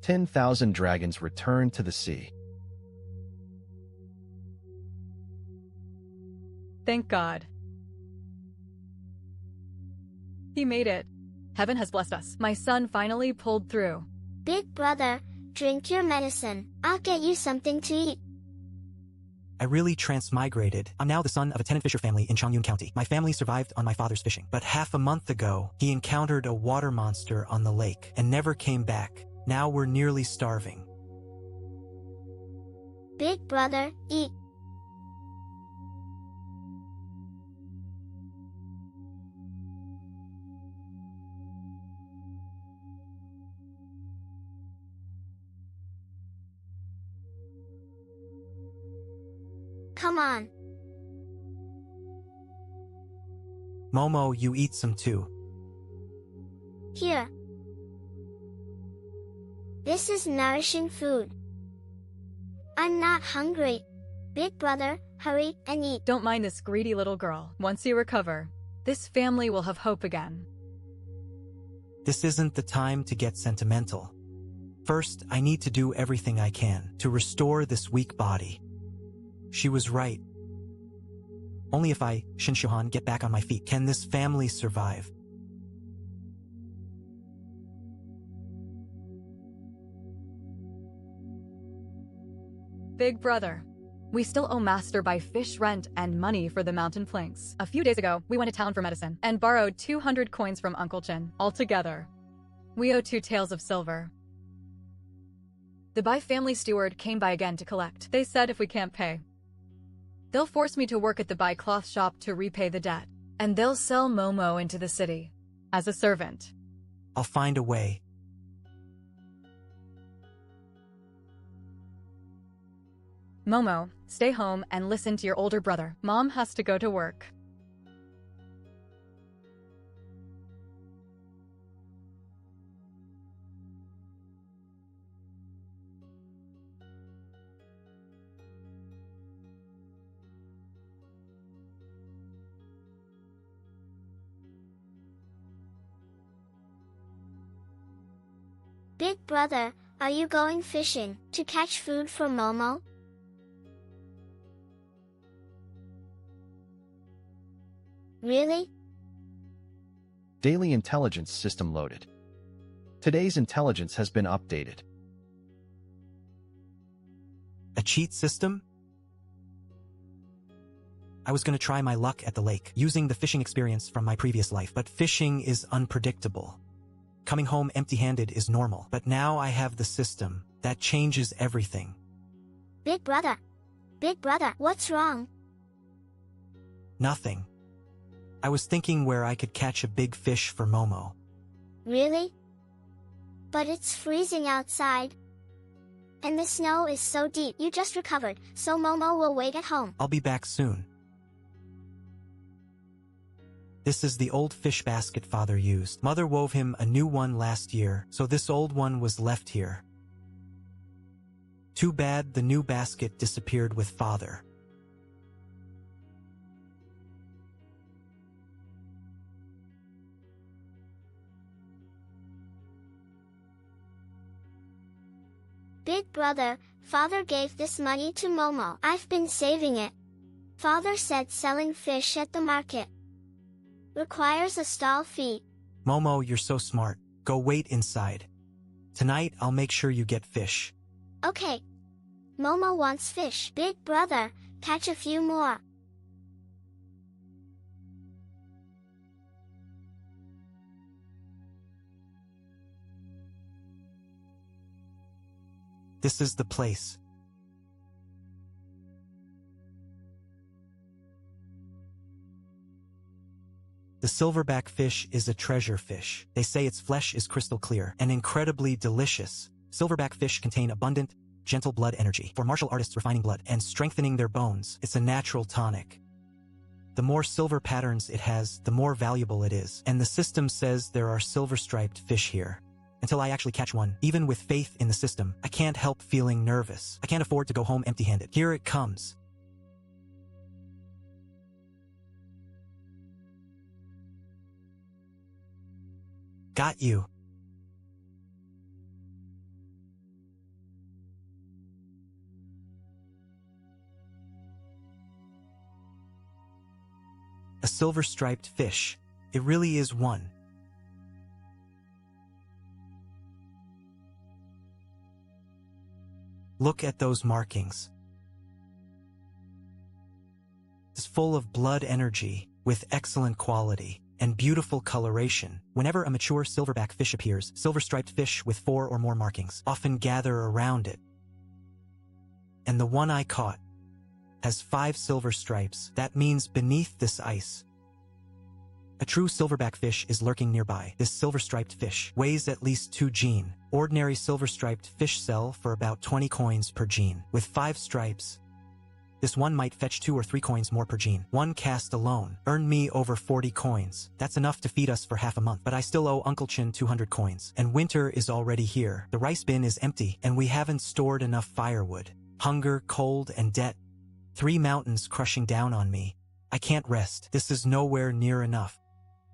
10,000 dragons returned to the sea. Thank God. He made it. Heaven has blessed us. My son finally pulled through. Big brother, drink your medicine. I'll get you something to eat. I really transmigrated. I'm now the son of a tenant fisher family in Changyun County. My family survived on my father's fishing. But half a month ago, he encountered a water monster on the lake and never came back. Now we're nearly starving. Big brother, eat. Come on. Momo, you eat some too. Here. This is nourishing food. I'm not hungry. Big brother, hurry and eat. Don't mind this greedy little girl. Once you recover, this family will have hope again. This isn't the time to get sentimental. First, I need to do everything I can to restore this weak body. She was right. Only if I, Shin Shuhan, get back on my feet can this family survive. Big brother, we still owe Master by fish rent and money for the mountain planks. A few days ago, we went to town for medicine and borrowed 200 coins from Uncle Chin. Altogether, we owe 2 taels of silver. The Bai family steward came by again to collect. They said if we can't pay, they'll force me to work at the Bai cloth shop to repay the debt, and they'll sell Momo into the city as a servant. I'll find a way. Momo, stay home and listen to your older brother. Mom has to go to work. Big brother, are you going fishing to catch food for Momo? Really? Daily intelligence system loaded. Today's intelligence has been updated. A cheat system? I was going to try my luck at the lake, using the fishing experience from my previous life, but fishing is unpredictable. Coming home empty-handed is normal, but now I have the system. That changes everything. Big brother, what's wrong? Nothing. I was thinking where I could catch a big fish for Momo. Really? But it's freezing outside. And the snow is so deep. You just recovered, so Momo will wait at home. I'll be back soon. This is the old fish basket father used. Mother wove him a new one last year, so this old one was left here. Too bad the new basket disappeared with father. Big brother, father gave this money to Momo. I've been saving it. Father said selling fish at the market requires a stall fee. Momo, you're so smart. Go wait inside. Tonight, I'll make sure you get fish. Okay. Momo wants fish. Big brother, catch a few more. This is the place. The silverback fish is a treasure fish. They say its flesh is crystal clear and incredibly delicious. Silverback fish contain abundant, gentle blood energy for martial artists refining blood and strengthening their bones. It's a natural tonic. The more silver patterns it has, the more valuable it is. And the system says there are silver-striped fish here. Until I actually catch one, even with faith in the system, I can't help feeling nervous. I can't afford to go home empty-handed. Here it comes. Got you. A silver-striped fish. It really is one. Look at those markings. It's full of blood energy, with excellent quality and beautiful coloration. Whenever a mature silverback fish appears, silver-striped fish with 4 or more markings often gather around it. And the one I caught has 5 silver stripes. That means beneath this ice, a true silverback fish is lurking nearby. This silver-striped fish weighs at least 2 gene. Ordinary silver-striped fish sell for about 20 coins per gene. With 5 stripes, this one might fetch 2 or 3 coins more per gene. One cast alone earned me over 40 coins. That's enough to feed us for half a month, but I still owe Uncle Chin 200 coins. And winter is already here. The rice bin is empty, and we haven't stored enough firewood. Hunger, cold, and debt. 3 mountains crushing down on me. I can't rest. This is nowhere near enough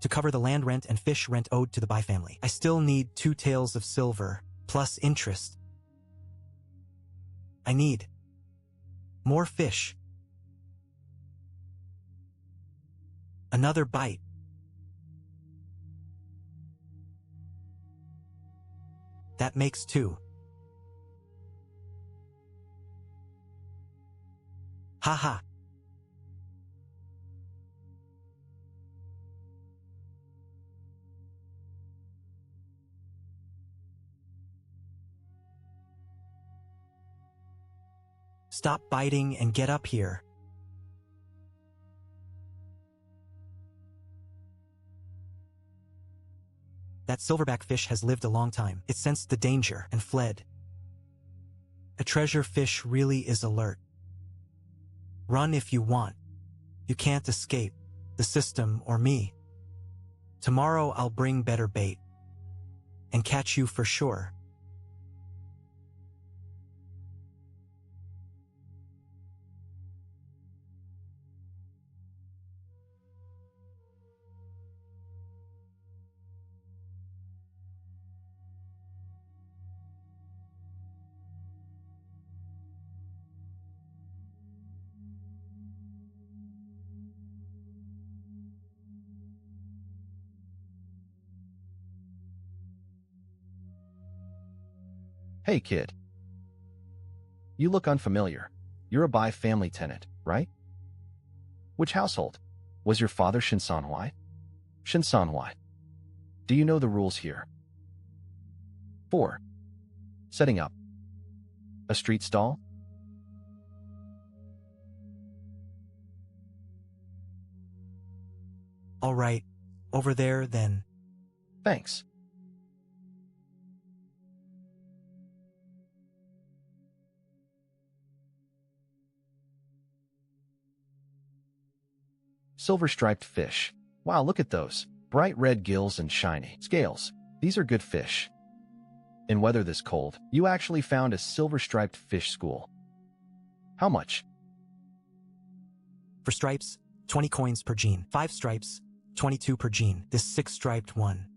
to cover the land rent and fish rent owed to the Bai family. I still need 2 taels of silver, plus interest. I need more fish. Another bite. That makes 2. Haha. Stop biting and get up here. That silverback fish has lived a long time. It sensed the danger and fled. A treasure fish really is alert. Run if you want. You can't escape the system or me. Tomorrow I'll bring better bait and catch you for sure. Hey, kid. You look unfamiliar. You're a Bai family tenant, right? Which household? Was your father S1-5? S1-5. Do you know the rules here? 4. Setting up a street stall? All right, over there then. Thanks. Silver-striped fish. Wow, look at those. Bright red gills and shiny scales. These are good fish. In weather this cold, you actually found a silver-striped fish school. How much? For stripes, 20 coins per gene. 5 stripes, 22 per gene. This 6-striped one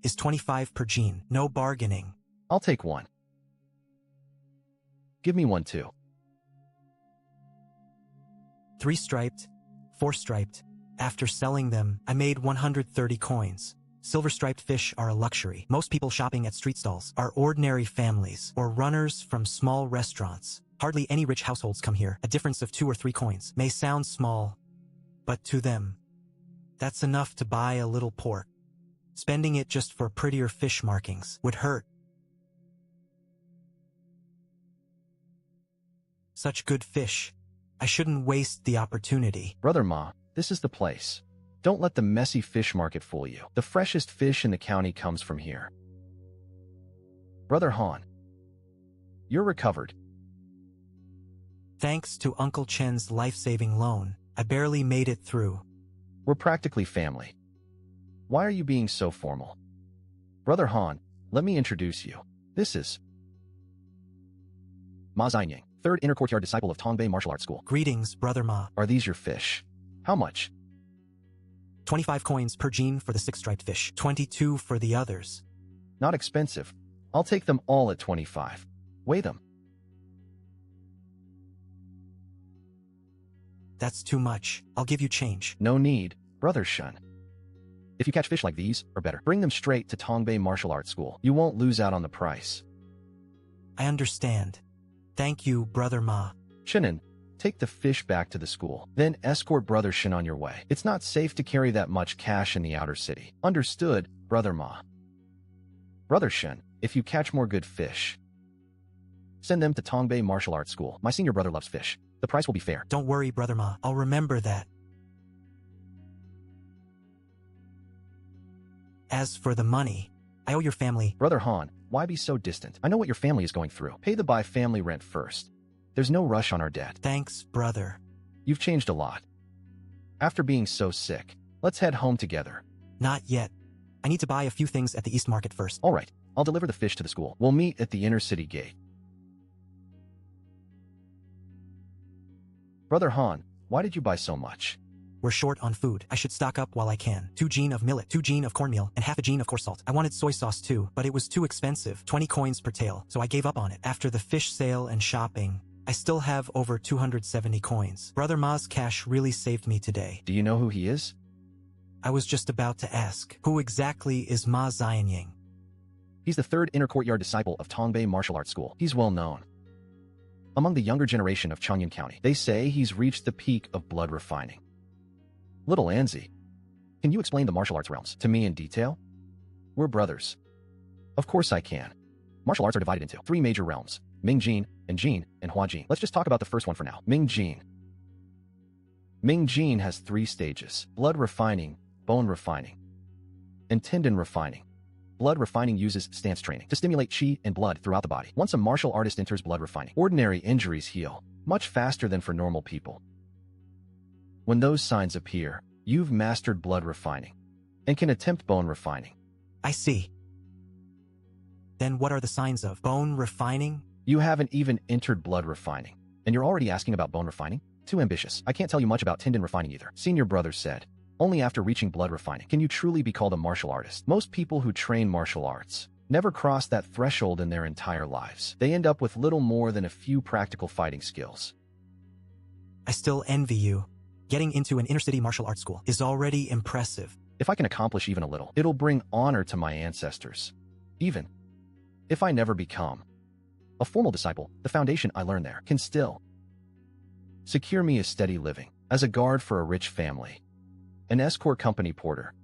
is 25 per gene. No bargaining. I'll take one. Give me one too. 3 striped, 4 striped. After selling them, I made 130 coins. Silver-striped fish are a luxury. Most people shopping at street stalls are ordinary families or runners from small restaurants. Hardly any rich households come here. A difference of 2 or 3 coins may sound small, but to them, that's enough to buy a little pork. Spending it just for prettier fish markings would hurt. Such good fish. I shouldn't waste the opportunity. Brother Ma, this is the place. Don't let the messy fish market fool you. The freshest fish in the county comes from here. Brother Han, you're recovered. Thanks to Uncle Chen's life-saving loan, I barely made it through. We're practically family. Why are you being so formal? Brother Han, let me introduce you. This is Ma Xinying, 3rd Inner Courtyard disciple of Tongbei Martial Arts School. Greetings, Brother Ma. Are these your fish? How much? 25 coins per gene for the 6-striped fish, 22 for the others. Not expensive. I'll take them all at 25. Weigh them. That's too much. I'll give you change. No need, Brother Shun. If you catch fish like these, or better, bring them straight to Tongbei Martial Arts School. You won't lose out on the price. I understand. Thank you, Brother Ma. Shinin, take the fish back to the school. Then escort Brother Shin on your way. It's not safe to carry that much cash in the outer city. Understood, Brother Ma. Brother Shin, if you catch more good fish, send them to Tongbei Martial Arts School. My senior brother loves fish. The price will be fair. Don't worry, Brother Ma. I'll remember that. As for the money, I owe your family. Brother Han, why be so distant? I know what your family is going through. Pay the Bai family rent first. There's no rush on our debt. Thanks, brother. You've changed a lot. After being so sick, let's head home together. Not yet. I need to buy a few things at the East Market first. All right, I'll deliver the fish to the school. We'll meet at the inner city gate. Brother Han, why did you buy so much? We're short on food. I should stock up while I can. 2 gene of millet, 2 gene of cornmeal, and half a gene of coarse salt. I wanted soy sauce too, but it was too expensive, 20 coins per tael, so I gave up on it. After the fish sale and shopping, I still have over 270 coins. Brother Ma's cash really saved me today. Do you know who he is? I was just about to ask, who exactly is Ma Xianying? He's the third inner courtyard disciple of Tongbei Martial Arts School. He's well known among the younger generation of Changyan County. They say he's reached the peak of blood refining. Little Anzi, can you explain the martial arts realms to me in detail? We're brothers. Of course I can. Martial arts are divided into 3 major realms: Ming Jin, and Jin, and Hua Jin. Let's just talk about the first one for now. Ming Jin. Ming Jin has 3 stages: blood refining, bone refining, and tendon refining. Blood refining uses stance training to stimulate qi and blood throughout the body. Once a martial artist enters blood refining, ordinary injuries heal much faster than for normal people. When those signs appear, you've mastered blood refining and can attempt bone refining. I see. Then what are the signs of bone refining? You haven't even entered blood refining, and you're already asking about bone refining? Too ambitious. I can't tell you much about tendon refining either. Senior brother said, only after reaching blood refining can you truly be called a martial artist. Most people who train martial arts never cross that threshold in their entire lives. They end up with little more than a few practical fighting skills. I still envy you. Getting into an inner-city martial arts school is already impressive. If I can accomplish even a little, it'll bring honor to my ancestors. Even if I never become a formal disciple, the foundation I learned there can still secure me a steady living as a guard for a rich family, an escort company porter,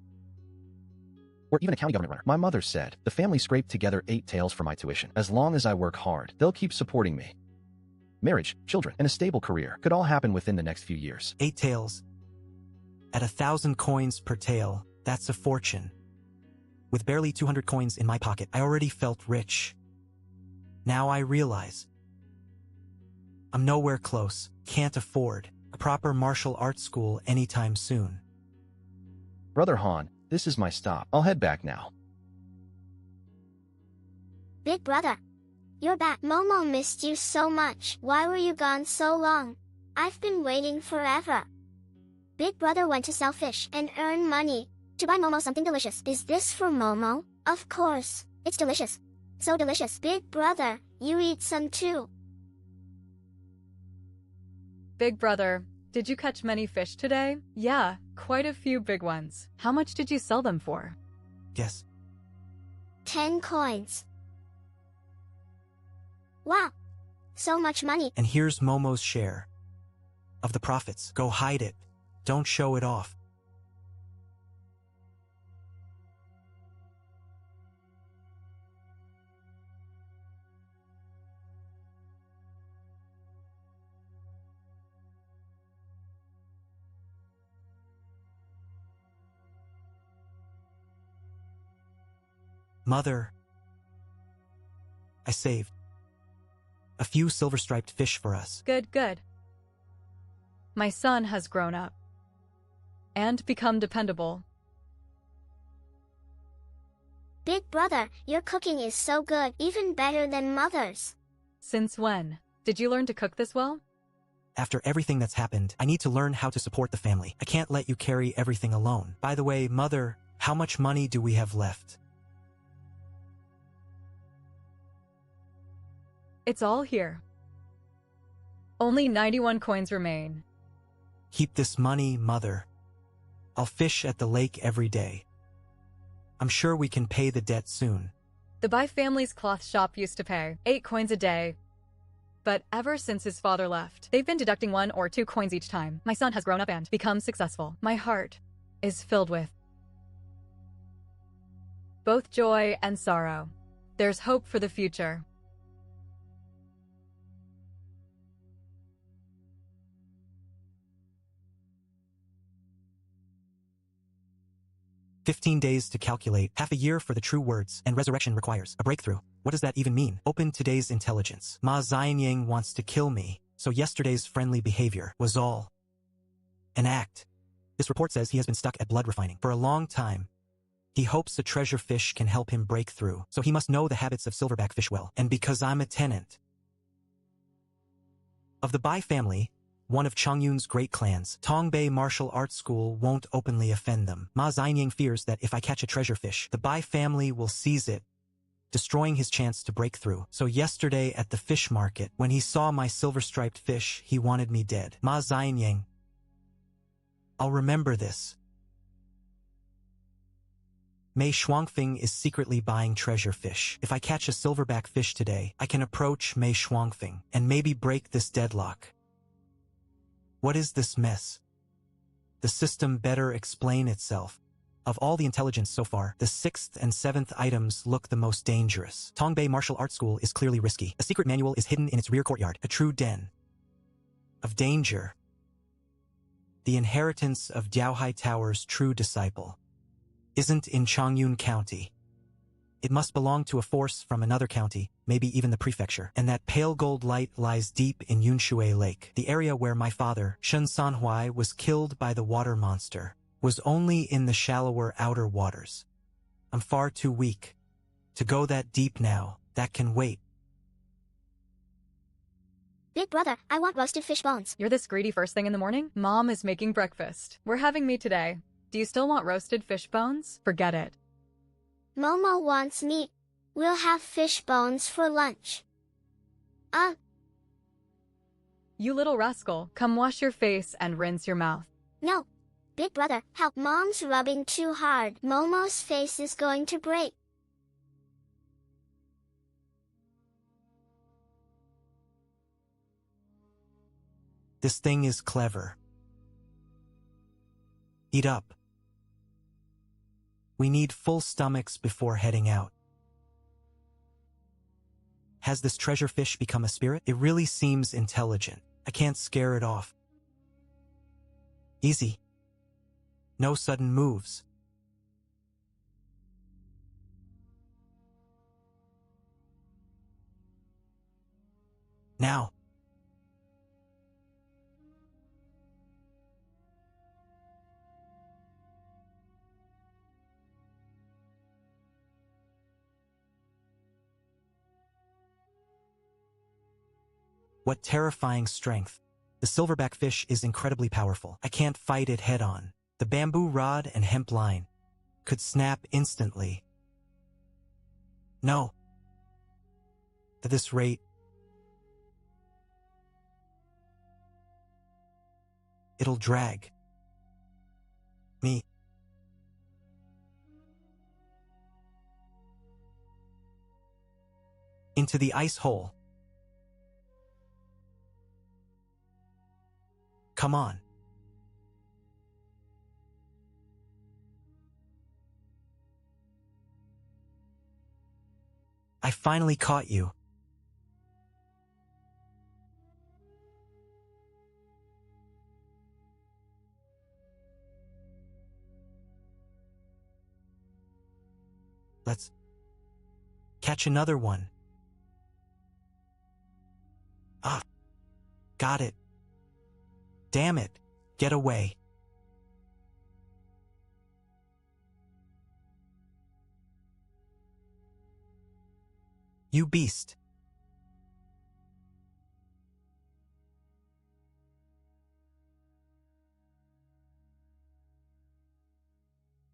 or even a county government runner. My mother said, the family scraped together 8 taels for my tuition. As long as I work hard, they'll keep supporting me. Marriage, children, and a stable career could all happen within the next few years. 8 taels. At 1,000 coins per tael, that's a fortune. With barely 200 coins in my pocket, I already felt rich. Now I realize I'm nowhere close, can't afford a proper martial arts school anytime soon. Brother Han, this is my stop. I'll head back now. Big brother, you're back. Momo missed you so much. Why were you gone so long? I've been waiting forever. Big brother went to sell fish and earn money to buy Momo something delicious. Is this for Momo? Of course. It's delicious. So delicious. Big brother, you eat some too. Big brother, did you catch many fish today? Yeah, quite a few big ones. How much did you sell them for? Yes. 10 coins. Wow. So much money. And here's Momo's share of the profits. Go hide it. Don't show it off. Mother, I saved a few silver-striped fish for us. Good, good. My son has grown up and become dependable. Big brother, your cooking is so good, even better than mother's. Since when? Did you learn to cook this well? After everything that's happened, I need to learn how to support the family. I can't let you carry everything alone. By the way, Mother, how much money do we have left? It's all here. Only 91 coins remain. Keep this money, mother. I'll fish at the lake every day. I'm sure we can pay the debt soon. The Bai family's cloth shop used to pay 8 coins a day. But ever since his father left, they've been deducting 1 or 2 coins each time. My son has grown up and become successful. My heart is filled with both joy and sorrow. There's hope for the future. "15 days to calculate, half a year for the true words, and resurrection requires a breakthrough. What does that even mean? Open today's intelligence. Ma Xianyang wants to kill me, so yesterday's friendly behavior was all an act." This report says he has been stuck at blood refining for a long time. He hopes a treasure fish can help him break through, so he must know the habits of silverback fish well. And because I'm a tenant of the Bai family, one of Chongyun's great clans, Tongbei Martial Arts School won't openly offend them. Ma Xianyang fears that if I catch a treasure fish, the Bai family will seize it, destroying his chance to break through. So yesterday at the fish market, when he saw my silver-striped fish, he wanted me dead. Ma Xianyang, I'll remember this. Mei Shuangfeng is secretly buying treasure fish. If I catch a silverback fish today, I can approach Mei Shuangfeng and maybe break this deadlock. What is this mess? The system better explain itself. Of all the intelligence so far, the 6th and 7th items look the most dangerous. Tongbei Martial Arts School is clearly risky. A secret manual is hidden in its rear courtyard, a true den of danger. The inheritance of Diaohai Tower's true disciple isn't in Chongyun County. It must belong to a force from another county, maybe even the prefecture. And that pale gold light lies deep in Yunshui Lake, the area where my father, Shen Sanhuai, was killed by the water monster, was only in the shallower outer waters. I'm far too weak to go that deep now. That can wait. Big brother, I want roasted fish bones. You're this greedy first thing in the morning? Mom is making breakfast. We're having meat today. Do you still want roasted fish bones? Forget it. Momo wants meat. We'll have fish bones for lunch. You little rascal, come wash your face and rinse your mouth. No. Big brother, help. Mom's rubbing too hard. Momo's face is going to break. This thing is clever. Eat up. We need full stomachs before heading out. Has this treasure fish become a spirit? It really seems intelligent. I can't scare it off. Easy. No sudden moves. Now. What terrifying strength. The silverback fish is incredibly powerful. I can't fight it head-on. The bamboo rod and hemp line could snap instantly. No. At this rate, it'll drag me into the ice hole. Come on. I finally caught you. Let's catch another one. Ah, got it. Damn it, get away. You beast.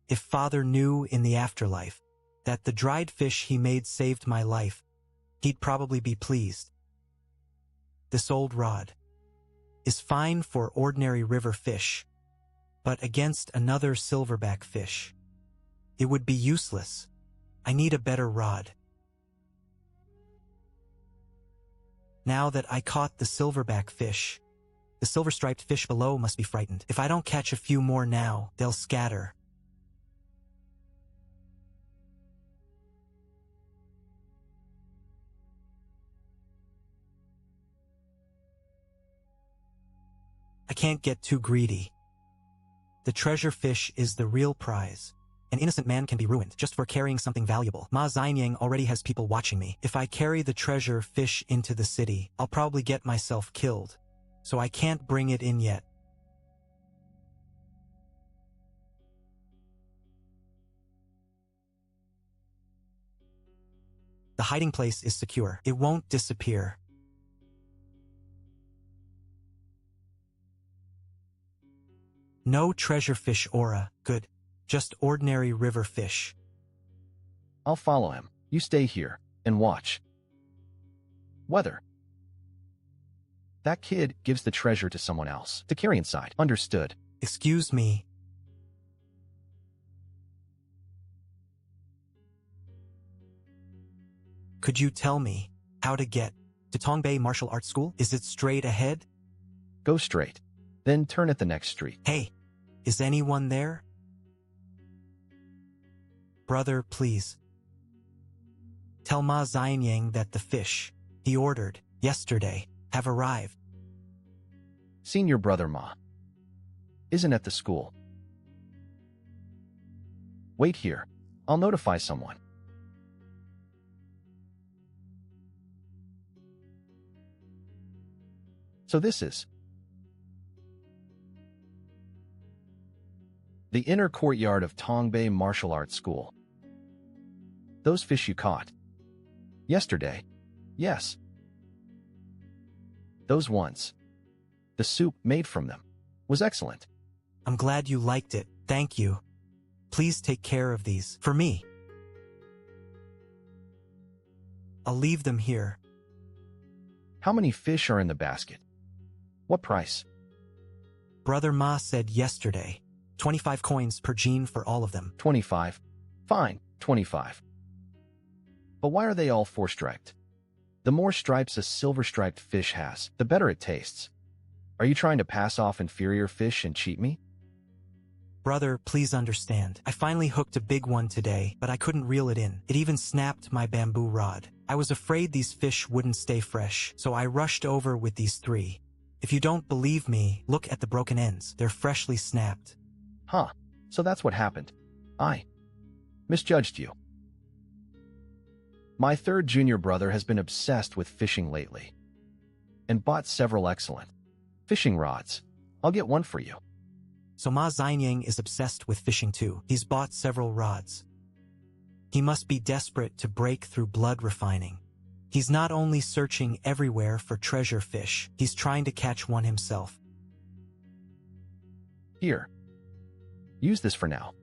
If Father knew in the afterlife that the dried fish he made saved my life, he'd probably be pleased. This old rod is fine for ordinary river fish, but against another silverback fish, it would be useless. I need a better rod. Now that I caught the silverback fish, the silver-striped fish below must be frightened. If I don't catch a few more now, they'll scatter. I can't get too greedy. The treasure fish is the real prize. An innocent man can be ruined just for carrying something valuable. Ma Xianyang already has people watching me. If I carry the treasure fish into the city, I'll probably get myself killed. So I can't bring it in yet. The hiding place is secure. It won't disappear. No treasure fish aura. Good. Just ordinary river fish. I'll follow him. You stay here and watch. Weather. That kid gives the treasure to someone else to carry inside. Understood. Excuse me. Could you tell me how to get to Tongbei Martial Arts School? Is it straight ahead? Go straight. Then turn at the next street. Hey, is anyone there? Brother, please. Tell Ma Xianyang that the fish he ordered yesterday have arrived. Senior brother Ma isn't at the school. Wait here. I'll notify someone. So this is the inner courtyard of Tongbei Martial Arts School. Those fish you caught yesterday, yes. Those ones. The soup made from them was excellent. I'm glad you liked it. Thank you. Please take care of these for me. I'll leave them here. How many fish are in the basket? What price? Brother Ma said yesterday, 25 coins per gene for all of them. 25. Fine, 25. But why are they all four-striped? The more stripes a silver-striped fish has, the better it tastes. Are you trying to pass off inferior fish and cheat me? Brother, please understand. I finally hooked a big one today, but I couldn't reel it in. It even snapped my bamboo rod. I was afraid these fish wouldn't stay fresh, so I rushed over with these 3. If you don't believe me, look at the broken ends. They're freshly snapped. Huh, so that's what happened. I misjudged you. My third junior brother has been obsessed with fishing lately and bought several excellent fishing rods. I'll get one for you. So Ma Xianyang is obsessed with fishing too. He's bought several rods. He must be desperate to break through blood refining. He's not only searching everywhere for treasure fish, he's trying to catch one himself. Here. Use this for now.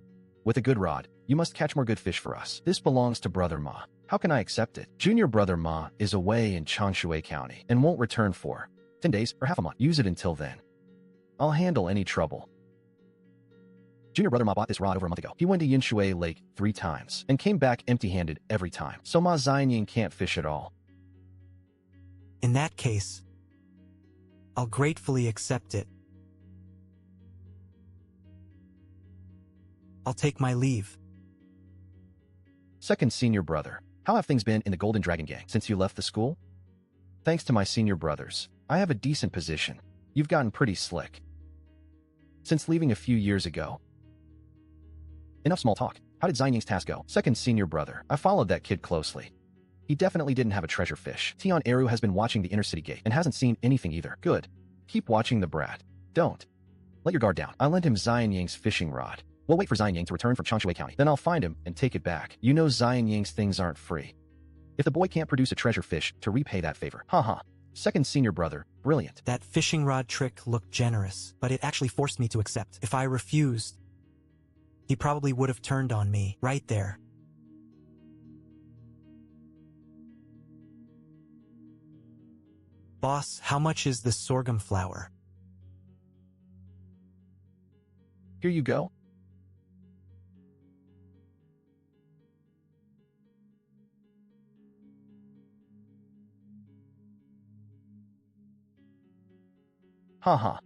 With a good rod, you must catch more good fish for us. This belongs to Brother Ma. How can I accept it? Junior Brother Ma is away in Changshui County and won't return for 10 days or half a month. Use it until then. I'll handle any trouble. Junior Brother Ma bought this rod over a month ago. He went to Yinshui Lake 3 times and came back empty-handed every time. So Ma Xianyang can't fish at all. In that case, I'll gratefully accept it. I'll take my leave. Second senior brother, how have things been in the Golden Dragon Gang since you left the school? Thanks to my senior brothers, I have a decent position. You've gotten pretty slick since leaving a few years ago. Enough small talk. How did Xianyang's task go? Second senior brother, I followed that kid closely. He definitely didn't have a treasure fish. Tian Eru has been watching the inner city gate and hasn't seen anything either. Good. Keep watching the brat. Don't let your guard down. I lent him Xianyang's fishing rod. We'll wait for Xianyang to return from Changshui County. Then I'll find him and take it back. You know Xianyang's things aren't free. If the boy can't produce a treasure fish to repay that favor. Haha. Second senior brother, brilliant. That fishing rod trick looked generous, but it actually forced me to accept. If I refused, he probably would have turned on me right there. Boss, how much is the sorghum flour? Here you go. Haha.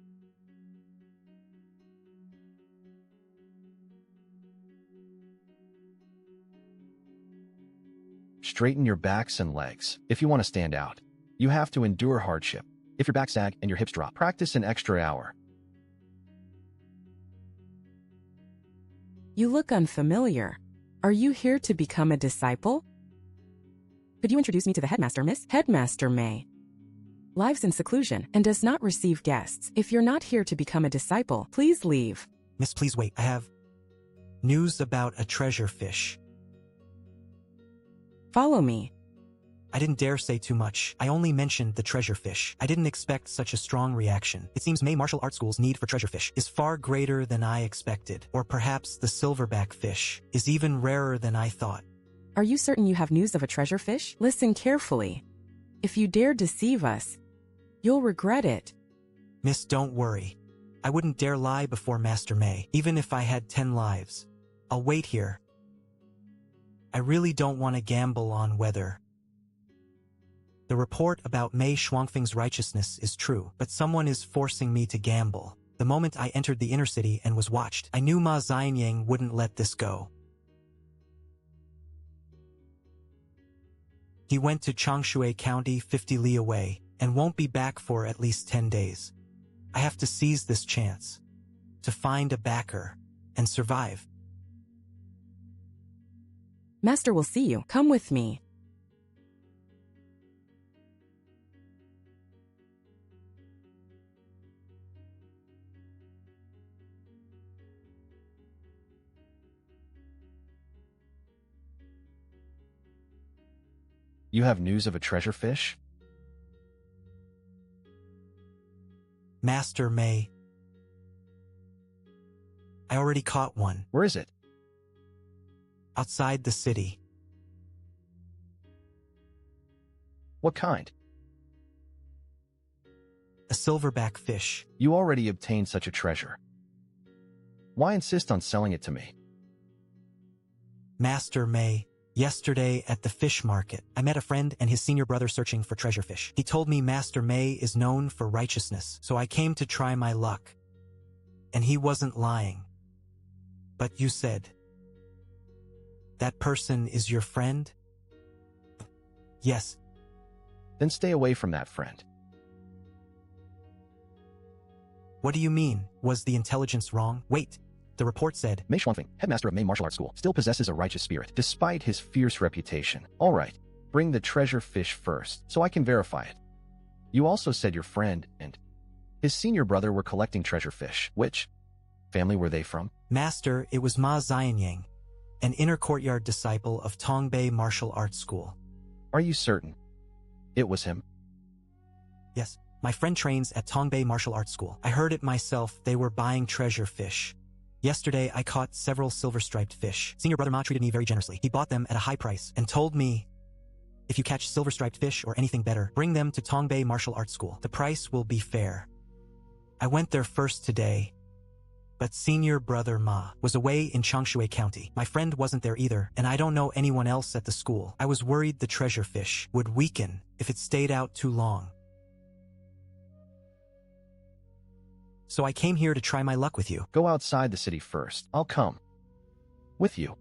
Straighten your backs and legs. If you want to stand out, you have to endure hardship. If your back sag and your hips drop, practice an extra hour. You look unfamiliar. Are you here to become a disciple? Could you introduce me to the headmaster, Miss? Headmaster May lives in seclusion and does not receive guests. If you're not here to become a disciple, please leave. Miss, please wait. I have news about a treasure fish. Follow me. I didn't dare say too much. I only mentioned the treasure fish. I didn't expect such a strong reaction. It seems May Martial Arts School's need for treasure fish is far greater than I expected. Or perhaps the silverback fish is even rarer than I thought. Are you certain you have news of a treasure fish? Listen carefully. If you dare deceive us, you'll regret it. Miss, don't worry. I wouldn't dare lie before Master May, even if I had 10 lives. I'll wait here. I really don't want to gamble on weather. The report about Mei Shuangfeng's righteousness is true, but someone is forcing me to gamble. The moment I entered the inner city and was watched, I knew Ma Xianyang wouldn't let this go. He went to Changshui County 50 li away, and won't be back for at least 10 days. I have to seize this chance, to find a backer, and survive. Master will see you. Come with me. You have news of a treasure fish? Master May. I already caught one. Where is it? Outside the city. What kind? A silverback fish. You already obtained such a treasure. Why insist on selling it to me? Master May. Yesterday at the fish market, I met a friend and his senior brother searching for treasure fish. He told me Master May is known for righteousness, so I came to try my luck. And he wasn't lying. But you said, that person is your friend? Yes. Then stay away from that friend. What do you mean? Was the intelligence wrong? Wait. The report said, Mei Shuangfeng, headmaster of Mei Martial Arts School, still possesses a righteous spirit, despite his fierce reputation. All right, bring the treasure fish first, so I can verify it. You also said your friend and his senior brother were collecting treasure fish. Which family were they from? Master, it was Ma Xianyang, an inner courtyard disciple of Tongbei Martial Arts School. Are you certain it was him? Yes, my friend trains at Tongbei Martial Arts School. I heard it myself, they were buying treasure fish. Yesterday, I caught several silver-striped fish. Senior brother Ma treated me very generously. He bought them at a high price and told me, if you catch silver-striped fish or anything better, bring them to Tongbei Martial Arts School. The price will be fair. I went there first today, but senior brother Ma was away in Changshui County. My friend wasn't there either, and I don't know anyone else at the school. I was worried the treasure fish would weaken if it stayed out too long. So I came here to try my luck with you. Go outside the city first. I'll come with you.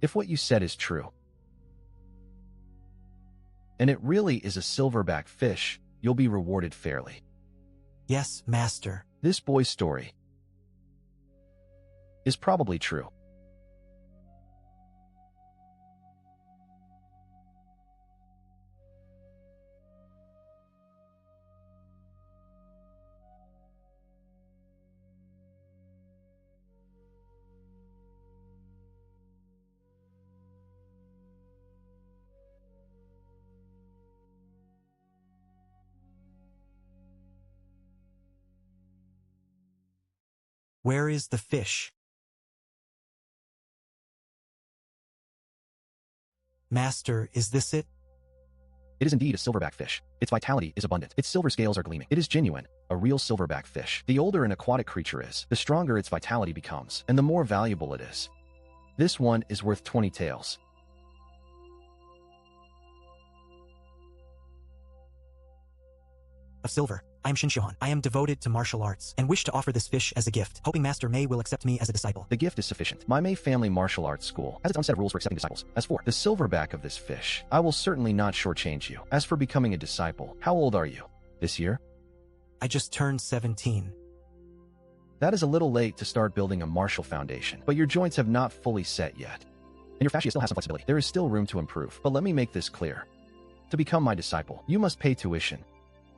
If what you said is true, and it really is a silverback fish, you'll be rewarded fairly. Yes, master. This boy's story is probably true. Where is the fish? Master, is this it? It is indeed a silverback fish. Its vitality is abundant. Its silver scales are gleaming. It is genuine, a real silverback fish. The older an aquatic creature is, the stronger its vitality becomes, and the more valuable it is. This one is worth 20 taels. Of silver. I am Shinshohan. I am devoted to martial arts, and wish to offer this fish as a gift, hoping Master Mei will accept me as a disciple. The gift is sufficient. My Mei Family Martial Arts School has its own set of rules for accepting disciples. As for the silverback of this fish, I will certainly not shortchange you. As for becoming a disciple, how old are you? This year? I just turned 17. That is a little late to start building a martial foundation, but your joints have not fully set yet. And your fascia still has some flexibility. There is still room to improve, but let me make this clear. To become my disciple, you must pay tuition.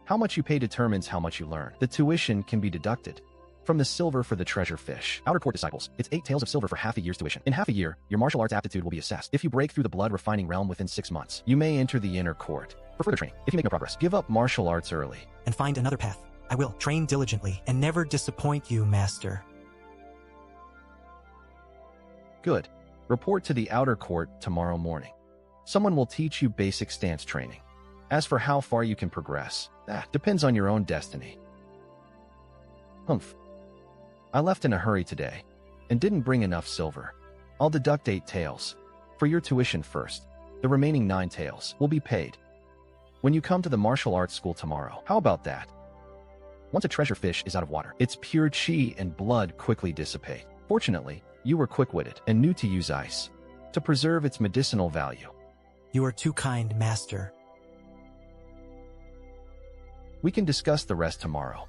How much you pay determines how much you learn. The tuition can be deducted from the silver for the treasure fish. Outer court disciples, it's 8 taels of silver for half a year's tuition. In half a year, your martial arts aptitude will be assessed. If you break through the blood refining realm within 6 months, you may enter the inner court for further training. If you make no progress, give up martial arts early. And find another path. I will train diligently and never disappoint you, Master. Good. Report to the outer court tomorrow morning. Someone will teach you basic stance training. As for how far you can progress, that depends on your own destiny. Humph. I left in a hurry today, and didn't bring enough silver. I'll deduct 8 taels. For your tuition first. The remaining 9 taels will be paid when you come to the martial arts school tomorrow. How about that? Once a treasure fish is out of water, its pure chi and blood quickly dissipate. Fortunately, you were quick-witted and knew to use ice to preserve its medicinal value. You are too kind, Master. We can discuss the rest tomorrow.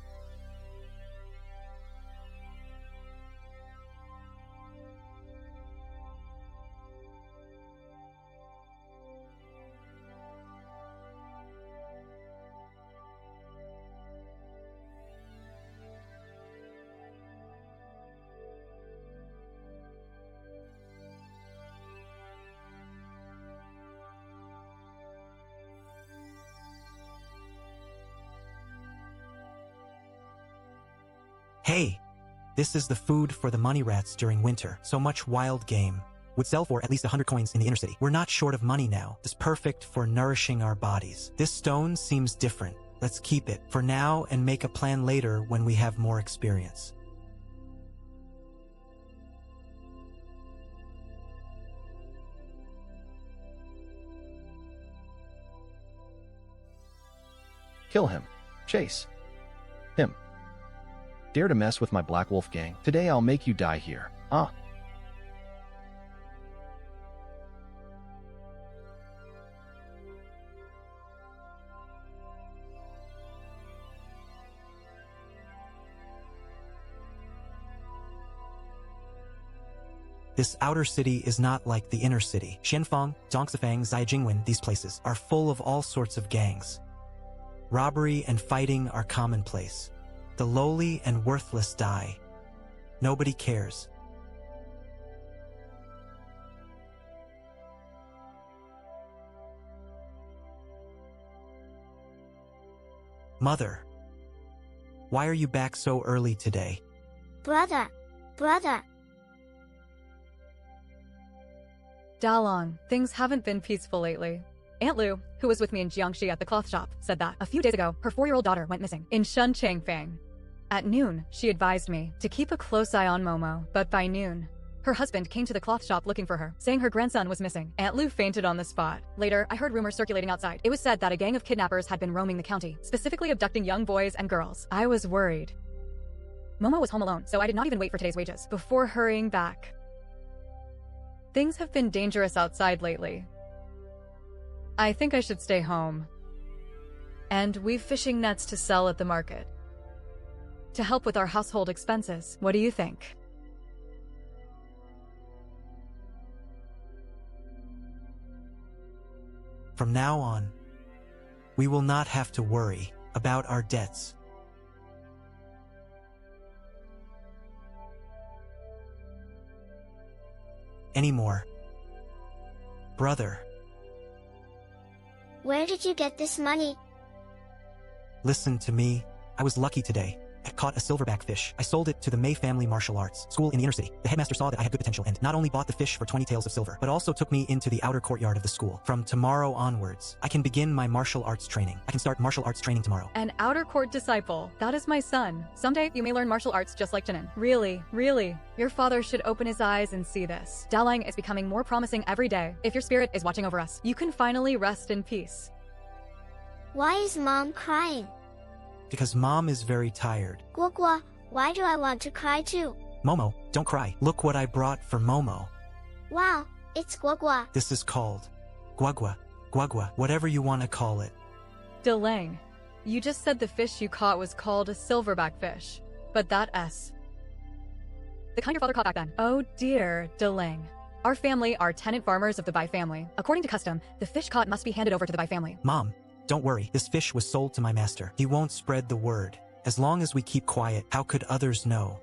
Hey, this is the food for the money rats during winter. So much wild game. Would sell for at least 100 coins in the inner city. We're not short of money now. It's perfect for nourishing our bodies. This stone seems different. Let's keep it for now and make a plan later when we have more experience. Kill him. Chase him. Dare to mess with my Black Wolf gang? Today I'll make you die here. Ah. This outer city is not like the inner city. Xianfang, Dongsifang, Zhaijingwen, these places are full of all sorts of gangs. Robbery and fighting are commonplace. The lowly and worthless die. Nobody cares. Mother, why are you back so early today? Brother. Dalong, things haven't been peaceful lately. Aunt Lu, who was with me in Jiangxi at the cloth shop, said that a few days ago, her 4-year-old daughter went missing in Shunchangfang. At noon, she advised me to keep a close eye on Momo, but by noon, her husband came to the cloth shop looking for her, saying her grandson was missing. Aunt Lu fainted on the spot. Later, I heard rumors circulating outside. It was said that a gang of kidnappers had been roaming the county, specifically abducting young boys and girls. I was worried. Momo was home alone, so I did not even wait for today's wages before hurrying back. Things have been dangerous outside lately. I think I should stay home. And we've fishing nets to sell at the market to help with our household expenses. What do you think? From now on, we will not have to worry about our debts. Anymore. Brother. Where did you get this money? Listen to me. I was lucky today. I caught a silverback fish. I sold it to the May Family Martial Arts School in the inner city. The headmaster saw that I had good potential and not only bought the fish for 20 taels of silver, but also took me into the outer courtyard of the school. From tomorrow onwards, I can begin my martial arts training. I can start martial arts training tomorrow. An outer court disciple. That is my son. Someday, you may learn martial arts just like Jinin. Really, really. Your father should open his eyes and see this. Dalang is becoming more promising every day. If your spirit is watching over us, you can finally rest in peace. Why is Mom crying? Because Mom is very tired. Guagua, why do I want to cry too? Momo, don't cry. Look what I brought for Momo. Wow, it's Guagua. This is called Guagua, Guagua, whatever you want to call it. Dalang, you just said the fish you caught was called a silverback fish. But that S. The kind your father caught back then. Oh dear, Dalang. Our family are tenant farmers of the Bai family. According to custom, the fish caught must be handed over to the Bai family. Mom, don't worry. This fish was sold to my master. He won't spread the word. As long as we keep quiet, how could others know?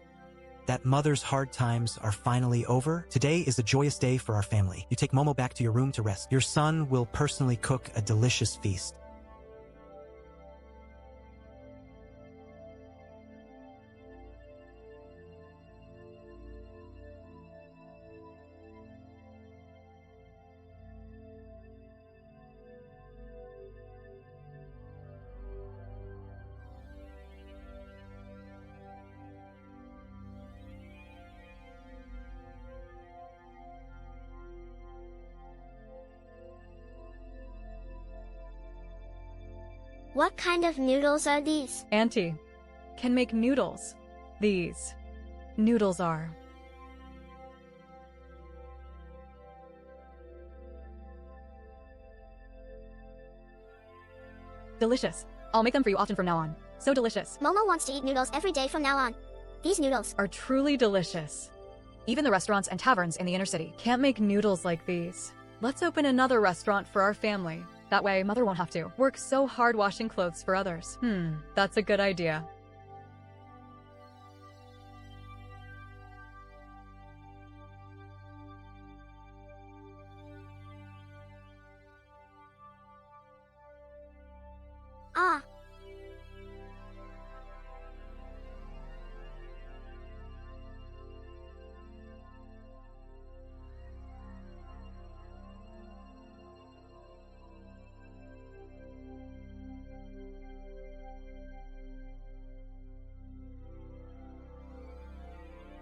That mother's hard times are finally over. Today is a joyous day for our family. You take Momo back to your room to rest. Your son will personally cook a delicious feast. What kind of noodles are these? Auntie can make noodles. These noodles are delicious. I'll make them for you often from now on. So delicious. Momo wants to eat noodles every day from now on. These noodles Are truly delicious. Even the restaurants and taverns in the inner city can't make noodles like these. Let's open another restaurant for our family. That way, Mother won't have to work so hard washing clothes for others. That's a good idea. Ah.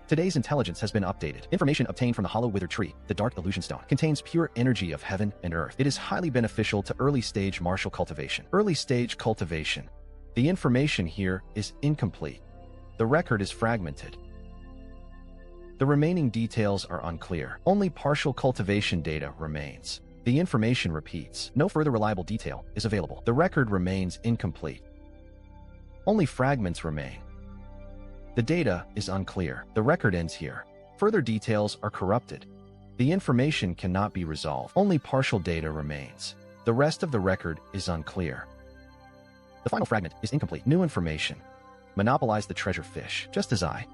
Today's intelligence has been updated. Information obtained from the hollow withered tree, the dark illusion stone, contains pure energy of heaven and earth. It is highly beneficial to early stage martial cultivation. Early stage cultivation. The information here is incomplete. The record is fragmented. The remaining details are unclear. Only partial cultivation data remains. The information repeats. No further reliable detail is available. The record remains incomplete. Only fragments remain. The data is unclear. The record ends here. Further details are corrupted. The information cannot be resolved. Only partial data remains. The rest of the record is unclear. The final fragment is incomplete. New information. Monopolize the treasure fish, just as I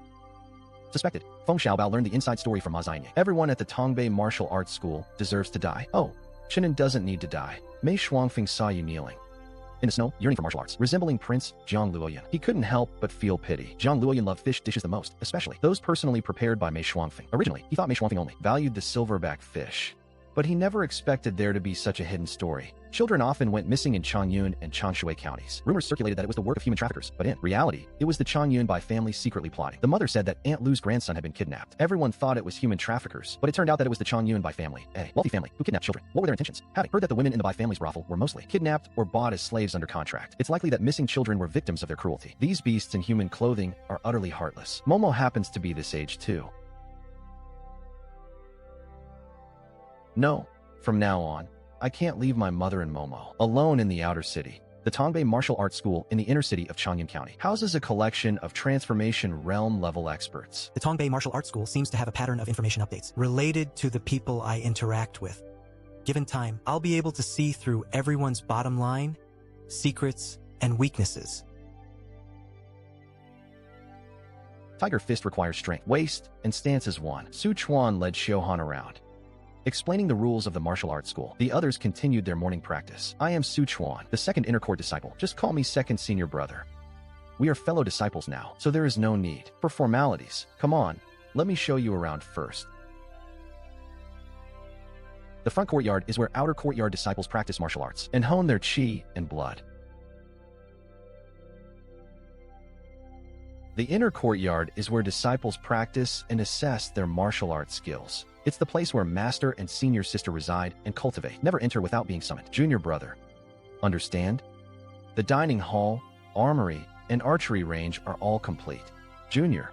suspected. Feng Xiaobao learned the inside story from Ma Zainie. Everyone at the Tongbei Martial Arts School deserves to die. Oh, Shinin doesn't need to die. Mei Shuangfeng saw you kneeling in the snow, yearning for martial arts, resembling Prince Zhang Luoyan. He couldn't help but feel pity. Zhang Luoyan loved fish dishes the most, especially those personally prepared by Mei Shuangfeng. Originally, he thought Mei Shuangfeng only valued the silverback fish, but he never expected there to be such a hidden story. Children often went missing in Changyun and Chanshui counties. Rumors circulated that it was the work of human traffickers, but in reality, it was the Changyun Bai family secretly plotting. The mother said that Aunt Lu's grandson had been kidnapped. Everyone thought it was human traffickers, but it turned out that it was the Changyun Bai family, a wealthy family, who kidnapped children. What were their intentions? Having heard that the women in the Bai family's brothel were mostly kidnapped or bought as slaves under contract, it's likely that missing children were victims of their cruelty. These beasts in human clothing are utterly heartless. Momo happens to be this age too. No. From now on, I can't leave my mother and Momo alone in the outer city. The Tongbei Martial Arts School in the inner city of Changyun County houses a collection of transformation realm-level experts. The Tongbei Martial Arts School seems to have a pattern of information updates related to the people I interact with. Given time, I'll be able to see through everyone's bottom line, secrets, and weaknesses. Tiger Fist requires strength, waist, and stance as one. Su Chuan led Xiuhan around, explaining the rules of the martial arts school. The others continued their morning practice. I am Su Chuan, the second inner court disciple. Just call me second senior brother. We are fellow disciples now, so there is no need for formalities. Come on, let me show you around first. The front courtyard is where outer courtyard disciples practice martial arts and hone their chi and blood. The inner courtyard is where disciples practice and assess their martial arts skills. It's the place where master and senior sister reside and cultivate. Never enter without being summoned. Junior brother. Understand? The dining hall, armory, and archery range are all complete. Junior.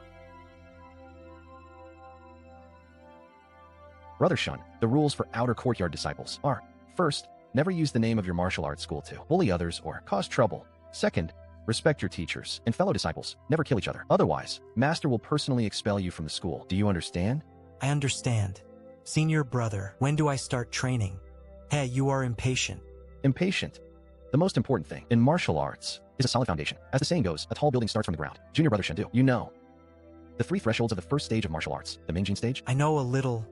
Brother Shun, the rules for outer courtyard disciples are: first, never use the name of your martial arts school to bully others or cause trouble. Second, respect your teachers and fellow disciples. Never kill each other. Otherwise, master will personally expel you from the school. Do you understand? I understand. Senior brother, when do I start training? Hey, you are impatient. Impatient. The most important thing in martial arts is a solid foundation. As the saying goes, a tall building starts from the ground. Junior brother Shendu, you know the 3 thresholds of the first stage of martial arts, the Mingjin stage? I know a little,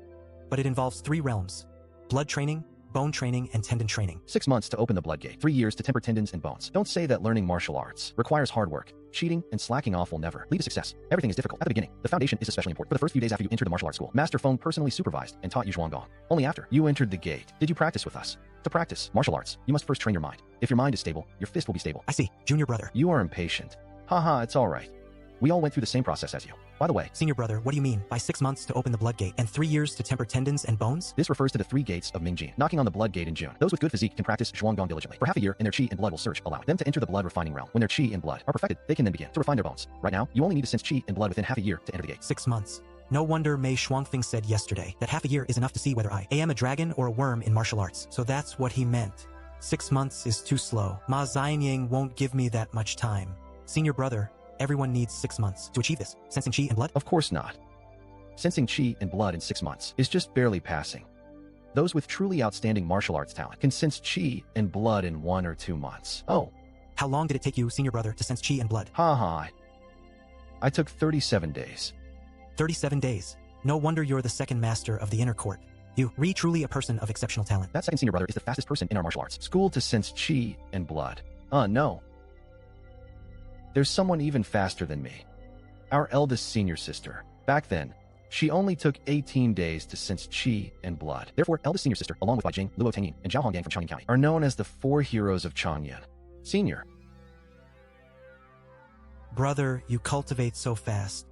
but it involves 3 realms: blood training, bone training, and tendon training. 6 months to open the blood gate, 3 years to temper tendons and bones. Don't say that learning martial arts requires hard work. Cheating and slacking off will never lead to success. Everything is difficult at the beginning. The foundation is especially important. For the first few days after you entered the martial arts school, Master Feng personally supervised and taught you Zhuanggong. Only after you entered the gate did you practice with us. To practice martial arts, you must first train your mind. If your mind is stable, your fist will be stable. I see, junior brother. You are impatient. Haha, it's all right. We all went through the same process as you. By the way, Senior brother, what do you mean by 6 months to open the blood gate and 3 years to temper tendons and bones? this refers to the 3 gates of Mingjin, knocking on the blood gate in June. Those with good physique can practice Zhuanggong diligently. For half a year, and their chi and blood will surge, allowing them to enter the blood refining realm. When their chi and blood are perfected, they can then begin to refine their bones. Right now, you only need to sense chi and blood within half a year to enter the gate. 6 months. No wonder Mei Shuangfeng said yesterday that half a year is enough to see whether I am a dragon or a worm in martial arts. So that's what he meant. 6 months is too slow. Ma Xianying won't give me that much time. Senior brother, everyone needs 6 months to achieve this. Sensing chi and blood? Of course not. Sensing chi and blood in 6 months is just barely passing. Those with truly outstanding martial arts talent can sense chi and blood in 1 or 2 months. Oh. How long did it take you, senior brother, to sense chi and blood? Haha. I took 37 days. 37 days. No wonder you're the second master of the inner court. You, truly a person of exceptional talent. That second senior brother is the fastest person in our martial arts school to sense chi and blood. No. There's someone even faster than me. Our eldest senior sister. Back then, she only took 18 days to sense chi and blood. Therefore, eldest senior sister, along with Bai Jing, Luo Tengyin, and Zhao Honggang from Changyin County, are known as the 4 heroes of Changyin. Senior. Brother, you cultivate so fast.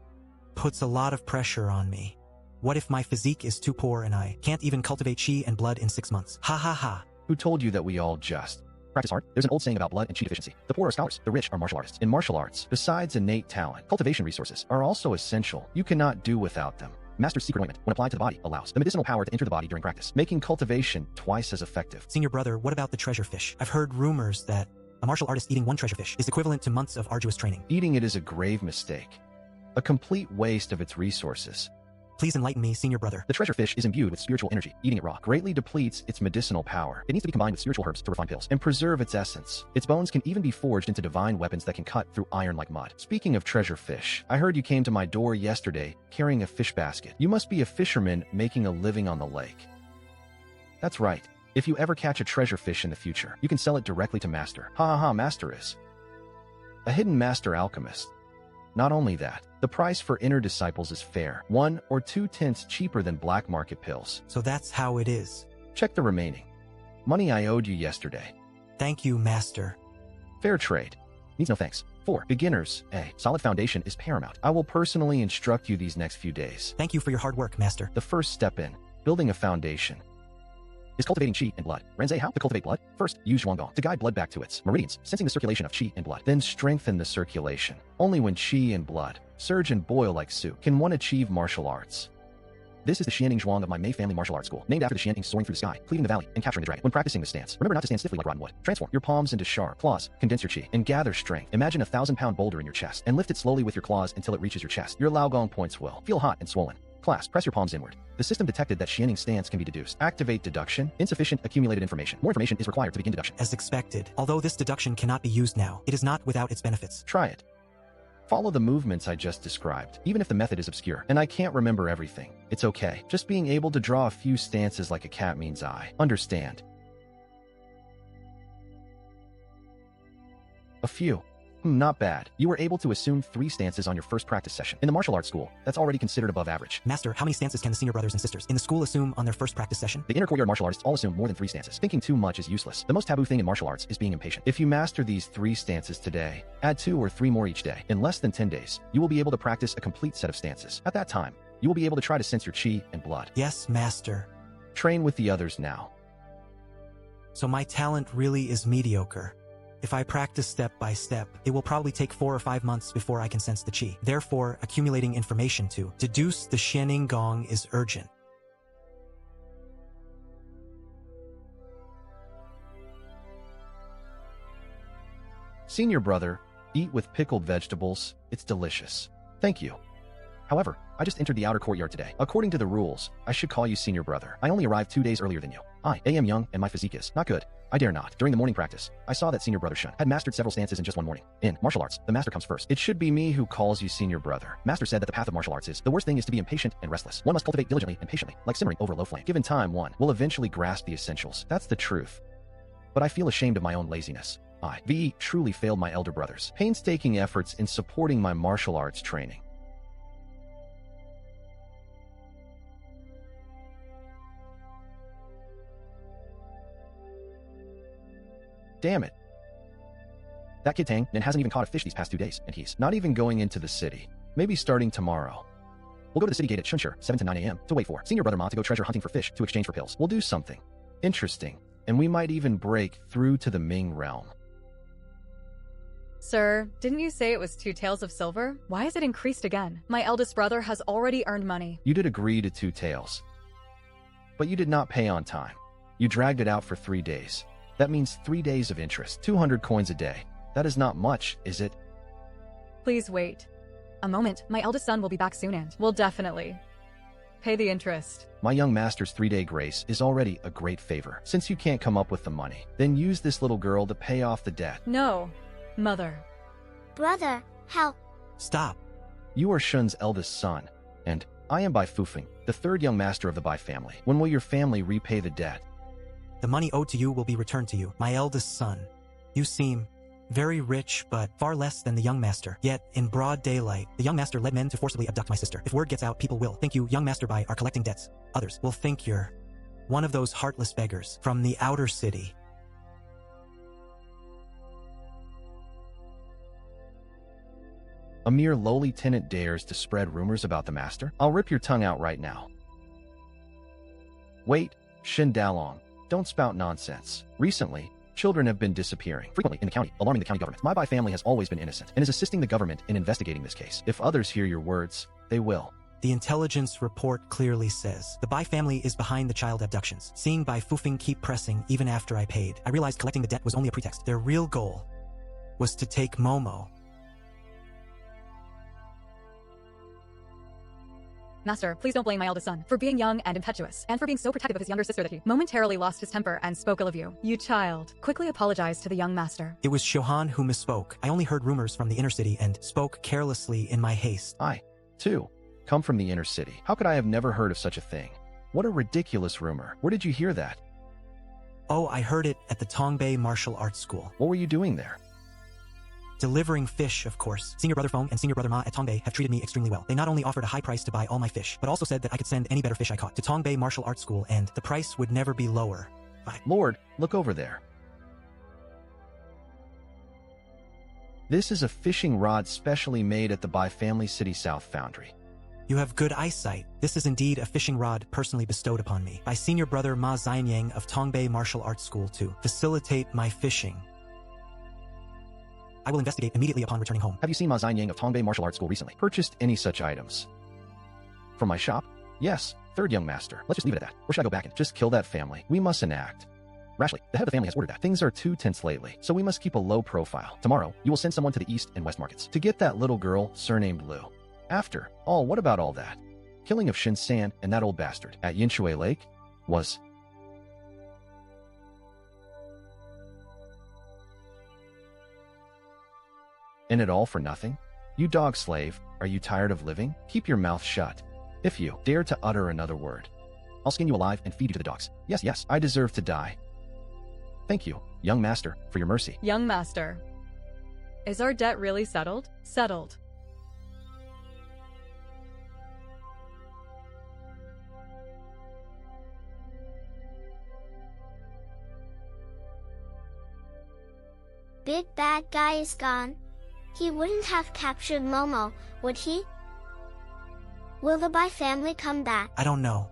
Puts a lot of pressure on me. What if my physique is too poor and I can't even cultivate chi and blood in 6 months? Ha ha ha. Who told you that we all just practice hard? There's an old saying about blood and chi deficiency. The poor are scholars, the rich are martial artists. In martial arts, besides innate talent, cultivation resources are also essential. You cannot do without them. Master's secret ointment, when applied to the body, allows the medicinal power to enter the body during practice, making cultivation twice as effective. Senior brother, what about the treasure fish? I've heard rumors that a martial artist eating 1 treasure fish is equivalent to months of arduous training. Eating it is a grave mistake. A complete waste of its resources. Please enlighten me, senior brother. The treasure fish is imbued with spiritual energy. Eating it raw greatly depletes its medicinal power. It needs to be combined with spiritual herbs to refine pills and preserve its essence. Its bones can even be forged into divine weapons that can cut through iron like mud. Speaking of treasure fish, I heard you came to my door yesterday carrying a fish basket. You must be a fisherman making a living on the lake. That's right. If you ever catch a treasure fish in the future, you can sell it directly to Master. Ha ha ha, Master is a hidden master alchemist. Not only that, the price for inner disciples is fair, 1 or 2 tenths cheaper than black market pills. So that's how it is. Check the remaining money I owed you yesterday. Thank you, master. Fair trade. Needs no thanks. For beginners, a solid foundation is paramount. I will personally instruct you these next few days. Thank you for your hard work, master. The first step in building a foundation is cultivating chi and blood. Renzai, how to cultivate blood? First, use Zhuanggong to guide blood back to its meridians, sensing the circulation of chi and blood. Then strengthen the circulation. Only when chi and blood surge and boil like soup can one achieve martial arts. This is the Xianing Zhuang of my Mei family martial arts school, named after the Xianing soaring through the sky, cleaving the valley, and capturing the dragon. When practicing the stance, remember not to stand stiffly like rotten wood. Transform your palms into sharp claws, condense your chi, and gather strength. Imagine a 1,000-pound boulder in your chest, and lift it slowly with your claws until it reaches your chest. Your Laogong points will feel hot and swollen. Class, press your palms inward. The system detected that Xianing stance can be deduced. Activate deduction. Insufficient accumulated information. More information is required to begin deduction. As expected, although this deduction cannot be used now, it is not without its benefits. Try it. Follow the movements I just described, even if the method is obscure, and I can't remember everything. It's okay. Just being able to draw a few stances like a cat means I understand. A few. Not bad. You were able to assume 3 stances on your first practice session. In the martial arts school, that's already considered above average. Master, how many stances can the senior brothers and sisters in the school assume on their first practice session? The inner courtyard martial artists all assume more than 3 stances. Thinking too much is useless. The most taboo thing in martial arts is being impatient. If you master these 3 stances today, add 2 or 3 more each day. In less than 10 days, you will be able to practice a complete set of stances. At that time, you will be able to try to sense your chi and blood. Yes, Master. Train with the others now. So my talent really is mediocre. If I practice step by step, it will probably take 4 or 5 months before I can sense the chi. Therefore, accumulating information to deduce the Xianing Gong is urgent. Senior brother, eat with pickled vegetables. It's delicious. Thank you. However, I just entered the outer courtyard today. According to the rules, I should call you senior brother. I only arrived 2 days earlier than you. I am young and my physique is not good. I dare not. During the morning practice, I saw that senior brother Shun had mastered several stances in just one morning. In martial arts, the master comes first. It should be me who calls you senior brother. Master said that the path of martial arts is the worst thing is to be impatient and restless. One must cultivate diligently and patiently, like simmering over a low flame. Given time, one will eventually grasp the essentials. That's the truth. But I feel ashamed of my own laziness. I truly failed my elder brothers' painstaking efforts in supporting my martial arts training. Damn it. That kid Tang hasn't even caught a fish these past 2 days, and he's not even going into the city. Maybe starting tomorrow. We'll go to the city gate at Chunshur, 7 to 9 a.m. to wait for senior brother Ma to go treasure hunting for fish to exchange for pills. We'll do something interesting, and we might even break through to the Ming realm. Sir, didn't you say it was 2 taels of silver? Why has it increased again? My eldest brother has already earned money. You did agree to 2 taels, but you did not pay on time. You dragged it out for 3 days. That means 3 days of interest, 200 coins a day. That is not much, is it? Please wait. A moment, my eldest son will be back soon and will definitely pay the interest. My young master's 3-day grace is already a great favor. Since you can't come up with the money, then use this little girl to pay off the debt. No, mother. Brother, help. Stop. You are Shun's eldest son, and I am Bai Fufeng, the 3rd young master of the Bai family. When will your family repay the debt? The money owed to you will be returned to you, my eldest son. You seem very rich, but far less than the young master. Yet, in broad daylight, the young master led men to forcibly abduct my sister. If word gets out, people will think you, young master Bai, are collecting debts. Others will think you're one of those heartless beggars from the outer city. A mere lowly tenant dares to spread rumors about the master? I'll rip your tongue out right now. Wait, Shin Dalong. Don't spout nonsense. Recently, children have been disappearing frequently in the county, alarming the county government. My Bai family has always been innocent and is assisting the government in investigating this case. If others hear your words, they will. The intelligence report clearly says the Bai family is behind the child abductions. Seeing Bai Fufeng keep pressing even after I paid, I realized collecting the debt was only a pretext. Their real goal was to take Momo. Master, please don't blame my eldest son for being young and impetuous, and for being so protective of his younger sister that he momentarily lost his temper and spoke ill of you. You child, quickly apologize to the young master. It was Shohan who misspoke. I only heard rumors from the inner city and spoke carelessly in my haste. I, too, come from the inner city. How could I have never heard of such a thing? What a ridiculous rumor. Where did you hear that? Oh, I heard it at the Tongbei Martial Arts School. What were you doing there? Delivering fish, of course. Senior Brother Feng and Senior Brother Ma at Tongbei have treated me extremely well. They not only offered a high price to buy all my fish, but also said that I could send any better fish I caught to Tongbei Martial Arts School, and the price would never be lower. Lord, look over there. This is a fishing rod specially made at the Bai Family City South Foundry. You have good eyesight. This is indeed a fishing rod personally bestowed upon me by Senior Brother Ma Xianyang of Tongbei Martial Arts School to facilitate my fishing. I will investigate immediately upon returning home. Have you seen Ma Xianyang of Tongbei Martial Arts School recently? Purchased any such items? From my shop? Yes, 3rd young master. Let's just leave it at that. Or should I go back and just kill that family? We mustn't act rashly. The head of the family has ordered that. Things are too tense lately, so we must keep a low profile. Tomorrow, you will send someone to the east and west markets to get that little girl surnamed Lu. After all, what about all that? Killing of Shin San and that old bastard at Yinshui Lake was... And it all for nothing? You dog slave, are you tired of living? Keep your mouth shut. If you dare to utter another word, I'll skin you alive and feed you to the dogs. Yes, yes, I deserve to die. Thank you, young master, for your mercy. Young master. Is our debt really settled? Settled. Big bad guy is gone. He wouldn't have captured Momo, would he? Will the Bai family come back? I don't know.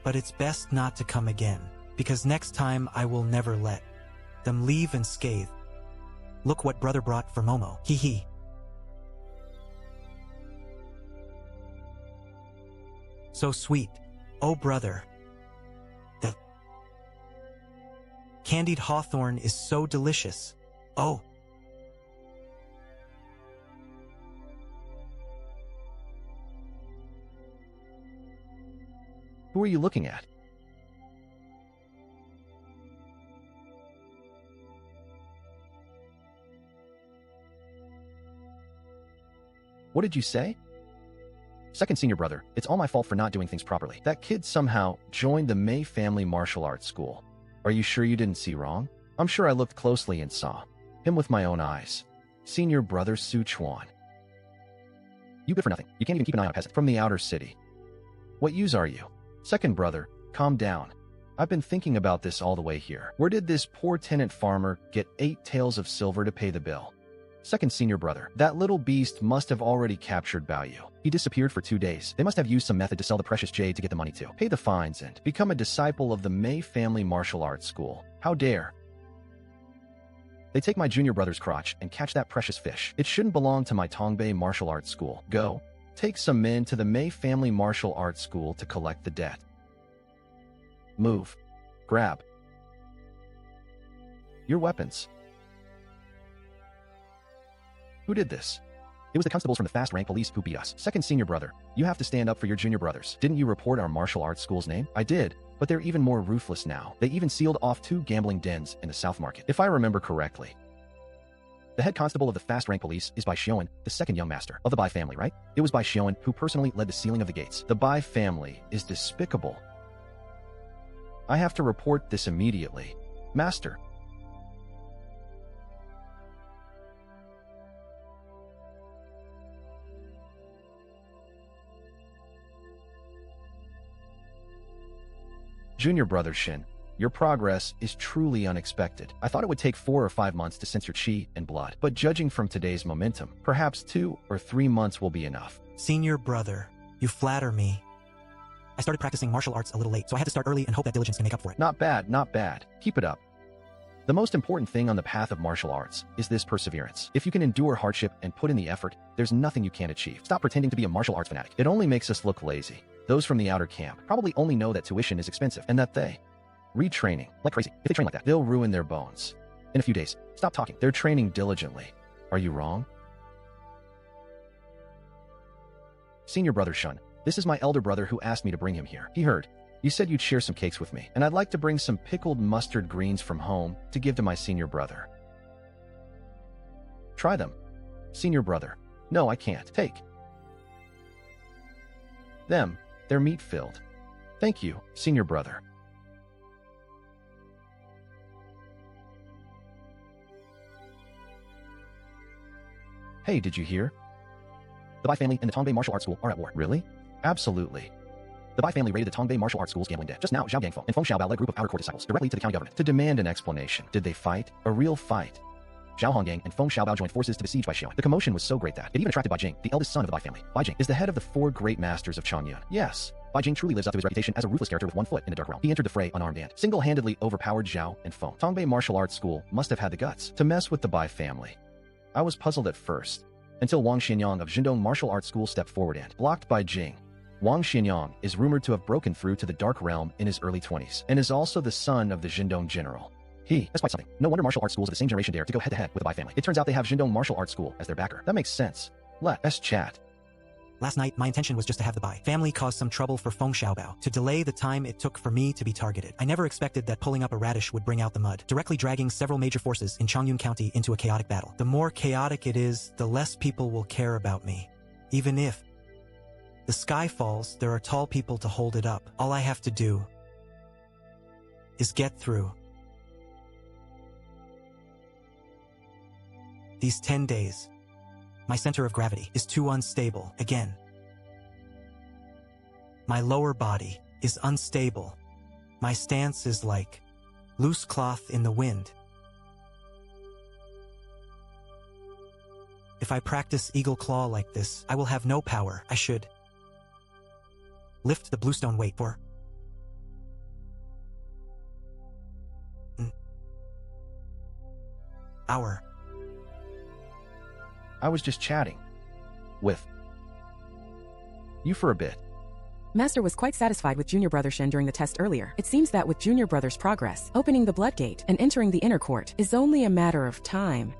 But it's best not to come again, because next time I will never let them leave unscathed. Look what brother brought for Momo. Hee hee. So sweet. Oh brother. The candied hawthorn is so delicious. Oh. Who are you looking at? What did you say? Second senior brother, it's all my fault for not doing things properly. That kid somehow joined the Mei family martial arts school. Are you sure you didn't see wrong? I'm sure I looked closely and saw him with my own eyes. Senior brother Su Chuan. You good for nothing. You can't even keep an eye on a peasant from the outer city. What use are you? Second brother, calm down. I've been thinking about this all the way here. Where did this poor tenant farmer get 8 taels of silver to pay the bill? Second senior brother, that little beast must have already captured Baoyu. He disappeared for 2 days. They must have used some method to sell the precious jade to get the money to pay the fines and become a disciple of the Mei family martial arts school. How dare they take my junior brother's crotch and catch that precious fish. It shouldn't belong to my Tongbei martial arts school. Go. Take some men to the Mei family martial arts school to collect the debt. Move. Grab your weapons. Who did this? It was the constables from the fast rank police who beat us. Second senior brother, you have to stand up for your junior brothers. Didn't you report our martial arts school's name? I did, but they're even more ruthless now. They even sealed off 2 gambling dens in the South Market. If I remember correctly, the head constable of the fast rank police is Bai Xiaoan, the second young master of the Bai family, right? It was Bai Xiaoan who personally led the sealing of the gates. The Bai family is despicable. I have to report this immediately. Master. Junior brother Shin, your progress is truly unexpected. I thought it would take 4 or 5 months to sense your chi and blood, but judging from today's momentum, perhaps 2 or 3 months will be enough. Senior brother, you flatter me. I started practicing martial arts a little late, so I had to start early and hope that diligence can make up for it. Not bad, not bad. Keep it up. The most important thing on the path of martial arts is this perseverance. If you can endure hardship and put in the effort, there's nothing you can't achieve. Stop pretending to be a martial arts fanatic. It only makes us look lazy. Those from the outer camp probably only know that tuition is expensive and that they retraining like crazy. If they train like that, they'll ruin their bones. In a few days, stop talking. They're training diligently. Are you wrong? Senior brother Shun, this is my elder brother who asked me to bring him here. He heard you said you'd share some cakes with me, and I'd like to bring some pickled mustard greens from home to give to my senior brother. Try them. Senior brother, no, I can't. Take them. They're meat-filled. Thank you, senior brother. Hey, did you hear? The Bai family and the Tongbei Martial Arts School are at war. Really? Absolutely. The Bai family raided the Tongbei Martial Arts School's gambling den. Just now, Zhao Gangfeng and Feng Xiaobao led a group of outer court disciples directly to the county government to demand an explanation. Did they fight? A real fight? Zhao Honggang and Feng Xiaobao joined forces to besiege Bai Xiaoan. The commotion was so great that it even attracted Bai Jing, the eldest son of the Bai family. Bai Jing is the head of the 4 great masters of Changyun. Yes, Bai Jing truly lives up to his reputation as a ruthless character with 1 foot in the dark realm. He entered the fray unarmed and single-handedly overpowered Zhao and Feng. Tongbei Martial Arts School must have had the guts to mess with the Bai family. I was puzzled at first, until Wang Xianyang of Jindong Martial Arts School stepped forward and blocked Bai Jing. Wang Xianyang is rumored to have broken through to the Dark Realm in his early 20s, and is also the son of the Jindong general. That's quite something. No wonder martial arts schools of the same generation dare to go head-to-head with the Bai family. It turns out they have Jindong Martial Arts School as their backer. That makes sense. Let's chat. Last night, my intention was just to have the Bai family cause some trouble for Feng Xiaobao, to delay the time it took for me to be targeted. I never expected that pulling up a radish would bring out the mud, directly dragging several major forces in Changyun County into a chaotic battle. The more chaotic it is, the less people will care about me. Even if the sky falls, there are tall people to hold it up. All I have to do is get through. These 10 days, my center of gravity is too unstable again. My lower body is unstable. My stance is like loose cloth in the wind. If I practice eagle claw like this, I will have no power. I should lift the bluestone weight for an hour. I was just chatting with you for a bit. Master was quite satisfied with Junior Brother Shin during the test earlier. It seems that with Junior Brother's progress, opening the blood gate and entering the inner court is only a matter of time.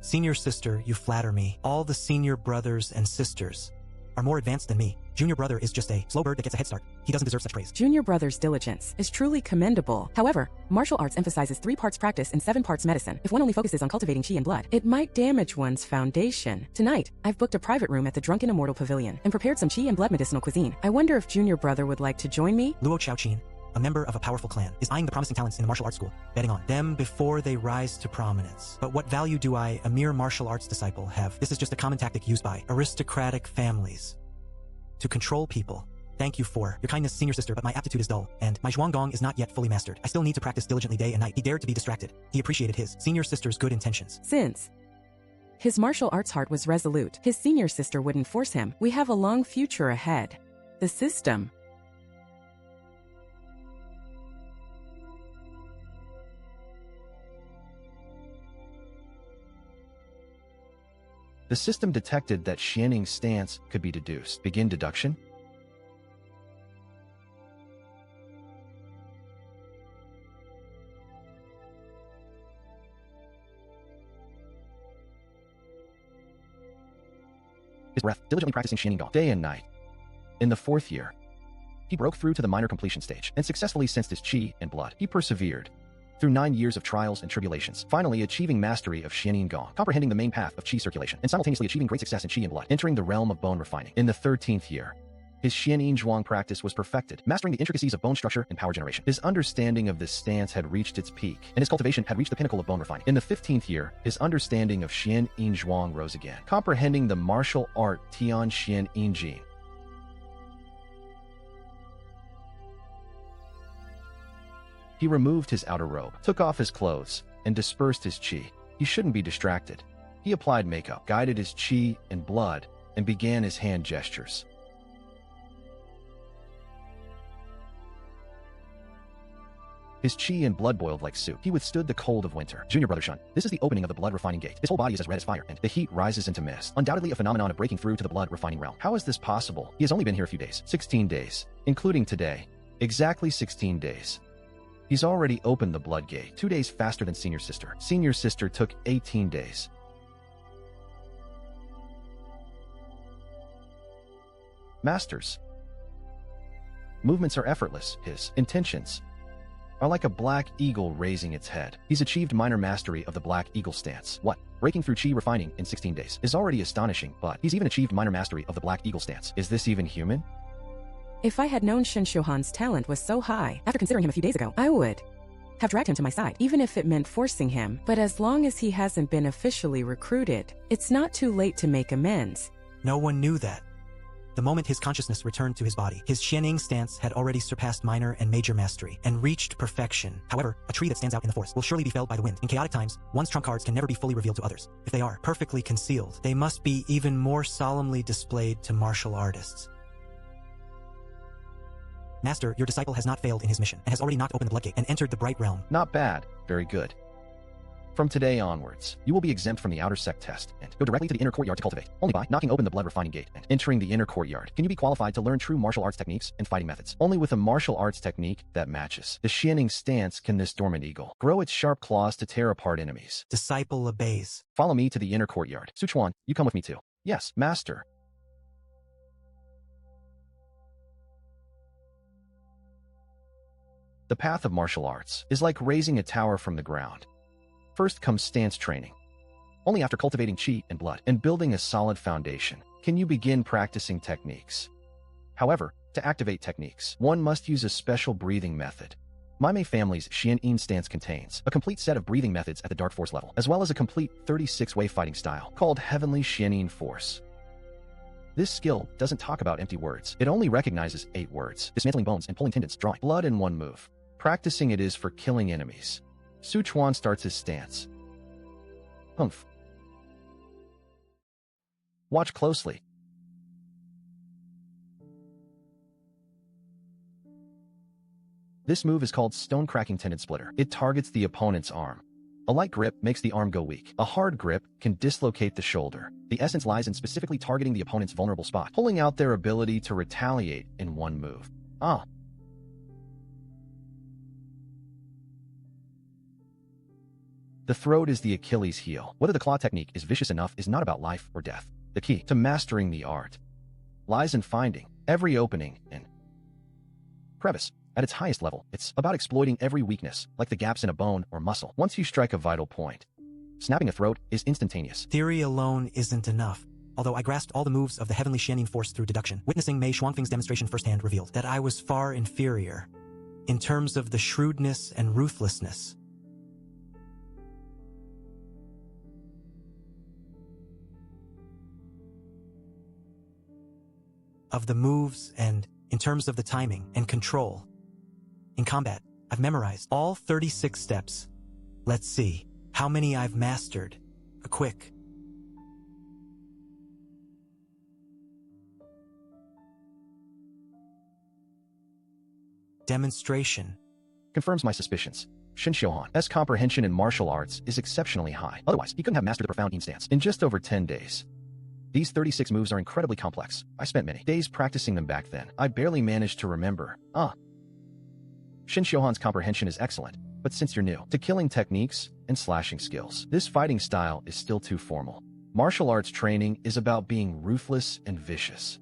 Senior sister, you flatter me. All the senior brothers and sisters are more advanced than me. Junior brother is just a slow bird that gets a head start. He doesn't deserve such praise. Junior Brother's diligence is truly commendable. However, martial arts emphasizes 3 parts practice and 7 parts medicine. If one only focuses on cultivating chi and blood, it might damage one's foundation. Tonight, I've booked a private room at the Drunken Immortal Pavilion and prepared some chi and blood medicinal cuisine. I wonder if Junior Brother would like to join me? Luo Chaochin, a member of a powerful clan, is eyeing the promising talents in the martial arts school, betting on them before they rise to prominence. But what value do I, a mere martial arts disciple, have? This is just a common tactic used by aristocratic families to control people. Thank you for your kindness, senior sister, but my aptitude is dull, and my Zhuanggong is not yet fully mastered. I still need to practice diligently day and night. He dared to be distracted. He appreciated his senior sister's good intentions. Since his martial arts heart was resolute, his senior sister wouldn't force him. We have a long future ahead. The system. The system detected that Xianing's stance could be deduced. Begin deduction? His breath, diligently practicing Xianing Gong day and night. In the 4th year, he broke through to the minor completion stage and successfully sensed his chi and blood. He persevered through 9 years of trials and tribulations, finally achieving mastery of Xianing Gong, comprehending the main path of chi circulation, and simultaneously achieving great success in chi and blood, entering the realm of bone refining. In the 13th year, his Xianin Zhuang practice was perfected, mastering the intricacies of bone structure and power generation. His understanding of this stance had reached its peak, and his cultivation had reached the pinnacle of bone refining. In the 15th year, his understanding of Xian Yin Zhuang rose again, comprehending the martial art Tian Xian Yin Jin. He removed his outer robe, took off his clothes, and dispersed his chi. He shouldn't be distracted. He applied makeup, guided his chi and blood, and began his hand gestures. His chi and blood boiled like soup. He withstood the cold of winter. Junior Brother Shun, this is the opening of the blood refining gate. His whole body is as red as fire, and the heat rises into mist. Undoubtedly a phenomenon of breaking through to the blood refining realm. How is this possible? He has only been here a few days. 16 days. Including today. Exactly 16 days. He's already opened the blood gate, 2 days faster than Senior Sister. Senior Sister took 18 days. Masters. Movements are effortless. His intentions are like a black eagle raising its head. He's achieved minor mastery of the black eagle stance. What? Breaking through chi refining in 16 days is already astonishing, but he's even achieved minor mastery of the black eagle stance. Is this even human? If I had known Shen Shuhan's talent was so high, after considering him a few days ago, I would have dragged him to my side, even if it meant forcing him. But as long as he hasn't been officially recruited, it's not too late to make amends. No one knew that. The moment his consciousness returned to his body, his Xianing stance had already surpassed minor and major mastery and reached perfection. However, a tree that stands out in the forest will surely be felled by the wind. In chaotic times, one's trump cards can never be fully revealed to others. If they are perfectly concealed, they must be even more solemnly displayed to martial artists. Master, your disciple has not failed in his mission and has already knocked open the blood gate and entered the bright realm. Not bad. Very good. From today onwards, you will be exempt from the outer sect test and go directly to the inner courtyard to cultivate, only by knocking open the blood refining gate and entering the inner courtyard. Can you be qualified to learn true martial arts techniques and fighting methods? Only with a martial arts technique that matches the Xianing stance can this dormant eagle grow its sharp claws to tear apart enemies. Disciple obeys. Follow me to the inner courtyard. Sichuan, you come with me too. Yes, master. The path of martial arts is like raising a tower from the ground. First comes stance training. Only after cultivating chi and blood and building a solid foundation can you begin practicing techniques. However, to activate techniques, one must use a special breathing method. My Mei family's Xian stance contains a complete set of breathing methods at the Dark Force level, as well as a complete 36-way fighting style called Heavenly Xian Force. This skill doesn't talk about empty words. It only recognizes 8 words: dismantling bones and pulling tendons, drawing blood in one move. Practicing it is for killing enemies. Su Chuan starts his stance. Humph. Watch closely. This move is called Stone Cracking Tendon Splitter. It targets the opponent's arm. A light grip makes the arm go weak. A hard grip can dislocate the shoulder. The essence lies in specifically targeting the opponent's vulnerable spot, pulling out their ability to retaliate in one move. The throat is the Achilles heel. Whether the claw technique is vicious enough is not about life or death. The key to mastering the art lies in finding every opening and crevice. At its highest level, it's about exploiting every weakness, like the gaps in a bone or muscle. Once you strike a vital point, snapping a throat is instantaneous. Theory alone isn't enough. Although I grasped all the moves of the Heavenly Xianin Force through deduction, witnessing Mei Shuangfeng's demonstration firsthand revealed that I was far inferior in terms of the shrewdness and ruthlessness of the moves and in terms of the timing and control. In combat, I've memorized all 36 steps. Let's see how many I've mastered. A quick demonstration confirms my suspicions. Shin Xiuhan's comprehension in martial arts is exceptionally high. Otherwise, he couldn't have mastered the profound Yin stance in just over 10 days. These 36 moves are incredibly complex. I spent many days practicing them back then. I barely managed to remember. Shin Xiuhan's comprehension is excellent, but since you're new to killing techniques and slashing skills, this fighting style is still too formal. Martial arts training is about being ruthless and vicious.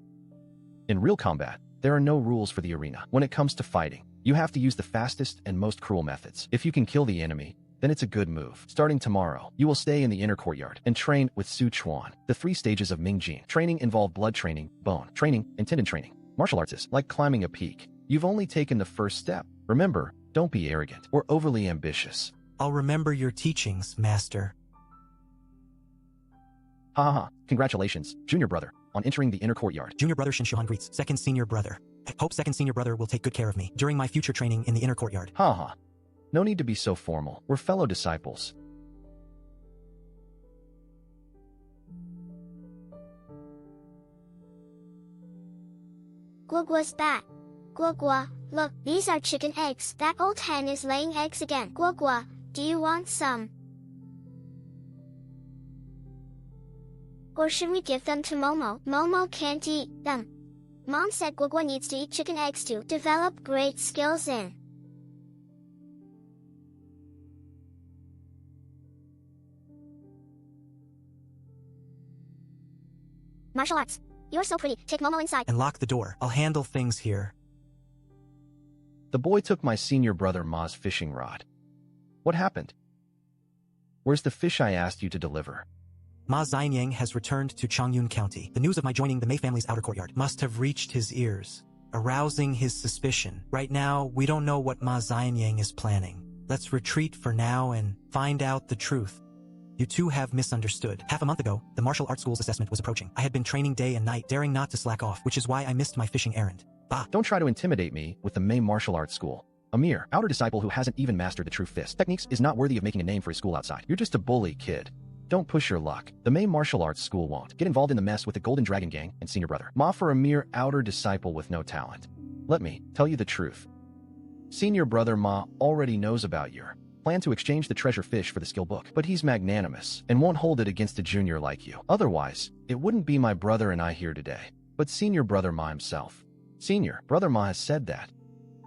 In real combat, there are no rules for the arena. When it comes to fighting, you have to use the fastest and most cruel methods. If you can kill the enemy, then it's a good move. Starting tomorrow, you will stay in the inner courtyard and train with Su Chuan. The 3 stages of Mingjin training involve blood training, bone training, and tendon training. Martial arts is like climbing a peak. You've only taken the first step. Remember, don't be arrogant or overly ambitious. I'll remember your teachings, Master. Congratulations, junior brother, on entering the inner courtyard. Junior brother Shin Xiuhan greets. Second senior brother. I hope second senior brother will take good care of me during my future training in the inner courtyard. No need to be so formal. We're fellow disciples. Guoguo's back. Guogua, look, these are chicken eggs. That old hen is laying eggs again. Guogua, do you want some? Or should we give them to Momo? Momo can't eat them. Mom said Guogua needs to eat chicken eggs to develop great skills in martial arts. You're so pretty. Take Momo inside. And lock the door. I'll handle things here. The boy took my senior brother Ma's fishing rod. What happened? Where's the fish I asked you to deliver? Ma Xianyang has returned to Changyun County. The news of my joining the Mei family's outer courtyard must have reached his ears, arousing his suspicion. Right now, we don't know what Ma Xianyang is planning. Let's retreat for now and find out the truth. You two have misunderstood. Half a month ago, the martial arts school's assessment was approaching. I had been training day and night, daring not to slack off, which is why I missed my fishing errand. Don't try to intimidate me with the Mei martial arts school. A mere outer disciple who hasn't even mastered the true fist techniques is not worthy of making a name for his school outside. You're just a bully, kid. Don't push your luck. The Mei martial arts school won't get involved in the mess with the Golden Dragon Gang and senior brother Ma for a mere outer disciple with no talent. Let me tell you the truth. Senior brother Ma already knows about your plan to exchange the treasure fish for the skill book, but he's magnanimous and won't hold it against a junior like you. Otherwise, it wouldn't be my brother and I here today, but senior brother Ma himself. Senior brother Ma has said that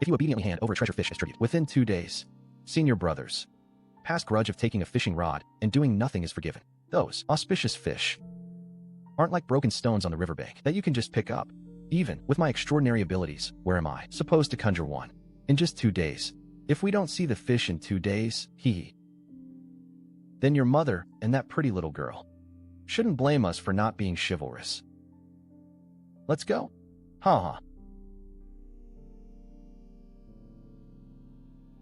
if you obediently hand over a treasure fish as tribute within 2 days, senior brothers past grudge of taking a fishing rod and doing nothing is forgiven. Those auspicious fish aren't like broken stones on the riverbank that you can just pick up. Even with my extraordinary abilities, where am I supposed to conjure one in just 2 days? If we don't see the fish in 2 days, then your mother and that pretty little girl shouldn't blame us for not being chivalrous. Let's go.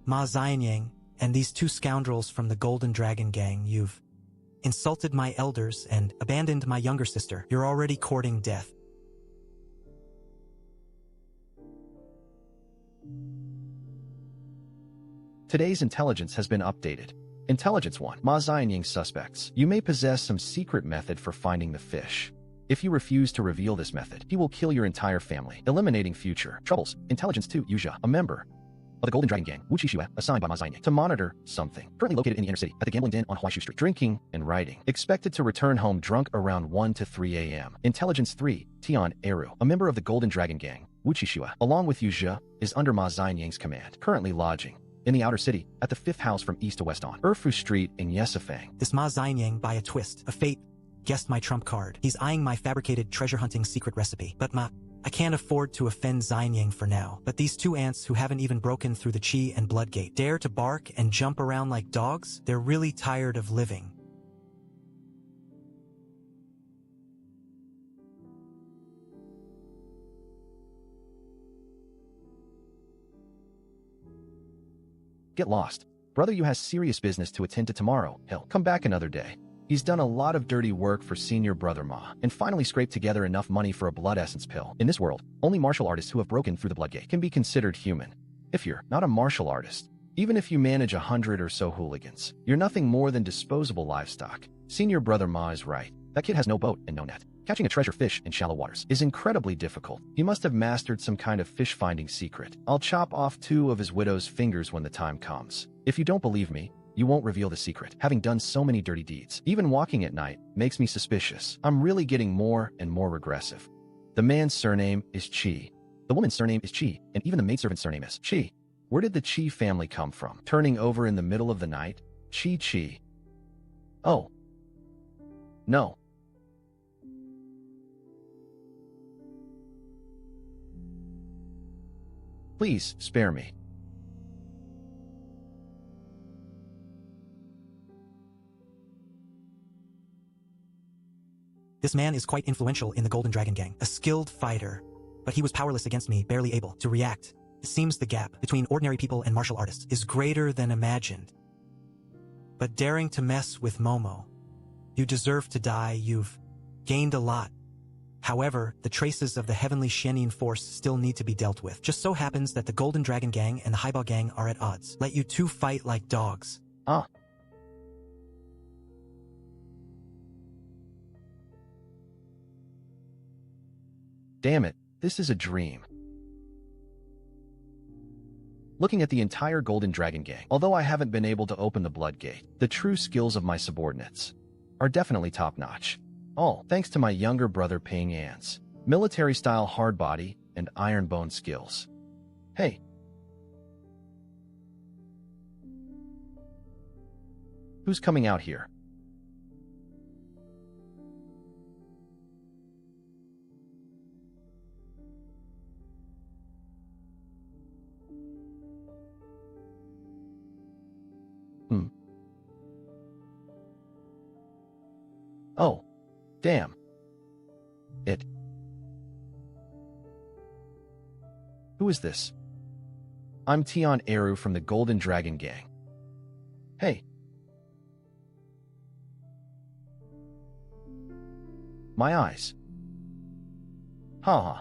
Ma Xianyang, and these two scoundrels from the Golden Dragon Gang, you've insulted my elders and abandoned my younger sister. You're already courting death. Today's intelligence has been updated. Intelligence 1. Ma Xianyang suspects. You may possess some secret method for finding the fish. If you refuse to reveal this method, he will kill your entire family, eliminating future troubles. Intelligence 2. Yuzha, a member of the Golden Dragon Gang, Wuqi assigned by Ma Xianyang to monitor something. Currently located in the inner city, at the gambling den on Huaishu Street. Drinking and writing. Expected to return home drunk around 1 to 3 a.m. Intelligence 3. Tian Eru, a member of the Golden Dragon Gang, Wuqi along with Yuzha, is under Ma Xianyang's command. Currently lodging in the outer city, at the 5th house from east to west on Erfu Street in Yesifang. This Ma Xianyang, by a twist of fate, guessed my trump card. He's eyeing my fabricated treasure hunting secret recipe. But I can't afford to offend Xianyang for now. But these two ants who haven't even broken through the Qi and Blood Gate dare to bark and jump around like dogs? They're really tired of living. Get lost. Brother Yu has serious business to attend to tomorrow. He'll come back another day. He's done a lot of dirty work for senior brother Ma, and finally scraped together enough money for a blood essence pill. In this world, only martial artists who have broken through the blood gate can be considered human. If you're not a martial artist, even if you manage 100 or so hooligans, you're nothing more than disposable livestock. Senior brother Ma is right. That kid has no boat and no net. Catching a treasure fish in shallow waters is incredibly difficult. He must have mastered some kind of fish-finding secret. I'll chop off 2 of his widow's fingers when the time comes. If you don't believe me, you won't reveal the secret. Having done so many dirty deeds, even walking at night makes me suspicious. I'm really getting more and more regressive. The man's surname is Qi. The woman's surname is Qi, and even the maidservant's surname is Qi. Where did the Qi family come from? Turning over in the middle of the night? Qi. Oh. No. Please, spare me. This man is quite influential in the Golden Dragon Gang, a skilled fighter, but he was powerless against me, barely able to react. It seems the gap between ordinary people and martial artists is greater than imagined. But daring to mess with Momo, you deserve to die. You've gained a lot. However, the traces of the heavenly Shenin force still need to be dealt with. Just so happens that the Golden Dragon Gang and the Haibao Gang are at odds. Let you two fight like dogs. Ah. Damn it, this is a dream. Looking at the entire Golden Dragon Gang, although I haven't been able to open the Blood Gate, the true skills of my subordinates are definitely top-notch. All thanks to my younger brother Ping An's military-style hard body and iron bone skills. Hey. Who's coming out here? Oh. Damn. Who is this? I'm Tian Eru from the Golden Dragon Gang. Hey. My eyes. Haha.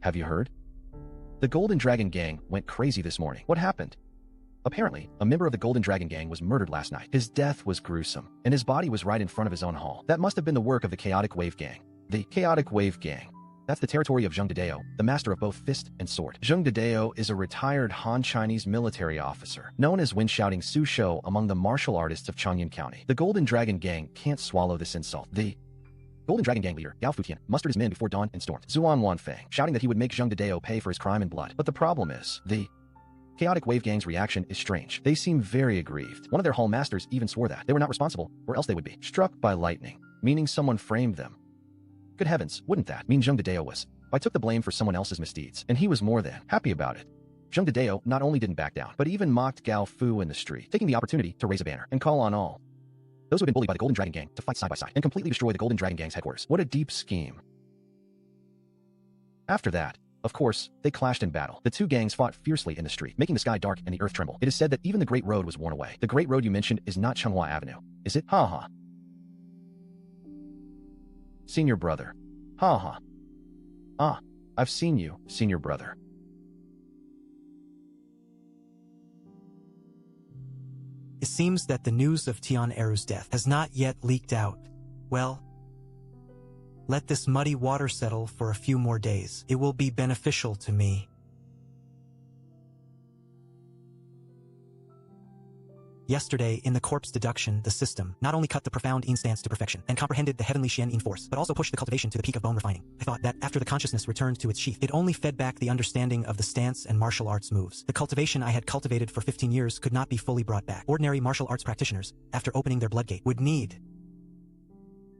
Have you heard? The Golden Dragon Gang went crazy this morning. What happened? Apparently, a member of the Golden Dragon Gang was murdered last night. His death was gruesome, and his body was right in front of his own hall. That must have been the work of the Chaotic Wave Gang. The Chaotic Wave Gang. That's the territory of Zheng Dedeo, the master of both fist and sword. Zheng Dedeo is a retired Han Chinese military officer, known as Wind-Shouting Su Shou among the martial artists of Changyan County. The Golden Dragon Gang can't swallow this insult. The Golden Dragon Gang leader, Gao Futian, mustered his men before dawn and stormed S1-5, shouting that he would make Zheng Dedeo pay for his crime and blood. But the problem is, the Chaotic Wave Gang's reaction is strange. They seem very aggrieved. One of their hall masters even swore that they were not responsible, or else they would be struck by lightning, meaning someone framed them. Good heavens, wouldn't that mean Zheng Dedeo was? I took the blame for someone else's misdeeds, and he was more than happy about it. Zheng Dedeo not only didn't back down, but even mocked Gao Fu in the street, taking the opportunity to raise a banner and call on all those who had been bullied by the Golden Dragon Gang to fight side by side and completely destroy the Golden Dragon Gang's headquarters. What a deep scheme. After that, of course, they clashed in battle. The two gangs fought fiercely in the street, making the sky dark and the earth tremble. It is said that even the Great Road was worn away. The Great Road you mentioned is not Changhua Avenue, is it? Ha ha. Senior brother. Ha ha. Ah, I've seen you, senior brother. It seems that the news of Tian Eru's death has not yet leaked out. Well, let this muddy water settle for a few more days. It will be beneficial to me. Yesterday, in the corpse deduction, the system not only cut the profound instance to perfection and comprehended the heavenly Xian in force, but also pushed the cultivation to the peak of bone refining. I thought that after the consciousness returned to its sheath, it only fed back the understanding of the stance and martial arts moves. The cultivation I had cultivated for 15 years could not be fully brought back. Ordinary martial arts practitioners, after opening their blood gate, would need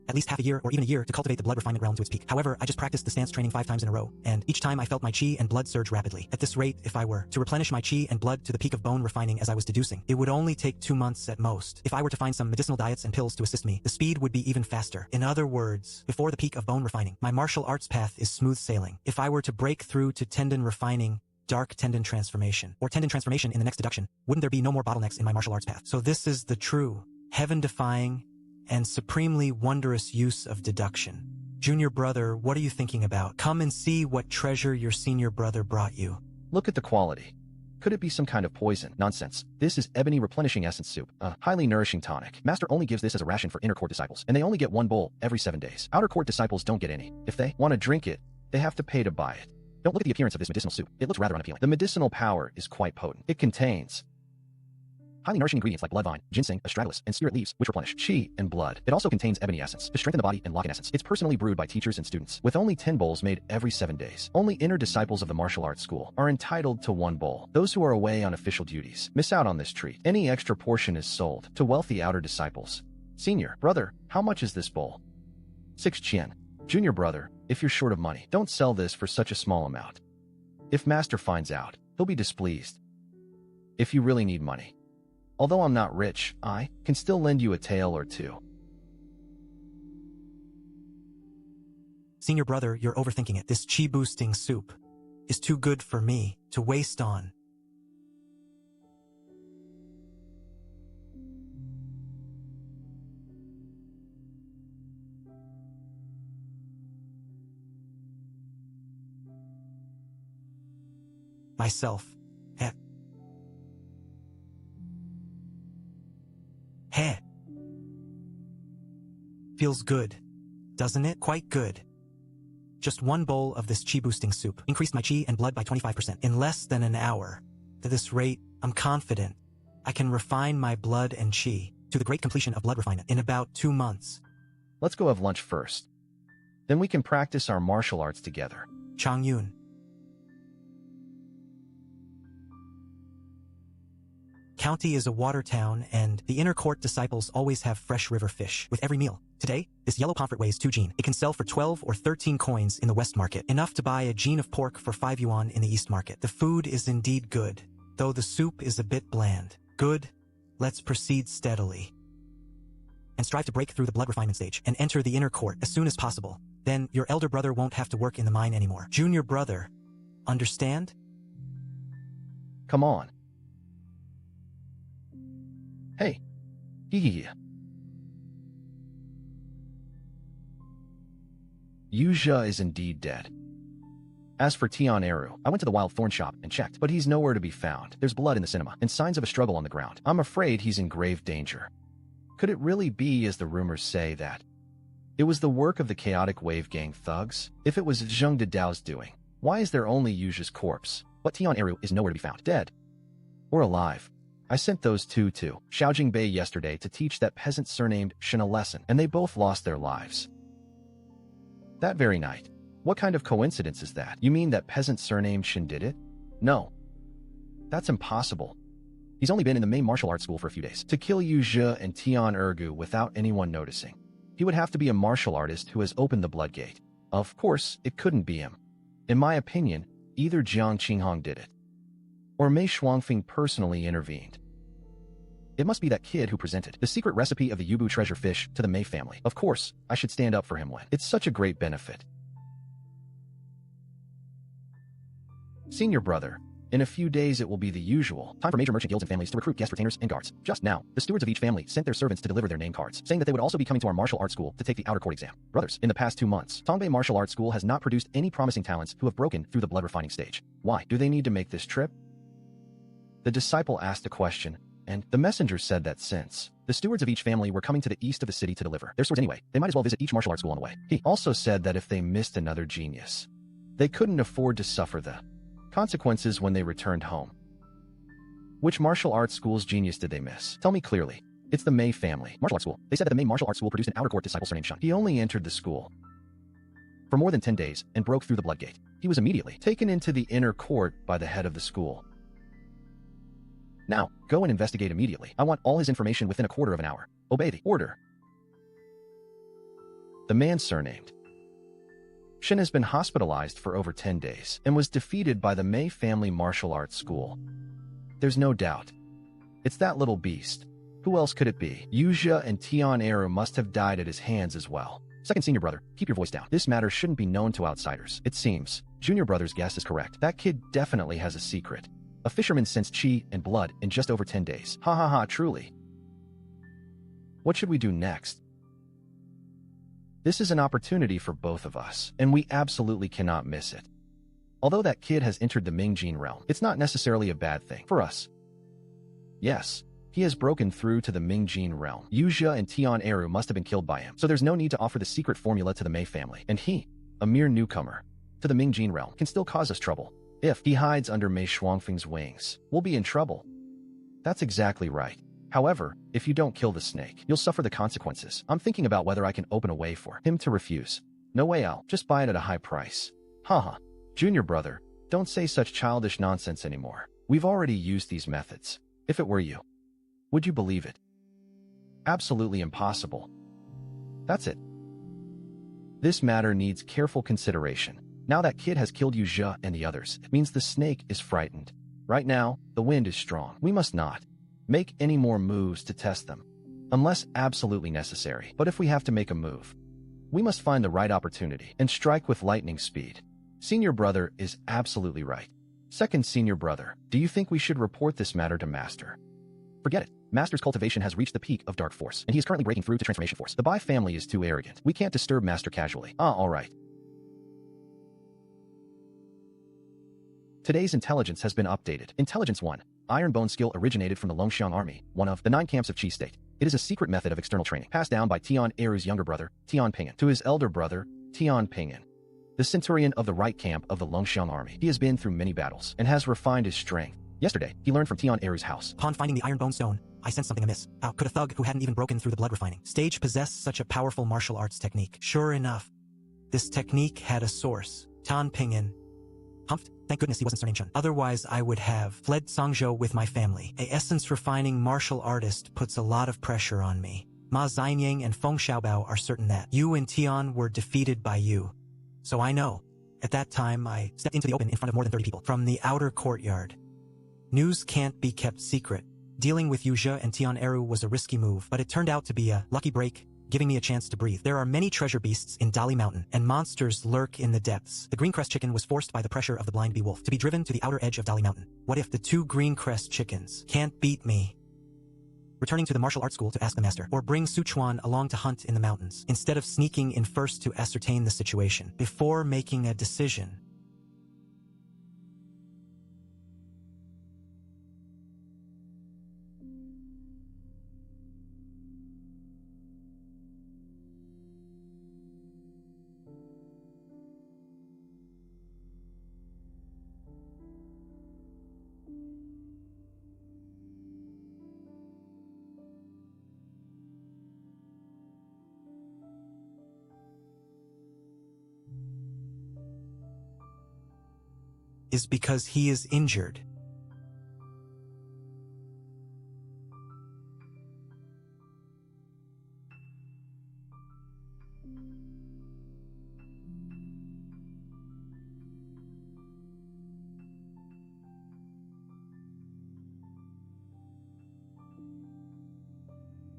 at least half a year or even a year to cultivate the blood refinement realm to its peak. However, I just practiced the stance training 5 times in a row, and each time I felt my chi and blood surge rapidly. At this rate, if I were to replenish my chi and blood to the peak of bone refining as I was deducing, it would only take 2 months at most. If I were to find some medicinal diets and pills to assist me, the speed would be even faster. In other words, before the peak of bone refining, my martial arts path is smooth sailing. If I were to break through to tendon refining, dark tendon transformation, or tendon transformation in the next deduction, wouldn't there be no more bottlenecks in my martial arts path? So this is the true, heaven-defying, and supremely wondrous use of deduction. Junior brother, what are you thinking about? Come and see what treasure your senior brother brought you. Look at the quality. Could it be some kind of poison? Nonsense. This is ebony replenishing essence soup, a highly nourishing tonic. Master only gives this as a ration for inner court disciples, and they only get 1 bowl every 7 days. Outer court disciples don't get any. If they want to drink it, they have to pay to buy it. Don't look at the appearance of this medicinal soup. It looks rather unappealing. The medicinal power is quite potent. It contains highly nourishing ingredients like bloodvine, ginseng, astragalus, and spirit leaves, which replenish chi and blood. It also contains ebony essence to strengthen the body and lock in essence. It's personally brewed by teachers and students, with only 10 bowls made every 7 days. Only inner disciples of the martial arts school are entitled to 1 bowl. Those who are away on official duties miss out on this treat. Any extra portion is sold to wealthy outer disciples. Senior brother, how much is this bowl? 6 qian. Junior brother, if you're short of money, don't sell this for such a small amount. If master finds out, he'll be displeased. If you really need money, although I'm not rich, I can still lend you a tael or 2. Senior brother, you're overthinking it. This chi-boosting soup is too good for me to waste on. Myself. Heh. Feels good, doesn't it? Quite good. Just 1 bowl of this chi-boosting soup increased my chi and blood by 25% in less than an hour. At this rate, I'm confident I can refine my blood and chi to the great completion of blood refinement in about 2 months. Let's go have lunch first. Then we can practice our martial arts together. Changyun. County is a water town, and the inner court disciples always have fresh river fish with every meal. Today, this yellow pomfret weighs 2 jin. It can sell for 12 or 13 coins in the west market, enough to buy a jin of pork for 5 yuan in the east market. The food is indeed good, though the soup is a bit bland. Good, let's proceed steadily and strive to break through the blood refinement stage and enter the inner court as soon as possible. Then your elder brother won't have to work in the mine anymore. Junior brother, understand? Come on. Hey. Hee. Yuzha is indeed dead. As for Tian Eru, I went to the wild thorn shop and checked, but he's nowhere to be found. There's blood in the cinema and signs of a struggle on the ground. I'm afraid he's in grave danger. Could it really be, as the rumors say, that it was the work of the Chaotic Wave Gang thugs? If it was Zheng Dedao's doing, why is there only Yuzha's corpse? But Tian Eru is nowhere to be found, dead or alive. I sent those two to Shaojing Bay yesterday to teach that peasant surnamed Shen a lesson, and they both lost their lives. That very night. What kind of coincidence is that? You mean that peasant surnamed Shin did it? No. That's impossible. He's only been in the main martial arts school for a few days. To kill Yu Zhe and Tian Ergu without anyone noticing, he would have to be a martial artist who has opened the blood gate. Of course, it couldn't be him. In my opinion, either Jiang Qinghong did it, or Mei Shuangfeng personally intervened. It must be that kid who presented the secret recipe of the Yubu treasure fish to the Mei family. Of course, I should stand up for him when it's such a great benefit. Senior brother, in a few days it will be the usual time for major merchant guilds and families to recruit guest retainers and guards. Just now, the stewards of each family sent their servants to deliver their name cards, saying that they would also be coming to our martial arts school to take the outer court exam. Brothers, in the past 2 months, Tongbei Martial Arts School has not produced any promising talents who have broken through the blood refining stage. Why do they need to make this trip? The disciple asked a question, and the messenger said that since the stewards of each family were coming to the east of the city to deliver their swords anyway, they might as well visit each martial arts school on the way. He also said that if they missed another genius, they couldn't afford to suffer the consequences when they returned home. Which martial arts school's genius did they miss? Tell me clearly. It's the Mei family martial arts school. They said that the Mei martial arts school produced an outer court disciple surnamed Shun. He only entered the school for more than 10 days and broke through the blood gate. He was immediately taken into the inner court by the head of the school. Now, go and investigate immediately. I want all his information within a quarter of an hour. Obey the order. The man surnamed Shin has been hospitalized for over 10 days and was defeated by the Mei family martial arts school. There's no doubt. It's that little beast. Who else could it be? Yu Zhe and Tian Eru must have died at his hands as well. Second senior brother, keep your voice down. This matter shouldn't be known to outsiders. It seems junior brother's guess is correct. That kid definitely has a secret. A fisherman sensed chi and blood in just over 10 days. Ha ha ha, truly. What should we do next? This is an opportunity for both of us, and we absolutely cannot miss it. Although that kid has entered the Mingjin realm, it's not necessarily a bad thing for us. Yes, he has broken through to the Mingjin realm. Yu Zhe and Tian Eru must have been killed by him, so there's no need to offer the secret formula to the Mei family. And he, a mere newcomer to the Mingjin realm, can still cause us trouble. If he hides under Mei Shuangfeng's wings, we'll be in trouble. That's exactly right. However, if you don't kill the snake, you'll suffer the consequences. I'm thinking about whether I can open a way for him to refuse. No way, I'll just buy it at a high price. Haha. Junior brother, don't say such childish nonsense anymore. We've already used these methods. If it were you, would you believe it? Absolutely impossible. That's it. This matter needs careful consideration. Now that kid has killed Yu Zhe and the others, it means the snake is frightened. Right now, the wind is strong. We must not make any more moves to test them, unless absolutely necessary. But if we have to make a move, we must find the right opportunity and strike with lightning speed. Senior brother is absolutely right. Second senior brother, do you think we should report this matter to Master? Forget it. Master's cultivation has reached the peak of dark force, and he is currently breaking through to transformation force. The Bai family is too arrogant. We can't disturb Master casually. All right. Today's intelligence has been updated. Intelligence 1. Iron Bone skill originated from the Longxiang army, one of the 9 camps of Qi state. It is a secret method of external training, passed down by Tian Eru's younger brother, Tian Pingan, to his elder brother, Tian Pingan, the centurion of the right camp of the Longxiang army. He has been through many battles and has refined his strength. Yesterday, he learned from Tian Eru's house. Upon finding the Iron Bone stone, I sensed something amiss. How could a thug who hadn't even broken through the blood refining stage possess such a powerful martial arts technique? Sure enough, this technique had a source. Tan Pingan. Humphed. Thank goodness he wasn't surnamed Chun. Otherwise, I would have fled Sangzhou with my family. A essence-refining martial artist puts a lot of pressure on me. Ma Xinyang and Feng Xiaobao are certain that you and Tian were defeated by you. So I know. At that time, I stepped into the open in front of more than 30 people from the outer courtyard. News can't be kept secret. Dealing with Yu Zhe and Tian Eru was a risky move, but it turned out to be a lucky break, giving me a chance to breathe. There are many treasure beasts in Dali Mountain, and monsters lurk in the depths. The green crest chicken was forced by the pressure of the blind bee wolf to be driven to the outer edge of Dali Mountain. What if the 2 green crest chickens can't beat me? Returning to the martial arts school to ask the master, or bring Sichuan along to hunt in the mountains, instead of sneaking in first to ascertain the situation, before making a decision. is because he is injured.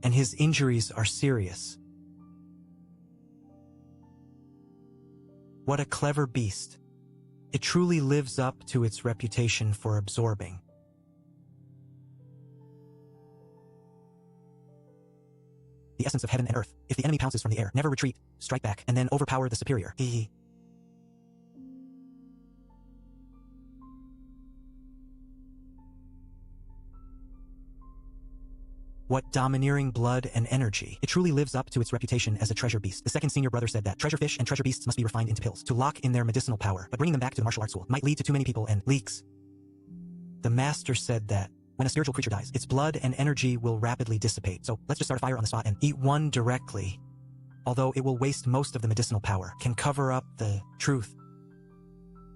And his injuries are serious. What a clever beast. It truly lives up to its reputation for absorbing. The essence of heaven and earth. If the enemy pounces from the air, never retreat, strike back, and then overpower the superior. What domineering blood and energy. It truly lives up to its reputation as a treasure beast. The second senior brother said that treasure fish and treasure beasts must be refined into pills to lock in their medicinal power, but bringing them back to the martial arts school might lead to too many people and leaks. The master said that when a spiritual creature dies, its blood and energy will rapidly dissipate. So let's just start a fire on the spot and eat one directly. Although it will waste most of the medicinal power, can cover up the truth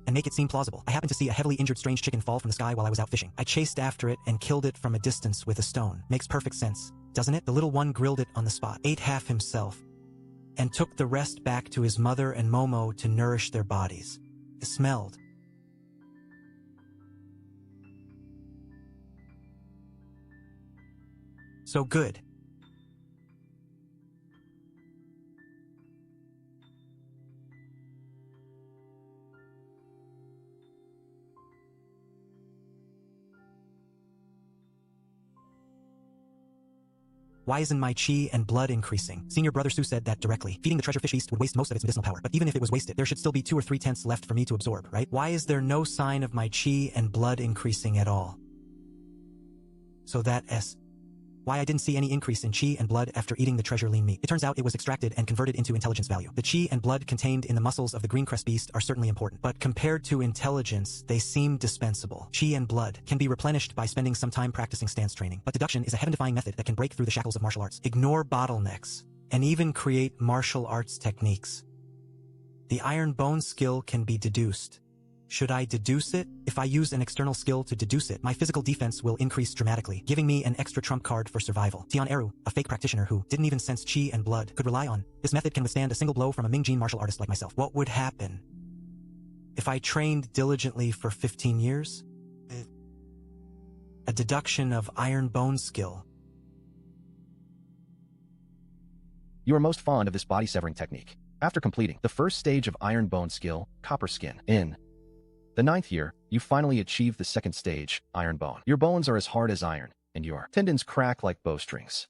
and make it seem plausible. I happened to see a heavily injured strange chicken fall from the sky while I was out fishing. I chased after it and killed it from a distance with a stone. Makes perfect sense, doesn't it? The little one grilled it on the spot, ate half himself, and took the rest back to his mother and Momo to nourish their bodies. It smelled. So good. Why isn't my chi and blood increasing? Senior brother Sue said that directly. Feeding the treasure fish beast would waste most of its medicinal power, but even if it was wasted, there should still be 2 or 3/10 left for me to absorb, right? Why is there no sign of my chi and blood increasing at all? So that's why I didn't see any increase in chi and blood after eating the treasure lean meat. It turns out it was extracted and converted into intelligence value. The chi and blood contained in the muscles of the green crest beast are certainly important, but compared to intelligence, they seem dispensable. Chi and blood can be replenished by spending some time practicing stance training, but deduction is a heaven-defying method that can break through the shackles of martial arts, ignore bottlenecks, and even create martial arts techniques. The iron bone skill can be deduced. Should I deduce it? If I use an external skill to deduce it, my physical defense will increase dramatically, giving me an extra trump card for survival. Tian Eru, a fake practitioner who didn't even sense chi and blood, could rely on. This method can withstand a single blow from a Mingjin martial artist like myself. What would happen if I trained diligently for 15 years? A deduction of iron bone skill. You are most fond of this body-severing technique. After completing the first stage of iron bone skill, copper skin, in the 9th year, you finally achieve the second stage, iron bone. Your bones are as hard as iron, and your tendons crack like bowstrings.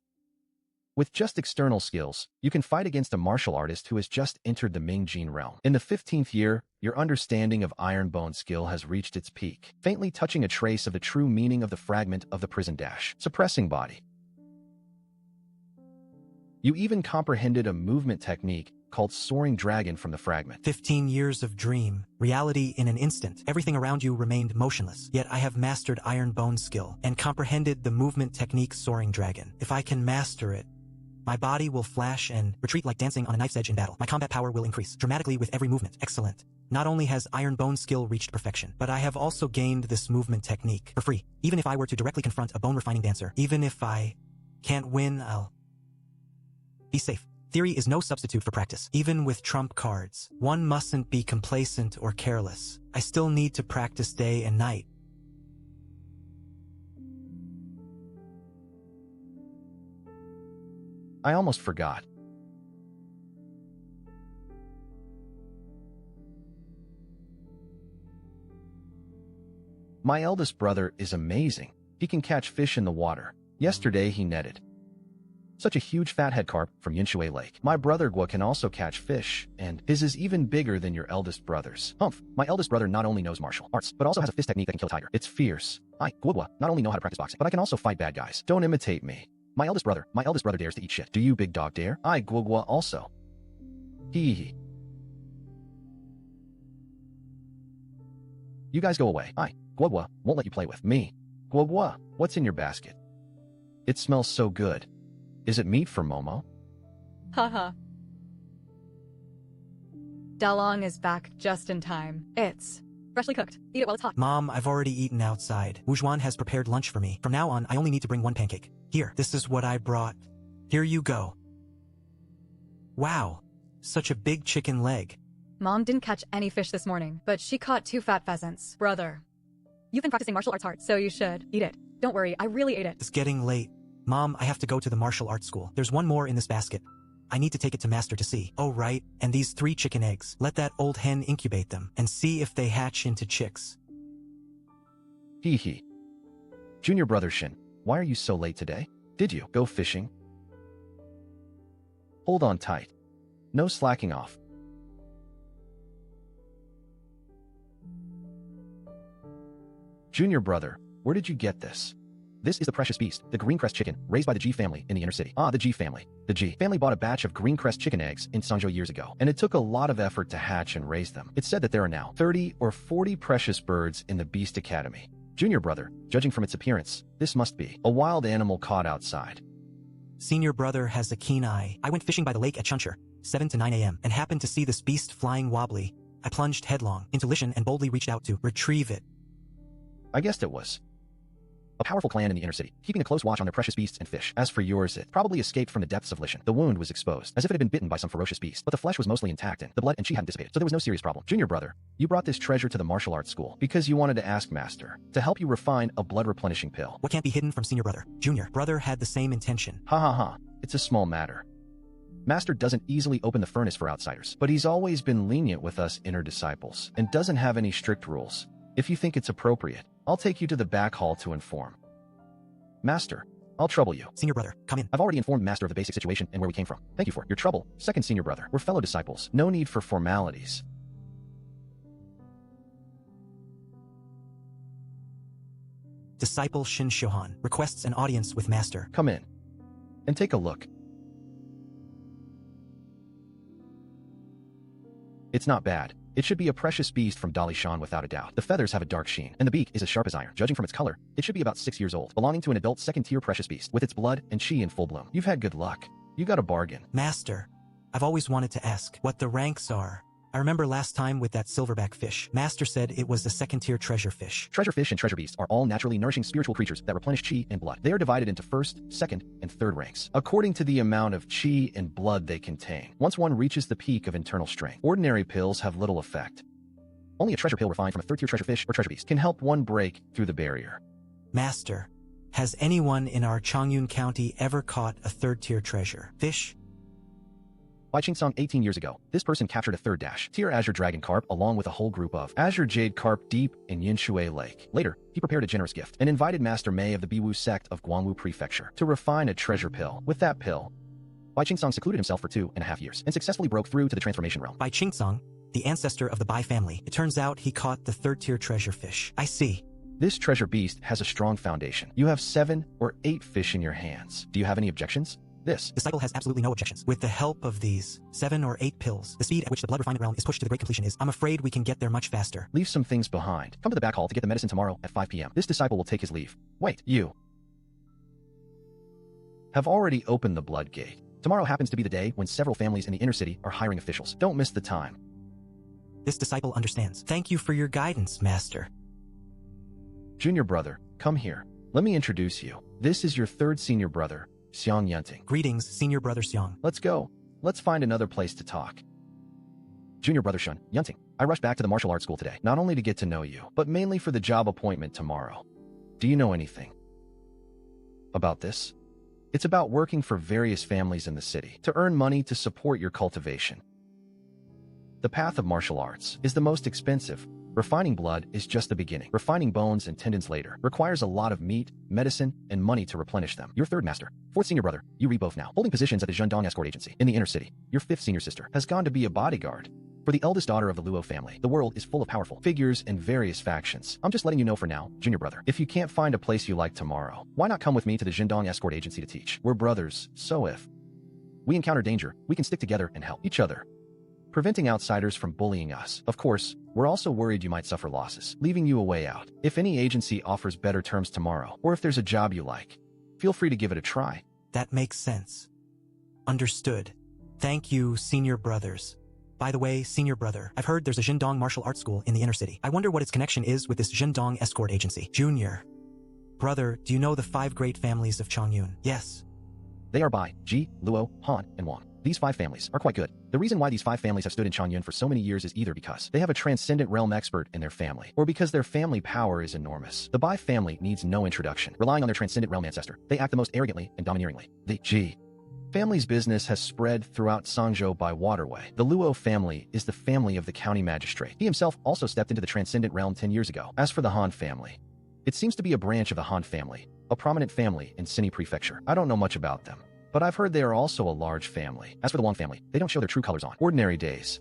With just external skills, you can fight against a martial artist who has just entered the Mingjin realm. In the 15th year, your understanding of iron bone skill has reached its peak, faintly touching a trace of the true meaning of the fragment of the prison dash, suppressing body. You even comprehended a movement technique called Soaring Dragon from the fragment. 15 years of dream, reality in an instant. Everything around you remained motionless, yet I have mastered iron bone skill and comprehended the movement technique Soaring Dragon. If I can master it, my body will flash and retreat like dancing on a knife's edge in battle. My combat power will increase dramatically with every movement. Excellent. Not only has iron bone skill reached perfection, but I have also gained this movement technique for free. Even if I were to directly confront a bone-refining dancer, even if I can't win, I'll be safe. Theory is no substitute for practice. Even with trump cards, one mustn't be complacent or careless. I still need to practice day and night. I almost forgot. My eldest brother is amazing. He can catch fish in the water. Yesterday he netted such a huge fathead carp from Yinshui Lake. My brother Gua can also catch fish, and his is even bigger than your eldest brother's. Humph, my eldest brother not only knows martial arts, but also has a fist technique that can kill a tiger. It's fierce. I, Gua, not only know how to practice boxing, but I can also fight bad guys. Don't imitate me. My eldest brother dares to eat shit. Do you, big dog, dare? I, Gua, also. Hee hee. You guys go away. I, Gua, won't let you play with me. Gua, what's in your basket? It smells so good. Is it meat for Momo? Haha. Dalong is back just in time. It's Freshly cooked. Eat it while it's hot. Mom, I've already eaten outside. Wujuan has prepared lunch for me. From now on, I only need to bring one pancake. Here, this is what I brought. Here you go. Wow, such a big chicken leg. Mom didn't catch any fish this morning, but she caught 2 fat pheasants. Brother, you've been practicing martial arts hard, so you should eat it. Don't worry, I really ate it. It's getting late. Mom, I have to go to the martial arts school. There's one more in this basket. I need to take it to Master to see. Oh, right, and these 3 chicken eggs. Let that old hen incubate them and see if they hatch into chicks. Hee hee. Junior brother Shin, why are you so late today? Did you go fishing? Hold on tight. No slacking off. Junior brother, where did you get this? This is the precious beast, the green-crest chicken, raised by the G family in the inner city. Ah, the G family. The G family bought a batch of green-crest chicken eggs in Sangzhou years ago, and it took a lot of effort to hatch and raise them. It's said that there are now 30 or 40 precious birds in the Beast Academy. Junior brother, judging from its appearance, this must be a wild animal caught outside. Senior brother has a keen eye. I went fishing by the lake at Chuncher, 7 to 9 a.m., and happened to see this beast flying wobbly. I plunged headlong into Lishan and boldly reached out to retrieve it. I guessed it was a powerful clan in the inner city, keeping a close watch on their precious beasts and fish. As for yours, it probably escaped from the depths of Lishan. The wound was exposed, as if it had been bitten by some ferocious beast, but the flesh was mostly intact and the blood and chi hadn't dissipated, so there was no serious problem. Junior brother, you brought this treasure to the martial arts school because you wanted to ask Master to help you refine a blood-replenishing pill. What can't be hidden from senior brother? Junior brother had the same intention. Ha ha ha, it's a small matter. Master doesn't easily open the furnace for outsiders, but he's always been lenient with us inner disciples and doesn't have any strict rules. If you think it's appropriate, I'll take you to the back hall to inform. Master, I'll trouble you. Senior brother, come in. I've already informed Master of the basic situation and where we came from. Thank you for your trouble. Second senior brother, we're fellow disciples. No need for formalities. Disciple Shin Shohan requests an audience with Master. Come in and take a look. It's not bad. It should be a precious beast from Dalishan without a doubt. The feathers have a dark sheen, and the beak is as sharp as iron. Judging from its color, it should be about 6 years old, belonging to an adult second-tier precious beast, with its blood and chi in full bloom. You've had good luck. You got a bargain. Master, I've always wanted to ask what the ranks are. I remember last time with that silverback fish. Master said it was the second-tier treasure fish. Treasure fish and treasure beast are all naturally nourishing spiritual creatures that replenish chi and blood. They are divided into first, second, and third ranks, according to the amount of chi and blood they contain. Once one reaches the peak of internal strength, ordinary pills have little effect. Only a treasure pill refined from a third-tier treasure fish or treasure beast can help one break through the barrier. Master, has anyone in our Changyun County ever caught a third-tier treasure fish? By Qingsong 18 years ago, this person captured a third-tier azure dragon carp along with a whole group of azure jade carp deep in Yinshui Lake. Later, he prepared a generous gift and invited Master Mei of the Biwu sect of Guangwu Prefecture to refine a treasure pill. With that pill, Bai Qingsong secluded himself for 2.5 years and successfully broke through to the transformation realm. Bai Qingsong, the ancestor of the Bai family, it turns out he caught the third-tier treasure fish. I see. This treasure beast has a strong foundation. You have 7 or 8 fish in your hands. Do you have any objections? This disciple has absolutely no objections. With the help of these 7 or 8 pills, the speed at which the blood refinement realm is pushed to the great completion is, I'm afraid we can get there much faster. Leave some things behind. Come to the back hall to get the medicine tomorrow at 5 p.m. This disciple will take his leave. Wait, you have already opened the blood gate. Tomorrow happens to be the day when several families in the inner city are hiring officials. Don't miss the time. This disciple understands. Thank you for your guidance, Master. Junior brother, come here. Let me introduce you. This is your third senior brother, Xiang Yunting. Greetings, senior brother Xiang. Let's go. Let's find another place to talk. Junior brother Shun, Yunting, I rushed back to the martial arts school today, not only to get to know you, but mainly for the job appointment tomorrow. Do you know anything about this? It's about working for various families in the city to earn money to support your cultivation. The path of martial arts is the most expensive. Refining blood is just the beginning. Refining bones and tendons later requires a lot of meat, medicine, and money to replenish them. Your third master, fourth senior brother, you read both now, holding positions at the Zhendong escort agency in the inner city. Your fifth senior sister has gone to be a bodyguard for the eldest daughter of the Luo family. The world is full of powerful figures and various factions. I'm just letting you know for now, junior brother. If you can't find a place you like tomorrow, why not come with me to the Zhendong escort agency to teach? We're brothers, so if we encounter danger, we can stick together and help each other, preventing outsiders from bullying us. Of course, we're also worried you might suffer losses, leaving you a way out. If any agency offers better terms tomorrow, or if there's a job you like, feel free to give it a try. That makes sense. Understood. Thank you, senior brothers. By the way, senior brother, I've heard there's a Jindong martial arts school in the inner city. I wonder what its connection is with this Jindong escort agency. Junior. Brother, do you know the 5 great families of Changyun? Yes. They are Bai, Ji, Luo, Han, and Wang. These 5 families are quite good. The reason why these 5 families have stood in Changyun for so many years is either because they have a transcendent realm expert in their family, or because their family power is enormous. The Bai family needs no introduction. Relying on their transcendent realm ancestor, they act the most arrogantly and domineeringly. The Ji family's business has spread throughout Sangzhou by waterway. The Luo family is the family of the county magistrate. He himself also stepped into the transcendent realm 10 years ago. As for the Han family, it seems to be a branch of the Han family, a prominent family in Sini Prefecture. I don't know much about them, but I've heard they are also a large family. As for the Wang family, they don't show their true colors on ordinary days,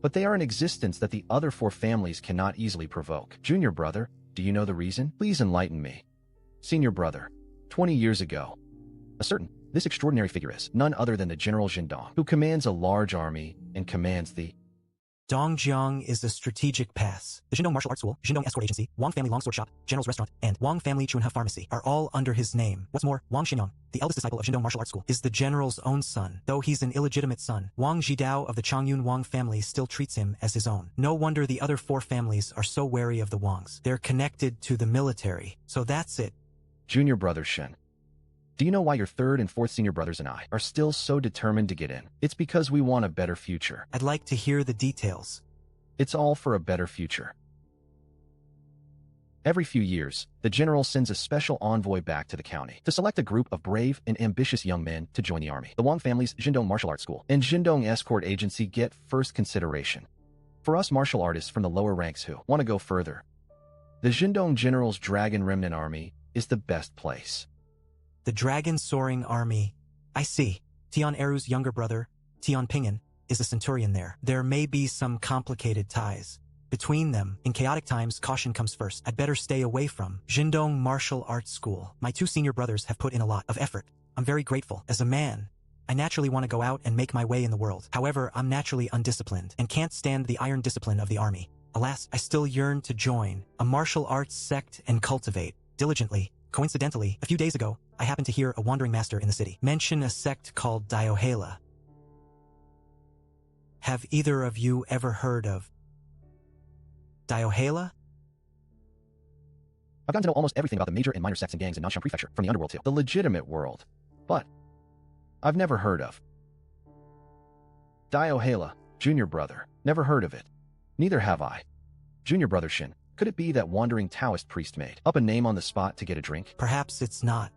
but they are an existence that the other 4 families cannot easily provoke. Junior brother, do you know the reason? Please enlighten me. Senior brother, 20 years ago, this extraordinary figure is none other than the General Jindong, who commands a large army and commands the Dongjiang is a strategic pass. The Jindong Martial Arts School, Jindong Escort Agency, Wang Family Longsword Shop, General's Restaurant, and Wang Family Chunhe Pharmacy are all under his name. What's more, Wang Xinyang, the eldest disciple of Jindong Martial Arts School, is the general's own son. Though he's an illegitimate son, Wang Jidao of the Changyun Wang family still treats him as his own. No wonder the other 4 families are so wary of the Wangs. They're connected to the military. So that's it. Junior brother Shen. Do you know why your 3rd and 4th senior brothers and I are still so determined to get in? It's because we want a better future. I'd like to hear the details. It's all for a better future. Every few years, the general sends a special envoy back to the county to select a group of brave and ambitious young men to join the army. The Wang family's Jindong Martial Arts School and Jindong Escort Agency get first consideration. For us martial artists from the lower ranks who want to go further, the Jindong General's Dragon Remnant Army is the best place. The Dragon Soaring Army. I see. Tian Eru's younger brother, Tian Pingan, is a centurion there. There may be some complicated ties between them. In chaotic times, caution comes first. I'd better stay away from Jindong Martial Arts School. My 2 senior brothers have put in a lot of effort. I'm very grateful. As a man, I naturally want to go out and make my way in the world. However, I'm naturally undisciplined and can't stand the iron discipline of the army. Alas, I still yearn to join a martial arts sect and cultivate diligently. Coincidentally, a few days ago, I happened to hear a wandering master in the city mention a sect called Diohela. Have either of you ever heard of Diohela? I've gotten to know almost everything about the major and minor sects and gangs in Nanshan Prefecture, from the underworld to the legitimate world, but I've never heard of Diohela, junior brother. Never heard of it. Neither have I. Junior brother Shin, could it be that wandering Taoist priest made up a name on the spot to get a drink? Perhaps it's not.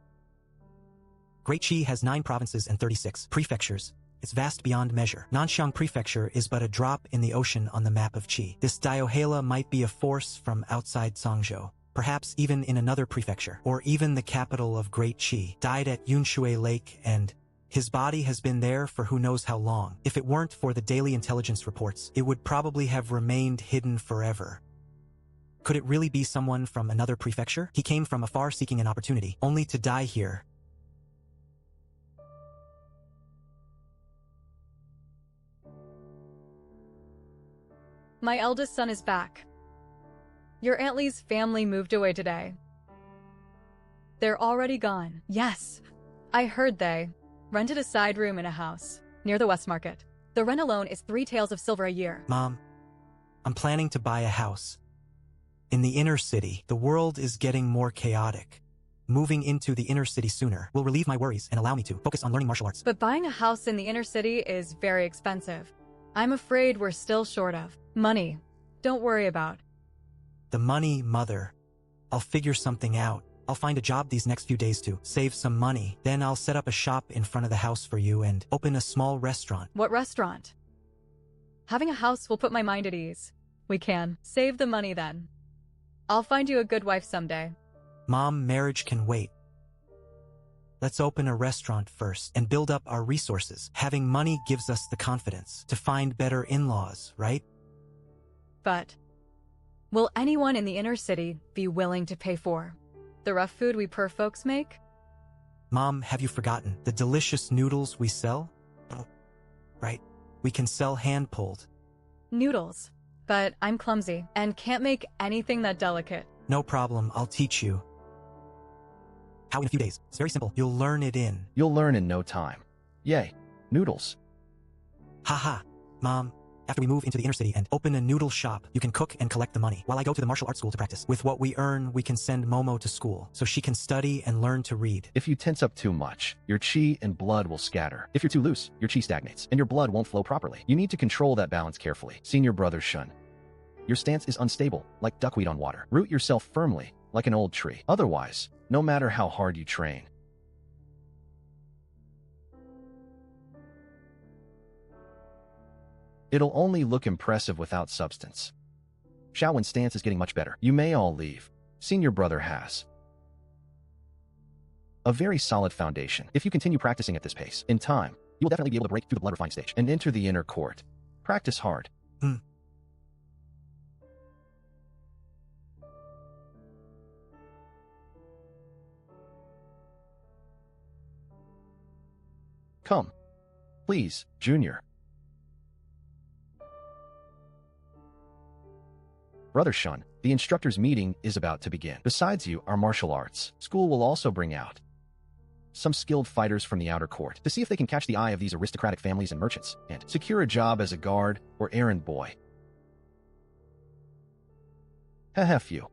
Great Qi has 9 provinces and 36 prefectures. It's vast beyond measure. Nanxiang Prefecture is but a drop in the ocean on the map of Qi. This Diohela might be a force from outside Sangzhou, perhaps even in another prefecture, or even the capital of Great Qi. Died at Yunshui Lake, and his body has been there for who knows how long. If it weren't for the daily intelligence reports, it would probably have remained hidden forever. Could it really be someone from another prefecture? He came from afar seeking an opportunity, only to die here. My eldest son is back. Your Aunt Lee's family moved away today. They're already gone. Yes, I heard they rented a side room in a house near the West Market. The rent alone is 3 taels of silver a year. Mom, I'm planning to buy a house. In the inner city, the world is getting more chaotic. Moving into the inner city sooner will relieve my worries and allow me to focus on learning martial arts. But buying a house in the inner city is very expensive. I'm afraid we're still short of money. Don't worry about the money, Mother. I'll figure something out. I'll find a job these next few days to save some money. Then I'll set up a shop in front of the house for you and open a small restaurant. What restaurant? Having a house will put my mind at ease. We can save the money then. I'll find you a good wife someday. Mom, marriage can wait. Let's open a restaurant first and build up our resources. Having money gives us the confidence to find better in-laws, right? But will anyone in the inner city be willing to pay for the rough food we poor folks make? Mom, have you forgotten the delicious noodles we sell? Right, we can sell hand-pulled. Noodles. But I'm clumsy and can't make anything that delicate. No problem, I'll teach you. How in a few days? It's very simple. You'll learn it in. You'll learn in no time. Yay. Noodles. Haha. Mom, after we move into the inner city and open a noodle shop, you can cook and collect the money. While I go to the martial arts school to practice. With what we earn, we can send Momo to school, so she can study and learn to read. If you tense up too much, your chi and blood will scatter. If you're too loose, your chi stagnates, and your blood won't flow properly. You need to control that balance carefully. Senior brother Shun. Your stance is unstable, like duckweed on water. Root yourself firmly, like an old tree. Otherwise, no matter how hard you train, it'll only look impressive without substance. Shaowen's stance is getting much better. You may all leave. Senior brother has a very solid foundation. If you continue practicing at this pace, in time, you will definitely be able to break through the blood refining stage and enter the inner court. Practice hard. Come. Please, Junior. Brother Shun, the instructor's meeting is about to begin. Besides you, our martial arts school will also bring out some skilled fighters from the outer court to see if they can catch the eye of these aristocratic families and merchants and secure a job as a guard or errand boy. Few.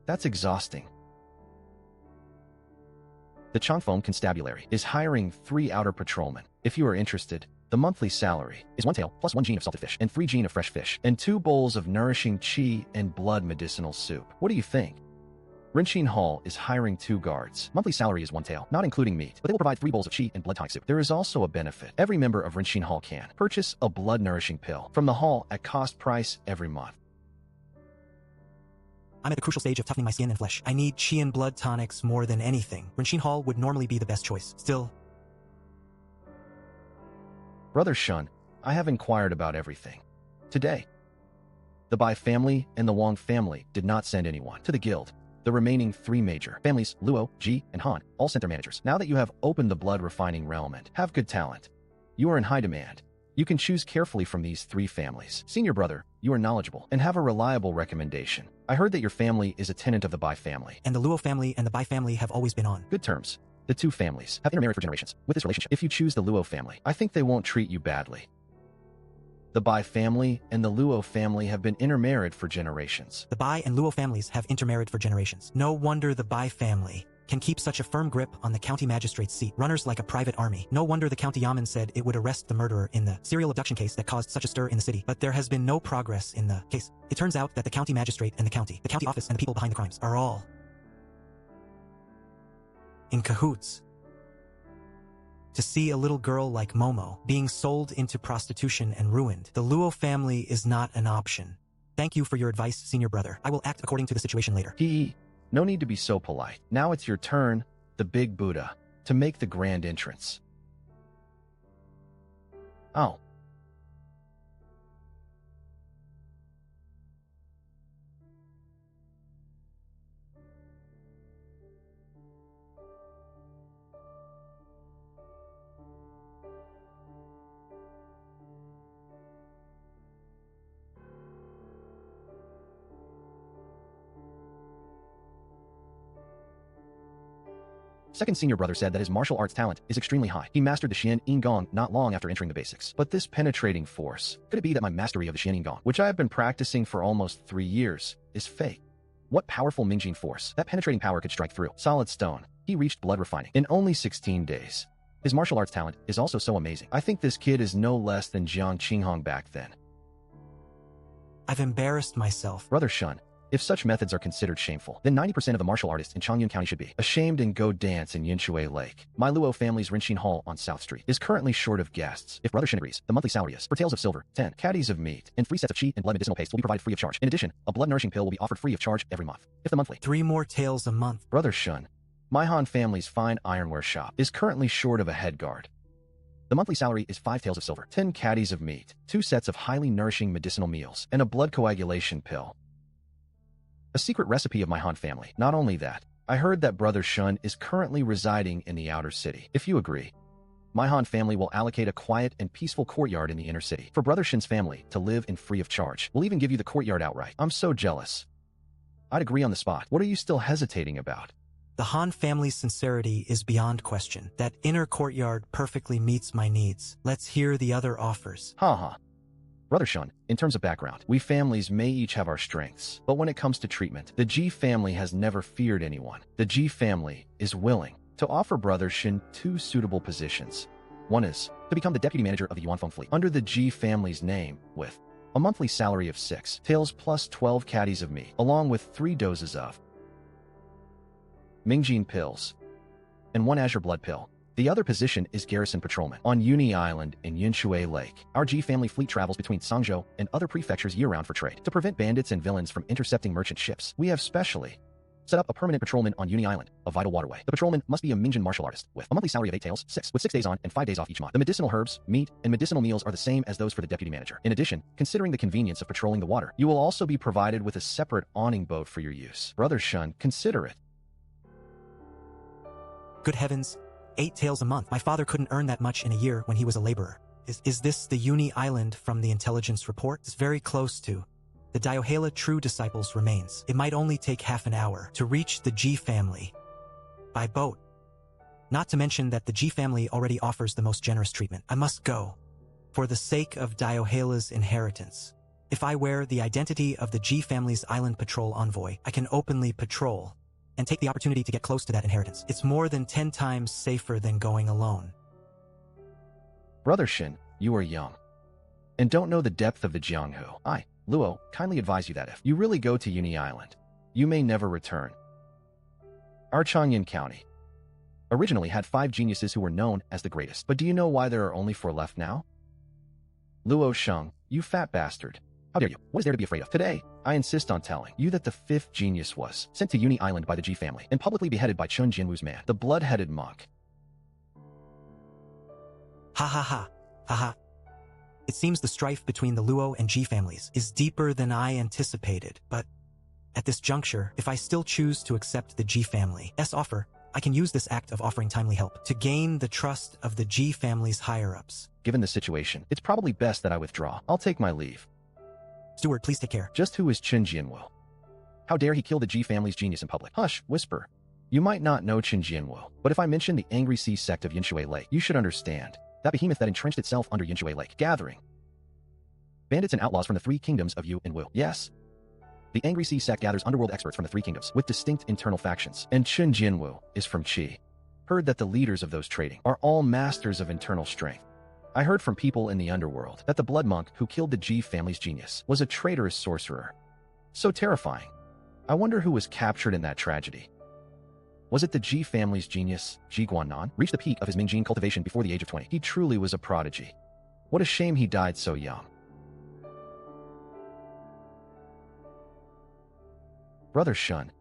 That's exhausting. The Changfeng Constabulary is hiring 3 outer patrolmen. If you are interested, the monthly salary is 1 tael plus 1 gene of salted fish and 3 gene of fresh fish and 2 bowls of nourishing chi and blood medicinal soup. What do you think? Rinxin Hall is hiring 2 guards. Monthly salary is 1 tael, not including meat, but they will provide 3 bowls of chi and blood tonic soup. There is also a benefit. Every member of Rinxin Hall can purchase a blood nourishing pill from the hall at cost price every month. I'm at the crucial stage of toughening my skin and flesh. I need chi and blood tonics more than anything. Rinxin Hall would normally be the best choice. Still, Brother Shun, I have inquired about everything. Today, the Bai family and the Wang family did not send anyone to the guild. The remaining 3 major families, Luo, Ji, and Han, all sent their managers. Now that you have opened the blood refining realm and have good talent, you are in high demand. You can choose carefully from these 3 families. Senior brother, you are knowledgeable and have a reliable recommendation. I heard that your family is a tenant of the Bai family. and the Luo family and the Bai family have always been on Good terms. The 2 families have intermarried for generations. With this relationship, if you choose the Luo family, I think they won't treat you badly. The Bai family and the Luo family have been intermarried for generations. The Bai and Luo families have intermarried for generations. No wonder the Bai family can keep such a firm grip on the county magistrate's seat. Runners like a private army. No wonder the county yamen said it would arrest the murderer in the serial abduction case that caused such a stir in the city. But there has been no progress in the case. It turns out that the county magistrate and the county office and the people behind the crimes are all in cahoots. To see a little girl like Momo being sold into prostitution and ruined, the Luo family is not an option. Thank you for your advice, senior brother. I will act according to the situation later. No need to be so polite. Now it's your turn, the big Buddha, to make the grand entrance. Oh. Second senior brother said that his martial arts talent is extremely high. He mastered the Xian Yin Gong not long after entering the basics. But this penetrating force, could it be that my mastery of the Xian Yin Gong, which I have been practicing for almost 3 years, is fake? What powerful Mingjin force, that penetrating power could strike through solid stone. He reached blood refining in only 16 days. His martial arts talent is also so amazing. I think this kid is no less than Jiang Qinghong back then. I've embarrassed myself. Brother Shun, if such methods are considered shameful, then 90% of the martial artists in Changyun County should be ashamed and go dance in Yinshui Lake. My Luo family's Rinxin Hall on South Street is currently short of guests. If Brother Shin agrees, the monthly salary is, for taels of silver, 10 caddies of meat, and 3 sets of chi and blood medicinal paste will be provided free of charge. In addition, a blood nourishing pill will be offered free of charge every month. If the monthly 3 more taels a month. Brother Shun, my Han family's fine ironware shop is currently short of a head guard. The monthly salary is 5 taels of silver, 10 caddies of meat, 2 sets of highly nourishing medicinal meals, and a blood coagulation pill. A secret recipe of my Han family. Not only that, I heard that Brother Shun is currently residing in the outer city. If you agree, my Han family will allocate a quiet and peaceful courtyard in the inner city for Brother Shin's family to live in free of charge. We'll even give you the courtyard outright. I'm so jealous. I'd agree on the spot. What are you still hesitating about? The Han family's sincerity is beyond question. That inner courtyard perfectly meets my needs. Let's hear the other offers. Haha. Brother Shun, in terms of background, we families may each have our strengths, but when it comes to treatment, the Ji family has never feared anyone. The Ji family is willing to offer Brother Shin 2 suitable positions. One is to become the deputy manager of the Yuanfeng fleet under the Ji family's name with a monthly salary of 6 taels plus 12 caddies of meat, along with 3 doses of Mingjin pills and 1 azure blood pill. The other position is garrison patrolman on Uni Island in Yinshui Lake. Our Ji family fleet travels between Sangzhou and other prefectures year-round for trade. To prevent bandits and villains from intercepting merchant ships, we have specially set up a permanent patrolman on Uni Island, a vital waterway. The patrolman must be a Mingjin martial artist with a monthly salary of 8 taels, 6, with 6 days on and 5 days off each month. The medicinal herbs, meat, and medicinal meals are the same as those for the deputy manager. In addition, considering the convenience of patrolling the water, you will also be provided with a separate awning boat for your use. Brother Shun, consider it. Good heavens, 8 taels a month. My father couldn't earn that much in a year when he was a laborer. Is this the Uni Island from the intelligence report? It's very close to the Diohela true disciples' remains. It might only take half an hour to reach the Ji family by boat. Not to mention that the Ji family already offers the most generous treatment. I must go for the sake of Diohela's inheritance. If I wear the identity of the Ji family's island patrol envoy, I can openly patrol and take the opportunity to get close to that inheritance. It's more than 10 times safer than going alone. Brother Shin, you are young and don't know the depth of the Jianghu. I, Luo, kindly advise you that if you really go to Uni Island, you may never return. Our Changyin County originally had 5 geniuses who were known as the greatest, but do you know why there are only 4 left now? Luo Sheng, you fat bastard. How dare you? What is there to be afraid of? Today, I insist on telling you that the 5th genius was sent to Uni Island by the Ji family and publicly beheaded by Chun Jinwu's man, the blood-headed monk. Ha ha ha. Ha ha. It seems the strife between the Luo and Ji families is deeper than I anticipated, but at this juncture, if I still choose to accept the Ji family's offer, I can use this act of offering timely help to gain the trust of the Ji family's higher-ups. Given the situation, it's probably best that I withdraw. I'll take my leave. Steward, please take care. Just who is Qin Jianwu? How dare he kill the Ji family's genius in public? Hush, whisper. You might not know Qin Jianwu, but if I mention the Angry Sea sect of Yinshui Lake, you should understand. That behemoth that entrenched itself under Yinshui Lake, gathering bandits and outlaws from the 3 kingdoms of Yu and Wu. Yes. The Angry Sea sect gathers underworld experts from the 3 kingdoms with distinct internal factions, and Qin Jianwu is from Qi. Heard that the leaders of those trading are all masters of internal strength. I heard from people in the underworld that the blood monk who killed the Ji family's genius was a traitorous sorcerer. So terrifying. I wonder who was captured in that tragedy. Was it the Ji family's genius, Ji Guannan? Reached the peak of his Mingjin cultivation before the age of 20. He truly was a prodigy. What a shame he died so young. Brother Shun.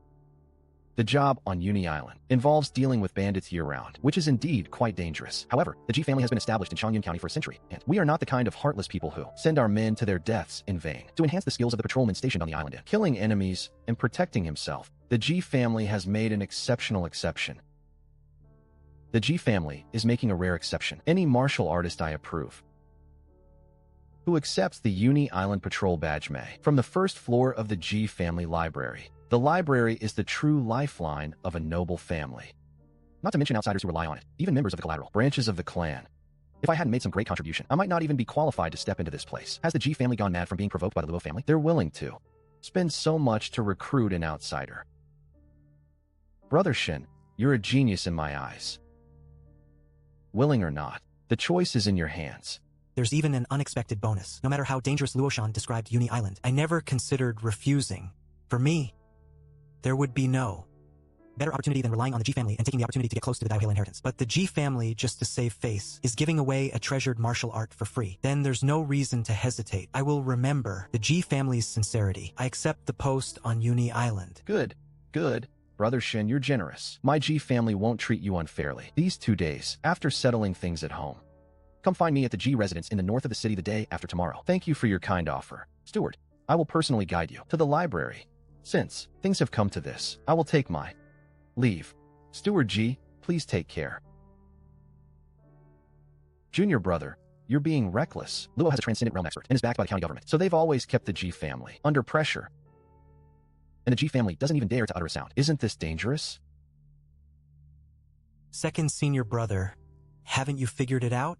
The job on Uni Island involves dealing with bandits year-round, which is indeed quite dangerous. However, the Ji family has been established in Changyin County for a century, and we are not the kind of heartless people who send our men to their deaths in vain. To enhance the skills of the patrolmen stationed on the island in killing enemies and protecting himself, the Ji family has made an exceptional exception. The Ji family is making a rare exception. Any martial artist I approve who accepts the Uni Island Patrol badge may. From the first floor of the Ji family library. The library is the true lifeline of a noble family. Not to mention outsiders who rely on it, even members of the collateral branches of the clan. If I hadn't made some great contribution, I might not even be qualified to step into this place. Has the Ji family gone mad from being provoked by the Luo family? They're willing to spend so much to recruit an outsider. Brother Shin, you're a genius in my eyes. Willing or not, the choice is in your hands. There's even an unexpected bonus. No matter how dangerous Luoshan described Uni Island, I never considered refusing. For me, there would be no better opportunity than relying on the Ji family and taking the opportunity to get close to the Diohela inheritance. But the Ji family, just to save face, is giving away a treasured martial art for free. Then there's no reason to hesitate. I will remember the Ji family's sincerity. I accept the post on Uni Island. Good, good. Brother Shin, you're generous. My Ji family won't treat you unfairly. These 2 days, after settling things at home, come find me at the Ji residence in the north of the city the day after tomorrow. Thank you for your kind offer. Steward, I will personally guide you to the library. Since things have come to this, I will take my leave. Steward Ji, please take care. Junior brother, you're being reckless. Luo has a transcendent realm expert and is backed by the county government, so they've always kept the Ji family under pressure. and the G family doesn't even dare to utter a sound. Isn't this dangerous? Second senior brother, haven't you figured it out?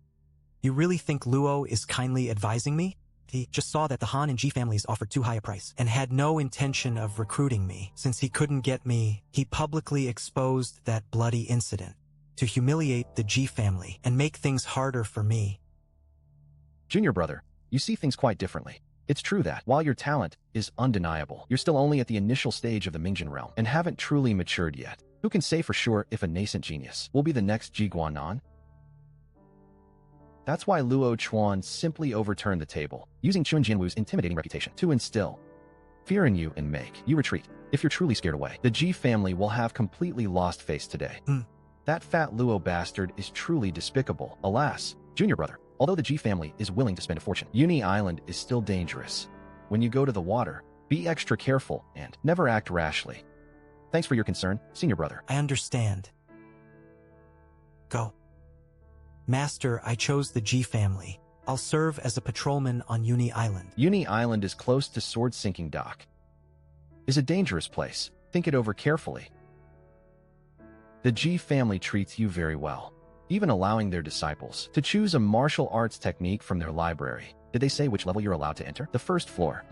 You really think Luo is kindly advising me? He just saw that the Han and G families offered too high a price and had no intention of recruiting me. Since he couldn't get me, he publicly exposed that bloody incident to humiliate the G family and make things harder for me. Junior brother, you see things quite differently. It's true that, while your talent is undeniable, you're still only at the initial stage of the Mingjin realm and haven't truly matured yet. Who can say for sure if a nascent genius will be the next Ji Guanan? That's why Luo Chuan simply overturned the table, using Chun Jianwu's intimidating reputation to instill fear in you and make you retreat. If you're truly scared away, the Ji family will have completely lost face today. That fat Luo bastard is truly despicable. Alas, junior brother, although the Ji family is willing to spend a fortune, Uni Island is still dangerous. When you go to the water, be extra careful and never act rashly. Thanks for your concern, senior brother. I understand. Go. Master, I chose the G family. I'll serve as a patrolman on Uni Island. Uni Island is close to Sword Sinking Dock. Is a dangerous place. Think it over carefully. The G family treats you very well, even allowing their disciples to choose a martial arts technique from their library. Did they say which level you're allowed to enter? The first floor.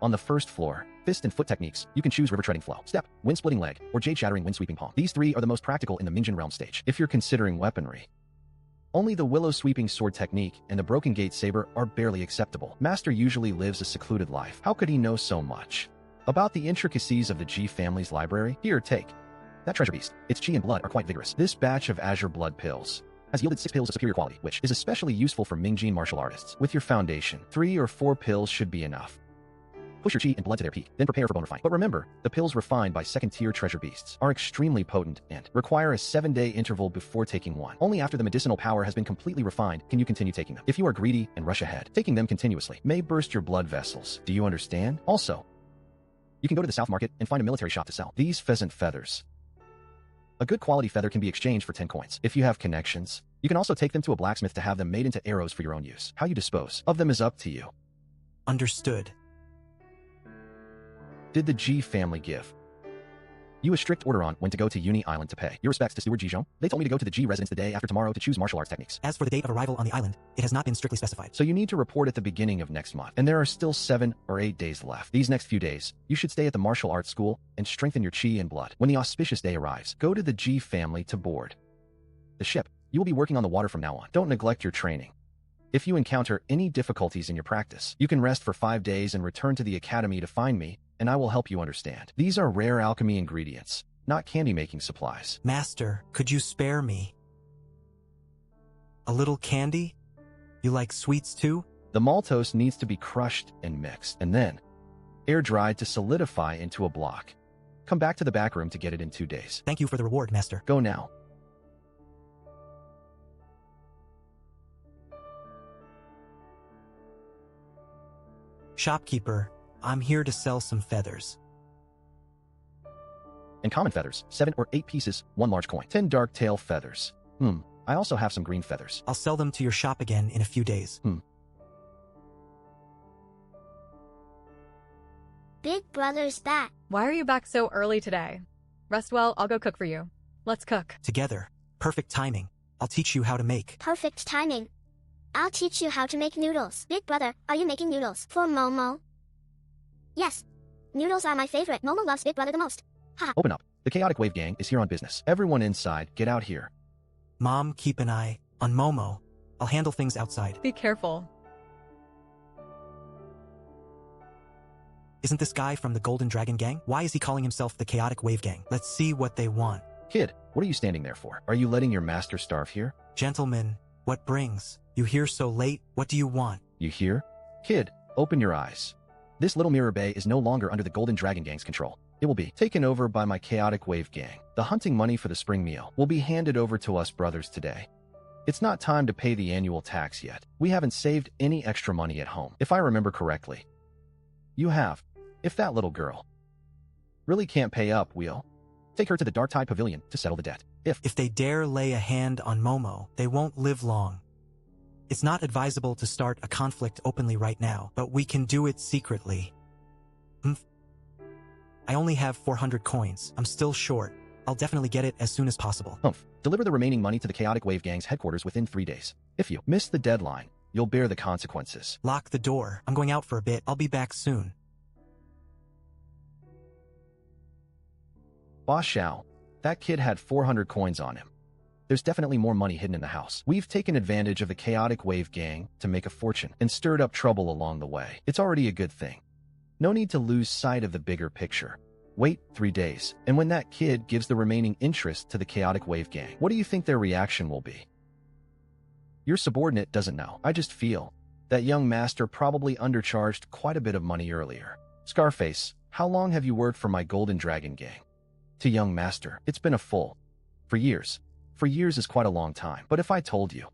On the first floor, fist and foot techniques, you can choose river treading flow, step, wind splitting leg, or jade shattering wind sweeping palm. These three are the most practical in the Mingjin realm stage. If you're considering weaponry, only the willow sweeping sword technique and the broken gate saber are barely acceptable. Master usually lives a secluded life. How could he know so much about the intricacies of the G family's library? Here, take that treasure beast. Its chi and blood are quite vigorous. This batch of azure blood pills has yielded 6 pills of superior quality, which is especially useful for Mingjin martial artists. With your foundation, 3 or 4 pills should be enough. Push your chi and blood to their peak, then prepare for bone refining. But remember, the pills refined by second-tier treasure beasts are extremely potent and require a 7-day interval before taking one. Only after the medicinal power has been completely refined can you continue taking them. If you are greedy and rush ahead, taking them continuously may burst your blood vessels. Do you understand? Also, you can go to the south market and find a military shop to sell these pheasant feathers. A good quality feather can be exchanged for 10 coins. If you have connections, you can also take them to a blacksmith to have them made into arrows for your own use. How you dispose of them is up to you. Understood. Did the G family give you a strict order on when to go to Uni Island to pay your respects to Steward Jizhong? They told me to go to the G residence the day after tomorrow to choose martial arts techniques. As for the date of arrival on the island, it has not been strictly specified. So you need to report at the beginning of next month, and there are still 7 or 8 days left. These next few days, you should stay at the martial arts school and strengthen your chi and blood. When the auspicious day arrives, go to the G family to board the ship. You will be working on the water from now on. Don't neglect your training. If you encounter any difficulties in your practice, you can rest for 5 days and return to the academy to find me, and I will help you understand. These are rare alchemy ingredients, not candy-making supplies. Master, could you spare me a little candy? You like sweets too? The maltose needs to be crushed and mixed, and then air-dried to solidify into a block. Come back to the back room to get it in 2 days. Thank you for the reward, Master. Go now. Shopkeeper, I'm here to sell some feathers. And common feathers, 7 or 8 pieces, 1 large coin. 10 dark tail feathers. I also have some green feathers. I'll sell them to your shop again in a few days. Big brother's back. Why are you back so early today? Rest well, I'll go cook for you. Let's cook. Together. Perfect timing. I'll teach you how to make. Perfect timing. I'll teach you how to make noodles. Big brother, are you making noodles for Momo? Yes. Noodles are my favorite. Momo loves Big brother the most. Haha. Open up. The Chaotic Wave Gang is here on business. Everyone inside, get out here. Mom, keep an eye on Momo. I'll handle things outside. Be careful. Isn't this guy from the Golden Dragon Gang? Why is he calling himself the Chaotic Wave Gang? Let's see what they want. Kid, what are you standing there for? Are you letting your master starve here? Gentlemen, what brings you here so late? What do you want? You hear? Kid, open your eyes. This little mirror bay is no longer under the Golden Dragon Gang's control. It will be taken over by my Chaotic Wave Gang. The hunting money for the spring meal will be handed over to us brothers today. It's not time to pay the annual tax yet. We haven't saved any extra money at home. If I remember correctly, you have. If that little girl really can't pay up, we'll take her to the Dark Tide Pavilion to settle the debt. If they dare lay a hand on Momo, they won't live long. It's not advisable to start a conflict openly right now, but we can do it secretly. I only have 400 coins. I'm still short. I'll definitely get it as soon as possible. Deliver the remaining money to the Chaotic Wave Gang's headquarters within 3 days. If you miss the deadline, you'll bear the consequences. Lock the door. I'm going out for a bit. I'll be back soon. Boss Xiao, that kid had 400 coins on him. There's definitely more money hidden in the house. We've taken advantage of the Chaotic Wave Gang to make a fortune and stirred up trouble along the way. It's already a good thing. No need to lose sight of the bigger picture. Wait 3 days, and when that kid gives the remaining interest to the Chaotic Wave Gang, what do you think their reaction will be? Your subordinate doesn't know. I just feel that young master probably undercharged quite a bit of money earlier. Scarface, how long have you worked for my Golden Dragon Gang? To young master, it's been a full 4 years. 4 years is quite a long time. But if I told you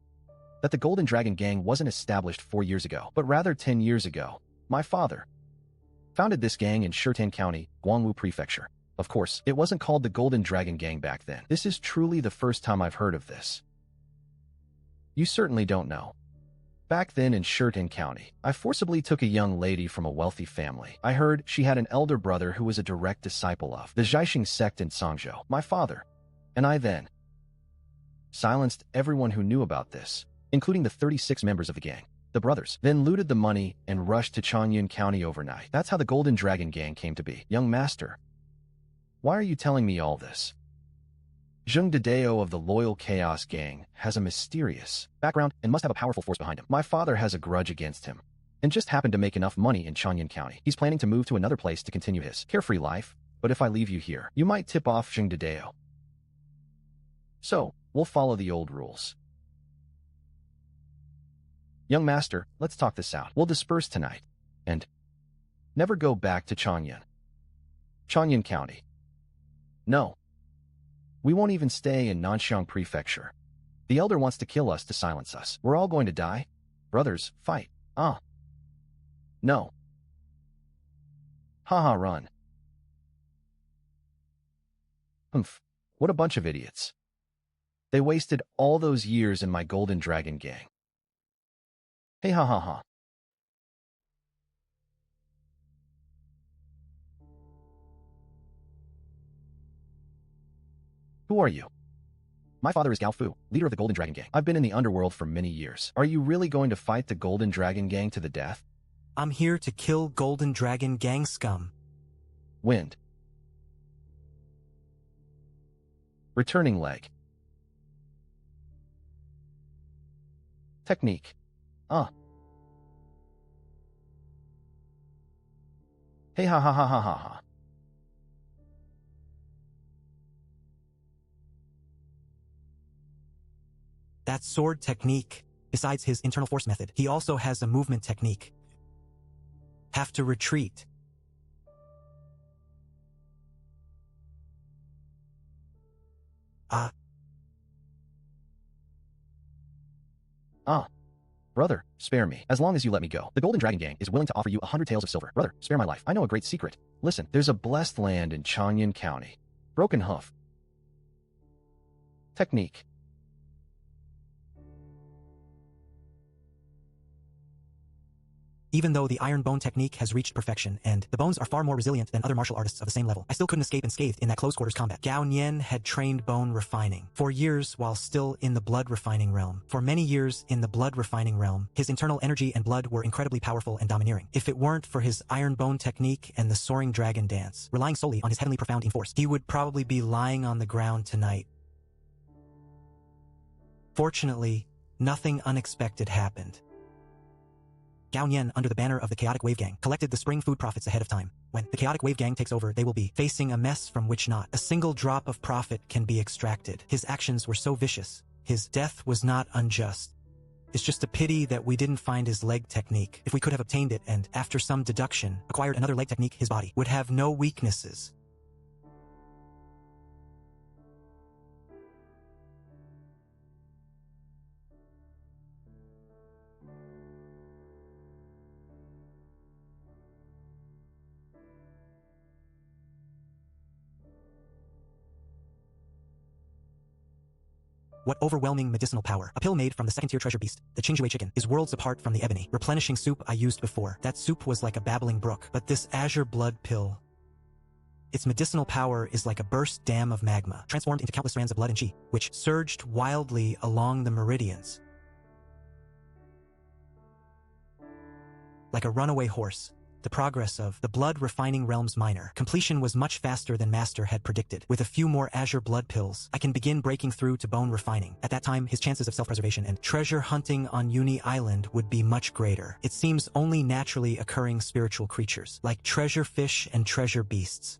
that the Golden Dragon Gang wasn't established 4 years ago, but rather 10 years ago, my father founded this gang in Shirtan County, Guangwu Prefecture. Of course, it wasn't called the Golden Dragon Gang back then. This is truly the first time I've heard of this. You certainly don't know. Back then in Shirtan County, I forcibly took a young lady from a wealthy family. I heard she had an elder brother who was a direct disciple of the Zhaixing sect in Songzhou. My father and I then silenced everyone who knew about this, including the 36 members of the gang. The brothers then looted the money and rushed to Changyun County overnight. That's how the Golden Dragon Gang came to be. Young master, why are you telling me all this? Zheng Dedeo of the Loyal Chaos Gang has a mysterious background and must have a powerful force behind him. My father has a grudge against him and just happened to make enough money in Changyun County. He's planning to move to another place to continue his carefree life, but if I leave you here, you might tip off Zheng Dedeo. So, we'll follow the old rules. Young master, let's talk this out. We'll disperse tonight and never go back to Changyun County. No. We won't even stay in Nanxiang Prefecture. The elder wants to kill us to silence us. We're all going to die. Brothers, fight. No. Haha, run. What a bunch of idiots. They wasted all those years in my Golden Dragon Gang. Hey ha ha ha. Who are you? My father is Gao Fu, leader of the Golden Dragon Gang. I've been in the underworld for many years. Are you really going to fight the Golden Dragon Gang to the death? I'm here to kill Golden Dragon Gang scum. Wind. Returning leg. Technique. Hey ha ha ha ha ha ha. That's sword technique. Besides his internal force method, he also has a movement technique. Have to retreat. Brother, spare me. As long as you let me go. The Golden Dragon Gang is willing to offer you 100 taels of silver. Brother, spare my life. I know a great secret. Listen, there's a blessed land in Changyun County. Broken Hoof. Technique. Even though the iron bone technique has reached perfection, and the bones are far more resilient than other martial artists of the same level, I still couldn't escape unscathed in that close-quarters combat. Gao Nian had trained bone refining for years while still in the blood refining realm. For many years in the blood refining realm, his internal energy and blood were incredibly powerful and domineering. If it weren't for his iron bone technique and the soaring dragon dance, relying solely on his heavenly profound force, he would probably be lying on the ground tonight. Fortunately, nothing unexpected happened. Gao Nian, under the banner of the Chaotic Wave Gang, collected the spring food profits ahead of time. When the Chaotic Wave Gang takes over, they will be facing a mess from which not a single drop of profit can be extracted. His actions were so vicious. His death was not unjust. It's just a pity that we didn't find his leg technique. If we could have obtained it and, after some deduction, acquired another leg technique, his body would have no weaknesses. What overwhelming medicinal power. A pill made from the second-tier treasure beast, the Qingjue chicken, is worlds apart from the ebony, replenishing soup I used before. That soup was like a babbling brook, but this azure blood pill Its medicinal power is like a burst dam of magma, transformed into countless strands of blood and chi, which surged wildly along the meridians. Like a runaway horse, the progress of the blood-refining realm's minor completion was much faster than Master had predicted. With a few more azure blood pills, I can begin breaking through to bone refining. At that time, his chances of self-preservation and treasure hunting on Uni Island would be much greater. It seems only naturally occurring spiritual creatures, like treasure fish and treasure beasts,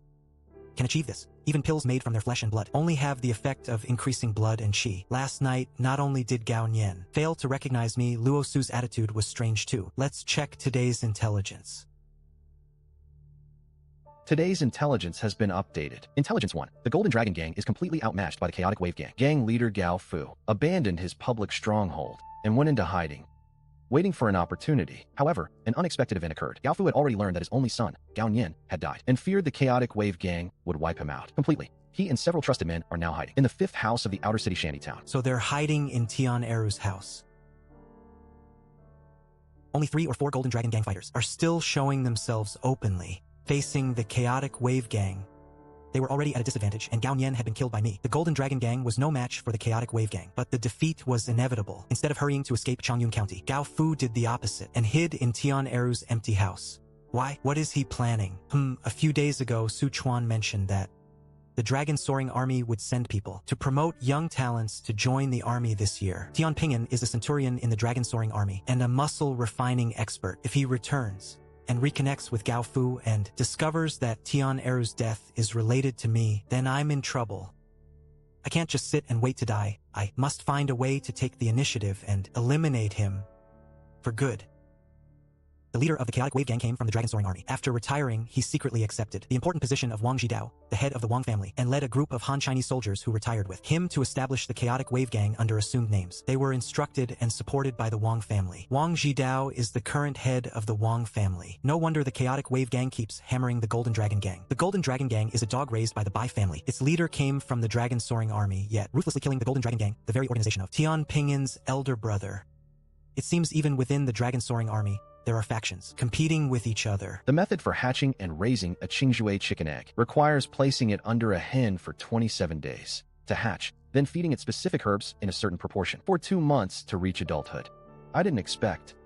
can achieve this. Even pills made from their flesh and blood only have the effect of increasing blood and chi. Last night, not only did Gao Nian fail to recognize me, Luo Su's attitude was strange too. Let's check today's intelligence. Today's intelligence has been updated. Intelligence 1. The Golden Dragon Gang is completely outmatched by the Chaotic Wave Gang. Gang leader Gao Fu abandoned his public stronghold and went into hiding, waiting for an opportunity. However, an unexpected event occurred. Gao Fu had already learned that his only son, Gao Nian, had died, and feared the Chaotic Wave Gang would wipe him out completely. He and several trusted men are now hiding in the 5th house of the outer city shantytown. So they're hiding in Tian Eru's house. Only 3 or 4 Golden Dragon Gang fighters are still showing themselves openly, facing the Chaotic Wave Gang. They were already at a disadvantage, and Gao Nian had been killed by me. The Golden Dragon Gang was no match for the Chaotic Wave Gang, but the defeat was inevitable. Instead of hurrying to escape Changyun County, Gao Fu did the opposite and hid in Tian Eru's empty house. Why? What is he planning? A few days ago, Su Chuan mentioned that the Dragon Soaring Army would send people to promote young talents to join the army this year. Tian Pingan is a centurion in the Dragon Soaring Army and a muscle refining expert. If he returns and reconnects with Gao Fu and discovers that Tian Eru's death is related to me, then I'm in trouble. I can't just sit and wait to die. I must find a way to take the initiative and eliminate him for good. The leader of the Chaotic Wave Gang came from the Dragon Soaring Army. After retiring, he secretly accepted the important position of Wang Jidao, the head of the Wang family, and led a group of Han Chinese soldiers who retired with him to establish the Chaotic Wave Gang under assumed names. They were instructed and supported by the Wang family. Wang Jidao is the current head of the Wang family. No wonder the Chaotic Wave Gang keeps hammering the Golden Dragon Gang. The Golden Dragon Gang is a dog raised by the Bai family. Its leader came from the Dragon Soaring Army, yet ruthlessly killing the Golden Dragon Gang, the very organization of Tian Pingan's elder brother. It seems even within the Dragon Soaring Army, there are factions competing with each other. The method for hatching and raising a Qingzhui chicken egg requires placing it under a hen for 27 days to hatch, then feeding it specific herbs in a certain proportion for 2 months to reach adulthood. I didn't expect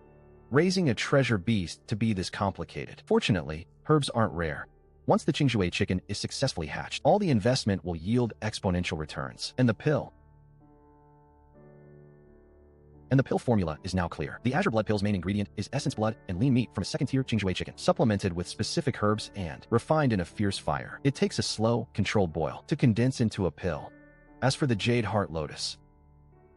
raising a treasure beast to be this complicated. Fortunately, herbs aren't rare. Once the Qingzhui chicken is successfully hatched, all the investment will yield exponential returns. And the pill formula is now clear. The Azure Blood Pill's main ingredient is essence blood and lean meat from a second-tier Qingzhui chicken, supplemented with specific herbs and refined in a fierce fire. It takes a slow, controlled boil to condense into a pill. As for the Jade Heart Lotus,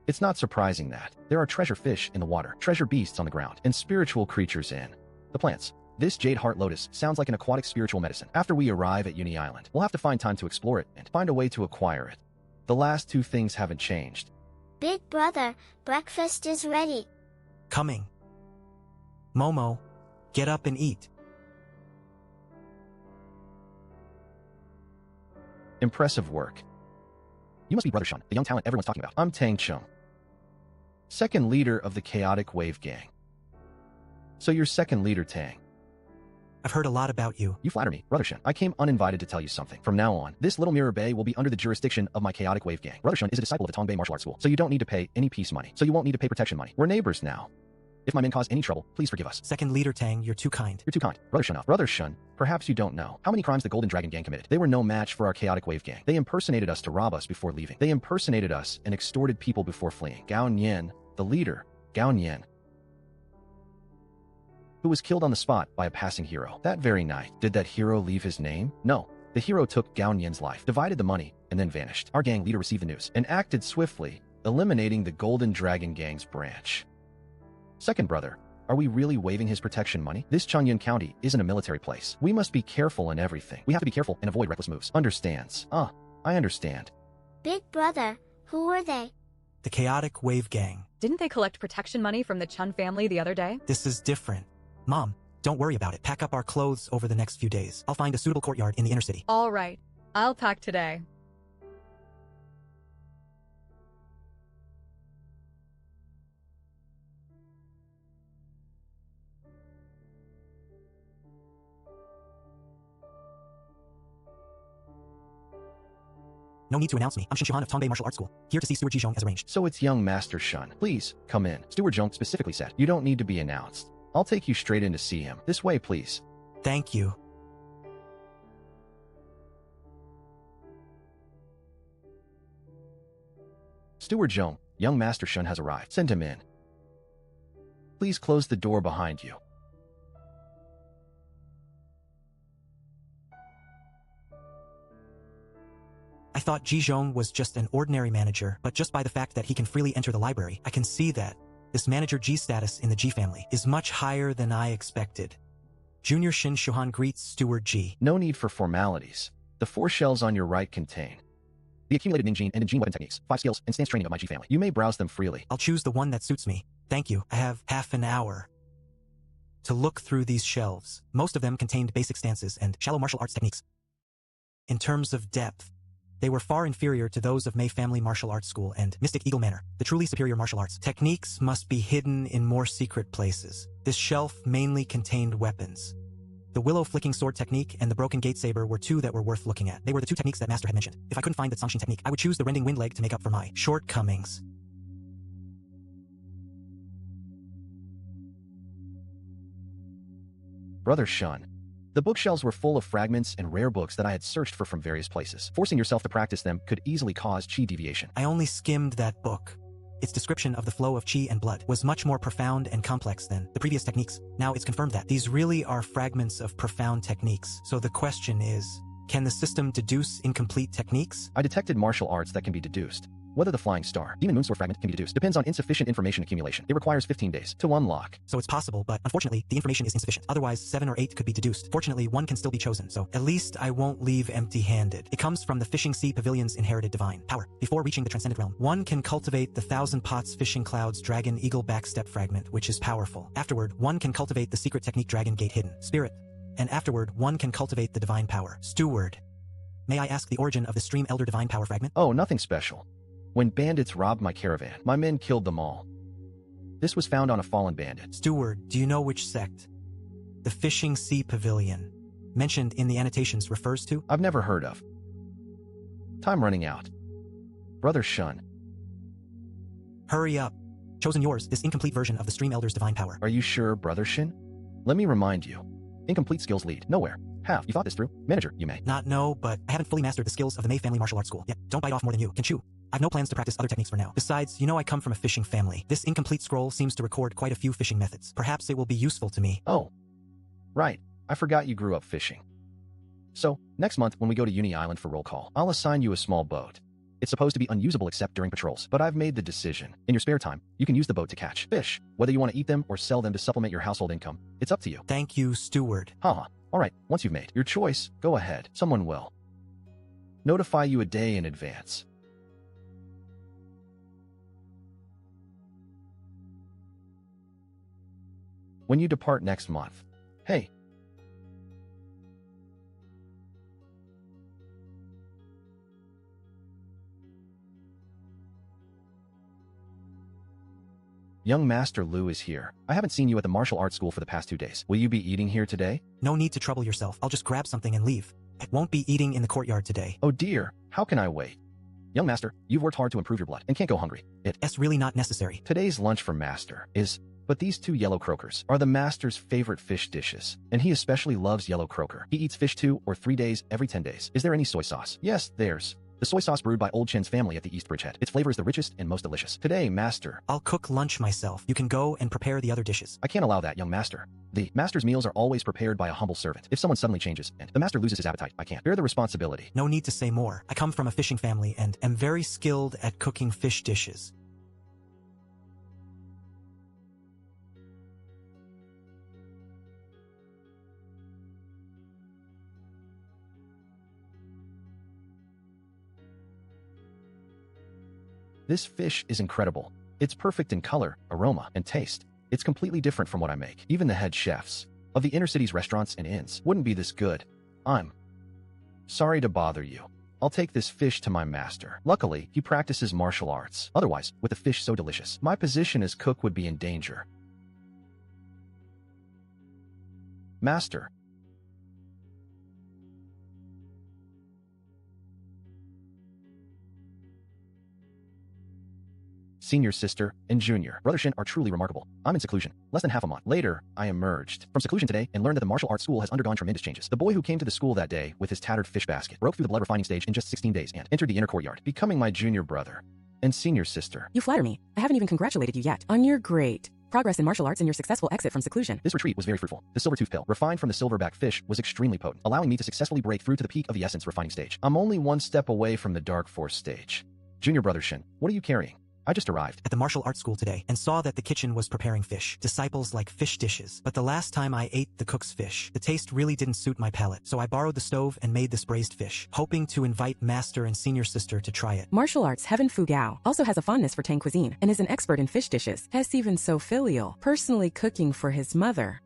it's not surprising that there are treasure fish in the water, treasure beasts on the ground, and spiritual creatures in the plants. This Jade Heart Lotus sounds like an aquatic spiritual medicine. After we arrive at Uni Island, we'll have to find time to explore it and find a way to acquire it. The last 2 things haven't changed. Big brother, breakfast is ready. Coming. Momo, get up and eat. Impressive work. You must be Brother Shun, the young talent everyone's talking about. I'm Tang Chung, second leader of the Chaotic Wave Gang. So you're second leader, Tang. I've heard a lot about you. You flatter me, Brother Shun. I came uninvited to tell you something. From now on, this little mirror bay will be under the jurisdiction of my Chaotic Wave Gang. Brother Shun is a disciple of the Tongbei Martial Arts School, so you don't need to pay any peace money. So you won't need to pay protection money. We're neighbors now. If my men cause any trouble, please forgive us. Second leader Tang, you're too kind. You're too kind. Brother Shun, perhaps you don't know how many crimes the Golden Dragon Gang committed. They were no match for our Chaotic Wave Gang. They impersonated us to rob us before leaving. They impersonated us and extorted people before fleeing. Gao Nian, the leader, Gao Nian, who was killed on the spot by a passing hero. That very night, did that hero leave his name? No. The hero took Gao Nian's life, divided the money, and then vanished. Our gang leader received the news and acted swiftly, eliminating the Golden Dragon Gang's branch. Second brother, are we really waiving his protection money? This Changyun County isn't a military place. We must be careful in everything. We have to be careful and avoid reckless moves. Understands. I understand. Big brother, who were they? The Chaotic Wave Gang. Didn't they collect protection money from the Chun family the other day? This is different. Mom, don't worry about it. Pack up our clothes over the next few days. I'll find a suitable courtyard in the inner city. All right. I'll pack today. No need to announce me. I'm Shin of Tongbei Martial Arts School, here to see Steward Jijong as arranged. So it's young Master Shun. Please, come in. Steward Jong specifically said, you don't need to be announced. I'll take you straight in to see him. This way, please. Thank you. Steward Jong, young Master Shun has arrived. Send him in. Please close the door behind you. I thought Jijong was just an ordinary manager, but just by the fact that he can freely enter the library, I can see that this Manager G status in the G family is much higher than I expected. Junior Shin Shuhan greets Steward G. No need for formalities. The 4 shells on your right contain the accumulated Ninjin and Ninjin weapon techniques, 5 skills, and stance training of my G family. You may browse them freely. I'll choose the one that suits me. Thank you. I have half an hour to look through these shelves. Most of them contained basic stances and shallow martial arts techniques. In terms of depth, they were far inferior to those of Mei Family Martial Arts School and Mystic Eagle Manor, the truly superior martial arts. Techniques must be hidden in more secret places. This shelf mainly contained weapons. The Willow Flicking Sword technique and the Broken Gate Saber were 2 that were worth looking at. They were the 2 techniques that Master had mentioned. If I couldn't find the Sangshin technique, I would choose the Rending Wind Leg to make up for my shortcomings. Brother Shun. The bookshelves were full of fragments and rare books that I had searched for from various places. Forcing yourself to practice them could easily cause chi deviation. I only skimmed that book. Its description of the flow of chi and blood was much more profound and complex than the previous techniques. Now it's confirmed that these really are fragments of profound techniques. So the question is, can the system deduce incomplete techniques? I detected martial arts that can be deduced. Whether the Flying Star, Demon Moonsword fragment can be deduced depends on insufficient information accumulation. It requires 15 days to unlock. So it's possible, but unfortunately, the information is insufficient. Otherwise, 7 or 8 could be deduced. Fortunately, 1 can still be chosen, so at least I won't leave empty-handed. It comes from the Fishing Sea Pavilion's inherited divine power. Before reaching the Transcendent Realm, 1 can cultivate the Thousand Pots Fishing Clouds Dragon Eagle Backstep fragment, which is powerful. Afterward, 1 can cultivate the secret technique Dragon Gate Hidden Spirit. And afterward, 1 can cultivate the divine power. Steward, may I ask the origin of the Stream Elder divine power fragment? Oh, nothing special. When bandits robbed my caravan, my men killed them all. This was found on a fallen bandit. Steward, do you know which sect the Fishing Sea Pavilion mentioned in the annotations refers to? I've never heard of. Time running out. Brother Shun. Hurry up. Chosen yours, this incomplete version of the Stream Elder's divine power. Are you sure, Brother Shin? Let me remind you. Incomplete skills lead nowhere. Have you thought this through? Manager, you may. Not know, but I haven't fully mastered the skills of the Mei Family Martial Arts School. Yet, don't bite off more than you can chew. I've no plans to practice other techniques for now. Besides, you know I come from a fishing family. This incomplete scroll seems to record quite a few fishing methods. Perhaps it will be useful to me. Oh, right. I forgot you grew up fishing. So, next month when we go to Uni Island for roll call, I'll assign you a small boat. It's supposed to be unusable except during patrols, but I've made the decision. In your spare time, you can use the boat to catch fish. Whether you want to eat them or sell them to supplement your household income, it's up to you. Thank you, Steward. Haha. Alright, once you've made your choice, go ahead. Someone will notify you a day in advance. When you depart next month. Hey. Young Master Liu is here. I haven't seen you at the martial arts school for the past 2 days. Will you be eating here today? No need to trouble yourself. I'll just grab something and leave. I won't be eating in the courtyard today. Oh dear, how can I wait? Young Master, you've worked hard to improve your blood and can't go hungry. It's really not necessary. Today's lunch for Master is... But these 2 yellow croakers are the Master's favorite fish dishes, and he especially loves yellow croaker. He eats fish 2 or 3 days every 10 days. Is there any soy sauce? Yes, there's. The soy sauce brewed by Old Chen's family at the East Bridgehead. Its flavor is the richest and most delicious. Today, Master... I'll cook lunch myself. You can go and prepare the other dishes. I can't allow that, young Master. The Master's meals are always prepared by a humble servant. If someone suddenly changes and the Master loses his appetite, I can't bear the responsibility. No need to say more. I come from a fishing family and am very skilled at cooking fish dishes. This fish is incredible. It's perfect in color, aroma, and taste. It's completely different from what I make. Even the head chefs of the inner city's restaurants and inns wouldn't be this good. I'm sorry to bother you. I'll take this fish to my master. Luckily, he practices martial arts. Otherwise, with the fish so delicious, my position as cook would be in danger. Master. senior sister, and junior brother Shin are truly remarkable. I'm in seclusion. Less than half a month later, I emerged from seclusion today and learned that the martial arts school has undergone tremendous changes. The boy who came to the school that day with his tattered fish basket broke through the blood refining stage in just 16 days and entered the inner courtyard, becoming my junior brother and senior sister. You flatter me. I haven't even congratulated you yet on your great progress in martial arts and your successful exit from seclusion. This retreat was very fruitful. The silver tooth pill, refined from the silverback fish, was extremely potent, allowing me to successfully break through to the peak of the essence refining stage. I'm only one step away from the dark force stage. Junior brother Shin, what are you carrying? I just arrived At the martial arts school today and saw that the kitchen was preparing fish. Disciples like fish dishes. But the last time I ate the cook's fish, the taste really didn't suit my palate. So I borrowed the stove and made this braised fish, hoping to invite master and senior sister to try it. Martial arts Heaven Fu Gao also has a fondness for Tang cuisine and is an expert in fish dishes. Has even so filial, personally cooking for his mother.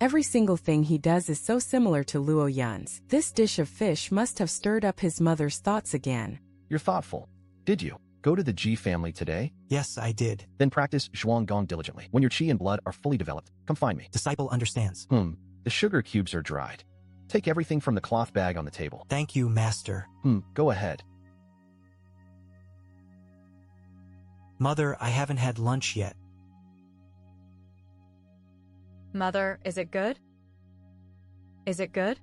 Every single thing he does is so similar to Luo Yun's. This dish of fish must have stirred up his mother's thoughts again. You're thoughtful. Did you go to the Ji family today? Yes, I did. Then practice Zhuang Gong diligently. When your qi and blood are fully developed, come find me. Disciple understands. The sugar cubes are dried. Take everything from the cloth bag on the table. Thank you, master. Go ahead. Mother, I haven't had lunch yet. Mother, is it good? Is it good?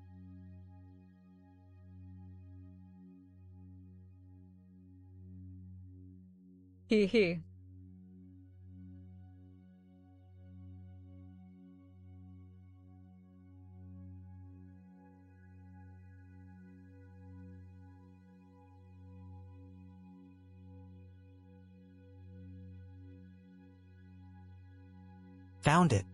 He. Found it.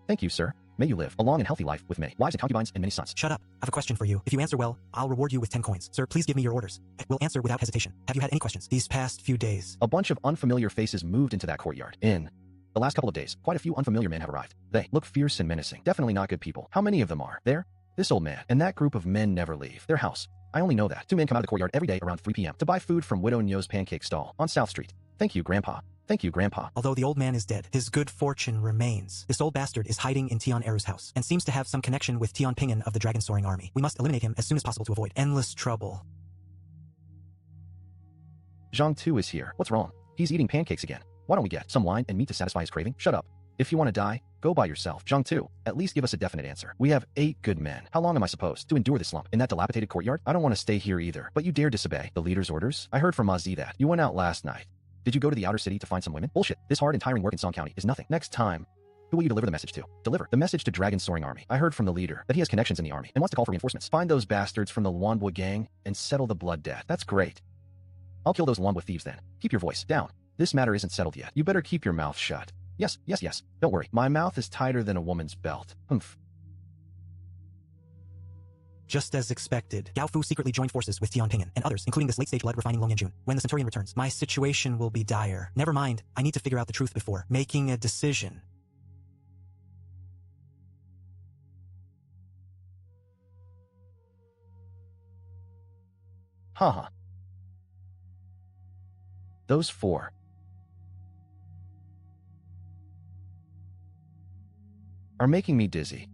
Thank you, sir. May you live a long and healthy life with many wives and concubines and many sons. Shut up. I have a question for you. If you answer well, I'll reward you with 10 coins. Sir, please give me your orders. I will answer without hesitation. Have you had any questions these past few days? A bunch of unfamiliar faces moved into that courtyard. In the last couple of days, quite a few unfamiliar men have arrived. They look fierce and menacing. Definitely not good people. How many of them are there? This old man and that group of men never leave their house. I only know that. 2 men come out of the courtyard every day around 3 p.m. to buy food from Widow Nyo's pancake stall on South Street. Thank you, Grandpa. Thank you, Grandpa. Although the old man is dead, his good fortune remains. This old bastard is hiding in Tian Eru's house and seems to have some connection with Tian Pingan of the Dragon Soaring Army. We must eliminate him as soon as possible to avoid endless trouble. Zhang Tu is here. What's wrong? He's eating pancakes again. Why don't we get some wine and meat to satisfy his craving? Shut up. If you want to die, go by yourself. Zhang Tu, at least give us a definite answer. We have 8 good men. How long am I supposed to endure this slump in that dilapidated courtyard? I don't want to stay here either. But you dare disobey the leader's orders? I heard from Mazi that you went out last night. Did you go to the outer city to find some women? Bullshit. This hard and tiring work in Song County is nothing. Next time, who will you deliver the message to? Deliver the message to Dragon Soaring Army. I heard from the leader that he has connections in the army and wants to call for reinforcements. Find those bastards from the Luanbua gang and settle the blood debt. That's great. I'll kill those Luanbua thieves then. Keep your voice down. This matter isn't settled yet. You better keep your mouth shut. Yes. Don't worry. My mouth is tighter than a woman's belt. Humph. Just as expected, Yao Fu secretly joined forces with Tian Pingan and others, including this late-stage blood refining Long Yanjun. When the Centurion returns, my situation will be dire. Never mind, I need to figure out the truth before making a decision. Haha. Those 4. Are making me dizzy.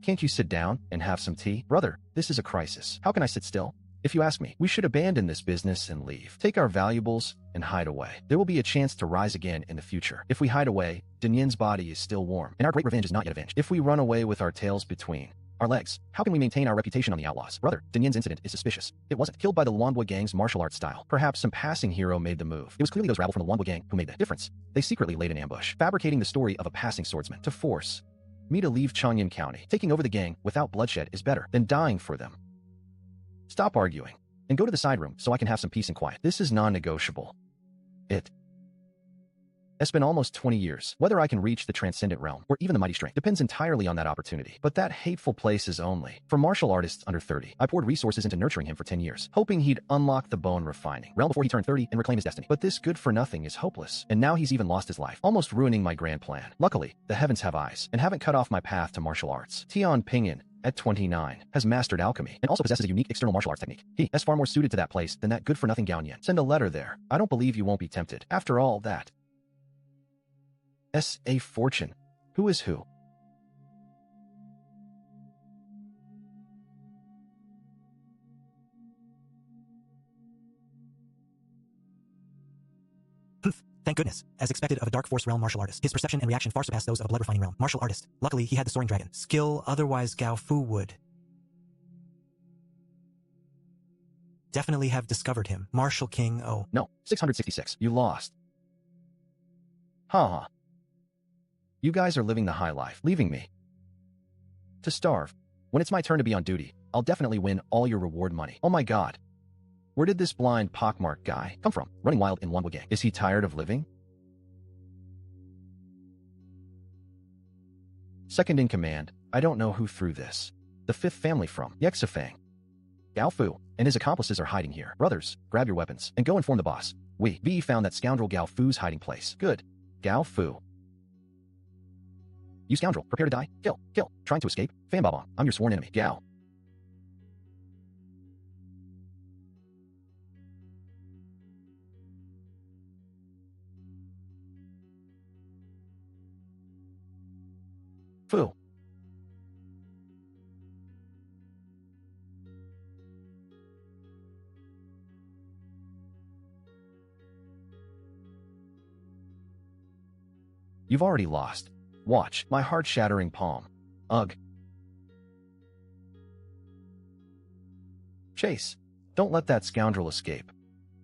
Can't you sit down and have some tea? Brother, this is a crisis. How can I sit still? If you ask me, we should abandon this business and leave. Take our valuables and hide away. There will be a chance to rise again in the future. If we hide away, Dinyan's body is still warm, and our great revenge is not yet avenged. If we run away with our tails between our legs, how can we maintain our reputation on the outlaws? Brother, Dinyan's incident is suspicious. It wasn't killed by the Luanbua gang's martial arts style. Perhaps some passing hero made the move. It was clearly those rabble from the Luanbua gang who made the difference. They secretly laid an ambush, fabricating the story of a passing swordsman to force me to leave Changyan County. Taking over the gang without bloodshed is better than dying for them. Stop arguing and go to the side room so I can have some peace and quiet. This is non-negotiable. It's been almost 20 years. Whether I can reach the transcendent realm or even the mighty strength depends entirely on that opportunity. But that hateful place is only for martial artists under 30. I poured resources into nurturing him for 10 years, hoping he'd unlock the bone refining realm before he turned 30 and reclaim his destiny. But this good-for-nothing is hopeless, and now he's even lost his life, almost ruining my grand plan. Luckily, the heavens have eyes and haven't cut off my path to martial arts. Tian Pingan, at 29, has mastered alchemy and also possesses a unique external martial arts technique. He is far more suited to that place than that good-for-nothing Gao Nian. Send a letter there. I don't believe you won't be tempted. After all that, S.A. Fortune. Who is who? Thank goodness. As expected of a dark force realm martial artist, his perception and reaction far surpassed those of a blood refining realm martial artist. Luckily, he had the soaring dragon skill, otherwise Gao Fu would definitely have discovered him. Martial King, oh. No, 666. You lost. Ha. You guys are living the high life, leaving me to starve. When it's my turn to be on duty, I'll definitely win all your reward money. Oh my god. Where did this blind pockmarked guy come from, running wild in Wanbo Gang? Is he tired of living? Second in command, I don't know who threw this. The fifth family from Yexifang. Gao Fu and his accomplices are hiding here. Brothers, grab your weapons and go inform the boss. We found that scoundrel Gao Fu's hiding place. Good. Gao Fu. You scoundrel, prepare to die. Kill. Trying to escape? Fanbabong, I'm your sworn enemy. Gao. Fu. You've already lost. Watch, my heart-shattering palm. Ugh. Chase. Don't let that scoundrel escape.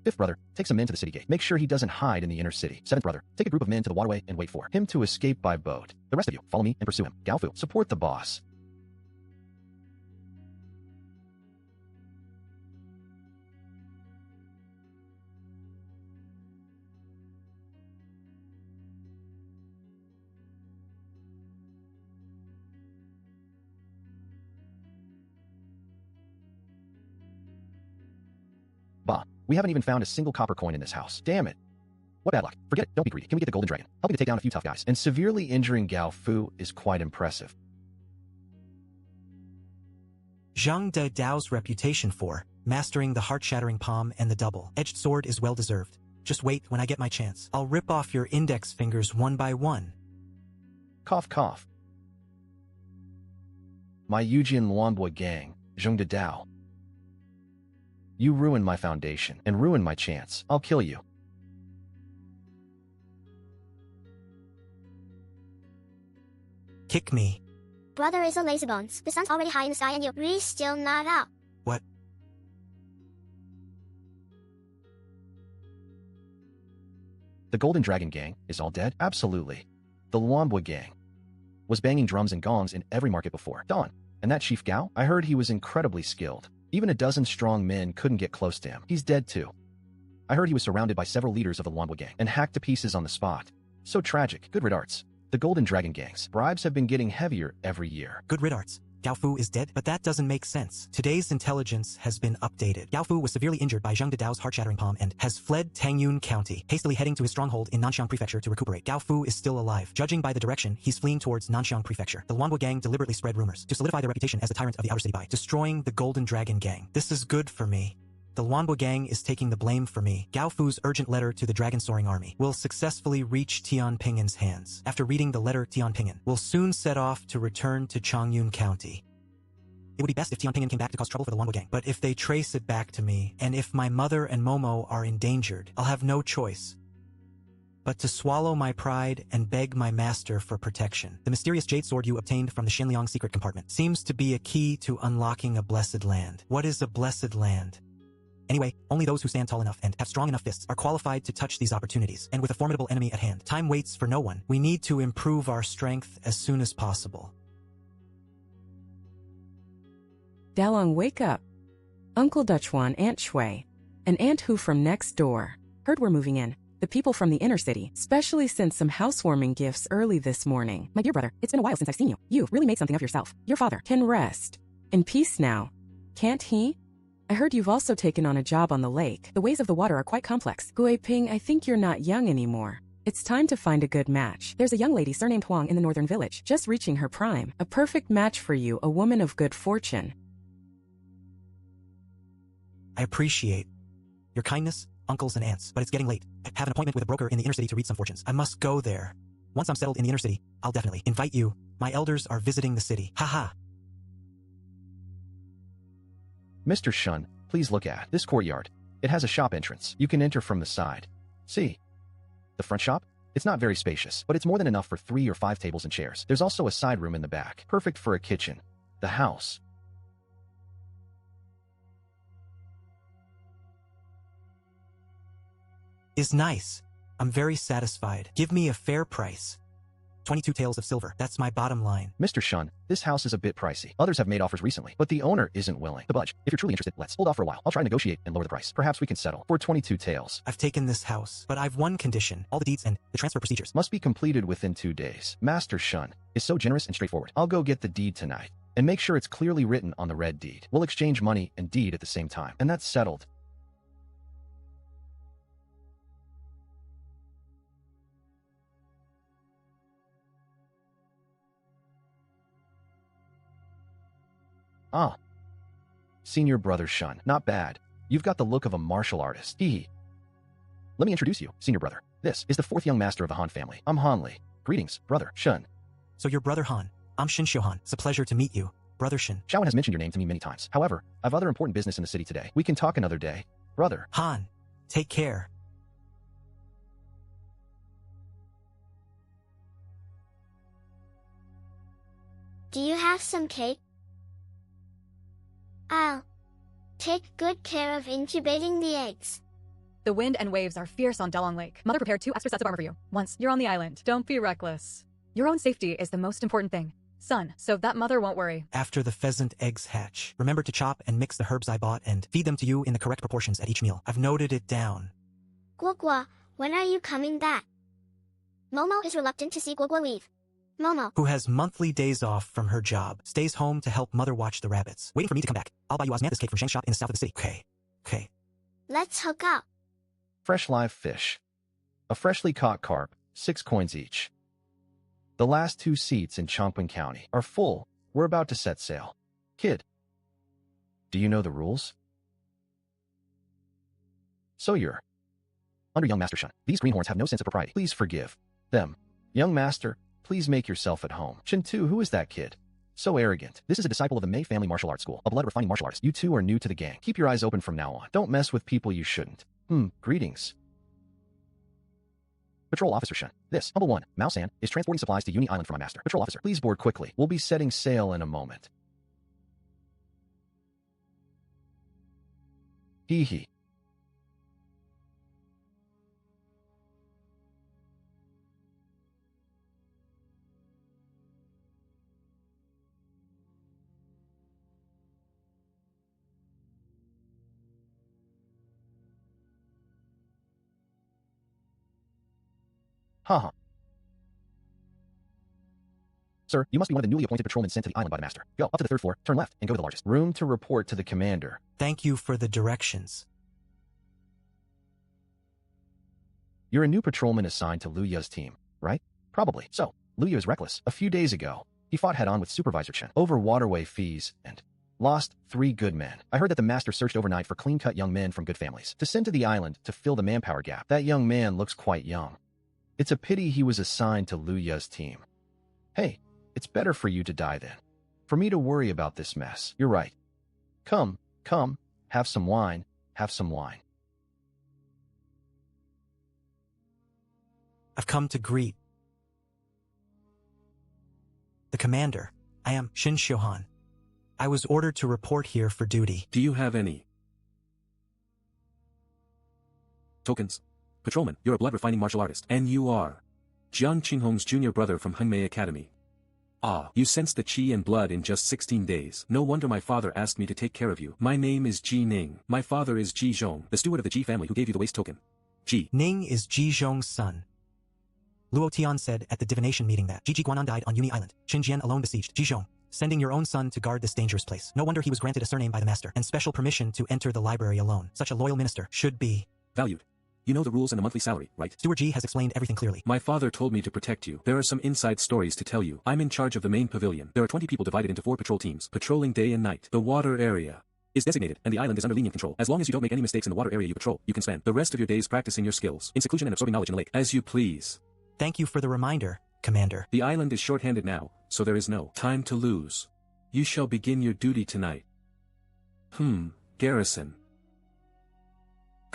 Fifth brother, take some men to the city gate. Make sure he doesn't hide in the inner city. Seventh brother, take a group of men to the waterway and wait for him to escape by boat. The rest of you, follow me and pursue him. Gao Fu, support the boss. Bah, we haven't even found a single copper coin in this house. Damn it. What bad luck. Forget it, don't be greedy. Can we get the golden dragon? Help me to take down a few tough guys. And severely injuring Gao Fu is quite impressive. Zhang De Dao's reputation for mastering the heart-shattering palm and the double-edged sword is well-deserved. Just wait when I get my chance. I'll rip off your index fingers one by one. Cough, cough. My Yujian Wanbo gang, Zhang De Dao. You ruined my foundation and ruined my chance. I'll kill you. Kick me. Brother is a lazybones. The sun's already high in the sky and you're really still not out. What? The Golden Dragon gang is all dead? Absolutely. The Luanbo gang was banging drums and gongs in every market before dawn. And that Chief Gao? I heard he was incredibly skilled. Even a dozen strong men couldn't get close to him. He's dead too. I heard he was surrounded by several leaders of the Luanbo gang and hacked to pieces on the spot. So tragic. Good redarts. The Golden Dragon gang's bribes have been getting heavier every year. Good redarts. Gao Fu is dead, but that doesn't make sense. Today's intelligence has been updated. Gao Fu was severely injured by Zhang De Dao's heart-shattering palm and has fled Tangyun County, hastily heading to his stronghold in Nanxiang Prefecture to recuperate. Gao Fu is still alive. Judging by the direction, he's fleeing towards Nanxiang Prefecture. The Luanbo gang deliberately spread rumors to solidify their reputation as the tyrant of the outer city by destroying the Golden Dragon gang. This is good for me. The Luanbo gang is taking the blame for me. Gao Fu's urgent letter to the Dragon Soaring Army will successfully reach Tian Pingin's hands. After reading the letter, Tian Pingin will soon set off to return to Changyun County. It would be best if Tian Pingin came back to cause trouble for the Luanbo gang, but if they trace it back to me, and if my mother and Momo are endangered, I'll have no choice but to swallow my pride and beg my master for protection. The mysterious jade sword you obtained from the Shenliang secret compartment seems to be a key to unlocking a blessed land. What is a blessed land? Anyway, only those who stand tall enough and have strong enough fists are qualified to touch these opportunities, and with a formidable enemy at hand, time waits for no one. We need to improve our strength as soon as possible. Dalong, wake up. Uncle Dutchwan, Aunt Shui, and Aunt Hu from next door. Heard we're moving in. The people from the inner city specially sent some housewarming gifts early this morning. My dear brother, it's been a while since I've seen you. You've really made something of yourself. Your father can rest in peace now. Can't he? I heard you've also taken on a job on the lake. The ways of the water are quite complex. Gui Ping, I think you're not young anymore. It's time to find a good match. There's a young lady surnamed Huang in the northern village, just reaching her prime. A perfect match for you, a woman of good fortune. I appreciate your kindness, uncles and aunts, but it's getting late. I have an appointment with a broker in the inner city to read some fortunes. I must go there. Once I'm settled in the inner city, I'll definitely invite you. My elders are visiting the city. Haha. Mr. Shun, please look at this courtyard. It has a shop entrance. You can enter from the side. See? The front shop? It's not very spacious, but it's more than enough for 3 or 5 tables and chairs. There's also a side room in the back, perfect for a kitchen. The house is nice. I'm very satisfied. Give me a fair price. 22 taels of silver. That's my bottom line. Mr. Shun, this house is a bit pricey. Others have made offers recently, but the owner isn't willing to budge. If you're truly interested, let's hold off for a while. I'll try to negotiate and lower the price. Perhaps we can settle for 22 taels. I've taken this house, but I've one condition. All the deeds and the transfer procedures Must be completed within 2 days. Master Shun is so generous and straightforward. I'll go get the deed tonight and make sure it's clearly written on the red deed. We'll exchange money and deed at the same time, and that's settled. Ah. Senior brother Shun. Not bad. You've got the look of a martial artist. Hee. Let me introduce you, senior brother. This is the 4th young master of the Han family. I'm Han Li. Greetings, brother Shun. So you're brother Han. I'm Shin Xiuhan. It's a pleasure to meet you, brother Shin. Xiaowen has mentioned your name to me many times. However, I've other important business in the city today. We can talk another day. Brother. Han, take care. Do you have some cake? I'll take good care of incubating the eggs. The wind and waves are fierce on Dalong Lake. Mother prepared 2 extra sets of armor for you. Once you're on the island, don't be reckless. Your own safety is the most important thing, son, so that mother won't worry. After the pheasant eggs hatch, remember to chop and mix the herbs I bought and feed them to you in the correct proportions at each meal. I've noted it down. Guogua, when are you coming back? Momo is reluctant to see Guogua leave. Momo, Who has monthly days off from her job, stays home to help mother watch the rabbits. Waiting for me to come back. I'll buy you osmanthus cake from Shang's shop in the south of the city. Okay. let's hook up. Fresh live fish. A freshly caught carp, 6 coins each. The last 2 seats in Chongqing County are full. We're about to set sail. Kid, do you know the rules? So you're under young Master Shun. These greenhorns have no sense of propriety. Please forgive them. Young Master, please make yourself at home. Shin Tu, who is that kid? So arrogant. This is a disciple of the Mei Family Martial Arts School, a blood-refining martial artist. You two are new to the gang. Keep your eyes open from now on. Don't mess with people you shouldn't. Greetings. Patrol Officer Shun. This, Humble One, Mao San, is transporting supplies to Uni Island from my master. Patrol Officer, please board quickly. We'll be setting sail in a moment. Hee hee. Haha. Sir, you must be one of the newly appointed patrolmen sent to the island by the master. Go up to the 3rd floor, turn left, and go to the largest room to report to the commander. Thank you for the directions. You're a new patrolman assigned to Liu Ye's team, right? Probably. So, Liu Ye is reckless. A few days ago, he fought head-on with Supervisor Chen over waterway fees and lost 3 good men. I heard that the master searched overnight for clean-cut young men from good families to send to the island to fill the manpower gap. That young man looks quite young. It's a pity he was assigned to Liu Ye's team. Hey, it's better for you to die then. For me to worry about this mess. You're right. Come, have some wine, have some wine. I've come to greet the commander. I am Shin Xiuhan. I was ordered to report here for duty. Do you have any tokens? Patrolman, you're a blood-refining martial artist. And you are Jiang Qinghong's junior brother from Hengmei Academy. Ah, you sensed the qi and blood in just 16 days. No wonder my father asked me to take care of you. My name is Ji Ning. My father is Ji Zhong, the steward of the Ji family who gave you the waist token. Ji. Ning is Ji Zhong's son. Luo Tian said at the divination meeting that Ji Guanan died on Uni Island. Qin Jian alone besieged Ji Zhong, sending your own son to guard this dangerous place. No wonder he was granted a surname by the master and special permission to enter the library alone. Such a loyal minister should be Valued. You know the rules and the monthly salary, right? Steward Ji has explained everything clearly. My father told me to protect you. There are some inside stories to tell you. I'm in charge of the main pavilion. There are 20 people divided into 4 patrol teams, patrolling day and night. The water area is designated, and the island is under lenient control. As long as you don't make any mistakes in the water area you patrol, you can spend the rest of your days practicing your skills, in seclusion and absorbing knowledge in the lake, as you please. Thank you for the reminder, Commander. The island is short-handed now, so there is no time to lose. You shall begin your duty tonight. Garrison.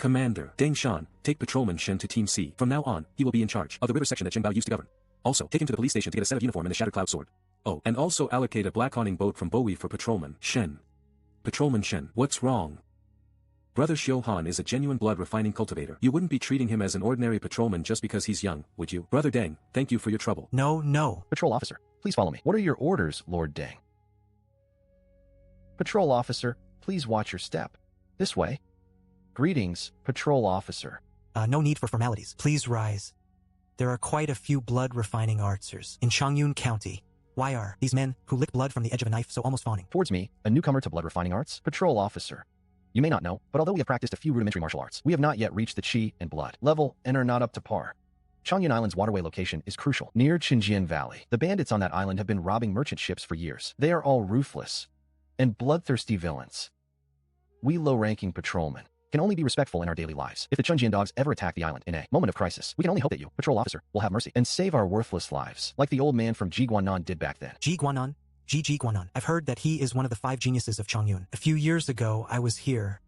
Commander Deng Shan, take Patrolman Shen to Team C. From now on, he will be in charge of the river section that Zheng Bao used to govern. Also, take him to the police station to get a set of uniform and the Shattered Cloud sword. Oh, and also allocate a black awning boat from Bowie for Patrolman Shen. Patrolman Shen, what's wrong? Brother Xiu Han is a genuine blood refining cultivator. You wouldn't be treating him as an ordinary patrolman just because he's young, would you? Brother Deng, thank you for your trouble. No. Patrol officer, please follow me. What are your orders, Lord Deng? Patrol officer, please watch your step. This way. Greetings, patrol officer. No need for formalities. Please rise. There are quite a few blood refining artsers in Changyun County. Why are these men who lick blood from the edge of a knife so almost fawning? Towards me, a newcomer to blood refining arts, patrol officer. You may not know, but although we have practiced a few rudimentary martial arts, we have not yet reached the chi and blood level and are not up to par. Changyun Island's waterway location is crucial, near Qinjian Valley. The bandits on that island have been robbing merchant ships for years. They are all ruthless and bloodthirsty villains. We low-ranking patrolmen can only be respectful in our daily lives. If the Chunjian dogs ever attack the island in a moment of crisis, we can only hope that you, patrol officer, will have mercy and save our worthless lives, like the old man from Ji Guanan did back then. Ji Guanan? Ji Guanan. I've heard that he is one of the 5 geniuses of Changyun. A few years ago, I was here.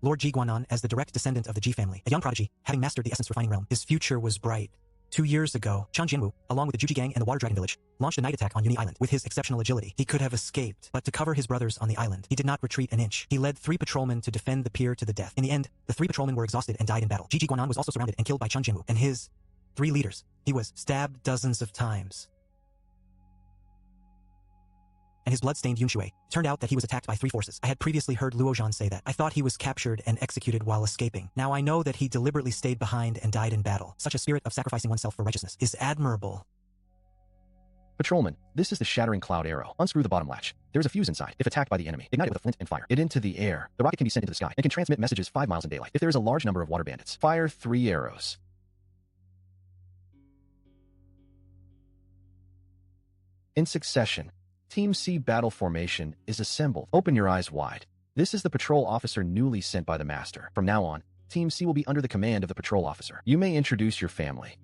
Lord Ji Guanan, as the direct descendant of the Ji family, a young prodigy, having mastered the essence refining realm, his future was bright. 2 years ago, Chang Jianwu, along with the Juji gang and the Water Dragon Village, launched a night attack on Uni Island. With his exceptional agility, he could have escaped, but to cover his brothers on the island, he did not retreat an inch. He led 3 patrolmen to defend the pier to the death. In the end, the 3 patrolmen were exhausted and died in battle. Ji Guanan was also surrounded and killed by Chang Jianwu and his 3 leaders. He was stabbed dozens of times. And his blood-stained Yunshui. Turned out that he was attacked by 3 forces. I had previously heard Luo Zhan say that. I thought he was captured and executed while escaping. Now I know that he deliberately stayed behind and died in battle. Such a spirit of sacrificing oneself for righteousness is admirable. Patrolman, this is the Shattering Cloud arrow. Unscrew the bottom latch. There's a fuse inside. If attacked by the enemy, ignite it with a flint and fire it into the air. The rocket can be sent into the sky and can transmit messages 5 miles in daylight. If there is a large number of water bandits, fire 3 arrows. In succession, Team C battle formation is assembled. Open your eyes wide. This is the patrol officer newly sent by the master. From now on, Team C will be under the command of the patrol officer. You may introduce your family.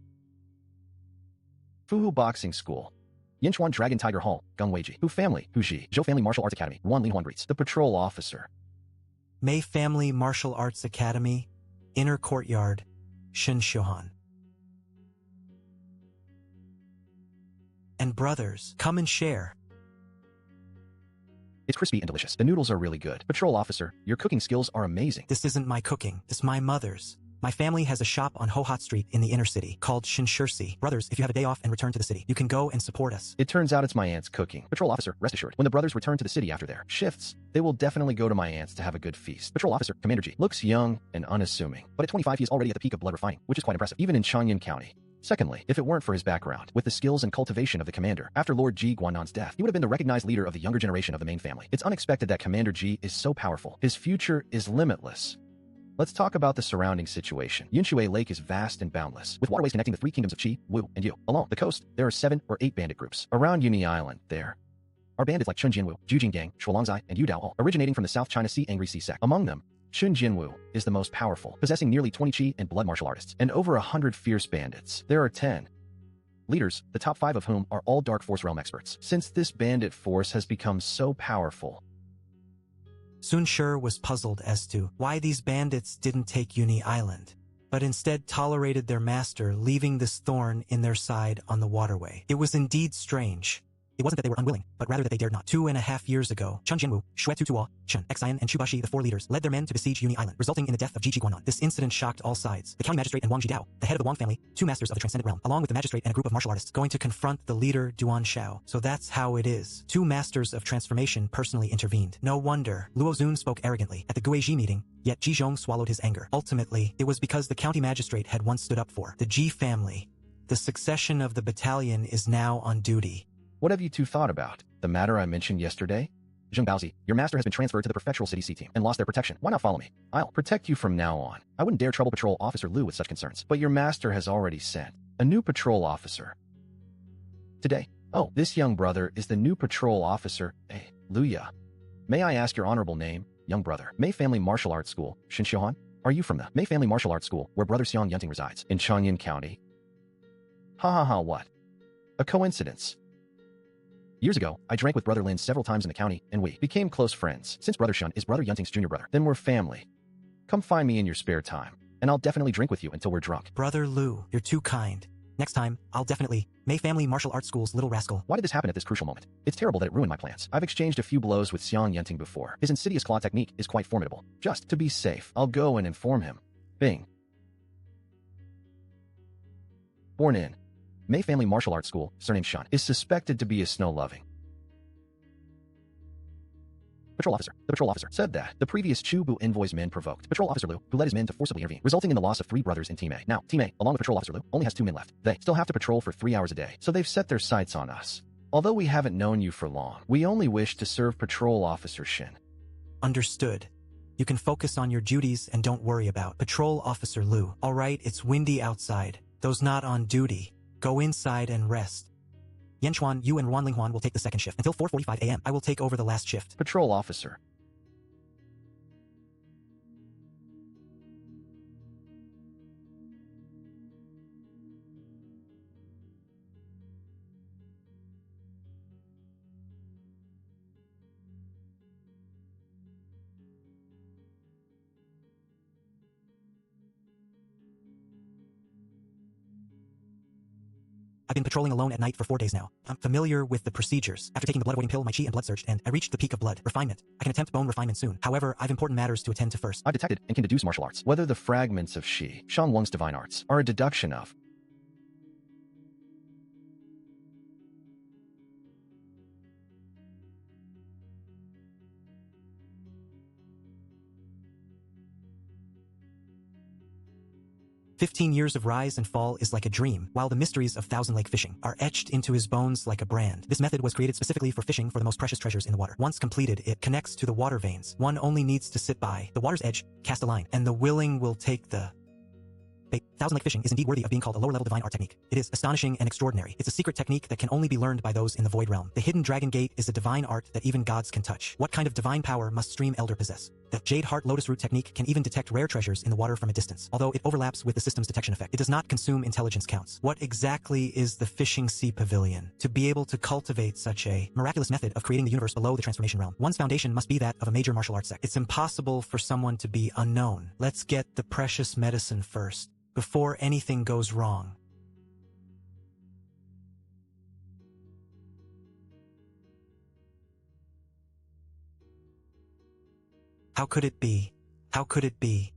Fuhu Boxing School. Yinchuan Dragon Tiger Hall, Gung Weiji. Hu Family, Hu Ji. Zhou Family Martial Arts Academy, Ruan Linhuan greets. The patrol officer. Mei Family Martial Arts Academy, Inner Courtyard, Shin Shohan. And brothers, come and share. It's crispy and delicious. The noodles are really good. Patrol officer, your cooking skills are amazing. This isn't my cooking. It's my mother's. My family has a shop on Ho Hot Street in the inner city called Shinshursi. Brothers, if you have a day off and return to the city, you can go and support us. It turns out it's my aunt's cooking. Patrol officer, rest assured, when the brothers return to the city after their shifts, they will definitely go to my aunt's to have a good feast. Patrol officer, Commander G, looks young and unassuming, but at 25 he is already at the peak of blood refining, which is quite impressive, even in Changyun County. Secondly, if it weren't for his background, with the skills and cultivation of the commander, after Lord Ji Guanan's death, he would have been the recognized leader of the younger generation of the main family. It's unexpected that Commander Ji is so powerful. His future is limitless. Let's talk about the surrounding situation. Yunshui Lake is vast and boundless, with waterways connecting the 3 kingdoms of Qi, Wu, and Yu. Along the coast, there are 7 or 8 bandit groups. Around Uni Island, there are bandits like Chun Jianwu, Jujing Gang, Shuolongzai, and Yu Daohou, originating from the South China Sea Angry Sea sect. Among them, Chun Jianwu is the most powerful, possessing nearly 20 Qi and blood martial artists, and over 100 fierce bandits. There are 10 leaders, the top 5 of whom are all Dark Force Realm experts. Since this bandit force has become so powerful, Sun Shur was puzzled as to why these bandits didn't take Uni Island, but instead tolerated their master, leaving this thorn in their side on the waterway. It was indeed strange. It wasn't that they were unwilling, but rather that they dared not. 2.5 years ago, Chun Jianwu, Xue Tutuo, Chen, Xian, and Chubashi, the 4 leaders, led their men to besiege Uni Island, resulting in the death of Ji Guanan. This incident shocked all sides. The county magistrate and Wang Jidao, the head of the Wang family, 2 masters of the transcendent realm, along with the magistrate and a group of martial artists, going to confront the leader Duan Shao. So that's how it is. 2 masters of transformation personally intervened. No wonder. Luo Zun spoke arrogantly at the Guizhi meeting, yet Ji Zhong swallowed his anger. Ultimately, it was because the county magistrate had once stood up for the Ji family. The succession of the battalion is now on duty. what have you 2 thought about? The matter I mentioned yesterday? Zheng Baozi, your master has been transferred to the Prefectural City C team and lost their protection. Why not follow me? I'll protect you from now on. I wouldn't dare trouble Patrol Officer Lu with such concerns, but your master has already sent a new patrol officer today. Oh, this young brother is the new patrol officer, Luya. May I ask your honorable name, young brother? Mei Family Martial Arts School, Shinshohan? Are you from the Mei Family Martial Arts School, where Brother Xiong Yunting resides, in Changyun County? What? A coincidence. Years ago, I drank with Brother Lin several times in the county, and we became close friends. Since Brother Shun is Brother Yunting's junior brother, then we're family. Come find me in your spare time, and I'll definitely drink with you until we're drunk. Brother Lou, you're too kind. Next time, I'll definitely. May Family Martial Arts School's little rascal. Why did this happen at this crucial moment? It's terrible that it ruined my plans. I've exchanged a few blows with Xiang Yenting before. His insidious claw technique is quite formidable. Just to be safe, I'll go and inform him. Bing. Born in May Family Martial Arts School, surname Shun, is suspected to be a snow-loving patrol officer. The patrol officer said that the previous Chu Bu envoy's men provoked Patrol Officer Liu, who led his men to forcibly intervene, resulting in the loss of 3 brothers in Team A. Now, Team A, along with Patrol Officer Liu, only has 2 men left. They still have to patrol for 3 hours a day, so they've set their sights on us. Although we haven't known you for long, we only wish to serve Patrol Officer Shin. Understood. You can focus on your duties and don't worry about Patrol Officer Liu. Alright, it's windy outside. Those not on duty, go inside and rest. Yanchuan, you and Wanlinghuan will take the second shift. Until 4:45 a.m., I will take over the last shift. Patrol Officer. I've been patrolling alone at night for 4 days now. I'm familiar with the procedures. After taking the blood-avoiding pill, my chi and blood surged, and I reached the peak of blood refinement. I can attempt bone refinement soon. However, I've important matters to attend to first. I've detected and can deduce martial arts. Whether the fragments of Shan Wang's divine arts are a deduction of "15 years of rise and fall is like a dream, while the mysteries of Thousand Lake fishing are etched into his bones like a brand. This method was created specifically for fishing for the most precious treasures in the water. Once completed, it connects to the water veins. One only needs to sit by the water's edge, cast a line, and the willing will take the bait. Thousand Lake fishing is indeed worthy of being called a lower-level divine art technique. It is astonishing and extraordinary. It's a secret technique that can only be learned by those in the Void Realm. The Hidden Dragon Gate is a divine art that even gods can touch. What kind of divine power must Stream Elder possess? The Jade Heart Lotus Root technique can even detect rare treasures in the water from a distance. Although it overlaps with the system's detection effect, it does not consume intelligence counts. What exactly is the Fishing Sea Pavilion? To be able to cultivate such a miraculous method of creating the universe below the transformation realm, one's foundation must be that of a major martial arts sect. It's impossible for someone to be unknown. Let's get the precious medicine first, before anything goes wrong. How could it be? How could it be?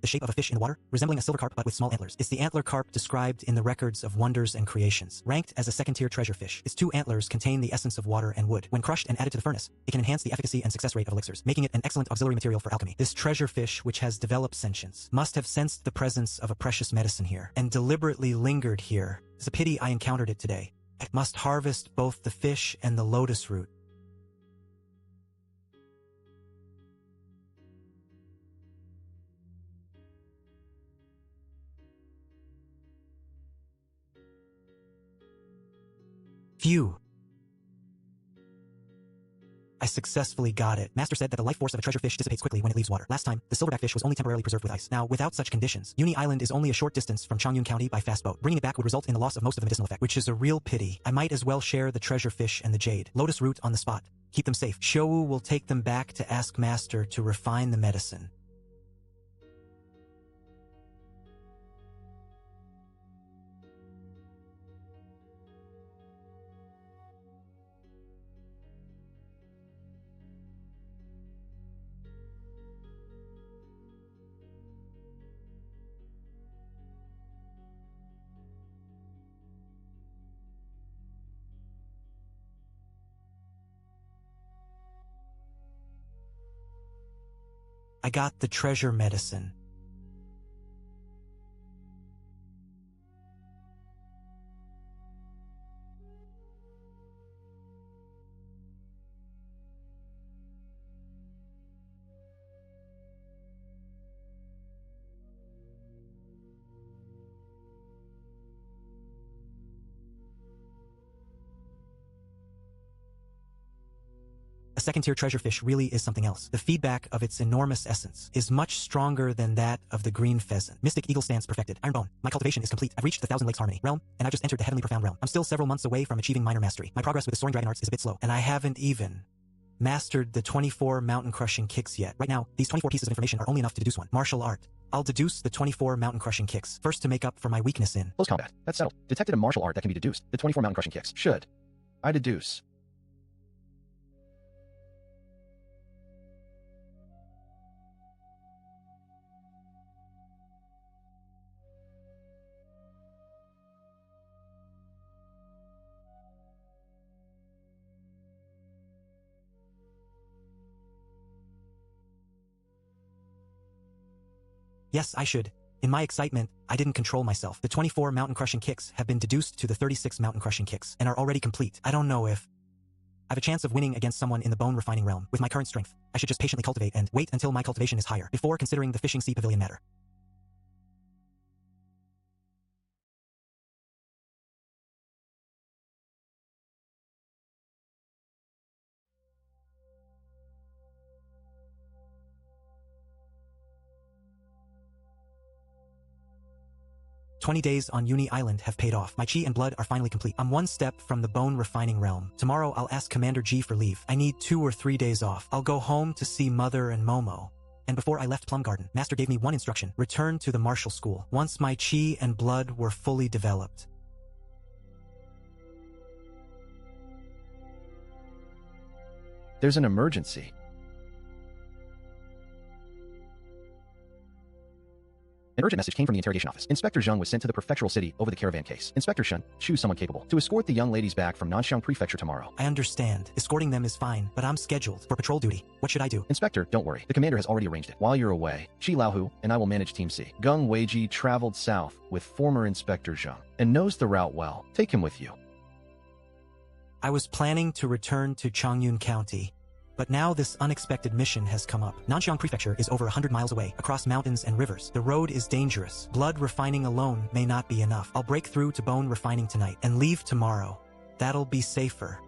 The shape of a fish in the water, resembling a silver carp but with small antlers. It's the antler carp described in the records of wonders and creations. Ranked as a second-tier treasure fish, its 2 antlers contain the essence of water and wood. When crushed and added to the furnace, it can enhance the efficacy and success rate of elixirs, making it an excellent auxiliary material for alchemy. This treasure fish, which has developed sentience, must have sensed the presence of a precious medicine here, and deliberately lingered here. It's a pity I encountered it today. It must harvest both the fish and the lotus root. Phew. I successfully got it. Master said that the life force of a treasure fish dissipates quickly when it leaves water. Last time, the silverback fish was only temporarily preserved with ice. Now, without such conditions, Uni Island is only a short distance from Changyun County by fast boat. Bringing it back would result in the loss of most of the medicinal effect, which is a real pity. I might as well share the treasure fish and the jade. Lotus root on the spot. Keep them safe. Shou will take them back to ask Master to refine the medicine. I got the treasure medicine. A second-tier treasure fish really is something else. The feedback of its enormous essence is much stronger than that of the green pheasant. Mystic Eagle Stance perfected. Iron Bone. My cultivation is complete. I've reached the Thousand Lakes Harmony realm, and I've just entered the Heavenly Profound realm. I'm still several months away from achieving minor mastery. My progress with the Soaring Dragon Arts is a bit slow, and I haven't even mastered the 24 mountain-crushing kicks yet. Right now, these 24 pieces of information are only enough to deduce one. Martial art. I'll deduce the 24 mountain-crushing kicks, first to make up for my weakness in Close combat. That's settled. Detected a martial art that can be deduced. The 24 mountain crushing kicks. Should I deduce? Yes, I should. In my excitement, I didn't control myself. The 24 mountain-crushing kicks have been deduced to the 36 mountain-crushing kicks and are already complete. I don't know if I have a chance of winning against someone in the bone-refining realm. With my current strength, I should just patiently cultivate and wait until my cultivation is higher before considering the fishing sea pavilion matter. "20 days on Uni Island have paid off. My chi and blood are finally complete. I'm one step from the bone-refining realm. Tomorrow I'll ask Commander G for leave. I need 2 or 3 days off. I'll go home to see Mother and Momo. And before I left Plum Garden, Master gave me one instruction: return to the martial school once my chi and blood were fully developed." There's an emergency. An urgent message came from the interrogation office. Inspector Zheng was sent to the prefectural city over the caravan case. Inspector Shun, choose someone capable to escort the young ladies back from Nanxiang Prefecture tomorrow. I understand. Escorting them is fine, but I'm scheduled for patrol duty. What should I do? Inspector, don't worry. The commander has already arranged it. While you're away, Chi Laohu and I will manage Team C. Gung Weiji traveled south with former Inspector Zheng and knows the route well. Take him with you. I was planning to return to Changyun County, but now this unexpected mission has come up. Nanxiang Prefecture is over 100 miles away, across mountains and rivers. The road is dangerous. Blood refining alone may not be enough. I'll break through to bone refining tonight and leave tomorrow. That'll be safer.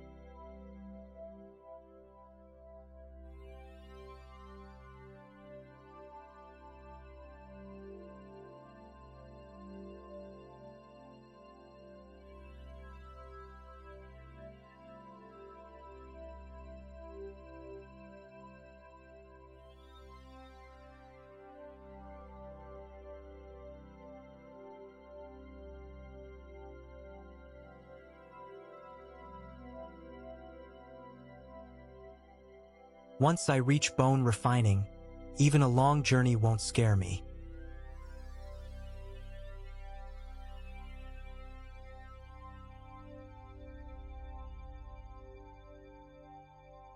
Once I reach bone refining, even a long journey won't scare me.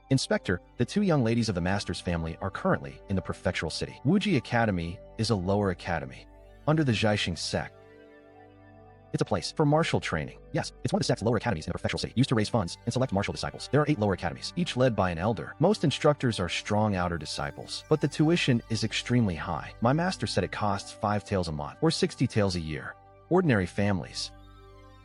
Inspector, the 2 young ladies of the master's family are currently in the prefectural city. Wuji Academy is a lower academy under the Zhaixing sect. It's a place for martial training. Yes, it's one of the sect's lower academies in the prefectural city, used to raise funds and select martial disciples. There are 8 lower academies, each led by an elder. Most instructors are strong outer disciples, but the tuition is extremely high. My master said it costs 5 taels a month, or 60 taels a year. Ordinary families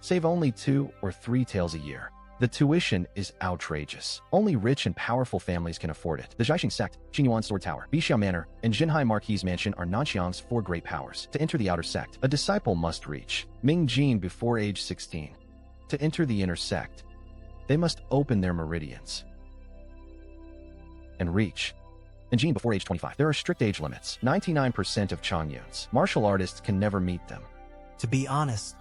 save only 2 or 3 taels a year. The tuition is outrageous. Only rich and powerful families can afford it. The Zhaixing sect, Qinyuan Sword Tower, Bixiao Manor, and Jinhai Marquis Mansion are Nanxiang's 4 great powers. To enter the outer sect, a disciple must reach Mingjin before age 16. To enter the inner sect, they must open their meridians and reach Mingjin before age 25. There are strict age limits. 99% of Changyun's martial artists can never meet them. To be honest,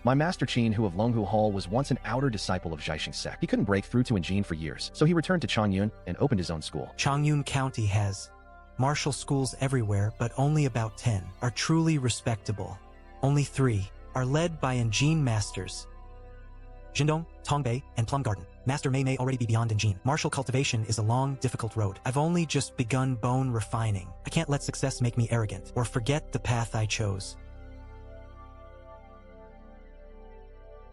my master Qin Hu of Longhu Hall was once an outer disciple of Zhaixing sect. He couldn't break through to Injin for years, so he returned to Changyun and opened his own school. Changyun County has martial schools everywhere, but only about 10 are truly respectable. Only 3 are led by Injin masters: Jindong, Tongbei, and Plum Garden. Master Mei may already be beyond Injin. Martial cultivation is a long, difficult road. I've only just begun bone refining. I can't let success make me arrogant or forget the path I chose.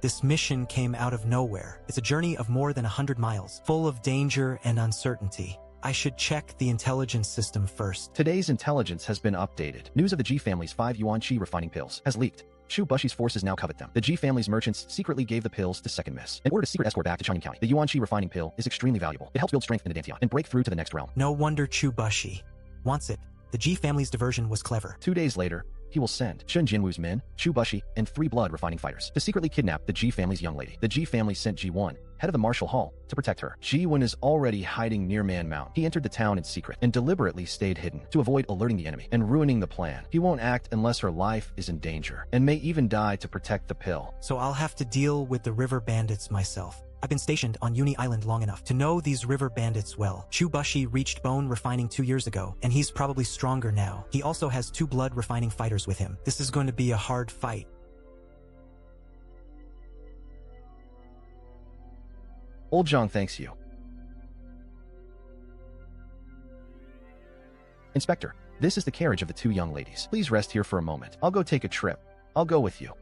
This mission came out of nowhere. It's a journey of more than 100 miles, full of danger and uncertainty. I should check the intelligence system first. Today's intelligence has been updated. News of the G family's 5 yuan chi refining pills has leaked. Shu Bushi's forces now covet them. The Ji family's merchants secretly gave the pills to Second Miss and ordered a secret escort back to Chang'an County. The Yuan Chi refining pill is extremely valuable. It helps build strength in the Dantian and break through to the next realm. No wonder Chu Bushi wants it. The Ji family's diversion was clever. 2 days later, he will send Shun Jinwu's men, Shu Bushi, and 3 blood refining fighters to secretly kidnap the Ji family's young lady. The Ji family sent Ji-1, head of the martial hall, to protect her. Ji-1 is already hiding near Man Mount. He entered the town in secret and deliberately stayed hidden to avoid alerting the enemy and ruining the plan. He won't act unless her life is in danger and may even die to protect the pill. So I'll have to deal with the river bandits myself. I've been stationed on Uni Island long enough to know these river bandits well. Chu Bushi reached bone refining 2 years ago, and he's probably stronger now. He also has 2 blood refining fighters with him. This is going to be a hard fight. Old Zhang thanks you. Inspector, this is the carriage of the 2 young ladies. Please rest here for a moment. I'll go take a trip. I'll go with you.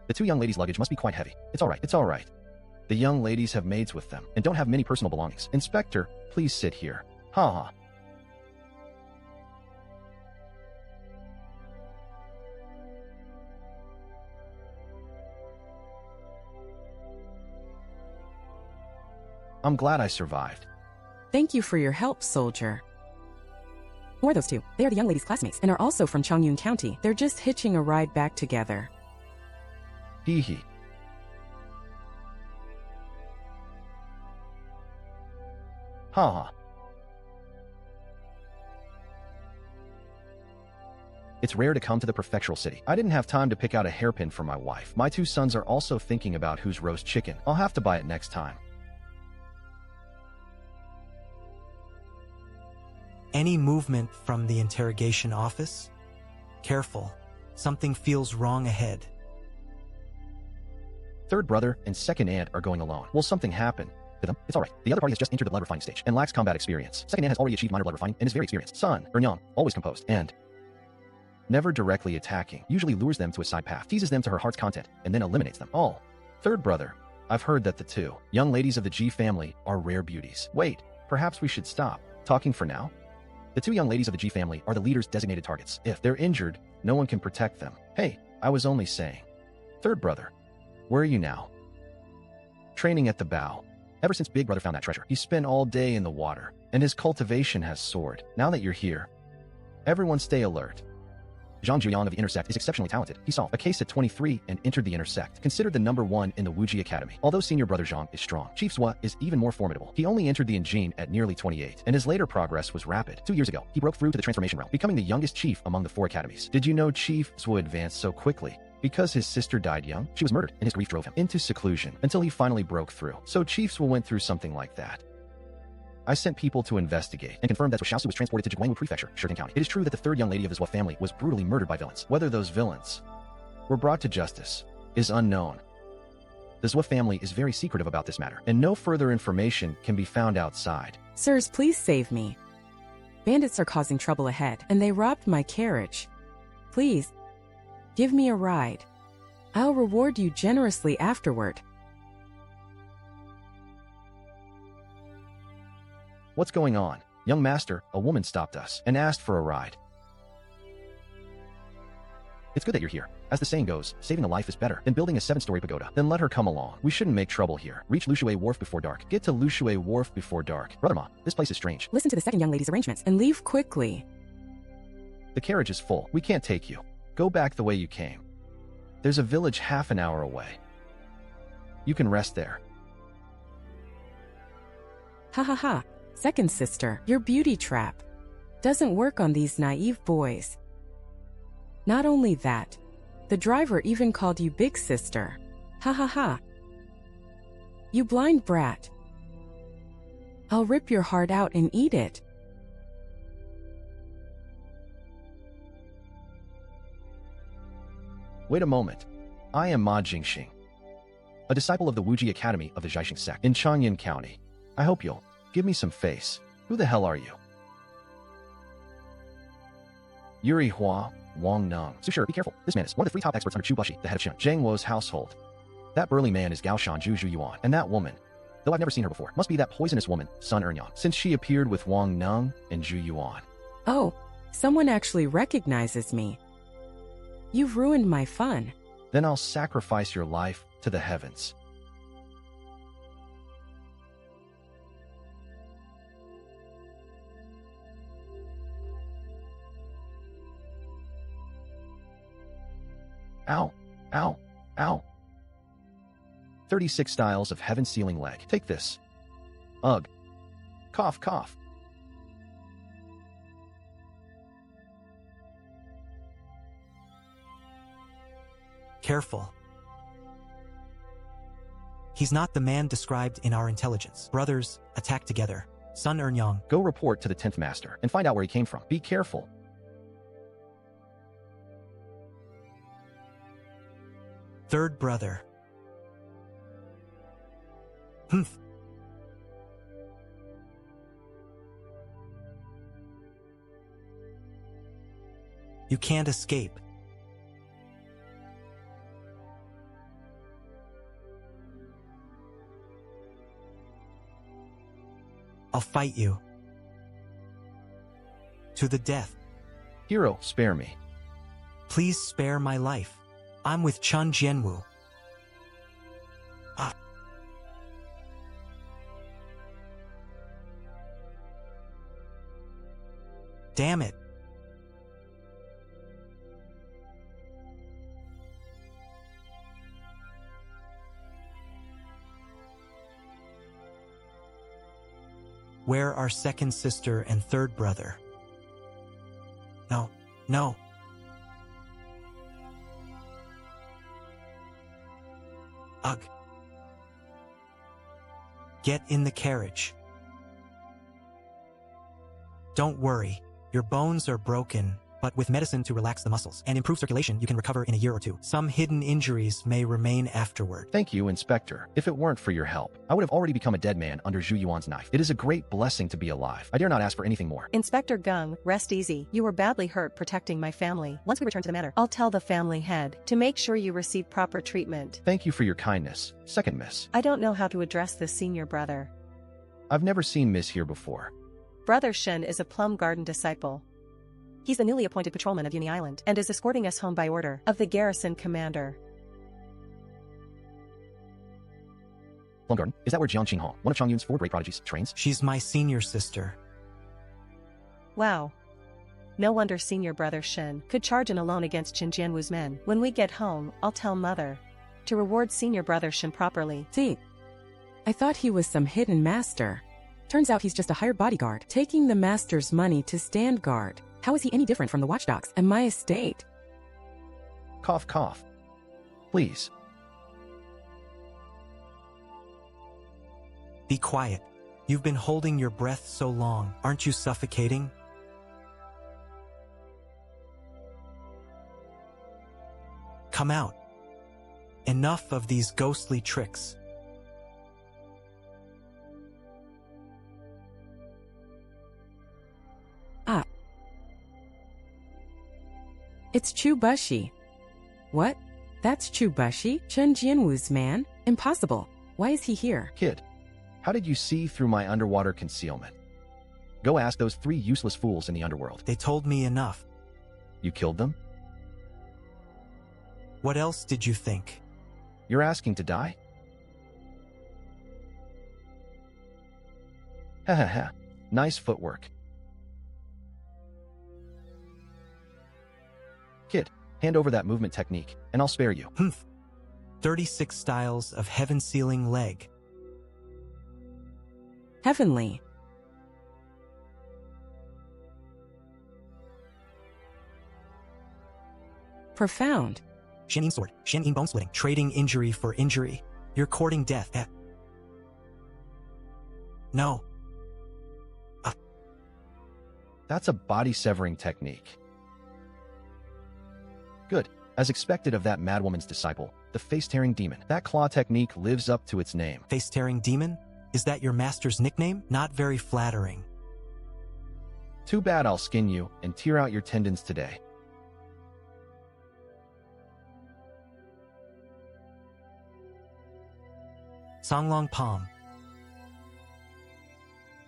The 2 young ladies' luggage must be quite heavy. It's all right. It's all right. The young ladies have maids with them and don't have many personal belongings. Inspector, please sit here. Ha ha. I'm glad I survived. Thank you for your help, soldier. Who are those 2? They are the young lady's classmates and are also from Chang'an County. They're just hitching a ride back together. Hee hee. Ha ha. It's rare to come to the prefectural city. I didn't have time to pick out a hairpin for my wife. My 2 sons are also thinking about whose roast chicken. I'll have to buy it next time. Any movement from the interrogation office? Careful. Something feels wrong ahead. Third brother and second aunt are going alone. Will something happen to them? It's alright. The other party has just entered the blood refining stage and lacks combat experience. Second aunt has already achieved minor blood refining and is very experienced. Son, Ernyang, always composed and never directly attacking, usually lures them to a side path, teases them to her heart's content, and then eliminates them all. Third brother, I've heard that the 2 young ladies of the Ji family are rare beauties. Wait, perhaps we should stop talking for now? The 2 young ladies of the Ji family are the leader's designated targets. If they're injured, no one can protect them. Hey, I was only saying. Third brother, where are you now? Training at the bow. Ever since Big Brother found that treasure, he spent all day in the water, and his cultivation has soared. Now that you're here, everyone stay alert. Zhang Juyan of the Intersect is exceptionally talented. He solved a case at 23 and entered the Intersect, considered the number 1 in the Wuji Academy. Although senior brother Zhang is strong, Chief Zhua is even more formidable. He only entered the Engine at nearly 28, and his later progress was rapid. 2 years ago, he broke through to the transformation realm, becoming the youngest chief among the 4 academies. Did you know Chief Zhua advanced so quickly? Because his sister died young, she was murdered, and his grief drove him into seclusion until he finally broke through. So Chief Zhua went through something like that. I sent people to investigate and confirmed that Xiaosu was transported to Jiangwu Prefecture, Shirting County. It is true that the 3rd young lady of the Zhua family was brutally murdered by villains. Whether those villains were brought to justice is unknown. The Zhua family is very secretive about this matter, and no further information can be found outside. Sirs, please save me. Bandits are causing trouble ahead, and they robbed my carriage. Please, give me a ride. I'll reward you generously afterward. What's going on? Young master, a woman stopped us and asked for a ride. It's good that you're here. As the saying goes, saving a life is better than building a 7-story pagoda. Then let her come along. We shouldn't make trouble here. Reach Lushui Wharf before dark. Get to Lushui Wharf before dark. Brother Ma, this place is strange. Listen to the second young lady's arrangements and leave quickly. The carriage is full. We can't take you. Go back the way you came. There's a village half an hour away. You can rest there. Ha ha ha. Second sister, your beauty trap doesn't work on these naive boys. Not only that, the driver even called you big sister. Ha ha ha. You blind brat. I'll rip your heart out and eat it. Wait a moment. I am Ma Jingxing, a disciple of the Wuji Academy of the Jiaxing sect in Chang'an County. I hope you'll give me some face. Who the hell are you? Yuri Hua, Wang Neng. So sure, be careful. This man is one of the 3 top experts under Chu Bushi, the head of Shen Zhang Wo's household. That burly man is Gao Shan Zhu Yuan, and that woman, though I've never seen her before, must be that poisonous woman, Sun Ernyang, since she appeared with Wang Neng and Zhu Yuan. Oh, someone actually recognizes me. You've ruined my fun. Then I'll sacrifice your life to the heavens. Ow, ow, ow. 36 styles of heaven sealing leg. Take this. Ugh. Cough, cough. Careful. He's not the man described in our intelligence. Brothers, attack together. Sun Earn-Yang. Go report to the 10th Master and find out where he came from. Be careful. Third brother. Humph. You can't escape. I'll fight you. To the death. Hero, spare me. Please spare my life. I'm with Chun Jianwu. Ah. Damn it. Where are second sister and third brother? No, no. Ugh. Get in the carriage. Don't worry, your bones are broken, but with medicine to relax the muscles and improve circulation, you can recover in a year or two. Some hidden injuries may remain afterward. Thank you, Inspector. If it weren't for your help, I would have already become a dead man under Zhu Yuan's knife. It is a great blessing to be alive. I dare not ask for anything more. Inspector Gung, rest easy. You were badly hurt protecting my family. Once we return to the manor, I'll tell the family head to make sure you receive proper treatment. Thank you for your kindness, second miss. I don't know how to address this senior brother. I've never seen Miss here before. Brother Shen is a Plum Garden disciple. He's the newly appointed patrolman of Uni Island and is escorting us home by order of the garrison commander. Plum Garden? Is that where Jiang Qinghong, one of Changyun's 4 great prodigies, trains? She's my senior sister. Wow. No wonder senior brother Shen could charge in alone against Qin Jianwu's men. When we get home, I'll tell mother to reward senior brother Shen properly. See, I thought he was some hidden master. Turns out he's just a hired bodyguard, taking the master's money to stand guard. How is he any different from the watchdogs and my estate? Cough, cough. Please. Be quiet. You've been holding your breath so long. Aren't you suffocating? Come out. Enough of these ghostly tricks. Ah. It's Chubashi. What? That's Chubashi? Chen Jianwu's man? Impossible. Why is he here? Kid, how did you see through my underwater concealment? Go ask those 3 useless fools in the underworld. They told me enough. You killed them? What else did you think? You're asking to die? Ha ha ha. Nice footwork. Kid, hand over that movement technique, and I'll spare you. 36 styles of heaven sealing leg. Heavenly. Profound. Shen-Yin sword, Shen-Yin bone splitting, trading injury for injury. You're courting death. No. That's a body-severing technique. Good. As expected of that madwoman's disciple, the face-tearing demon. That claw technique lives up to its name. Face-tearing demon? Is that your master's nickname? Not very flattering. Too bad I'll skin you and tear out your tendons today. Songlong Palm.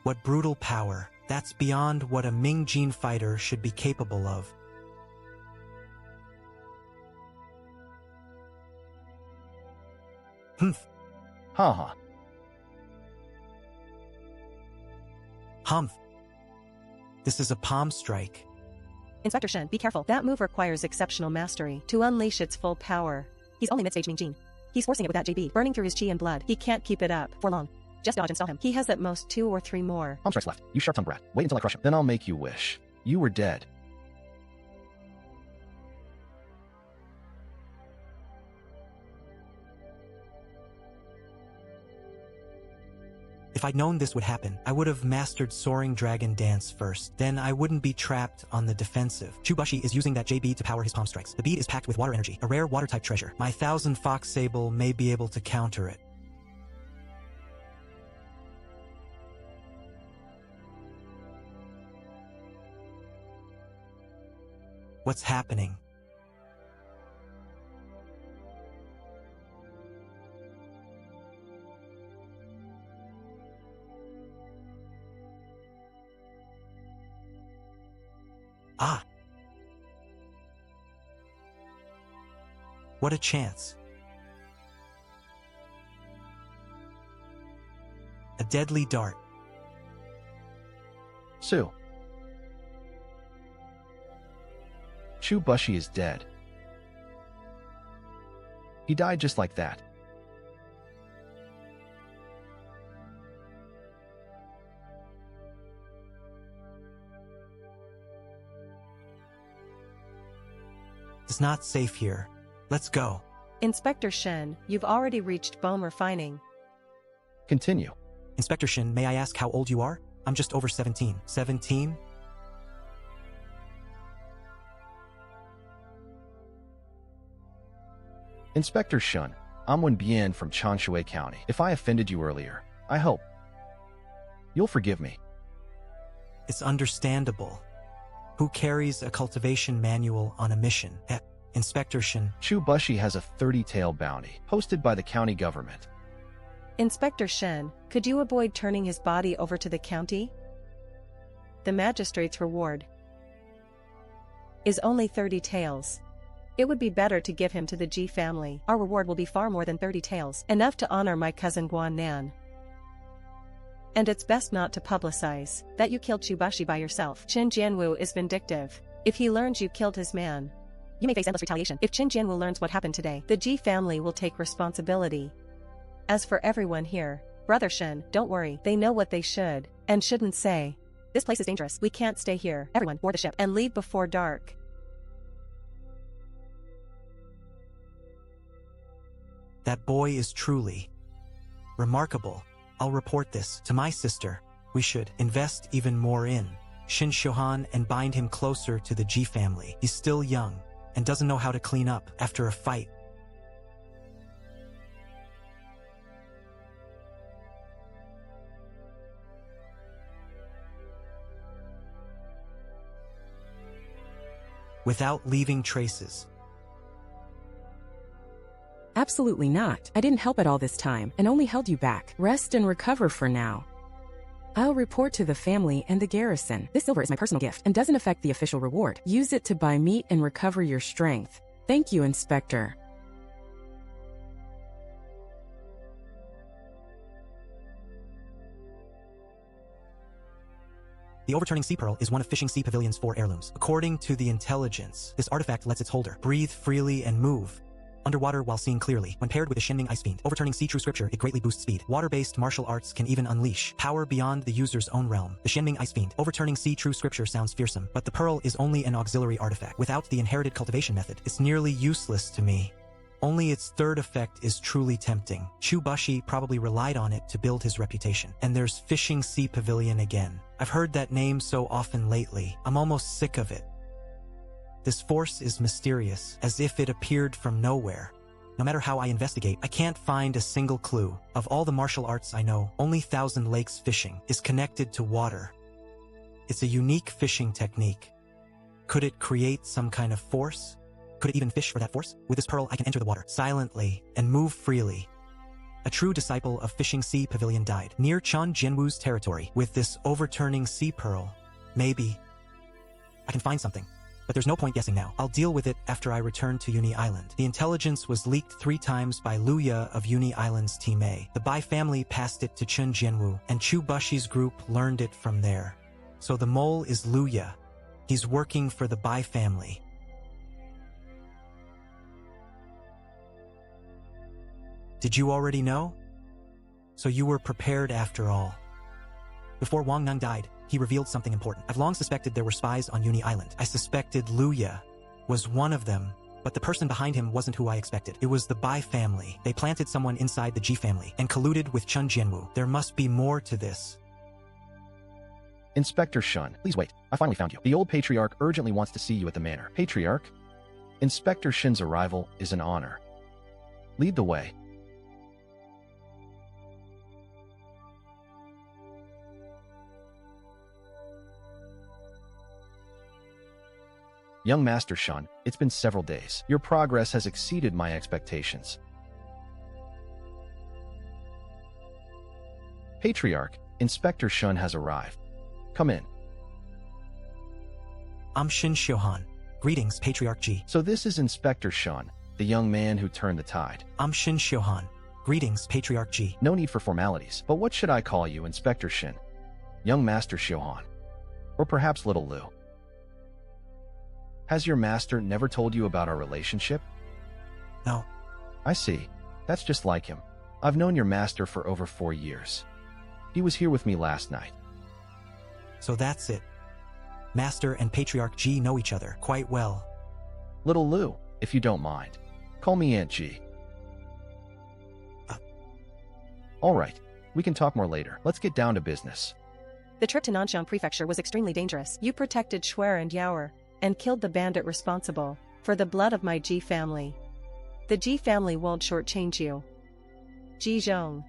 What brutal power. That's beyond what a Ming Jin fighter should be capable of. Humph. Haha. Humph. This is a palm strike. Inspector Shen, be careful. That move requires exceptional mastery to unleash its full power. He's only mid-stage Mingjin. He's forcing it with that JB, burning through his chi and blood. He can't keep it up for long. Just dodge and stall him. He has at most 2 or 3 more. Palm strikes left. You sharp-tongued brat. Wait until I crush him. Then I'll make you wish. You were dead. If I'd known this would happen, I would have mastered Soaring Dragon Dance first. Then I wouldn't be trapped on the defensive. Chubashi is using that JB to power his palm strikes. The bead is packed with water energy, a rare water-type treasure. My 1000 Fox Sable may be able to counter it. What's happening? Ah! What a chance. A deadly dart. Sue. Chubashi is dead. He died just like that. It's not safe here. Let's go. Inspector Shen, you've already reached bone refining. Continue. Inspector Shin, may I ask how old you are? I'm just over 17. 17? Inspector Shun, I'm Wen Bian from Changshui County. If I offended you earlier, I hope you'll forgive me. It's understandable. Who carries a cultivation manual on a mission? Inspector Shin. Chubashi has a 30-tail bounty, posted by the county government. Inspector Shen, could you avoid turning his body over to the county? The magistrate's reward is only 30 taels. It would be better to give him to the Ji family. Our reward will be far more than 30 taels, enough to honor my cousin Guan Nan. And it's best not to publicize that you killed Chubashi by yourself. Qin Jianwu is vindictive. If he learns you killed his man, you may face endless retaliation. If Qin Jianwu learns what happened today, the Ji family will take responsibility. As for everyone here, Brother Shen, don't worry. They know what they should and shouldn't say. This place is dangerous. We can't stay here. Everyone, board the ship and leave before dark. That boy is truly remarkable. I'll report this to my sister. We should invest even more in Shin Shohan and bind him closer to the Ji family. He's still young and doesn't know how to clean up after a fight. Without leaving traces. Absolutely not. I didn't help at all this time and only held you back. Rest and recover for now. I'll report to the family and the garrison. This silver is my personal gift and doesn't affect the official reward. Use it to buy meat and recover your strength. Thank you, Inspector. The overturning sea pearl is one of Fishing Sea Pavilion's 4 heirlooms. According to the intelligence, this artifact lets its holder breathe freely and move underwater while seeing clearly. When paired with the Shenming Ice Fiend, overturning sea true scripture, it greatly boosts speed. Water-based martial arts can even unleash power beyond the user's own realm. The Shenming Ice Fiend, overturning sea true scripture sounds fearsome, but the pearl is only an auxiliary artifact. Without the inherited cultivation method, it's nearly useless to me. Only its third effect is truly tempting. Chubashi probably relied on it to build his reputation. And there's Fishing Sea Pavilion again. I've heard that name so often lately. I'm almost sick of it. This force is mysterious, as if it appeared from nowhere. No matter how I investigate, I can't find a single clue. Of all the martial arts I know, only Thousand Lakes fishing is connected to water. It's a unique fishing technique. Could it create some kind of force? Could it even fish for that force? With this pearl, I can enter the water silently and move freely. A true disciple of Fishing Sea Pavilion died near Chan Jianwu's territory. With this overturning sea pearl, maybe I can find something. but there's no point guessing now. I'll deal with it after I return to Uni Island. The intelligence was leaked 3 times by Luya of Uni Island's Team A. The Bai family passed it to Chen Jianwu, and Chu Bushi's group learned it from there. So the mole is Luya. He's working for the Bai family. Did you already know? So you were prepared after all. Before Wang Neng died, he revealed something important. I've long suspected there were spies on Uni Island. I suspected Luya was one of them, but the person behind him wasn't who I expected. It was the Bai family. They planted someone inside the Ji family and colluded with Chen Jianwu. There must be more to this. Inspector Shun, please wait. I finally found you. The old patriarch urgently wants to see you at the manor. Patriarch? Inspector Shin's arrival is an honor. Lead the way. Young Master Shun, it's been several days. Your progress has exceeded my expectations. Patriarch, Inspector Shun has arrived. Come in. I'm Shin Xiuhan. Greetings, Patriarch Ji. So this is Inspector Shun, the young man who turned the tide. I'm Shin Xiuhan. Greetings, Patriarch Ji. No need for formalities, but what should I call you, Inspector Shin? Young Master Xiuhan? Or perhaps Little Lu? Has your master never told you about our relationship? No. I see. That's just like him. I've known your master for over 4 years. He was here with me last night. So that's it. Master and Patriarch Ji know each other quite well. Little Lu, if you don't mind. Call me Aunt Ji. All right, we can talk more later. Let's get down to business. The trip to Nanxiang Prefecture was extremely dangerous. You protected Shuer and Yaoer, and killed the bandit responsible for the blood of my Ji family. The Ji family won't shortchange you. Ji Zhong.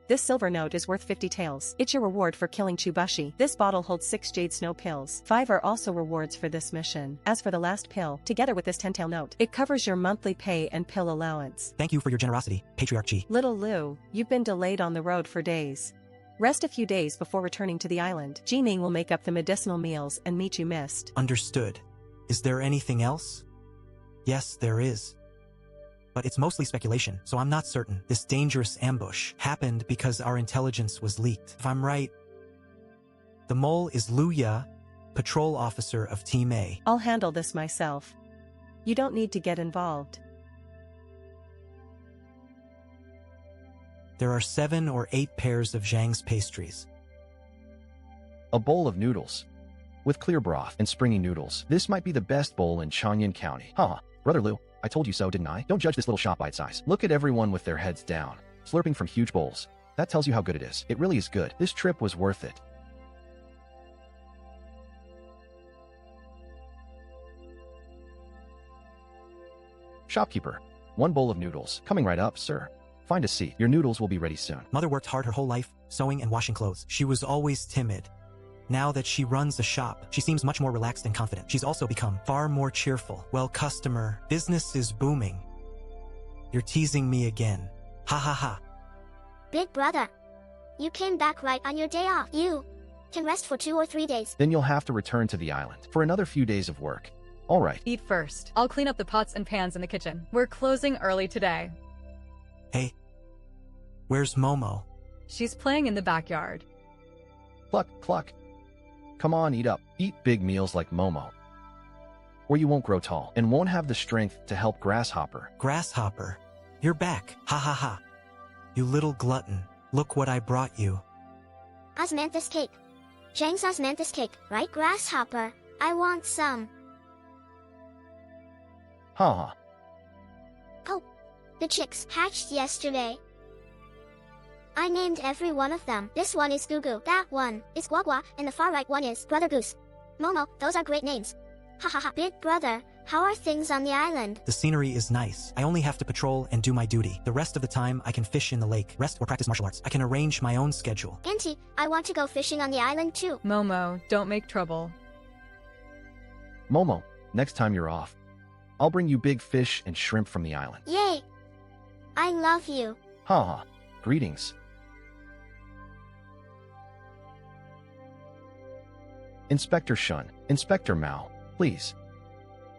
This silver note is worth 50 taels. It's your reward for killing Chubushi. This bottle holds 6 jade snow pills. 5 are also rewards for this mission. As for the last pill, together with this 10 tael note, it covers your monthly pay and pill allowance. Thank you for your generosity, Patriarch Ji. Little Lu, you've been delayed on the road for days. Rest a few days before returning to the island. Jining will make up the medicinal meals and meat you missed. Understood. Is there anything else? Yes, there is. But it's mostly speculation, so I'm not certain. This dangerous ambush happened because our intelligence was leaked. If I'm right, the mole is Luya, patrol officer of Team A. I'll handle this myself. You don't need to get involved. There are 7 or 8 pairs of Zhang's pastries. A bowl of noodles. With clear broth and springy noodles. This might be the best bowl in Changyan County. Haha, Brother Lu, I told you so, didn't I? Don't judge this little shop by its size. Look at everyone with their heads down, slurping from huge bowls. That tells you how good it is. It really is good. This trip was worth it. Shopkeeper, 1 bowl of noodles. Coming right up, sir. Find a seat. Your noodles will be ready soon. Mother worked hard her whole life, sewing and washing clothes. She was always timid. Now that she runs a shop, she seems much more relaxed and confident. She's also become far more cheerful. Well, customer, business is booming. You're teasing me again. Ha ha ha. Big brother. You came back right on your day off. You can rest for 2 or 3 days. Then you'll have to return to the island for another few days of work. All right. Eat first. I'll clean up the pots and pans in the kitchen. We're closing early today. Hey, where's Momo? She's playing in the backyard. Cluck, cluck. Come on, eat up. Eat big meals like Momo. Or you won't grow tall and won't have the strength to help Grasshopper. Grasshopper, you're back. Ha ha ha. You little glutton. Look what I brought you. Osmanthus cake. Zhang's osmanthus cake, right? Grasshopper, I want some. Ha. Oh, the chicks hatched yesterday. I named every one of them. This one is Gugu, that one is Guagua, and the far right one is Brother Goose. Momo, those are great names. Ha ha ha. Big brother, how are things on the island? The scenery is nice. I only have to patrol and do my duty. The rest of the time, I can fish in the lake, rest or practice martial arts. I can arrange my own schedule. Auntie, I want to go fishing on the island too. Momo, don't make trouble. Momo, next time you're off, I'll bring you big fish and shrimp from the island. Yay! I love you. Ha. Greetings. Inspector Shun, Inspector Mao, please.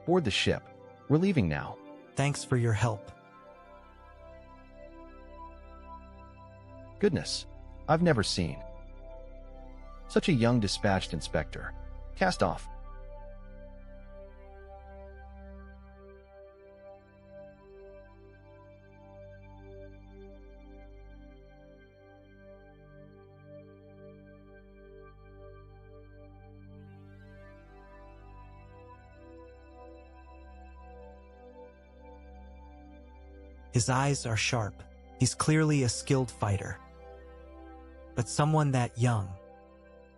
Board the ship. We're leaving now. Thanks for your help. Goodness, I've never seen such a young dispatched inspector. Cast off. His eyes are sharp. He's clearly a skilled fighter. But someone that young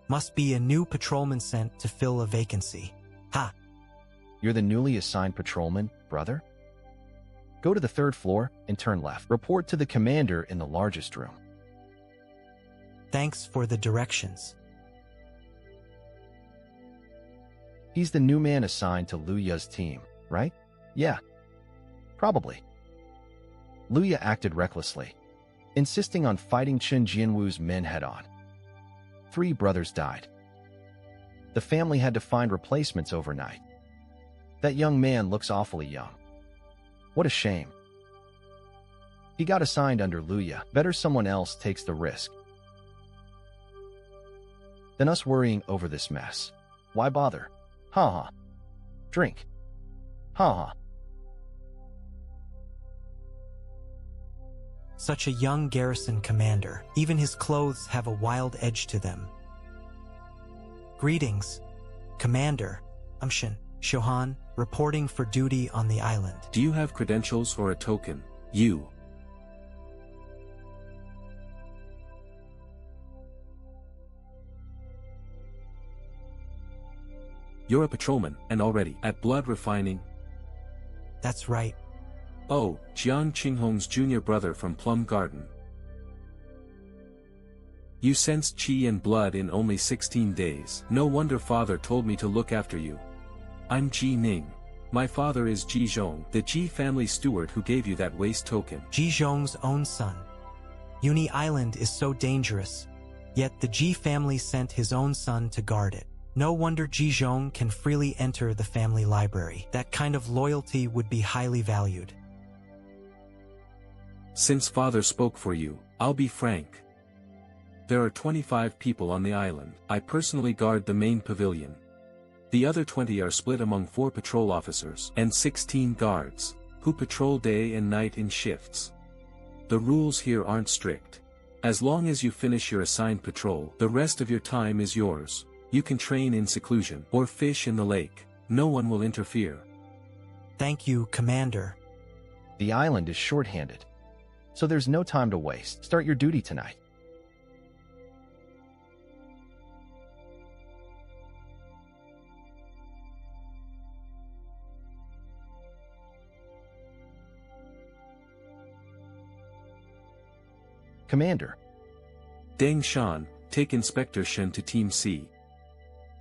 must be a new patrolman sent to fill a vacancy. Ha! You're the newly assigned patrolman, brother? Go to the 3rd floor and turn left. Report to the commander in the largest room. Thanks for the directions. He's the new man assigned to Luya's team, right? Yeah. Probably. Luya acted recklessly, insisting on fighting Chen Jianwu's men head-on. 3 brothers died. The family had to find replacements overnight. That young man looks awfully young. What a shame. He got assigned under Luya. Better someone else takes the risk than us worrying over this mess. Why bother? Ha ha. Drink. Ha ha. Such a young garrison commander. Even his clothes have a wild edge to them. Greetings, Commander. I'm Shin Shohan, reporting for duty on the island. Do you have credentials or a token? You. You're a patrolman, and already at blood refining. That's right. Oh, Jiang Qinghong's junior brother from Plum Garden. You sensed qi and blood in only 16 days. No wonder father told me to look after you. I'm Ji Ning. My father is Ji Zhong, the Ji family steward who gave you that waste token. Ji Zhong's own son. Uni Island is so dangerous, yet the Ji family sent his own son to guard it. No wonder Ji Zhong can freely enter the family library. That kind of loyalty would be highly valued. Since father spoke for you, I'll be frank. There are 25 people on the island. I personally guard the main pavilion. The other 20 are split among 4 patrol officers and 16 guards, who patrol day and night in shifts. The rules here aren't strict. As long as you finish your assigned patrol, the rest of your time is yours. You can train in seclusion or fish in the lake. No one will interfere. Thank you, Commander. The island is short-handed, so there's no time to waste. Start your duty tonight. Commander. Deng Shan, take Inspector Shen to Team C.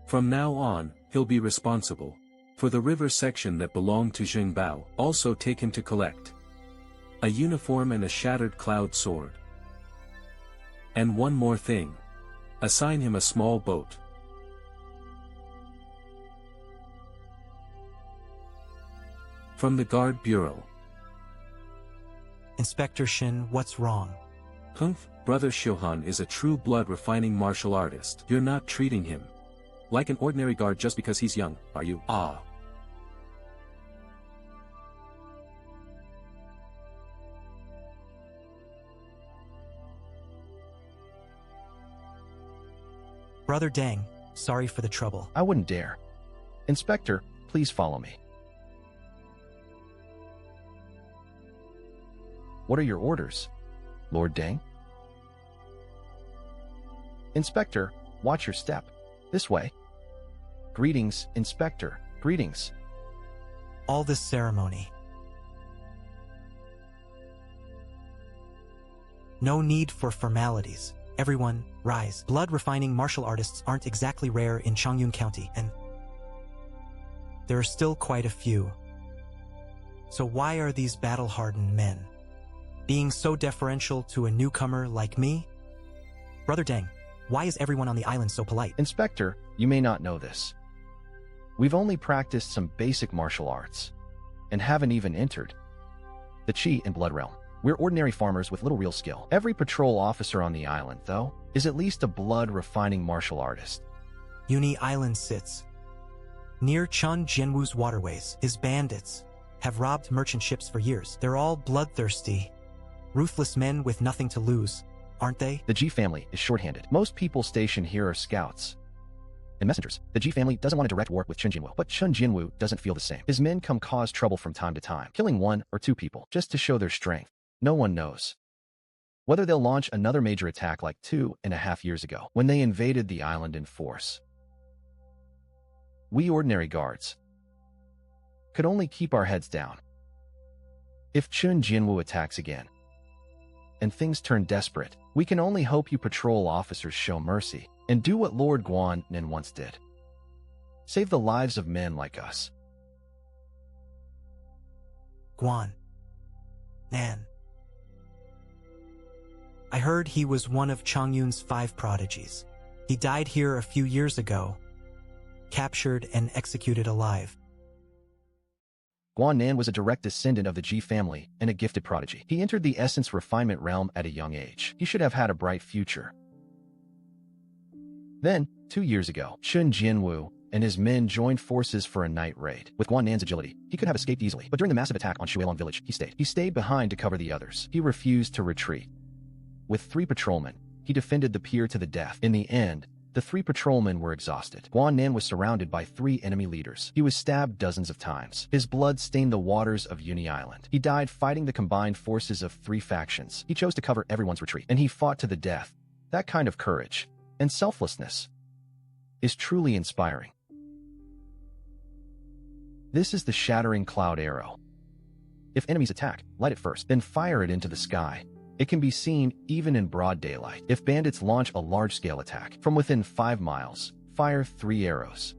From now on, he'll be responsible for the river section that belonged to Jingbao. Also take him to collect a uniform and a shattered cloud sword. And one more thing. Assign him a small boat. From the Guard Bureau. Inspector Shin, what's wrong? Humph, Brother Shohan is a true blood refining martial artist. You're not treating him like an ordinary guard just because he's young, are you? Ah. Brother Deng, sorry for the trouble. I wouldn't dare. Inspector, please follow me. What are your orders, Lord Deng? Inspector, watch your step. This way. Greetings, Inspector. Greetings. All this ceremony. No need for formalities. Everyone, rise. Blood refining martial artists aren't exactly rare in Changyun County, and there are still quite a few. So why are these battle-hardened men being so deferential to a newcomer like me? Brother Deng, Why is everyone on the island so polite? Inspector, you may not know this. We've only practiced some basic martial arts, and haven't even entered the Chi and Blood realm. We're ordinary farmers with little real skill. Every patrol officer on the island, though, is at least a blood-refining martial artist. Uni Island sits near Chun Jianwu's waterways. His bandits have robbed merchant ships for years. They're all bloodthirsty, ruthless men with nothing to lose, aren't they? The G family is shorthanded. Most people stationed here are scouts and messengers. The G family doesn't want a direct war with Chun Jianwu, but Chun Jianwu doesn't feel the same. His men come cause trouble from time to time, killing 1 or 2 people just to show their strength. No one knows whether they'll launch another major attack like 2.5 years ago when they invaded the island in force. We ordinary guards could only keep our heads down. If Chun Jianwu attacks again, and things turn desperate, we can only hope you patrol officers show mercy and do what Lord Guan Nin once did. Save the lives of men like us. Guan Nan. I heard he was one of Chongyun's 5 prodigies. He died here a few years ago, captured and executed alive. Guan Nan was a direct descendant of the Ji family and a gifted prodigy. He entered the essence refinement realm at a young age. He should have had a bright future. Then, 2 years ago, Chun Jianwu and his men joined forces for a night raid. With Guan Nan's agility, he could have escaped easily, but during the massive attack on Shuilong village, he stayed. He stayed behind to cover the others. He refused to retreat. With 3 patrolmen, he defended the pier to the death. In the end, the 3 patrolmen were exhausted. Guan Nan was surrounded by 3 enemy leaders. He was stabbed dozens of times. His blood stained the waters of Uni Island. He died fighting the combined forces of 3 factions. He chose to cover everyone's retreat, and he fought to the death. That kind of courage and selflessness is truly inspiring. This is the shattering cloud arrow. If enemies attack, light it first, then fire it into the sky. It can be seen even in broad daylight. If bandits launch a large-scale attack from within 5 miles, fire 3 arrows.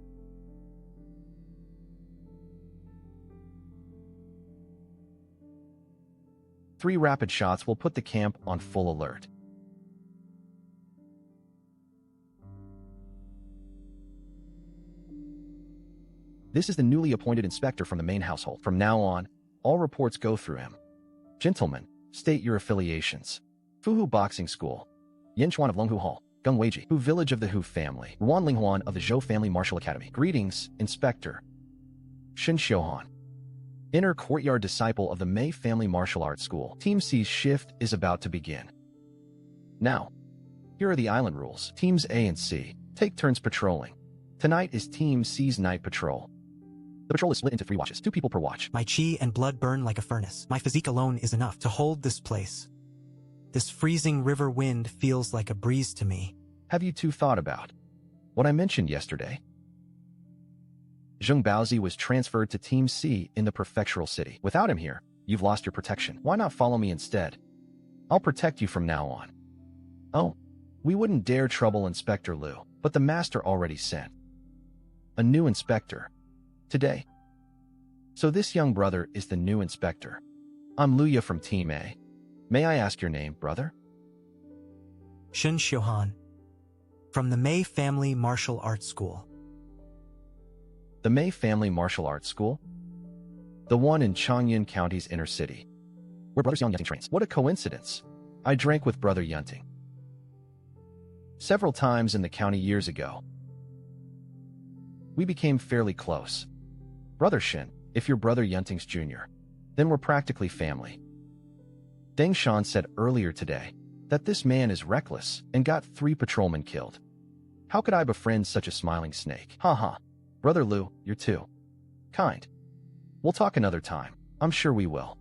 Three rapid shots will put the camp on full alert. This is the newly appointed inspector from the main household. From now on, all reports go through him. Gentlemen, state your affiliations. Fuhu Boxing School. Yanchuan of Longhu Hall. Gengweiji, Hu Village of the Hu family. Ruan Linghuan of the Zhou Family Martial Academy. Greetings, Inspector. Shin Xiuhan. Inner Courtyard Disciple of the Mei Family Martial Arts School. Team C's shift is about to begin. Now, here are the island rules. Teams A and C take turns patrolling. Tonight is Team C's night patrol. The patrol is split into 3 watches, 2 people per watch. My chi and blood burn like a furnace. My physique alone is enough to hold this place. This freezing river wind feels like a breeze to me. Have you 2 thought about what I mentioned yesterday? Zheng Baozi was transferred to Team C in the prefectural city. Without him here, you've lost your protection. Why not follow me instead? I'll protect you from now on. Oh, we wouldn't dare trouble Inspector Liu, but the master already sent a new inspector today. So this young brother is the new inspector. I'm Luya from Team A. May I ask your name, brother? Shin Xiuhan. From the Mei Family Martial Arts School. The Mei Family Martial Arts School? The one in Chongyun County's inner city, where Brother Xiang Yunting trains. What a coincidence. I drank with Brother Yunting several times in the county years ago. We became fairly close. Brother Shin, if you're Brother Yunting's junior, then we're practically family. Deng Shan said earlier today that this man is reckless and got 3 patrolmen killed. How could I befriend such a smiling snake? Haha. Brother Liu, you're too kind. We'll talk another time. I'm sure we will.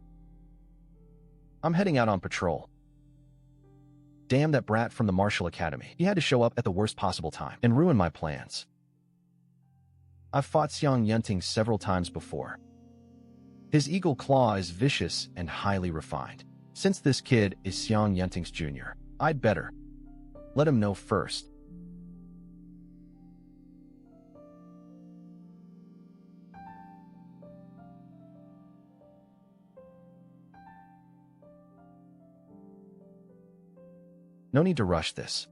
I'm heading out on patrol. Damn that brat from the Martial Academy. He had to show up at the worst possible time and ruin my plans. I've fought Xiang Yunting several times before. His eagle claw is vicious and highly refined. Since this kid is Xiang Yunting's junior, I'd better let him know first. No need to rush this.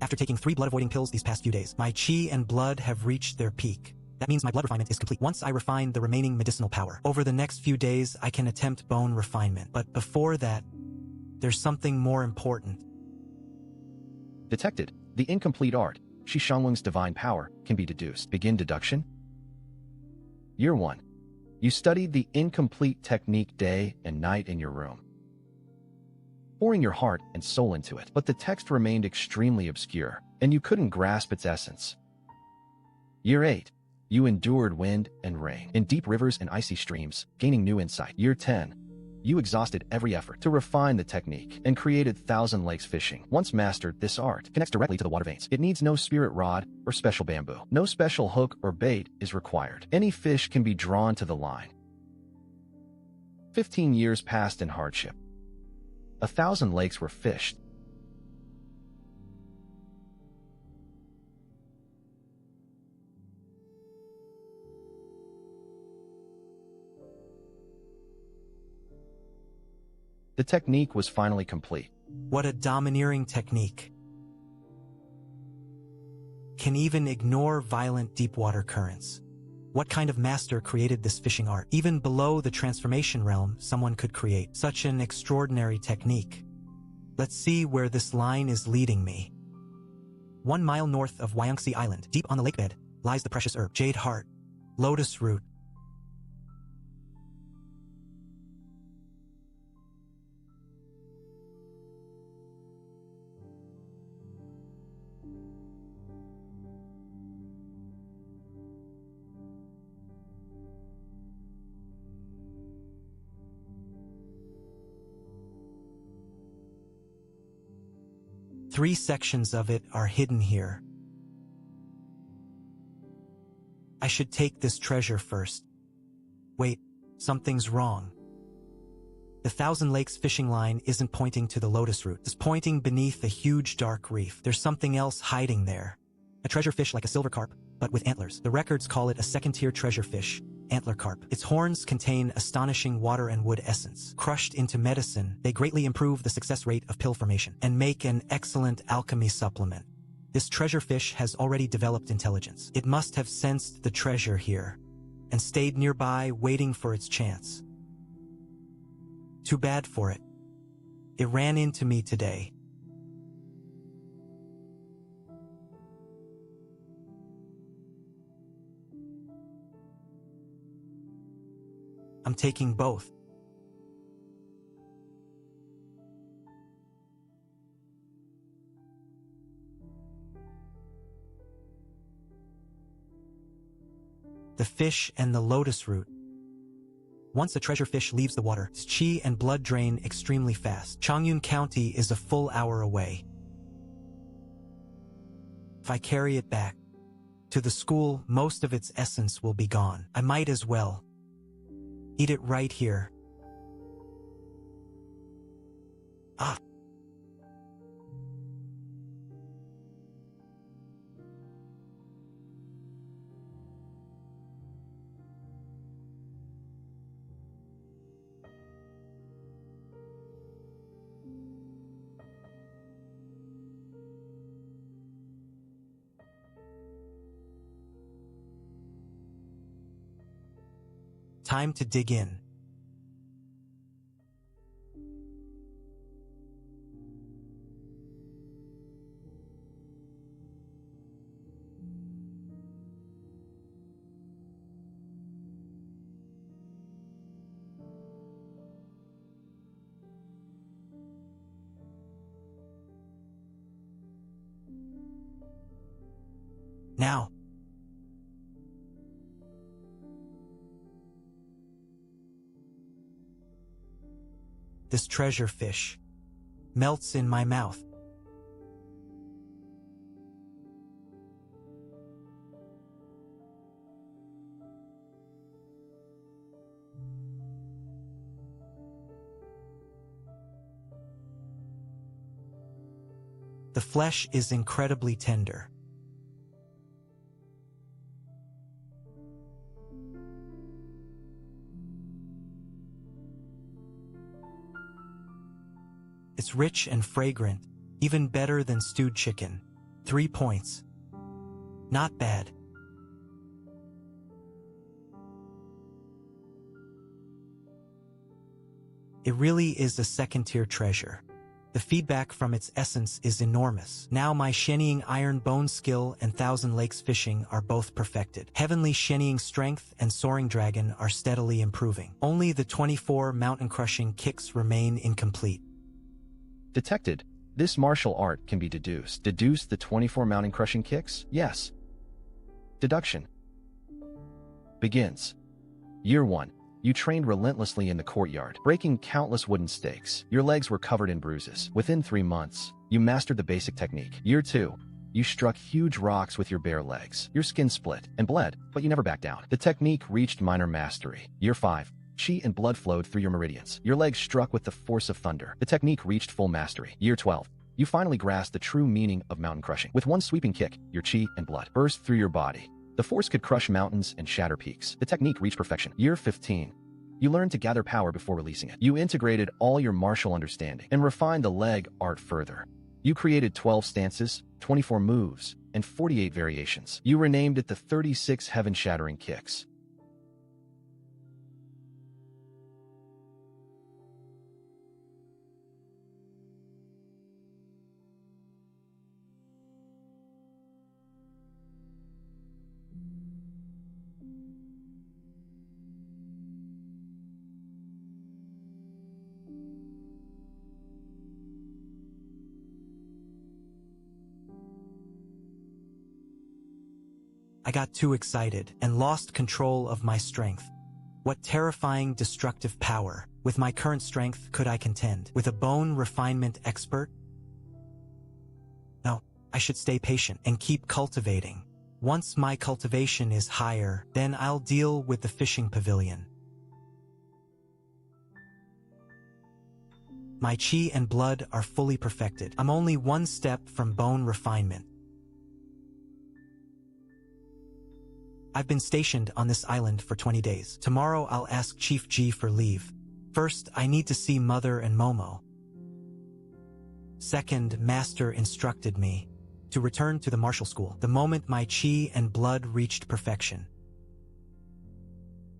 After taking 3 blood-avoiding pills these past few days, my chi and blood have reached their peak. That means my blood refinement is complete. Once I refine the remaining medicinal power, over the next few days I can attempt bone refinement. But before that, there's something more important. Detected. The incomplete art, Shi Shanglung's divine power, can be deduced. Begin deduction. Year 1. You studied the incomplete technique day and night in your room, pouring your heart and soul into it. But the text remained extremely obscure, and you couldn't grasp its essence. Year 8. You endured wind and rain in deep rivers and icy streams, gaining new insight. Year 10. You exhausted every effort to refine the technique and created Thousand Lakes fishing. Once mastered, this art connects directly to the water veins. It needs no spirit rod or special bamboo. No special hook or bait is required. Any fish can be drawn to the line. 15 years passed in hardship. 1,000 lakes were fished. The technique was finally complete. What a domineering technique. Can even ignore violent deep water currents. What kind of master created this fishing art? Even below the transformation realm, someone could create such an extraordinary technique. Let's see where this line is leading me. 1 mile north of Wayangsi Island, deep on the lakebed, lies the precious herb, jade heart, lotus root. Three sections of it are hidden here. I should take this treasure first. Wait, something's wrong. The Thousand Lakes fishing line isn't pointing to the lotus root. It's pointing beneath a huge dark reef. There's something else hiding there. A treasure fish like a silver carp, but with antlers. The records call it a second-tier treasure fish, antler carp. Its horns contain astonishing water and wood essence. Crushed into medicine, they greatly improve the success rate of pill formation and make an excellent alchemy supplement. This treasure fish has already developed intelligence. It must have sensed the treasure here and stayed nearby waiting for its chance. Too bad for it. It ran into me today. I'm taking both. The fish and the lotus root. Once a treasure fish leaves the water, its chi and blood drain extremely fast. Changyun County is a full hour away. If I carry it back to the school, most of its essence will be gone. I might as well eat it right here. Ah. Time to dig in. Now. This treasure fish melts in my mouth. The flesh is incredibly tender. It's rich and fragrant, even better than stewed chicken. 3 points. Not bad. It really is a second-tier treasure. The feedback from its essence is enormous. Now my shennying iron bone skill and Thousand Lakes fishing are both perfected. Heavenly shennying strength and soaring dragon are steadily improving. Only the 24 mountain crushing kicks remain incomplete. Detected. This martial art can be deduced. Deduce the 24 mountain crushing kicks? Yes. Deduction. Begins. Year 1. You trained relentlessly in the courtyard, breaking countless wooden stakes. Your legs were covered in bruises. Within 3 months, you mastered the basic technique. Year 2. You struck huge rocks with your bare legs. Your skin split and bled, but you never backed down. The technique reached minor mastery. Year 5. Chi and blood flowed through your meridians. Your legs struck with the force of thunder. The technique reached full mastery. Year 12. You finally grasped the true meaning of mountain crushing. With one sweeping kick, your chi and blood burst through your body. The force could crush mountains and shatter peaks. The technique reached perfection. Year 15. You learned to gather power before releasing it. You integrated all your martial understanding and refined the leg art further. You created 12 stances, 24 moves, and 48 variations. You renamed it the 36 heaven-shattering kicks. I got too excited and lost control of my strength. What terrifying destructive power, with my current strength, could I contend with a bone refinement expert? No, I should stay patient and keep cultivating. Once my cultivation is higher, then I'll deal with the fishing pavilion. My chi and blood are fully perfected. I'm only one step from bone refinement. I've been stationed on this island for 20 days. Tomorrow I'll ask Chief G for leave. First, I need to see Mother and Momo. Second, Master instructed me to return to the martial school the moment my chi and blood reached perfection.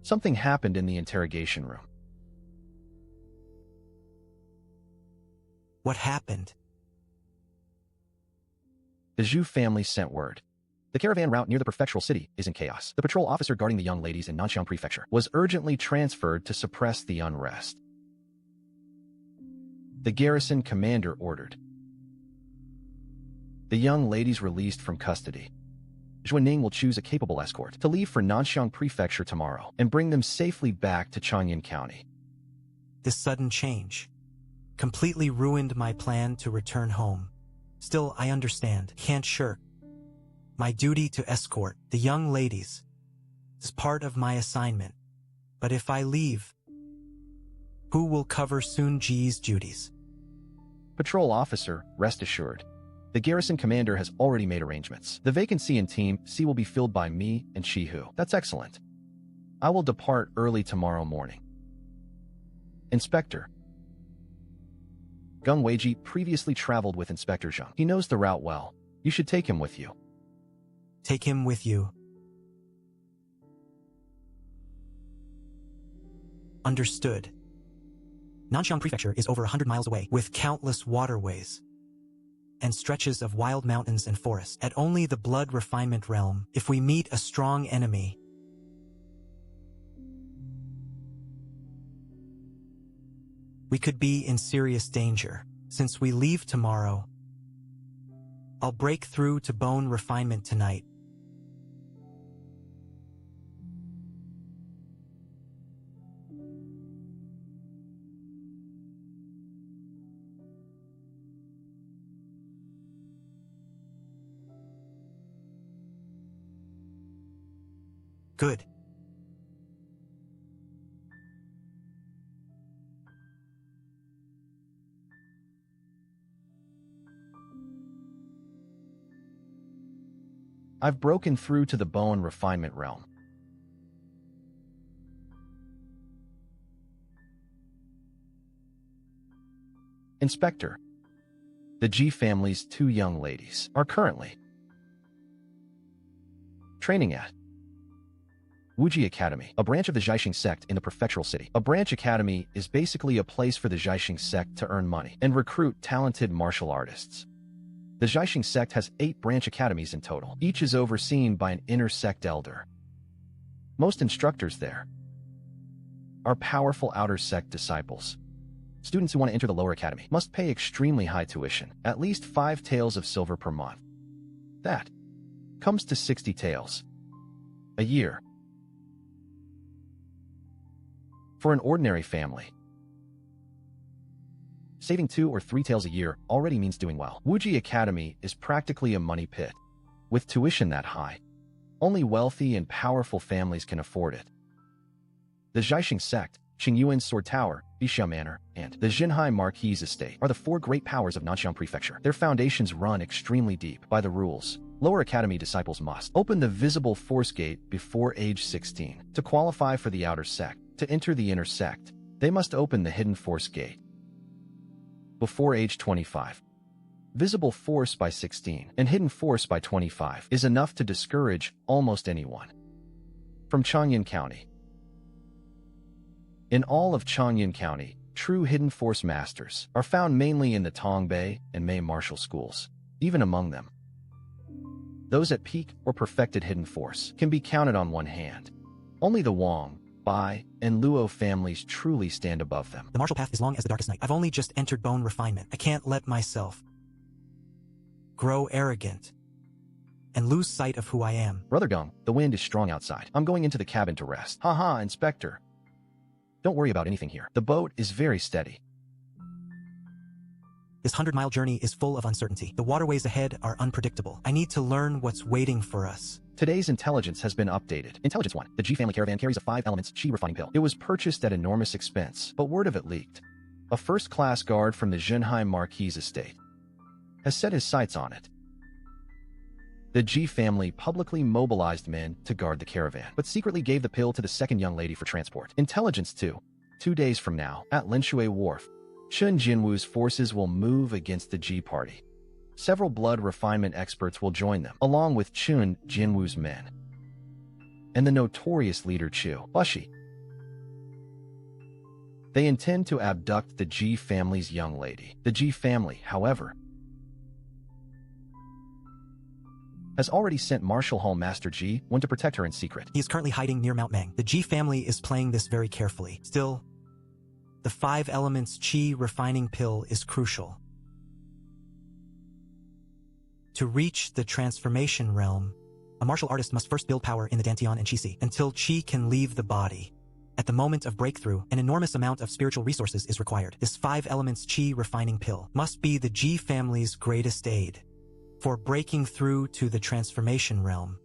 Something happened in the interrogation room. What happened? The Zhu family sent word. The caravan route near the prefectural city is in chaos. The patrol officer guarding the young ladies in Nanxiang Prefecture was urgently transferred to suppress the unrest. The garrison commander ordered the young ladies released from custody. Zhuaning will choose a capable escort to leave for Nanxiang Prefecture tomorrow and bring them safely back to Chang'an County. This sudden change completely ruined my plan to return home. Still, I understand. Can't shirk my duty to escort the young ladies is part of my assignment. But if I leave, who will cover Sun Ji's duties? Patrol officer, rest assured. The garrison commander has already made arrangements. The vacancy in Team C will be filled by me and Shihu. That's excellent. I will depart early tomorrow morning. Inspector. Geng Weiji previously traveled with Inspector Zheng. He knows the route well. You should take him with you. Take him with you. Understood. Nanxiang Prefecture is over 100 miles away, with countless waterways and stretches of wild mountains and forests. At only the blood refinement realm, if we meet a strong enemy, we could be in serious danger. Since we leave tomorrow, I'll break through to bone refinement tonight. Good. I've broken through to the bone refinement realm. Inspector. The Ji family's 2 young ladies are currently training at Wuji Academy, a branch of the Jiaxing sect in the prefectural city. A branch academy is basically a place for the Jiaxing sect to earn money and recruit talented martial artists. The Jiaxing sect has 8 branch academies in total. Each is overseen by an inner sect elder. Most instructors there are powerful outer sect disciples. Students who want to enter the lower academy must pay extremely high tuition, at least 5 taels of silver per month. That comes to 60 taels a year. For an ordinary family, saving 2 or 3 taels a year already means doing well. Wuji Academy is practically a money pit. With tuition that high, only wealthy and powerful families can afford it. The Jiaxing sect, Qingyuan Sword Tower, Bixia Manor, and the Jinhai Marquise Estate are the 4 great powers of Nanxiang Prefecture. Their foundations run extremely deep. By the rules, lower academy disciples must open the visible force gate before age 16. To qualify for the outer sect, to enter the inner sect, they must open the hidden force gate before age 25. Visible force by 16 and hidden force by 25 is enough to discourage almost anyone. From Changyin County. In all of Changyin County, true hidden force masters are found mainly in the Tongbei and Mei martial schools. Even among them, those at peak or perfected hidden force can be counted on one hand. Only the Wang, Bai, and Luo families truly stand above them. The martial path is long as the darkest night. I've only just entered bone refinement. I can't let myself grow arrogant and lose sight of who I am. Brother Gong, the wind is strong outside. I'm going into the cabin to rest. Haha, Inspector. Don't worry about anything here. The boat is very steady. This 100-mile journey is full of uncertainty. The waterways ahead are unpredictable. I need to learn what's waiting for us. Today's intelligence has been updated. Intelligence 1. The Ji family caravan carries a 5 elements Qi refining pill. It was purchased at enormous expense, but word of it leaked. A first-class guard from the Jinhai Marquise estate has set his sights on it. The Ji family publicly mobilized men to guard the caravan, but secretly gave the pill to the second young lady for transport. Intelligence 2. 2 days from now, at Linshui Wharf, Chun Jinwu's forces will move against the Ji party. Several blood refinement experts will join them, along with Chun Jinwu's men and the notorious leader Chu Bushi. They intend to abduct the Ji family's young lady. The Ji family, however, has already sent Martial Hall Master Ji one to protect her in secret. He is currently hiding near Mount Meng. The Ji family is playing this very carefully. Still, the 5 elements Qi refining pill is crucial. To reach the transformation realm, a martial artist must first build power in the Dantian and Qi. Until Qi can leave the body, at the moment of breakthrough, an enormous amount of spiritual resources is required. This 5 elements Qi refining pill must be the Ji family's greatest aid for breaking through to the transformation realm.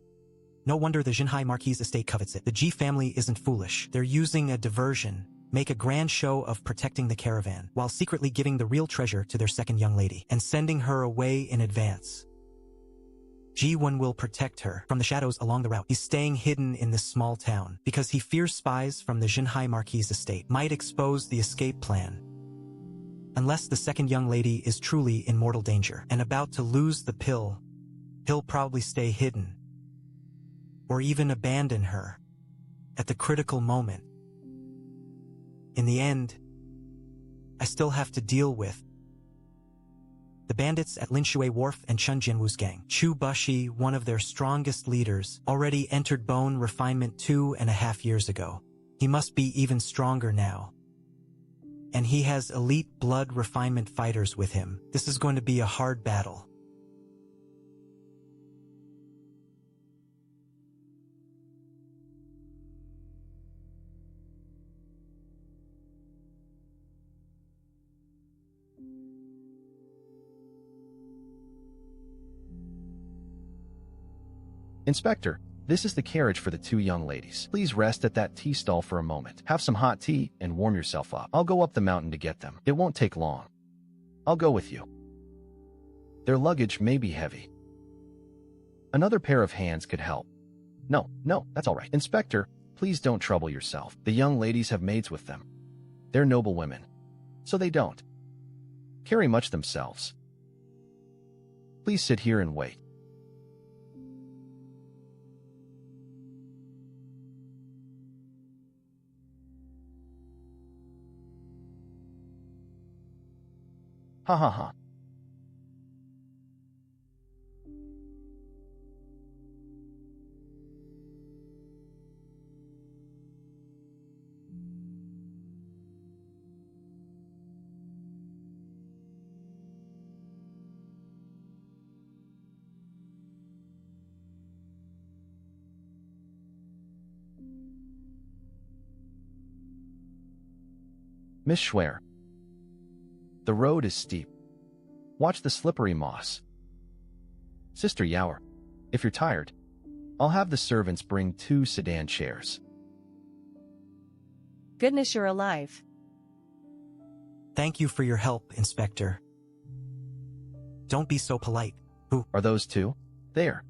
No wonder the Jinhai Marquise estate covets it. The Ji family isn't foolish. They're using a diversion, make a grand show of protecting the caravan, while secretly giving the real treasure to their second young lady, and sending her away in advance. Ji-Won will protect her from the shadows along the route. He's staying hidden in this small town, because he fears spies from the Jinhai Marquise estate might expose the escape plan. Unless the second young lady is truly in mortal danger and about to lose the pill, he'll probably stay hidden, or even abandon her at the critical moment. In the end, I still have to deal with the bandits at Linshui Wharf and Chun Jinwu's gang. Chu Bushi, one of their strongest leaders, already entered bone refinement 2.5 years ago. He must be even stronger now. And he has elite blood refinement fighters with him. This is going to be a hard battle. Inspector, this is the carriage for the 2 young ladies. Please rest at that tea stall for a moment. Have some hot tea and warm yourself up. I'll go up the mountain to get them. It won't take long. I'll go with you. Their luggage may be heavy. Another pair of hands could help. No, that's all right. Inspector, please don't trouble yourself. The young ladies have maids with them. They're noble women, so they don't carry much themselves. Please sit here and wait. Ha ha ha. Miss Schwer. The road is steep. Watch the slippery moss. Sister Yower, if you're tired, I'll have the servants bring 2 sedan chairs. Goodness you're alive. Thank you for your help, Inspector. Don't be so polite. Who are those 2? There.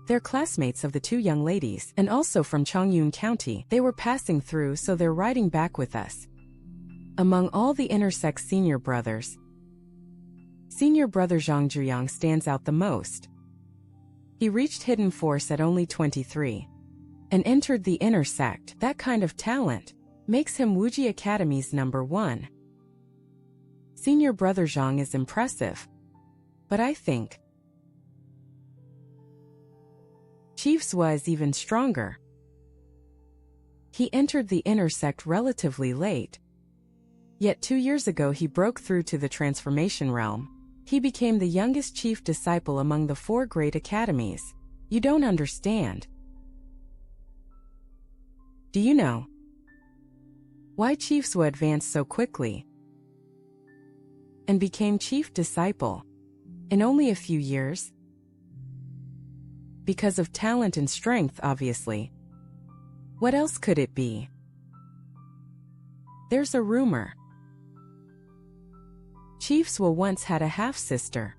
They're classmates of the 2 young ladies, and also from Chongyun County. They were passing through, so they're riding back with us. Among all the intersex senior brothers, senior brother Zhang Zhuyang stands out the most. He reached Hidden Force at only 23 and entered the intersect. That kind of talent makes him Wuji Academy's #1. Senior brother Zhang is impressive, but I think Chief Swa is even stronger. He entered the intersect relatively late. Yet 2 years ago he broke through to the transformation realm. He became the youngest chief disciple among the 4 great academies. You don't understand. Do you know why Chief Swa advanced so quickly and became chief disciple in only a few years? Because of talent and strength, obviously. What else could it be? There's a rumor. Chief Swa once had a half-sister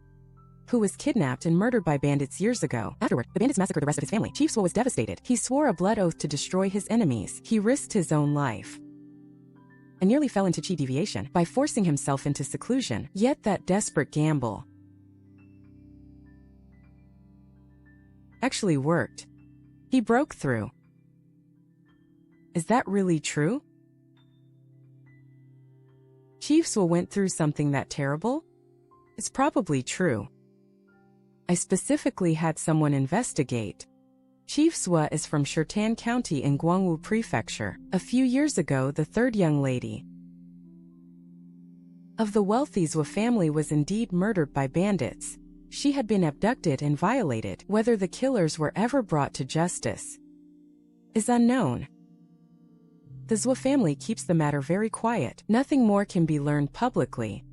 who was kidnapped and murdered by bandits years ago. Afterward, the bandits massacred the rest of his family. Chief Swa was devastated. He swore a blood oath to destroy his enemies. He risked his own life and nearly fell into chi deviation by forcing himself into seclusion. Yet that desperate gamble actually worked. He broke through. Is that really true? Chief Swa went through something that terrible? It's probably true. I specifically had someone investigate. Chief Swa is from Shirtan County in Guangwu Prefecture. A few years ago, the 3rd young lady of the wealthy Swa family was indeed murdered by bandits. She had been abducted and violated. Whether the killers were ever brought to justice is unknown. The Zwa family keeps the matter very quiet. Nothing more can be learned publicly.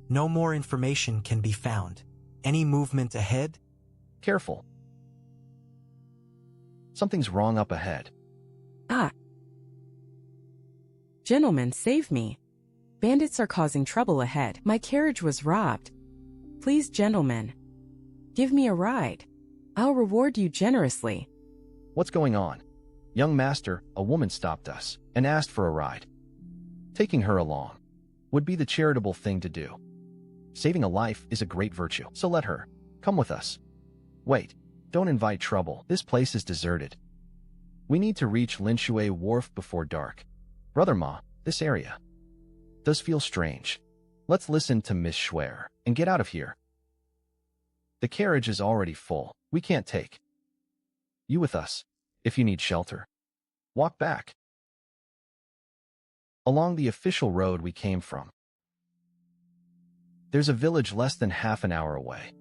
No more information can be found. Any movement ahead? Careful. Something's wrong up ahead. Ah. Gentlemen, save me. Bandits are causing trouble ahead. My carriage was robbed. Please, gentlemen, give me a ride. I'll reward you generously. What's going on? Young master, a woman stopped us and asked for a ride. Taking her along would be the charitable thing to do. Saving a life is a great virtue, so let her come with us. Wait, don't invite trouble. This place is deserted. We need to reach Linshui Wharf before dark. Brother Ma, this area does feel strange. Let's listen to Miss Schwer and get out of here. The carriage is already full. We can't take you with us. If you need shelter, walk back along the official road we came from. There's a village less than half an hour away.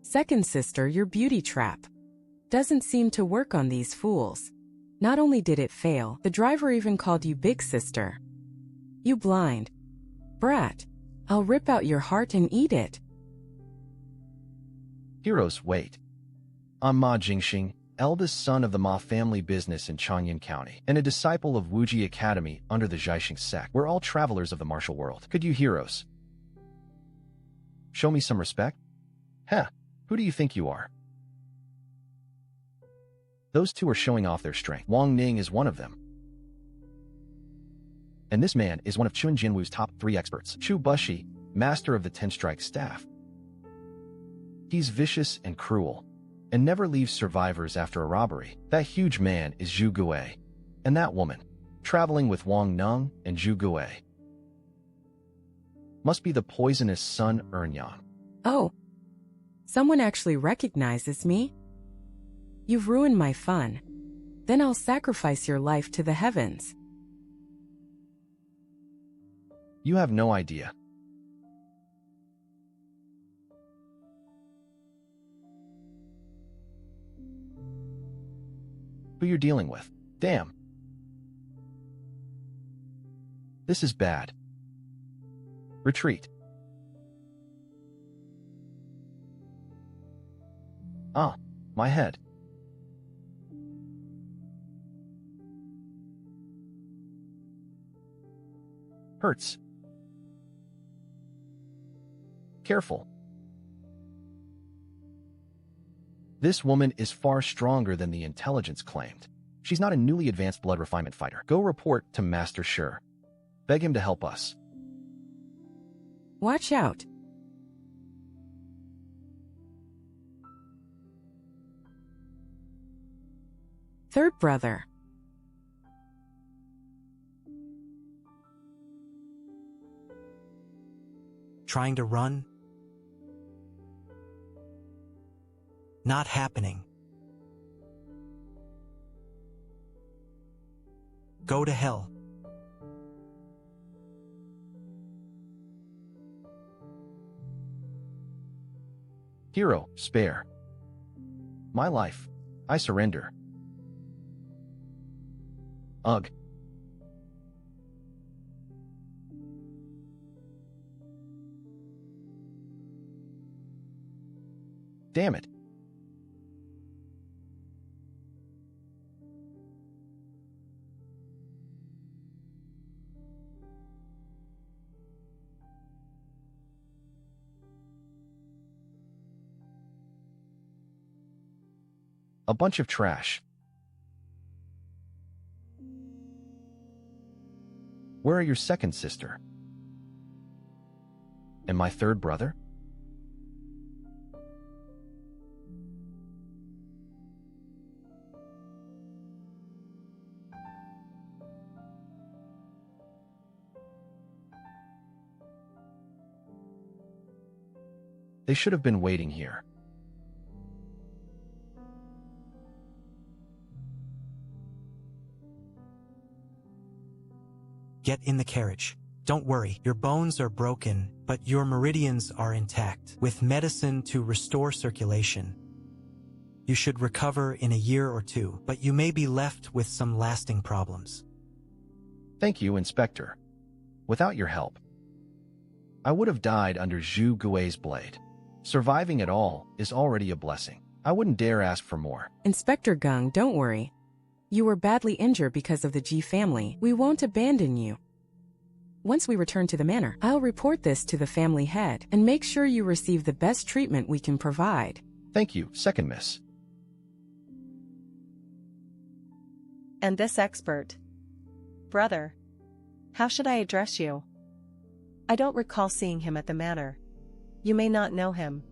Second sister, your beauty trap doesn't seem to work on these fools. Not only did it fail, the driver even called you big sister. You blind brat. I'll rip out your heart and eat it. Heroes, wait. I'm Ma Jingxing, eldest son of the Ma family business in Changyan County, and a disciple of Wuji Academy under the Zhaixing sect. We're all travelers of the martial world. Could you heroes show me some respect? Heh, who do you think you are? Those 2 are showing off their strength. Wang Ning is one of them. And this man is one of Chun Jinwu's top 3 experts. Chu Bushi, master of the 10-strike staff. He's vicious and cruel, and never leaves survivors after a robbery. That huge man is Zhu Gui, and that woman, traveling with Wang Neng and Zhu Gui, must be the poisonous Sun Ernyang. Oh, someone actually recognizes me? You've ruined my fun. Then I'll sacrifice your life to the heavens. You have no idea. Who you're dealing with. Damn. This is bad. Retreat. Ah, my head. Hurts. Careful. This woman is far stronger than the intelligence claimed. She's not a newly advanced blood refinement fighter. Go report to Master Shi. Beg him to help us. Watch out. Third brother. Trying to run? Not happening. Go to hell. Hero, spare my life. I surrender. Ugh. Damn it. A bunch of trash. Where are your second sister? And my third brother? They should have been waiting here. Get in the carriage. Don't worry, your bones are broken, but your meridians are intact. With medicine to restore circulation, you should recover in a year or 2, but you may be left with some lasting problems. Thank you, Inspector. Without your help, I would have died under Zhu Gui's blade. Surviving at all is already a blessing. I wouldn't dare ask for more. Inspector Gung, don't worry. You were badly injured because of the Ji family. We won't abandon you. Once we return to the manor, I'll report this to the family head and make sure you receive the best treatment we can provide. Thank you, second miss. And this expert. Brother. How should I address you? I don't recall seeing him at the manor. You may not know him.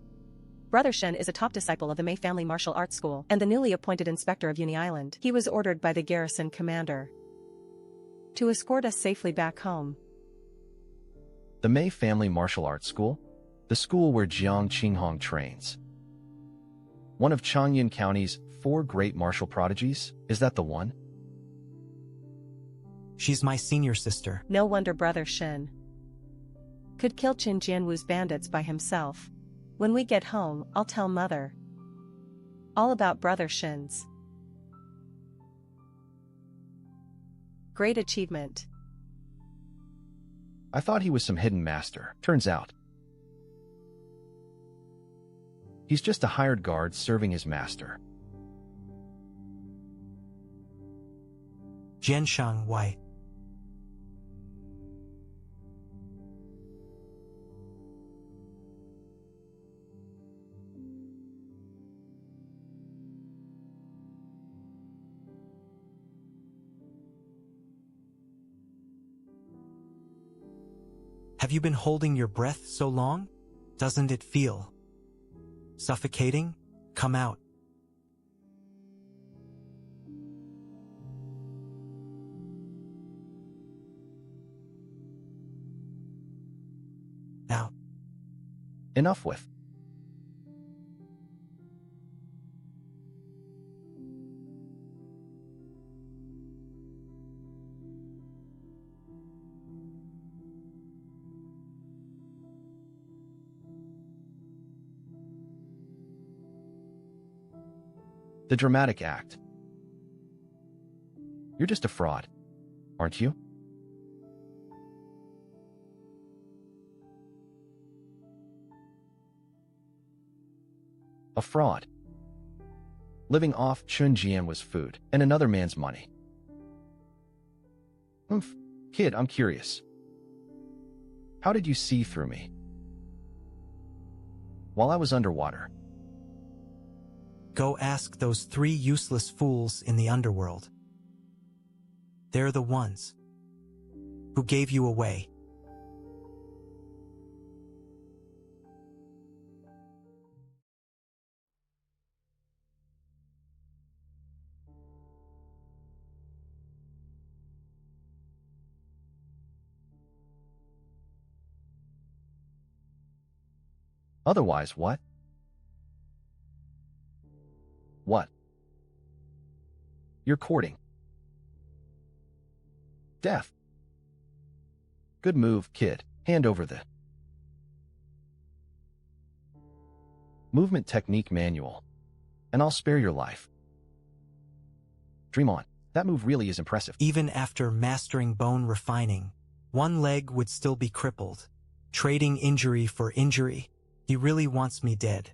Brother Shen is a top disciple of the Mei Family Martial Arts School and the newly appointed inspector of Uni Island. He was ordered by the garrison commander to escort us safely back home. The Mei Family Martial Arts School? The school where Jiang Qinghong trains. One of Changyin County's 4 great martial prodigies? Is that the one? She's my senior sister. No wonder Brother Shen could kill Qin Jianwu's bandits by himself. When we get home, I'll tell Mother all about Brother Shen's great achievement. I thought he was some hidden master. Turns out, he's just a hired guard serving his master. Jianshang Wai. Have you been holding your breath so long? Doesn't it feel suffocating? Come out. Out. Enough with. The dramatic act. You're just a fraud, aren't you? A fraud. Living off Chunjian's food and another man's money. Kid, I'm curious. How did you see through me? While I was underwater. Go ask those 3 useless fools in the underworld. They're the ones who gave you away. Otherwise, what? What? You're courting death. Good move, kid. Hand over the movement technique manual, and I'll spare your life. Dream on. That move really is impressive. Even after mastering bone refining, one leg would still be crippled. Trading injury for injury. He really wants me dead.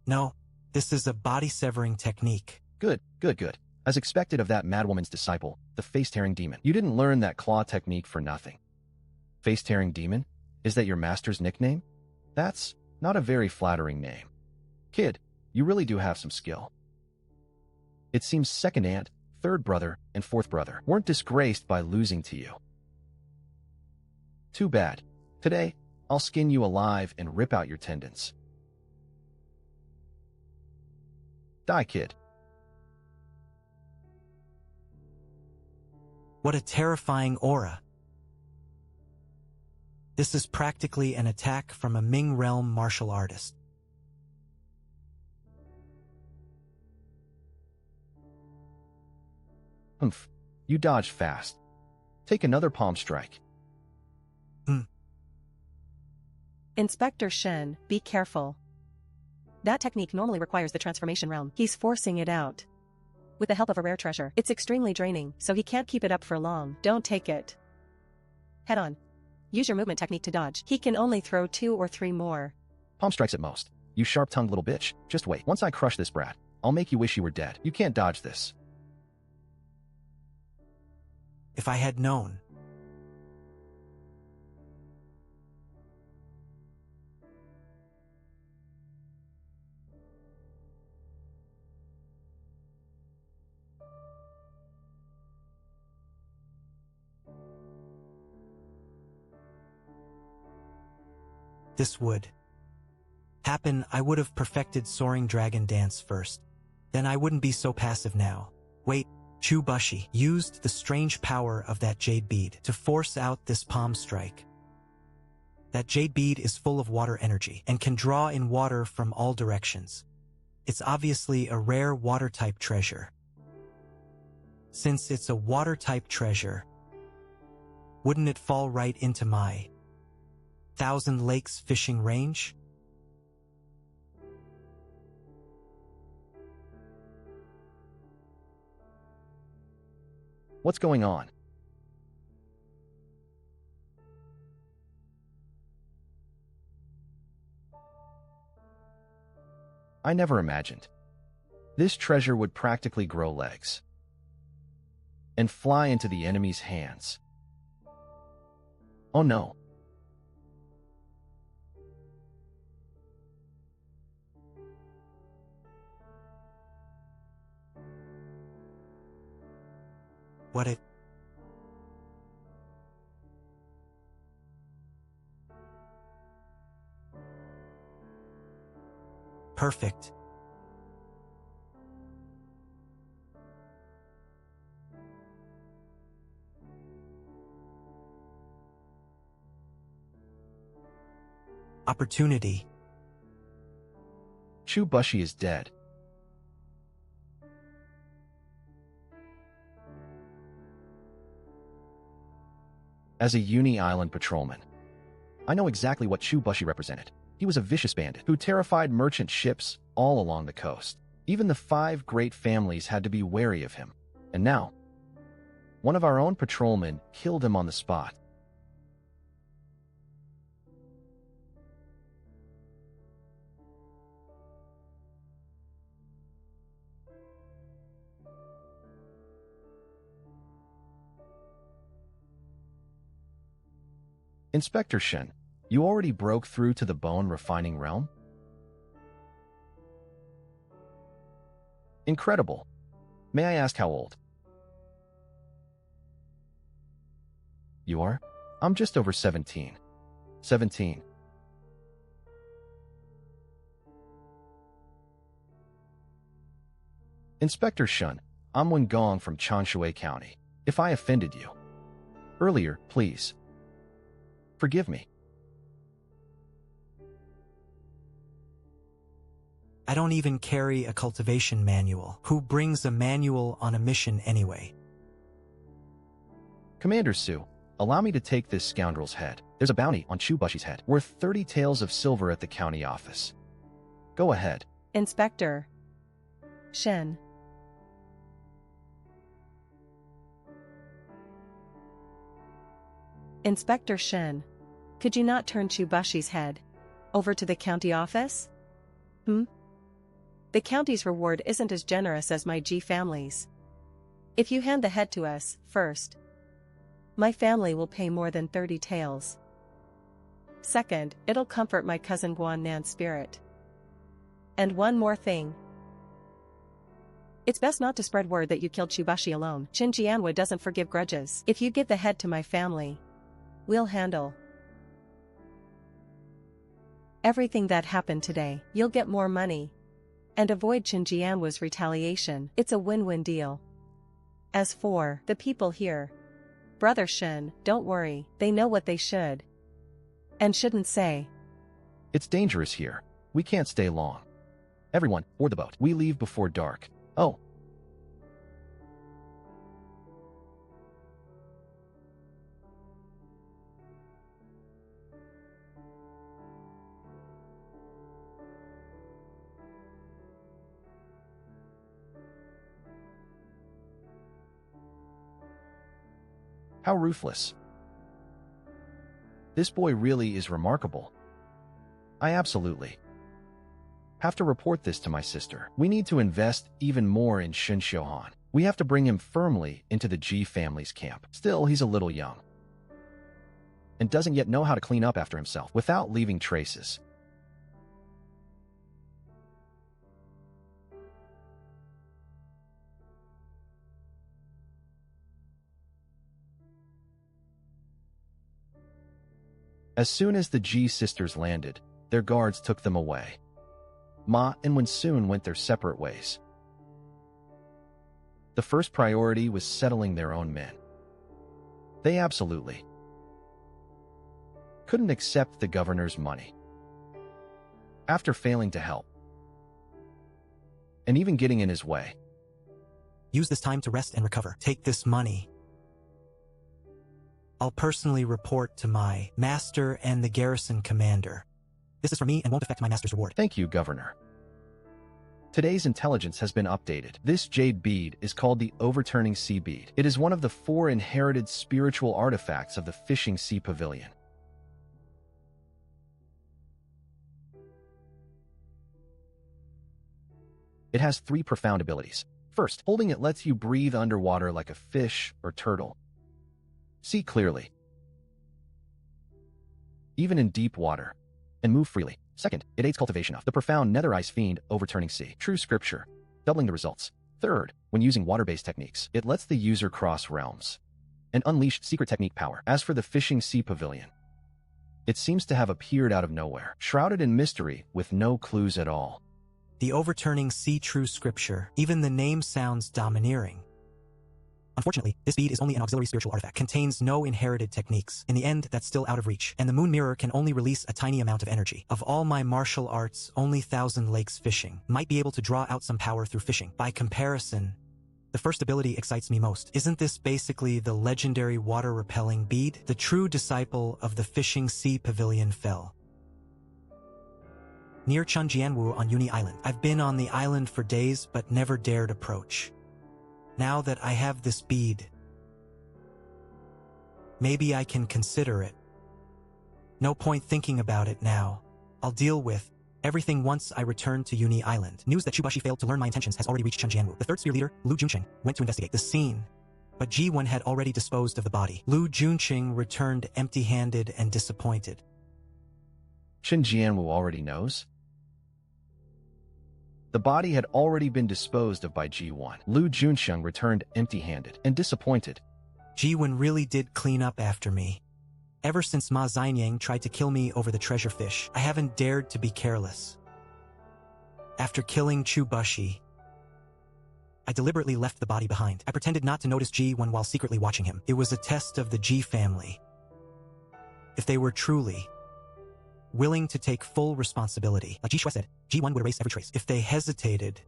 No, this is a body-severing technique. Good. As expected of that madwoman's disciple, the face-tearing demon. You didn't learn that claw technique for nothing. Face-tearing demon? Is that your master's nickname? That's not a very flattering name. Kid, you really do have some skill. It seems second aunt, third brother, and fourth brother weren't disgraced by losing to you. Too bad. Today, I'll skin you alive and rip out your tendons. Die, kid. What a terrifying aura. This is practically an attack from a Ming realm martial artist. You dodged fast. Take another palm strike. Inspector Shen, be careful. That technique normally requires the transformation realm. He's forcing it out. With the help of a rare treasure, it's extremely draining, so he can't keep it up for long. Don't take it. Head on. Use your movement technique to dodge. He can only throw 2 or 3 more. Palm strikes at most. You sharp-tongued little bitch. Just wait. Once I crush this brat, I'll make you wish you were dead. You can't dodge this. If I had known. This would happen, I would have perfected Soaring Dragon Dance first. Then I wouldn't be so passive now. Wait, Chu Bushi used the strange power of that jade bead to force out this palm strike. That jade bead is full of water energy and can draw in water from all directions. It's obviously a rare water-type treasure. Since it's a water-type treasure, wouldn't it fall right into my 1,000 Lakes fishing range? What's going on? I never imagined. This treasure would practically grow legs and fly into the enemy's hands. Oh no. what it... Perfect. Opportunity. Chubushi is dead. As a Uni Island patrolman, I know exactly what Chubushi represented. He was a vicious bandit who terrified merchant ships all along the coast. Even the 5 great families had to be wary of him. And now, one of our own patrolmen killed him on the spot. Inspector Shen, you already broke through to the bone refining realm? Incredible. May I ask how old? You are? I'm just over 17. 17. Inspector Shun, I'm Wen Gong from Chanshui County. If I offended you earlier, please forgive me. I don't even carry a cultivation manual. Who brings a manual on a mission anyway? Commander Su, allow me to take this scoundrel's head. There's a bounty on Chubushi's head, worth 30 taels of silver at the county office. Go ahead. Inspector Shen. Inspector Shen, could you not turn Chubushi's head over to the county office? The county's reward isn't as generous as my G family's. If you hand the head to us first, my family will pay more than 30 taels. Second, it'll comfort my cousin Guan Nan's spirit. And one more thing. It's best not to spread word that you killed Chubushi alone. Qin Jianwu doesn't forgive grudges. If you give the head to my family, we'll handle everything that happened today. You'll get more money and avoid Qin Jianwu's retaliation. It's a win-win deal. As for the people here, Brother Shen, don't worry, they know what they should and shouldn't say. It's dangerous here. We can't stay long. Everyone, board the boat. We leave before dark. Oh. How ruthless. This boy really is remarkable. I absolutely have to report this to my sister. We need to invest even more in Shin Xiuhan. We have to bring him firmly into the G family's camp. Still, he's a little young and doesn't yet know how to clean up after himself without leaving traces. As soon as the G sisters landed, their guards took them away. Ma and Wen soon went their separate ways. The first priority was settling their own men. They absolutely couldn't accept the governor's money. After failing to help, and even getting in his way. Use this time to rest and recover. Take this money. I'll personally report to my master and the garrison commander. This is for me and won't affect my master's reward. Thank you, Governor. Today's intelligence has been updated. This jade bead is called the Overturning Sea Bead. It is one of the 4 inherited spiritual artifacts of the Fishing Sea Pavilion. It has 3 profound abilities. First, holding it lets you breathe underwater like a fish or turtle. See clearly, even in deep water, and move freely. Second, it aids cultivation of the profound nether ice fiend overturning sea. True scripture, doubling the results. Third, when using water-based techniques, it lets the user cross realms and unleash secret technique power. As for the Fishing Sea Pavilion, it seems to have appeared out of nowhere, shrouded in mystery with no clues at all. The overturning sea true scripture, even the name sounds domineering. Unfortunately, this bead is only an auxiliary spiritual artifact, contains no inherited techniques. In the end, that's still out of reach, and the moon mirror can only release a tiny amount of energy. Of all my martial arts, only Thousand Lakes fishing might be able to draw out some power through fishing. By comparison, the first ability excites me most. Isn't this basically the legendary water-repelling bead? The true disciple of the Fishing Sea Pavilion fell near Chunjianwu on Uni Island. I've been on the island for days, but never dared approach. Now that I have this bead, maybe I can consider it. No point thinking about it now. I'll deal with everything once I return to Uni Island. News that Chubashi failed to learn my intentions has already reached Chunjianwu. The third sphere leader, Lu Junqing, went to investigate the scene, but Ji1 had already disposed of the body. Lu Junqing returned empty-handed and disappointed. Jianwu already knows? The body had already been disposed of by Ji1. Lu Junqing returned empty-handed and disappointed. Ji1 really did clean up after me. Ever since Ma Xinyang tried to kill me over the treasure fish, I haven't dared to be careless. After killing Chubashi, I deliberately left the body behind. I pretended not to notice Ji1 while secretly watching him. It was a test of the Ji family. If they were truly willing to take full responsibility, like Ji Shui said, Ji1 would erase every trace. If they hesitated,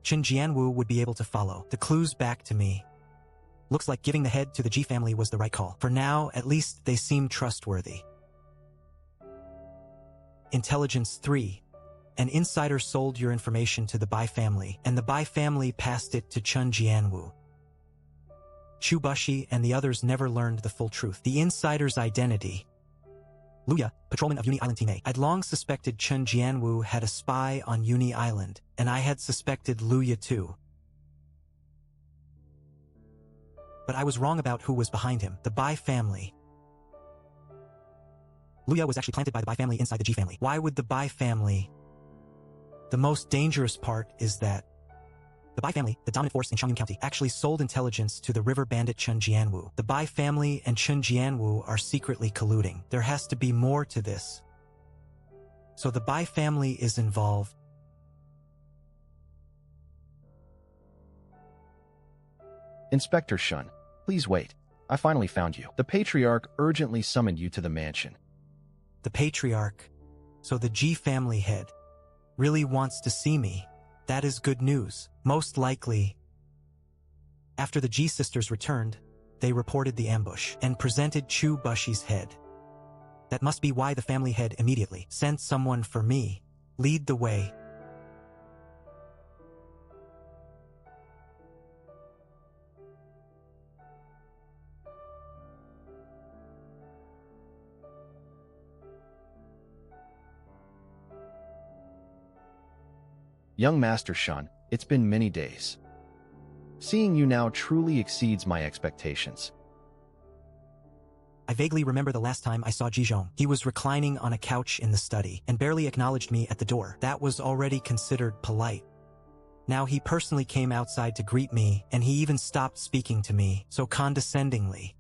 Chunjianwu would be able to follow. The clues back to me. Looks like giving the head to the Ji family was the right call. For now, at least they seem trustworthy. Intelligence 3. An insider sold your information to the Bai family, and the Bai family passed it to Chunjianwu. Chubashi and the others never learned the full truth. The insider's identity. Luya, patrolman of Uni Island Team A. I'd long suspected Chunjianwu had a spy on Uni Island, and I had suspected Luya too. But I was wrong about who was behind him. The Bai family. Luya was actually planted by the Bai family inside the Ji family. Why would the Bai family? The most dangerous part is that the Bai family, the dominant force in Changyun County, actually sold intelligence to the river bandit Chunjianwu. The Bai family and Chunjianwu are secretly colluding. There has to be more to this. So the Bai family is involved. Inspector Shun, please wait. I finally found you. The Patriarch urgently summoned you to the mansion. The Patriarch, so the Ji family head, really wants to see me. That is good news. Most likely, after the Ji sisters returned, they reported the ambush and presented Chubashi's head. That must be why the family head immediately sent someone for me. Lead the way. Young Master Shun, it's been many days. Seeing you now truly exceeds my expectations. I vaguely remember the last time I saw Jizhong. He was reclining on a couch in the study and barely acknowledged me at the door. That was already considered polite. Now he personally came outside to greet me, and he even stopped speaking to me so condescendingly.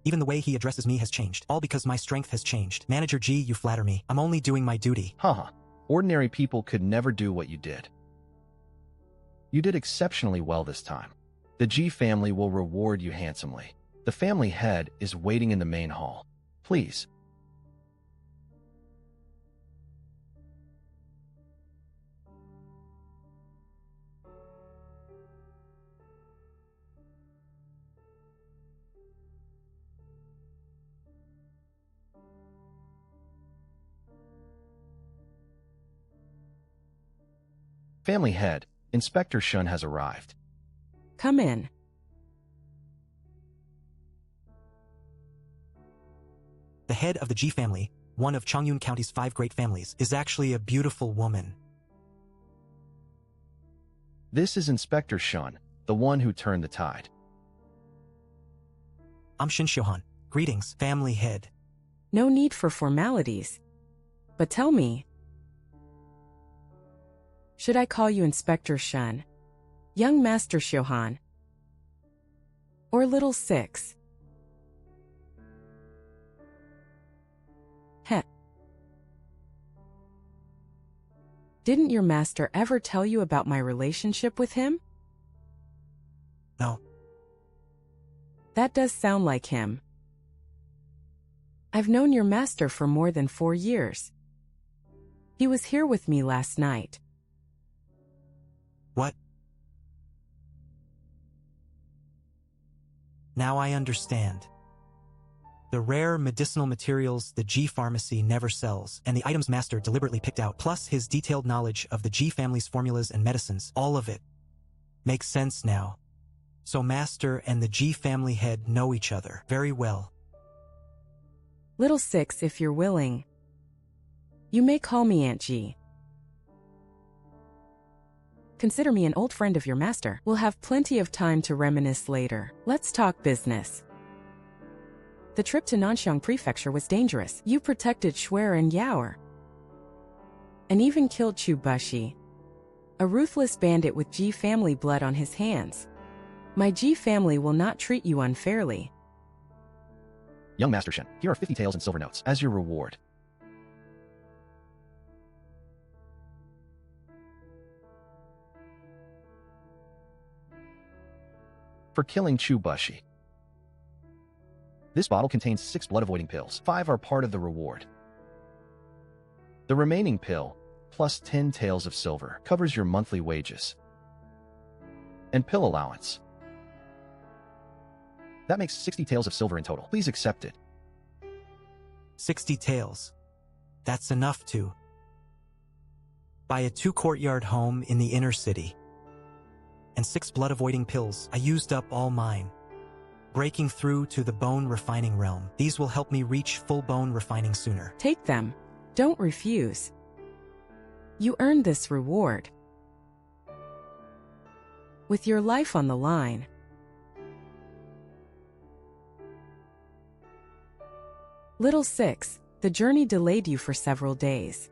Even the way he addresses me has changed, all because my strength has changed. Manager Ji, you flatter me. I'm only doing my duty. Haha. Ordinary people could never do what you did. You did exceptionally well this time. The Ji family will reward you handsomely. The family head is waiting in the main hall. Please. Family head, Inspector Shun has arrived. Come in. The head of the Ji family, one of Changyun County's 5 great families, is actually a beautiful woman. This is Inspector Shun, the one who turned the tide. I'm Shin Shohan. Greetings, family head. No need for formalities. But tell me, should I call you Inspector Shun? Young Master Shohan. Or Little Six. Heh. Didn't your master ever tell you about my relationship with him? No. That does sound like him. I've known your master for more than 4 years. He was here with me last night. What? Now I understand. The rare medicinal materials the G pharmacy never sells, and the items master deliberately picked out, plus his detailed knowledge of the G family's formulas and medicines, all of it makes sense now. So master and the G family head know each other very well. Little Six, if you're willing. You may call me Aunt G. Consider me an old friend of your master. We'll have plenty of time to reminisce later. Let's talk business. The trip to Nanxiang Prefecture was dangerous. You protected Shuer and Yaoer, and even killed Chu Bushi, a ruthless bandit with G family blood on his hands. My G family will not treat you unfairly. Young Master Shen, here are 50 taels and silver notes as your reward. For killing Chu Bushi. This bottle contains 6 blood-avoiding pills. 5 are part of the reward. The remaining pill, plus 10 taels of silver, covers your monthly wages and pill allowance. That makes 60 taels of silver in total. Please accept it. 60 taels. That's enough to buy a 2-courtyard home in the inner city. And 6 blood-avoiding pills. I used up all mine. Breaking through to the bone refining realm. These will help me reach full bone refining sooner. Take them. Don't refuse. You earned this reward. With your life on the line. Little Six, the journey delayed you for several days.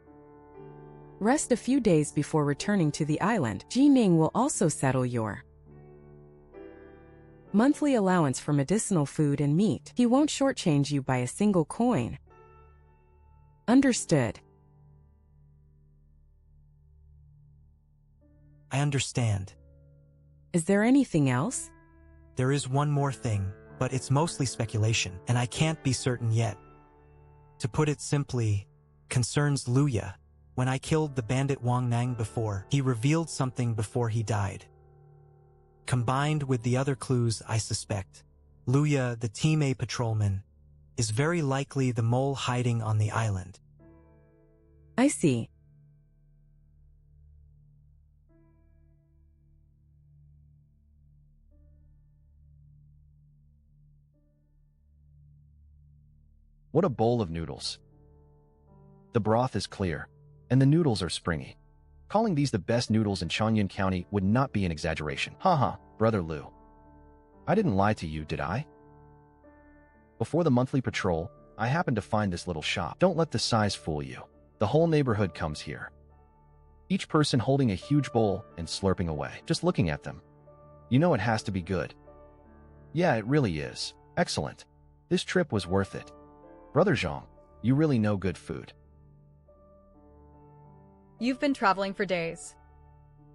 Rest a few days before returning to the island. Ji Ning will also settle your monthly allowance for medicinal food and meat. He won't shortchange you by a single coin. Understood. I understand. Is there anything else? There is one more thing, but it's mostly speculation, and I can't be certain yet. To put it simply, concerns Luya. When I killed the bandit Wang Nang before, he revealed something before he died. Combined with the other clues I suspect, Luya, the Team A patrolman, is very likely the mole hiding on the island. I see. What a bowl of noodles. The broth is clear, and the noodles are springy. Calling these the best noodles in Chang'an County would not be an exaggeration. Haha, Brother Lu. I didn't lie to you, did I? Before the monthly patrol, I happened to find this little shop. Don't let the size fool you. The whole neighborhood comes here. Each person holding a huge bowl and slurping away. Just looking at them. You know it has to be good. Yeah, it really is. Excellent. This trip was worth it. Brother Zhang, you really know good food. You've been traveling for days,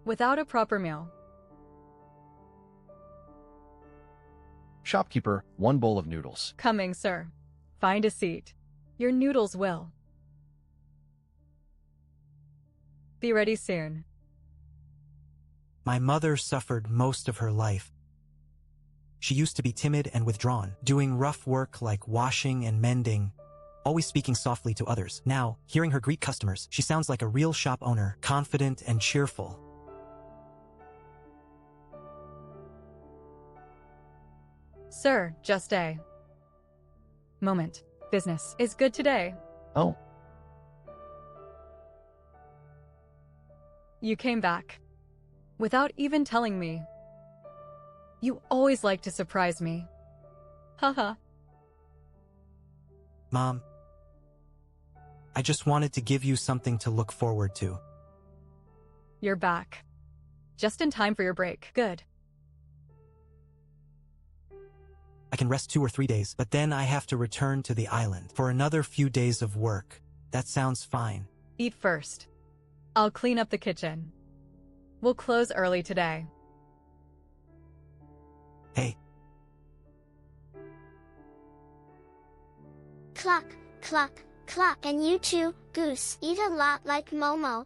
without a proper meal. Shopkeeper, 1 bowl of noodles. Coming, sir. Find a seat. Your noodles will be ready soon. My mother suffered most of her life. She used to be timid and withdrawn, doing rough work like washing and mending, always speaking softly to others. Now, hearing her greet customers, she sounds like a real shop owner, confident and cheerful. Sir, just a moment. Business is good today. Oh, You came back without even telling me. You always like to surprise me. Haha. Mom, I just wanted to give you something to look forward to. You're back. Just in time for your break. Good. I can rest 2 or 3 days, but then I have to return to the island for another few days of work. That sounds fine. Eat first. I'll clean up the kitchen. We'll close early today. Hey. Cluck, cluck, cluck. And you too, Goose, eat a lot like Momo.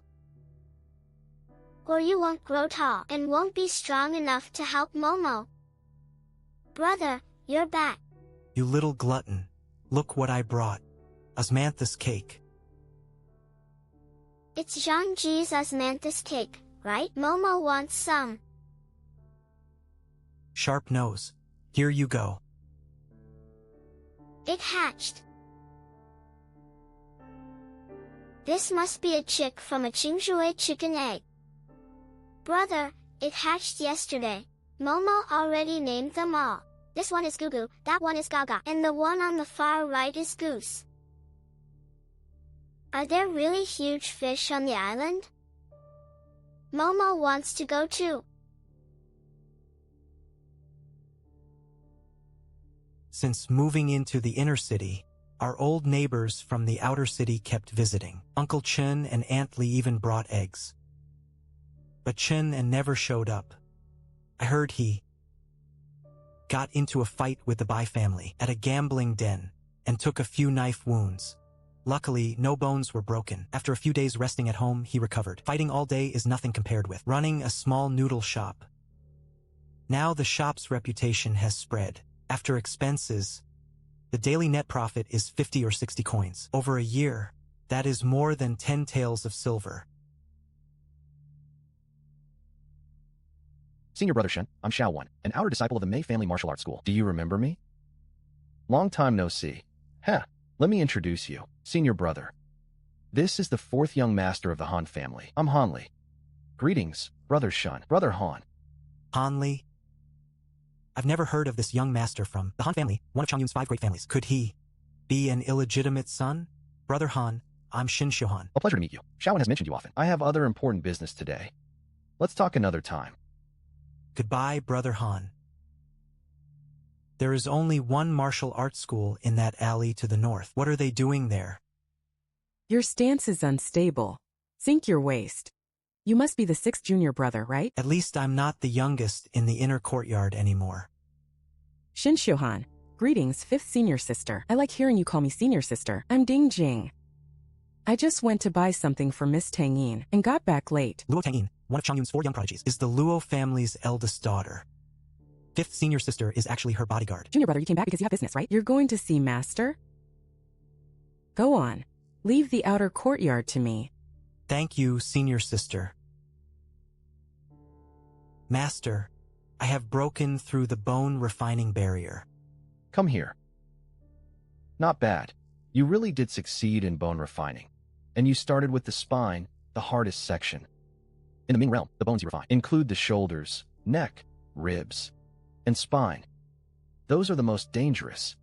Or you won't grow tall and won't be strong enough to help Momo. Brother, you're back. You little glutton. Look what I brought. Osmanthus cake. It's Zhangji's osmanthus cake, right? Momo wants some. Sharp nose. Here you go. It hatched. This must be a chick from a Qingzhui chicken egg. Brother, it hatched yesterday. Momo already named them all. This one is Gugu, that one is Gaga, and the one on the far right is Goose. Are there really huge fish on the island? Momo wants to go too. Since moving into the inner city, our old neighbors from the outer city kept visiting. Uncle Chen and Aunt Li even brought eggs. But Chen and never showed up. I heard he got into a fight with the Bai family at a gambling den and took a few knife wounds. Luckily, no bones were broken. After a few days resting at home, he recovered. Fighting all day is nothing compared with running a small noodle shop. Now the shop's reputation has spread. After expenses, the daily net profit is 50 or 60 coins. Over a year, that is more than 10 taels of silver. Senior Brother Shen, I'm Xiao1, an outer disciple of the Mei Family Martial Arts School. Do you remember me? Long time no see. Heh, let me introduce you, Senior Brother. This is the 4th young master of the Han family. I'm Han Li. Greetings, Brother Shen, Brother Han. Han Li? I've never heard of this young master from the Han family, one of Changyun's 5 great families. Could he be an illegitimate son? Brother Han, I'm Shin Xiuhan. A pleasure to meet you. Xiaowen has mentioned you often. I have other important business today. Let's talk another time. Goodbye, Brother Han. There is only one martial arts school in that alley to the north. What are they doing there? Your stance is unstable. Sink your waist. You must be the 6th junior brother, right? At least I'm not the youngest in the inner courtyard anymore. Shin Xiuhan. Greetings, 5th senior sister. I like hearing you call me senior sister. I'm Ding Jing. I just went to buy something for Miss Tangyin and got back late. Luo Tangyin, one of Changyun's 4 young prodigies, is the Luo family's eldest daughter. 5th senior sister is actually her bodyguard. Junior brother, you came back because you have business, right? You're going to see Master? Go on. Leave the outer courtyard to me. Thank you, senior sister. Master, I have broken through the bone refining barrier. Come here. Not bad. You really did succeed in bone refining. And you started with the spine, the hardest section. In the Ming realm, the bones you refine include the shoulders, neck, ribs, and spine. Those are the most dangerous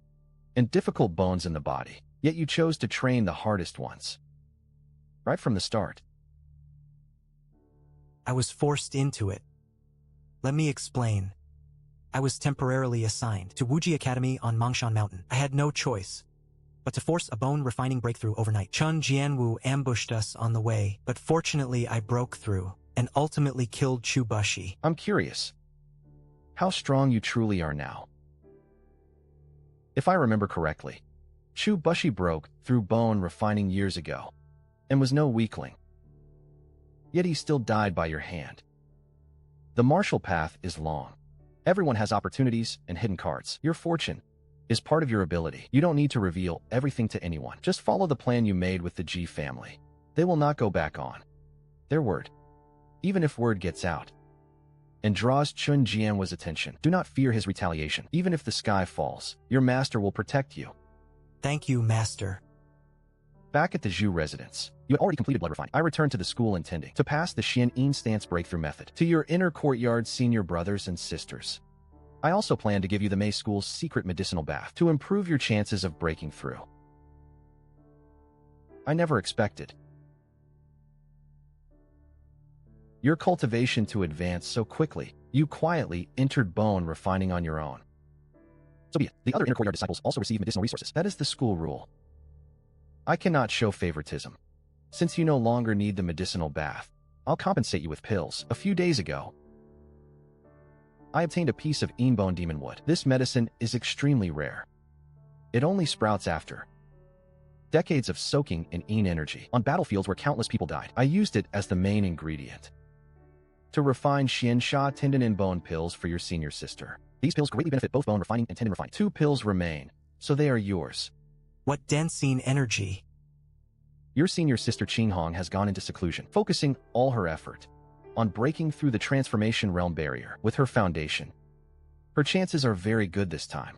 and difficult bones in the body, yet you chose to train the hardest ones. Right from the start. I was forced into it. Let me explain. I was temporarily assigned to Wuji Academy on Mangshan Mountain. I had no choice but to force a bone refining breakthrough overnight. Chun Jianwu ambushed us on the way, but fortunately I broke through and ultimately killed Chu Bushi. I'm curious how strong you truly are now. If I remember correctly, Chu Bushi broke through bone refining years ago and was no weakling. Yet he still died by your hand. The martial path is long. Everyone has opportunities and hidden cards. Your fortune is part of your ability. You don't need to reveal everything to anyone. Just follow the plan you made with the Ji family. They will not go back on their word, even if word gets out and draws Chun Jianwu's attention. Do not fear his retaliation. Even if the sky falls, your master will protect you. Thank you, master. Back at the Zhu residence, you had already completed blood refining. I returned to the school intending to pass the Xian stance breakthrough method to your inner courtyard senior brothers and sisters. I also plan to give you the Mei School's secret medicinal bath to improve your chances of breaking through. I never expected Your cultivation to advance so quickly, you quietly entered bone refining on your own. So be it. The other inner courtyard disciples also receive medicinal resources. That is the school rule. I cannot show favoritism. Since you no longer need the medicinal bath, I'll compensate you with pills. A few days ago, I obtained a piece of bone demon wood. This medicine is extremely rare. It only sprouts after decades of soaking in energy on battlefields where countless people died. I used it as the main ingredient to refine Xiansha tendon and bone pills for your senior sister. These pills greatly benefit both bone refining and tendon refining. 2 pills remain, so they are yours. What dancing energy! Your senior sister Qinghong has gone into seclusion, focusing all her effort on breaking through the transformation realm barrier with her foundation. Her chances are very good this time.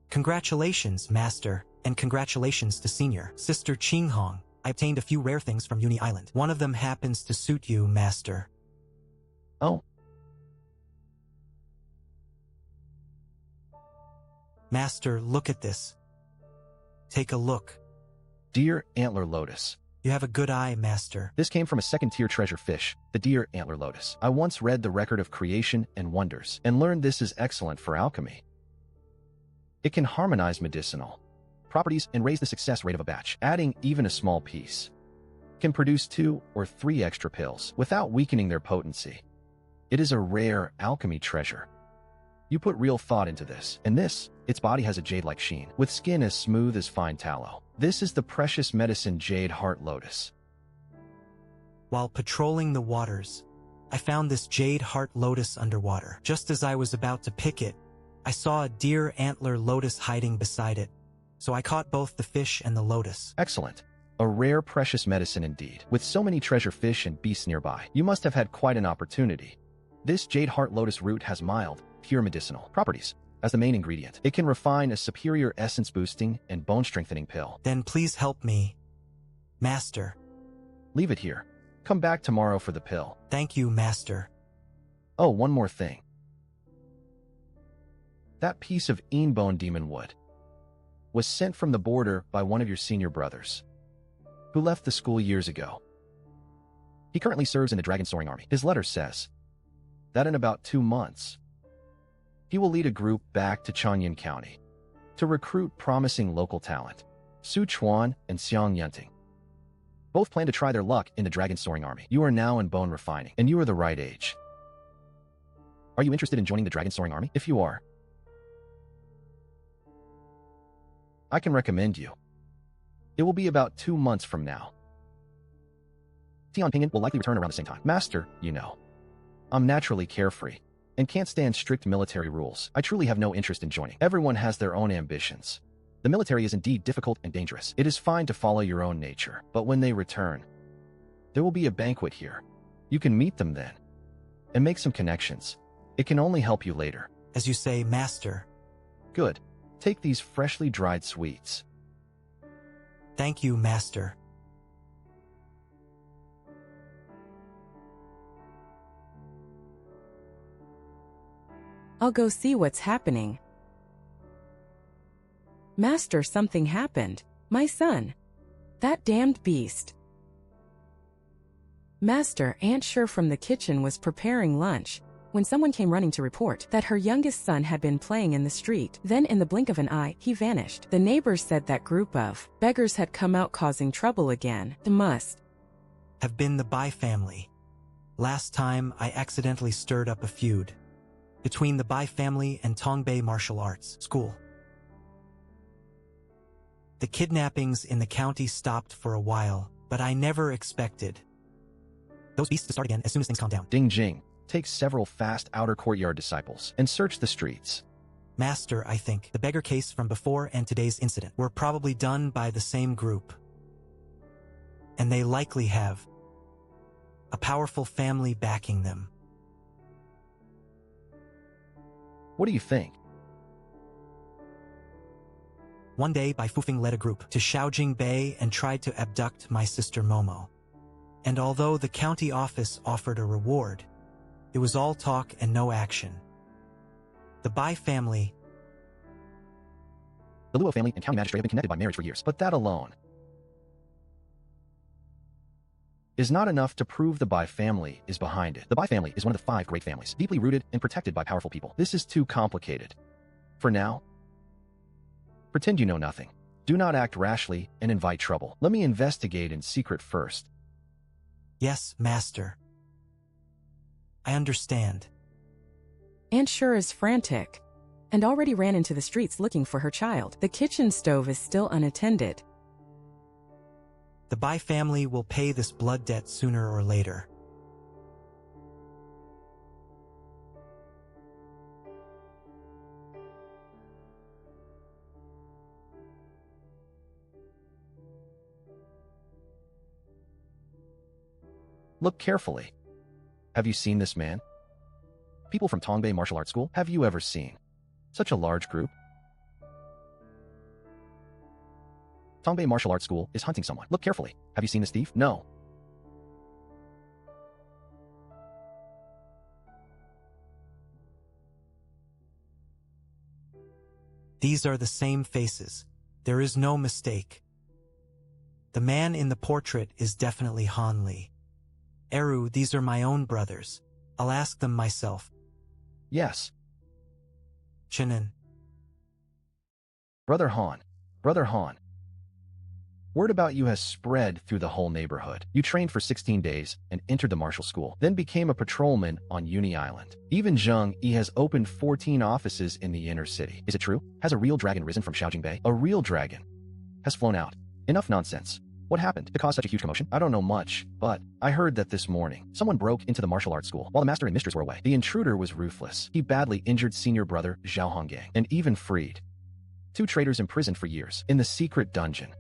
Congratulations, Master, and congratulations to Senior Sister Qinghong. I obtained a few rare things from Uni Island. One of them happens to suit you, Master. Oh. Master, look at this. Take a look. Deer Antler Lotus. You have a good eye, Master. This came from a second-tier treasure fish, the deer antler lotus. I once read the record of creation and wonders, and learned this is excellent for alchemy. It can harmonize medicinal properties and raise the success rate of a batch. Adding even a small piece can produce 2 or 3 extra pills without weakening their potency. It is a rare alchemy treasure. You put real thought into this, and its body has a jade-like sheen, with skin as smooth as fine tallow. This is the precious medicine Jade Heart Lotus. While patrolling the waters, I found this Jade Heart Lotus underwater. Just as I was about to pick it, I saw a deer antler lotus hiding beside it, so I caught both the fish and the lotus. Excellent. A rare precious medicine indeed. With so many treasure fish and beasts nearby, you must have had quite an opportunity. This Jade Heart Lotus root has mild, pure medicinal properties. As the main ingredient, it can refine a superior essence-boosting and bone-strengthening pill. Then please help me, Master. Leave it here. Come back tomorrow for the pill. Thank you, Master. Oh, one more thing. That piece of bone demon wood was sent from the border by one of your senior brothers, who left the school years ago. He currently serves in the Dragon Soaring Army. His letter says that in about 2 months, he will lead a group back to Changyan County to recruit promising local talent. Su Chuan and Xiang Yunting both plan to try their luck in the Dragon Soaring Army. You are now in bone refining, and you are the right age. Are you interested in joining the Dragon Soaring Army? If you are, I can recommend you. It will be about 2 months from now. Tian Pingyan will likely return around the same time. Master, you know, I'm naturally carefree and can't stand strict military rules. I truly have no interest in joining. Everyone has their own ambitions. The military is indeed difficult and dangerous. It is fine to follow your own nature, but when they return, there will be a banquet here. You can meet them then and make some connections. It can only help you later. As you say, Master. Good. Take these freshly dried sweets. Thank you, Master. I'll go see what's happening. Master, something happened. My son. That damned beast. Master, Aunt Sher from the kitchen was preparing lunch when someone came running to report that her youngest son had been playing in the street. Then in the blink of an eye, he vanished. The neighbors said that group of beggars had come out causing trouble again. They must have been the Bai family. Last time, I accidentally stirred up a feud between the Bai family and Tongbei Martial Arts School. The kidnappings in the county stopped for a while, but I never expected those beasts to start again as soon as things calm down. Ding Jing, take several fast outer courtyard disciples and search the streets. Master, I think the beggar case from before and today's incident were probably done by the same group. And they likely have a powerful family backing them. What do you think? One day, Bai Fufeng led a group to Shaojing Bay and tried to abduct my sister Momo. And although the county office offered a reward, it was all talk and no action. The Bai family, the Luo family and county magistrate have been connected by marriage for years, but that alone is not enough to prove the Bai family is behind it. The Bai family is one of the 5 great families, deeply rooted and protected by powerful people. This is too complicated. For now, pretend you know nothing. Do not act rashly and invite trouble. Let me investigate in secret first. Yes, master. I understand. Aunt Sure is frantic and already ran into the streets looking for her child. The kitchen stove is still unattended. The Bai family will pay this blood debt sooner or later. Look carefully. Have you seen this man? People from Tongbei Martial Arts School? Have you ever seen such a large group? Tongbei Martial Arts School is hunting someone. Look carefully. Have you seen this thief? No. These are the same faces. There is no mistake. The man in the portrait is definitely Han Li. Eru, these are my own brothers. I'll ask them myself. Yes. Chinen. Brother Han. Brother Han. Word about you has spread through the whole neighborhood. You trained for 16 days and entered the martial school, then became a patrolman on Uni Island. Even Zheng Yi has opened 14 offices in the inner city. Is it true? Has a real dragon risen from Shaojing Bay? A real dragon has flown out. Enough nonsense. What happened to cause such a huge commotion? I don't know much, but I heard that this morning, someone broke into the martial arts school while the master and mistress were away. The intruder was ruthless. He badly injured senior brother Zhao Honggang and even freed 2 traitors imprisoned for years in the secret dungeon.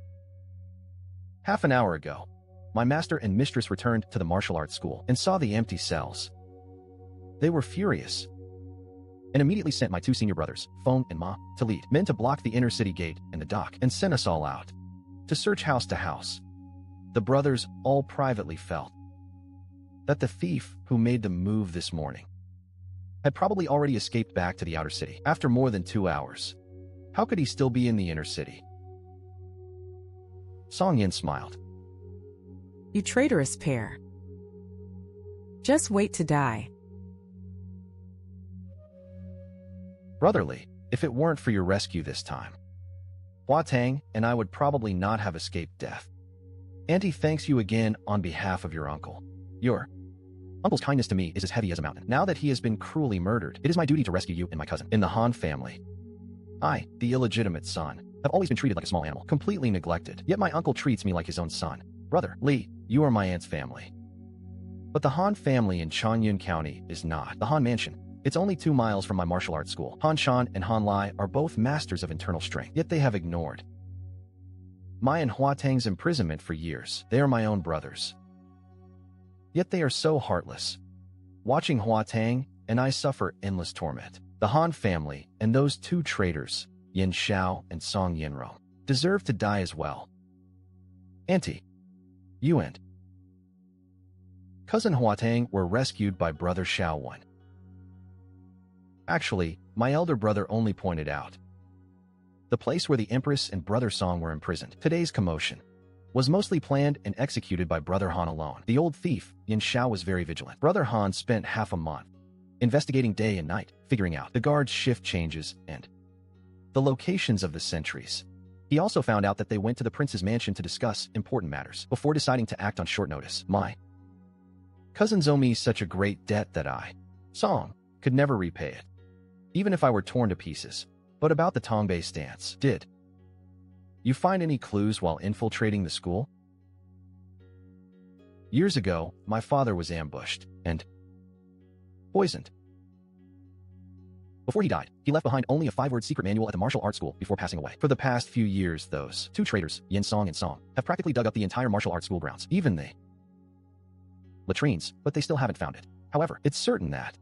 Half an hour ago, my master and mistress returned to the martial arts school and saw the empty cells. They were furious and immediately sent my 2 senior brothers, Feng and Ma, to lead men to block the inner city gate and the dock and sent us all out to search house to house. The brothers all privately felt that the thief who made the move this morning had probably already escaped back to the outer city after more than 2 hours. How could he still be in the inner city? Song Yin smiled. You traitorous pair. Just wait to die. Brotherly, if it weren't for your rescue this time, Hua Tang and I would probably not have escaped death. Auntie thanks you again on behalf of your uncle. Your uncle's kindness to me is as heavy as a mountain. Now that he has been cruelly murdered, it is my duty to rescue you and my cousin. In the Han family, I, the illegitimate son, have always been treated like a small animal, completely neglected. Yet my uncle treats me like his own son. Brother, Li, you are my aunt's family. But the Han family in Chanyun County is not. The Han Mansion. It's only 2 miles from my martial arts school. Han Shan and Han Lai are both masters of internal strength, yet they have ignored my and Hua Tang's imprisonment for years. They are my own brothers. Yet they are so heartless. Watching Hua Tang and I suffer endless torment. The Han family and those 2 traitors, Yin Xiao and Song Yinro, deserve to die as well. Auntie, you and cousin Hua Tang were rescued by brother Xiao Wan. Actually, my elder brother only pointed out the place where the Empress and brother Song were imprisoned. Today's commotion was mostly planned and executed by brother Han alone. The old thief, Yin Xiao, was very vigilant. Brother Han spent half a month investigating day and night, figuring out the guards' shift changes and the locations of the sentries. He also found out that they went to the prince's mansion to discuss important matters before deciding to act on short notice. My cousins owe me such a great debt that I, Song, could never repay it, even if I were torn to pieces. But about the Tongbei stance, did you find any clues while infiltrating the school? Years ago, my father was ambushed and poisoned. Before he died, he left behind only a 5-word secret manual at the martial arts school before passing away. For the past few years, those 2 traitors, Yin Song and Song, have practically dug up the entire martial arts school grounds, even the latrines, but they still haven't found it. However, it's certain that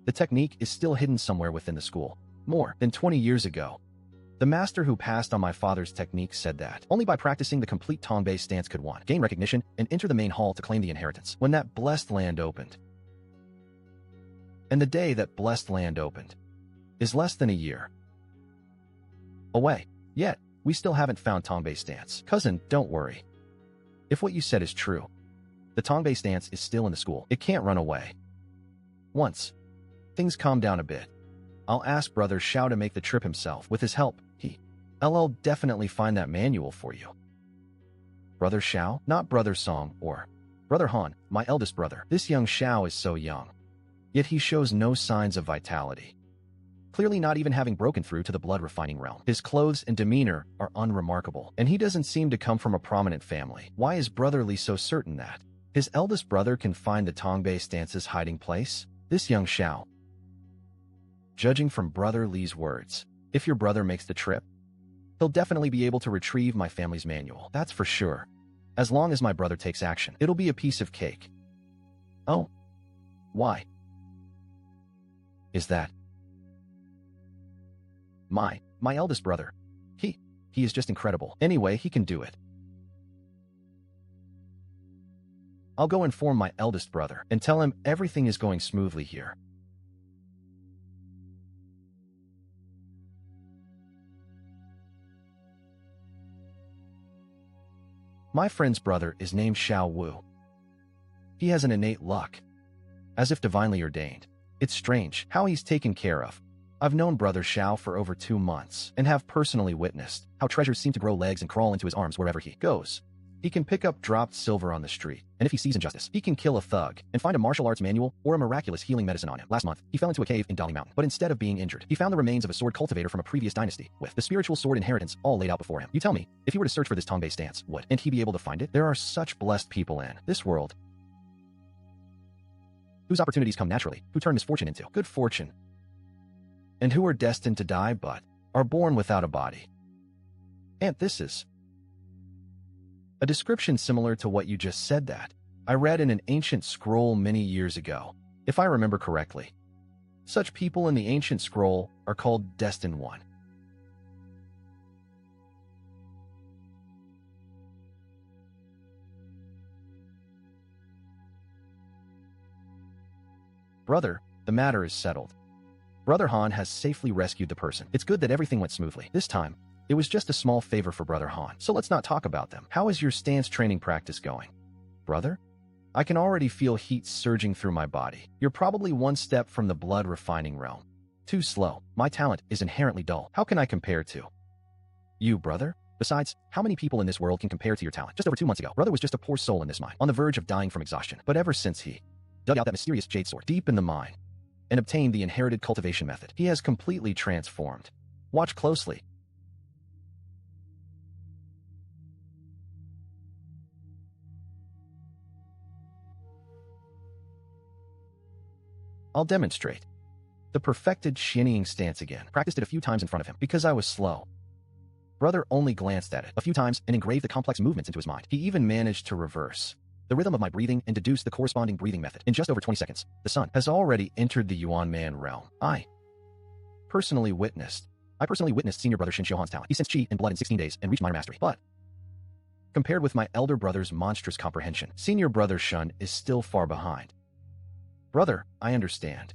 the technique is still hidden somewhere within the school. More than 20 years ago, the master who passed on my father's technique said that only by practicing the complete Tongbei stance could one gain recognition and enter the main hall to claim the inheritance. When that blessed land opened, and the day that blessed land opened is less than a year away. Yet, we still haven't found Tongbei stance. Cousin, don't worry. If what you said is true, the Tongbei stance is still in the school. It can't run away. Once things calm down a bit, I'll ask Brother Xiao to make the trip himself. With his help, I'll definitely find that manual for you. Brother Xiao, not Brother Song or Brother Han, my eldest brother. This young Xiao is so young, yet he shows no signs of vitality. Clearly not even having broken through to the blood refining realm. His clothes and demeanor are unremarkable, and he doesn't seem to come from a prominent family. Why is Brother Li so certain that his eldest brother can find the Tongbei stance's hiding place? This young Xiao. Judging from Brother Li's words, if your brother makes the trip, he'll definitely be able to retrieve my family's manual. That's for sure. As long as my brother takes action, it'll be a piece of cake. Oh. Why? Is that my eldest brother? He is just incredible. Anyway, he can do it. I'll go inform my eldest brother and tell him everything is going smoothly here. My friend's brother is named Xiao Wu. He has an innate luck, as if divinely ordained. It's strange how he's taken care of. I've known Brother Xiao for over 2 months and have personally witnessed how treasures seem to grow legs and crawl into his arms wherever he goes. He can pick up dropped silver on the street, and if he sees injustice, he can kill a thug and find a martial arts manual or a miraculous healing medicine on him. Last month, he fell into a cave in Dali Mountain, but instead of being injured, he found the remains of a sword cultivator from a previous dynasty, with the spiritual sword inheritance all laid out before him. You tell me, if he were to search for this Tongbei stance, would he be able to find it? There are such blessed people in this world whose opportunities come naturally, who turn misfortune into good fortune, and who are destined to die but are born without a body. And this is a description similar to what you just said that I read in an ancient scroll many years ago, if I remember correctly. Such people in the ancient scroll are called Destined One. Brother, the matter is settled. Brother Han has safely rescued the person. It's good that everything went smoothly. This time, it was just a small favor for Brother Han, so let's not talk about them. How is your stance training practice going? Brother? I can already feel heat surging through my body. You're probably one step from the blood refining realm. Too slow. My talent is inherently dull. How can I compare to you, brother? Besides, how many people in this world can compare to your talent? Just over 2 months ago, brother was just a poor soul in this mine, on the verge of dying from exhaustion. But ever since he dug out that mysterious jade sword deep in the mine and obtained the inherited cultivation method, he has completely transformed. Watch closely. I'll demonstrate the perfected shinnying stance again. Practiced it a few times in front of him because I was slow. Brother only glanced at it a few times and engraved the complex movements into his mind. He even managed to reverse the rhythm of my breathing and deduce the corresponding breathing method. In just over 20 seconds, the sun has already entered the Yuan Man realm. I personally witnessed senior brother Xin Xiuhan's talent. He sensed chi and blood in 16 days and reached minor mastery. But compared with my elder brother's monstrous comprehension, senior brother Shun is still far behind. Brother, I understand.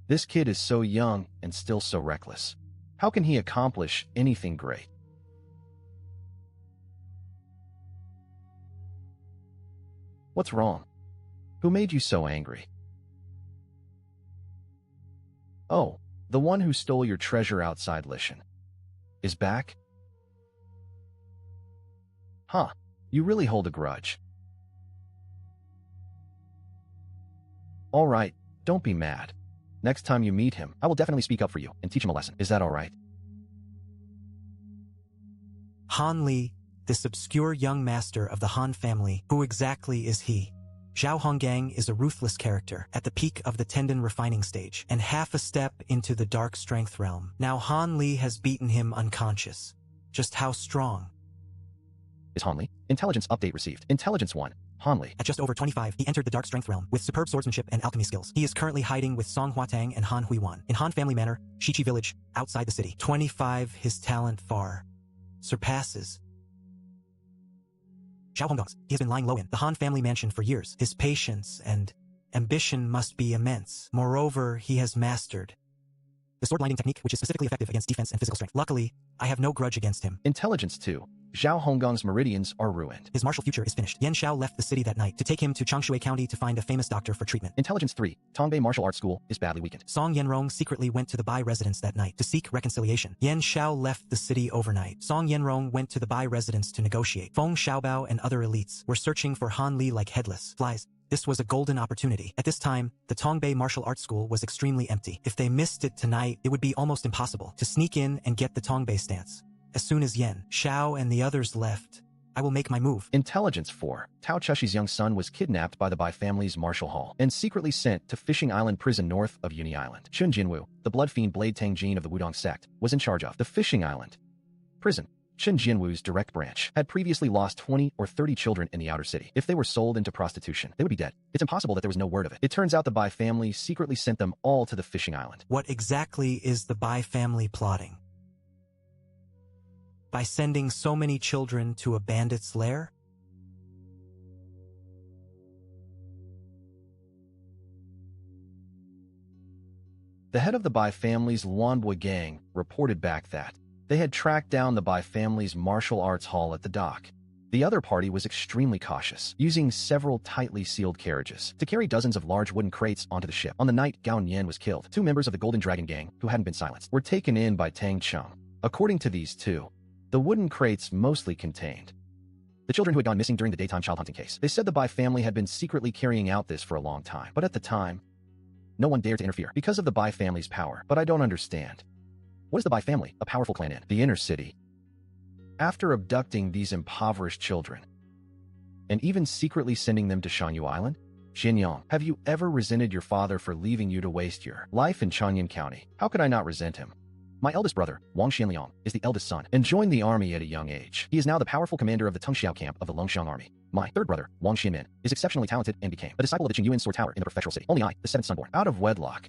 This kid is so young and still so reckless. How can he accomplish anything great? What's wrong? Who made you so angry? Oh, the one who stole your treasure outside Lishan is back? Huh, you really hold a grudge. All right, don't be mad. Next time you meet him, I will definitely speak up for you and teach him a lesson. Is that all right? Han Li, this obscure young master of the Han family, who exactly is he? Zhao Honggang is a ruthless character at the peak of the tendon refining stage and half a step into the dark strength realm. Now Han Li has beaten him unconscious. Just how strong is Han Li? Intelligence update received. Intelligence 1. Han Li. At just over 25, he entered the dark strength realm with superb swordsmanship and alchemy skills. He is currently hiding with Song Huatang and Han Huiwan in Han Family Manor, Shichi Village, outside the city. 25, his talent far surpasses Zhao Honggang's. He has been lying low in the Han family mansion for years. His patience and ambition must be immense. Moreover, he has mastered the sword blinding technique, which is specifically effective against defense and physical strength. Luckily, I have no grudge against him. Intelligence 2. Zhao Honggong's meridians are ruined. His martial future is finished. Yan Xiao left the city that night to take him to Changshui County to find a famous doctor for treatment. Intelligence 3. Tongbei Martial Arts School is badly weakened. Song Yanrong secretly went to the Bai residence that night to seek reconciliation. Yan Xiao left the city overnight. Song Yanrong went to the Bai residence to negotiate. Feng Xiaobao and other elites were searching for Han Li like headless flies. This was a golden opportunity. At this time, the Tongbei Martial Arts School was extremely empty. If they missed it tonight, it would be almost impossible to sneak in and get the Tongbei stance. As soon as Yan Xiao and the others left, I will make my move. Intelligence 4. Tao Chushi's young son was kidnapped by the Bai family's martial hall and secretly sent to Fishing Island prison north of Uni Island. Chun Jinwu, the blood fiend Blade Tang Jin of the Wudong sect, was in charge of the Fishing Island prison. Chun Jinwu's direct branch had previously lost 20 or 30 children in the outer city. If they were sold into prostitution, they would be dead. It's impossible that there was no word of it. It turns out the Bai family secretly sent them all to the Fishing Island. What exactly is the Bai family plotting? By sending so many children to a bandit's lair? The head of the Bai family's Luanboi gang reported back that they had tracked down the Bai family's martial arts hall at the dock. The other party was extremely cautious, using several tightly sealed carriages to carry dozens of large wooden crates onto the ship. On the night Gao Nian was killed, 2 members of the Golden Dragon gang, who hadn't been silenced, were taken in by Tang Cheng. According to these two, the wooden crates mostly contained the children who had gone missing during the daytime child hunting case. They said the Bai family had been secretly carrying out this for a long time, but at the time, no one dared to interfere because of the Bai family's power. But I don't understand. What is the Bai family, a powerful clan in the inner city? After abducting these impoverished children, and even secretly sending them to Shanyu Island? Xinyang, have you ever resented your father for leaving you to waste your life in Changyan County? How could I not resent him? My eldest brother, Wang Xianliang, is the eldest son and joined the army at a young age. He is now the powerful commander of the Tengxiao camp of the Longxiang army. My third brother, Wang Xianmin, is exceptionally talented and became a disciple of the Qingyuan Sword Tower in the Prefectural City. Only I, the seventh son born out of wedlock,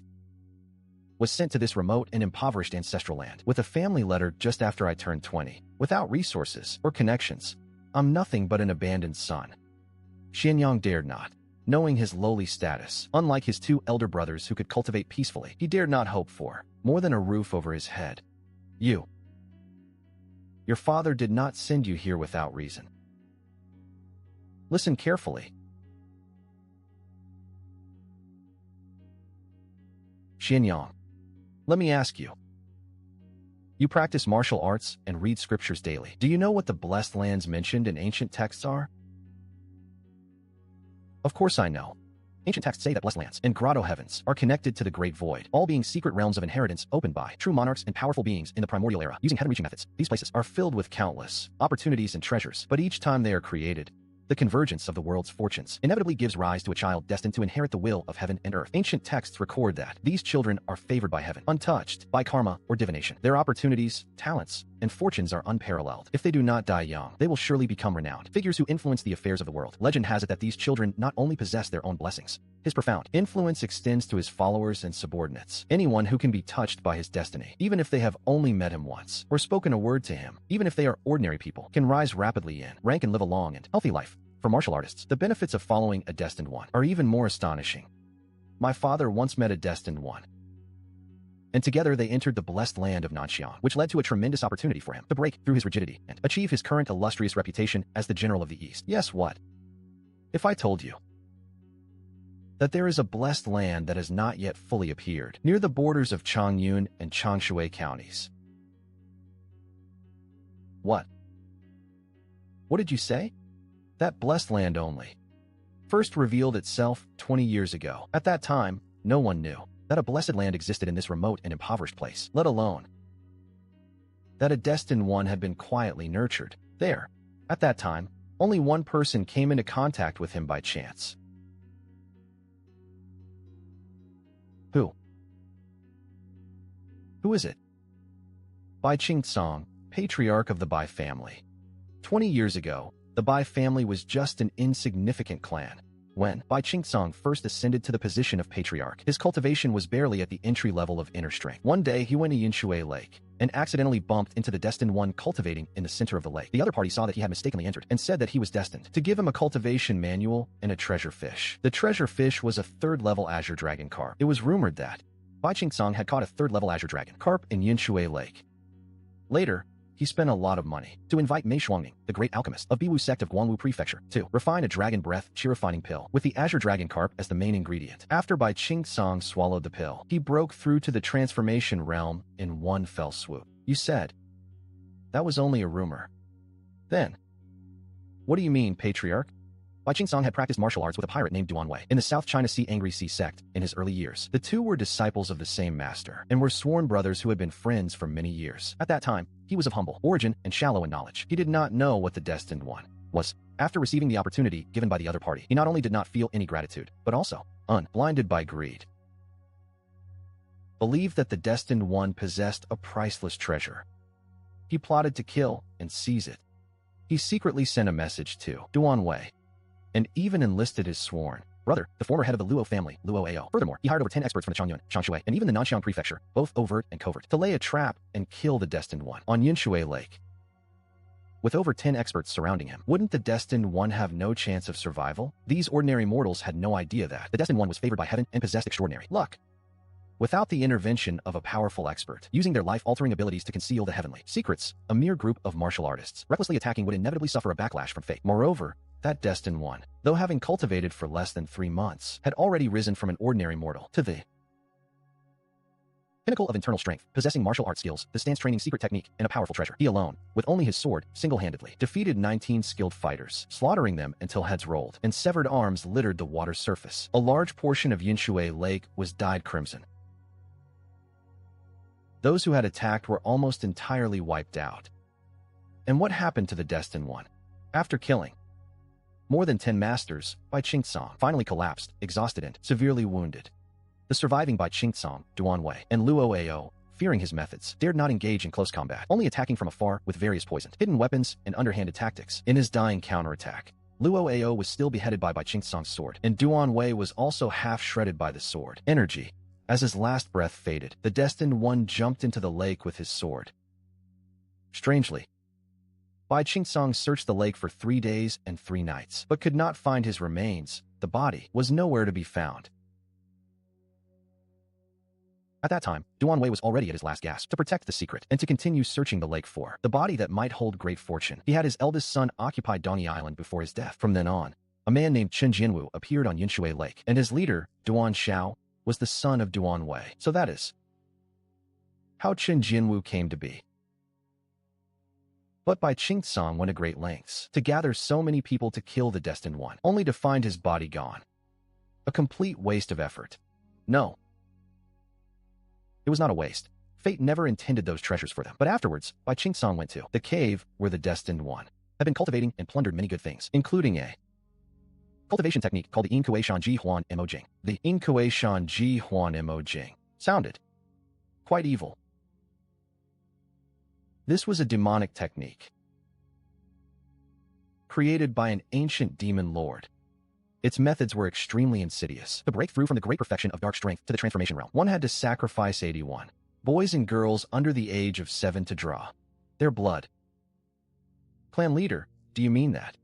was sent to this remote and impoverished ancestral land with a family letter just after I turned 20. Without resources or connections, I'm nothing but an abandoned son. Xianyang dared not, knowing his lowly status. Unlike his 2 elder brothers who could cultivate peacefully, he dared not hope for more than a roof over his head. Your father did not send you here without reason. Listen carefully. Xianyang, let me ask you. You practice martial arts and read scriptures daily. Do you know what the blessed lands mentioned in ancient texts are? Of course I know. Ancient texts say that blessed lands and grotto heavens are connected to the great void, all being secret realms of inheritance opened by true monarchs and powerful beings in the primordial era. Using heaven-reaching methods, these places are filled with countless opportunities and treasures, but each time they are created, the convergence of the world's fortunes inevitably gives rise to a child destined to inherit the will of heaven and earth. Ancient texts record that these children are favored by heaven, untouched by karma or divination. Their opportunities, talents, and fortunes are unparalleled. If they do not die young, they will surely become renowned figures who influence the affairs of the world. Legend has it that these children not only possess their own blessings, his profound influence extends to his followers and subordinates. Anyone who can be touched by his destiny, even if they have only met him once or spoken a word to him, even if they are ordinary people, can rise rapidly in rank and live a long and healthy life. For martial artists, the benefits of following a destined one are even more astonishing. My father once met a destined one, and together they entered the blessed land of Nanxiang, which led to a tremendous opportunity for him to break through his rigidity and achieve his current illustrious reputation as the General of the East. Yes, what? If I told you that there is a blessed land that has not yet fully appeared near the borders of Changyun and Changshui counties. What? What did you say? That blessed land only first revealed itself 20 years ago. At that time, no one knew that a blessed land existed in this remote and impoverished place, let alone that a destined one had been quietly nurtured there. At that time, only one person came into contact with him by chance. Who? Who is it? Bai Qingtsong, patriarch of the Bai family. 20 years ago, the Bai family was just an insignificant clan. When Bai Qingtsong first ascended to the position of patriarch, his cultivation was barely at the entry level of inner strength. One day, he went to Yinshui Lake and accidentally bumped into the destined one cultivating in the center of the lake. The other party saw that he had mistakenly entered and said that he was destined to give him a cultivation manual and a treasure fish. The treasure fish was a third-level azure dragon carp. It was rumored that Bai Qingtsong had caught a third-level azure dragon carp in Yinshui Lake. Later, he spent a lot of money to invite Mei Shuangning, the great alchemist of Biwu sect of Guangwu Prefecture, to refine a dragon breath chi-refining pill with the azure dragon carp as the main ingredient. After Bai Qingcang swallowed the pill, he broke through to the transformation realm in one fell swoop. You said that was only a rumor. Then, what do you mean, patriarch? Bai Qingcang had practiced martial arts with a pirate named Duan Wei in the South China Sea Angry Sea sect in his early years. The two were disciples of the same master and were sworn brothers who had been friends for many years. At that time, he was of humble origin and shallow in knowledge. He did not know what the Destined One was. After receiving the opportunity given by the other party, he not only did not feel any gratitude, but also, blinded by greed, believed that the Destined One possessed a priceless treasure. He plotted to kill and seize it. He secretly sent a message to Duan Wei and even enlisted his sworn brother, the former head of the Luo family, Luo Ao. Furthermore, he hired over 10 experts from the Changyun, Changshui, and even the Nanxiang Prefecture, both overt and covert, to lay a trap and kill the Destined One on Yinshui Lake. With over 10 experts surrounding him, wouldn't the Destined One have no chance of survival? These ordinary mortals had no idea that the Destined One was favored by heaven and possessed extraordinary luck. Without the intervention of a powerful expert, using their life-altering abilities to conceal the heavenly secrets, a mere group of martial artists recklessly attacking would inevitably suffer a backlash from fate. Moreover, that Destined One, though having cultivated for less than 3 months, had already risen from an ordinary mortal to the pinnacle of internal strength, possessing martial art skills, the stance training secret technique, and a powerful treasure. He alone, with only his sword, single-handedly defeated 19 skilled fighters, slaughtering them until heads rolled, and severed arms littered the water's surface. A large portion of Yinshui Lake was dyed crimson. Those who had attacked were almost entirely wiped out. And what happened to the Destined One? After killing more than 10 masters, Bai Qingcang finally collapsed, exhausted and severely wounded. The surviving Bai Qingcang, Duan Wei, and Luo Ao, fearing his methods, dared not engage in close combat, only attacking from afar with various poisoned, hidden weapons and underhanded tactics. In his dying counterattack, Luo Ao was still beheaded by Bai Qingcang's sword, and Duan Wei was also half shredded by the sword. Energy. As his last breath faded, the Destined One jumped into the lake with his sword. Strangely, Bai Qingcang searched the lake for 3 days and 3 nights, but could not find his remains. The body was nowhere to be found. At that time, Duan Wei was already at his last gasp to protect the secret and to continue searching the lake for the body that might hold great fortune. He had his eldest son occupy Dongyi Island before his death. From then on, a man named Chen Jianwu appeared on Yinshui Lake, and his leader, Duan Xiao, was the son of Duan Wei. So that is how Chen Jianwu came to be. But Bai Qingcang went to great lengths to gather so many people to kill the Destined One, only to find his body gone. A complete waste of effort. No. It was not a waste. Fate never intended those treasures for them. But afterwards, Bai Qingcang went to the cave where the Destined One had been cultivating and plundered many good things, including a cultivation technique called the Inkuei Shanji Huan Mo Jing. The Inkuei Shanji Huan Mo Jing sounded quite evil. This was a demonic technique created by an ancient demon lord. Its methods were extremely insidious. To break through from the great perfection of dark strength to the transformation realm, one had to sacrifice 81 boys and girls under the age of 7 to draw their blood. Clan leader, do you mean that?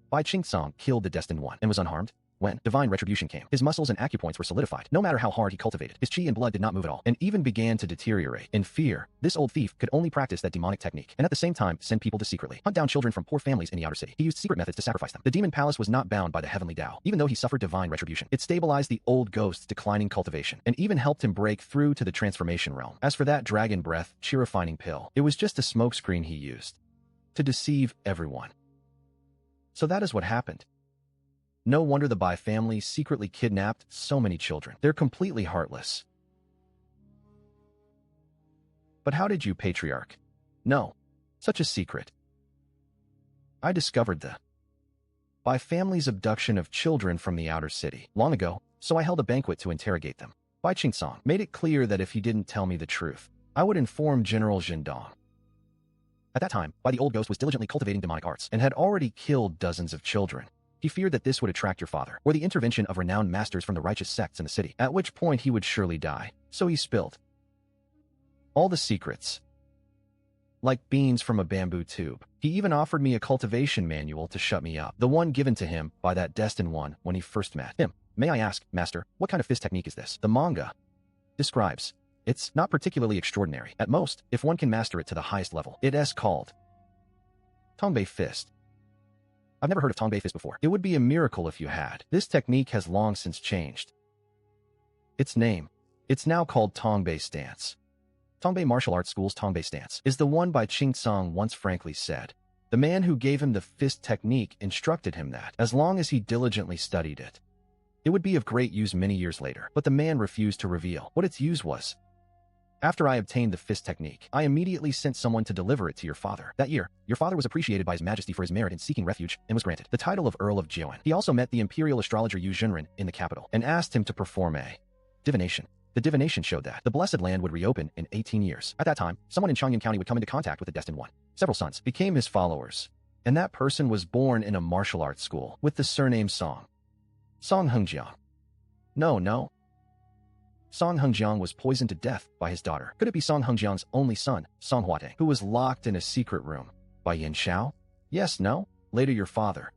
Bai Qingcang killed the Destined One and was unharmed. When divine retribution came, his muscles and acupoints were solidified. No matter how hard he cultivated, his chi and blood did not move at all, and even began to deteriorate. In fear, this old thief could only practice that demonic technique, and at the same time send people to secretly hunt down children from poor families in the outer city. He used secret methods to sacrifice them. The demon palace was not bound by the heavenly Tao, even though he suffered divine retribution. It stabilized the old ghost's declining cultivation, and even helped him break through to the transformation realm. As for that dragon breath, chi-refining pill, it was just a smokescreen he used to deceive everyone. So that is what happened. No wonder the Bai family secretly kidnapped so many children. They're completely heartless. But how did you, patriarch, know such a secret? I discovered the Bai family's abduction of children from the outer city long ago, so I held a banquet to interrogate them. Bai Qingcang made it clear that if he didn't tell me the truth, I would inform General Zhendong. At that time, Bai the old ghost was diligently cultivating demonic arts and had already killed dozens of children. He feared that this would attract your father, or the intervention of renowned masters from the righteous sects in the city, at which point he would surely die. So he spilled all the secrets, like beans from a bamboo tube. He even offered me a cultivation manual to shut me up, the one given to him by that Destined One when he first met him. May I ask, Master, what kind of fist technique is this? The manga describes It's not particularly extraordinary. At most, if one can master it to the highest level, it is called Tongbei Fist. I've never heard of Tongbei Fist before. It would be a miracle if you had. This technique has long since changed its name. It's now called Tongbei Stance. Tongbei Martial Arts School's Tongbei Stance is the one by Qing Tsung once frankly said. The man who gave him the fist technique instructed him that, as long as he diligently studied it, it would be of great use many years later. But the man refused to reveal what its use was. After I obtained the fist technique, I immediately sent someone to deliver it to your father. That year, your father was appreciated by His Majesty for his merit in seeking refuge and was granted the title of Earl of Jiuan. He also met the imperial astrologer Yu Junren in the capital and asked him to perform a divination. The divination showed that the Blessed Land would reopen in 18 years. At that time, someone in Changyan County would come into contact with the Destined One. Several sons became his followers, and that person was born in a martial arts school with the surname Song Hengjiang. No. Song Hengjiang was poisoned to death by his daughter. Could it be Song Hengjiang's only son, Song Huateng, who was locked in a secret room by Yin Xiao? Yes, no? Later your father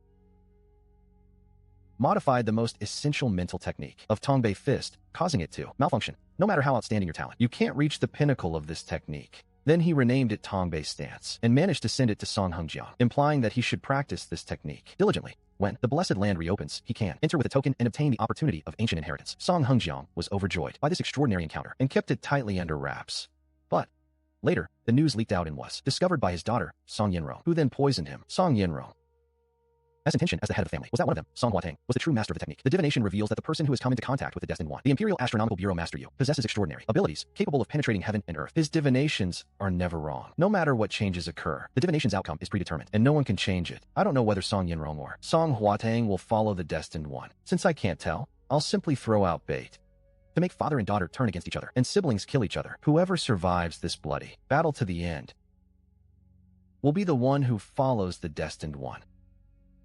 modified the most essential mental technique of Tongbei Fist, causing it to malfunction. No matter how outstanding your talent, you can't reach the pinnacle of this technique. Then he renamed it Tongbei Stance and managed to send it to Song Hengjiang, implying that he should practice this technique diligently. When the Blessed Land reopens, he can enter with a token and obtain the opportunity of ancient inheritance. Song Hengjiang was overjoyed by this extraordinary encounter and kept it tightly under wraps. But later, the news leaked out and was discovered by his daughter, Song Yinrong, who then poisoned him. Song Yinrong, as intention as the head of the family, was that one of them, Song Huateng, was the true master of the technique. The divination reveals that the person who has come into contact with the Destined One, the Imperial Astronomical Bureau Master Yu, possesses extraordinary abilities, capable of penetrating heaven and earth. His divinations are never wrong. No matter what changes occur, the divination's outcome is predetermined, and no one can change it. I don't know whether Song Yinrong or Song Huateng will follow the Destined One. Since I can't tell, I'll simply throw out bait to make father and daughter turn against each other, and siblings kill each other. Whoever survives this bloody battle to the end will be the one who follows the Destined One.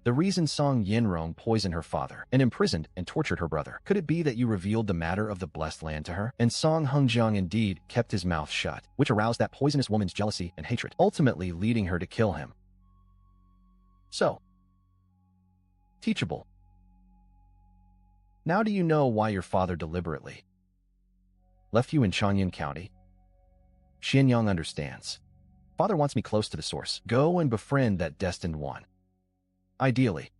The reason Song Yinrong poisoned her father and imprisoned and tortured her brother. Could it be that you revealed the matter of the Blessed Land to her? And Song Hengjiang indeed kept his mouth shut, which aroused that poisonous woman's jealousy and hatred, ultimately leading her to kill him. So, teachable. Now do you know why your father deliberately left you in Changyan County? Xianyang understands. Father wants me close to the source. Go and befriend that Destined One. Ideally,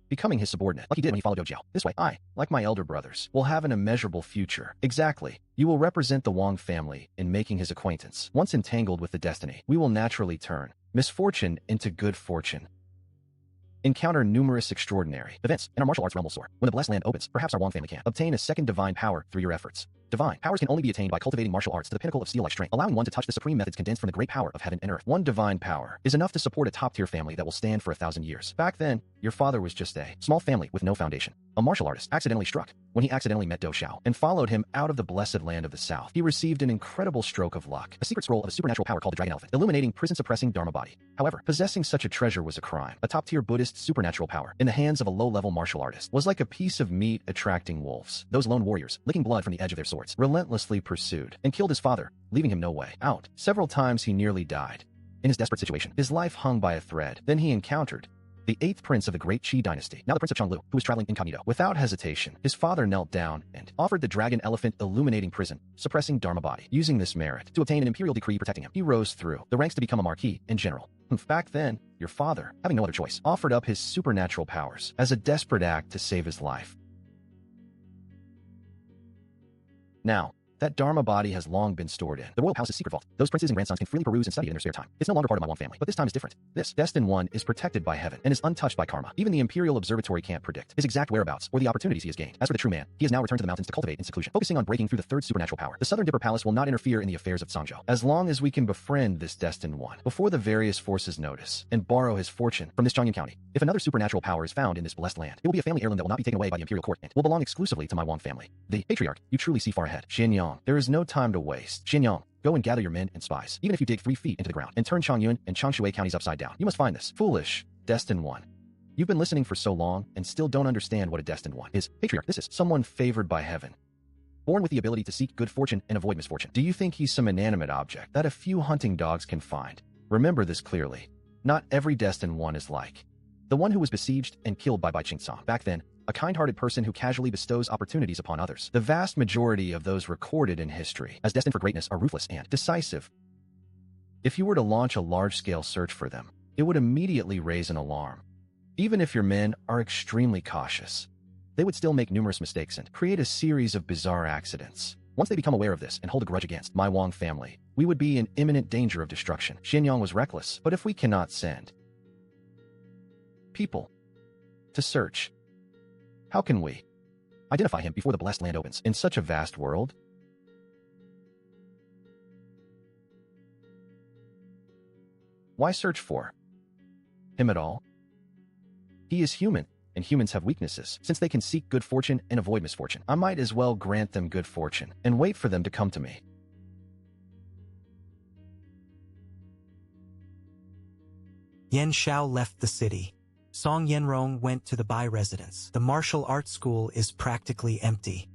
becoming his subordinate, like he did when he followed Dojiao. This way, I, like my elder brothers, will have an immeasurable future. Exactly. You will represent the Wang family in making his acquaintance. Once entangled with the destiny, we will naturally turn misfortune into good fortune. Encounter numerous extraordinary events, and our martial arts realm will soar. When the Blessed Land opens, perhaps our Wang family can obtain a second divine power through your efforts. Divine powers can only be attained by cultivating martial arts to the pinnacle of steel-like strength, allowing one to touch the supreme methods condensed from the great power of heaven and earth. One divine power is enough to support a top-tier family that will stand for 1,000 years. Back then, your father was just a small family with no foundation. A martial artist accidentally struck when he accidentally met Do Xiao and followed him out of the Blessed Land of the South. He received an incredible stroke of luck, a secret scroll of a supernatural power called the Dragon Elephant, illuminating prison-suppressing Dharma body. However, possessing such a treasure was a crime. A top-tier Buddhist supernatural power in the hands of a low-level martial artist was like a piece of meat attracting wolves. Those lone warriors, licking blood from the edge of their swords, relentlessly pursued and killed his father, leaving him no way out. Several times he nearly died. In his desperate situation, his life hung by a thread. Then he encountered the 8th prince of the great Qi dynasty, now the Prince of Chenglu, who was traveling incognito. Without hesitation, his father knelt down and offered the dragon elephant illuminating prison, suppressing Dharma body. Using this merit to obtain an imperial decree protecting him, he rose through the ranks to become a marquis and general. Back then, your father, having no other choice, offered up his supernatural powers as a desperate act to save his life. Now, that Dharma body has long been stored in the royal palace's secret vault. Those princes and grandsons can freely peruse and study it in their spare time. It's no longer part of my Wang family, but this time is different. This Destined One is protected by heaven and is untouched by karma. Even the Imperial Observatory can't predict his exact whereabouts or the opportunities he has gained. As for the true man, he has now returned to the mountains to cultivate in seclusion, focusing on breaking through the 3rd supernatural power. The Southern Dipper Palace will not interfere in the affairs of Sangzhou, as long as we can befriend this Destined One before the various forces notice and borrow his fortune from this Changyan County. If another supernatural power is found in this blessed land, it will be a family heirloom that will not be taken away by the Imperial Court and will belong exclusively to my Wang family. The patriarch, you truly see far ahead. Xianyang, there is no time to waste. Xianyang, go and gather your men and spies, even if you dig 3 feet into the ground, and turn Changyun and Changshui counties upside down. You must find this foolish Destined One. You've been listening for so long and still don't understand what a Destined One is. Patriarch, this is someone favored by heaven, born with the ability to seek good fortune and avoid misfortune. Do you think he's some inanimate object that a few hunting dogs can find? Remember this clearly. Not every Destined One is like the one who was besieged and killed by Bai Qingtsong. Back then, a kind-hearted person who casually bestows opportunities upon others. The vast majority of those recorded in history as destined for greatness are ruthless and decisive. If you were to launch a large-scale search for them, it would immediately raise an alarm. Even if your men are extremely cautious, they would still make numerous mistakes and create a series of bizarre accidents. Once they become aware of this and hold a grudge against my Wang family, we would be in imminent danger of destruction. Xianyang was reckless, but if we cannot send people to search, how can we identify him before the blessed land opens in such a vast world? Why search for him at all? He is human, and humans have weaknesses. Since they can seek good fortune and avoid misfortune, I might as well grant them good fortune and wait for them to come to me. Yan Xiao left the city. Song Yenrong went to the Bai residence. The martial arts school is practically empty.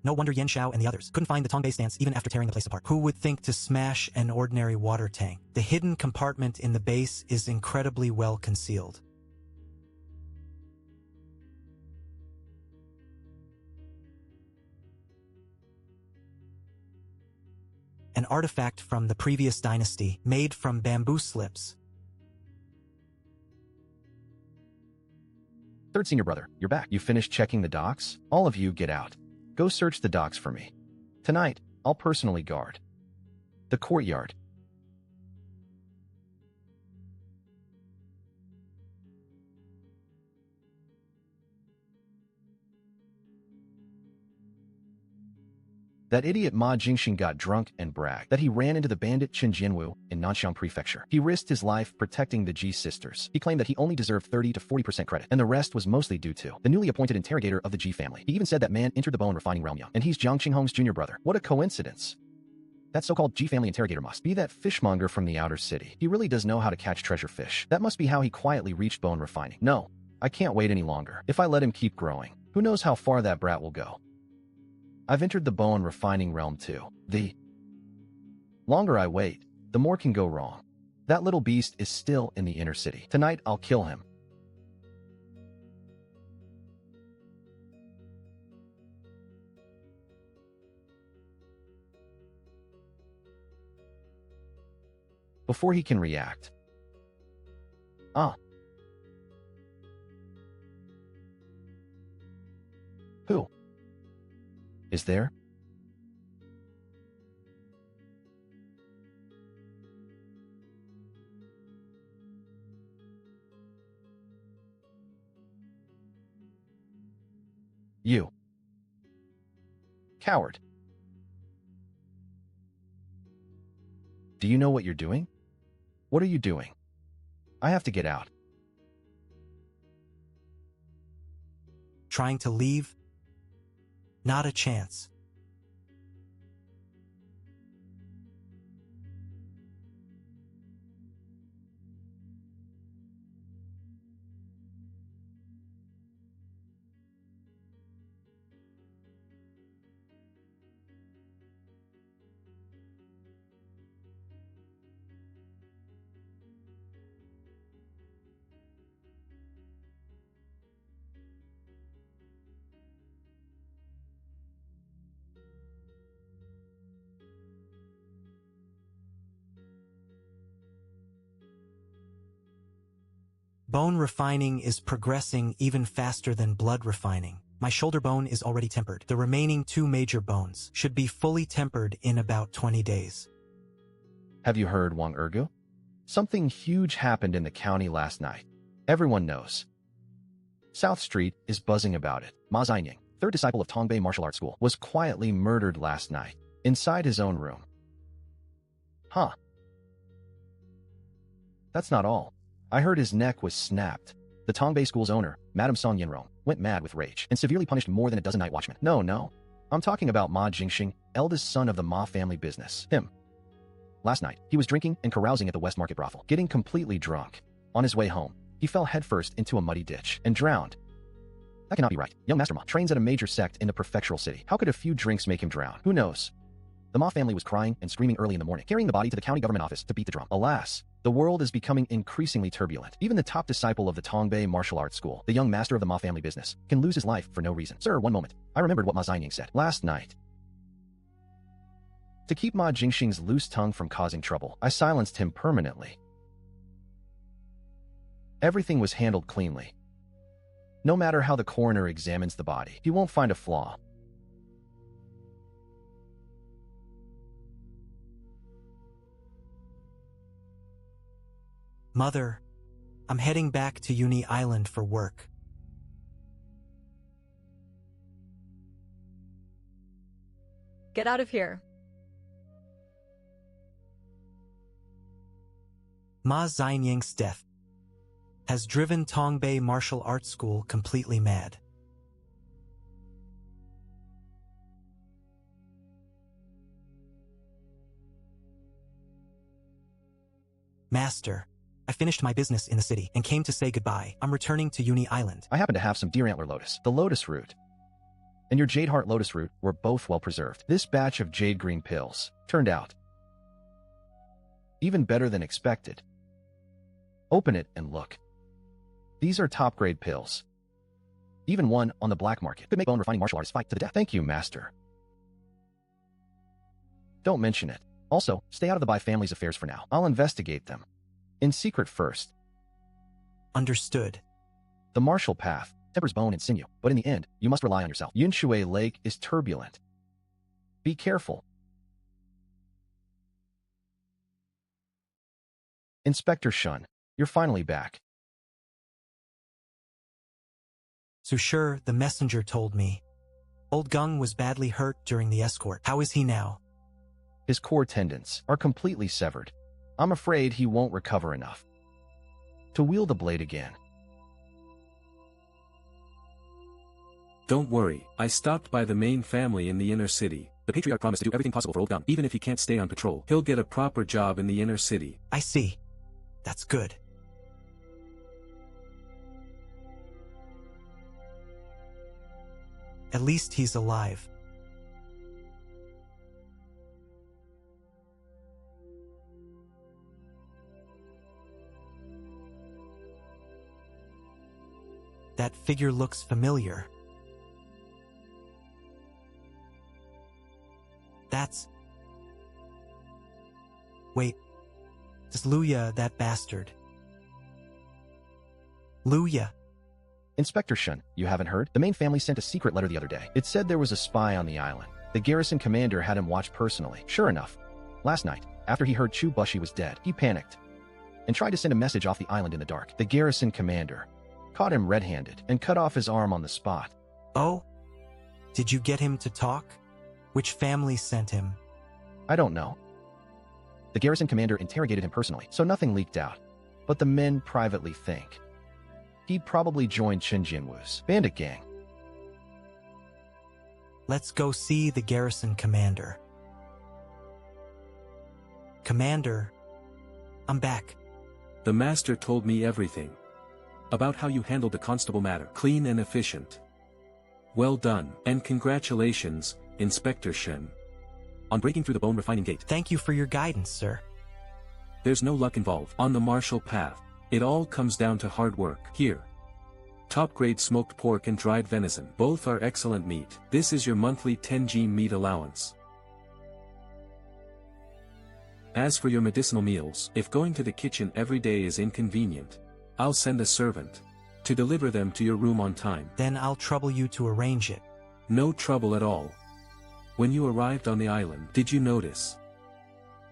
No wonder Yan Xiao and the others couldn't find the Tongbei stance even after tearing the place apart. Who would think to smash an ordinary water tank? The hidden compartment in the base is incredibly well concealed. An artifact from the previous dynasty, made from bamboo slips. Third senior brother, you're back. You finished checking the docks? All of you get out. Go search the docks for me. Tonight, I'll personally guard the courtyard. That idiot Ma Jingxing got drunk and bragged that he ran into the bandit Chen Jianwu in Nanxiang Prefecture. He risked his life protecting the Ji sisters. He claimed that he only deserved 30 to 40% credit, and the rest was mostly due to the newly appointed interrogator of the Ji family. He even said that man entered the bone refining realm young, and he's Jiang Qinghong's junior brother. What a coincidence. That so-called Ji family interrogator must be that fishmonger from the outer city. He really does know how to catch treasure fish. That must be how he quietly reached bone refining. No, I can't wait any longer. If I let him keep growing, who knows how far that brat will go. I've entered the bone refining realm too. The longer I wait, the more can go wrong. That little beast is still in the inner city. Tonight, I'll kill him. Before he can react. Who is there? You. Coward. Do you know what you're doing? What are you doing? I have to get out. Trying to leave? Not a chance. Bone refining is progressing even faster than blood refining. My shoulder bone is already tempered. The remaining 2 major bones should be fully tempered in about 20 days. Have you heard, Wang Ergu? Something huge happened in the county last night. Everyone knows. South Street is buzzing about it. Ma Xinying, third disciple of Tongbei Martial Arts School, was quietly murdered last night, inside his own room. Huh. That's not all. I heard his neck was snapped. The Tongbei School's owner, Madame Song Yenrong, went mad with rage and severely punished more than a dozen night watchmen. No. I'm talking about Ma Jingxing, eldest son of the Ma family business. Him. Last night, he was drinking and carousing at the West Market brothel, getting completely drunk. On his way home, he fell headfirst into a muddy ditch and drowned. That cannot be right. Young Master Ma trains at a major sect in a prefectural city. How could a few drinks make him drown? Who knows? The Ma family was crying and screaming early in the morning, carrying the body to the county government office to beat the drum. Alas, the world is becoming increasingly turbulent. Even the top disciple of the Tongbei martial arts school, the young master of the Ma family business, can lose his life for no reason. Sir, one moment. I remembered what Ma Xinying said last night. To keep Ma Jingxing's loose tongue from causing trouble, I silenced him permanently. Everything was handled cleanly. No matter how the coroner examines the body, he won't find a flaw. Mother, I'm heading back to Uni Island for work. Get out of here. Ma Xinying's death has driven Tongbei Martial Arts School completely mad. Master, I finished my business in the city and came to say goodbye. I'm returning to Uni Island. I happen to have some deer antler lotus, the lotus root, and your jade heart lotus root were both well preserved. This batch of jade green pills turned out even better than expected. Open it and look. These are top-grade pills. Even one on the black market could make bone refining martial artists fight to the death. Thank you, Master. Don't mention it. Also, stay out of the Bai family's affairs for now. I'll investigate them. In secret first. Understood. The martial path tempers bone and sinew, but in the end, you must rely on yourself. Yunshui Lake is turbulent. Be careful. Inspector Shun, you're finally back. Susure, the messenger, told me. Old Gung was badly hurt during the escort. How is he now? His core tendons are completely severed. I'm afraid he won't recover enough to wield the blade again. Don't worry, I stopped by the main family in the inner city. The patriarch promised to do everything possible for old Gung. Even if he can't stay on patrol, he'll get a proper job in the inner city. I see. That's good. At least he's alive. That figure looks familiar. That's... Wait. It's Luya, that bastard. Luya. Inspector Shun, you haven't heard? The main family sent a secret letter the other day. It said there was a spy on the island. The garrison commander had him watched personally. Sure enough, last night, after he heard Chu Bushi was dead, he panicked and tried to send a message off the island in the dark. The garrison commander caught him red-handed and cut off his arm on the spot. Oh? Did you get him to talk? Which family sent him? I don't know. The garrison commander interrogated him personally, so nothing leaked out. But the men privately think he probably joined Chen Jinwu's bandit gang. Let's go see the garrison commander. Commander, I'm back. The master told me everything about how you handled the constable matter. Clean and efficient. Well done, and congratulations, Inspector Shen, on breaking through the bone refining gate. Thank you for your guidance, sir. There's no luck involved. On the martial path, it all comes down to hard work. Here. Top-grade smoked pork and dried venison. Both are excellent meat. This is your monthly 10G meat allowance. As for your medicinal meals, if going to the kitchen every day is inconvenient, I'll send a servant to deliver them to your room on time. Then I'll trouble you to arrange it. No trouble at all. When you arrived on the island, did you notice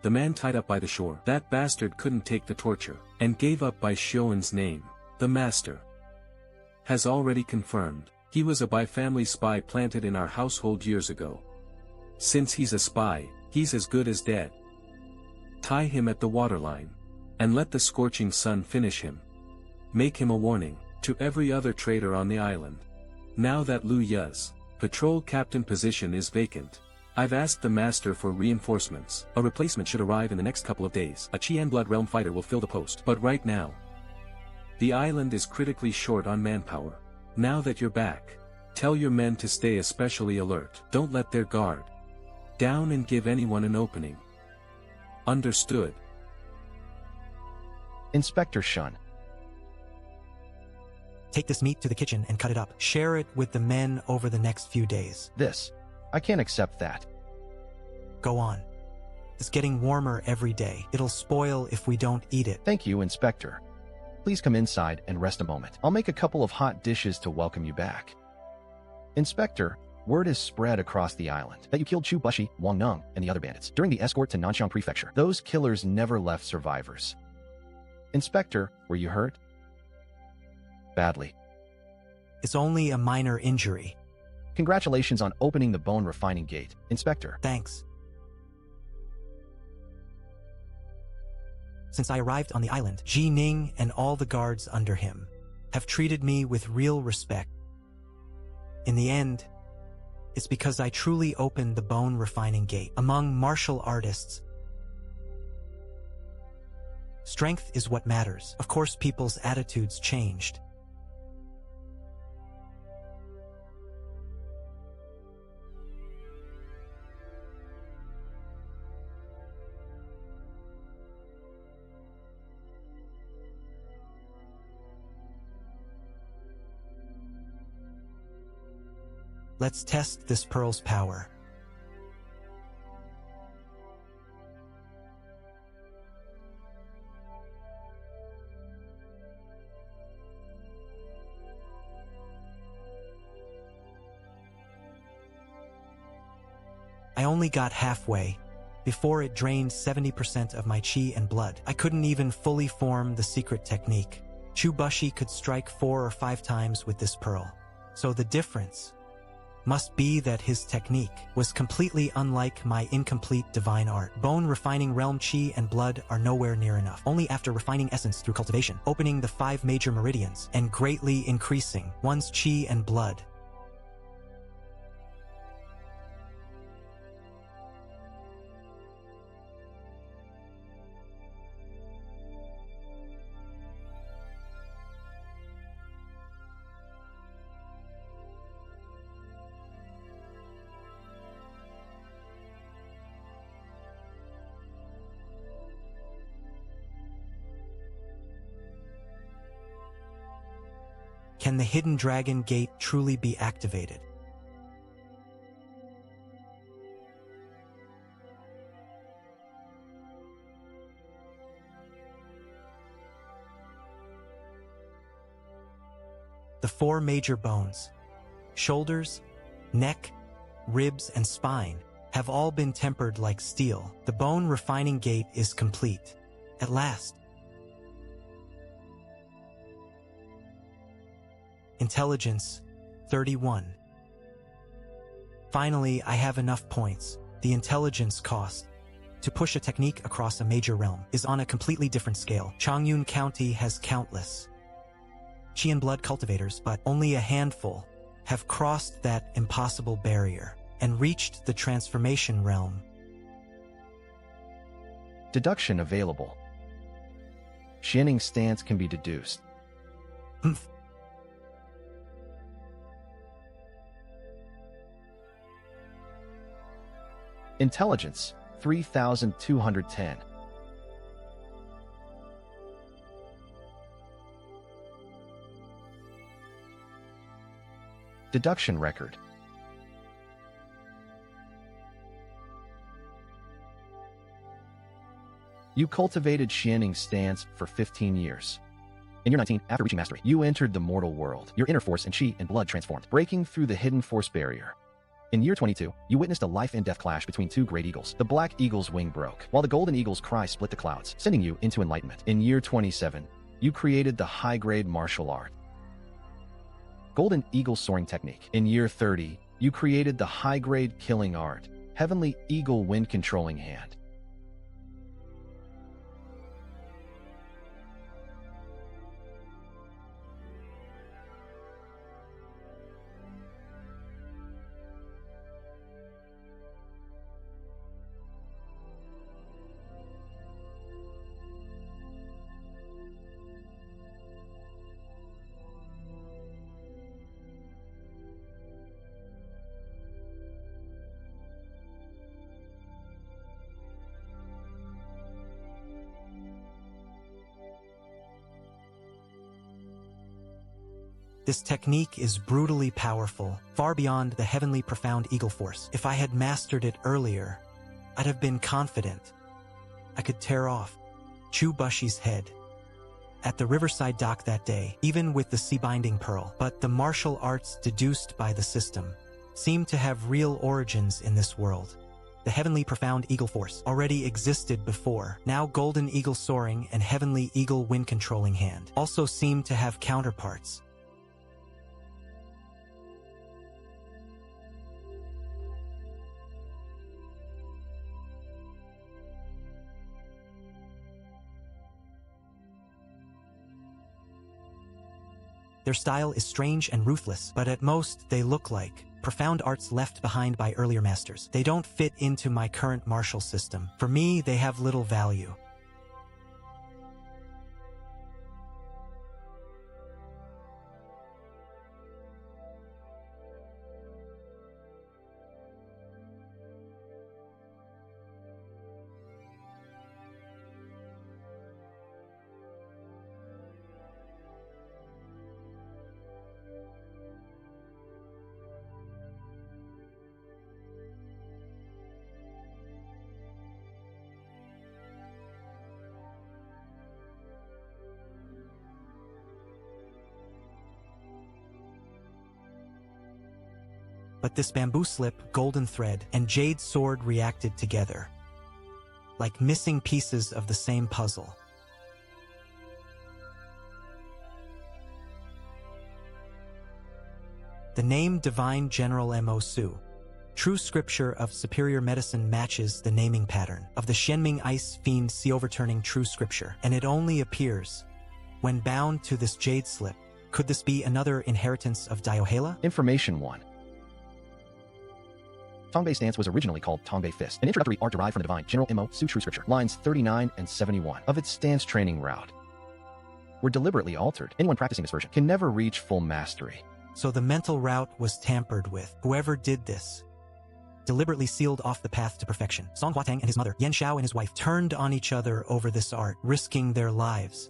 the man tied up by the shore? That bastard couldn't take the torture and gave up by Shioen's name. The master has already confirmed he was a Bai family spy planted in our household years ago. Since he's a spy, he's as good as dead. Tie him at the waterline and let the scorching sun finish him. Make him a warning to every other trader on the island. Now that Lu Ya's patrol captain position is vacant, I've asked the master for reinforcements. A replacement should arrive in the next couple of days. A Qian Blood Realm fighter will fill the post. But right now, the island is critically short on manpower. Now that you're back, tell your men to stay especially alert. Don't let their guard down and give anyone an opening. Understood. Inspector Shun. Take this meat to the kitchen and cut it up. Share it with the men over the next few days. I can't accept that. Go on. It's getting warmer every day. It'll spoil if we don't eat it. Thank you, Inspector. Please come inside and rest a moment. I'll make a couple of hot dishes to welcome you back. Inspector, word is spread across the island that you killed Chu Bushi, Wang Neng, and the other bandits during the escort to Nanxiang Prefecture. Those killers never left survivors. Inspector, were you hurt? Badly. It's only a minor injury. Congratulations on opening the bone refining gate, Inspector. Thanks. Since I arrived on the island, Ji Ning and all the guards under him have treated me with real respect. In the end, it's because I truly opened the bone refining gate. Among martial artists, strength is what matters. Of course, people's attitudes changed. Let's test this pearl's power. I only got halfway before it drained 70% of my chi and blood. I couldn't even fully form the secret technique. Chu Bushi could strike 4 or 5 times with this pearl. So the difference must be that his technique was completely unlike my incomplete divine art. Bone refining realm chi and blood are nowhere near enough. Only after refining essence through cultivation, opening the 5 major meridians, and greatly increasing one's chi and blood, can the hidden dragon gate truly be activated? The 4 major bones, shoulders, neck, ribs, and spine, have all been tempered like steel. The bone refining gate is complete. At last. Intelligence, 31. Finally, I have enough points. The intelligence cost to push a technique across a major realm is on a completely different scale. Changyun County has countless chi and blood cultivators, but only a handful have crossed that impossible barrier and reached the transformation realm. Deduction available. Xianning's stance can be deduced. Humph. Intelligence, 3,210. Deduction record. You cultivated Xianning's stance for 15 years. In year 19, after reaching mastery, you entered the mortal world. Your inner force and chi and blood transformed, breaking through the hidden force barrier. In year 22, you witnessed a life and death clash between 2 great eagles. The black eagle's wing broke, while the golden eagle's cry split the clouds, sending you into enlightenment. In year 27, you created the high-grade martial art, Golden Eagle Soaring Technique. In year 30, you created the high-grade killing art, Heavenly Eagle Wind Controlling Hand. This technique is brutally powerful, far beyond the heavenly profound eagle force. If I had mastered it earlier, I'd have been confident. I could tear off Chubushi's head at the riverside dock that day, even with the sea-binding pearl. But the martial arts deduced by the system seem to have real origins in this world. The heavenly profound eagle force already existed before. Now golden eagle soaring and heavenly eagle wind controlling hand also seem to have counterparts. Their style is strange and ruthless, but at most they look like profound arts left behind by earlier masters. They don't fit into my current martial system. For me, they have little value. But this bamboo slip, golden thread, and jade sword reacted together, like missing pieces of the same puzzle. The name Divine General Mo-Su, true scripture of superior medicine, matches the naming pattern of the Shenming Ice Fiend sea overturning true scripture, and it only appears when bound to this jade slip. Could this be another inheritance of Diohela? Information 1. Tongbei stance was originally called Tongbei Fist, an introductory art derived from the Divine General Mo-Su True Scripture. Lines 39 and 71 of its stance training route were deliberately altered. Anyone practicing this version can never reach full mastery. So the mental route was tampered with. Whoever did this deliberately sealed off the path to perfection. Song Huatang and his mother, Yan Xiao and his wife, turned on each other over this art, risking their lives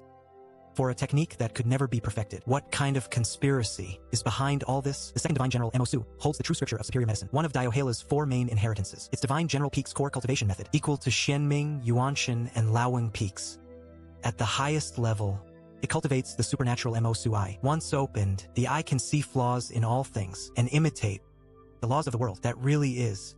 for a technique that could never be perfected. What kind of conspiracy is behind all this? The second Divine General, Mo-Su, holds the true scripture of superior medicine, one of Diohela's 4 main inheritances. Its Divine General Peak's core cultivation method, equal to Shenming, Yuanshan, and Laowang Peaks. At the highest level, it cultivates the supernatural Mo-Su eye. Once opened, the eye can see flaws in all things and imitate the laws of the world. That really is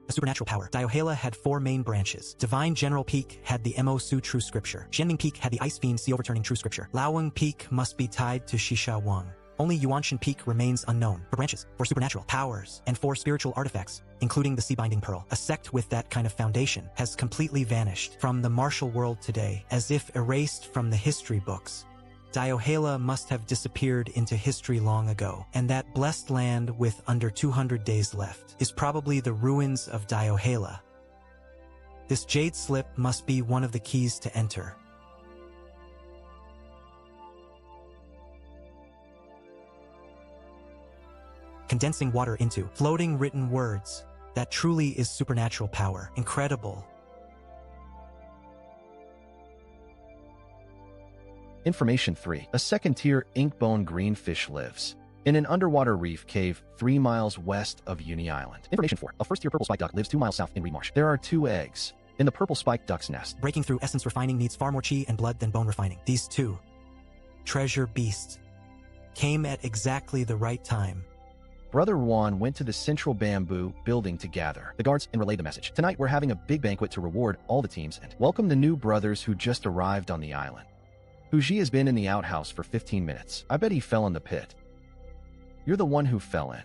a supernatural power. Diohela had 4 main branches. Divine General Peak had the Mo-Su True Scripture. Shenming Peak had the Ice Fiend Sea Overturning True Scripture. Laowang Peak must be tied to Shisha Wang. Only Yuanshan Peak remains unknown. For branches, for supernatural powers, and for spiritual artifacts, including the Sea-Binding Pearl. A sect with that kind of foundation has completely vanished from the martial world today, as if erased from the history books. Diohela must have disappeared into history long ago, and that blessed land with under 200 days left is probably the ruins of Diohela. This jade slip must be one of the keys to enter. Condensing water into floating written words, that truly is supernatural power. Incredible. Information 3. A second-tier inkbone greenfish lives in an underwater reef cave 3 miles west of Uni Island. Information 4. A first-tier purple spike duck lives 2 miles south in Reed Marsh. There are 2 eggs in the purple spike duck's nest. Breaking through essence refining needs far more chi and blood than bone refining. These 2 treasure beasts came at exactly the right time. Brother Juan went to the central bamboo building to gather the guards and relay the message. Tonight we're having a big banquet to reward all the teams and welcome the new brothers who just arrived on the island. Huji has been in the outhouse for 15 minutes. I bet he fell in the pit. You're the one who fell in.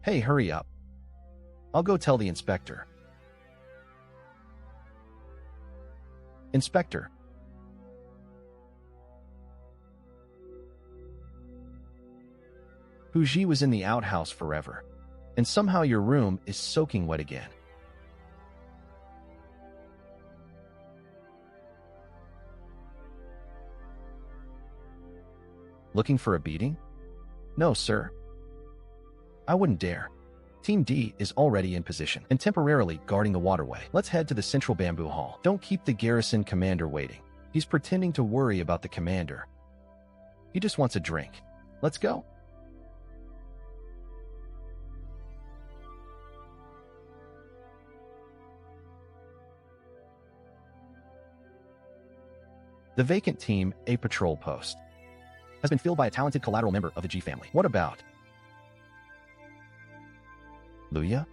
Hey, hurry up. I'll go tell the inspector. Inspector. Huji was in the outhouse forever, and somehow your room is soaking wet again. Looking for a beating? No, sir. I wouldn't dare. Team D is already in position and temporarily guarding the waterway. Let's head to the central bamboo hall. Don't keep the garrison commander waiting. He's pretending to worry about the commander. He just wants a drink. Let's go. The vacant team, a patrol post, has been filled by a talented collateral member of the G family. What about Luya?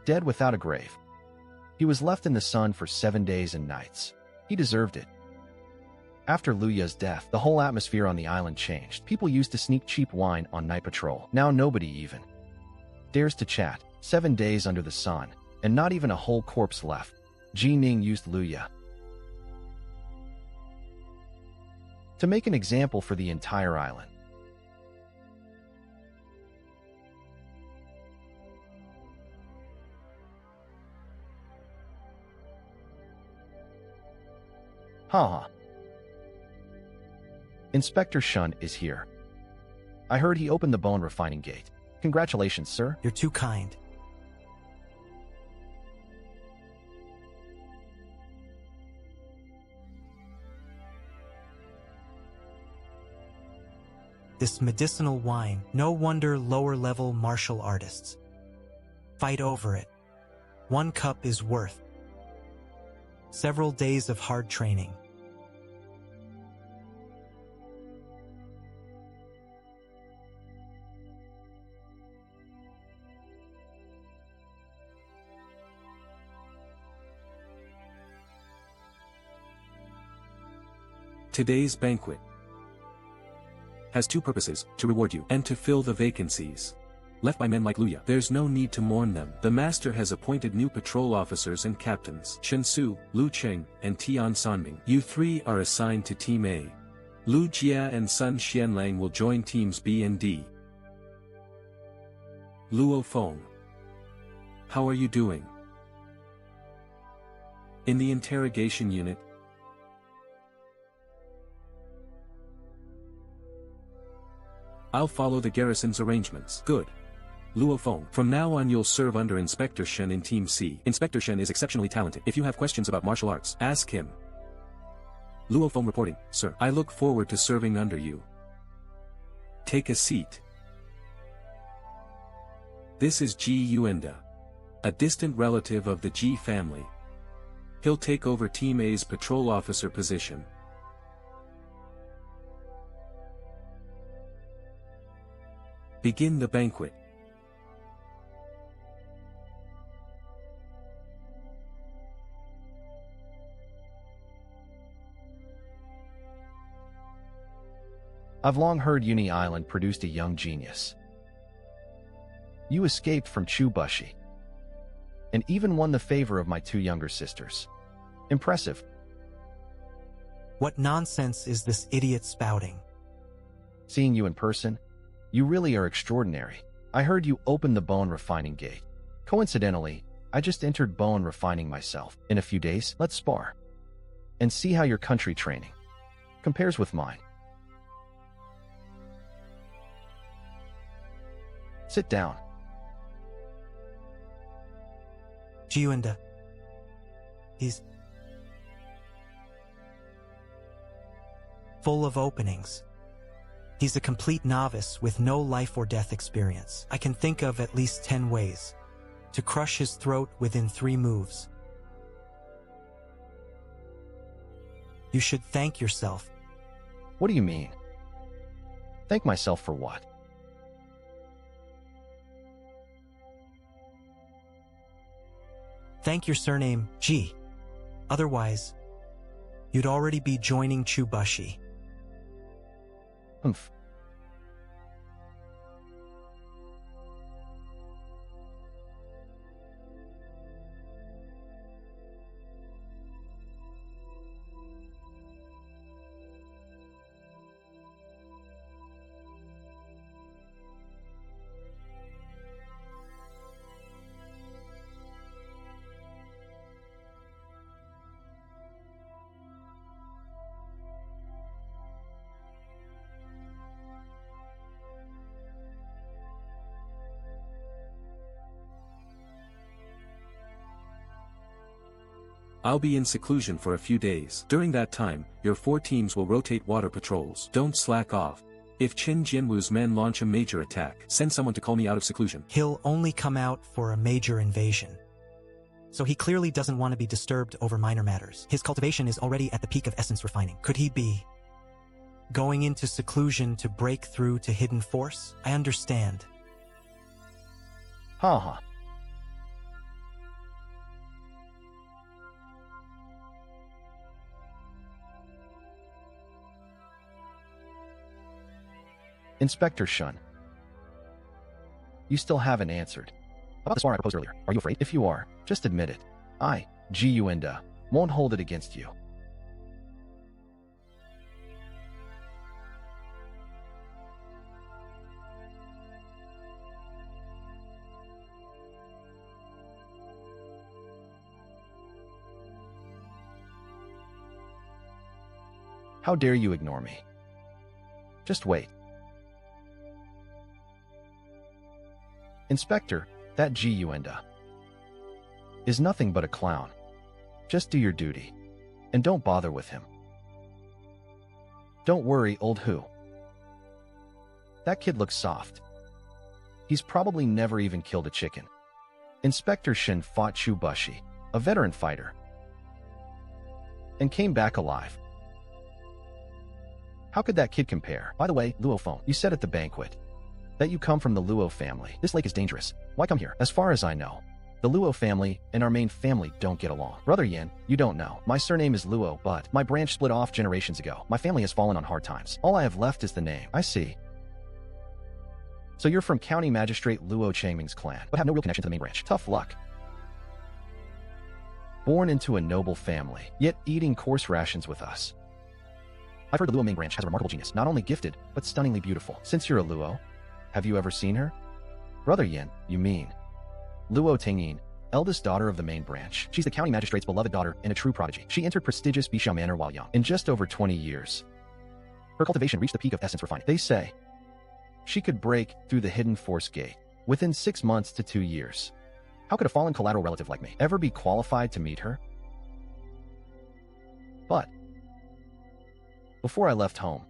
Dead without a grave. He was left in the sun for 7 days and nights. He deserved it. After Luya's death, the whole atmosphere on the island changed. People used to sneak cheap wine on night patrol. Now nobody even dares to chat. 7 days under the sun, and not even a whole corpse left. Ji Ning used Luya to make an example for the entire island. Haha. Inspector Shun is here. I heard he opened the bone refining gate. Congratulations, sir. You're too kind. This medicinal wine, no wonder lower-level martial artists fight over it. 1 cup is worth several days of hard training. Today's banquet has 2 purposes, to reward you and to fill the vacancies left by men like Luya. There's no need to mourn them. The master has appointed new patrol officers and captains. Chen Su, Lu Cheng, and Tian Sanming. You 3 are assigned to Team A. Lu Jia and Sun Xianlang will join Teams B and D. Luo Feng. How are you doing? In the interrogation unit, I'll follow the garrison's arrangements. Good. Luo Feng. From now on you'll serve under Inspector Shen in Team C. Inspector Shen is exceptionally talented. If you have questions about martial arts, ask him. Luo Feng reporting, sir. I look forward to serving under you. Take a seat. This is Ji Yuenda, a distant relative of the Ji family. He'll take over Team A's patrol officer position. Begin the banquet. I've long heard Uni Island produced a young genius. You escaped from Chubushi, and even won the favor of my 2 younger sisters. Impressive. What nonsense is this idiot spouting? Seeing you in person, you really are extraordinary. I heard you open the bone refining gate. Coincidentally, I just entered bone refining myself. In a few days, let's spar and see how your country training compares with mine. Sit down. Jiuenda. He's full of openings. He's a complete novice with no life or death experience. I can think of at least 10 ways to crush his throat within 3 moves. You should thank yourself. What do you mean? Thank myself for what? Thank your surname, Ji. Otherwise, you'd already be joining Chubushi. Humph. I'll be in seclusion for a few days. During that time, your 4 teams will rotate water patrols. Don't slack off. If Qin Jianwu's men launch a major attack, send someone to call me out of seclusion. He'll only come out for a major invasion. So he clearly doesn't want to be disturbed over minor matters. His cultivation is already at the peak of essence refining. Could he be going into seclusion to break through to hidden force? I understand. Ha. Inspector Shun. You still haven't answered. About the sparring I proposed earlier, are you afraid? If you are, just admit it. I, G-Uenda, won't hold it against you. How dare you ignore me? Just wait. Inspector, that G-Uenda is nothing but a clown. Just do your duty, and don't bother with him. Don't worry, old Hu. That kid looks soft. He's probably never even killed a chicken. Inspector Shin fought Chu Bushi, a veteran fighter, and came back alive. How could that kid compare? By the way, Luo Phone, you said at the banquet that you come from the Luo family. This lake is dangerous. Why come here? As far as I know, the Luo family and our main family don't get along. Brother Yin, you don't know. My surname is Luo, but my branch split off generations ago. My family has fallen on hard times. All I have left is the name. I see. So you're from County Magistrate Luo Changming's clan, but have no real connection to the main branch. Tough luck. Born into a noble family, yet eating coarse rations with us. I've heard the Luo main branch has a remarkable genius, not only gifted, but stunningly beautiful. Since you're a Luo, have you ever seen her? Brother Yin, you mean Luo Tingyin, eldest daughter of the main branch. She's the county magistrate's beloved daughter and a true prodigy. She entered prestigious Bishao Manor while young. In just over 20 years, her cultivation reached the peak of essence refining. They say she could break through the hidden force gate within 6 months to 2 years. How could a fallen collateral relative like me ever be qualified to meet her? But before I left home,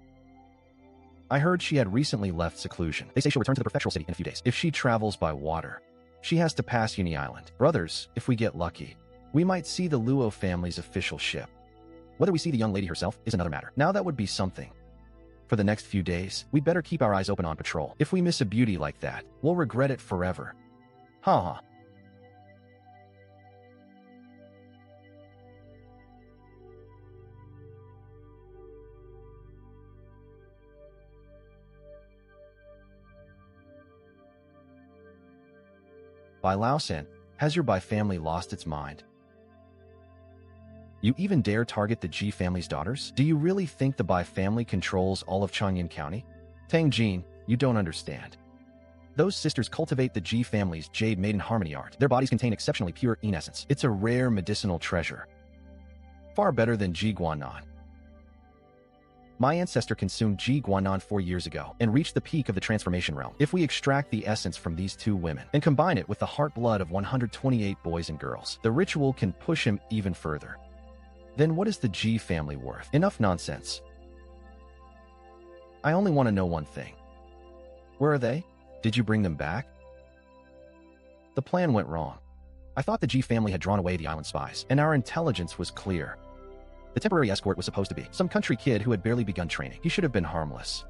I heard she had recently left seclusion. They say she'll return to the prefectural city in a few days. If she travels by water, she has to pass Uni Island. Brothers, if we get lucky, we might see the Luo family's official ship. Whether we see the young lady herself is another matter. Now that would be something. For the next few days, we'd better keep our eyes open on patrol. If we miss a beauty like that, we'll regret it forever. Ha. Bai Laosan, has your Bai family lost its mind? You even dare target the Ji family's daughters? Do you really think the Bai family controls all of Changyin County? Tang Jin, you don't understand. Those sisters cultivate the Ji family's jade maiden harmony art. Their bodies contain exceptionally pure yin essence. It's a rare medicinal treasure. Far better than Ji Guanan. My ancestor consumed Ji Guanan 4 years ago and reached the peak of the transformation realm. If we extract the essence from these 2 women and combine it with the heart blood of 128 boys and girls, the ritual can push him even further. Then what is the Ji family worth? Enough nonsense. I only want to know one thing. Where are they? Did you bring them back? The plan went wrong. I thought the Ji family had drawn away the island spies, and our intelligence was clear. The temporary escort was supposed to be some country kid who had barely begun training. He should have been harmless.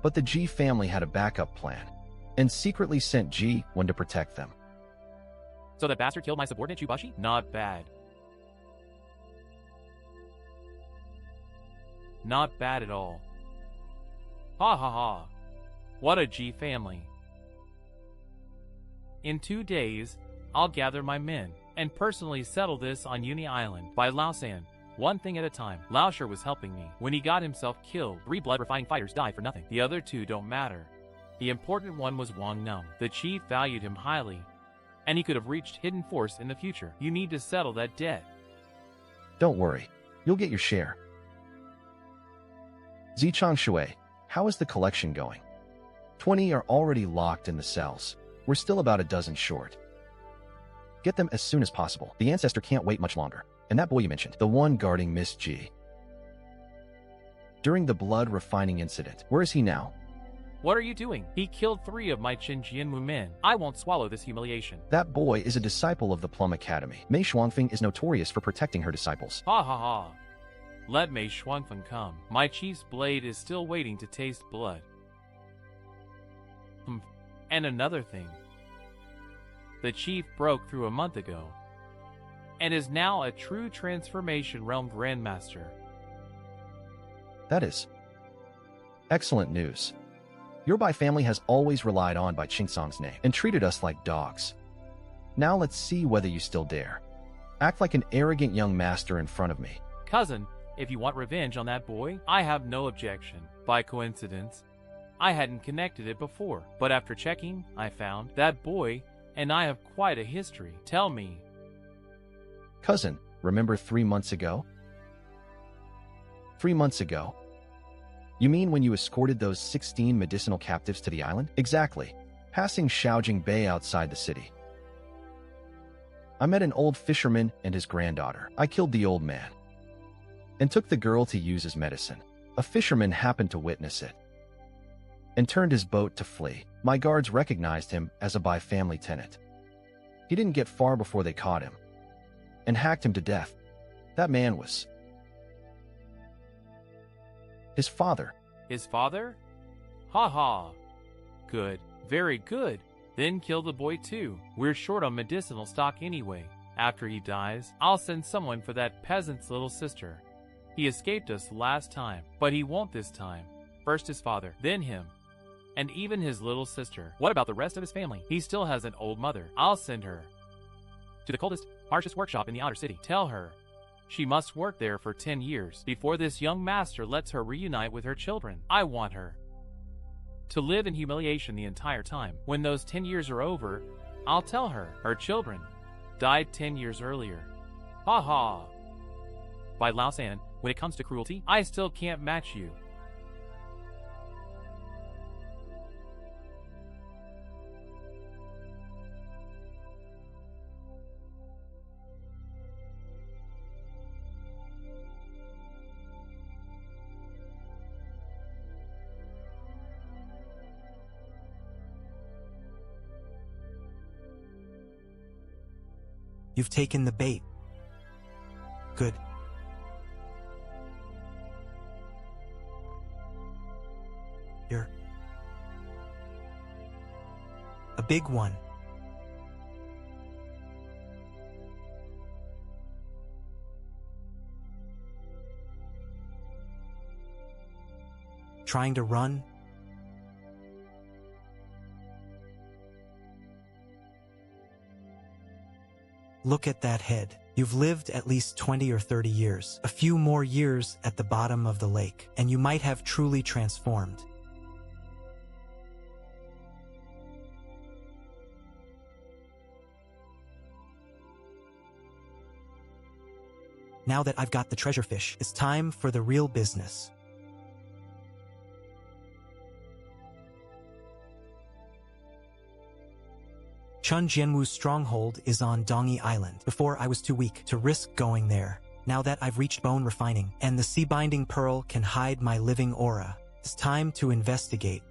But the Ji family had a backup plan, and secretly sent Ji one to protect them. So that bastard killed my subordinate Chubashi? Not bad. Not bad at all. Ha ha ha. What a Ji family. In 2 days, I'll gather my men and personally settle this on Uni Island by Laosan. One thing at a time. Laosher was helping me. When he got himself killed, 3 blood refining fighters died for nothing. The other 2 don't matter. The important one was Wang Nung. The chief valued him highly, and he could have reached hidden force in the future. You need to settle that debt. Don't worry. You'll get your share. Zichang Shui, how is the collection going? 20 are already locked in the cells. We're still about a dozen short. Get them as soon as possible. The ancestor can't wait much longer. And that boy you mentioned, the one guarding Miss G. During the blood refining incident, where is he now? What are you doing? He killed 3 of my Qin Jianwu men. I won't swallow this humiliation. That boy is a disciple of the Plum Academy. Mei Shuangfeng is notorious for protecting her disciples. Ha ha ha. Let Mei Shuangfeng come. My chief's blade is still waiting to taste blood. And another thing. The chief broke through a month ago, and is now a true Transformation Realm Grandmaster. That is excellent news. Your Bai family has always relied on Bai Qingsong's name and treated us like dogs. Now let's see whether you still dare. Act like an arrogant young master in front of me. Cousin, if you want revenge on that boy, I have no objection. By coincidence, I hadn't connected it before, but after checking, I found that boy and I have quite a history. Tell me. Cousin, remember 3 months ago? 3 months ago? You mean when you escorted those 16 medicinal captives to the island? Exactly, passing Shaojing Bay outside the city. I met an old fisherman and his granddaughter. I killed the old man and took the girl to use as medicine. A fisherman happened to witness it and turned his boat to flee. My guards recognized him as a Bai family tenant. He didn't get far before they caught him and hacked him to death. That man was his father. His father? Ha ha. Good. Very good. Then kill the boy too. We're short on medicinal stock anyway. After he dies, I'll send someone for that peasant's little sister. He escaped us last time, but he won't this time. First his father, then him, and even his little sister. What about the rest of his family? He still has an old mother. I'll send her to the coldest, harshest workshop in the outer city. Tell her she must work there for 10 years before this young master lets her reunite with her children. I want her to live in humiliation the entire time. When those 10 years are over, I'll tell her her children died 10 years earlier. Ha ha. By Lao San, when it comes to cruelty, I still can't match you. You've taken the bait. Good. You're a big one. Trying to run? Look at that head. You've lived at least 20 or 30 years. A few more years at the bottom of the lake, and you might have truly transformed. Now that I've got the treasure fish, it's time for the real business. Chun Jianwu's stronghold is on Dongi Island. Before I was too weak to risk going there. Now that I've reached bone refining, and the sea-binding pearl can hide my living aura, it's time to investigate.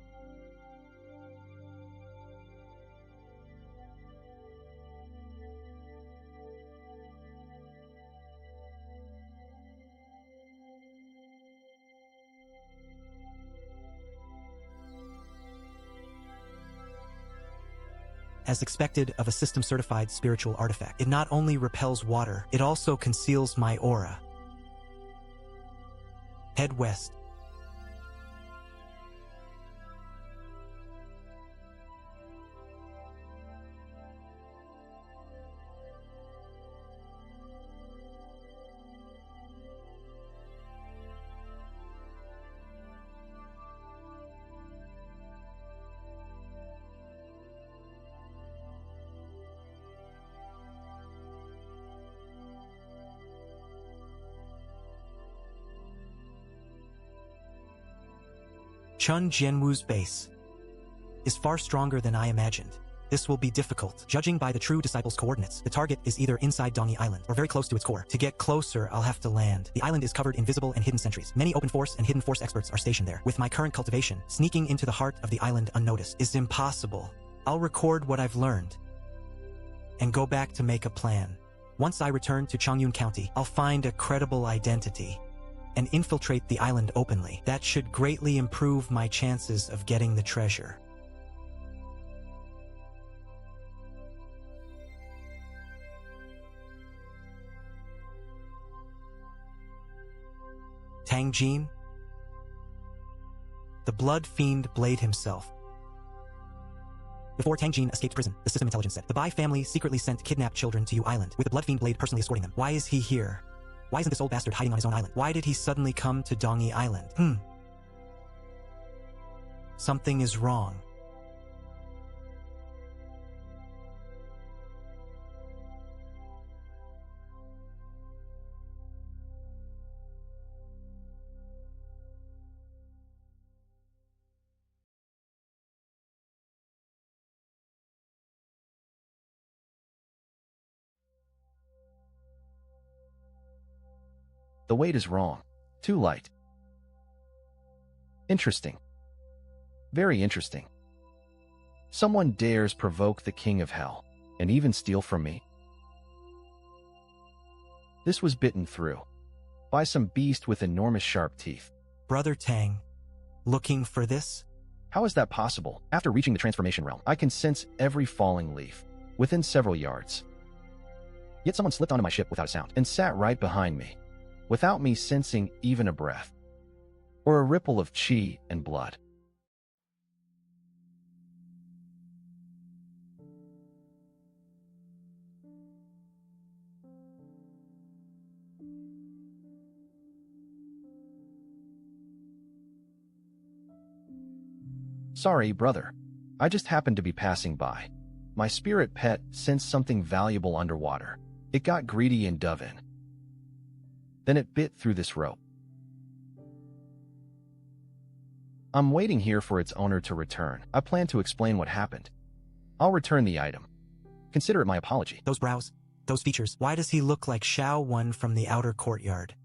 As expected of a system-certified spiritual artifact, it not only repels water, it also conceals my aura. Head west. Chun Jianwu's base is far stronger than I imagined. This will be difficult. Judging by the true disciple's coordinates, the target is either inside Dongi Island or very close to its core. To get closer, I'll have to land. The island is covered in visible and hidden sentries. Many open force and hidden force experts are stationed there. With my current cultivation, sneaking into the heart of the island unnoticed is impossible. I'll record what I've learned and go back to make a plan. Once I return to Changyun County, I'll find a credible identity and infiltrate the island openly. That should greatly improve my chances of getting the treasure. Tang Jin? The blood fiend Blade himself. Before Tang Jin escaped prison, the system intelligence said, the Bai family secretly sent kidnapped children to Yu Island, with the blood fiend Blade personally escorting them. Why is he here? Why isn't this old bastard hiding on his own island? Why did he suddenly come to Dongi Island? Something is wrong. The weight is wrong. Too light. Interesting. Very interesting. Someone dares provoke the king of hell, and even steal from me? This was bitten through by some beast with enormous sharp teeth. Brother Tang, looking for this? How is that possible? After reaching the transformation realm, I can sense every falling leaf within several yards. Yet someone slipped onto my ship without a sound and sat right behind me, without me sensing even a breath or a ripple of chi and blood. Sorry, brother. I just happened to be passing by. My spirit pet sensed something valuable underwater. It got greedy and dove in. Then it bit through this rope. I'm waiting here for its owner to return. I plan to explain what happened. I'll return the item. Consider it my apology. Those brows, those features. Why does he look like S1 from the outer courtyard?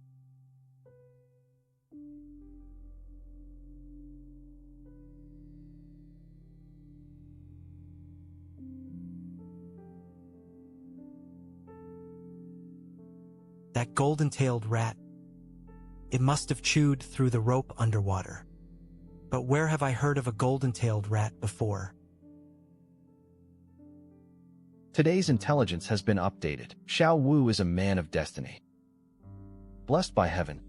That golden-tailed rat. It must have chewed through the rope underwater. But where have I heard of a golden-tailed rat before? Today's intelligence has been updated. Xiao Wu is a man of destiny. Blessed by heaven,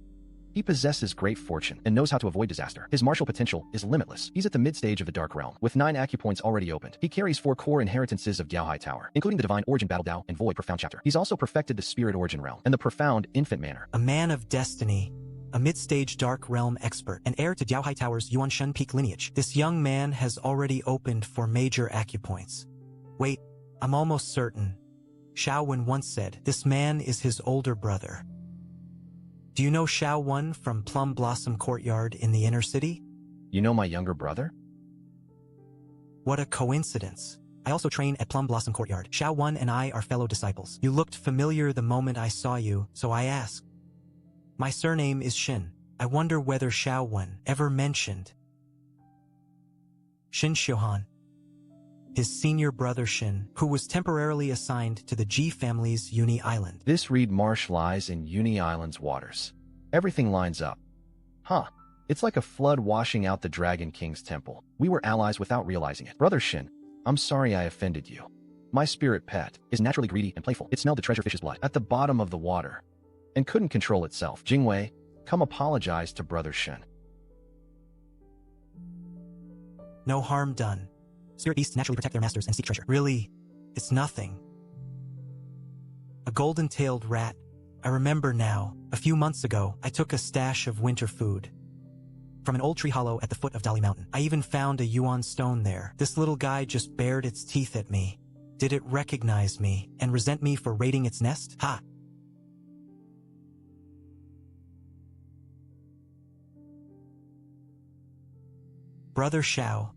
he possesses great fortune and knows how to avoid disaster. His martial potential is limitless. He's at the mid-stage of the Dark Realm, with 9 acupoints already opened. He carries 4 core inheritances of Diaohai Tower, including the Divine Origin Battle Dao and Void Profound Chapter. He's also perfected the Spirit Origin Realm and the Profound Infant Manner. A man of destiny, a mid-stage Dark Realm expert, and heir to Diaohai Tower's Yuanshen Peak lineage. This young man has already opened 4 major acupoints. Wait, I'm almost certain. Xiaowen once said, this man is his older brother. Do you know Xiaowen from Plum Blossom Courtyard in the inner city? You know my younger brother? What a coincidence. I also train at Plum Blossom Courtyard. Xiaowen and I are fellow disciples. You looked familiar the moment I saw you, so I asked. My surname is Shin. I wonder whether Xiaowen ever mentioned Shin Xiuhan, his senior brother Shin, who was temporarily assigned to the Ji family's Uni Island. This reed marsh lies in Uni Island's waters. Everything lines up. Huh. It's like a flood washing out the Dragon King's temple. We were allies without realizing it. Brother Shin, I'm sorry I offended you. My spirit pet is naturally greedy and playful. It smelled the treasure fish's blood at the bottom of the water and couldn't control itself. Jingwei, come apologize to Brother Shin. No harm done. Spirit beasts naturally protect their masters and seek treasure. Really, it's nothing. A golden-tailed rat. I remember now. A few months ago, I took a stash of winter food from an old tree hollow at the foot of Dali Mountain. I even found a yuan stone there. This little guy just bared its teeth at me. Did it recognize me and resent me for raiding its nest? Ha! Brother Xiao,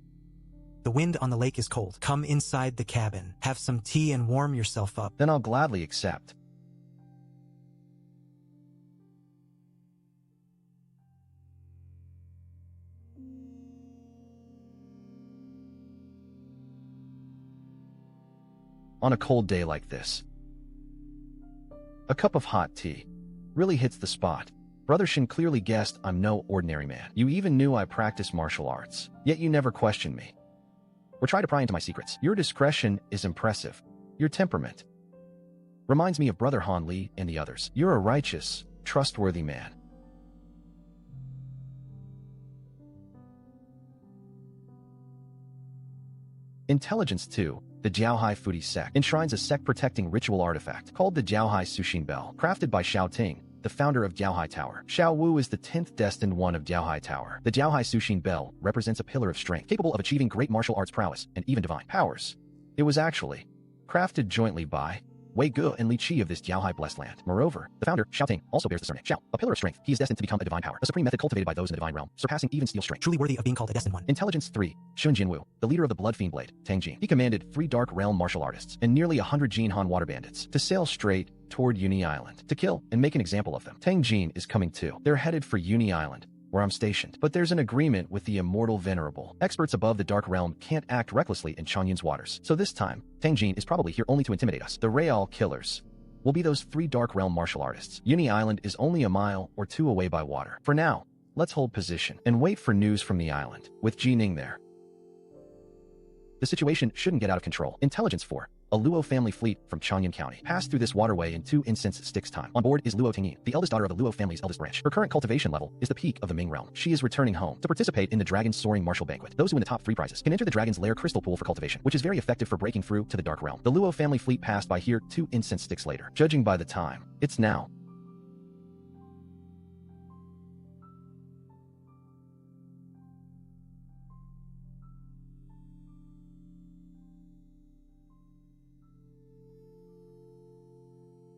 The wind on the lake is cold. Come inside the cabin. Have some tea and warm yourself up. Then I'll gladly accept. On a cold day like this, a cup of hot tea really hits the spot. Brother Shin clearly guessed I'm no ordinary man. You even knew I practice martial arts, yet you never questioned me or tried to pry into my secrets. Your discretion is impressive. Your temperament reminds me of Brother Han Li and the others. You're a righteous, trustworthy man. Intelligence 2. The Jiaohai Fudi sect enshrines a sect-protecting ritual artifact called the Jiaohai Sushin Bell, crafted by Xiao Ting, the founder of Jiaohai Tower. Xiao Wu is the 10th destined one of Jiaohai Tower. The Jiaohai Sushin Bell represents a pillar of strength, capable of achieving great martial arts prowess and even divine powers. It was actually crafted jointly by Wei Gu and Li Qi of this Jiaohai blessed land. Moreover, the founder, Xiao Ting, also bears the surname Xiao, a pillar of strength. He is destined to become a divine power, a supreme method cultivated by those in the divine realm, surpassing even steel strength. Truly worthy of being called a destined one. Intelligence 3. Xun Jinwu, the leader of the Blood Fiend Blade, Tang Jin. He commanded 3 Dark Realm martial artists and nearly 100 Jin Han water bandits to sail straight toward Uni Island to kill and make an example of them. Tang Jin is coming too. They're headed for Uni Island, where I'm stationed. But there's an agreement with the immortal Venerable. Experts above the Dark Realm can't act recklessly in Changyun's waters. So this time, Tang Jin is probably here only to intimidate us. The Real killers will be those 3 Dark Realm martial artists. Uni Island is only a mile or 2 away by water. For now, let's hold position and wait for news from the island, with Ji Ning there. The situation shouldn't get out of control. Intelligence 4. A Luo family fleet from Changyun County passed through this waterway in 2 incense sticks time. On board is Luo Tingyin, the eldest daughter of the Luo family's eldest branch. Her current cultivation level is the peak of the Ming realm. She is returning home to participate in the Dragon's Soaring Martial Banquet. Those who win the top 3 prizes can enter the Dragon's Lair crystal pool for cultivation, which is very effective for breaking through to the Dark Realm. The Luo family fleet passed by here 2 incense sticks later. Judging by the time, it's now.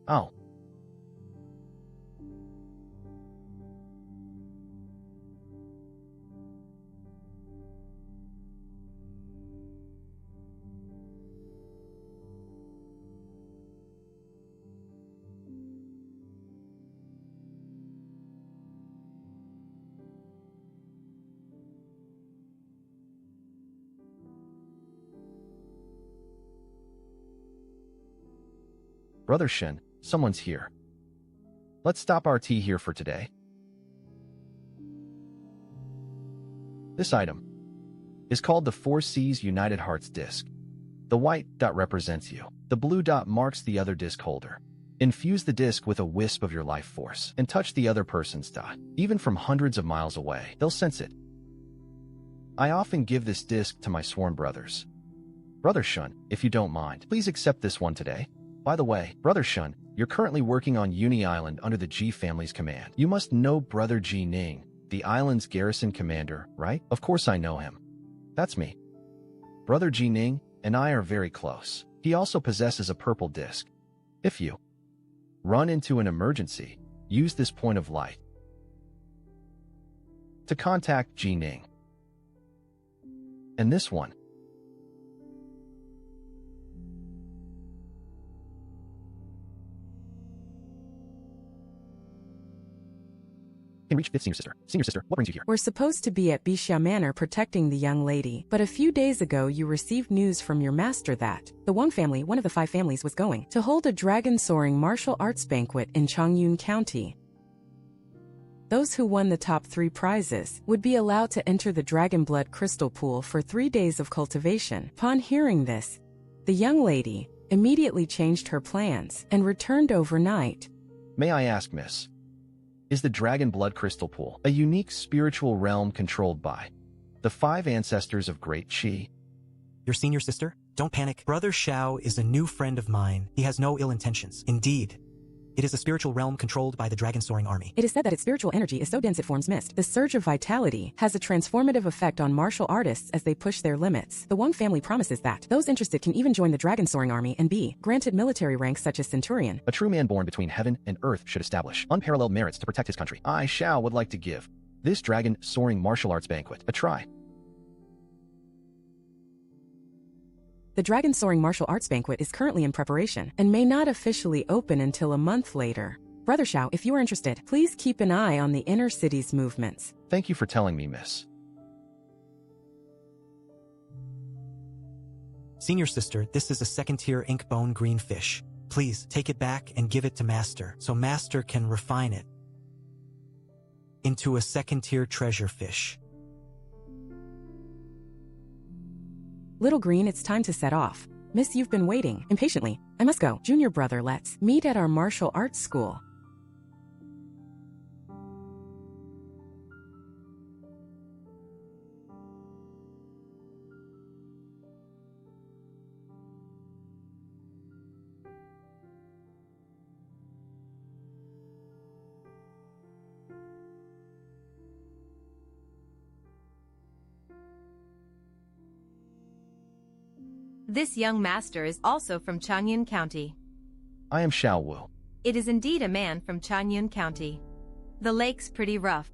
Oh. Brother Shen, someone's here. Let's stop our tea here for today. This item is called the 4 C's United Hearts disc. The white dot represents you. The blue dot marks the other disc holder. Infuse the disc with a wisp of your life force and touch the other person's dot. Even from hundreds of miles away, they'll sense it. I often give this disc to my sworn brothers. Brother Shun, if you don't mind, please accept this one today. By the way, Brother Shun, you're currently working on Uni Island under the Ji family's command. You must know Brother Ji Ning, the island's garrison commander, right? Of course I know him. That's me. Brother Ji Ning and I are very close. He also possesses a purple disc. If you run into an emergency, use this point of light to contact Ji Ning. And this one. Can reach 5th senior sister. Senior sister, what brings you here? We're supposed to be at Bixia Manor protecting the young lady, but a few days ago you received news from your master that the Wang family, one of the 5 families, was going to hold a dragon-soaring martial arts banquet in Changyun County. Those who won the top 3 prizes would be allowed to enter the Dragon Blood Crystal Pool for 3 days of cultivation. Upon hearing this, the young lady immediately changed her plans and returned overnight. May I ask, miss? Is the Dragon Blood Crystal Pool a unique spiritual realm controlled by the 5 ancestors of Great Qi? Your senior sister? Don't panic. Brother Xiao is a new friend of mine. He has no ill intentions. Indeed, it is a spiritual realm controlled by the Dragon Soaring Army. It is said that its spiritual energy is so dense it forms mist. The surge of vitality has a transformative effect on martial artists as they push their limits. The Wang family promises that those interested can even join the Dragon Soaring Army and be granted military ranks such as Centurion. A true man born between heaven and earth should establish unparalleled merits to protect his country. I, Xiao, would like to give this Dragon Soaring Martial Arts Banquet a try. The Dragon Soaring Martial Arts Banquet is currently in preparation and may not officially open until a month later. Brother Xiao, if you are interested, please keep an eye on the inner city's movements. Thank you for telling me, miss. Senior sister, this is a second-tier ink bone green fish. Please take it back and give it to Master, so Master can refine it into a second-tier treasure fish. Little Green, it's time to set off. Miss, you've been waiting impatiently. I must go. Junior brother, let's meet at our martial arts school. This young master is also from Changyun County. I am Xiao Wu. It is indeed a man from Changyun County. The lake's pretty rough.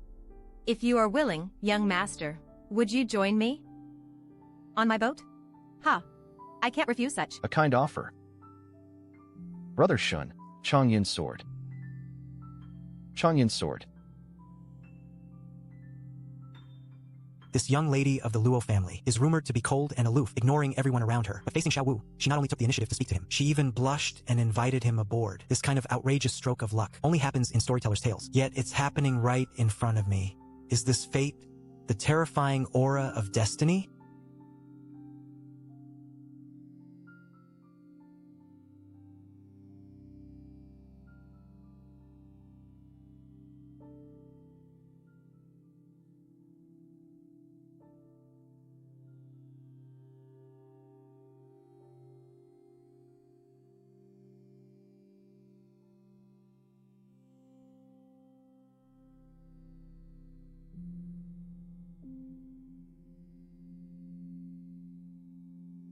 If you are willing, young master, would you join me? On my boat? Ha! I can't refuse such. A kind offer. Brother Shun, Changyun Sword. Changyun Sword. This young lady of the Luo family is rumored to be cold and aloof, ignoring everyone around her. But facing Xiao Wu, she not only took the initiative to speak to him, she even blushed and invited him aboard. This kind of outrageous stroke of luck only happens in storytellers' tales, yet it's happening right in front of me. Is this fate? The terrifying aura of destiny?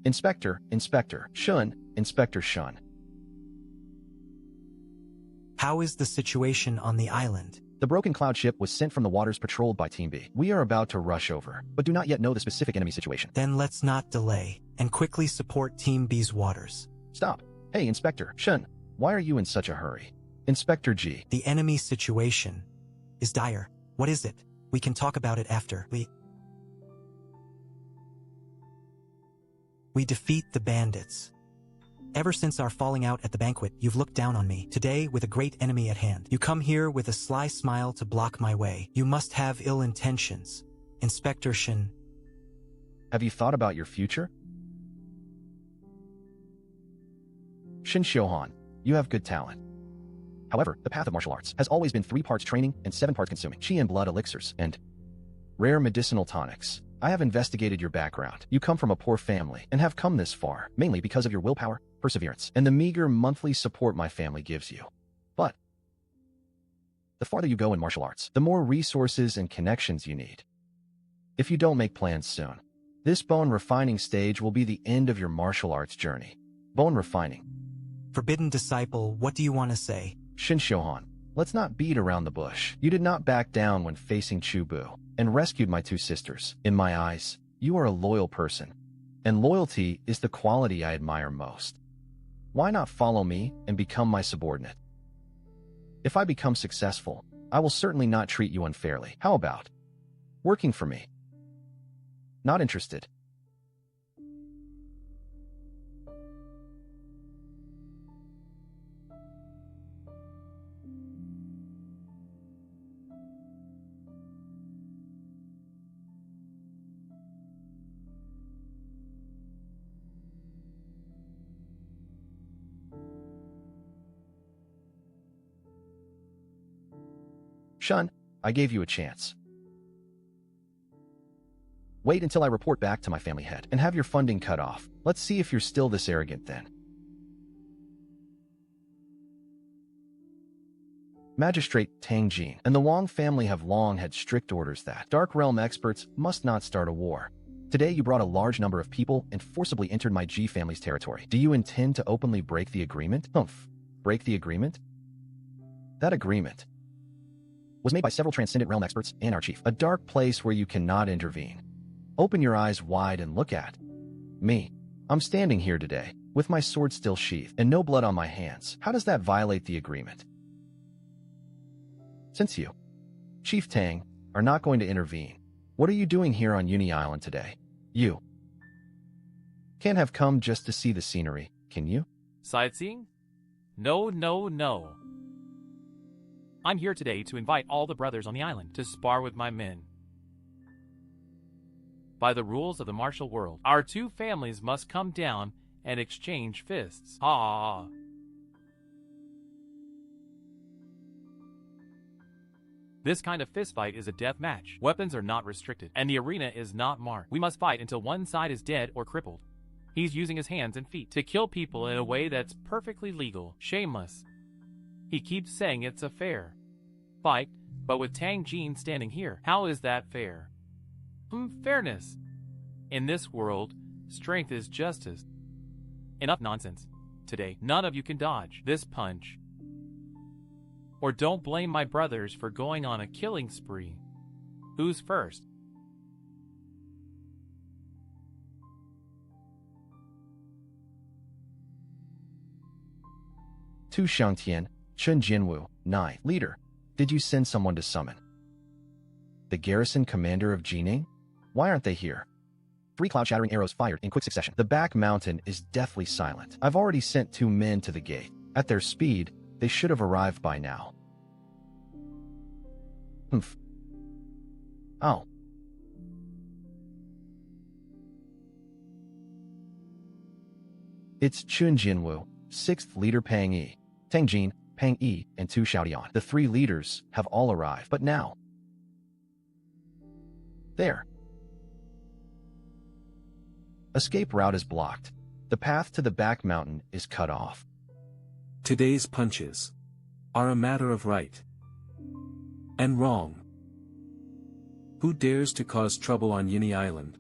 Inspector Shun. How is the situation on the island? The broken cloud ship was sent from the waters patrolled by Team B. We are about to rush over, but do not yet know the specific enemy situation. Then let's not delay, and quickly support Team B's waters. Stop. Hey, Inspector Shun, why are you in such a hurry? Inspector G. The enemy situation is dire. What is it? We can talk about it after. We defeat the bandits. Ever since our falling out at the banquet, you've looked down on me. Today, with a great enemy at hand, you come here with a sly smile to block my way. You must have ill intentions. Inspector Shin. Have you thought about your future? Shin Xiuhan, you have good talent. However, the path of martial arts has always been 3 parts training and 7 parts consuming chi and blood elixirs and rare medicinal tonics. I have investigated your background. You come from a poor family and have come this far, mainly because of your willpower, perseverance, and the meager monthly support my family gives you. But the farther you go in martial arts, the more resources and connections you need. If you don't make plans soon, this bone refining stage will be the end of your martial arts journey. Bone refining. Forbidden disciple, what do you want to say? Shin Xiuhan, let's not beat around the bush. You did not back down when facing Chu Bu and rescued my 2 sisters. In my eyes, you are a loyal person, and loyalty is the quality I admire most. Why not follow me and become my subordinate? If I become successful, I will certainly not treat you unfairly. How about working for me? Not interested. Shun, I gave you a chance. Wait until I report back to my family head and have your funding cut off. Let's see if you're still this arrogant then. Magistrate Tang Jin and the Wang family have long had strict orders that Dark Realm experts must not start a war. Today you brought a large number of people and forcibly entered my G family's territory. Do you intend to openly break the agreement? Humph. Break the agreement? That agreement was made by several Transcendent Realm experts and our chief. A dark place where you cannot intervene. Open your eyes wide and look at me. I'm standing here today, with my sword still sheathed, and no blood on my hands. How does that violate the agreement? Since you, Chief Tang, are not going to intervene, what are you doing here on Uni Island today? You can't have come just to see the scenery, can you? Sightseeing? No, no, no. I'm here today to invite all the brothers on the island to spar with my men. By the rules of the martial world, our two families must come down and exchange fists. Ha! This kind of fistfight is a death match. Weapons are not restricted, and the arena is not marked. We must fight until one side is dead or crippled. He's using his hands and feet to kill people in a way that's perfectly legal, shameless. He keeps saying it's a fair fight, but with Tang Jin standing here, how is that fair? Fairness. In this world, strength is justice. Enough nonsense. Today, none of you can dodge this punch. Or don't blame my brothers for going on a killing spree. Who's first? Tu Xiangtian, Chen Jinwu, 9. Leader, did you send someone to summon the garrison commander of Jining? Why aren't they here? 3 cloud-shattering arrows fired in quick succession. The back mountain is deathly silent. I've already sent 2 men to the gate. At their speed, they should have arrived by now. Humph. Oh. It's Chun Jinwu, 6th leader Pang Yi, Tang Jin, Pang Yi, and Tu Xiaodian. The 3 leaders have all arrived, but now. There. Escape route is blocked. The path to the back mountain is cut off. Today's punches are a matter of right and wrong. Who dares to cause trouble on Uni Island?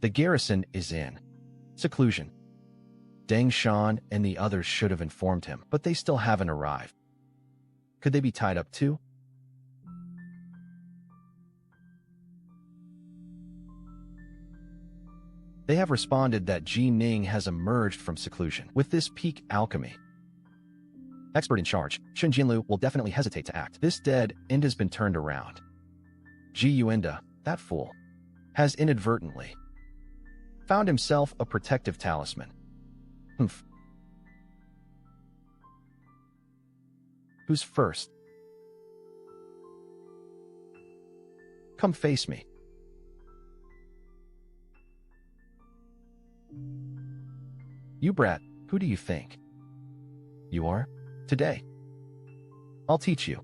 The garrison is in seclusion. Deng Shan and the others should have informed him, but they still haven't arrived. Could they be tied up too? They have responded that Ji Ning has emerged from seclusion with this peak alchemy. Expert in charge, Shun Jinlu will definitely hesitate to act. This dead end has been turned around. Ji Yuenda, that fool, has inadvertently found himself a protective talisman. Humph. Who's first? Come face me. You brat, who do you think you are? Today, I'll teach you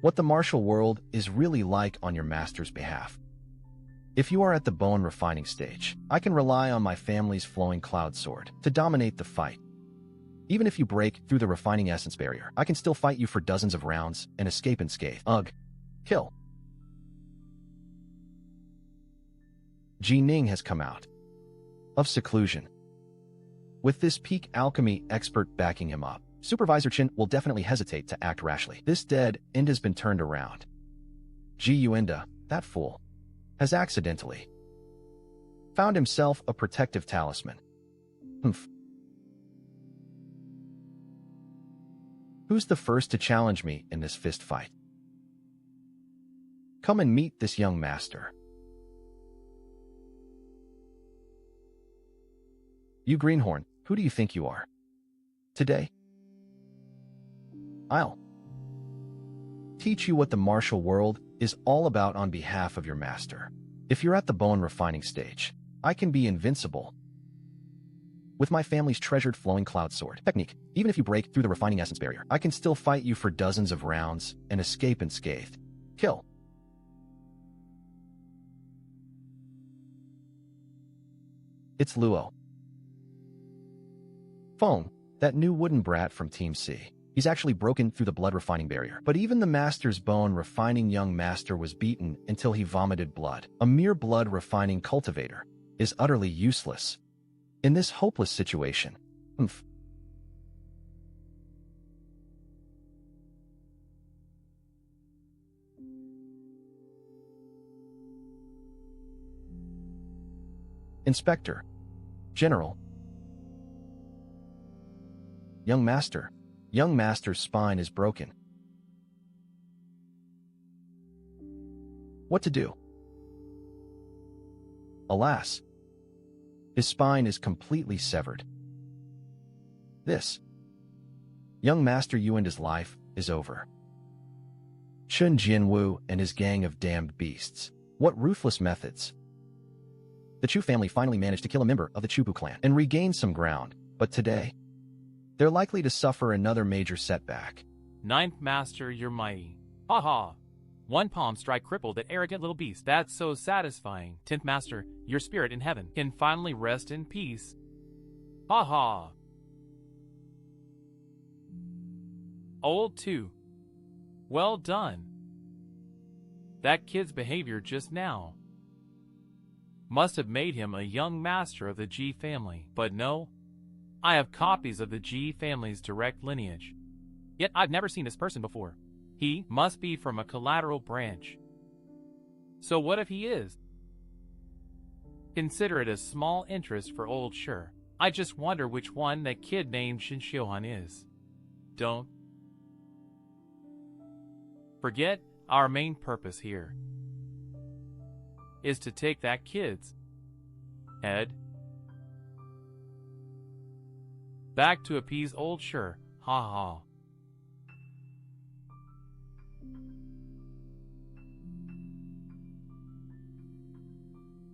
what the martial world is really like on your master's behalf. If you are at the bone refining stage, I can rely on my family's flowing cloud sword to dominate the fight. Even if you break through the refining essence barrier, I can still fight you for dozens of rounds and escape unscathed. Ugh. Kill. Ji Ning has come out of seclusion. With this peak alchemy expert backing him up, Supervisor Chen will definitely hesitate to act rashly. This dead end has been turned around. Ji Yuenda, that fool, has accidentally found himself a protective talisman. Humph. Who's the first to challenge me in this fist fight? Come and meet this young master. You greenhorn, who do you think you are? Today, I'll teach you what the martial world is all about on behalf of your master. If you're at the bone refining stage, I can be invincible. With my family's treasured flowing cloud sword technique, even if you break through the refining essence barrier, I can still fight you for dozens of rounds and escape unscathed. Kill. It's Luo Feng, that new wooden brat from Team C. He's actually broken through the blood refining barrier. But even the master's bone refining young master was beaten until he vomited blood. A mere blood refining cultivator is utterly useless in this hopeless situation. Humph. Inspector. General. Young Master. Young Master's spine is broken. What to do? Alas, his spine is completely severed. This. Young Master Yu and his life is over. Chun Jianwu and his gang of damned beasts. What ruthless methods. The Chu family finally managed to kill a member of the Chubu clan and regain some ground, but today, they're likely to suffer another major setback. Ninth Master, you're mighty. Ha ha. One palm strike crippled that arrogant little beast. That's so satisfying. 10th Master, your spirit in heaven can finally rest in peace. Ha ha. Old 2. Well done. That kid's behavior just now must have made him a young master of the G family. But no, I have copies of the G family's direct lineage. Yet I've never seen this person before. He must be from a collateral branch. So what if he is? Consider it a small interest for old Sure. I just wonder which one that kid named Shin Shiohan is. Don't forget, our main purpose here is to take that kid's head back to appease old Sure. Ha ha.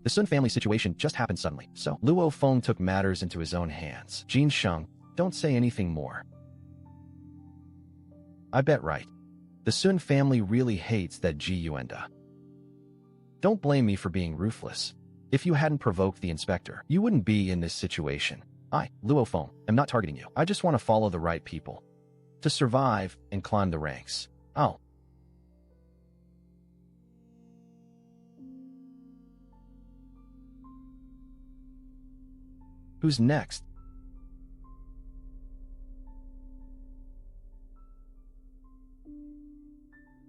The Sun family situation just happened suddenly, so Luo Feng took matters into his own hands. Jin Sheng, don't say anything more. I bet right. The Sun family really hates that Ji Yuenda. Don't blame me for being ruthless. If you hadn't provoked the inspector, you wouldn't be in this situation. I, Luo Feng, am not targeting you. I just want to follow the right people. To survive and climb the ranks. Oh. Who's next?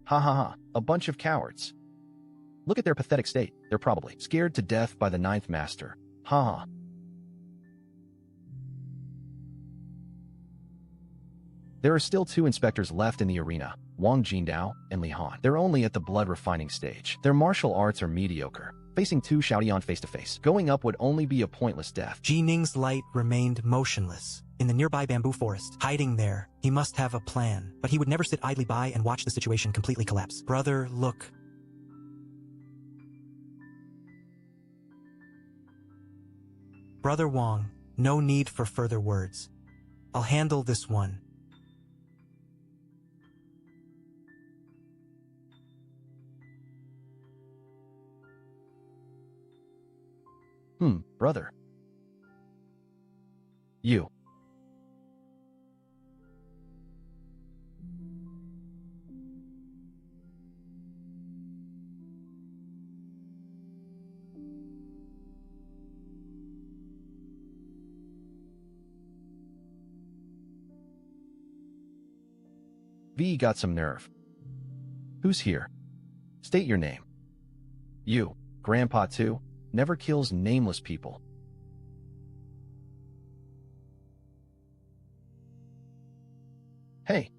Ha ha ha, a bunch of cowards. Look at their pathetic state. They're probably scared to death by the ninth master. Ha ha. There are still 2 inspectors left in the arena, Wang Jindao and Li Han. They're only at the blood refining stage. Their martial arts are mediocre. Facing 2 Xiaodian face-to-face, going up would only be a pointless death. Ji Ning's light remained motionless. In the nearby bamboo forest, hiding there, he must have a plan. But he would never sit idly by and watch the situation completely collapse. Brother, look. Brother Wang, no need for further words. I'll handle this one. Brother. You. V got some nerve. Who's here? State your name. You, Grandpa too, never kills nameless people. Hey.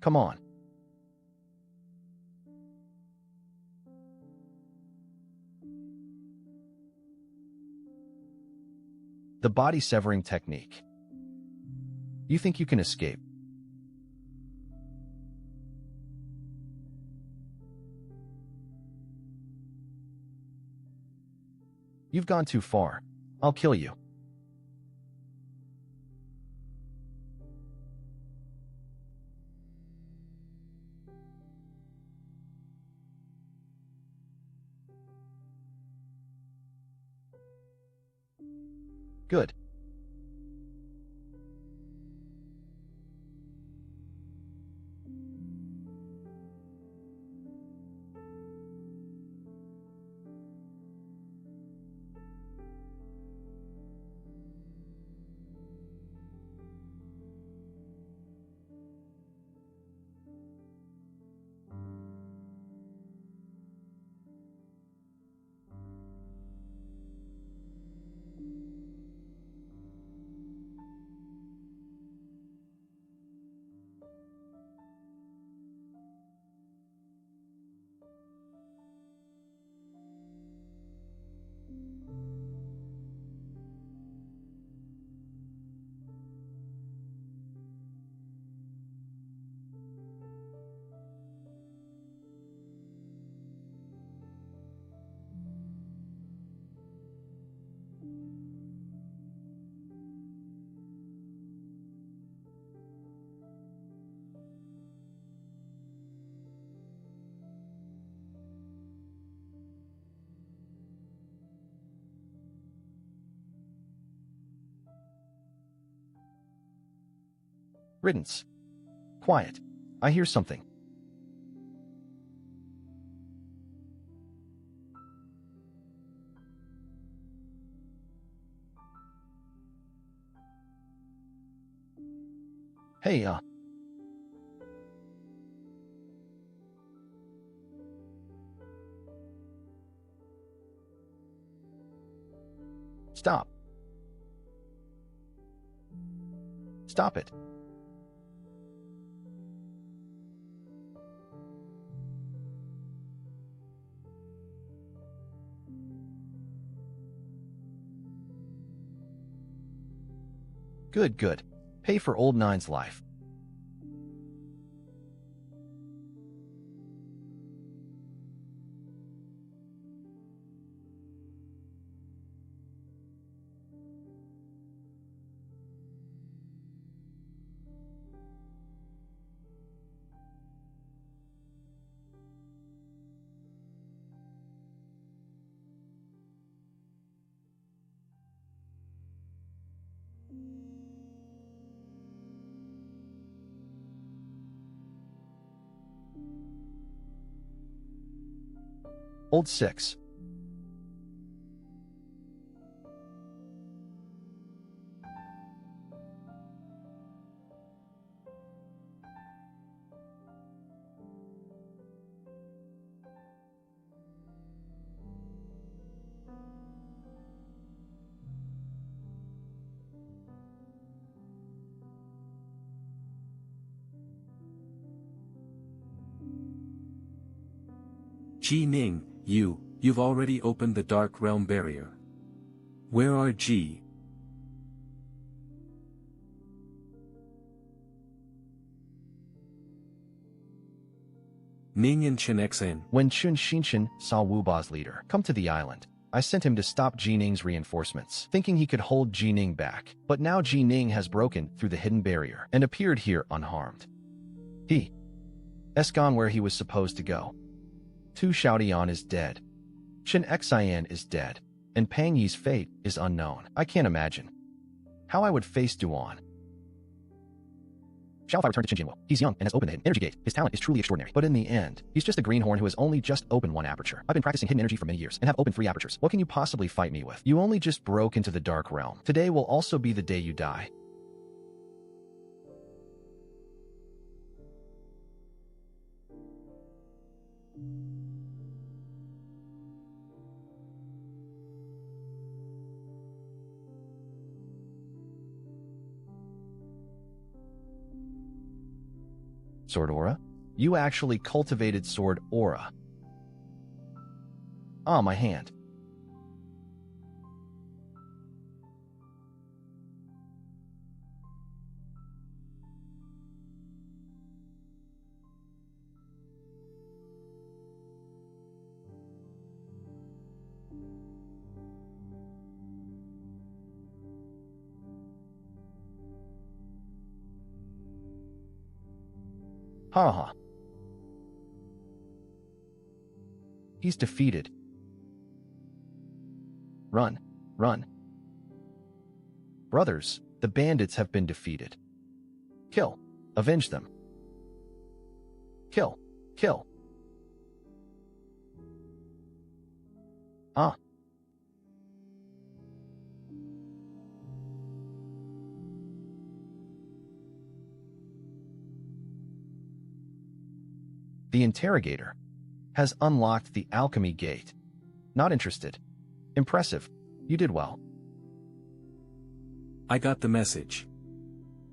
Come on. The body severing technique. You think you can escape? You've gone too far. I'll kill you. Good. Riddance. Quiet. I hear something. Hey, Stop. Stop it. Good, good. Pay for old Nine's life. Old 6. Ji Ning, you've already opened the Dark Realm barrier. Where are Ji? Ning and Chen Xan. When Chun Xinshan saw Wu Ba's leader come to the island, I sent him to stop Ji Ning's reinforcements, thinking he could hold Ji Ning back. But now Ji Ning has broken through the hidden barrier and appeared here unharmed. He's gone where he was supposed to go. Tu Xiaodian is dead. Chen Xian is dead. And Pang Yi's fate is unknown. I can't imagine how I would face Duan. Xiao Fai returned to Qin Jinwo. He's young and has opened the hidden energy gate. His talent is truly extraordinary. But in the end, he's just a greenhorn who has only just opened one aperture. I've been practicing hidden energy for many years and have opened 3 apertures. What can you possibly fight me with? You only just broke into the dark realm. Today will also be the day you die. Sword aura? You actually cultivated sword aura. Ah, my hand. Ha ha. He's defeated. Run, run. Brothers, the bandits have been defeated. Kill, avenge them. Kill, kill. Ah. The interrogator has unlocked the alchemy gate. Not interested. Impressive. You did well. I got the message.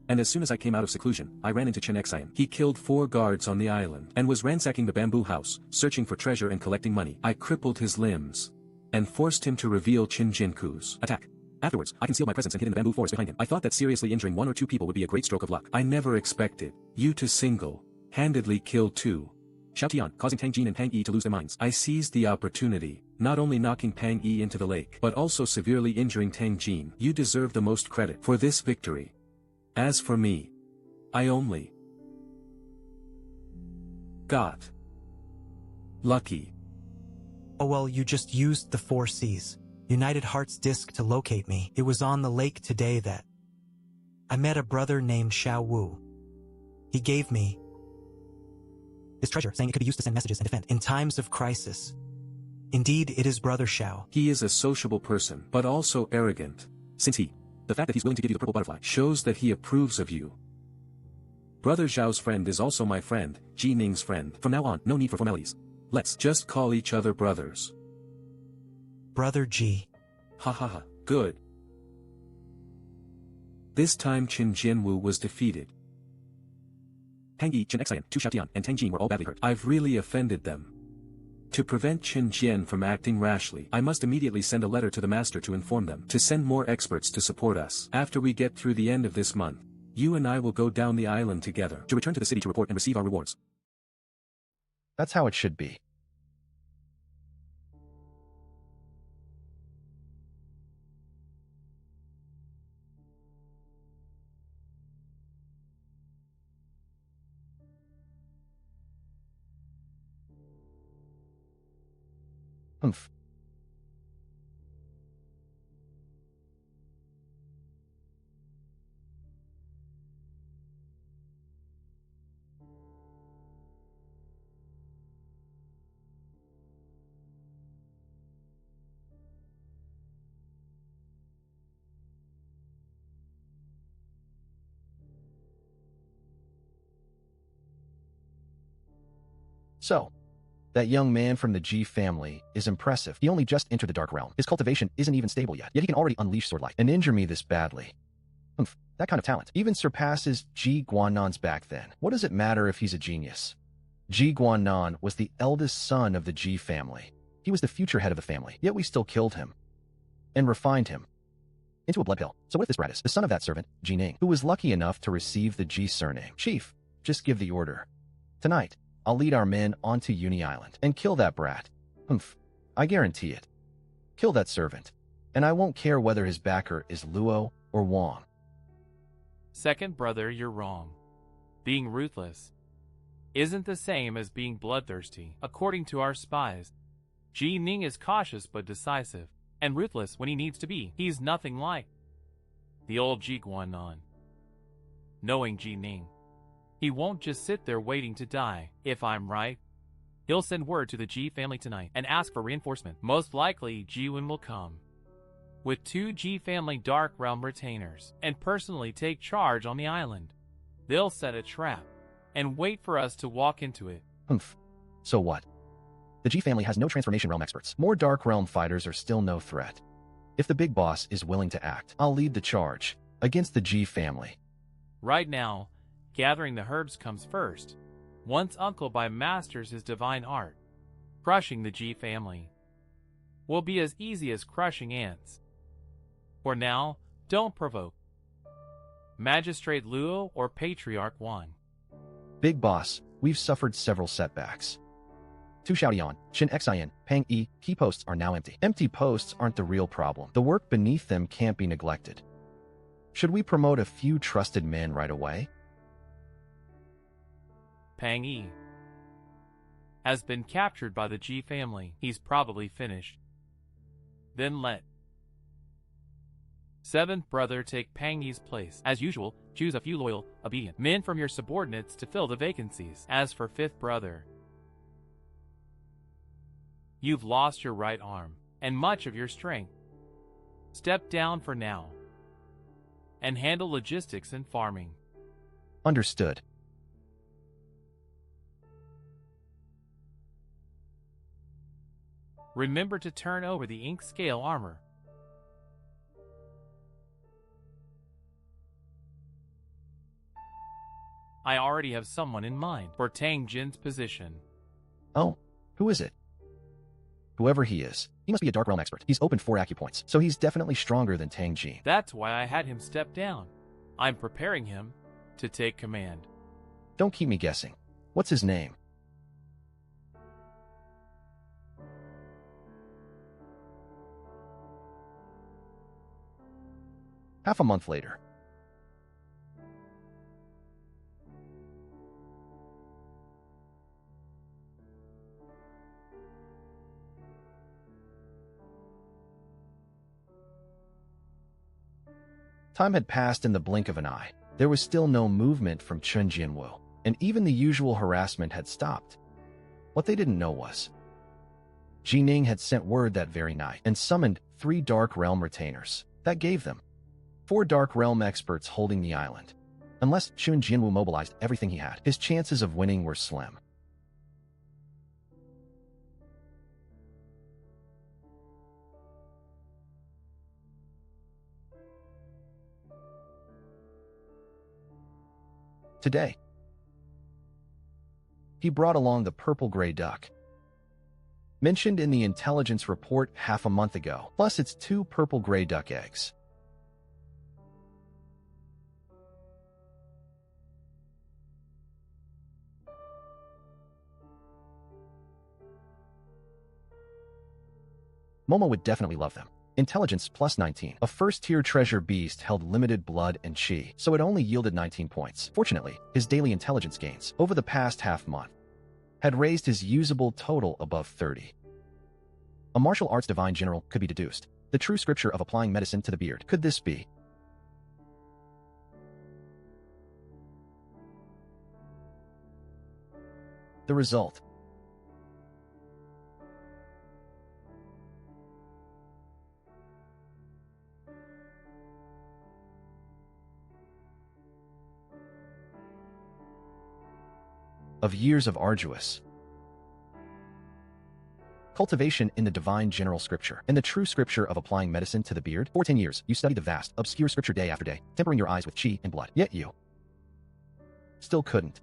And as soon as I came out of seclusion, I ran into Chen Xian. He killed 4 guards on the island and was ransacking the bamboo house, searching for treasure and collecting money. I crippled his limbs and forced him to reveal Qin Jinku's attack. Afterwards, I concealed my presence and hid in the bamboo forest behind him. I thought that seriously injuring 1 or 2 people would be a great stroke of luck. I never expected you to single-handedly kill 2. Xiao Tian, causing Tang Jin and Pang Yi to lose their minds. I seized the opportunity, not only knocking Pang Yi into the lake, but also severely injuring Tang Jin. You deserve the most credit for this victory. As for me, I only got lucky. Oh well, you just used the 4 C's. United Hearts disc to locate me. It was on the lake today that I met a brother named Xiao Wu. He gave me this treasure, saying it could be used to send messages and defend in times of crisis. Indeed, it is Brother Xiao. He is a sociable person, but also arrogant. The fact that he's willing to give you the purple butterfly shows that he approves of you. Brother Xiao's friend is also my friend, Ji Ning's friend. From now on, no need for formalities. Let's just call each other brothers. Brother Ji. Ha ha ha, good. This time Qin Jinwu was defeated. Pang Yi, Chen Xian, Tu Xiaotian, and Tang Jin were all badly hurt. I've really offended them. To prevent Qin Jian from acting rashly, I must immediately send a letter to the master to inform them to send more experts to support us. After we get through the end of this month, you and I will go down the island together to return to the city to report and receive our rewards. That's how it should be. Humph. So, that young man from the G family is impressive. He only just entered the Dark Realm. His cultivation isn't even stable yet he can already unleash swordlight and injure me this badly. Humph, that kind of talent even surpasses Ji Guannan's back then. What does it matter if he's a genius? Ji Guannan was the eldest son of the Ji family. He was the future head of the family, yet we still killed him and refined him into a blood pill. So what if this brat is the son of that servant, Ji Ning, who was lucky enough to receive the Ji surname? Chief, just give the order. Tonight, I'll lead our men onto Uni Island and kill that brat. Humph, I guarantee it. Kill that servant, and I won't care whether his backer is Luo or Wang. Second brother, you're wrong. Being ruthless isn't the same as being bloodthirsty. According to our spies, Ji Ning is cautious but decisive, and ruthless when he needs to be. He's nothing like the old Ji Guannan. Knowing Ji Ning, he won't just sit there waiting to die. If I'm right, he'll send word to the Ji family tonight and ask for reinforcement. Most likely, Jiwen will come with 2 Ji family Dark Realm retainers and personally take charge on the island. They'll set a trap and wait for us to walk into it. Humph. So what? The Ji family has no Transformation Realm experts. More Dark Realm fighters are still no threat. If the big boss is willing to act, I'll lead the charge against the Ji family. Right now, gathering the herbs comes first. Once Uncle Bai masters his divine art, crushing the Ji family will be as easy as crushing ants. For now, don't provoke Magistrate Luo or Patriarch Wan. Big boss, we've suffered several setbacks. Tu Xiaotian, Qin Xian, Pang Yi, key posts are now empty. Empty posts aren't the real problem. The work beneath them can't be neglected. Should we promote a few trusted men right away? Pang Yi has been captured by the Ji family. He's probably finished. Then let seventh brother take Pang Yi's place. As usual, choose a few loyal, obedient men from your subordinates to fill the vacancies. As for fifth brother, you've lost your right arm and much of your strength. Step down for now and handle logistics and farming. Understood. Remember to turn over the ink scale armor. I already have someone in mind for Tang Jin's position. Oh, who is it? Whoever he is, he must be a Dark Realm expert. He's opened 4 acupoints, so he's definitely stronger than Tang Ji. That's why I had him step down. I'm preparing him to take command. Don't keep me guessing. What's his name? Half a month later. Time had passed in the blink of an eye. There was still no movement from Chen Jianwu, and even the usual harassment had stopped. What they didn't know was, Ji Ning had sent word that very night and summoned 3 Dark Realm retainers. That gave them 4 Dark Realm experts holding the island. Unless Chen Jianwu mobilized everything he had, his chances of winning were slim. Today, he brought along the purple-gray duck, mentioned in the intelligence report half a month ago, plus its 2 purple-gray duck eggs. Momo would definitely love them. Intelligence plus 19. A first-tier treasure beast held limited blood and chi, so it only yielded 19 points. Fortunately, his daily intelligence gains over the past half-month had raised his usable total above 30. A martial arts divine general could be deduced. The true scripture of applying medicine to the beard. Could this be? The result. Of years of arduous cultivation in the divine general scripture and the true scripture of applying medicine to the beard. For 10 years, you studied the vast, obscure scripture day after day, tempering your eyes with chi and blood. Yet you still couldn't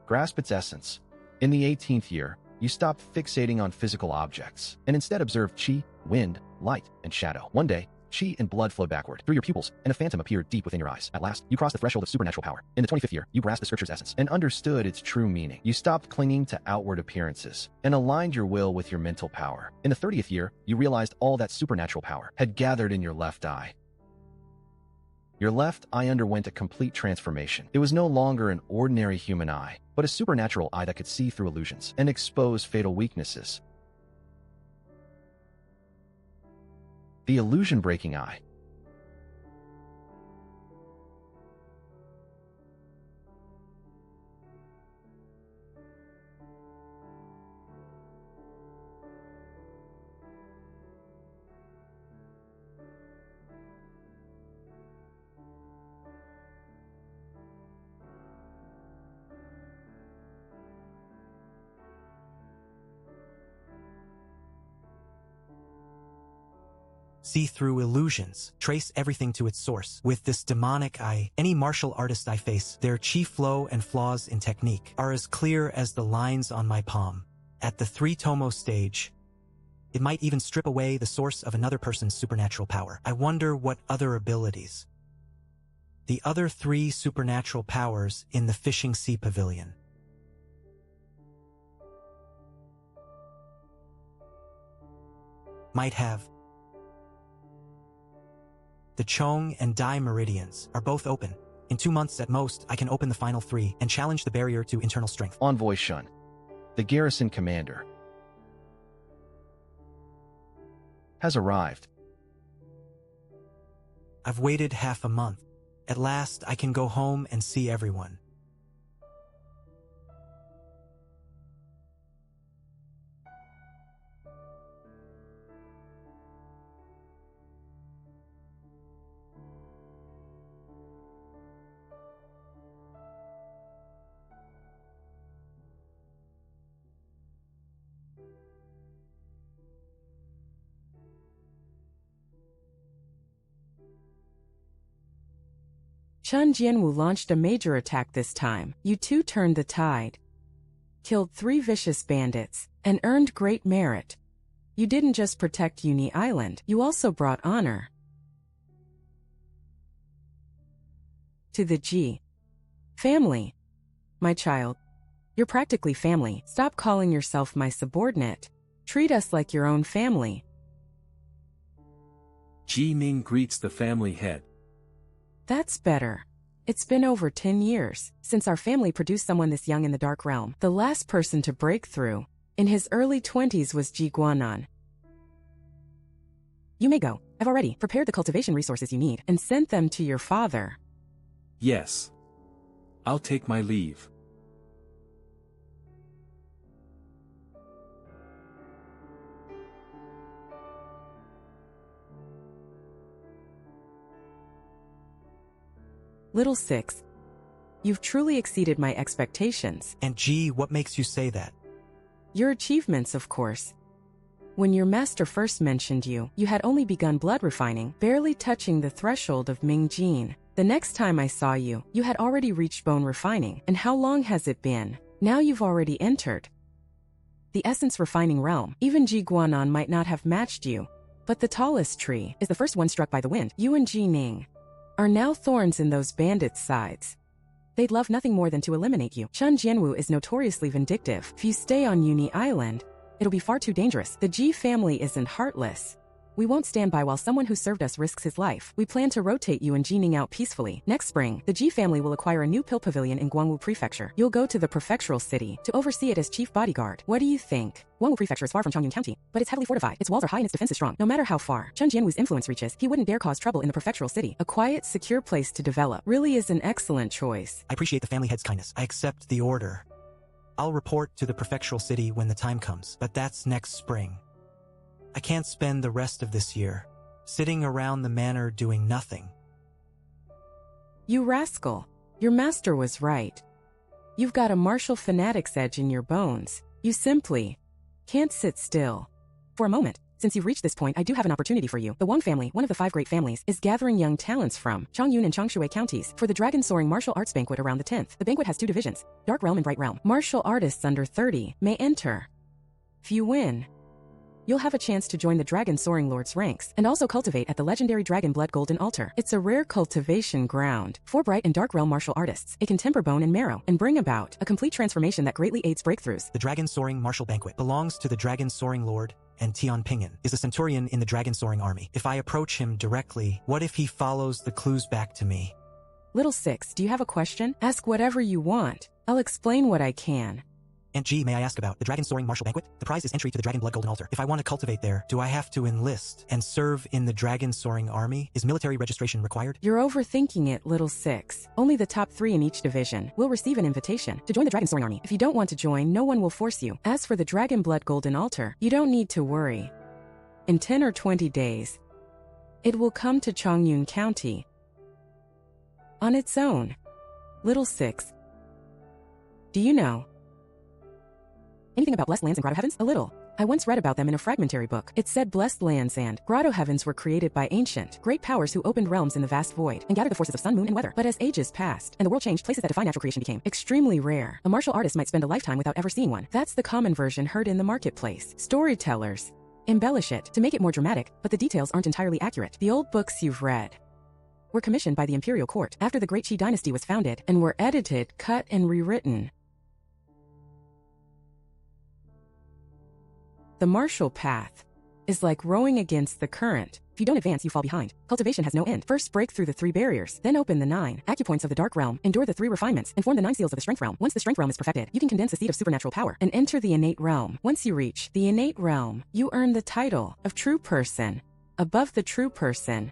grasp its essence. In the 18th year, you stopped fixating on physical objects and instead observed chi, wind, light, and shadow. One day, chi and blood flowed backward through your pupils, and a phantom appeared deep within your eyes. At last, you crossed the threshold of supernatural power. In the 25th year, you grasped the scripture's essence and understood its true meaning. You stopped clinging to outward appearances and aligned your will with your mental power. In the 30th year, you realized all that supernatural power had gathered in your left eye. Your left eye underwent a complete transformation. It was no longer an ordinary human eye, but a supernatural eye that could see through illusions and expose fatal weaknesses. The illusion-breaking eye. See through illusions, trace everything to its source. With this demonic eye, any martial artist I face, their chi flow and flaws in technique are as clear as the lines on my palm. At the 3-tomo stage, it might even strip away the source of another person's supernatural power. I wonder what other abilities. The other 3 supernatural powers in the Fishing Sea Pavilion. Might have. The Chong and Dai meridians are both open. In 2 months at most, I can open the final 3 and challenge the barrier to internal strength. Envoy Shun, the garrison commander, has arrived. I've waited half a month. At last, I can go home and see everyone. Chen Jianwu launched a major attack this time. You two turned the tide, killed 3 vicious bandits, and earned great merit. You didn't just protect Uni Island, you also brought honor to the G family. My child, you're practically family. Stop calling yourself my subordinate. Treat us like your own family. Ji Ming greets the family head. That's better. It's been over 10 years since our family produced someone this young in the Dark Realm. The last person to break through in his early 20s was Ji Guanan. You may go. I've already prepared the cultivation resources you need and sent them to your father. Yes. I'll take my leave. Little Six, you've truly exceeded my expectations. And G, what makes you say that? Your achievements, of course. When your master first mentioned you, you had only begun blood refining, barely touching the threshold of Ming Jin. The next time I saw you, you had already reached bone refining. And how long has it been? Now you've already entered the essence refining realm. Even Ji Guanan might not have matched you, but the tallest tree is the first one struck by the wind. You and Ji Ning are now thorns in those bandits' sides. They'd love nothing more than to eliminate you. Chen Jianwu is notoriously vindictive. If you stay on Uni Island, it'll be far too dangerous. The Ji family isn't heartless. We won't stand by while someone who served us risks his life. We plan to rotate you and Jining out peacefully. Next spring, the Ji family will acquire a new pill pavilion in Guangwu Prefecture. You'll go to the prefectural city to oversee it as chief bodyguard. What do you think? Guangwu Prefecture is far from Changyun County, but it's heavily fortified. Its walls are high and its defense is strong. No matter how far Chen Jianwu's influence reaches, he wouldn't dare cause trouble in the prefectural city. A quiet, secure place to develop really is an excellent choice. I appreciate the family head's kindness. I accept the order. I'll report to the prefectural city when the time comes, but that's next spring. I can't spend the rest of this year sitting around the manor doing nothing. You rascal. Your master was right. You've got a martial fanatic's edge in your bones. You simply can't sit still. For a moment, since you've reached this point, I do have an opportunity for you. The Wang family, one of the 5 great families, is gathering young talents from Changyun and Changshui counties for the Dragon Soaring Martial Arts Banquet around the 10th. The banquet has 2 divisions, Dark Realm and Bright Realm. Martial artists under 30 may enter. If you win, you'll have a chance to join the Dragon Soaring Lord's ranks, and also cultivate at the legendary Dragon Blood Golden Altar. It's a rare cultivation ground for Bright and Dark Realm martial artists. It can temper bone and marrow, and bring about a complete transformation that greatly aids breakthroughs. The Dragon Soaring Martial Banquet belongs to the Dragon Soaring Lord, and Tian Pingan is a centurion in the Dragon Soaring Army. If I approach him directly, what if he follows the clues back to me? Little Six, do you have a question? Ask whatever you want. I'll explain what I can. And G, may I ask about the Dragon Soaring Martial Banquet? The prize is entry to the Dragon Blood Golden Altar. If I want to cultivate there, do I have to enlist and serve in the Dragon Soaring Army? Is military registration required? You're overthinking it, Little Six. Only the top 3 in each division will receive an invitation to join the Dragon Soaring Army. If you don't want to join, no one will force you. As for the Dragon Blood Golden Altar, you don't need to worry. In 10 or 20 days, it will come to Changyun County on its own. Little Six, do you know anything about blessed lands and grotto heavens? A little. I once read about them in a fragmentary book. It said blessed lands and grotto heavens were created by ancient, great powers who opened realms in the vast void and gathered the forces of sun, moon, and weather. But as ages passed and the world changed, places that define natural creation became extremely rare. A martial artist might spend a lifetime without ever seeing one. That's the common version heard in the marketplace. Storytellers embellish it to make it more dramatic, but the details aren't entirely accurate. The old books you've read were commissioned by the imperial court after the Great Qi dynasty was founded and were edited, cut, and rewritten. The martial path is like rowing against the current. If you don't advance, you fall behind. Cultivation has no end. First break through the 3 barriers, then open the 9 acupoints of the dark realm, endure the 3 refinements, and form the 9 seals of the strength realm. Once the strength realm is perfected, you can condense a seed of supernatural power and enter the innate realm. Once you reach the innate realm, you earn the title of true person. Above the true person,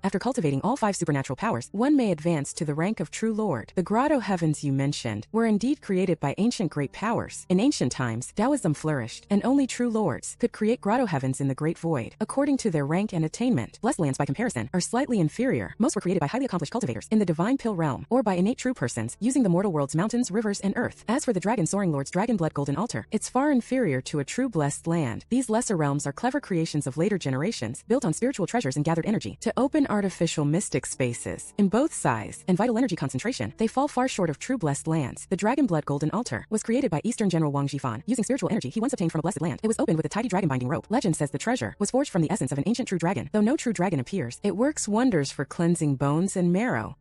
after cultivating all 5 supernatural powers, one may advance to the rank of True Lord. The grotto heavens you mentioned were indeed created by ancient great powers. In ancient times, Taoism flourished, and only True Lords could create grotto heavens in the Great Void, according to their rank and attainment. Blessed lands, by comparison, are slightly inferior. Most were created by highly accomplished cultivators in the Divine Pill realm, or by innate true persons, using the mortal world's mountains, rivers, and earth. As for the Dragon Soaring Lord's Dragon Blood Golden Altar, it's far inferior to a true blessed land. These lesser realms are clever creations of later generations, built on spiritual treasures and gathered energy. To open artificial mystic spaces, in both size and vital energy concentration, they fall far short of true blessed lands. The Dragon Blood Golden Altar was created by Eastern General Wang Jifan, using spiritual energy he once obtained from a blessed land. It was opened with a tidy dragon binding rope. Legend says the treasure was forged from the essence of an ancient true dragon. Though no true dragon appears, it works wonders for cleansing bones and marrow.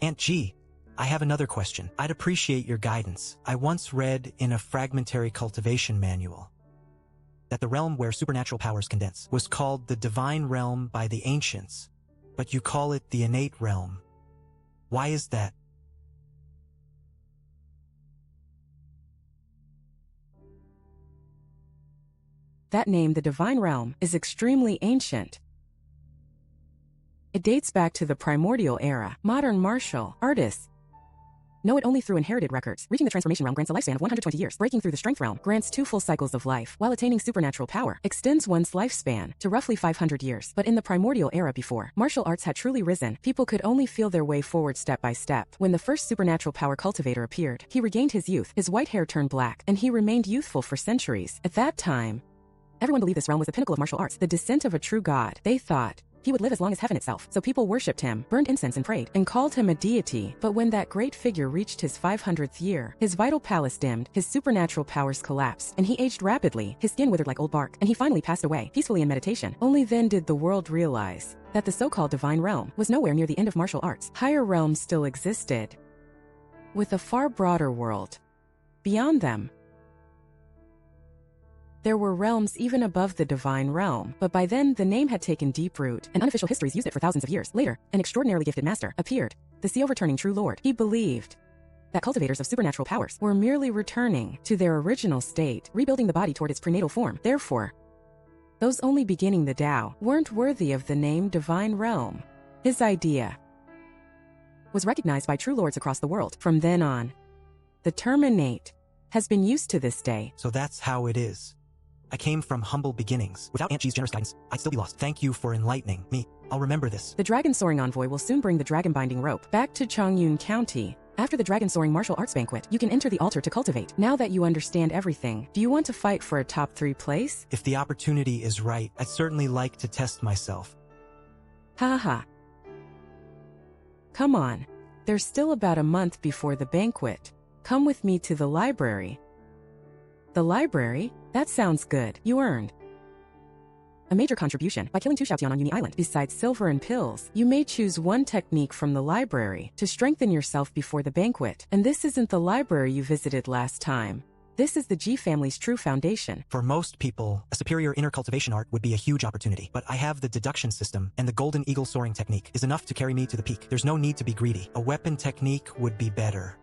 Aunt G, I have another question. I'd appreciate your guidance. I once read in a fragmentary cultivation manual that the realm where supernatural powers condense was called the divine realm by the ancients, but you call it the innate realm. Why is that? That name, the divine realm, is extremely ancient. It dates back to the primordial era. Modern martial artists know it only through inherited records. Reaching the transformation realm grants a lifespan of 120 years. Breaking through the strength realm grants 2 full cycles of life, while attaining supernatural power extends one's lifespan to roughly 500 years. But in the primordial era, before martial arts had truly risen, people could only feel their way forward step by step. When the first supernatural power cultivator appeared, he regained his youth, his white hair turned black, and he remained youthful for centuries. At that time, everyone believed this realm was the pinnacle of martial arts, the descent of a true god. They thought he would live as long as heaven itself, so people worshipped him, burned incense and prayed, and called him a deity. But when that great figure reached his 500th year, his vital palace dimmed, his supernatural powers collapsed, and he aged rapidly. His skin withered like old bark, and he finally passed away, peacefully in meditation. Only then did the world realize that the so-called divine realm was nowhere near the end of martial arts. Higher realms still existed, with a far broader world beyond them. There were realms even above the divine realm, but by then the name had taken deep root, and unofficial histories used it for thousands of years. Later, an extraordinarily gifted master appeared, the sea-overturning True Lord. He believed that cultivators of supernatural powers were merely returning to their original state, rebuilding the body toward its prenatal form. Therefore, those only beginning the Tao weren't worthy of the name divine realm. His idea was recognized by true lords across the world. From then on, the term innate has been used to this day. So that's how it is. I came from humble beginnings. Without Aunt G's generous guidance, I'd still be lost. Thank you for enlightening me. I'll remember this. The Dragon Soaring Envoy will soon bring the Dragon Binding Rope back to Changyun County. After the Dragon Soaring Martial Arts Banquet, you can enter the altar to cultivate. Now that you understand everything, do you want to fight for a top 3 place? If the opportunity is right, I'd certainly like to test myself. Ha ha. Come on. There's still about a month before the banquet. Come with me to the library. The library? That sounds good. You earned a major contribution by killing 2 Xiaotian on Uni Island. Besides silver and pills, you may choose 1 technique from the library to strengthen yourself before the banquet. And this isn't the library you visited last time. This is the G family's true foundation. For most people, a superior inner cultivation art would be a huge opportunity. But I have the deduction system, and the Golden Eagle Soaring technique is enough to carry me to the peak. There's no need to be greedy. A weapon technique would be better.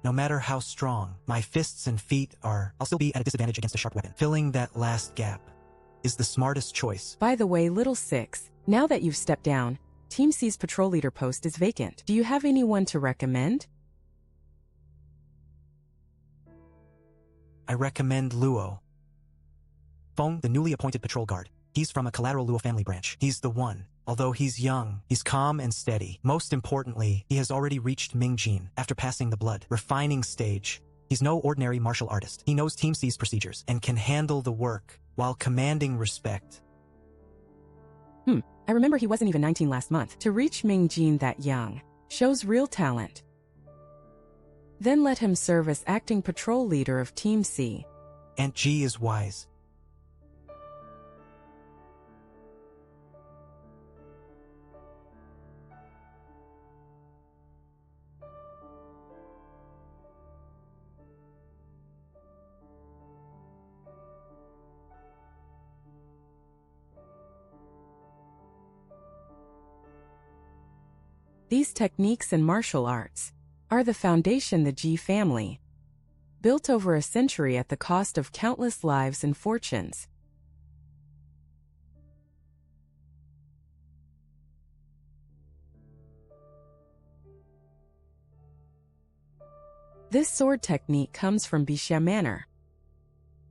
No matter how strong my fists and feet are, I'll still be at a disadvantage against a sharp weapon. Filling that last gap is the smartest choice. By the way, Little Six, now that you've stepped down, Team C's patrol leader post is vacant. Do you have anyone to recommend? I recommend Luo. Feng, the newly appointed patrol guard. He's from a collateral Luo family branch. He's the one. Although he's young, he's calm and steady. Most importantly, he has already reached Mingjin after passing the blood refining stage. He's no ordinary martial artist. He knows Team C's procedures and can handle the work while commanding respect. I remember he wasn't even 19 last month. To reach Mingjin that young shows real talent. Then let him serve as acting patrol leader of Team C. Aunt G is wise. These techniques and martial arts are the foundation the Ji family built over a century at the cost of countless lives and fortunes. This sword technique comes from Bixia Manor.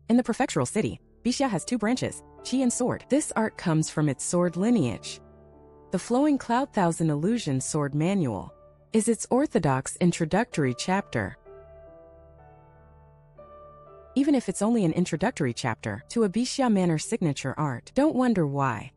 In the prefectural city, Bixia has two branches, Qi and sword. This art comes from its sword lineage. The Flowing Cloud Thousand Illusion Sword Manual is its orthodox introductory chapter. Even if it's only an introductory chapter to a Bixia Manor signature art, don't wonder why.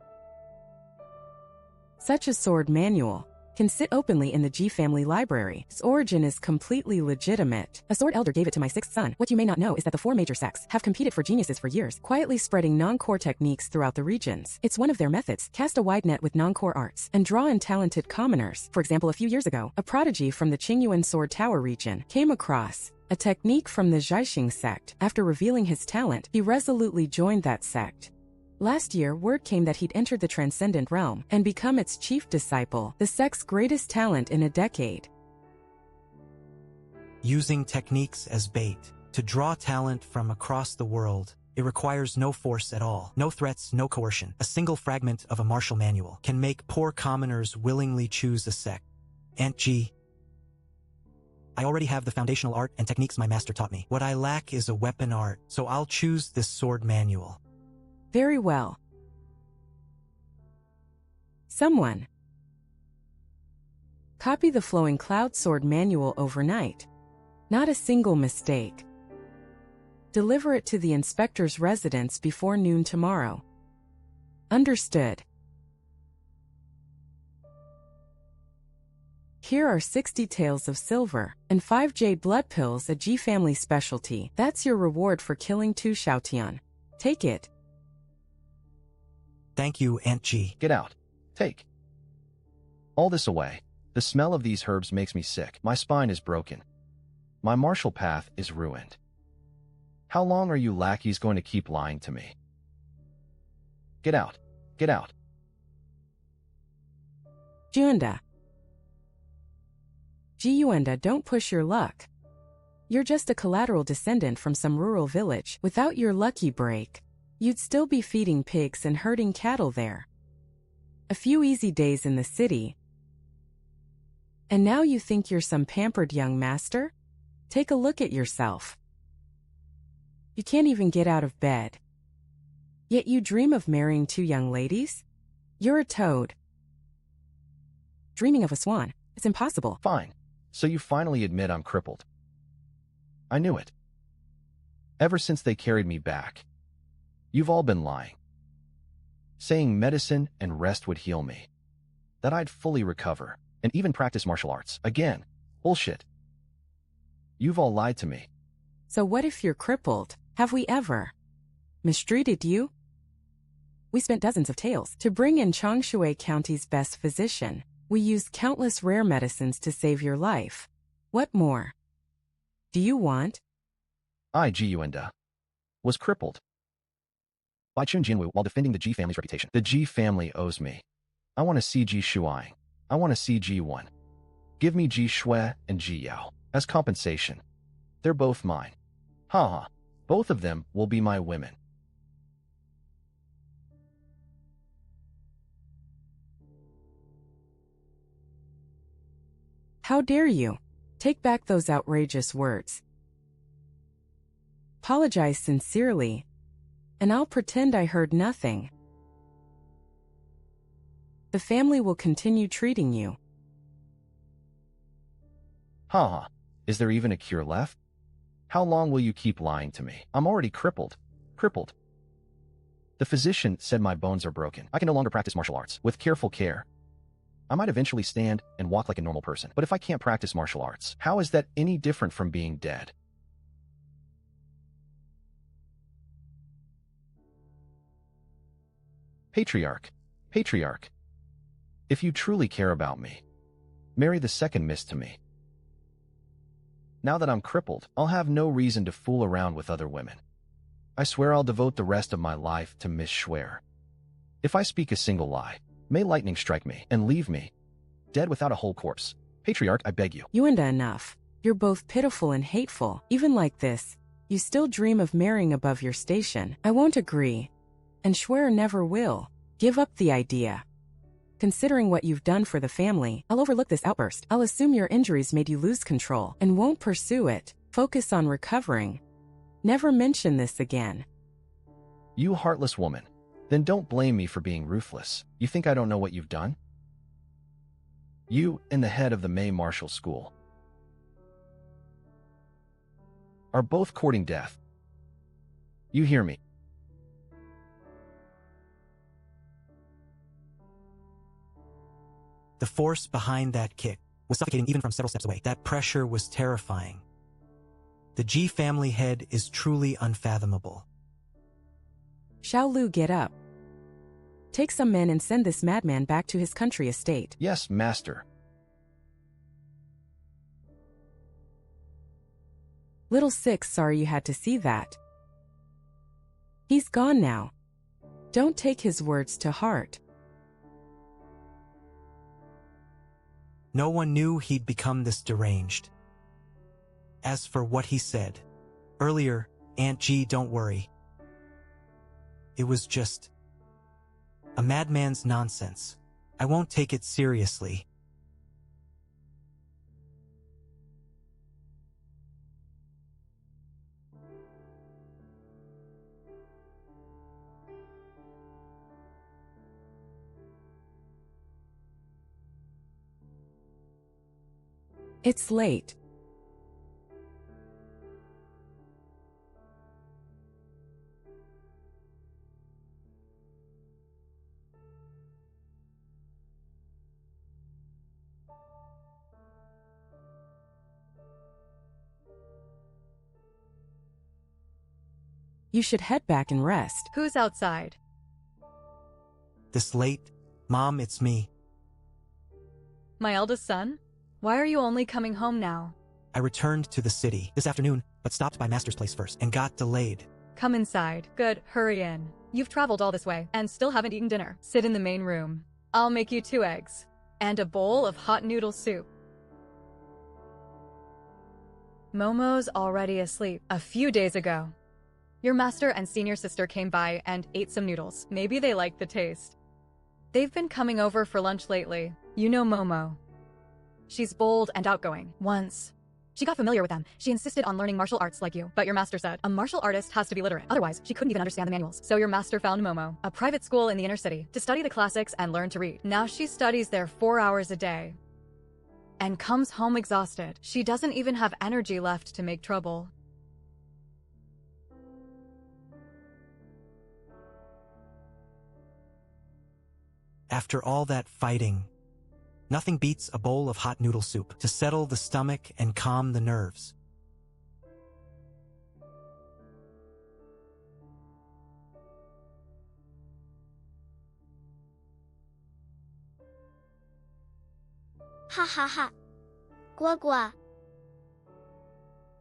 Such a sword manual can sit openly in the Ji family library. Its origin is completely legitimate. A sword elder gave it to my sixth son. What you may not know is that the four major sects have competed for geniuses for years, quietly spreading non-core techniques throughout the regions. It's one of their methods. Cast a wide net with non-core arts and draw in talented commoners. For example, a few years ago, a prodigy from the Qingyuan Sword Tower region came across a technique from the Zhaixing sect. After revealing his talent, he resolutely joined that sect. Last year, word came that he'd entered the Transcendent Realm and become its chief disciple, the sect's greatest talent in a decade. Using techniques as bait to draw talent from across the world, it requires no force at all. No threats, no coercion. A single fragment of a martial manual can make poor commoners willingly choose a sect. Aunt G, I already have the foundational art and techniques my master taught me. What I lack is a weapon art, so I'll choose this sword manual. Very well. Someone copy the Flowing Cloud Sword Manual overnight. Not a single mistake. Deliver it to the inspector's residence before noon tomorrow. Understood. Here are 60 taels of silver and 5 jade blood pills, a Ji family specialty. That's your reward for killing 2 Xiaotian. Take it. Thank you, Aunt G. Get out. Take all this away. The smell of these herbs makes me sick. My spine is broken. My martial path is ruined. How long are you lackeys going to keep lying to me? Get out. Get out. Juanda. Jiuenda, don't push your luck. You're just a collateral descendant from some rural village. Without your lucky break, you'd still be feeding pigs and herding cattle there. A few easy days in the city. And now you think you're some pampered young master? Take a look at yourself. You can't even get out of bed. Yet you dream of marrying 2 young ladies? You're a toad. Dreaming of a swan. It's impossible. Fine. So you finally admit I'm crippled. I knew it. Ever since they carried me back, you've all been lying. Saying medicine and rest would heal me. That I'd fully recover and even practice martial arts. Again, bullshit. You've all lied to me. So what if you're crippled? Have we ever mistreated you? We spent dozens of taels to bring in Changshui County's best physician. We used countless rare medicines to save your life. What more do you want? I, Jiuenda, was crippled by Chun Jinwu while defending the Ji family's reputation. The Ji family owes me. I want to see Ji Shuai. I want to see Ji1. Give me Ji Shui and Ji Yao as compensation. They're both mine. Ha. Both of them will be my women. How dare you? Take back those outrageous words. Apologize sincerely, and I'll pretend I heard nothing. The family will continue treating you. Ha. Is there even a cure left? How long will you keep lying to me? I'm already crippled. Crippled. The physician said my bones are broken. I can no longer practice martial arts. With careful care, I might eventually stand and walk like a normal person. But if I can't practice martial arts, how is that any different from being dead? Patriarch. Patriarch. If you truly care about me, marry the second miss to me. Now that I'm crippled, I'll have no reason to fool around with other women. I swear I'll devote the rest of my life to Miss Schwer. If I speak a single lie, may lightning strike me and leave me dead without a whole corpse. Patriarch, I beg you. Yuanda, enough. You're both pitiful and hateful. Even like this, you still dream of marrying above your station. I won't agree. And swear never will. Give up the idea. Considering what you've done for the family, I'll overlook this outburst. I'll assume your injuries made you lose control and won't pursue it. Focus on recovering. Never mention this again. You heartless woman. Then don't blame me for being ruthless. You think I don't know what you've done? You and the head of the May Martial School are both courting death. You hear me? The force behind that kick was suffocating even from several steps away. That pressure was terrifying. The G family head is truly unfathomable. Xiaolu, get up. Take some men and send this madman back to his country estate. Yes, master. Little Six, sorry you had to see that. He's gone now. Don't take his words to heart. No one knew he'd become this deranged. As for what he said earlier, Aunt G, don't worry. It was just a madman's nonsense. I won't take it seriously. It's late. You should head back and rest. Who's outside? This late? Mom, it's me. My eldest son? Why are you only coming home now? I returned to the city this afternoon, but stopped by Master's place first and got delayed. Come inside. Good, hurry in. You've traveled all this way and still haven't eaten dinner. Sit in the main room. I'll make you 2 eggs and a bowl of hot noodle soup. Momo's already asleep a few days ago. Your master and senior sister came by and ate some noodles. Maybe they like the taste. They've been coming over for lunch lately. You know Momo. She's bold and outgoing. Once, she got familiar with them. She insisted on learning martial arts like you, but your master said, a martial artist has to be literate. Otherwise, she couldn't even understand the manuals. So your master found Momo, a private school in the inner city, to study the classics and learn to read. Now she studies there 4 hours a day and comes home exhausted. She doesn't even have energy left to make trouble. After all that fighting, nothing beats a bowl of hot noodle soup to settle the stomach and calm the nerves. Ha ha ha. Gua gua.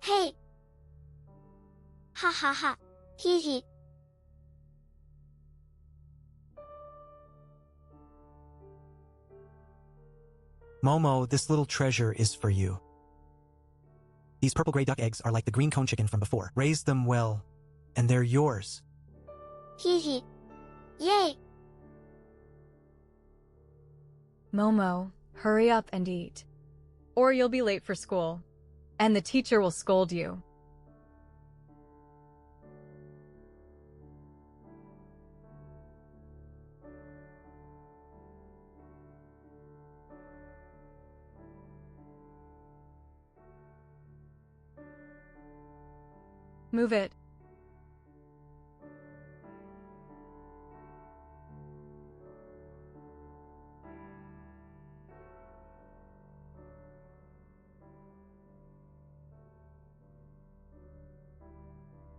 Hey. Ha ha ha. Hee hee. Momo, this little treasure is for you. These purple gray duck eggs are like the green cone chicken from before. Raise them well, and they're yours. Hee hee. Yay. Momo, hurry up and eat, or you'll be late for school, and the teacher will scold you. Move it.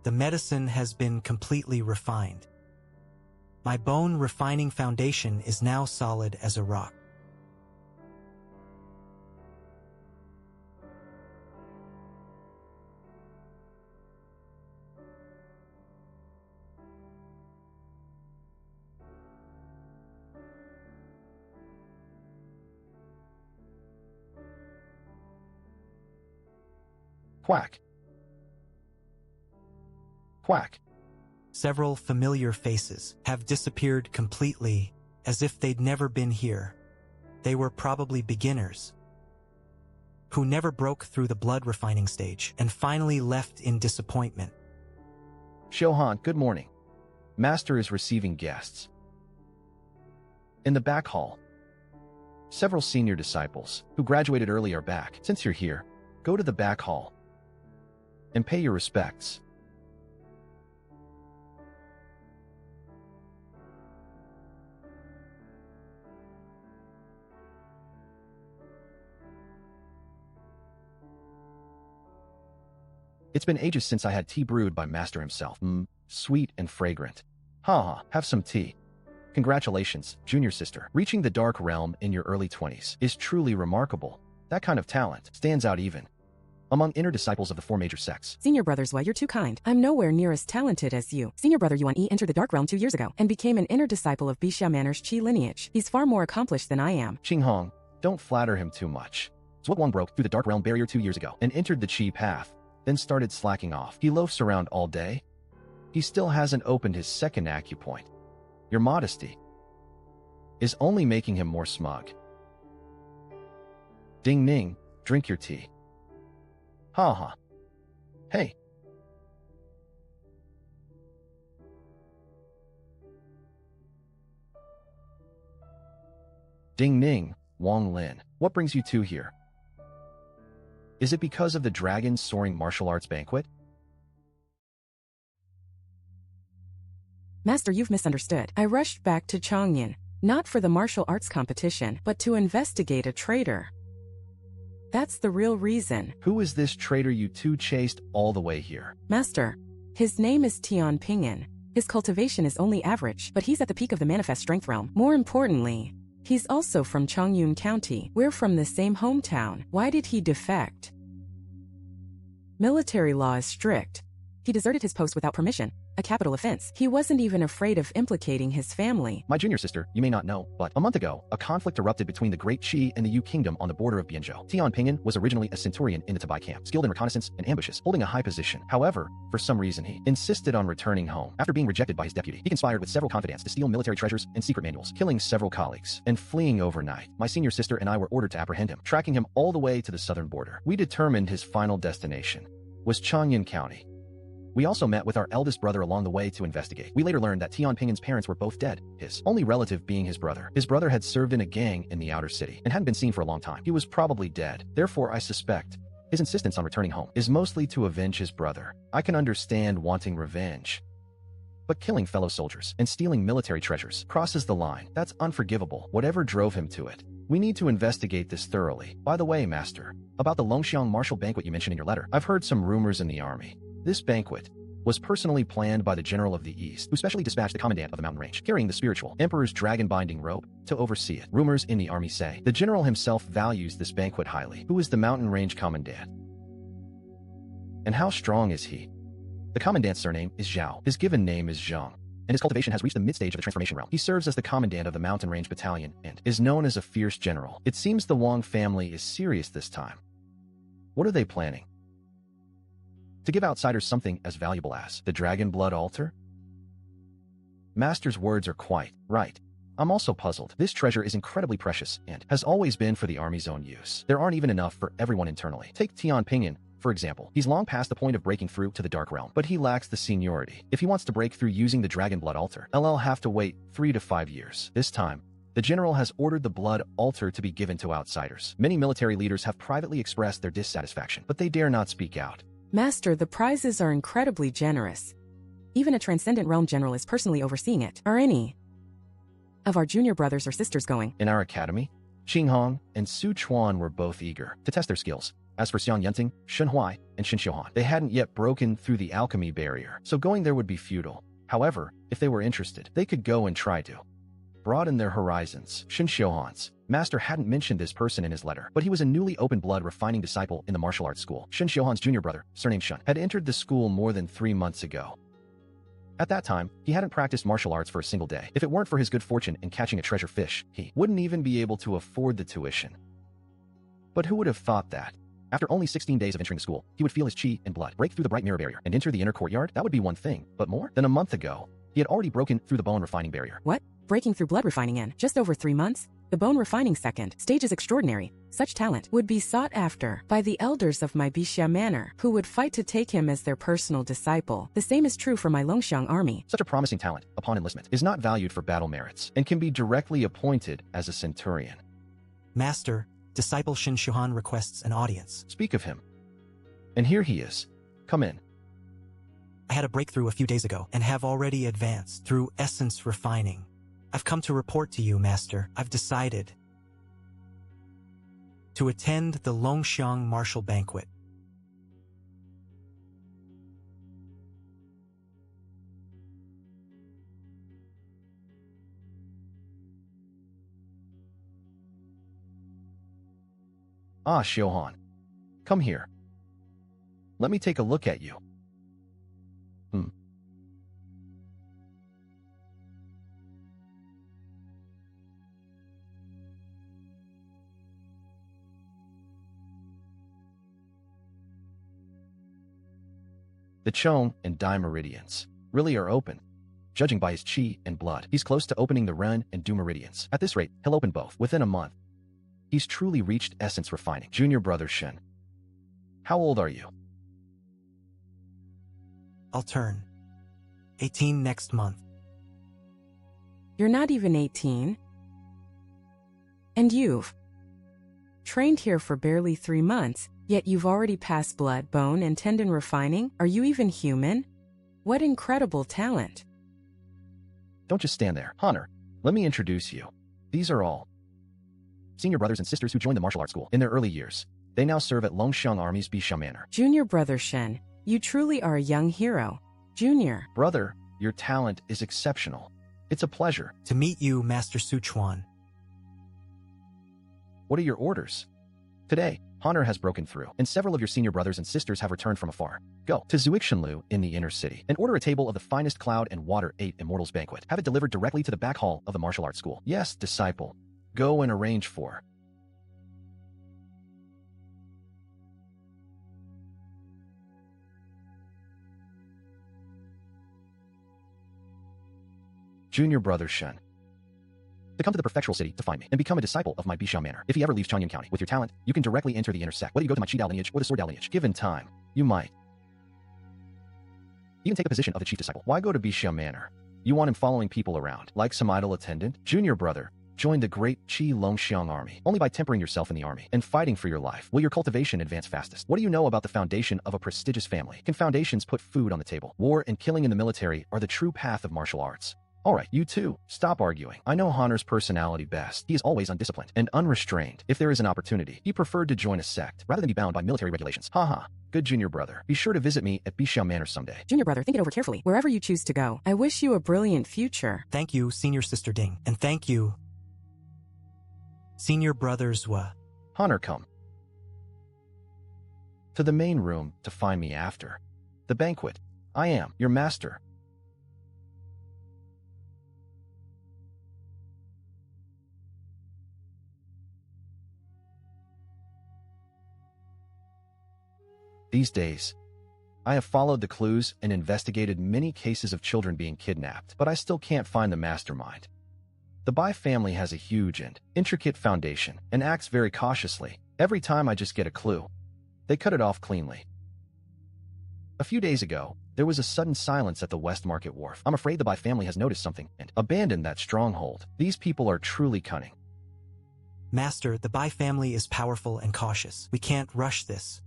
The medicine has been completely refined. My bone refining foundation is now solid as a rock. Quack. Quack. Several familiar faces have disappeared completely, as if they'd never been here. They were probably beginners who never broke through the blood refining stage and finally left in disappointment. Shohan, good morning. Master is receiving guests. In the back hall, several senior disciples who graduated early are back. Since you're here, go to the back hall and pay your respects. It's been ages since I had tea brewed by Master himself. Sweet and fragrant. Haha, have some tea. Congratulations, junior sister. Reaching the dark realm in your early 20s is truly remarkable. That kind of talent stands out even among inner disciples of the four major sects. Senior brothers, why, you're too kind. I'm nowhere near as talented as you. Senior brother Yuan Yi entered the Dark Realm 2 years ago and became an inner disciple of Bisha Manor's Qi lineage. He's far more accomplished than I am. Qinghong, don't flatter him too much. Zhuoguang broke through the Dark Realm barrier 2 years ago and entered the Qi path, then started slacking off. He loafs around all day. He still hasn't opened his second acupoint. Your modesty is only making him more smug. Ding Ning, drink your tea. Haha. Hey. Ding Ning, Wang Lin, what brings you two here? Is it because of the dragon's soaring martial arts banquet? Master, you've misunderstood. I rushed back to Changyan, not for the martial arts competition, but to investigate a traitor. That's the real reason. Who is this traitor you two chased all the way here? Master, his name is Tian Ping'an. His cultivation is only average, but he's at the peak of the manifest strength realm. More importantly, he's also from Chongyun County. We're from the same hometown. Why did he defect? Military law is strict. He deserted his post without permission, a capital offense. He wasn't even afraid of implicating his family. My junior sister, you may not know, but a month ago, a conflict erupted between the Great Qi and the Yu Kingdom on the border of Bianzhou. Tian Ping'an was originally a centurion in the Tabai camp, skilled in reconnaissance and ambushes, holding a high position. However, for some reason he insisted on returning home. After being rejected by his deputy, he conspired with several confidants to steal military treasures and secret manuals, killing several colleagues, and fleeing overnight. My senior sister and I were ordered to apprehend him, tracking him all the way to the southern border. We determined his final destination was Changyan County. We also met with our eldest brother along the way to investigate. We later learned that Tian Ping'an's parents were both dead, his only relative being his brother. His brother had served in a gang in the outer city and hadn't been seen for a long time. He was probably dead. Therefore, I suspect his insistence on returning home is mostly to avenge his brother. I can understand wanting revenge, but killing fellow soldiers and stealing military treasures crosses the line. That's unforgivable, whatever drove him to it. We need to investigate this thoroughly. By the way, Master, about the Longxiang martial banquet you mentioned in your letter, I've heard some rumors in the army. This banquet was personally planned by the General of the East, who specially dispatched the commandant of the mountain range, carrying the spiritual Emperor's dragon-binding robe, to oversee it. Rumors in the army say the general himself values this banquet highly. Who is the mountain range commandant? And how strong is he? The commandant's surname is Zhao. His given name is Zhang, and his cultivation has reached the mid-stage of the transformation realm. He serves as the commandant of the mountain range battalion and is known as a fierce general. It seems the Wang family is serious this time. What are they planning? To give outsiders something as valuable as the Dragon Blood Altar? Master's words are quite right. I'm also puzzled. This treasure is incredibly precious and has always been for the army's own use. There aren't even enough for everyone internally. Take Tian Ping'an, for example. He's long past the point of breaking through to the Dark Realm, but he lacks the seniority. If he wants to break through using the Dragon Blood Altar, he'll have to wait 3 to 5 years. This time, the general has ordered the Blood Altar to be given to outsiders. Many military leaders have privately expressed their dissatisfaction, but they dare not speak out. Master, the prizes are incredibly generous. Even a Transcendent Realm General is personally overseeing it. Are any of our junior brothers or sisters going? In our academy, Qinghong and Su Chuan were both eager to test their skills. As for Xiang Yenting, Shen Huai, and Shin Xiuhan, they hadn't yet broken through the alchemy barrier, so going there would be futile. However, if they were interested, they could go and try to broaden their horizons. Shin Xiuhan's master hadn't mentioned this person in his letter, but he was a newly open blood refining disciple in the martial arts school. Shin Xiuhan's junior brother, surnamed Shun, had entered the school more than 3 months ago. At that time, he hadn't practiced martial arts for a single day. If it weren't for his good fortune in catching a treasure fish, he wouldn't even be able to afford the tuition. But who would have thought that, After only 16 days of entering the school, he would feel his chi and blood break through the bright mirror barrier and enter the inner courtyard. That would be one thing, but more than a month ago, he had already broken through the bone refining barrier. What? Breaking through blood refining in just over 3 months? The bone refining second stage is extraordinary. Such talent would be sought after by the elders of my Bixia Manor, who would fight to take him as their personal disciple. The same is true for my Longxiang army. Such a promising talent, upon enlistment, is not valued for battle merits and can be directly appointed as a centurion. Master, disciple Shin Shuhan requests an audience. Speak of him. And here he is. Come in. I had a breakthrough a few days ago and have already advanced through essence refining. I've come to report to you, Master. I've decided to attend the Longxiang martial banquet. Ah, Xiuhan. Come here. Let me take a look at you. The Chong and Dai meridians really are open. Judging by his chi and blood, he's close to opening the Ren and Du meridians. At this rate, he'll open both within a month. He's truly reached essence refining. Junior brother Shen. How old are you? I'll turn 18 next month. You're not even 18. And you've trained here for barely 3 months, yet you've already passed blood, bone, and tendon refining? Are you even human? What incredible talent. Don't just stand there. Honor, let me introduce you. These are all senior brothers and sisters who joined the martial arts school in their early years. They now serve at Longxiang Army's Bixia Manor. Junior brother Shen, you truly are a young hero. Junior. Brother, your talent is exceptional. It's a pleasure. To meet you, Master Sichuan. What are your orders? Today, Honor has broken through, and several of your senior brothers and sisters have returned from afar. Go to Zuixinlu in the inner city and order a table of the finest cloud and water 8 immortals banquet. Have it delivered directly to the back hall of the martial arts school. Yes, disciple. Go and arrange for. Junior brother Shen. To come to the prefectural city to find me and become a disciple of my Bixia Manor. If he ever leaves Changyan County with your talent, you can directly enter the inner sect. Whether you go to my Chi Dao lineage or the Sword Dao lineage, given time, you might even take the position of the chief disciple. Why go to Bixia Manor? You want him following people around, like some idle attendant? Junior brother, join the great Qi Longxiang army. Only by tempering yourself in the army and fighting for your life will your cultivation advance fastest. What do you know about the foundation of a prestigious family? Can foundations put food on the table? War and killing in the military are the true path of martial arts. Alright, you two, stop arguing. I know Honor's personality best. He is always undisciplined and unrestrained. If there is an opportunity, he preferred to join a sect rather than be bound by military regulations. Haha. Good junior brother. Be sure to visit me at Bixia Manor someday. Junior brother, think it over carefully. Wherever you choose to go, I wish you a brilliant future. Thank you, senior sister Ding. And thank you, senior brother Zhua. Honor, come to the main room to find me after the banquet. I am your master. These days, I have followed the clues and investigated many cases of children being kidnapped, but I still can't find the mastermind. The Bai family has a huge and intricate foundation and acts very cautiously. Every time I just get a clue, they cut it off cleanly. A few days ago, there was a sudden silence at the West Market Wharf. I'm afraid the Bai family has noticed something and abandoned that stronghold. These people are truly cunning. Master, the Bai family is powerful and cautious. We can't rush this.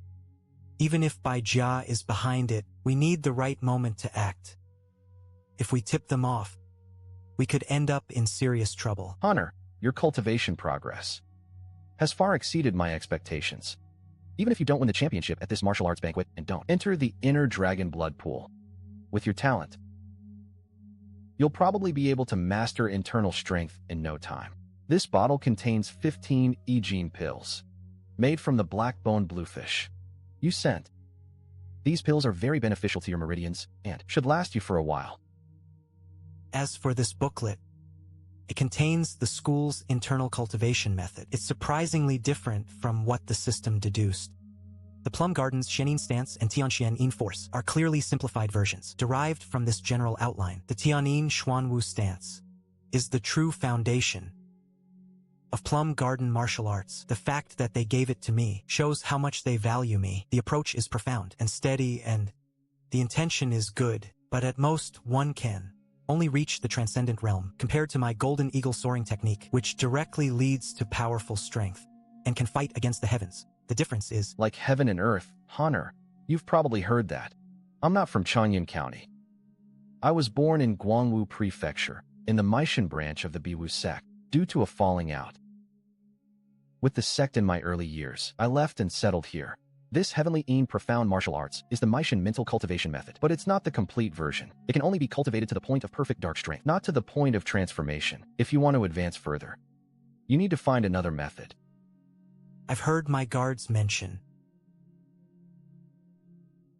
Even if Bai Jia is behind it, we need the right moment to act. If we tip them off, we could end up in serious trouble. Honor, your cultivation progress has far exceeded my expectations. Even if you don't win the championship at this martial arts banquet and don't enter the inner dragon blood pool with your talent, you'll probably be able to master internal strength in no time. This bottle contains 15 E-gene pills made from the black bone bluefish you sent. These pills are very beneficial to your meridians and should last you for a while. As for this booklet, it contains the school's internal cultivation method. It's surprisingly different from what the system deduced. The Plum Garden's Xianin stance and Tianxian Yin force are clearly simplified versions, derived from this general outline. The Tianin Xuanwu stance is the true foundation of Plum Garden martial arts. The fact that they gave it to me shows how much they value me. The approach is profound and steady, and the intention is good, but at most one can only reach the transcendent realm, compared to my Golden Eagle soaring technique, which directly leads to powerful strength and can fight against the heavens. The difference is Like heaven and earth, Honor. You've probably heard that. I'm not from Changyin County. I was born in Guangwu Prefecture, in the Meishan branch of the Biwu sect, due to a falling out with the sect in my early years. I left and settled here. This heavenly profound martial arts is the Meishan mental cultivation method, but it's not the complete version. It can only be cultivated to the point of perfect dark strength, not to the point of transformation. If you want to advance further, you need to find another method. I've heard my guards mention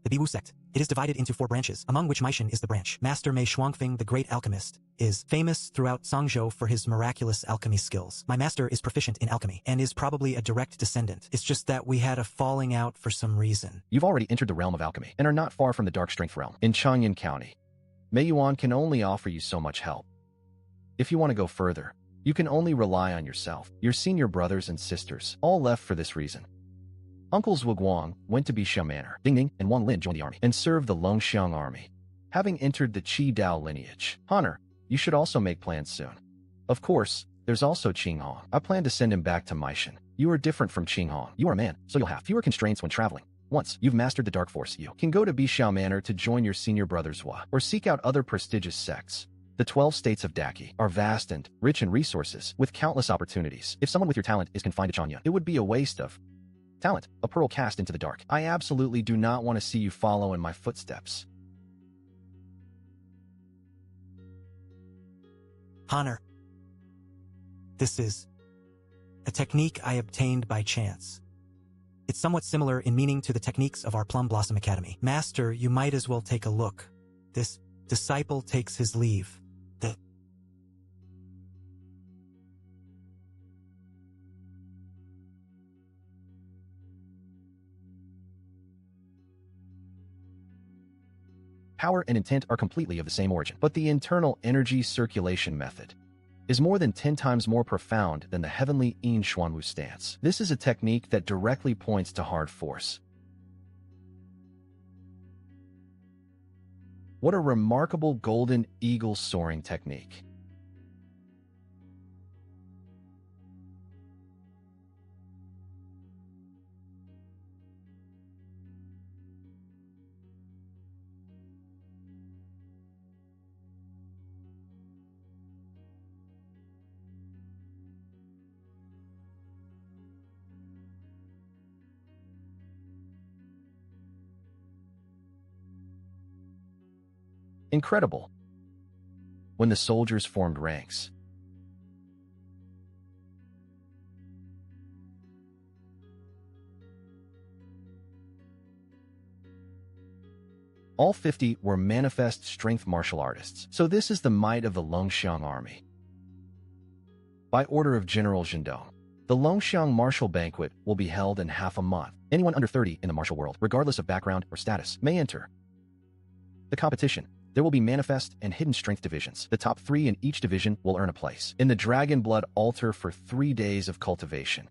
the Biwu sect. It is divided into 4 branches, among which Meishan is the branch. Master Mei Shuangfeng, the great alchemist, is famous throughout Songzhou for his miraculous alchemy skills. My master is proficient in alchemy and is probably a direct descendant. It's just that we had a falling out for some reason. You've already entered the realm of alchemy and are not far from the dark strength realm. In Changyin County, Mei Yuan can only offer you so much help. If you want to go further, you can only rely on yourself. Your senior brothers and sisters all left for this reason. Uncles Wu Guang went to Bixia Manor. Ding Ning and Wang Lin joined the army and served the Longxiang army. Having entered the Qi Dao lineage, Honor, you should also make plans soon. Of course, there's also Qing Hong. I plan to send him back to Meishan. You are different from Qing Hong. You are a man, so you'll have fewer constraints when traveling. Once you've mastered the dark force, you can go to Bixia Manor to join your senior brothers Hua, or seek out other prestigious sects. The 12 states of Daki are vast and rich in resources, with countless opportunities. If someone with your talent is confined to Changyin, it would be a waste of talent, a pearl cast into the dark. I absolutely do not want to see you follow in my footsteps. Honor. This is a technique I obtained by chance. It's somewhat similar in meaning to the techniques of our Plum Blossom Academy. Master, you might as well take a look. This disciple takes his leave. The power and intent are completely of the same origin, but the internal energy circulation method is more than 10 times more profound than the heavenly Yin Xuanwu stance. This is a technique that directly points to hard force. What a remarkable golden eagle soaring technique. Incredible. When the soldiers formed ranks, all 50 were manifest strength martial artists. So this is the might of the Longxiang army. By order of General Zhendong, the Longxiang martial banquet will be held in half a month. Anyone under 30 in the martial world, regardless of background or status, may enter the competition. There will be manifest and hidden strength divisions. The top 3 in each division will earn a place in the Dragon Blood altar for 3 days of cultivation.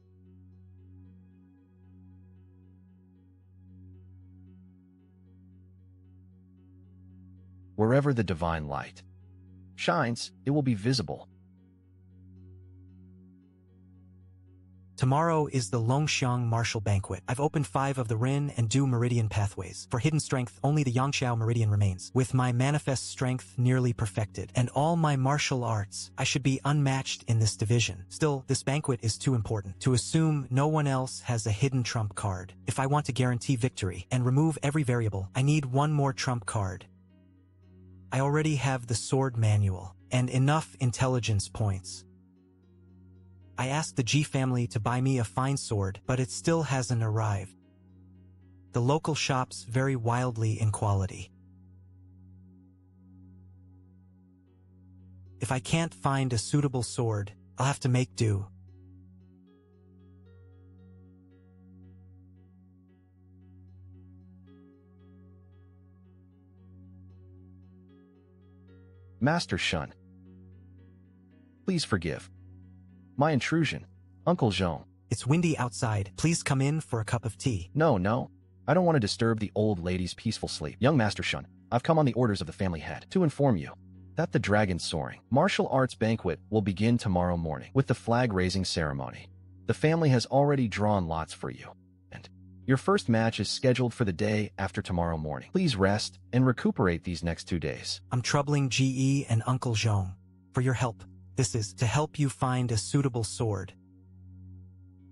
Wherever the divine light shines, it will be visible. Tomorrow is the Longxiang Martial Banquet. I've opened 5 of the Rin and Du Meridian pathways. For hidden strength, only the Yangxiao Meridian remains. With my manifest strength nearly perfected, and all my martial arts, I should be unmatched in this division. Still, this banquet is too important to assume no one else has a hidden trump card. If I want to guarantee victory and remove every variable, I need one more trump card. I already have the sword manual and enough intelligence points. I asked the G family to buy me a fine sword, but it still hasn't arrived. The local shops vary wildly in quality. If I can't find a suitable sword, I'll have to make do. Master Shun. Please forgive my intrusion, Uncle Zhong. It's windy outside. Please come in for a cup of tea. No. I don't want to disturb the old lady's peaceful sleep. Young Master Shun, I've come on the orders of the family head to inform you that the Dragon Soaring martial arts banquet will begin tomorrow morning with the flag-raising ceremony. The family has already drawn lots for you, and your first match is scheduled for the day after tomorrow morning. Please rest and recuperate these next 2 days. I'm troubling GE and Uncle Zhong for your help. This is to help you find a suitable sword.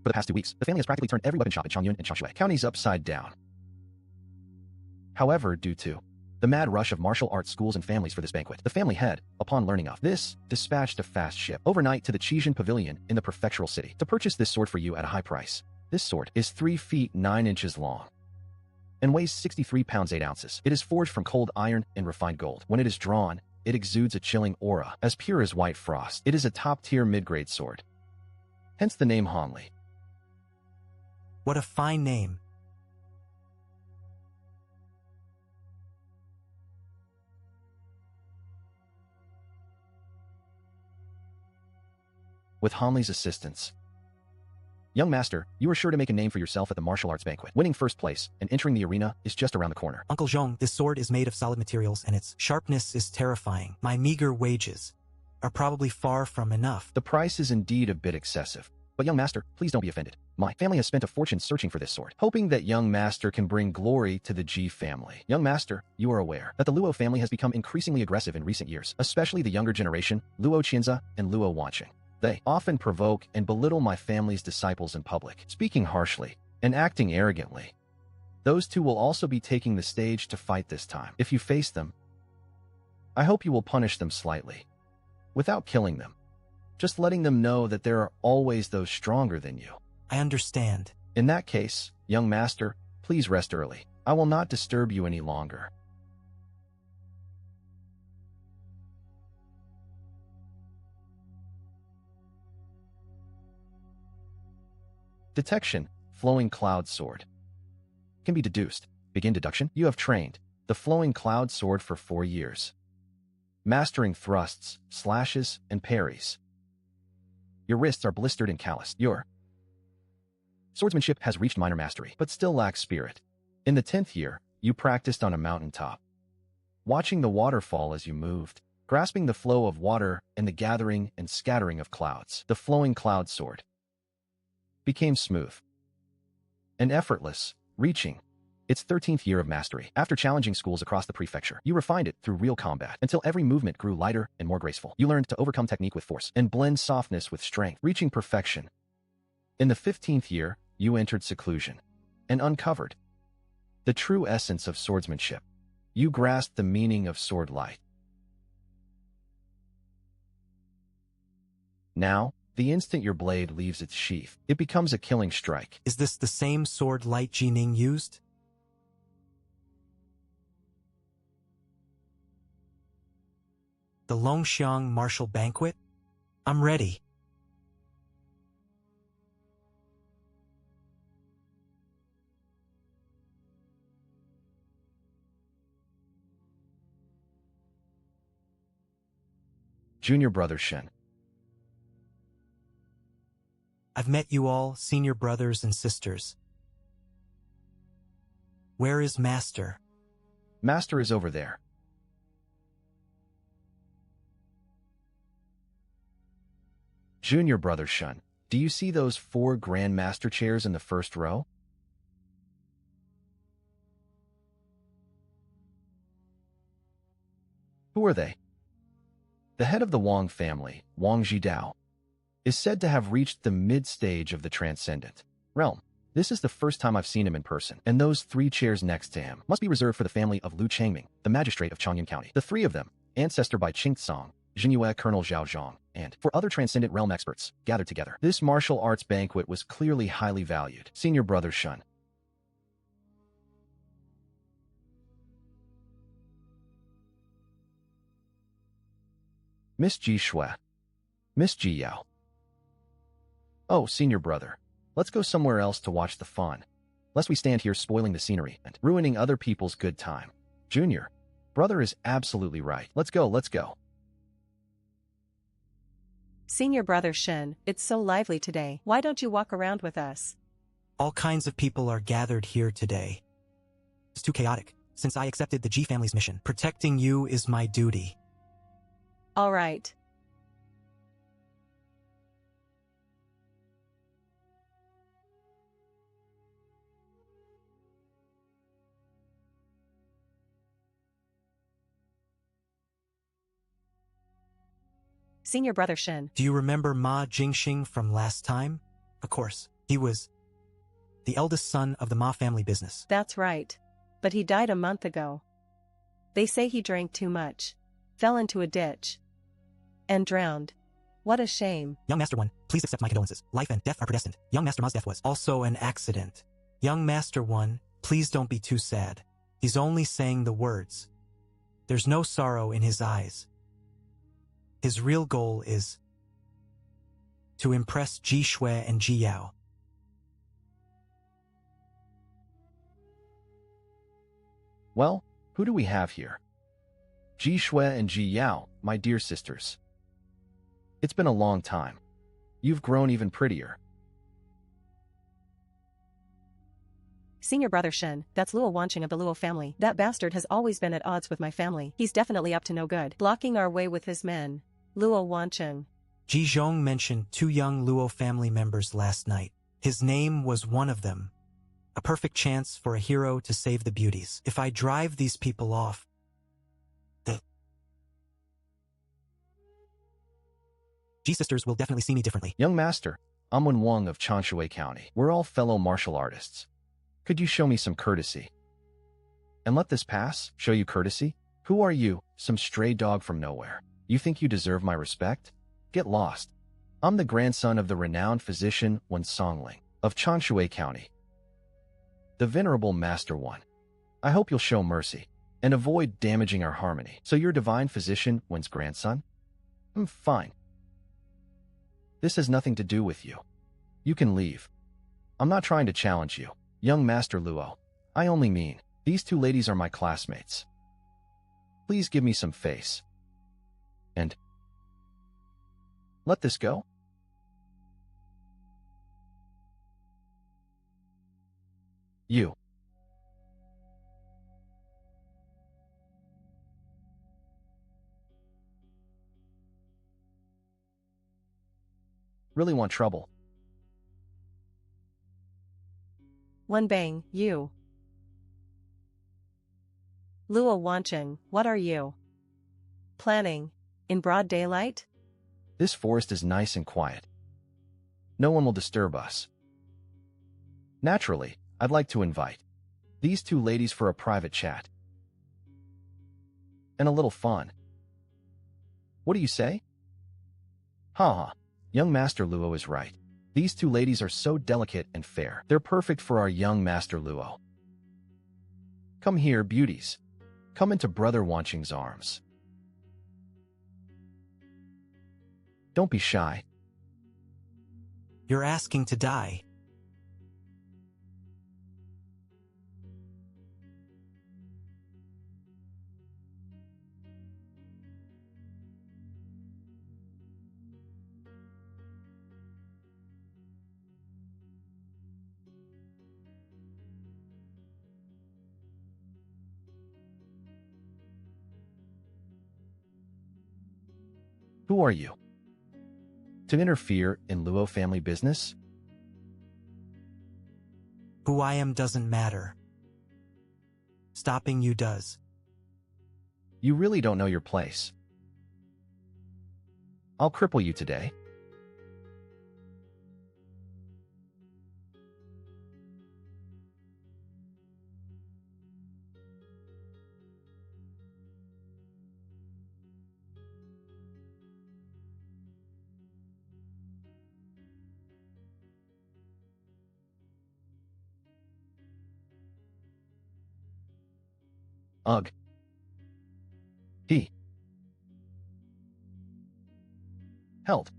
For the past 2 weeks, the family has practically turned every weapon shop in Changyun and Changshui counties upside down. However, due to the mad rush of martial arts schools and families for this banquet, the family head, upon learning of this, dispatched a fast ship overnight to the Qijin Pavilion in the prefectural city to purchase this sword for you at a high price. This sword is 3 feet 9 inches long and weighs 63 pounds 8 ounces. It is forged from cold iron and refined gold. When it is drawn, it exudes a chilling aura, as pure as white frost. It is a top-tier mid-grade sword, hence the name Hanli. What a fine name. With Hanli's assistance, young master, you are sure to make a name for yourself at the martial arts banquet. Winning first place and entering the arena is just around the corner. Uncle Zhong, this sword is made of solid materials and its sharpness is terrifying. My meager wages are probably far from enough. The price is indeed a bit excessive, but young master, please don't be offended. My family has spent a fortune searching for this sword, hoping that young master can bring glory to the Ji family. Young master, you are aware that the Luo family has become increasingly aggressive in recent years, especially the younger generation, Luo Qianza and Luo Wanqing. They often provoke and belittle my family's disciples in public, speaking harshly and acting arrogantly. Those two will also be taking the stage to fight this time. If you face them, I hope you will punish them slightly, without killing them, just letting them know that there are always those stronger than you. I understand. In that case, young master, please rest early. I will not disturb you any longer. Detection, Flowing Cloud Sword. Can be deduced. Begin deduction. You have trained the Flowing Cloud Sword for 4 years, mastering thrusts, slashes, and parries. Your wrists are blistered and calloused. Your swordsmanship has reached minor mastery, but still lacks spirit. In the 10th year, you practiced on a mountaintop, watching the waterfall as you moved, grasping the flow of water and the gathering and scattering of clouds. The Flowing Cloud Sword became smooth and effortless, reaching its 13th year of mastery. After challenging schools across the prefecture, you refined it through real combat until every movement grew lighter and more graceful. You learned to overcome technique with force and blend softness with strength, reaching perfection. In the 15th year, you entered seclusion and uncovered the true essence of swordsmanship. You grasped the meaning of sword light. Now, the instant your blade leaves its sheath, it becomes a killing strike. Is this the same sword Light Jining used? The Longxiang martial banquet? I'm ready. Junior brother Shen. I've met you all, senior brothers and sisters. Where is Master? Master is over there. Junior brother Shun, do you see those 4 Grand Master chairs in the first row? Who are they? The head of the Wang family, Wang Zhidao, is said to have reached the mid-stage of the transcendent realm. This is the first time I've seen him in person, and those 3 chairs next to him must be reserved for the family of Lu Changming, the magistrate of Changyun County. The 3 of them, ancestor by Qing Tsang, Jinyue Colonel Zhao Zhang, and 4 other transcendent realm experts, gathered together. This martial arts banquet was clearly highly valued. Senior brother Shun. Miss Ji Shui. Miss Ji Yao. Oh, senior brother. Let's go somewhere else to watch the fun, lest we stand here spoiling the scenery and ruining other people's good time. Junior, brother is absolutely right. Let's go, let's go. Senior brother Shen, it's so lively today. Why don't you walk around with us? All kinds of people are gathered here today. It's too chaotic. Since I accepted the G family's mission, protecting you is my duty. All right. Senior brother Shen. Do you remember Ma Jingxing from last time? Of course. He was the eldest son of the Ma family business. That's right. But he died a month ago. They say he drank too much, fell into a ditch, and drowned. What a shame. Young Master 1, please accept my condolences. Life and death are predestined. Young Master Ma's death was also an accident. Young Master 1, please don't be too sad. He's only saying the words. There's no sorrow in his eyes. His real goal is to impress Ji Shui and Ji Yao. Well, who do we have here? Ji Shui and Ji Yao, my dear sisters. It's been a long time. You've grown even prettier. Senior brother Shen, that's Luo Wanqing of the Luo family. That bastard has always been at odds with my family. He's definitely up to no good. Blocking our way with his men. Luo Wanqing. Ji Zhong mentioned 2 young Luo family members last night. His name was one of them. A perfect chance for a hero to save the beauties. If I drive these people off, the Ji sisters will definitely see me differently. Young Master, I'm Wen Wang of Chanshui County. We're all fellow martial artists. Could you show me some courtesy? And let this pass? Show you courtesy? Who are you, some stray dog from nowhere? You think you deserve my respect? Get lost. I'm the grandson of the renowned physician Wen Songling of Chanshui County. The Venerable Master 1. I hope you'll show mercy and avoid damaging our harmony. So you're divine physician Wen's grandson? Fine. This has nothing to do with you. You can leave. I'm not trying to challenge you, young Master Luo. I only mean, these 2 ladies are my classmates. Please give me some face. And let this go? You. Really want trouble? One bang, you. Luo Wanqing, what are you planning? In broad daylight? This forest is nice and quiet. No one will disturb us. Naturally, I'd like to invite these 2 ladies for a private chat. And a little fun. What do you say? Haha, young Master Luo is right. These 2 ladies are so delicate and fair. They're perfect for our young Master Luo. Come here, beauties. Come into Brother Wanqing's arms. Don't be shy. You're asking to die. Who are you? To interfere in Luo family business? Who I am doesn't matter. Stopping you does. You really don't know your place. I'll cripple you today. Ugh. He held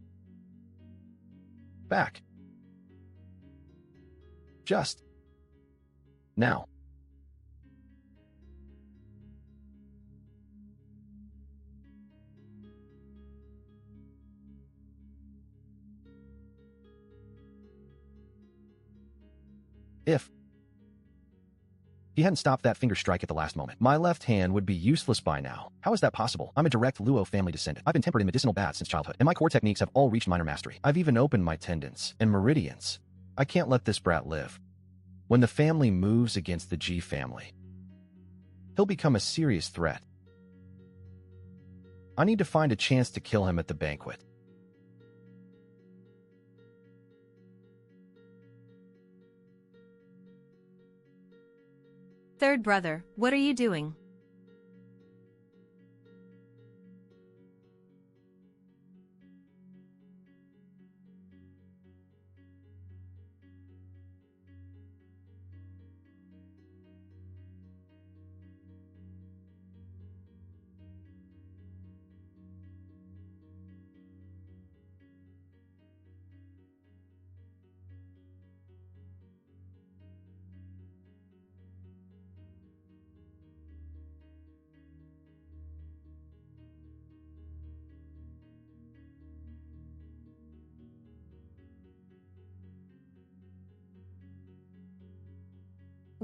back just now. If he hadn't stopped that finger strike at the last moment, my left hand would be useless by now. How is that possible? I'm a direct Luo family descendant. I've been tempered in medicinal baths since childhood, and my core techniques have all reached minor mastery. I've even opened my tendons and meridians. I can't let this brat live. When the family moves against the G family, he'll become a serious threat. I need to find a chance to kill him at the banquet. Third brother, what are you doing?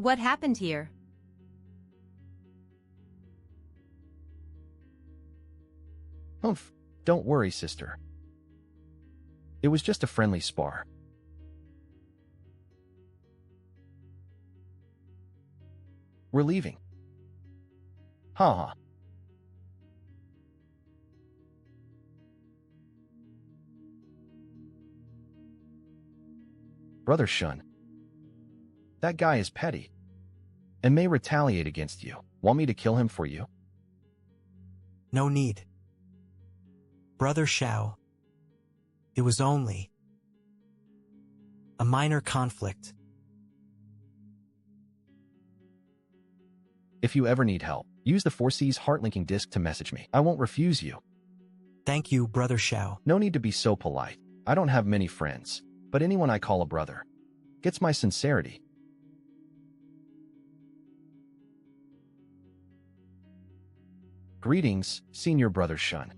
What happened here? Humph, don't worry, sister. It was just a friendly spar. We're leaving. Ha. Brother Shun. That guy is petty and may retaliate against you. Want me to kill him for you? No need. Brother Shao. It was only a minor conflict. If you ever need help, use the 4C's heart-linking disc to message me. I won't refuse you. Thank you, Brother Shao. No need to be so polite. I don't have many friends, but anyone I call a brother gets my sincerity. Greetings, Senior Brother Shun.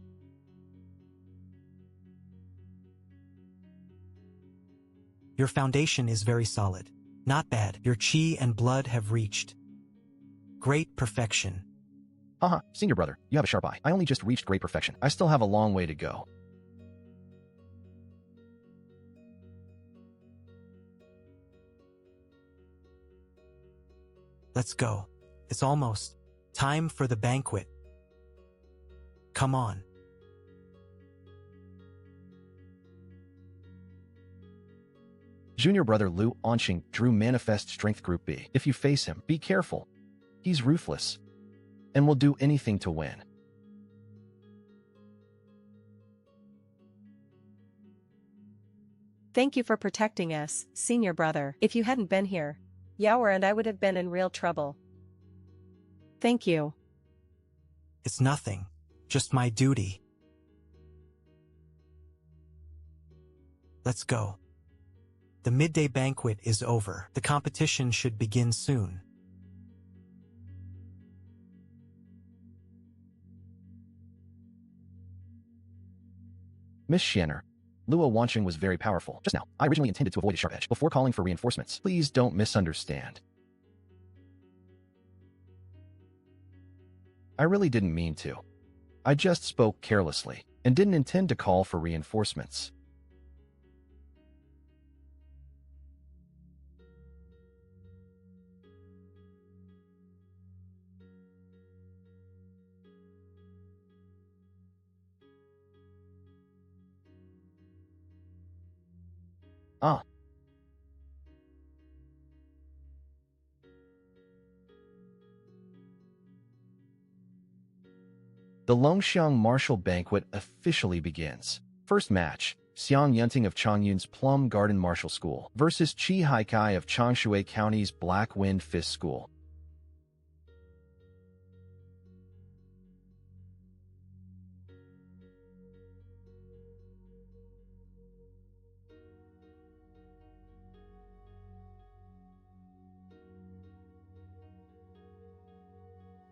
Your foundation is very solid. Not bad. Your chi and blood have reached great perfection. Haha, Senior Brother, you have a sharp eye. I only just reached great perfection. I still have a long way to go. Let's go. It's almost time for the banquet. Come on. Junior Brother Liu Onqing drew Manifest Strength Group B. If you face him, be careful. He's ruthless and will do anything to win. Thank you for protecting us, Senior Brother. If you hadn't been here, Yaoer and I would have been in real trouble. Thank you. It's nothing. Just my duty. Let's go. The midday banquet is over. The competition should begin soon. Miss Shanner, Luo Wanqing was very powerful. Just now, I originally intended to avoid a sharp edge before calling for reinforcements. Please don't misunderstand. I really didn't mean to. I just spoke carelessly and didn't intend to call for reinforcements. Ah. The Longxiang Martial Banquet officially begins. First match, Xiang Yunting of Changyun's Plum Garden Martial School versus Qi Haikai of Changshui County's Black Wind Fist School.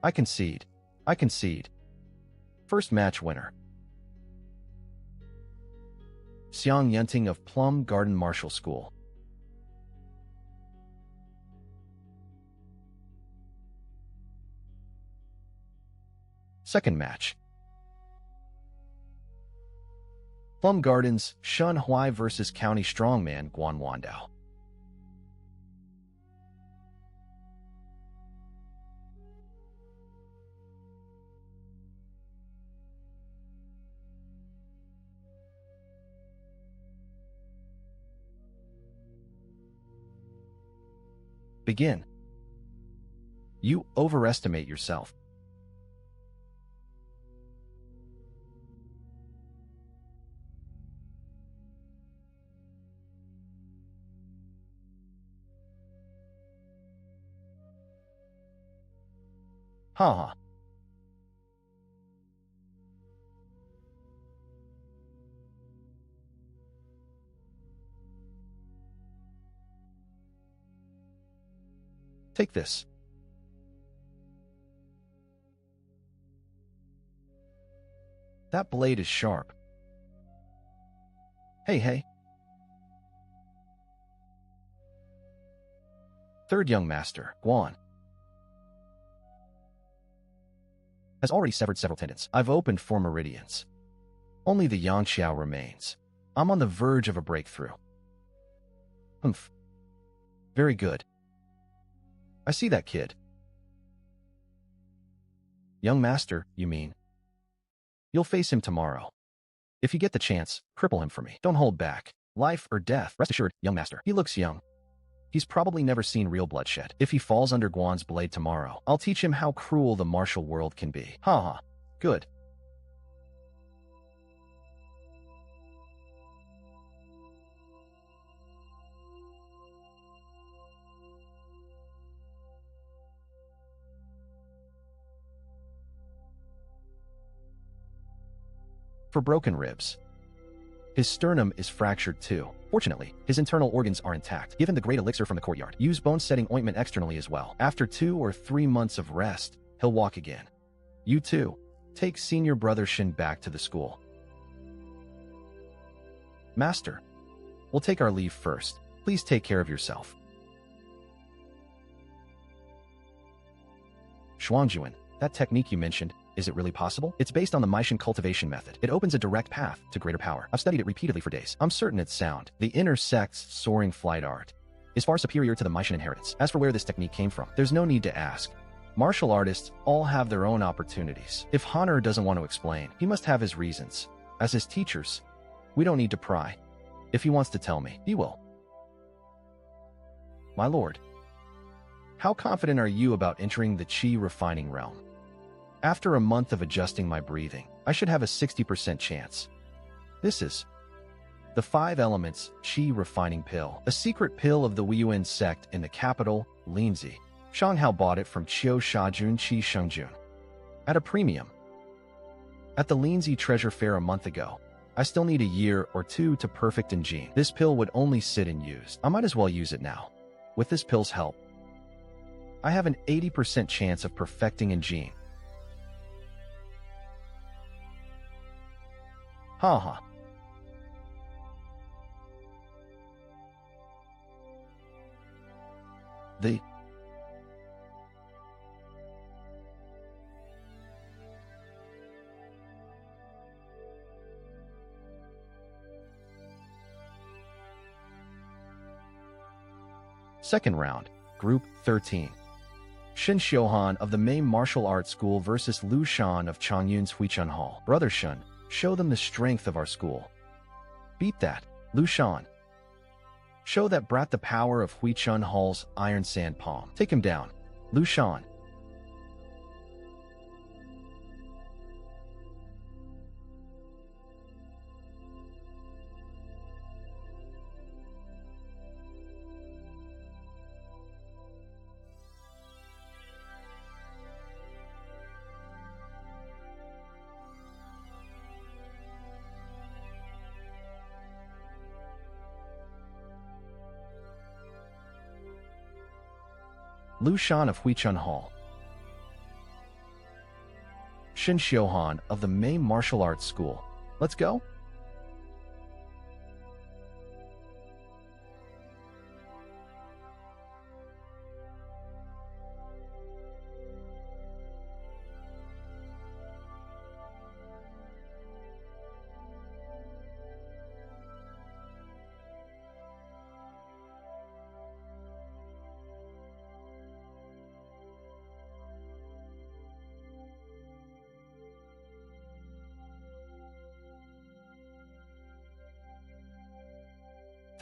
I concede. I concede. First match winner. Xiang Yunting of Plum Garden Martial School. Second match. Plum Gardens, Shun Huai vs. County Strongman Guan Wandao. Begin. You overestimate yourself. Haha. Take this. That blade is sharp. Hey. Third young master, Guan, has already severed several tendons. I've opened 4 meridians. Only the Yangxiao remains. I'm on the verge of a breakthrough. Humph. Very good. I see that kid. Young master, you mean? You'll face him tomorrow. If you get the chance, cripple him for me. Don't hold back. Life or death. Rest assured, young master. He looks young. He's probably never seen real bloodshed. If he falls under Guan's blade tomorrow, I'll teach him how cruel the martial world can be. Haha. Good. For broken ribs. His sternum is fractured too. Fortunately, his internal organs are intact. Given the great elixir from the courtyard, use bone-setting ointment externally as well. After 2 or 3 months of rest, he'll walk again. You too. Take senior brother Shin back to the school. Master, we'll take our leave first. Please take care of yourself. Shuangjuan, that technique you mentioned, is it really possible? It's based on the Maishan cultivation method. It opens a direct path to greater power. I've studied it repeatedly for days. I'm certain it's sound. The inner sect's soaring flight art is far superior to the Maishan inheritance. As for where this technique came from, there's no need to ask. Martial artists all have their own opportunities. If Honor doesn't want to explain, he must have his reasons. As his teachers, we don't need to pry. If he wants to tell me, he will. My lord, how confident are you about entering the Qi refining realm? After a month of adjusting my breathing, I should have a 60% chance. This is the 5 elements Qi refining pill, a secret pill of the Weiyuan sect in the capital, Linzi. Shanghao bought it from Qiu Shajun Qi Shengjun at a premium. At the Linzi Treasure Fair a month ago, I still need a year or 2 to perfect Injin. This pill would only sit unused. I might as well use it now. With this pill's help, I have an 80% chance of perfecting Injin. Haha. The second round, Group 13. Shin Xiuhan of the main martial arts school versus Lu Shan of Changyun's Huichun Hall. Brother Shun, show them the strength of our school. Beat that, Lu Shan. Show that brat the power of Huichun Hall's Iron Sand Palm. Take him down, Lu Shan. Lu Shan of Huichun Hall. Shin Xiuhan of the Mei Martial Arts School. Let's go?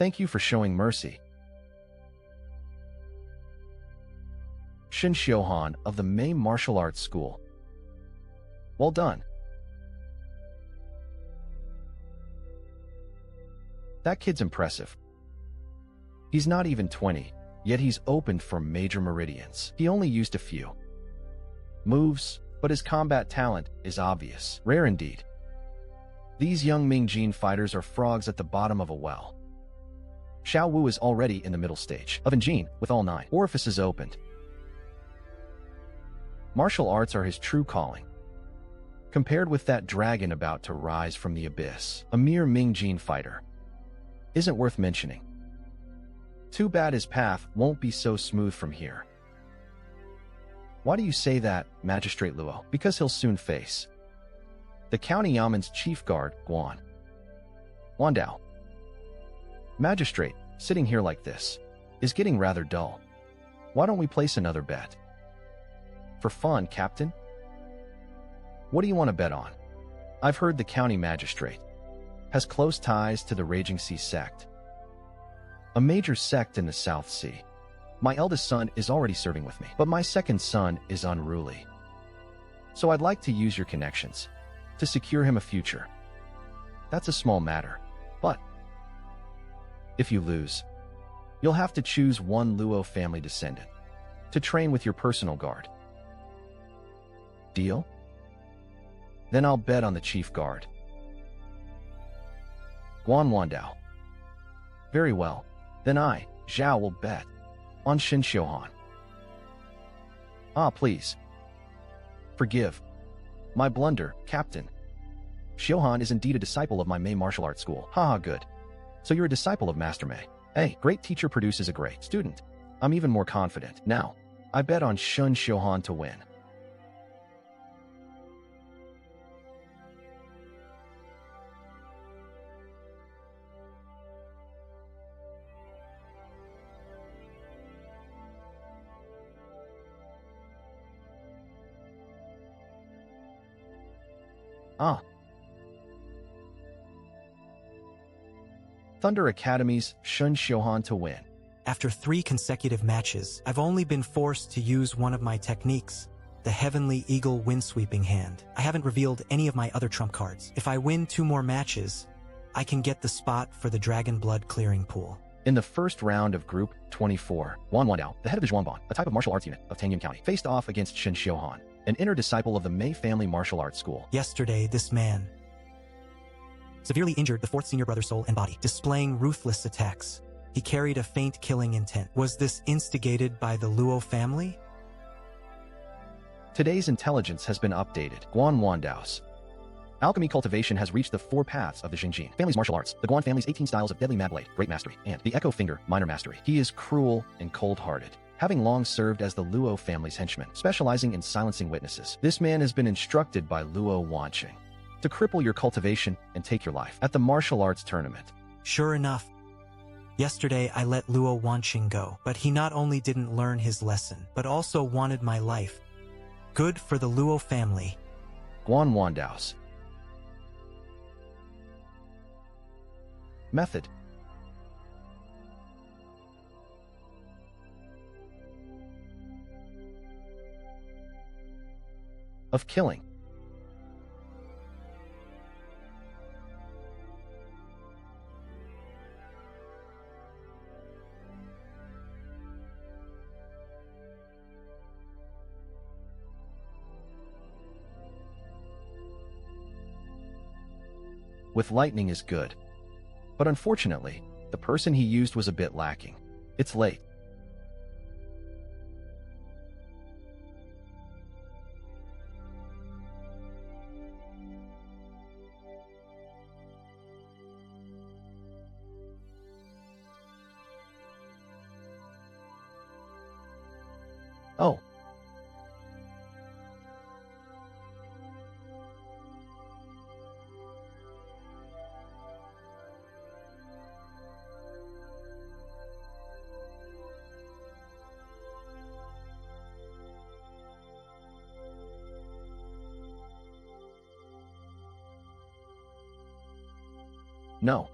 Thank you for showing mercy. Shin Xiuhan of the Mei Martial Arts School. Well done. That kid's impressive. He's not even 20, yet he's opened for major meridians. He only used a few moves, but his combat talent is obvious. Rare indeed. These young Mingjin fighters are frogs at the bottom of a well. Xiao Wu is already in the middle stage of Injin, with all 9 orifices opened. Martial arts are his true calling. Compared with that dragon about to rise from the abyss, a mere Mingjin fighter isn't worth mentioning. Too bad his path won't be so smooth from here. Why do you say that, Magistrate Luo? Because he'll soon face the county yaman's chief guard, Guan Wandao. Magistrate, sitting here like this is getting rather dull. Why don't we place another bet? For fun, Captain? What do you want to bet on? I've heard the county magistrate has close ties to the Raging Sea sect, a major sect in the South Sea. My eldest son is already serving with me, but my second son is unruly. So I'd like to use your connections to secure him a future. That's a small matter, but if you lose, you'll have to choose one Luo family descendant to train with your personal guard. Deal? Then I'll bet on the chief guard, Guan Wandao. Very well. Then I, Zhao, will bet on Shin Xiuhan. Ah, please. Forgive my blunder, Captain. Xiuhan is indeed a disciple of my Mei martial arts school. Haha, good. So you're a disciple of Master Mei. Hey, great teacher produces a great student. I'm even more confident. Now, I bet on Shin Xiuhan to win. Ah. Thunder Academy's Shun Xiuhan to win. After 3 consecutive matches, I've only been forced to use one of my techniques, the Heavenly Eagle Windsweeping Hand. I haven't revealed any of my other trump cards. If I win 2 more matches, I can get the spot for the Dragon Blood Clearing Pool. In the first round of Group 24, Wan Wandao, the head of the Zhuangban, a type of martial arts unit of Tangyun County, faced off against Shin Xiuhan, an inner disciple of the Mei family martial arts school. Yesterday, this man severely injured the 4th senior brother's soul and body, displaying ruthless attacks. He carried a faint killing intent. Was this instigated by the Luo family? Today's intelligence has been updated. Guan Wandao's alchemy cultivation has reached the 4 paths of the Xingjin family's martial arts, the Guan family's 18 styles of deadly mad blade, great mastery, and the Echo Finger, minor mastery. He is cruel and cold-hearted, having long served as the Luo family's henchman, specializing in silencing witnesses. This man has been instructed by Luo Wanqing to cripple your cultivation and take your life at the martial arts tournament. Sure enough, yesterday I let Luo Wanqing go, but he not only didn't learn his lesson, but also wanted my life. Good for the Luo family. Guan Wandao's method of killing. With lightning is good. But unfortunately, the person he used was a bit lacking. It's late. Oh. No.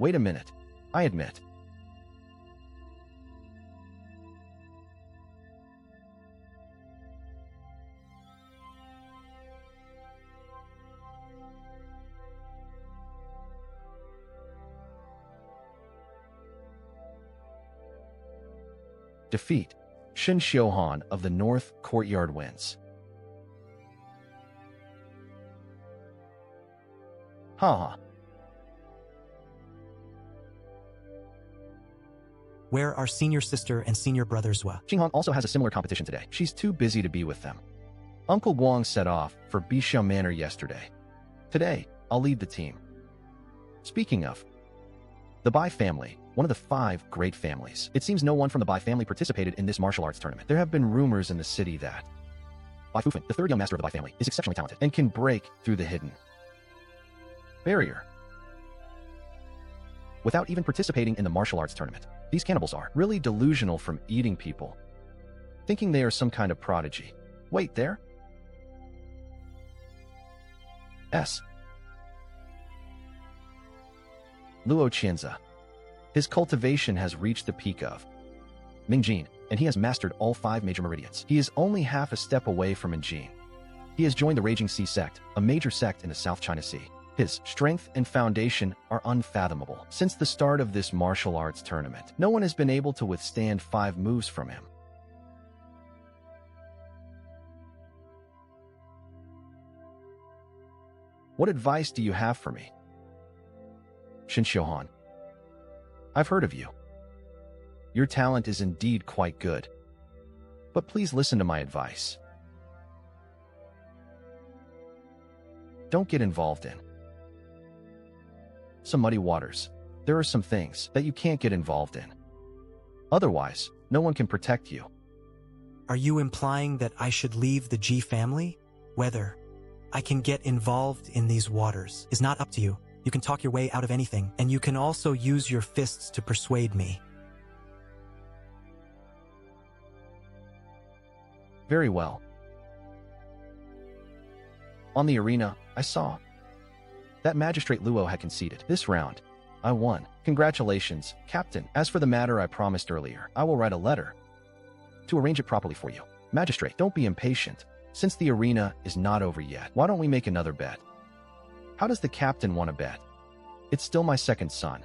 Wait a minute. I admit. Defeat. Shin Xiuhan of the North Courtyard wins. Haha. Where are senior sister and senior brother Zhua? Qinghong also has a similar competition today. She's too busy to be with them. Uncle Guang set off for Bixiao Manor yesterday. Today, I'll lead the team. Speaking of, the Bai family, one of the 5 great families. It seems no one from the Bai family participated in this martial arts tournament. There have been rumors in the city that Bai Fufan, the 3rd young master of the Bai family, is exceptionally talented and can break through the hidden barrier without even participating in the martial arts tournament. These cannibals are really delusional from eating people, thinking they are some kind of prodigy. Wait, there? Luo Qianzi. His cultivation has reached the peak of Mingjin, and he has mastered all 5 major meridians. He is only half a step away from Mingjin. He has joined the Raging Sea sect, a major sect in the South China Sea. His strength and foundation are unfathomable. Since the start of this martial arts tournament, no one has been able to withstand 5 moves from him. What advice do you have for me? Shin Xiuhan, I've heard of you. Your talent is indeed quite good. But please listen to my advice. Don't get involved in some muddy waters. There are some things that you can't get involved in. Otherwise, no one can protect you. Are you implying that I should leave the Ji family? Whether I can get involved in these waters is not up to you. You can talk your way out of anything, and you can also use your fists to persuade me. Very well. On the arena, I saw that Magistrate Luo had conceded. This round, I won. Congratulations, Captain. As for the matter I promised earlier, I will write a letter to arrange it properly for you. Magistrate, don't be impatient. Since the arena is not over yet, why don't we make another bet? How does the captain want to bet? It's still my 2nd son.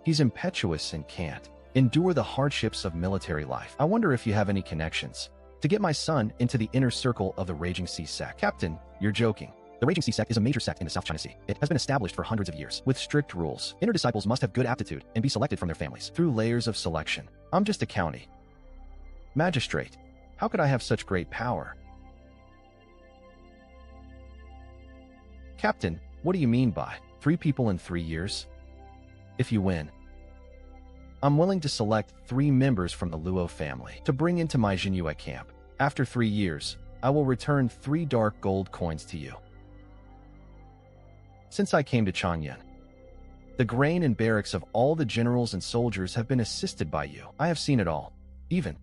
He's impetuous and can't endure the hardships of military life. I wonder if you have any connections to get my son into the inner circle of the Raging Sea sect. Captain, you're joking. The Raging Sea sect is a major sect in the South China Sea. It has been established for hundreds of years, with strict rules. Inner disciples must have good aptitude and be selected from their families through layers of selection. I'm just a county magistrate. How could I have such great power? Captain, what do you mean by 3 people in 3 years? If you win, I'm willing to select 3 members from the Luo family to bring into my Jinyue camp. After 3 years, I will return 3 dark gold coins to you. Since I came to Changyan, the grain and barracks of all the generals and soldiers have been assisted by you. I have seen it all, even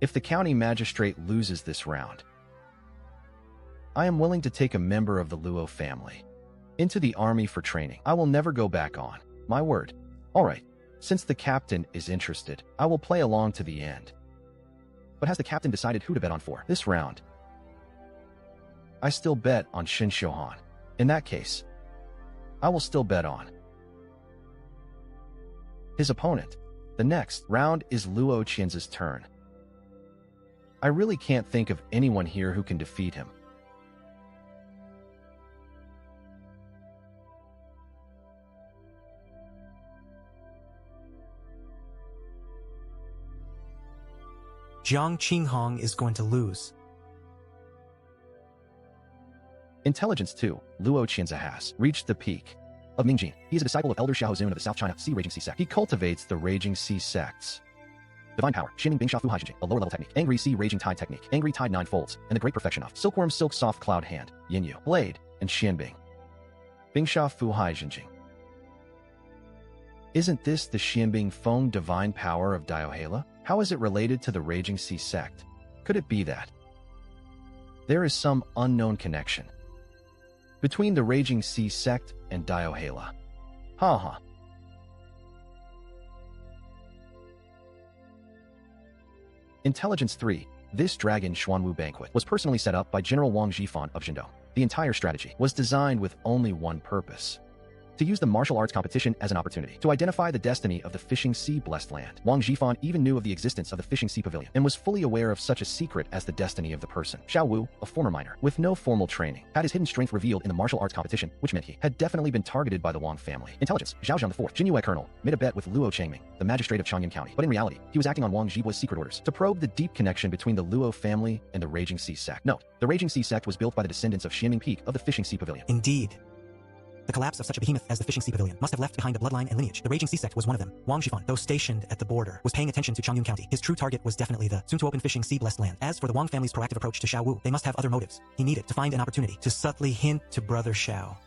if the county magistrate loses this round. I am willing to take a member of the Luo family into the army for training. I will never go back on my word. All right, since the captain is interested, I will play along to the end. But has the captain decided who to bet on for this round? I still bet on Shin Xiuhan. In that case, I will still bet on his opponent. The next round is Luo Qianzi's turn. I really can't think of anyone here who can defeat him. Jiang Qinghong is going to lose. Intelligence 2, Luo Qianzi has reached the peak of Mingjin. He is a disciple of Elder Xiao Zun of the South China Sea Raging Sea sect. He cultivates the Raging Sea sects. Divine Power, Xining Bingsha Fu Haijing, a lower-level technique. Angry Sea Raging Tide technique. Angry Tide 9 folds, and the great perfection of Silkworm Silk Soft Cloud Hand, Yinyu, Blade, and Xianbing. Bingsha Fu Haijing. Isn't this the Xianbing Feng Divine Power of Diohala? How is it related to the Raging Sea sect? Could it be that there is some unknown connection between the Raging Sea sect and Diohala? Haha. Intelligence 3. This Dragon Xuanwu banquet was personally set up by General Wang Jifan of Zhengdou. The entire strategy was designed with only one purpose: to use the martial arts competition as an opportunity to identify the destiny of the Fishing Sea Blessed Land. Wang Jifan even knew of the existence of the Fishing Sea Pavilion and was fully aware of such a secret as the destiny of the person. Xiao Wu, a former miner with no formal training, had his hidden strength revealed in the martial arts competition, which meant he had definitely been targeted by the Wang family. Intelligence. Zhao Zhang IV, Jinyue Colonel, made a bet with Luo Changming, the magistrate of Changyun County, but in reality, he was acting on Wang Jibu's secret orders to probe the deep connection between the Luo family and the Raging Sea sect. Note, the Raging Sea sect was built by the descendants of Xianming Peak of the Fishing Sea Pavilion. Indeed. The collapse of such a behemoth as the Fishing Sea Pavilion must have left behind a bloodline and lineage. The Raging Sea sect was one of them. Wang Jifan, though stationed at the border, was paying attention to Changyun County. His true target was definitely the soon-to-open Fishing Sea Blessed Land. As for the Wang family's proactive approach to Xiao Wu, they must have other motives. He needed to find an opportunity to subtly hint to Brother Xiao.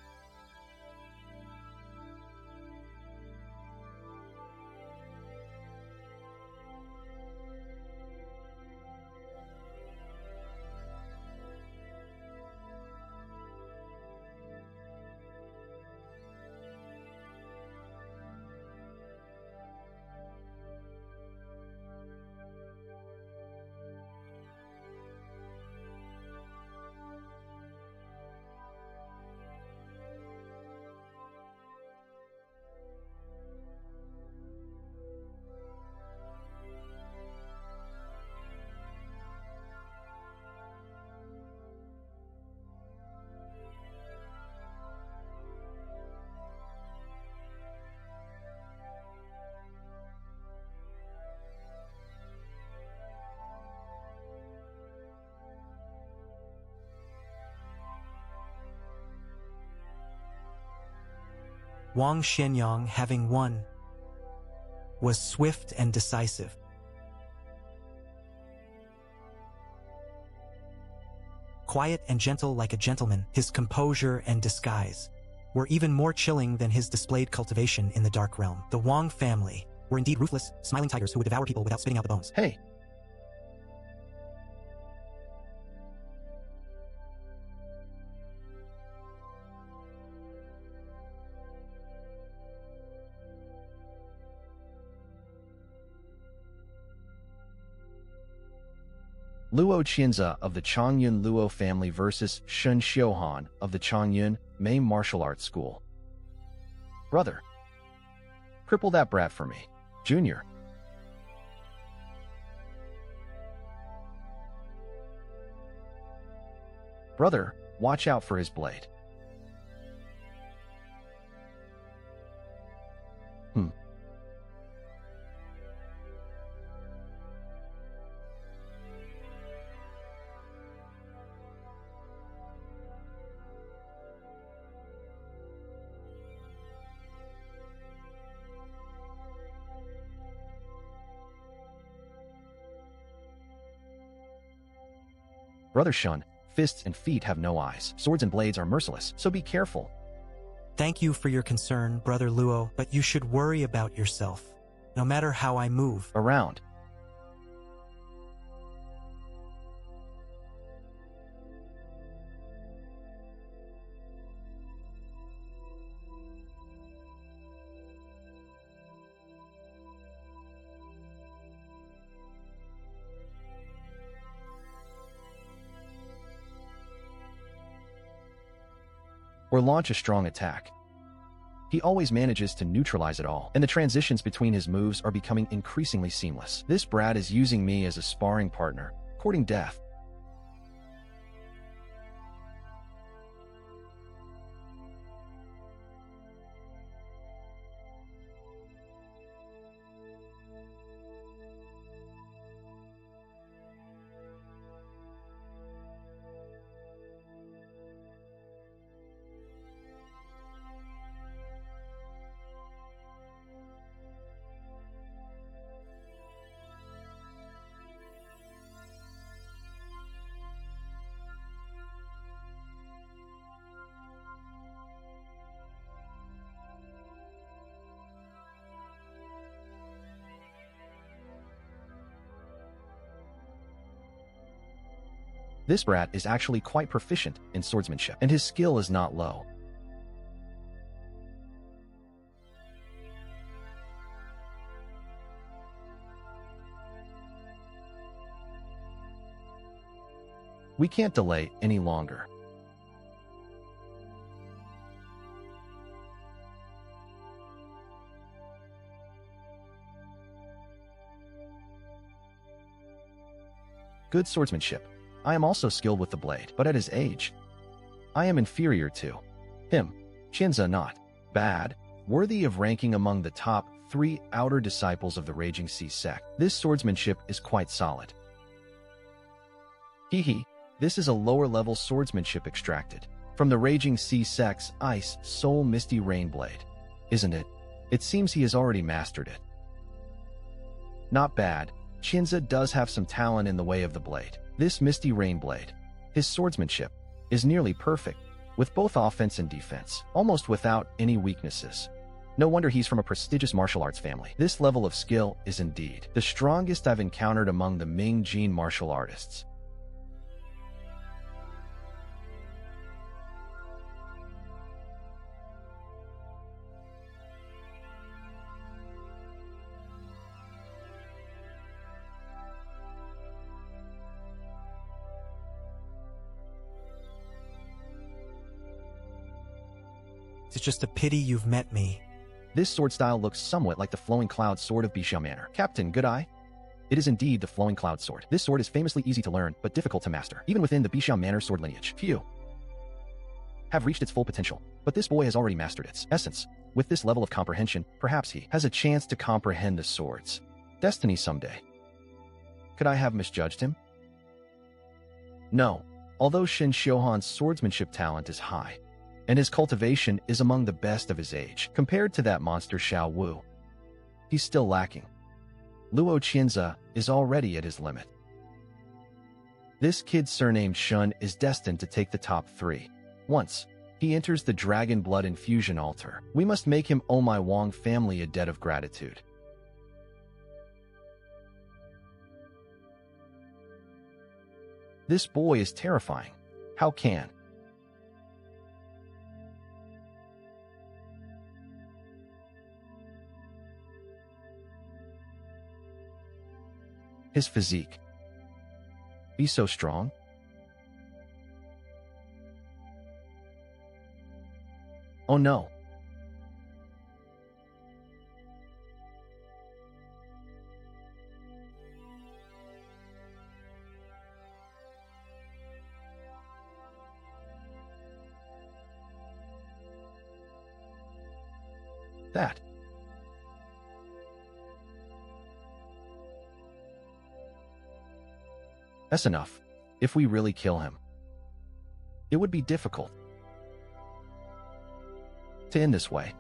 Wang Xianyang, having won, was swift and decisive. Quiet and gentle like a gentleman, his composure and disguise were even more chilling than his displayed cultivation in the dark realm. The Wang family were indeed ruthless, smiling tigers who would devour people without spitting out the bones. Hey! Luo Qianzi of the Changyun Luo family versus Shen Xiuhan of the Changyun Mei Martial Arts School. Brother, cripple that brat for me. Junior. Brother, watch out for his blade. Brother Shun, fists and feet have no eyes. Swords and blades are merciless, so be careful. Thank you for your concern, Brother Luo, but you should worry about yourself, no matter how I move around. Or launch a strong attack. He always manages to neutralize it all, and the transitions between his moves are becoming increasingly seamless. This brat is using me as a sparring partner, courting death. This brat is actually quite proficient in swordsmanship, and his skill is not low. We can't delay any longer. Good swordsmanship. I am also skilled with the blade, but at his age, I am inferior to him. Shinza not bad, worthy of ranking among the top 3 outer disciples of the Raging Sea sect. This swordsmanship is quite solid. This is a lower-level swordsmanship extracted from the Raging Sea sect's Ice Soul Misty Rain Blade, isn't it? It seems he has already mastered it. Not bad. Shinza does have some talent in the way of the blade. This Misty Rain Blade, his swordsmanship, is nearly perfect, with both offense and defense, almost without any weaknesses. No wonder he's from a prestigious martial arts family. This level of skill is indeed the strongest I've encountered among the Ming Jin martial artists. It's just a pity you've met me. This sword style looks somewhat like the Flowing Cloud Sword of Bishao Manor. Captain, good eye? It is indeed the Flowing Cloud Sword. This sword is famously easy to learn, but difficult to master, even within the Bishao Manor sword lineage. Few have reached its full potential, but this boy has already mastered its essence. With this level of comprehension, perhaps he has a chance to comprehend the sword's destiny someday. Could I have misjudged him? No. Although Shin Xiuhan's swordsmanship talent is high, and his cultivation is among the best of his age, compared to that monster Xiao Wu, he's still lacking. Luo Qianze is already at his limit. This kid surnamed Shun is destined to take the top 3. Once he enters the Dragon Blood Infusion altar, we must make him owe my Wang family a debt of gratitude. This boy is terrifying. How can his physique be so strong? Oh no. That's enough. If we really kill him, it would be difficult to end this way.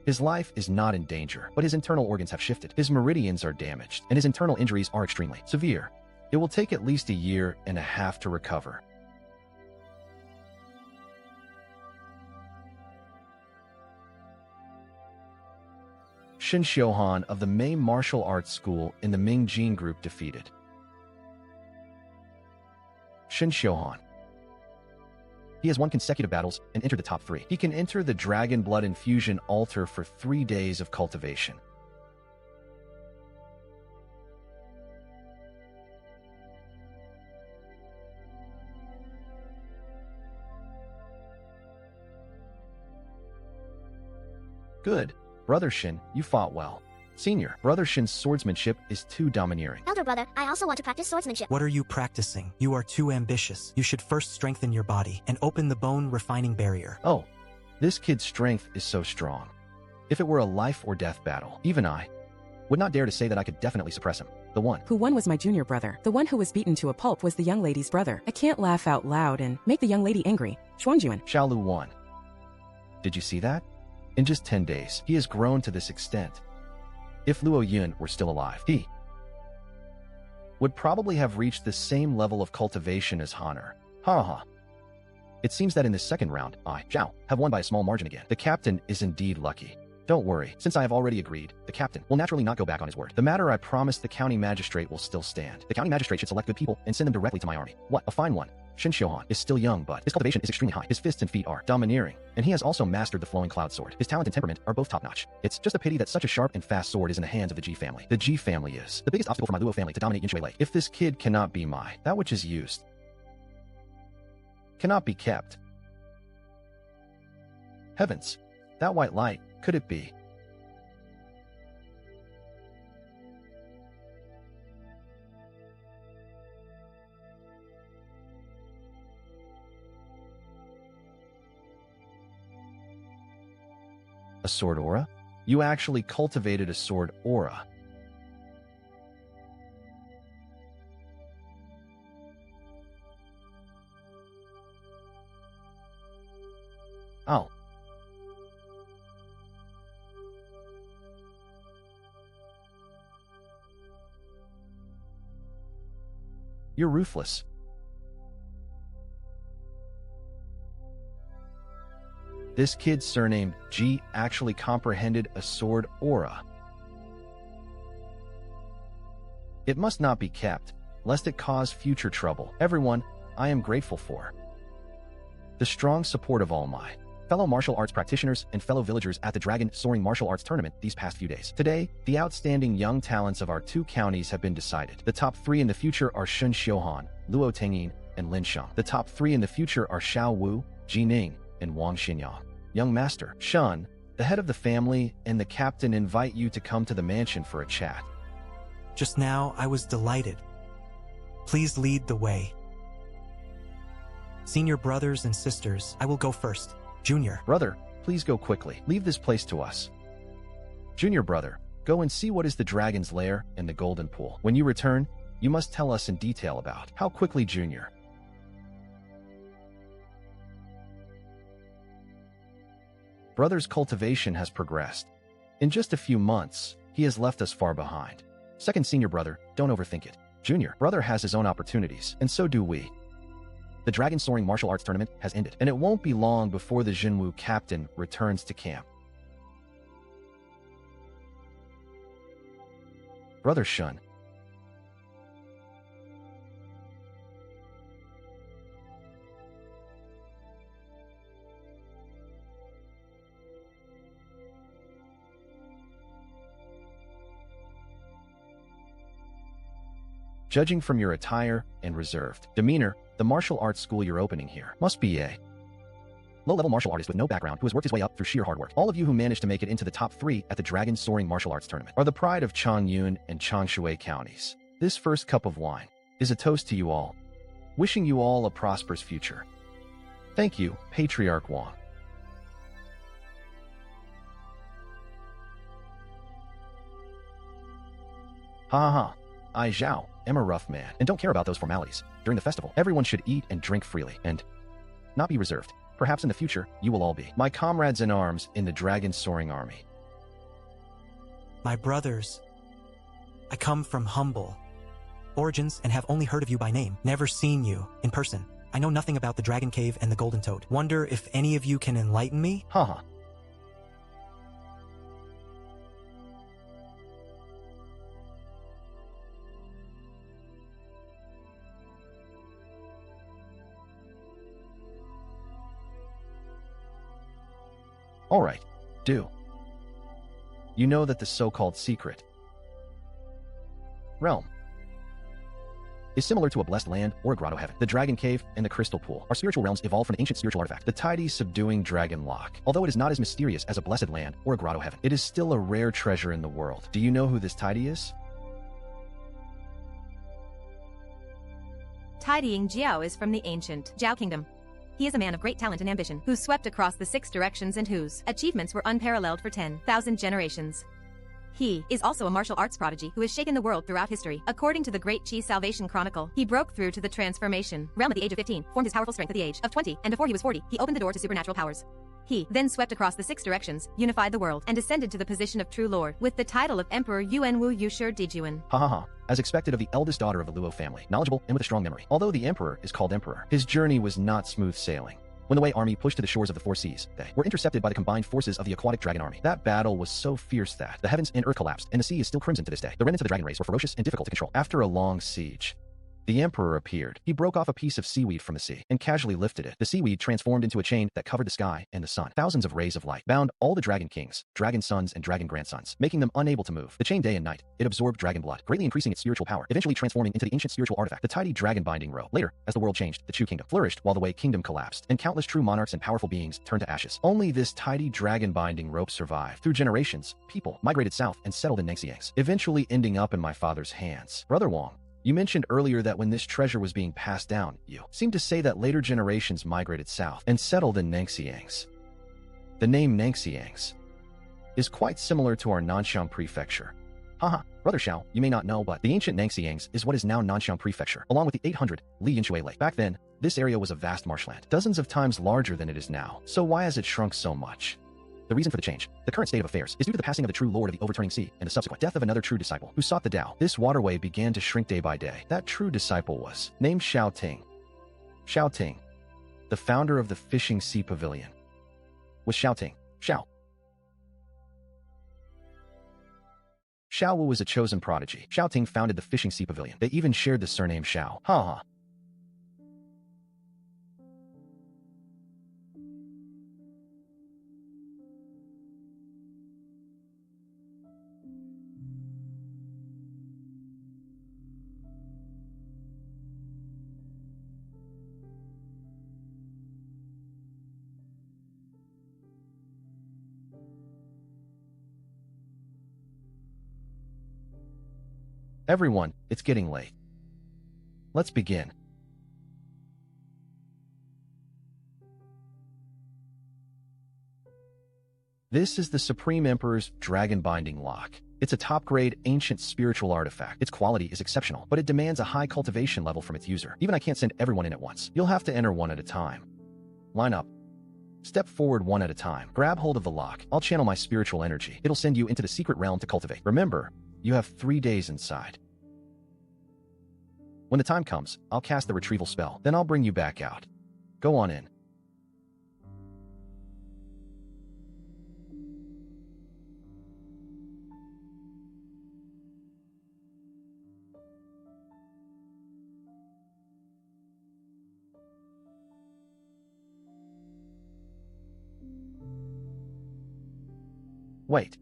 His life is not in danger, but his internal organs have shifted. His meridians are damaged, and his internal injuries are extremely severe. It will take at least 1.5 years to recover. Shin Xiuhan of the Mei Martial Arts School in the Ming Jin Group defeated Shin Xiuhan. He has won consecutive battles and entered the top 3. He can enter the Dragon Blood Infusion altar for 3 days of cultivation. Good. Brother Shin, you fought well. Senior, Brother Shin's swordsmanship is too domineering. Elder brother, I also want to practice swordsmanship. What are you practicing? You are too ambitious. You should first strengthen your body and open the bone refining barrier. Oh, this kid's strength is so strong. If it were a life or death battle, even I would not dare to say that I could definitely suppress him. The one Who won was my junior brother. The one who was beaten to a pulp was the young lady's brother. I can't laugh out loud and make the young lady angry. Shuangjuan. Xiaolu won. Did you see that? In just 10 days, he has grown to this extent. If Luo Yun were still alive, he would probably have reached the same level of cultivation as Honor. Ha ha. It seems that in this second round, I, Zhao, have won by a small margin again. The captain is indeed lucky. Don't worry, since I have already agreed, the captain will naturally not go back on his word. The matter I promised the county magistrate will still stand. The county magistrate should select good people and send them directly to my army. What a fine one. Shin Xiuhan is still young, but his cultivation is extremely high. His fists and feet are domineering, and he has also mastered the flowing cloud sword. His talent and temperament are both top-notch. It's just a pity that such a sharp and fast sword is in the hands of the Ji family. The Ji family is the biggest obstacle for my Luo family to dominate Yanshui Lake. If this kid cannot be that which is used cannot be kept. Heavens, that white light, could it be? A sword aura? You actually cultivated a sword aura. Oh. You're ruthless. This kid surnamed G actually comprehended a sword aura. It must not be kept, lest it cause future trouble. Everyone, I am grateful for the strong support of all my fellow martial arts practitioners and fellow villagers at the Dragon Soaring Martial Arts Tournament these past few days. Today, the outstanding young talents of our two counties have been decided. The top 3 in the future are Shun Xiuhan, Luo Tengyin, and Lin Shang. The top 3 in the future are Xiao Wu, Ji Ning, and Wang Xinyang. Young Master, Shun, the head of the family, and the captain invite you to come to the mansion for a chat. Just now, I was delighted. Please lead the way. Senior brothers and sisters, I will go first. Junior. Brother, please go quickly. Leave this place to us. Junior brother, go and see what is the dragon's lair and the golden pool. When you return, you must tell us in detail about how quickly Junior. Brother's cultivation has progressed. In just a few months, he has left us far behind. Second senior brother, don't overthink it. Junior brother has his own opportunities, and so do we. The Dragon Soaring Martial Arts Tournament has ended, and it won't be long before the Jinwu captain returns to camp. Brother Shun. Judging from your attire and reserved demeanor, the martial arts school you're opening here must be a low-level martial artist with no background who has worked his way up through sheer hard work. All of you who managed to make it into the top 3 at the Dragon Soaring Martial Arts Tournament are the pride of Changyun and Changshui counties. This first cup of wine is a toast to you all, wishing you all a prosperous future. Thank you, Patriarch Wang. Ha ha ha. I, Zhao, am a rough man and don't care about those formalities. During the festival, everyone should eat and drink freely and not be reserved. Perhaps in the future, you will all be my comrades in arms in the Dragon Soaring Army. My brothers, I come from humble origins and have only heard of you by name, never seen you in person. I know nothing about the Dragon Cave and the Golden Toad. Wonder if any of you can enlighten me? Haha. All right, do. You know that the so-called secret realm is similar to a blessed land or a grotto heaven. The Dragon Cave and the Crystal Pool are spiritual realms evolved from an ancient spiritual artifact, the tidy subduing dragon lock. Although it is not as mysterious as a blessed land or a grotto heaven, it is still a rare treasure in the world. Do you know who this tidy is? Tidying Jiao is from the ancient Jiao Kingdom. He is a man of great talent and ambition, who swept across the 6 directions and whose achievements were unparalleled for 10,000 generations. He is also a martial arts prodigy who has shaken the world throughout history. According to the Great Chi's Salvation Chronicle, he broke through to the transformation realm at the age of 15, formed his powerful strength at the age of 20, and before he was 40, he opened the door to supernatural powers. He then swept across the 6 directions, unified the world, and ascended to the position of true lord, with the title of Emperor Yuan Wu Yushir Dijuan. Ha ha ha. As expected of the eldest daughter of the Luo family, knowledgeable and with a strong memory. Although the emperor is called emperor, his journey was not smooth sailing. When the Wei army pushed to the shores of the Four Seas, they were intercepted by the combined forces of the aquatic dragon army. That battle was so fierce that the heavens and earth collapsed, and the sea is still crimson to this day. The remnants of the dragon race were ferocious and difficult to control. After a long siege, the emperor appeared. He broke off a piece of seaweed from the sea and casually lifted it. The seaweed transformed into a chain that covered the sky and the sun. Thousands of rays of light bound all the dragon kings, dragon sons, and dragon grandsons, making them unable to move. The chain day and night. It absorbed dragon blood, greatly increasing its spiritual power, eventually transforming into the ancient spiritual artifact, the tidy dragon binding robe. Later, as the world changed, the Chu kingdom flourished while the Wei kingdom collapsed, and countless true monarchs and powerful beings turned to ashes. Only this tidy dragon binding rope survived. Through generations, people migrated south and settled in Nangxiangs, eventually ending up in my father's hands. Brother Wang, you mentioned earlier that when this treasure was being passed down, you seemed to say that later generations migrated south and settled in Nangxiangs. The name Nangxiangs is quite similar to our Nanxiang prefecture. Haha, Brother Xiao, you may not know, but the ancient Nangxiangs is what is now Nanxiang prefecture, along with the 800 Li Yinshui Lake. Back then, this area was a vast marshland, dozens of times larger than it is now. So why has it shrunk so much? The reason for the change, the current state of affairs, is due to the passing of the true Lord of the Overturning Sea and the subsequent death of another true disciple who sought the Tao. This waterway began to shrink day by day. That true disciple was named Shao Ting. Shao Ting, the founder of the Fishing Sea Pavilion, was Shao Ting. Shao Wu was a chosen prodigy. Shao Ting founded the Fishing Sea Pavilion. They even shared the surname Shao. Ha. Everyone, it's getting late. Let's begin. This is the Supreme Emperor's Dragon Binding Lock. It's a top-grade, ancient spiritual artifact. Its quality is exceptional, but it demands a high cultivation level from its user. Even I can't send everyone in at once. You'll have to enter one at a time. Line up. Step forward one at a time. Grab hold of the lock. I'll channel my spiritual energy. It'll send you into the secret realm to cultivate. Remember, you have 3 days inside. When the time comes, I'll cast the retrieval spell. Then I'll bring you back out. Go on in. Wait.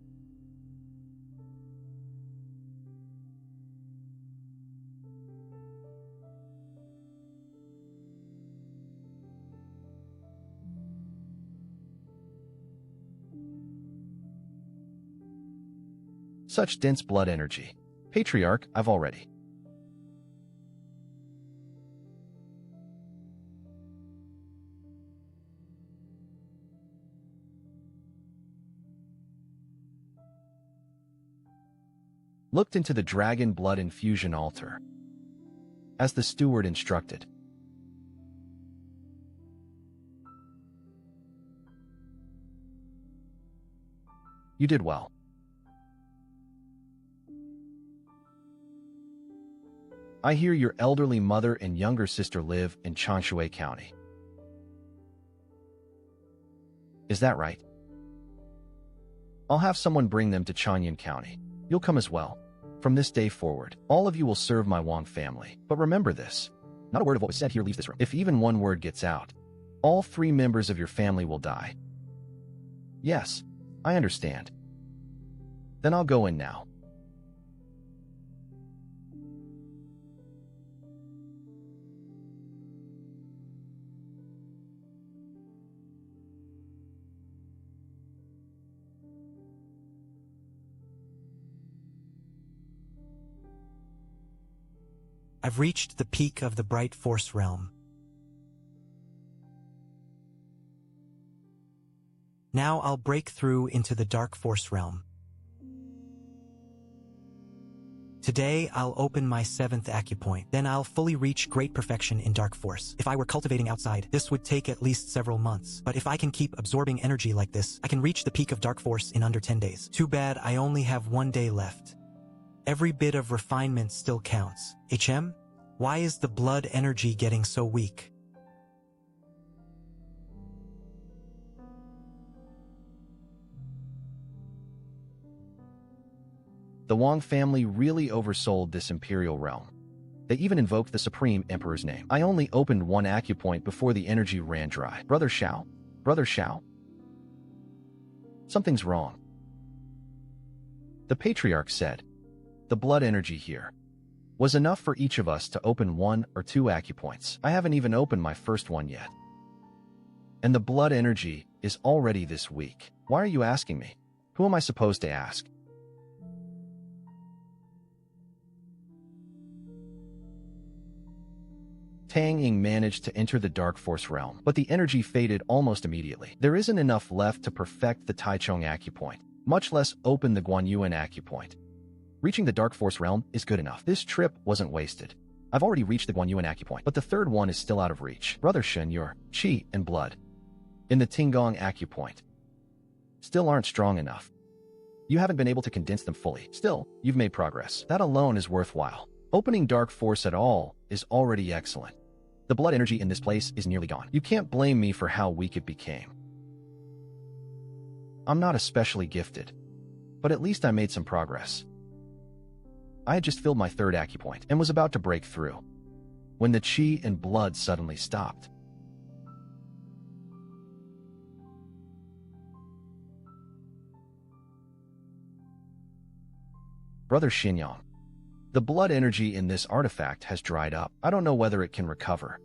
Such dense blood energy. Patriarch, I've already. Looked into the dragon blood infusion altar, as the steward instructed. You did well. I hear your elderly mother and younger sister live in Changshui County. Is that right? I'll have someone bring them to Changyan County. You'll come as well. From this day forward, all of you will serve my Wang family. But remember this. Not a word of what was said here leaves this room. If even one word gets out, all 3 members of your family will die. Yes, I understand. Then I'll go in now. I've reached the peak of the bright force realm. Now I'll break through into the dark force realm. Today, I'll open my 7th acupoint. Then I'll fully reach great perfection in dark force. If I were cultivating outside, this would take at least several months. But if I can keep absorbing energy like this, I can reach the peak of dark force in under 10 days. Too bad I only have 1 day left. Every bit of refinement still counts. HM? Why is the blood energy getting so weak? The Wang family really oversold this imperial realm. They even invoked the Supreme Emperor's name. I only opened one acupoint before the energy ran dry. Brother Xiao? Brother Xiao? Something's wrong. The patriarch said, the blood energy here was enough for each of us to open 1 or 2 acupoints. I haven't even opened my first one yet. And the blood energy is already this weak. Why are you asking me? Who am I supposed to ask? Tang Ying managed to enter the Dark Force realm, but the energy faded almost immediately. There isn't enough left to perfect the Taichung acupoint, much less open the Guanyuan acupoint. Reaching the Dark Force realm is good enough. This trip wasn't wasted. I've already reached the Guanyuan acupoint, but the third one is still out of reach. Brother Shen, your qi and blood in the Tinggong acupoint still aren't strong enough. You haven't been able to condense them fully. Still, you've made progress. That alone is worthwhile. Opening Dark Force at all is already excellent. The blood energy in this place is nearly gone. You can't blame me for how weak it became. I'm not especially gifted, but at least I made some progress. I had just filled my third acupoint and was about to break through when the qi and blood suddenly stopped. Brother Xinyang, the blood energy in this artifact has dried up. I don't know whether it can recover.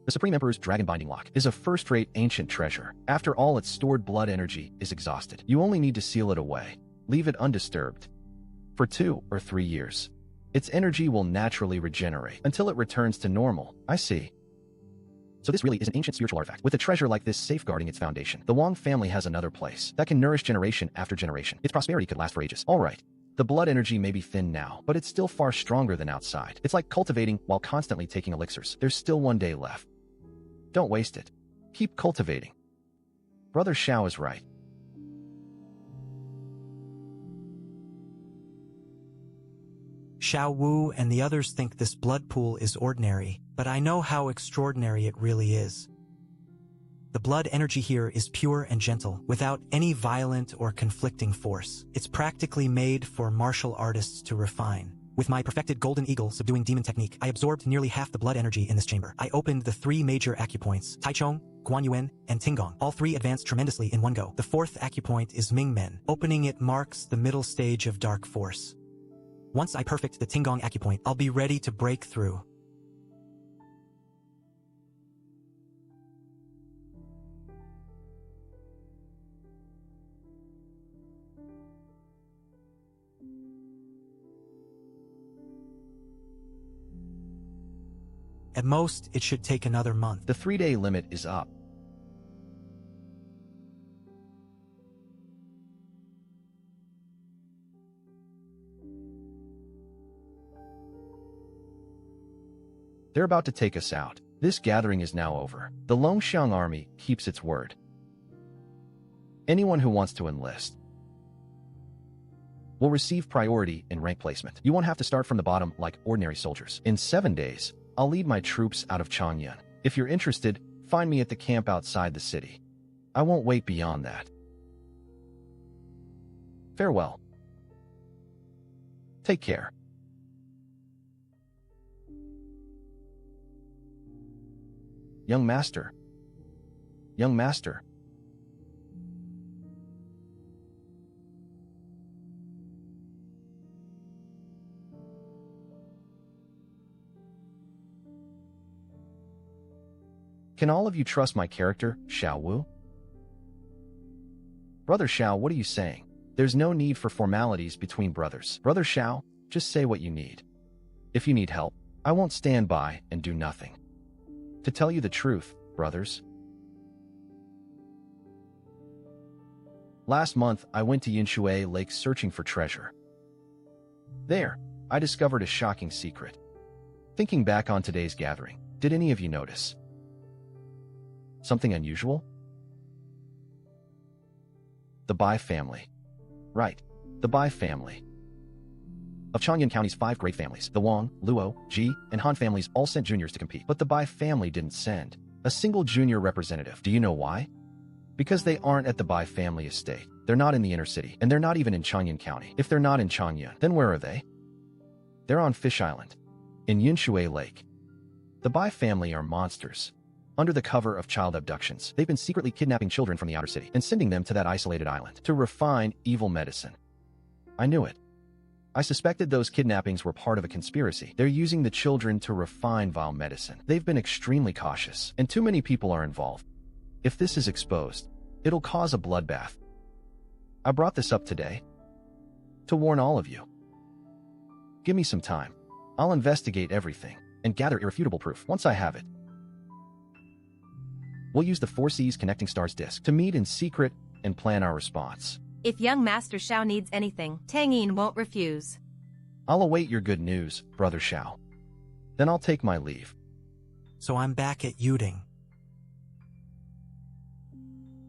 The Supreme Emperor's Dragon Binding Lock is a first-rate ancient treasure. After all, its stored blood energy is exhausted. You only need to seal it away. Leave it undisturbed for 2 or 3 years. Its energy will naturally regenerate until it returns to normal. I see. So this really is an ancient spiritual artifact. With a treasure like this safeguarding its foundation, the Wang family has another place that can nourish generation after generation. Its prosperity could last for ages. All right. The blood energy may be thin now, but it's still far stronger than outside. It's like cultivating while constantly taking elixirs. There's still 1 day left. Don't waste it. Keep cultivating. Brother Xiao is right. Xiao Wu and the others think this blood pool is ordinary, but I know how extraordinary it really is. The blood energy here is pure and gentle, without any violent or conflicting force. It's practically made for martial artists to refine. With my perfected Golden Eagle subduing demon technique, I absorbed nearly half the blood energy in this chamber. I opened the 3 major acupoints, Taichung, Guanyuan, and Tinggong. All 3 advanced tremendously in one go. The 4th acupoint is Mingmen. Opening it marks the middle stage of Dark Force. Once I perfect the Tinggong acupoint, I'll be ready to break through. At most, it should take another month. The 3-day limit is up. They're about to take us out. This gathering is now over. The Longxiang army keeps its word. Anyone who wants to enlist will receive priority in rank placement. You won't have to start from the bottom like ordinary soldiers. In 7 days, I'll lead my troops out of Changyan. If you're interested, find me at the camp outside the city. I won't wait beyond that. Farewell. Take care. Young master. Young master. Can all of you trust my character, Xiao Wu? Brother Xiao, what are you saying? There's no need for formalities between brothers. Brother Xiao, just say what you need. If you need help, I won't stand by and do nothing. To tell you the truth, brothers. Last month, I went to Yinshui Lake searching for treasure. There, I discovered a shocking secret. Thinking back on today's gathering, did any of you notice something unusual? The Bai family. Right, the Bai family. Of Changyan County's 5 great families, the Wang, Luo, Ji, and Han families all sent juniors to compete. But the Bai family didn't send a single junior representative. Do you know why? Because they aren't at the Bai family estate. They're not in the inner city, and they're not even in Chang'an County. If they're not in Chang'an, then where are they? They're on Fish Island, in Yunshui Lake. The Bai family are monsters. Under the cover of child abductions, they've been secretly kidnapping children from the outer city and sending them to that isolated island to refine evil medicine. I knew it. I suspected those kidnappings were part of a conspiracy. They're using the children to refine vile medicine. They've been extremely cautious, and too many people are involved. If this is exposed, it'll cause a bloodbath. I brought this up today to warn all of you. Give me some time. I'll investigate everything and gather irrefutable proof once I have it. We'll use the 4Cs Connecting Stars disc to meet in secret and plan our response. If young Master Xiao needs anything, Tang Yin won't refuse. I'll await your good news, Brother Xiao. Then I'll take my leave. So I'm back at Yuding.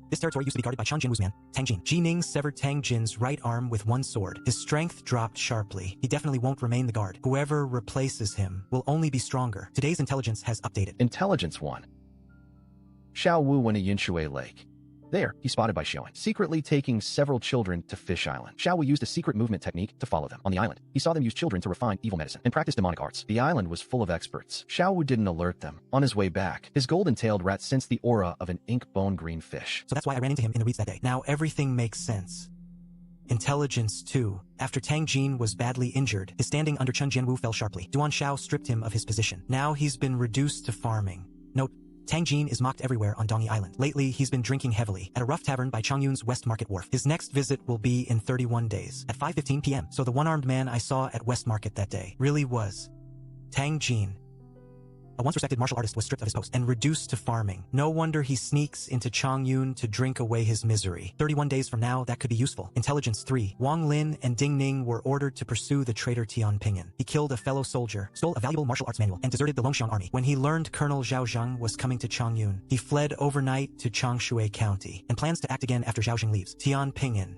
This territory used to be guarded by Chan Jinwu's man, Tang Jin. Ji Ning severed Tang Jin's right arm with one sword. His strength dropped sharply. He definitely won't remain the guard. Whoever replaces him will only be stronger. Today's intelligence has updated. Intelligence 1. Xiao Wu went to Yunshui Lake. There, he spotted by Xiaoan, secretly taking several children to Fish Island. Xiao Wu used a secret movement technique to follow them. On the island, he saw them use children to refine evil medicine and practice demonic arts. The island was full of experts. Xiao Wu didn't alert them. On his way back, his golden-tailed rat sensed the aura of an ink-bone green fish. So that's why I ran into him in the reeds that day. Now everything makes sense. Intelligence 2. After Tang Jin was badly injured, his standing under Chen Jianwu fell sharply. Duan Xiao stripped him of his position. Now he's been reduced to farming. Note, Tang Jin is mocked everywhere on Dongi Island. Lately, he's been drinking heavily at a rough tavern by Changyun's West Market Wharf. His next visit will be in 31 days, at 5:15 p.m. So the one-armed man I saw at West Market that day really was Tang Jin. A once respected martial artist was stripped of his post and reduced to farming. No wonder he sneaks into Changyun to drink away his misery. 31 days from now, that could be useful. Intelligence 3. Wang Lin and Ding Ning were ordered to pursue the traitor Tian Pingan. He killed a fellow soldier, stole a valuable martial arts manual, and deserted the Longxiang army. When he learned Colonel Zhao Zhang was coming to Changyun, he fled overnight to Changshui County and plans to act again after Zhao Zhang leaves. Tian Pingan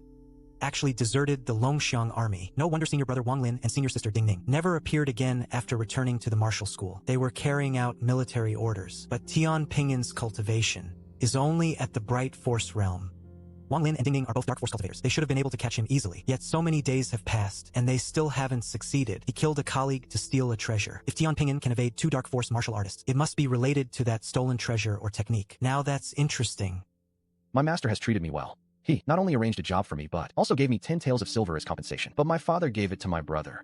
actually deserted the Longxiang army. No wonder senior brother Wang Lin and senior sister Ding Ning never appeared again after returning to the martial school. They were carrying out military orders, but Tian Pingan's cultivation is only at the Bright Force realm. Wang Lin and Ding Ning are both Dark Force cultivators. They should have been able to catch him easily. Yet so many days have passed, and they still haven't succeeded. He killed a colleague to steal a treasure. If Tian Pingan can evade 2 Dark Force martial artists, it must be related to that stolen treasure or technique. Now that's interesting. My master has treated me well. He not only arranged a job for me, but also gave me 10 taels of silver as compensation. But my father gave it to my brother.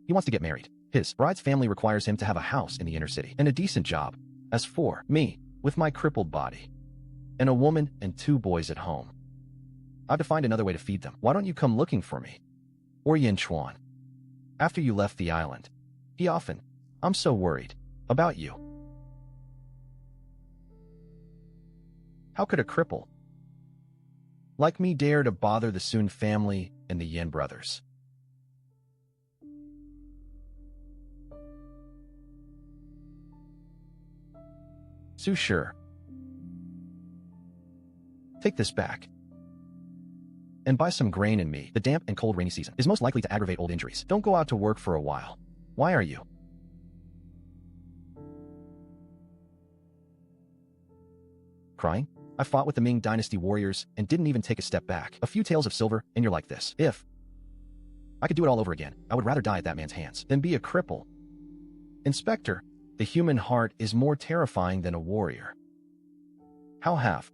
He wants to get married. His bride's family requires him to have a house in the inner city and a decent job. As for me, with my crippled body, and a woman and 2 boys at home, I've to find another way to feed them. Why don't you come looking for me? Or Yin Chuan. After you left the island, I'm so worried about you. How could a cripple like me dare to bother the Sun family and the Yin brothers? Su sure. Take this back and buy some grain in me. The damp and cold rainy season is most likely to aggravate old injuries. Don't go out to work for a while. Why are you? Crying? I fought with the Ming Dynasty warriors and didn't even take a step back. A few taels of silver, and you're like this. If I could do it all over again, I would rather die at that man's hands than be a cripple. Inspector, the human heart is more terrifying than a warrior. How have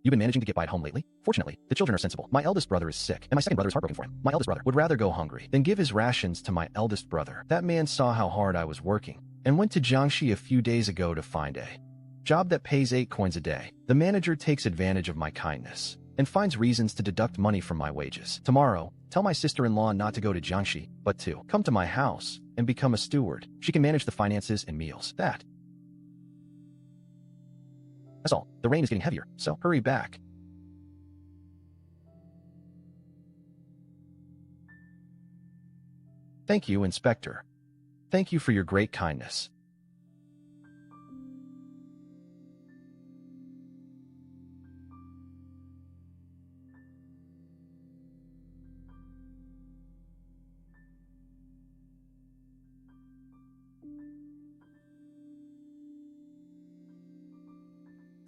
you been managing to get by at home lately? Fortunately, the children are sensible. My eldest brother is sick, and my second brother is heartbroken for him. My eldest brother would rather go hungry than give his rations to my eldest brother. That man saw how hard I was working and went to Jiangxi a few days ago to find a job that pays 8 coins a day. The manager takes advantage of my kindness and finds reasons to deduct money from my wages. Tomorrow, tell my sister-in-law not to go to Jiangxi, but to come to my house and become a steward. She can manage the finances and meals. That's all. The rain is getting heavier, so hurry back. Thank you, Inspector. Thank you for your great kindness.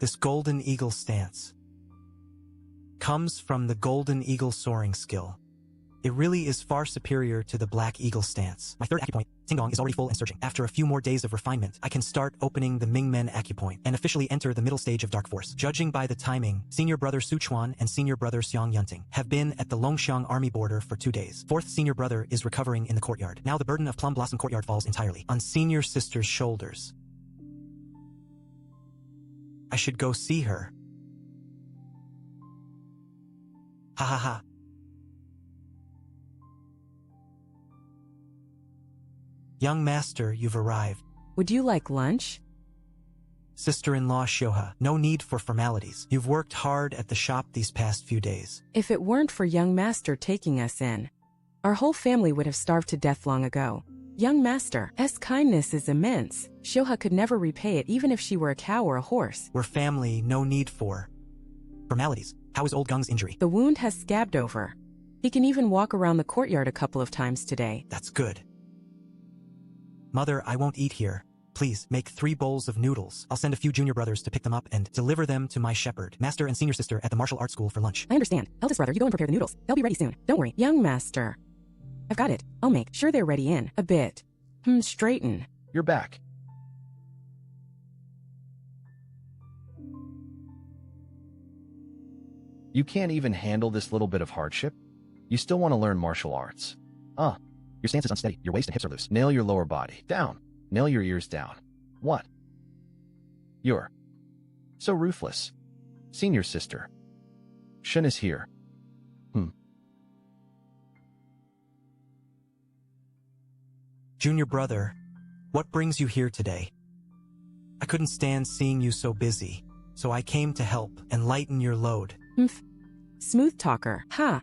This golden eagle stance. comes from the Golden Eagle soaring skill. It really is far superior to the Black Eagle stance. My third acupoint, Tingdong, is already full and surging. After a few more days of refinement, I can start opening the Mingmen acupoint and officially enter the middle stage of Dark Force. Judging by the timing, Senior Brother Suchuan and Senior Brother Xiang Yunting have been at the Longxiang army border for 2 days. Fourth Senior Brother is recovering in the courtyard. Now the burden of Plum Blossom Courtyard falls entirely on Senior Sister's shoulders. I should go see her. Ha ha ha. Young master, you've arrived. Would you like lunch? Sister-in-law Shoha, no need for formalities. You've worked hard at the shop these past few days. If it weren't for young master taking us in, our whole family would have starved to death long ago. Young master's kindness is immense. Shoha could never repay it even if she were a cow or a horse. We're family, no need for formalities. How is old Gung's injury? The wound has scabbed over. He can even walk around the courtyard a couple of times today. That's good. Mother, I won't eat here. Please, make 3 bowls of noodles. I'll send a few junior brothers to pick them up and deliver them to my shepherd, master and senior sister at the martial arts school for lunch. I understand. Eldest brother, you go and prepare the noodles. They'll be ready soon. Don't worry. Young master. I've got it. I'll make sure they're ready in a bit. Straighten. You're back. You can't even handle this little bit of hardship? You still want to learn martial arts? Your stance is unsteady. Your waist and hips are loose. Nail your lower body. Down. Nail your ears down. What? You're so ruthless. Senior sister. Shen is here. Junior brother, what brings you here today? I couldn't stand seeing you so busy, so I came to help and lighten your load. Smooth talker. Ha.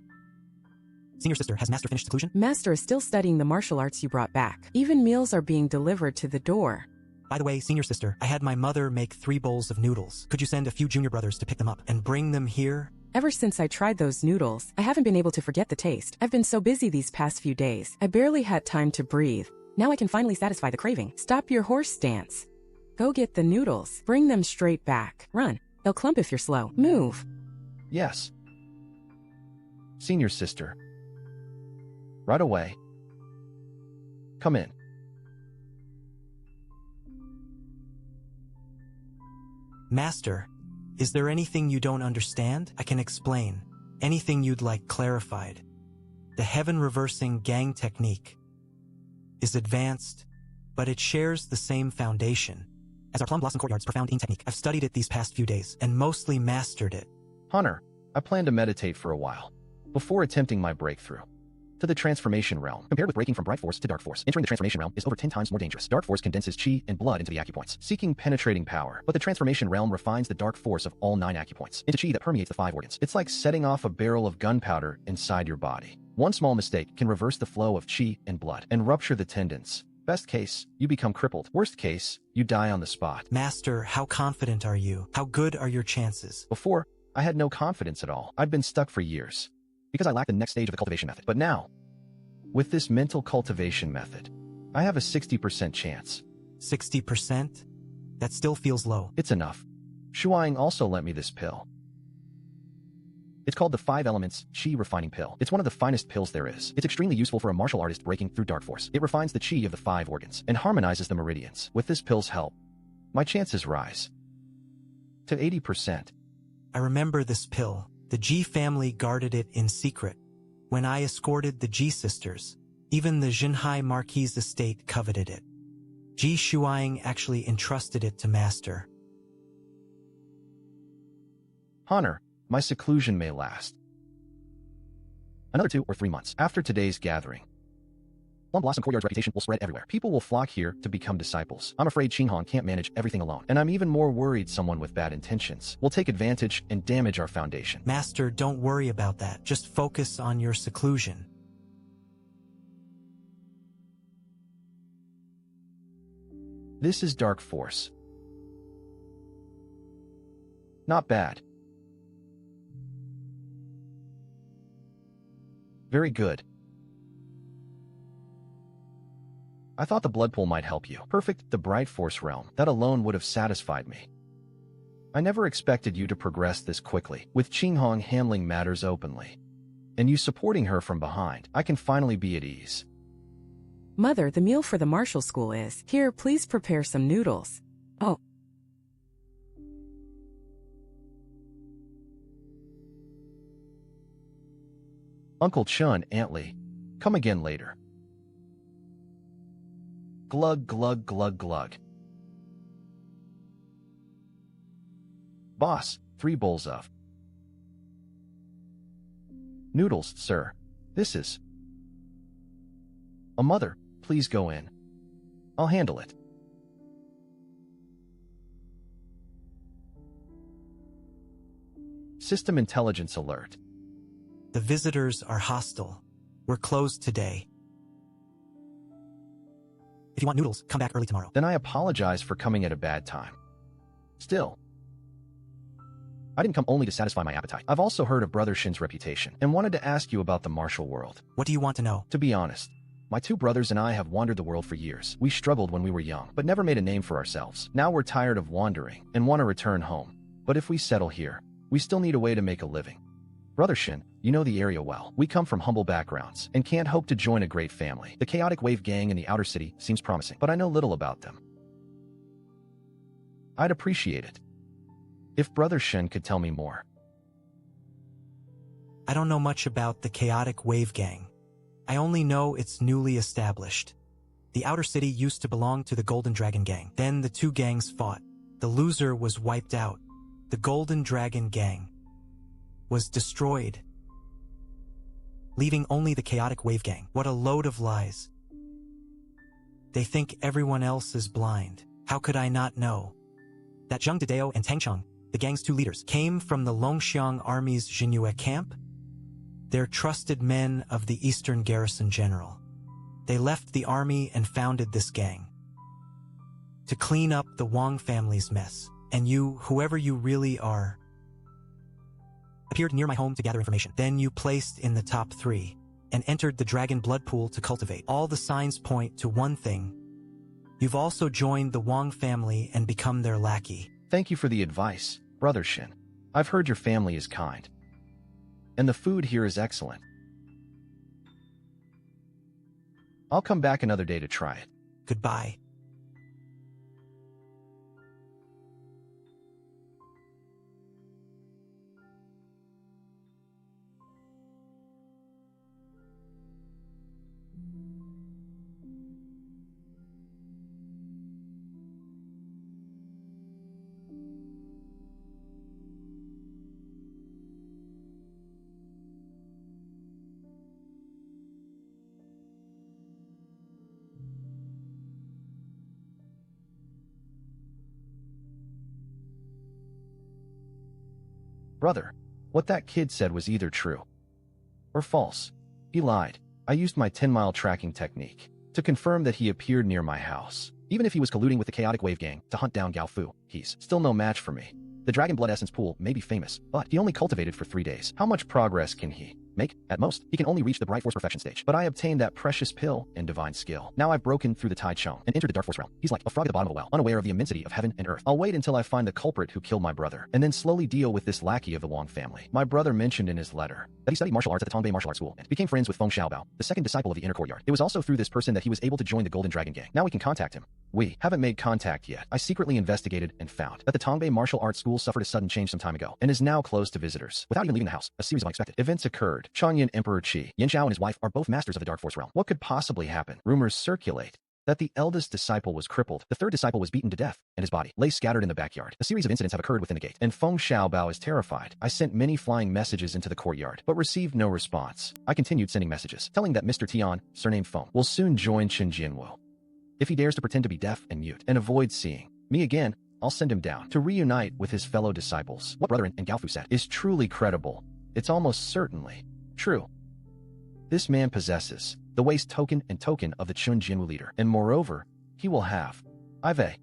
Senior sister, has master finished seclusion? Master is still studying the martial arts you brought back. Even meals are being delivered to the door. By the way, senior sister, I had my mother make 3 bowls of noodles. Could you send a few junior brothers to pick them up and bring them here? Ever since I tried those noodles, I haven't been able to forget the taste. I've been so busy these past few days. I barely had time to breathe. Now I can finally satisfy the craving. Stop your horse stance. Go get the noodles. Bring them straight back. Run. They'll clump if you're slow. Move. Yes. Senior sister. Right away. Come in. Master, is there anything you don't understand? I can explain. Anything you'd like clarified. The heaven reversing gang technique is advanced, but it shares the same foundation as our Plum Blossom Courtyard's profound technique. I've studied it these past few days and mostly mastered it. Hunter, I plan to meditate for a while before attempting my breakthrough to the transformation realm. Compared with breaking from bright force to dark force, entering the transformation realm is over 10 times more dangerous. Dark force condenses chi and blood into the acupoints, seeking penetrating power. But the transformation realm refines the dark force of all 9 acupoints into chi that permeates the 5 organs. It's like setting off a barrel of gunpowder inside your body. One small mistake can reverse the flow of chi and blood and rupture the tendons. Best case, you become crippled. Worst case, you die on the spot. Master, how confident are you? How good are your chances? Before, I had no confidence at all. I'd been stuck for years because I lacked the next stage of the cultivation method. But now, with this mental cultivation method, I have a 60% chance. 60%? That still feels low. It's enough. Shuang also lent me this pill. It's called the 5 Elements Qi Refining Pill. It's one of the finest pills there is. It's extremely useful for a martial artist breaking through dark force. It refines the qi of the 5 organs and harmonizes the meridians. With this pill's help, my chances rise to 80%. I remember this pill. The Ji family guarded it in secret. When I escorted the Ji sisters, even the Jinhai Marquis estate coveted it. Ji Shuang actually entrusted it to Master. Honor, my seclusion may last another 2 or 3 months. After today's gathering, Plum Blossom Courtyard's reputation will spread everywhere. People will flock here to become disciples. I'm afraid Qinghong can't manage everything alone, and I'm even more worried someone with bad intentions will take advantage and damage our foundation. Master, don't worry about that. Just focus on your seclusion. This is Dark Force. Not bad. Very good. I thought the blood pool might help you. Perfect, the bright force realm. That alone would have satisfied me. I never expected you to progress this quickly, with Qinghong handling matters openly. And you supporting her from behind, I can finally be at ease. Mother, the meal for the martial school is, here, please prepare some noodles. Oh. Uncle Chun, Aunt Lee. Come again later. Glug, glug, glug, glug. Boss, 3 bowls of noodles, sir. This is... A mother, please go in. I'll handle it. System intelligence alert. The visitors are hostile. We're closed today. If you want noodles, come back early tomorrow. Then I apologize for coming at a bad time. Still, I didn't come only to satisfy my appetite. I've also heard of Brother Shin's reputation and wanted to ask you about the martial world. What do you want to know? To be honest, my 2 brothers and I have wandered the world for years. We struggled when we were young, but never made a name for ourselves. Now we're tired of wandering and want to return home. But if we settle here, we still need a way to make a living. Brother Shin, you know the area well. We come from humble backgrounds and can't hope to join a great family. The Chaotic Wave gang in the outer city seems promising, but I know little about them. I'd appreciate it if Brother Shin could tell me more. I don't know much about the Chaotic Wave gang. I only know it's newly established. The outer city used to belong to the Golden Dragon gang. Then the 2 gangs fought. The loser was wiped out. The Golden Dragon gang was destroyed, leaving only the Chaotic Wave gang. What a load of lies. They think everyone else is blind. How could I not know that Zheng Dedeo and Tang Cheng, the gang's 2 leaders, came from the Longxiang army's Jinhue camp? They're trusted men of the Eastern Garrison General. They left the army and founded this gang to clean up the Wang family's mess. And you, whoever you really are, appeared near my home to gather information. Then you placed in the top 3 and entered the dragon blood pool to cultivate. All the signs point to one thing. You've also joined the Wang family and become their lackey. Thank you for the advice, Brother Shin. I've heard your family is kind. And the food here is excellent. I'll come back another day to try it. Goodbye. Brother, what that kid said was either true or false. He lied. I used my 10-mile tracking technique to confirm that he appeared near my house. Even if he was colluding with the Chaotic Wave gang to hunt down Gao Fu, he's still no match for me. The Dragon Blood Essence pool may be famous, but he only cultivated for 3 days. How much progress can he make? At most, he can only reach the Bright Force Perfection stage. But I obtained that precious pill and divine skill. Now I've broken through the Tai Chong and entered the Dark Force realm. He's like a frog at the bottom of a well, unaware of the immensity of heaven and earth. I'll wait until I find the culprit who killed my brother, and then slowly deal with this lackey of the Wang family. My brother mentioned in his letter that he studied martial arts at the Tongbei Martial Arts School and became friends with Feng Xiaobao, the 2nd disciple of the Inner Courtyard. It was also through this person that he was able to join the Golden Dragon gang. Now we can contact him. We haven't made contact yet. I secretly investigated and found that the Tongbei Martial Arts School suffered a sudden change some time ago and is now closed to visitors. Without even leaving the house, a series of unexpected events occurred. Changyan Emperor Qi, Yan Xiao and his wife are both masters of the Dark Force realm. What could possibly happen? Rumors circulate that the eldest disciple was crippled, the 3rd disciple was beaten to death, and his body lay scattered in the backyard. A series of incidents have occurred within the gate, and Feng Xiaobao is terrified. I sent many flying messages into the courtyard, but received no response. I continued sending messages, telling that Mr. Tian, surnamed Feng, will soon join Chen Jianwu. If he dares to pretend to be deaf and mute and avoid seeing me again, I'll send him down to reunite with his fellow disciples. What Brother and Gao Fu said is truly credible. It's almost certainly true. This man possesses the waist token and token of the Chun Jianwu leader, and moreover, he will have a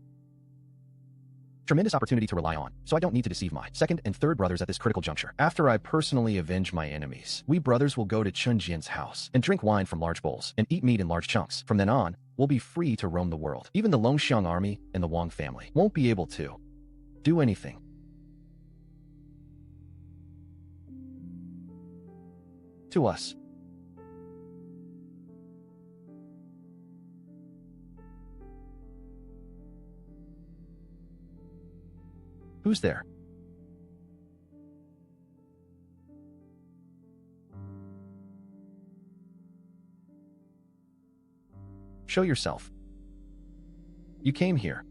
tremendous opportunity to rely on, so I don't need to deceive my 2nd and 3rd brothers at this critical juncture. After I personally avenge my enemies, we brothers will go to Chun Jian's house and drink wine from large bowls and eat meat in large chunks. From then on, we'll be free to roam the world. Even the Longxiang army and the Wang family won't be able to do anything To us. Who's there? Show yourself. You came here.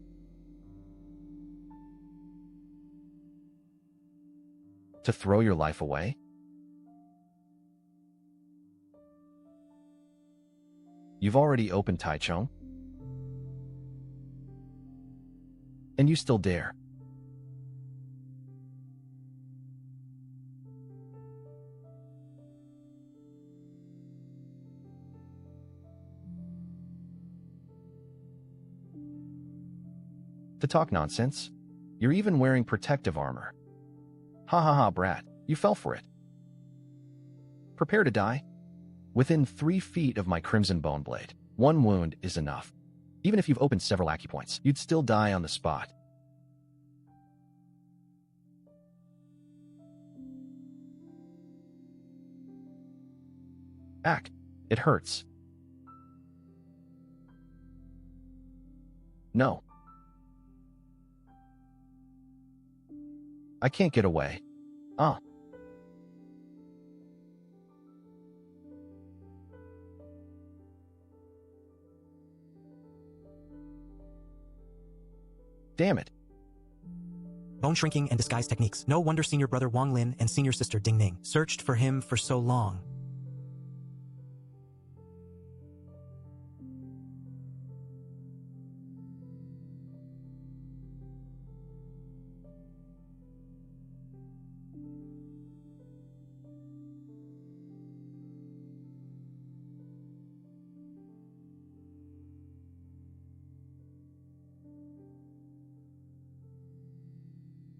To throw your life away? You've already opened Taichung? And you still dare? To talk nonsense? You're even wearing protective armor. Ha ha ha, brat. You fell for it. Prepare to die. Within 3 feet of my crimson bone blade. 1 wound is enough. Even if you've opened several acupoints, you'd still die on the spot. Act. It hurts. No. I can't get away. Ah. Damn it. Bone shrinking and disguise techniques. No wonder senior brother Wang Lin and senior sister Ding Ning searched for him for so long.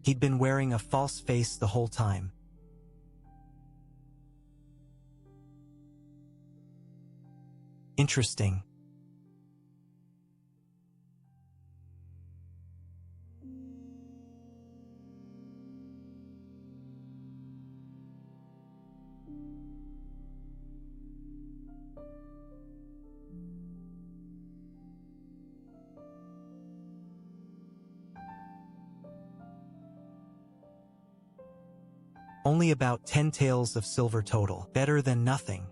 He'd been wearing a false face the whole time. Interesting. Only about 10 taels of silver total. Better than nothing.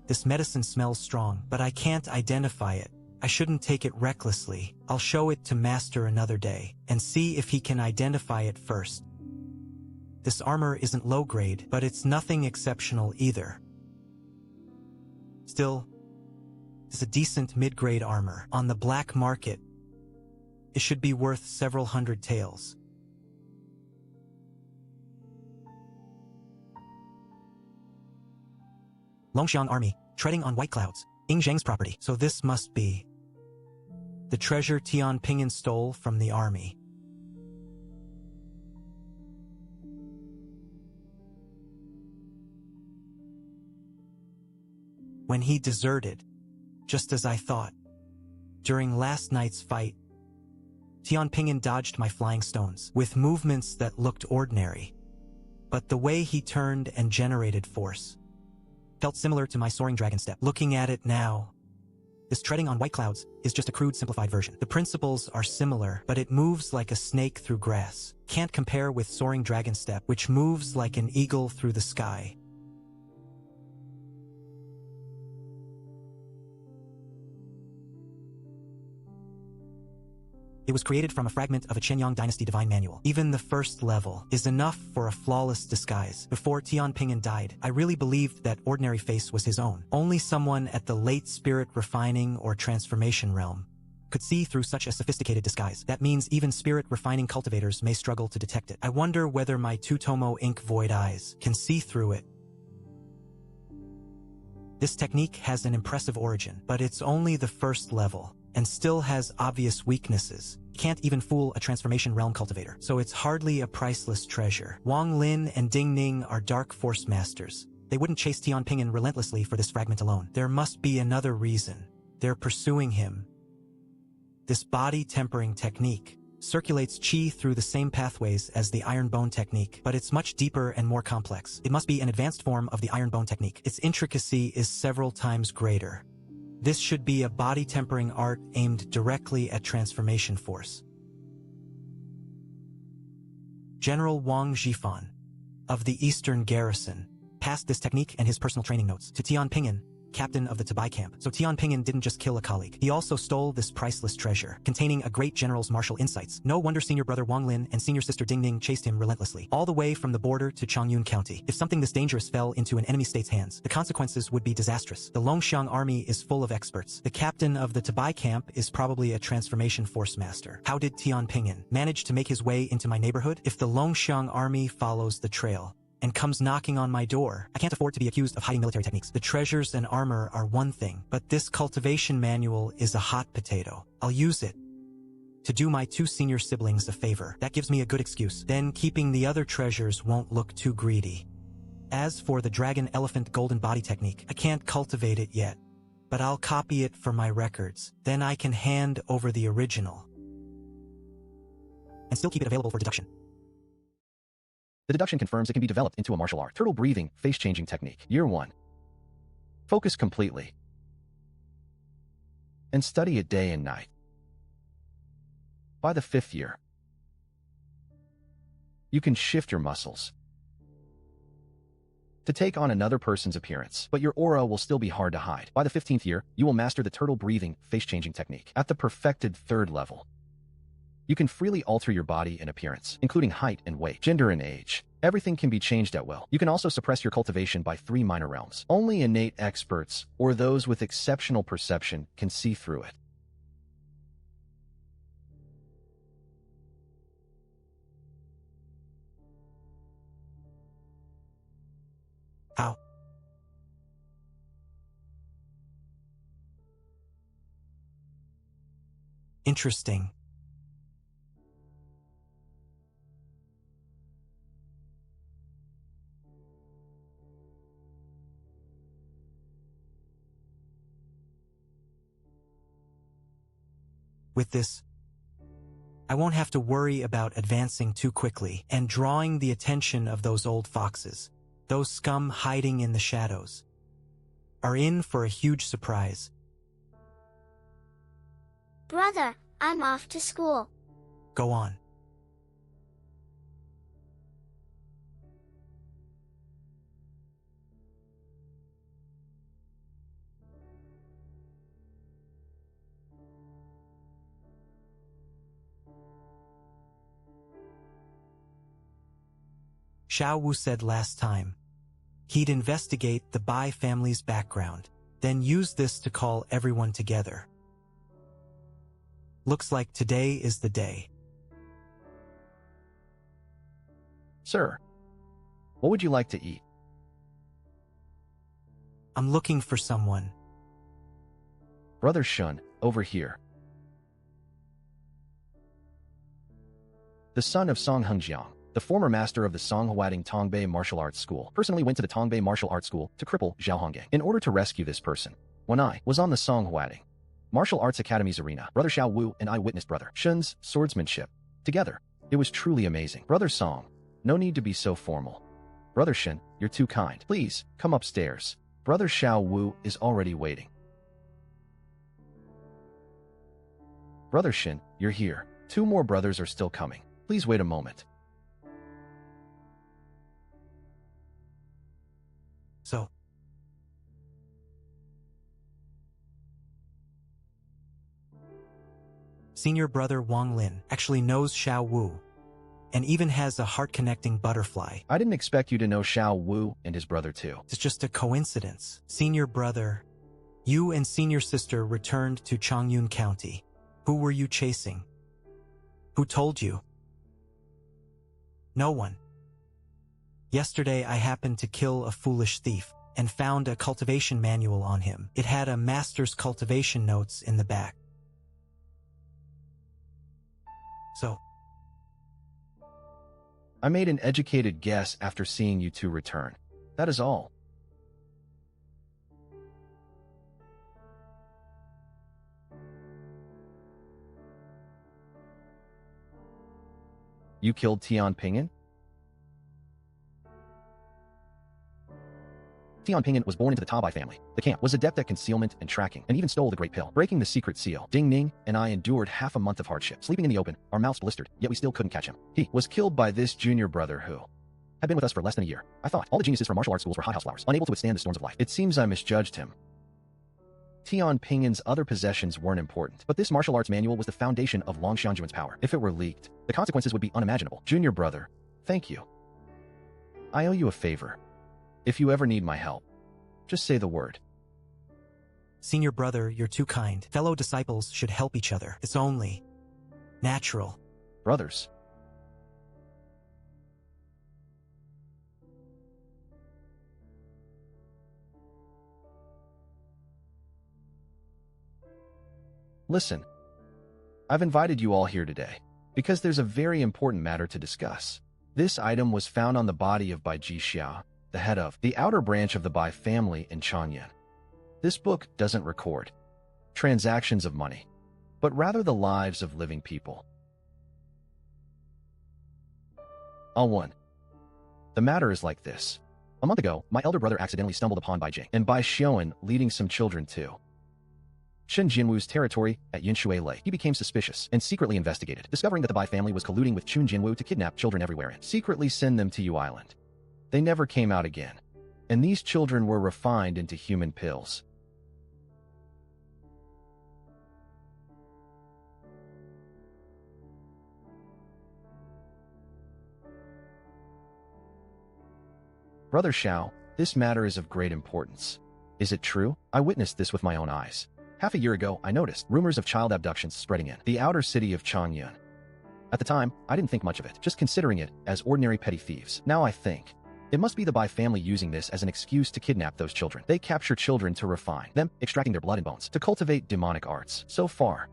This medicine smells strong, but I can't identify it. I shouldn't take it recklessly. I'll show it to Master another day, and see if he can identify it first. This armor isn't low grade, but it's nothing exceptional either. Still, it's a decent mid-grade armor. On the black market, it should be worth several hundred taels. Longxiang army, treading on white clouds. Ying Zheng's property. So this must be the treasure Tian Pingyan stole from the army. When he deserted, just as I thought. During last night's fight, Tian Pingyan dodged my flying stones with movements that looked ordinary. But the way he turned and generated force felt similar to my soaring dragon step. Looking at it now, this treading on white clouds is just a crude simplified version. The principles are similar, but it moves like a snake through grass. Can't compare with soaring dragon step, which moves like an eagle through the sky. It was created from a fragment of a Qianyang Dynasty Divine Manual. Even the first level is enough for a flawless disguise. Before Tian Pingyan died, I really believed that ordinary face was his own. Only someone at the late spirit refining or transformation realm could see through such a sophisticated disguise. That means even spirit refining cultivators may struggle to detect it. I wonder whether my Tutomo ink void eyes can see through it. This technique has an impressive origin, but it's only the first level, and still has obvious weaknesses. Can't even fool a transformation realm cultivator, so it's hardly a priceless treasure. Wang Lin and Ding Ning are dark force masters. They wouldn't chase Tian Pingyan relentlessly for this fragment alone. There must be another reason. They're pursuing him. This body tempering technique circulates qi through the same pathways as the iron bone technique, but it's much deeper and more complex. It must be an advanced form of the iron bone technique. Its intricacy is several times greater. This should be a body-tempering art aimed directly at transformation force. General Wang Zhifan, of the Eastern Garrison, passed this technique and his personal training notes to Tian Ping'an, captain of the Tabai camp. So Tian Ping'an didn't just kill a colleague. He also stole this priceless treasure, containing a great general's martial insights. No wonder senior brother Wang Lin and senior sister Ding Ning chased him relentlessly, all the way from the border to Changyun County. If something this dangerous fell into an enemy state's hands, the consequences would be disastrous. The Longxiang army is full of experts. The captain of the Tabai camp is probably a transformation force master. How did Tian Ping'an manage to make his way into my neighborhood? If the Longxiang army follows the trail and comes knocking on my door, I can't afford to be accused of hiding military techniques. The treasures and armor are one thing, but this cultivation manual is a hot potato. I'll use it to do my two senior siblings a favor. That gives me a good excuse. Then keeping the other treasures won't look too greedy. As for the dragon elephant golden body technique, I can't cultivate it yet, but I'll copy it for my records. Then I can hand over the original and still keep it available for deduction. The deduction confirms it can be developed into a martial art. Turtle breathing, face-changing technique. Year 1. Focus completely. And study it day and night. By the 5th year, you can shift your muscles to take on another person's appearance, but your aura will still be hard to hide. By the 15th year, you will master the turtle breathing, face-changing technique. At the perfected 3rd level, you can freely alter your body and appearance, including height and weight, gender and age. Everything can be changed at will. You can also suppress your cultivation by 3 minor realms. Only innate experts, or those with exceptional perception, can see through it. How? Interesting. With this, I won't have to worry about advancing too quickly and drawing the attention of those old foxes. Those scum hiding in the shadows are in for a huge surprise. Brother, I'm off to school. Go on. Xiao Wu said last time he'd investigate the Bai family's background, then use this to call everyone together. Looks like today is the day. Sir, what would you like to eat? I'm looking for someone. Brother Shun, over here. The son of Song Hengjiang, the former master of the Songhuading Tongbei Martial Arts School, personally went to the Tongbei Martial Arts School to cripple Zhao Honggang in order to rescue this person. When I was on the Songhuading Martial Arts Academy's arena, Brother Xiao Wu and I witnessed Brother Shun's swordsmanship. Together, it was truly amazing. Brother Song, no need to be so formal. Brother Shun, you're too kind. Please, come upstairs. Brother Xiao Wu is already waiting. Brother Shin, you're here. 2 more brothers are still coming. Please wait a moment. So, senior brother Wang Lin actually knows Xiao Wu, and even has a heart-connecting butterfly. I didn't expect you to know Xiao Wu and his brother too. It's just a coincidence. Senior brother, you and senior sister returned to Changyun County. Who were you chasing? Who told you? No one. Yesterday I happened to kill a foolish thief and found a cultivation manual on him. It had a master's cultivation notes in the back. So, I made an educated guess after seeing you 2 return. That is all. You killed Tian Pingyan? Tian Pingyan was born into the Tabai family. The camp was adept at concealment and tracking, and even stole the Great Pill, breaking the secret seal. Ding Ning and I endured half a month of hardship, sleeping in the open, our mouths blistered, yet we still couldn't catch him. He was killed by this junior brother who had been with us for less than a year. I thought all the geniuses from martial arts schools were hothouse flowers, unable to withstand the storms of life. It seems I misjudged him. Tian Pingyan's other possessions weren't important, but this martial arts manual was the foundation of Long Xianjuan's power. If it were leaked, the consequences would be unimaginable. Junior brother, thank you. I owe you a favor. If you ever need my help, just say the word. Senior brother, you're too kind. Fellow disciples should help each other. It's only natural. Brothers. Listen, I've invited you all here today because there's a very important matter to discuss. This item was found on the body of Bai Jixia, the head of the outer branch of the Bai family in Changyan. This book doesn't record transactions of money, but rather the lives of living people. One. The matter is like this. A month ago, my elder brother accidentally stumbled upon Bai Jing and Bai Xiaoan leading some children to Shen Jinwu's territory at Yinshui Lake. He became suspicious and secretly investigated, discovering that the Bai family was colluding with Chun Jinwu to kidnap children everywhere and secretly send them to Yu Island. They never came out again, and these children were refined into human pills. Brother Xiao, this matter is of great importance. Is it true? I witnessed this with my own eyes. Half a year ago, I noticed rumors of child abductions spreading in the outer city of Changyan. At the time, I didn't think much of it, just considering it as ordinary petty thieves. Now I think it must be the Bai family using this as an excuse to kidnap those children. They capture children to refine them, extracting their blood and bones, to cultivate demonic arts. So far,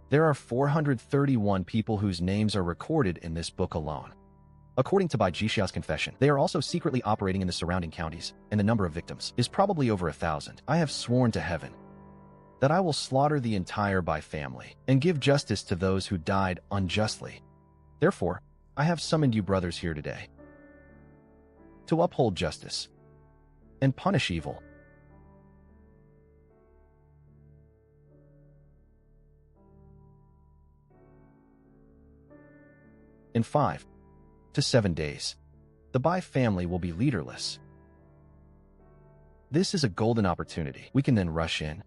there are 431 people whose names are recorded in this book alone. According to Bai Jixia's confession, they are also secretly operating in the surrounding counties, and the number of victims is probably over 1,000. I have sworn to heaven that I will slaughter the entire Bai family and give justice to those who died unjustly. Therefore, I have summoned you brothers here today to uphold justice and punish evil. In 5 to 7 days, the Bai family will be leaderless. This is a golden opportunity. We can then rush in,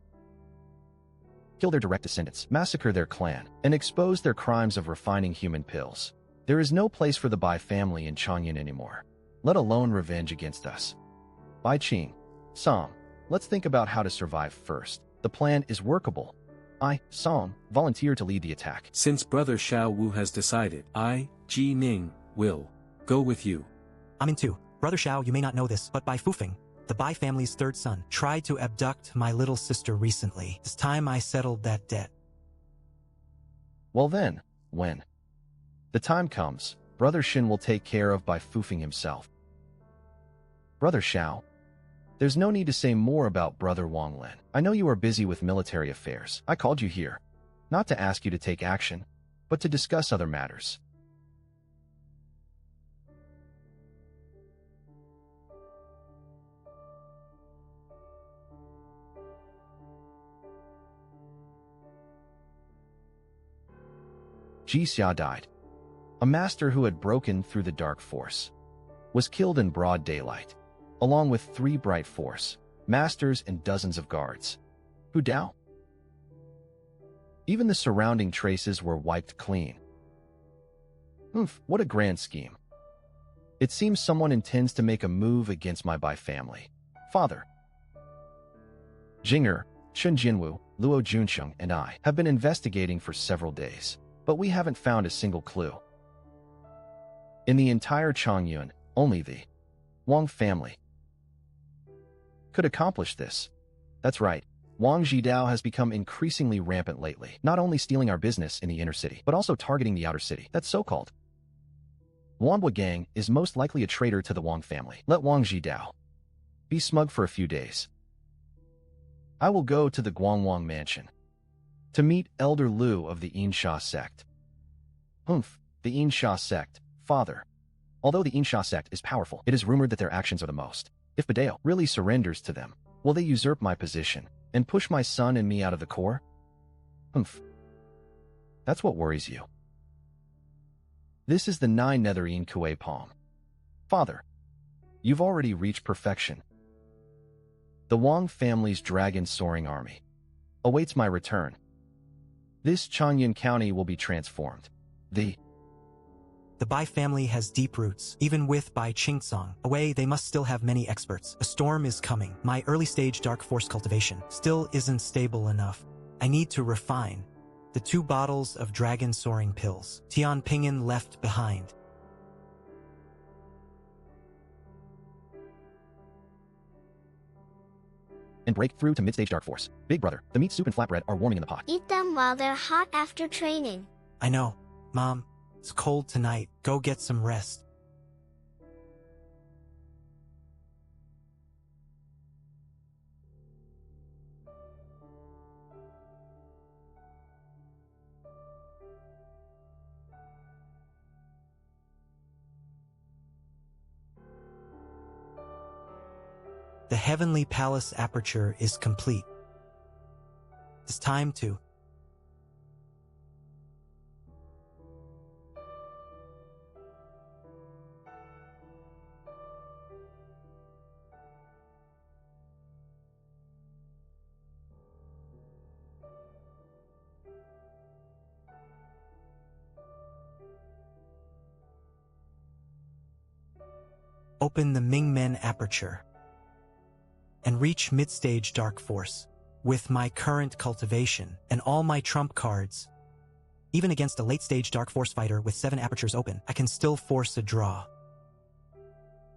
kill their direct descendants, massacre their clan, and expose their crimes of refining human pills. There is no place for the Bai family in Changyan anymore, let alone revenge against us. Bai Qing, Song, let's think about how to survive first. The plan is workable. I, Song, volunteer to lead the attack. Since Brother Xiao Wu has decided, I, Ji Ning, will go with you. I'm in too. Brother Xiao, you may not know this, but Bai Fufeng, the Bai family's third son, tried to abduct my little sister recently. It's time I settled that debt. Well then, when the time comes, Brother Shin will take care of Bai Fufeng himself. Brother Xiao, there's no need to say more about Brother Wang Lin. I know you are busy with military affairs. I called you here, not to ask you to take action, but to discuss other matters. Ji Xia died. A master who had broken through the dark force was killed in broad daylight, along with 3 bright force masters and dozens of guards. Hu Dao. Even the surrounding traces were wiped clean. What a grand scheme. It seems someone intends to make a move against my Bai family. Father. Jinger, Chun Jinwu, Luo Junsheng, and I have been investigating for several days, but we haven't found a single clue. In the entire Changyan, only the Wang family could accomplish this. That's right, Wang Zhidao has become increasingly rampant lately, not only stealing our business in the inner city, but also targeting the outer city. That so-called Wanhua gang is most likely a traitor to the Wang family. Let Wang Zhidao be smug for a few days. I will go to the Guangwang mansion to meet Elder Lu of the Yinsha sect. The Yinsha sect, Father. Although the Insha sect is powerful, it is rumored that their actions are the most. If Badeo really surrenders to them, will they usurp my position and push my son and me out of the core? Humph. That's what worries you. This is the 9 Netherine Kuei Palm. Father, you've already reached perfection. The Wang family's dragon soaring army awaits my return. This Changyun County will be transformed. The Bai family has deep roots. Even with Bai Qingsong away, they must still have many experts. A storm is coming. My early-stage dark force cultivation still isn't stable enough. I need to refine. The 2 bottles of dragon soaring pills Tian Ping'an left behind. And break through to mid-stage dark force. Big brother, the meat soup and flatbread are warming in the pot. Eat them while they're hot after training. I know. Mom, it's cold tonight. Go get some rest. The Heavenly Palace aperture is complete. It's time to open the Mingmen aperture and reach mid-stage dark force. With my current cultivation and all my trump cards, even against a late-stage dark force fighter with 7 apertures open, I can still force a draw.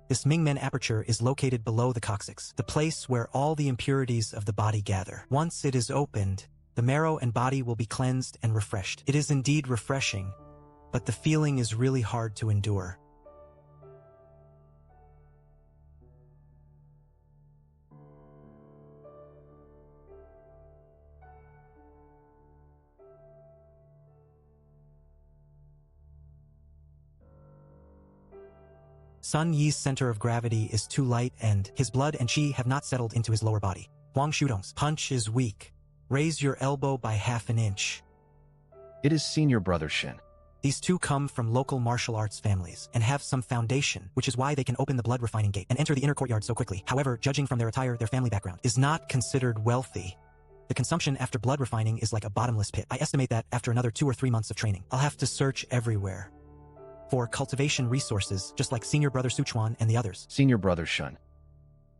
This Mingmen aperture is located below the coccyx, the place where all the impurities of the body gather. Once it is opened, the marrow and body will be cleansed and refreshed. It is indeed refreshing, but the feeling is really hard to endure. Sun Yi's center of gravity is too light and his blood and qi have not settled into his lower body. Huang Shudong's punch is weak. Raise your elbow by ½ an inch. It is senior brother Shin. These 2 come from local martial arts families and have some foundation, which is why they can open the blood refining gate and enter the inner courtyard so quickly. However, judging from their attire, their family background is not considered wealthy. The consumption after blood refining is like a bottomless pit. I estimate that after another 2 or 3 months of training, I'll have to search everywhere for cultivation resources, just like senior brother Suchuan and the others. Senior brother Shun.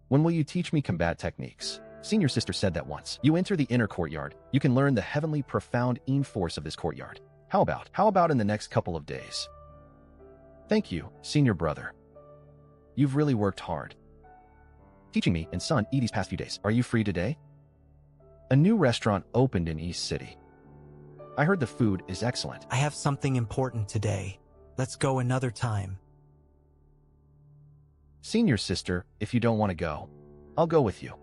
When will you teach me combat techniques? Senior sister said that once. You enter the inner courtyard, you can learn the heavenly profound in force of this courtyard. How about in the next couple of days? Thank you, senior brother. You've really worked hard. Teaching me and Sun these past few days. Are you free today? A new restaurant opened in East City. I heard the food is excellent. I have something important today. Let's go another time. Senior sister, if you don't want to go, I'll go with you.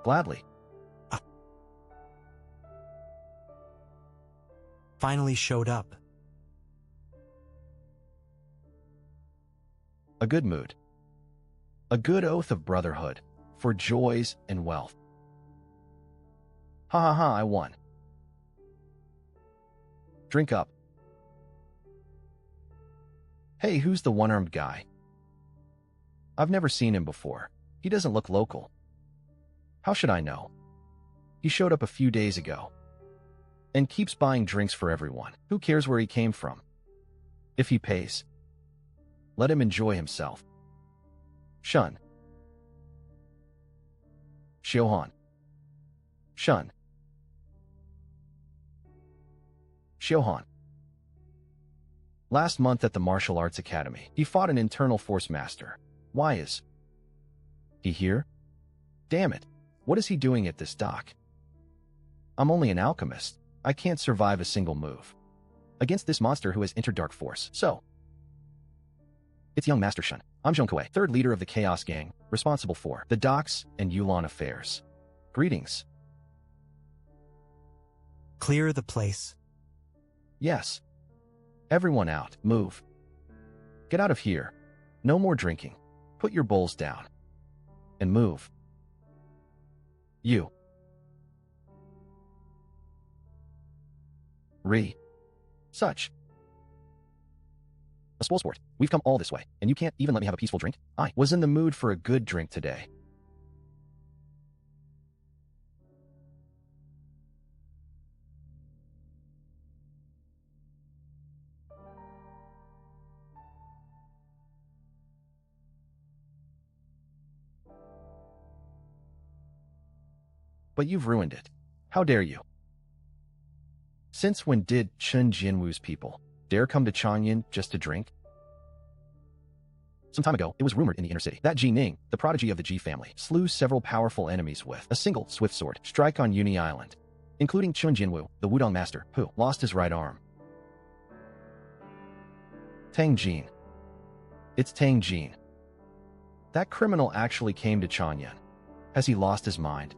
Gladly. Finally showed up. A good mood. A good oath of brotherhood, for joys and wealth. Ha ha ha, I won. Drink up. Hey, who's the one-armed guy? I've never seen him before. He doesn't look local. How should I know? He showed up a few days ago. And keeps buying drinks for everyone. Who cares where he came from? If he pays, let him enjoy himself. Shun. Xiuhan. Shun. Xiuhan. Last month at the Martial Arts Academy, he fought an internal force master. Why is he here? Damn it. What is he doing at this dock? I'm only an alchemist. I can't survive a single move against this monster who has entered Dark Force. So, it's young Master Shun. I'm Zhongkuei, 3rd leader of the Chaos Gang, responsible for the docks and Yulan affairs. Greetings. Clear the place. Yes. Everyone out. Move. Get out of here. No more drinking. Put your bowls down. And move. You. Such. A spoil sport. We've come all this way, and you can't even let me have a peaceful drink? I was in the mood for a good drink today. But you've ruined it. How dare you? Since when did Chen Jianwu's people dare come to Chang'an just to drink? Some time ago, it was rumored in the inner city that Ji Ning, the prodigy of the Ji family, slew several powerful enemies with a single swift sword strike on Uni Island, including Chen Jianwu, the Wudong master, who lost his right arm. Tang Jin. It's Tang Jin. That criminal actually came to Chang'an. Has he lost his mind?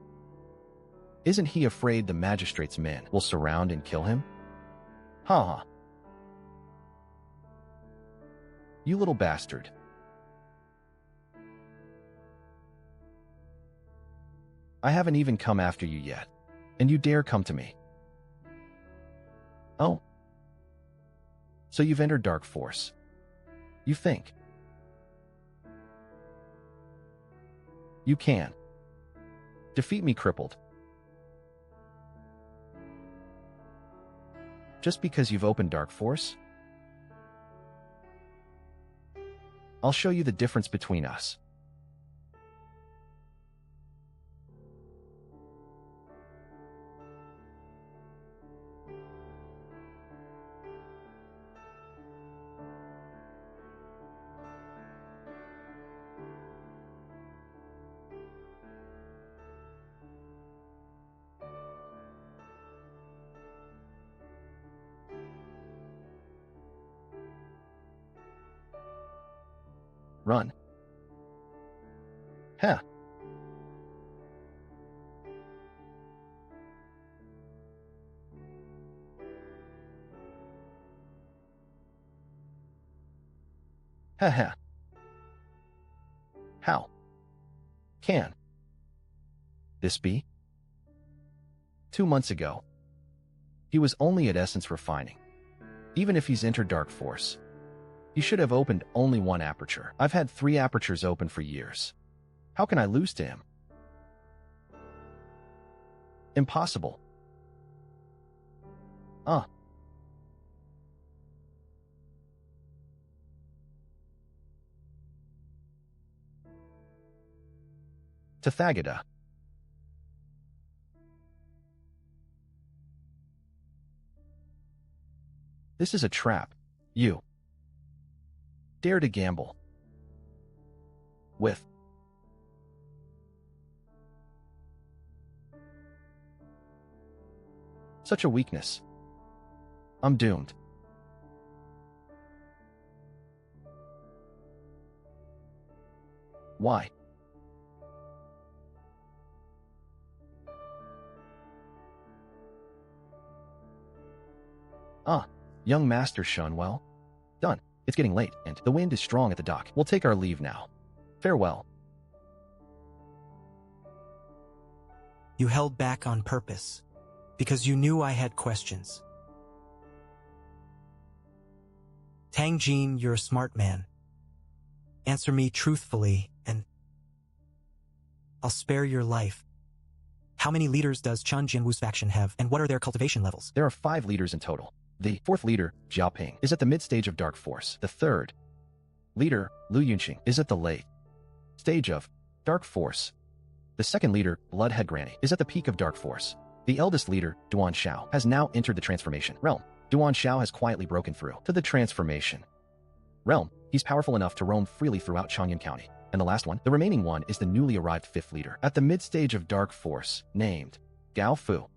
Isn't he afraid the magistrate's men will surround and kill him? Ha ha. You little bastard. I haven't even come after you yet, and you dare come to me. Oh. So you've entered Dark Force. You think. You can. Defeat me crippled. Just because you've opened Dark Force? I'll show you the difference between us. Run. Huh. Haha. How? Can this be? 2 months ago, he was only at Essence Refining. Even if he's entered Dark Force, he should have opened only one aperture. I've had 3 apertures open for years. How can I lose to him? Impossible. Tathagata. This is a trap. You dare to gamble with such a weakness. I'm doomed. Why? Young Master Shunwell. Done. It's getting late, and the wind is strong at the dock. We'll take our leave now. Farewell. You held back on purpose, because you knew I had questions. Tang Jin, you're a smart man. Answer me truthfully, and I'll spare your life. How many leaders does Chen Jianwu's faction have, and what are their cultivation levels? There are 5 leaders in total. The 4th leader, Jiaoping, is at the mid-stage of Dark Force. The 3rd leader, Lu Yunqing, is at the late stage of Dark Force. The 2nd leader, Bloodhead Granny, is at the peak of Dark Force. The eldest leader, Duan Xiao, has now entered the transformation realm. Duan Xiao has quietly broken through to the transformation realm. He's powerful enough to roam freely throughout Chang'an County. And the last one, the remaining one, is the newly arrived 5th leader at the mid-stage of Dark Force, named Gao Fu.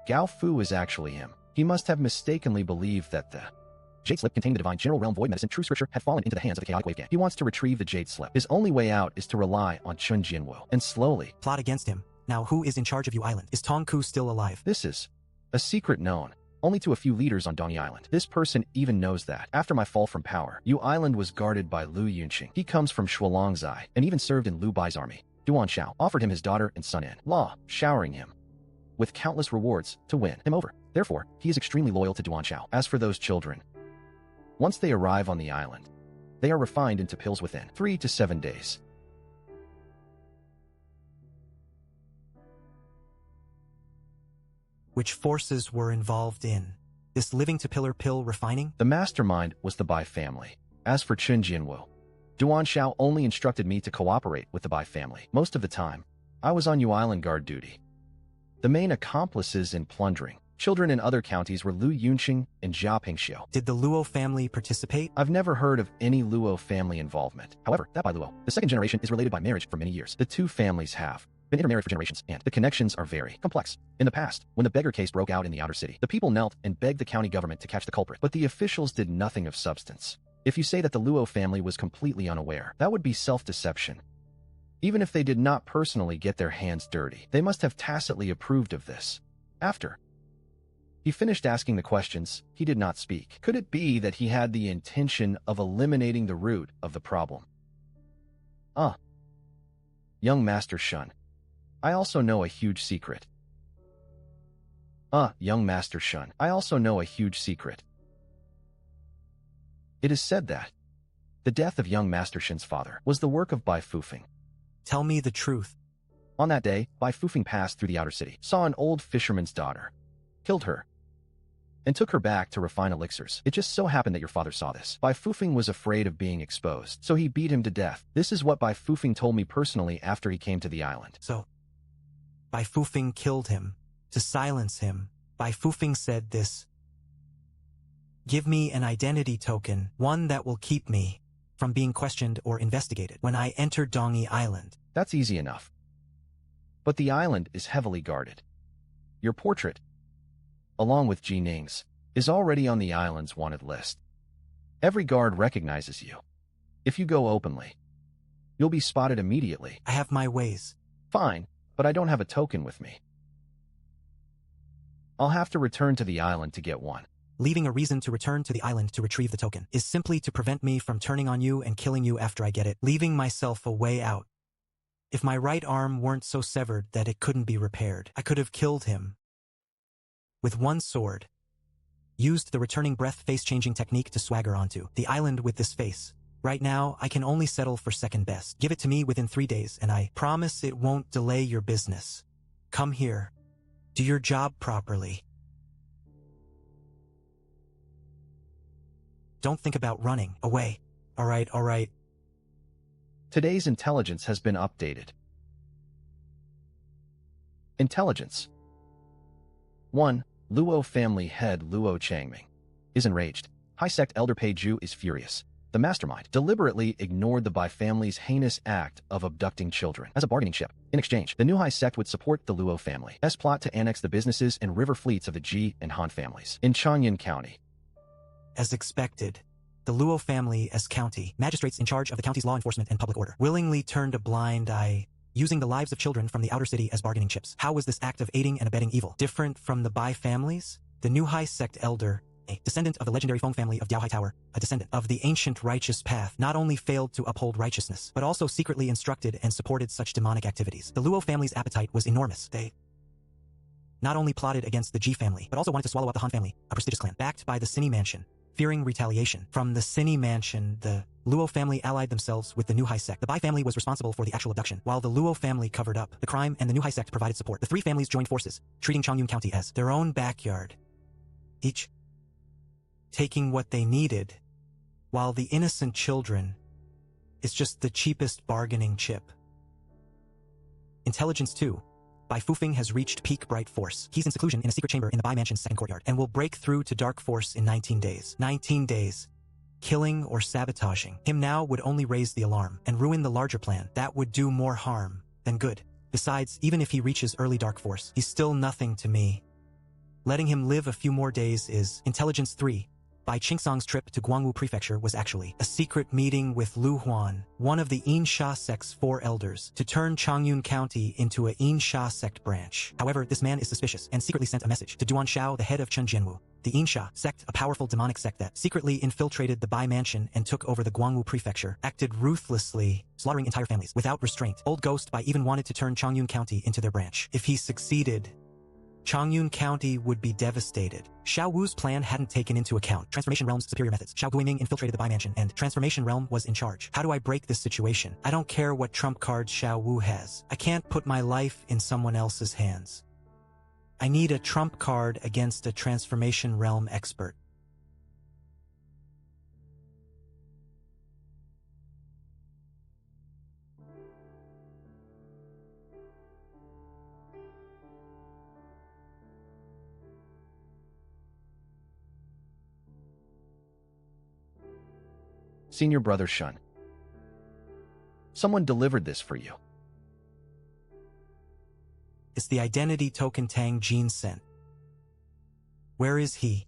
Gao Fu is actually him. He must have mistakenly believed that the Jade Slip containing the Divine General Realm Void Medicine True Scripture had fallen into the hands of the Chaotic Wave Gang. He wants to retrieve the Jade Slip. His only way out is to rely on Chen Jianwu and slowly plot against him. Now who is in charge of Yu Island? Is Tong Ku still alive? This is a secret known only to a few leaders on Dongi Island. This person even knows that, after my fall from power, Yu Island was guarded by Lu Yunqing. He comes from Shualongzai, and even served in Liu Bai's army. Duan Xiao offered him his daughter and son-in-law, showering him with countless rewards to win him over. Therefore, he is extremely loyal to Duan Xiao. As for those children, once they arrive on the island, they are refined into pills within 3 to 7 days. Which forces were involved in this living-to-pillar pill refining? The mastermind was the Bai family. As for Chen Jianwu, Duan Xiao only instructed me to cooperate with the Bai family. Most of the time, I was on Yu Island guard duty. The main accomplices in plundering children in other counties were Lu Yunqing and Jia Pingxiu. Did the Luo family participate? I've never heard of any Luo family involvement. However, that Bai Luo, the second generation, is related by marriage for many years. The two families have been intermarried for generations, and the connections are very complex. In the past, when the beggar case broke out in the outer city, the people knelt and begged the county government to catch the culprit, but the officials did nothing of substance. If you say that the Luo family was completely unaware, that would be self-deception. Even if they did not personally get their hands dirty, they must have tacitly approved of this. After he finished asking the questions, he did not speak. Could it be that he had the intention of eliminating the root of the problem? Young Master Shun, I also know a huge secret. Young Master Shun, I also know a huge secret. It is said that the death of young Master Shin's father was the work of Bai Fufeng. Tell me the truth. On that day, Bai Fufeng passed through the outer city, saw an old fisherman's daughter, killed her, and took her back to refine elixirs. It just so happened that your father saw this. Bai Fufeng was afraid of being exposed, so he beat him to death. This is what Bai Fufeng told me personally after he came to the island. So, Bai Fufeng killed him. To silence him, Bai Fufeng said this: "Give me an identity token, one that will keep me from being questioned or investigated when I enter Dongi Island." That's easy enough. But the island is heavily guarded. Your portrait, along with Ji Ning's, is already on the island's wanted list. Every guard recognizes you. If you go openly, you'll be spotted immediately. I have my ways. Fine, but I don't have a token with me. I'll have to return to the island to get one. Leaving a reason to return to the island to retrieve the token is simply to prevent me from turning on you and killing you after I get it, leaving myself a way out. If my right arm weren't so severed that it couldn't be repaired, I could have killed him with one sword. Used the returning breath face-changing technique to swagger onto the island with this face. Right now, I can only settle for second best. Give it to me within 3 days, and I promise it won't delay your business. Come here. Do your job properly. Don't think about running away. All right. Today's intelligence has been updated. Intelligence. 1. Luo family head Luo Changming is enraged. High sect elder Pei Ju is furious. The mastermind deliberately ignored the Bai family's heinous act of abducting children as a bargaining chip. In exchange, the new high sect would support the Luo family's plot to annex the businesses and river fleets of the Ji and Han families in Changyan County. As expected, the Luo family as county magistrates in charge of the county's law enforcement and public order willingly turned a blind eye, using the lives of children from the outer city as bargaining chips. How was this act of aiding and abetting evil different from the Bai families? The new high sect elder, a descendant of the legendary Feng family of Diao Hai Tower, a descendant of the ancient righteous path, not only failed to uphold righteousness, but also secretly instructed and supported such demonic activities. The Luo family's appetite was enormous. They not only plotted against the Ji family, but also wanted to swallow up the Han family, a prestigious clan, backed by the Cine Mansion. Fearing retaliation from the Cine Mansion, the Luo family allied themselves with the new high sect. The Bai family was responsible for the actual abduction, while the Luo family covered up the crime and the new high sect provided support. The three families joined forces, treating Changyan County as their own backyard, each taking what they needed, while the innocent children is just the cheapest bargaining chip. Intelligence 2. Bai Fufeng has reached peak bright force. He's in seclusion in a secret chamber in the Bai Mansion's second courtyard, and will break through to dark force in 19 days. 19 days. Killing or sabotaging him now would only raise the alarm and ruin the larger plan. That would do more harm than good. Besides, even if he reaches early dark force, he's still nothing to me. Letting him live a few more days is Intelligence 3. Bai Qingsong's trip to Guangwu Prefecture was actually a secret meeting with Lu Huan, one of the Yinsha sect's 4 elders, to turn Changyun County into a Yinsha sect branch. However, this man is suspicious and secretly sent a message to Duan Shao, the head of Chen Jianwu. The Yinsha sect, a powerful demonic sect that secretly infiltrated the Bai mansion and took over the Guangwu Prefecture, acted ruthlessly, slaughtering entire families without restraint. Old Ghost Bai even wanted to turn Changyun County into their branch. If he succeeded, Changyun County would be devastated. Xiao Wu's plan hadn't taken into account Transformation Realm's superior methods. Xiao Guiming infiltrated the Bai mansion, and Transformation Realm was in charge. How do I break this situation? I don't care what trump cards Xiao Wu has. I can't put my life in someone else's hands. I need a trump card against a Transformation Realm expert. Senior brother Shun. Someone delivered this for you. It's the identity token Tang Jin sent. Where is he?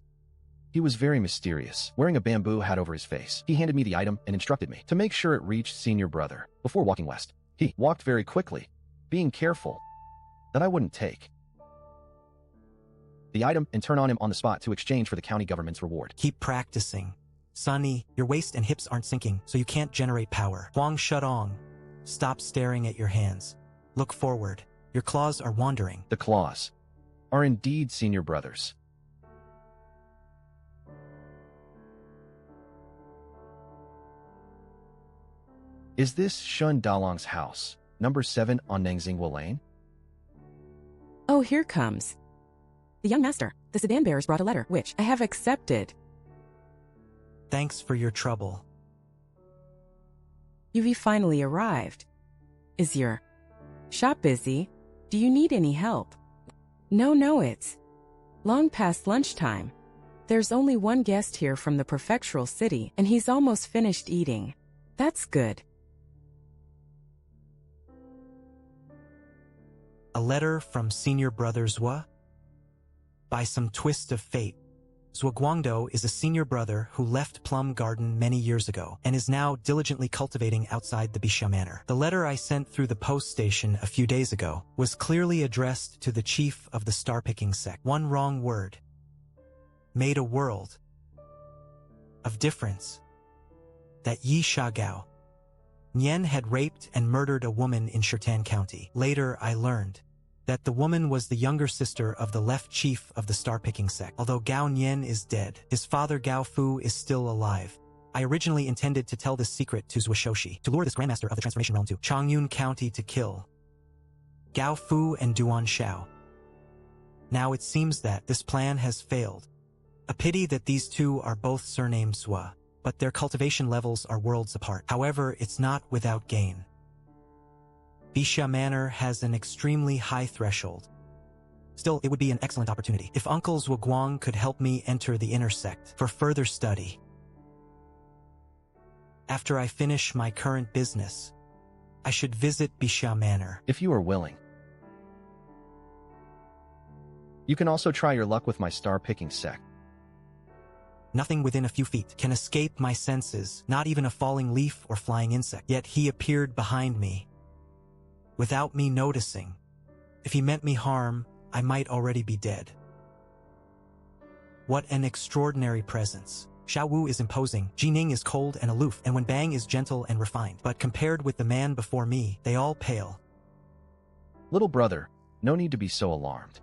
He was very mysterious, wearing a bamboo hat over his face. He handed me the item and instructed me to make sure it reached senior brother before walking west. He walked very quickly, being careful that I wouldn't take the item and turn on him on the spot to exchange for the county government's reward. Keep practicing. Sonny, your waist and hips aren't sinking, so you can't generate power. Huang Shudong, stop staring at your hands. Look forward. Your claws are wandering. The claws are indeed senior brothers. Is this Shun Dalong's house, number 7 on Nanxingwa Lane? Oh, here comes. The young master, the sedan bearers brought a letter, which I have accepted. Thanks for your trouble. You've finally arrived. Is your shop busy? Do you need any help? No, it's long past lunchtime. There's only one guest here from the prefectural city, and he's almost finished eating. That's good. A letter from senior brother Zhua? By some twist of fate, Zhua Guangdou is a senior brother who left Plum Garden many years ago and is now diligently cultivating outside the Bisha Manor. The letter I sent through the post station a few days ago was clearly addressed to the chief of the star-picking sect. One wrong word made a world of difference. That Yi Shagao, Nian had raped and murdered a woman in Shirtan County. Later, I learned that the woman was the younger sister of the left chief of the star-picking sect. Although Gao Nian is dead, his father Gao Fu is still alive. I originally intended to tell this secret to Zhua Shoshi, to lure this Grandmaster of the Transformation Realm to Changyun County to kill Gao Fu and Duan Shao. Now it seems that this plan has failed. A pity that these two are both surnamed Zhua, but their cultivation levels are worlds apart. However, it's not without gain. Bisha Manor has an extremely high threshold. Still, it would be an excellent opportunity if Uncle Zhua Guang could help me enter the inner sect for further study. After I finish my current business, I should visit Bisha Manor. If you are willing. You can also try your luck with my star-picking sect. Nothing within a few feet can escape my senses, not even a falling leaf or flying insect. Yet he appeared behind me, without me noticing. If he meant me harm, I might already be dead. What an extraordinary presence. Xiao Wu is imposing, Jining is cold and aloof, and Wen Bang is gentle and refined. But compared with the man before me, they all pale. Little brother, no need to be so alarmed.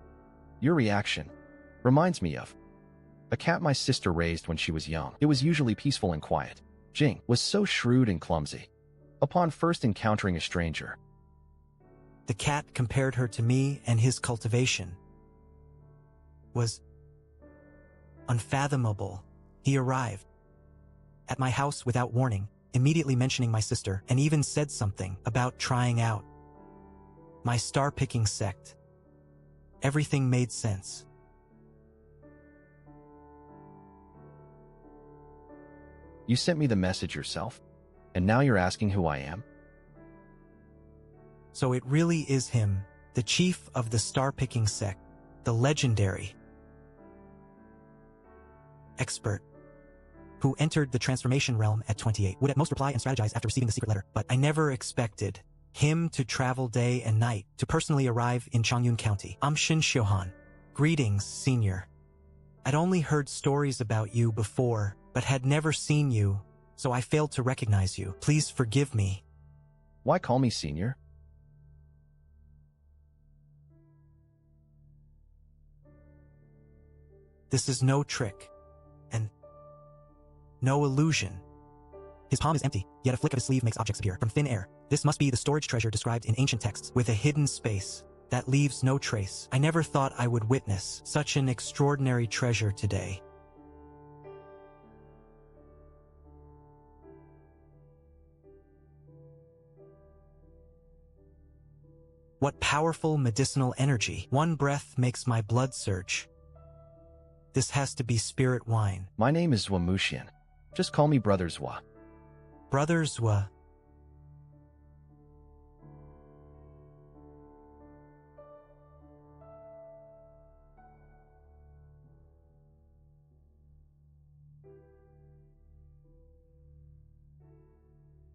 Your reaction reminds me of a cat my sister raised when she was young. It was usually peaceful and quiet. Jing was so shrewd and clumsy. Upon first encountering a stranger, the cat compared her to me, and his cultivation was unfathomable. He arrived at my house without warning, immediately mentioning my sister, and even said something about trying out my star-picking sect. Everything made sense. You sent me the message yourself, and now you're asking who I am? So it really is him, the chief of the star-picking sect, the legendary expert. who entered the transformation realm at 28, would at most reply and strategize after receiving the secret letter. But I never expected him to travel day and night to personally arrive in Changyun County. I'm Shin Xiuhan. Greetings, Senior. I'd only heard stories about you before, but had never seen you, so I failed to recognize you. Please forgive me. Why call me Senior? This is no trick, and no illusion. His palm is empty, yet a flick of his sleeve makes objects appear from thin air. This must be the storage treasure described in ancient texts, with a hidden space that leaves no trace. I never thought I would witness such an extraordinary treasure today. What powerful medicinal energy. One breath makes my blood surge. This has to be spirit wine. My name is Zwa Mushian. Just call me Brother Zwa. Brother Zwa.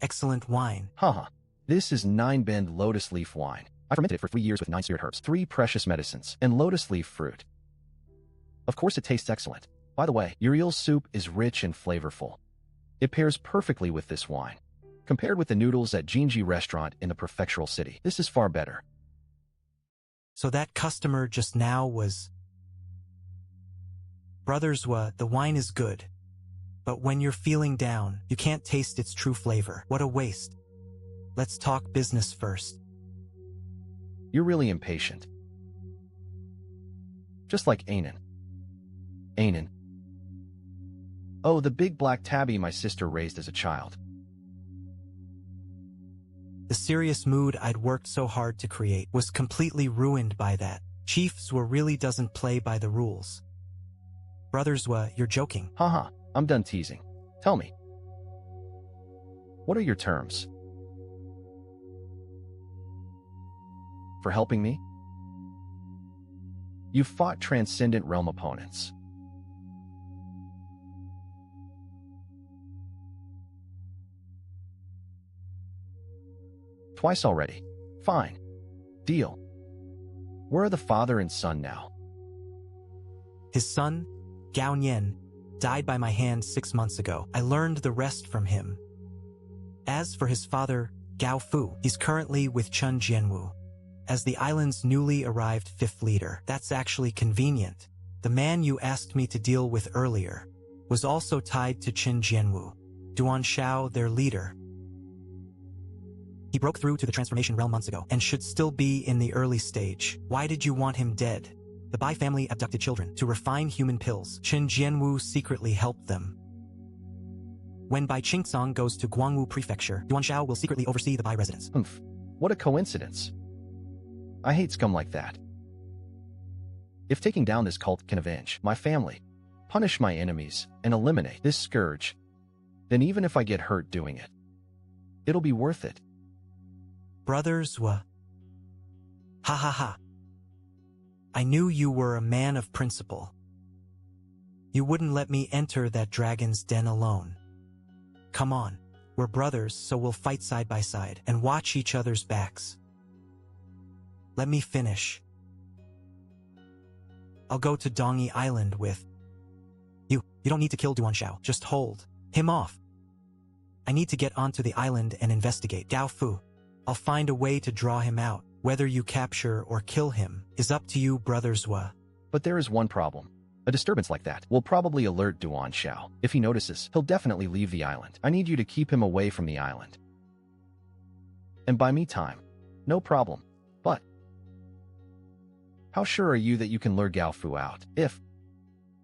Excellent wine. Haha. This is 9-bend lotus leaf wine. I fermented it for 3 years with 9 spirit herbs, 3 precious medicines, and lotus leaf fruit. Of course it tastes excellent. By the way, your eel soup is rich and flavorful. It pairs perfectly with this wine. Compared with the noodles at Jinji restaurant in the prefectural city, this is far better. So that customer just now was... Brother Zwa, the wine is good. But when you're feeling down, you can't taste its true flavor. What a waste. Let's talk business first. You're really impatient. Just like Anan. Anan. Oh, the big black tabby my sister raised as a child. The serious mood I'd worked so hard to create was completely ruined by that. Chief Zwa really doesn't play by the rules. Brother Zwa, you're joking. Haha, I'm done teasing. Tell me. What are your terms? For helping me? You fought Transcendent Realm opponents. Twice already. Fine. Deal. Where are the father and son now? His son, Gao Nian, died by my hand 6 months ago. I learned the rest from him. As for his father, Gao Fu, he's currently with Chun Jianwu as the island's newly arrived 5th leader. That's actually convenient. The man you asked me to deal with earlier was also tied to Qin Jianwu, Duan Shao, their leader. He broke through to the transformation realm months ago and should still be in the early stage. Why did you want him dead? The Bai family abducted children to refine human pills. Qin Jianwu secretly helped them. When Bai Qingcong goes to Guangwu Prefecture, Duan Shao will secretly oversee the Bai residence. What a coincidence. I hate scum like that. If taking down this cult can avenge my family, punish my enemies, and eliminate this scourge, then even if I get hurt doing it, it'll be worth it. Brother Zwa. Ha ha ha. I knew you were a man of principle. You wouldn't let me enter that dragon's den alone. Come on, we're brothers, so we'll fight side by side and watch each other's backs. Let me finish. I'll go to Dongi Island with you. You don't need to kill Duan Shao, just hold him off. I need to get onto the island and investigate Gao Fu. I'll find a way to draw him out. Whether you capture or kill him is up to you, Brother Zwa. But there is one problem. A disturbance like that will probably alert Duan Shao. If he notices, he'll definitely leave the island. I need you to keep him away from the island. And buy me time. No problem. But how sure are you that you can lure Gao Fu out? If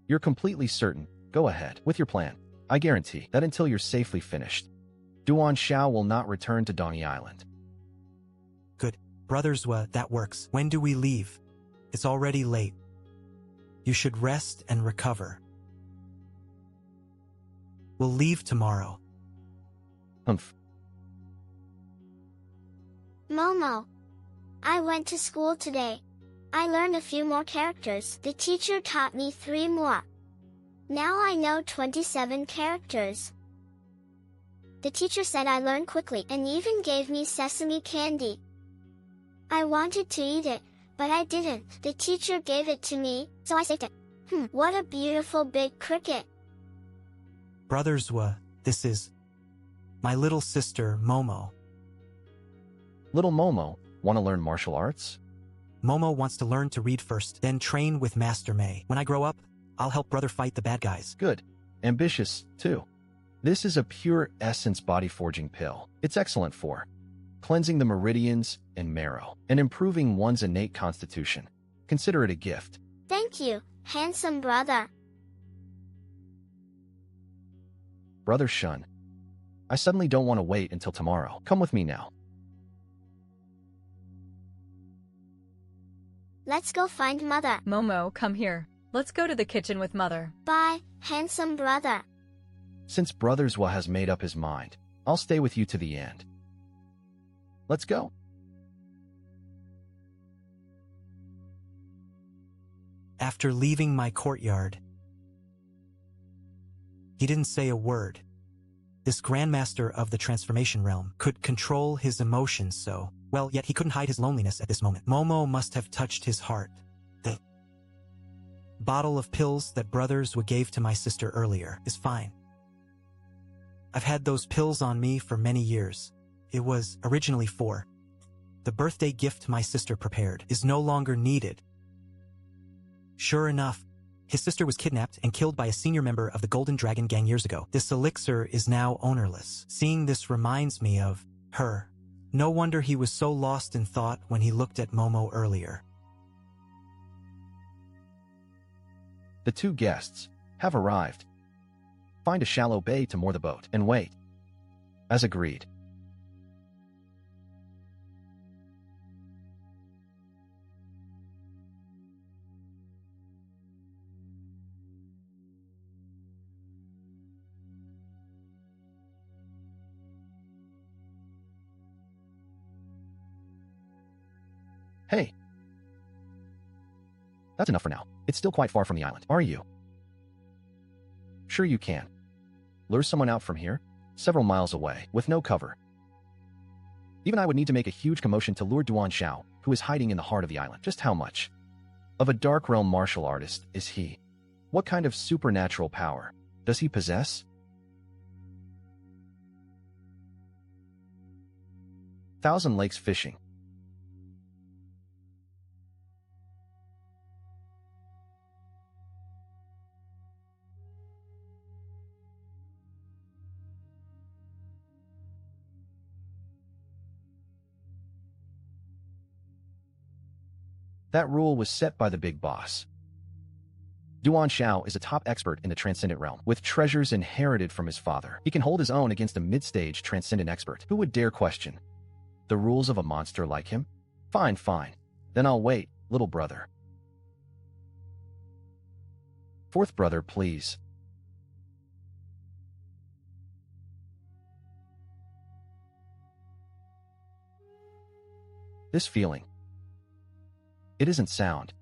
you're completely certain, go ahead with your plan. I guarantee that until you're safely finished, Duan Shao will not return to Dongi Island. Good. Brother Zwa, that works. When do we leave? It's already late. You should rest and recover. We'll leave tomorrow. Momo. I went to school today. I learned a few more characters. The teacher taught me 3 more. Now I know 27 characters. The teacher said I learn quickly and even gave me sesame candy. I wanted to eat it, but I didn't. The teacher gave it to me, so I saved it. What a beautiful big cricket. Brothers, this is my little sister, Momo. Little Momo, want to learn martial arts? Momo wants to learn to read first, then train with Master May. When I grow up, I'll help brother fight the bad guys. Good. Ambitious, too. This is a pure essence body forging pill. It's excellent for cleansing the meridians and marrow, and improving one's innate constitution. Consider it a gift. Thank you, handsome brother. Brother Shun, I suddenly don't want to wait until tomorrow. Come with me now. Let's go find Mother. Momo, come here. Let's go to the kitchen with Mother. Bye, handsome brother. Since Brothers has made up his mind, I'll stay with you to the end. Let's go. After leaving my courtyard, he didn't say a word. This Grandmaster of the Transformation Realm could control his emotions so well, yet he couldn't hide his loneliness at this moment. Momo must have touched his heart. The bottle of pills that Brothers gave to my sister earlier is fine. I've had those pills on me for many years. It was originally for the birthday gift my sister prepared is no longer needed. Sure enough, his sister was kidnapped and killed by a senior member of the Golden Dragon Gang years ago. This elixir is now ownerless. Seeing this reminds me of her. No wonder he was so lost in thought when he looked at Momo earlier. The two guests have arrived. Find a shallow bay to moor the boat and wait. As agreed. Hey. That's enough for now. It's still quite far from the island. Are you? Sure you can. Lure someone out from here, several miles away, with no cover. Even I would need to make a huge commotion to lure Duan Xiao, who is hiding in the heart of the island. Just how much of a dark realm martial artist is he? What kind of supernatural power does he possess? Thousand Lakes fishing. That rule was set by the big boss. Duan Xiao is a top expert in the transcendent realm, with treasures inherited from his father. He can hold his own against a mid-stage transcendent expert. Who would dare question the rules of a monster like him? Fine, fine. Then I'll wait, little brother. Fourth brother, please. This feeling. It isn't sound.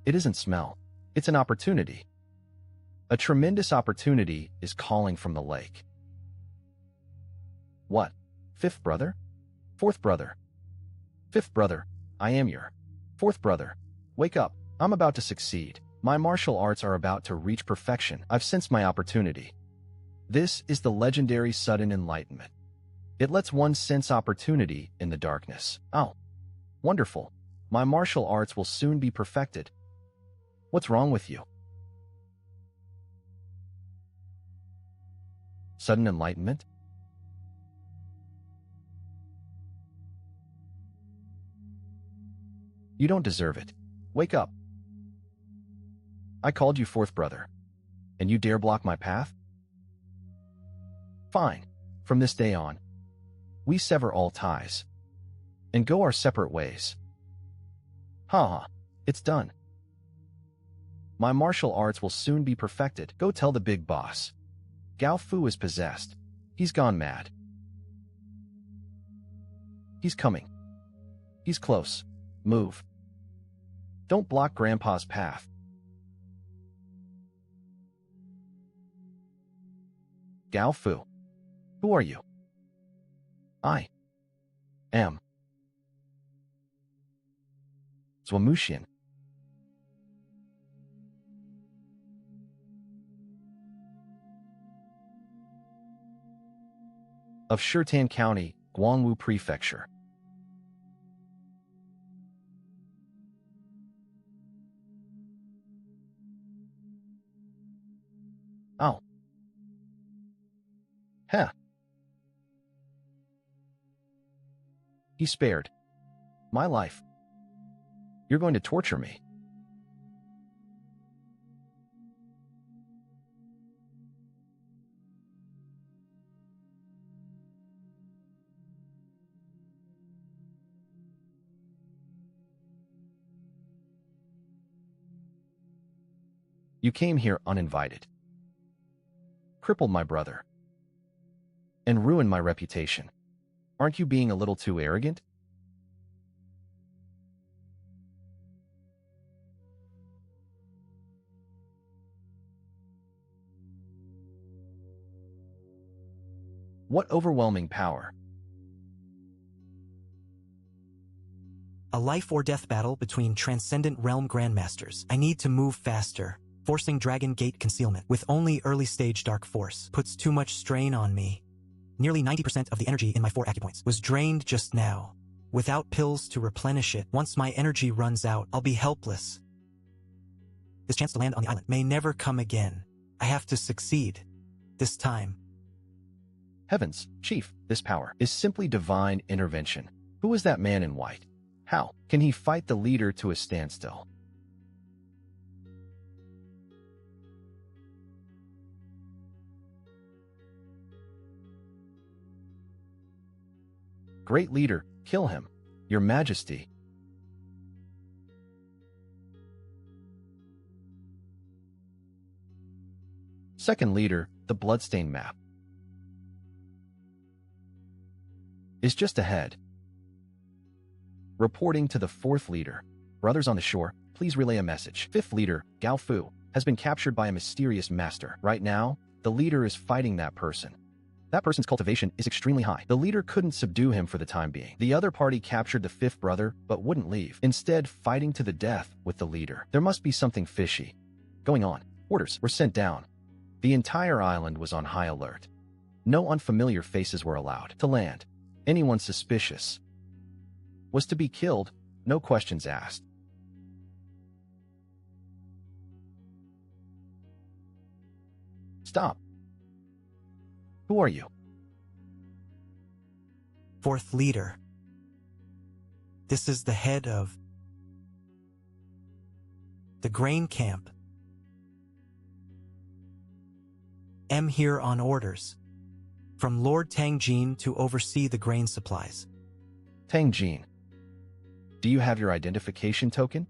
It isn't smell. It's an opportunity. A tremendous opportunity is calling from the lake. What? Fifth brother? Fourth brother? Fifth brother, I am your fourth brother. Wake up. I'm about to succeed. My martial arts are about to reach perfection. I've sensed my opportunity. This is the legendary sudden enlightenment. It lets one sense opportunity in the darkness. Oh, wonderful. My martial arts will soon be perfected. What's wrong with you? Sudden enlightenment? You don't deserve it. Wake up. I called you fourth brother, and you dare block my path? Fine. From this day on, we sever all ties and go our separate ways. Ha, it's done. My martial arts will soon be perfected. Go tell the big boss. Gao Fu is possessed. He's gone mad. He's coming. He's close. Move. Don't block Grandpa's path. Gao Fu. Who are you? I am Zwamushian. Of Shirtan County, Guangwu Prefecture. Oh. Heh. He spared my life. You're going to torture me. You came here uninvited, crippled my brother, and ruined my reputation. Aren't you being a little too arrogant? What overwhelming power! A life or death battle between Transcendent Realm Grandmasters. I need to move faster. Forcing Dragon Gate concealment with only early stage Dark Force puts too much strain on me. Nearly 90% of the energy in my 4 acupoints was drained just now. Without pills to replenish it, once my energy runs out, I'll be helpless. This chance to land on the island may never come again. I have to succeed. This time. Heavens, Chief, this power is simply divine intervention. Who is that man in white? How can he fight the leader to a standstill? Great leader, kill him, Your Majesty. Second leader, the Bloodstain map, is just ahead. Reporting to the fourth leader. Brothers on the shore, please relay a message. Fifth leader, Gao Fu, has been captured by a mysterious master. Right now, the leader is fighting that person. That person's cultivation is extremely high. The leader couldn't subdue him for the time being. The other party captured the fifth brother, but wouldn't leave, instead fighting to the death with the leader. There must be something fishy going on. Orders were sent down. The entire island was on high alert. No unfamiliar faces were allowed to land. Anyone suspicious was to be killed, no questions asked. Stop. Who are you? Fourth leader. This is the head of the grain camp. Am here on orders from Lord Tangjin to oversee the grain supplies. Tangjin. Do you have your identification token?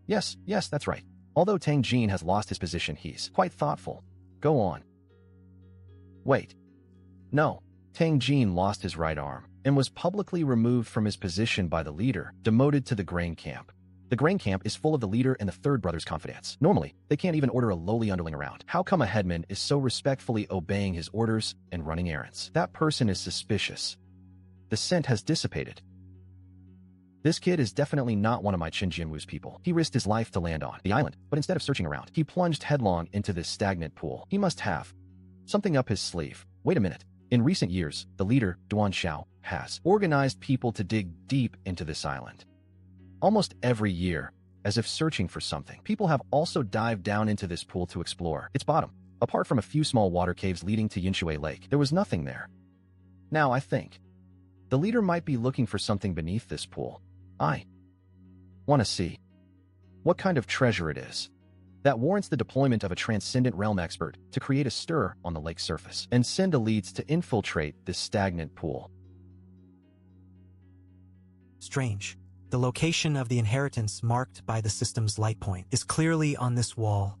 Yes, that's right. Although Tangjin has lost his position, he's quite thoughtful. Go on. Wait. No, Tangjin lost his right arm and was publicly removed from his position by the leader, demoted to the grain camp. The grain camp is full of the leader and the third brother's confidants. Normally, they can't even order a lowly underling around. How come a headman is so respectfully obeying his orders and running errands? That person is suspicious. The scent has dissipated. This kid is definitely not one of my Qinjianwu's people. He risked his life to land on the island, but instead of searching around, he plunged headlong into this stagnant pool. He must have something up his sleeve. Wait a minute. In recent years, the leader, Duan Xiao, has organized people to dig deep into this island. Almost every year, as if searching for something. People have also dived down into this pool to explore its bottom. Apart from a few small water caves leading to Yinshui Lake, there was nothing there. Now I think the leader might be looking for something beneath this pool. I want to see what kind of treasure it is that warrants the deployment of a transcendent realm expert to create a stir on the lake's surface and send elites to infiltrate this stagnant pool. Strange. The location of the inheritance marked by the system's light point is clearly on this wall.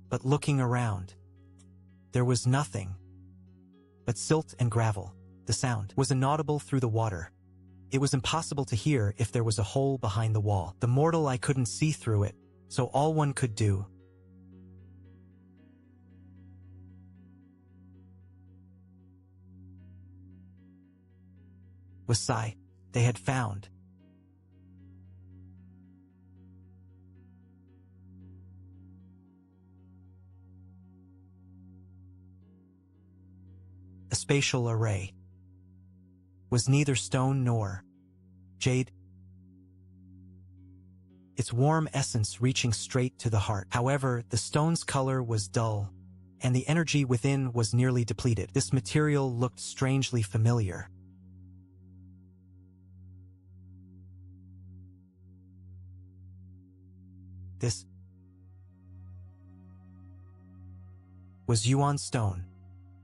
But looking around, there was nothing but silt and gravel. The sound was inaudible through the water. It was impossible to hear if there was a hole behind the wall. The mortal I couldn't see through it, so all one could do was Sai they had found. A spatial array was neither stone nor jade, its warm essence reaching straight to the heart. However, the stone's color was dull, and the energy within was nearly depleted. This material looked strangely familiar. This was Yuan stone.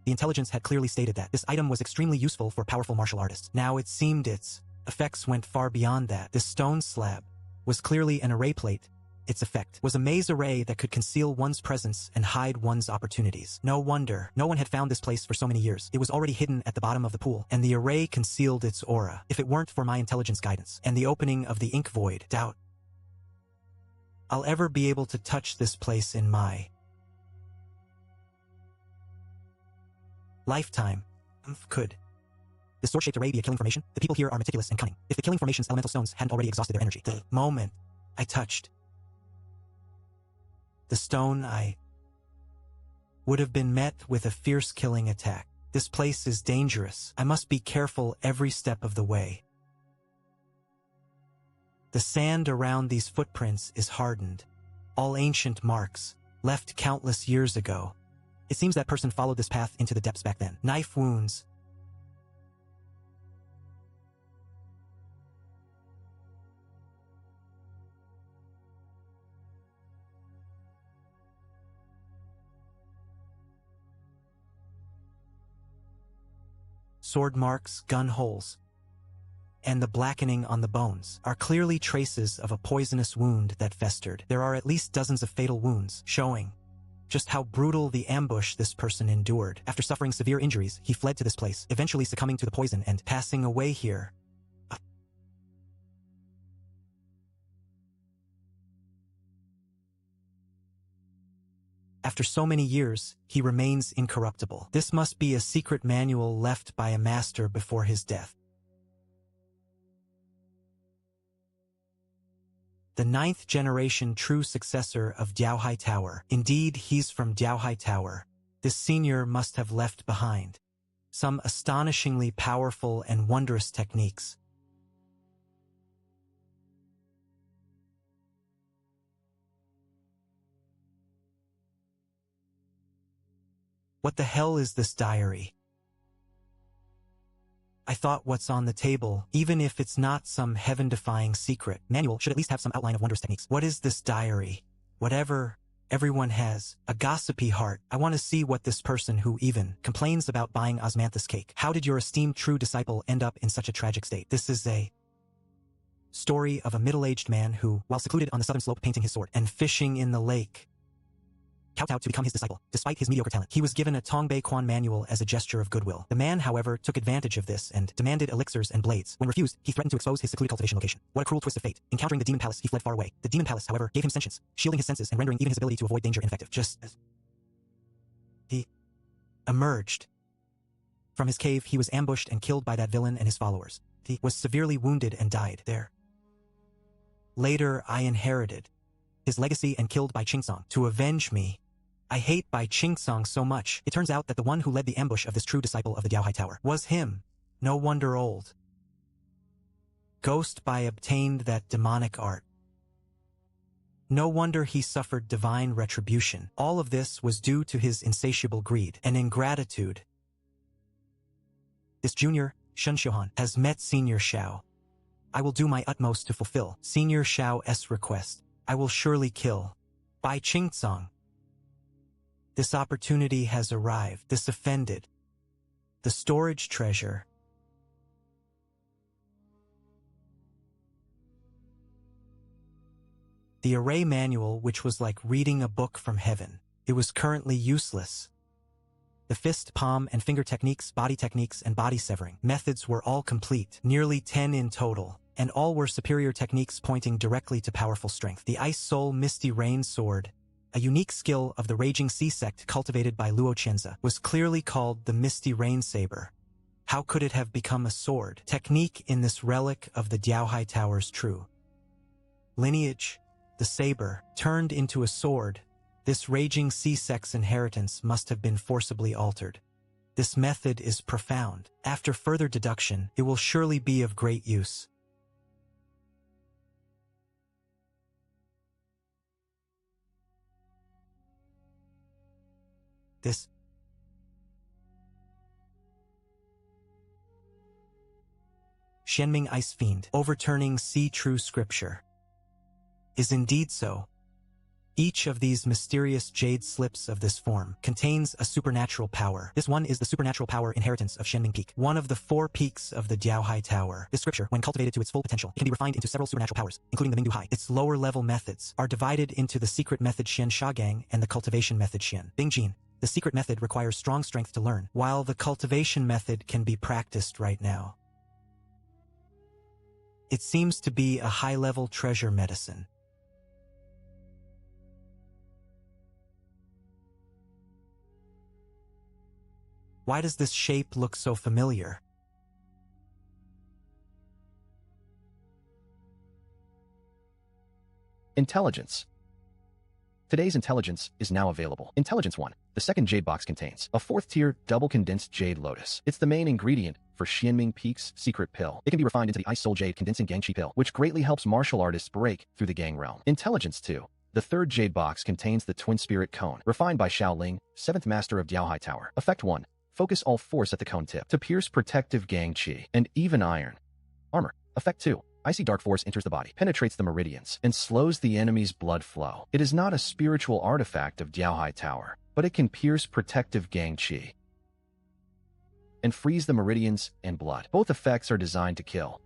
The intelligence had clearly stated that this item was extremely useful for powerful martial artists. Now it seemed its effects went far beyond that. This stone slab was clearly an array plate. Its effect was a maze array that could conceal one's presence and hide one's opportunities. No wonder no one had found this place for so many years. It was already hidden at the bottom of the pool, and the array concealed its aura. If it weren't for my intelligence guidance and the opening of the ink void, doubt I'll ever be able to touch this place in my lifetime. Could the sword-shaped array be a killing formation? The people here are meticulous and cunning. If the killing formation's elemental stones hadn't already exhausted their energy. The moment I touched the stone, I would have been met with a fierce killing attack. This place is dangerous. I must be careful every step of the way. The sand around these footprints is hardened. All ancient marks, left countless years ago. It seems that person followed this path into the depths back then. Knife wounds. Sword marks, gun holes, and the blackening on the bones are clearly traces of a poisonous wound that festered. There are at least dozens of fatal wounds, showing just how brutal the ambush this person endured. After suffering severe injuries, he fled to this place, eventually succumbing to the poison and passing away here. After so many years, he remains incorruptible. This must be a secret manual left by a master before his death. The 9th generation true successor of Diaohai Tower. Indeed, he's from Diaohai Tower. This senior must have left behind some astonishingly powerful and wondrous techniques. What the hell is this diary? I thought what's on the table, even if it's not some heaven-defying secret manual, should at least have some outline of wondrous techniques. What is this diary? Whatever everyone has, a gossipy heart. I want to see what this person who even complains about buying osmanthus cake. How did your esteemed true disciple end up in such a tragic state? This is a story of a middle-aged man who, while secluded on the southern slope painting his sword and fishing in the lake, kowtowed to become his disciple. Despite his mediocre talent, he was given a Tongbei Quan manual as a gesture of goodwill. The man, however, took advantage of this and demanded elixirs and blades. When refused, he threatened to expose his secluded cultivation location. What a cruel twist of fate. Encountering the demon palace, he fled far away. The demon palace, however, gave him sentience, shielding his senses and rendering even his ability to avoid danger ineffective. Just as he emerged from his cave, he was ambushed and killed by that villain and his followers. He was severely wounded and died there. Later, I inherited his legacy and killed Bai Qingsong to avenge me. I hate Bai Qingsong so much. It turns out that the one who led the ambush of this true disciple of the Diaohai Tower was him. No wonder old Ghost Bai obtained that demonic art. No wonder he suffered divine retribution. All of this was due to his insatiable greed and ingratitude. This junior, Shen Xiuhan, has met Senior Xiao. I will do my utmost to fulfill Senior Xiao's request. I will surely kill Bai Qingsong. This opportunity has arrived. This offended the storage treasure. The array manual, which was like reading a book from heaven. It was currently useless. The fist, palm, and finger techniques, body techniques, and body severing methods were all complete, nearly 10 in total, and all were superior techniques pointing directly to powerful strength. The Ice Soul Misty Rain Sword, a unique skill of the Raging Sea sect cultivated by Luo Qianzi, was clearly called the Misty Rain Saber. How could it have become a sword? Technique in this relic of the Diaohai Tower's true lineage, the saber, turned into a sword. This raging sea-sex inheritance must have been forcibly altered. This method is profound. After further deduction, it will surely be of great use. This Shenming Ice Fiend, overturning true scripture, is indeed so. Each of these mysterious jade slips of this form contains a supernatural power. This one is the supernatural power inheritance of Shenming Peak, one of the 4 peaks of the Diaohai Tower. This scripture, when cultivated to its full potential, can be refined into several supernatural powers, including the Mingdu Hai. Its lower-level methods are divided into the secret method Shen Shagang and the cultivation method Shen Bingjin. The secret method requires strong strength to learn, while the cultivation method can be practiced right now. It seems to be a high-level treasure medicine. Why does this shape look so familiar? Intelligence. Today's intelligence is now available. Intelligence 1. The second jade box contains a 4th-tier double-condensed jade lotus. It's the main ingredient for Xianming Peak's secret pill. It can be refined into the Ice Soul Jade Condensing Gangchi pill, which greatly helps martial artists break through the gang realm. Intelligence 2. The third jade box contains the Twin Spirit Cone, refined by Xiaoling, 7th Master of Diaohai Tower. Effect 1. Focus all force at the cone tip to pierce protective gang chi and even iron armor. Effect 2. Icy dark force enters the body, penetrates the meridians, and slows the enemy's blood flow. It is not a spiritual artifact of Diaohai Tower, but it can pierce protective gang chi and freeze the meridians and blood. Both effects are designed to kill.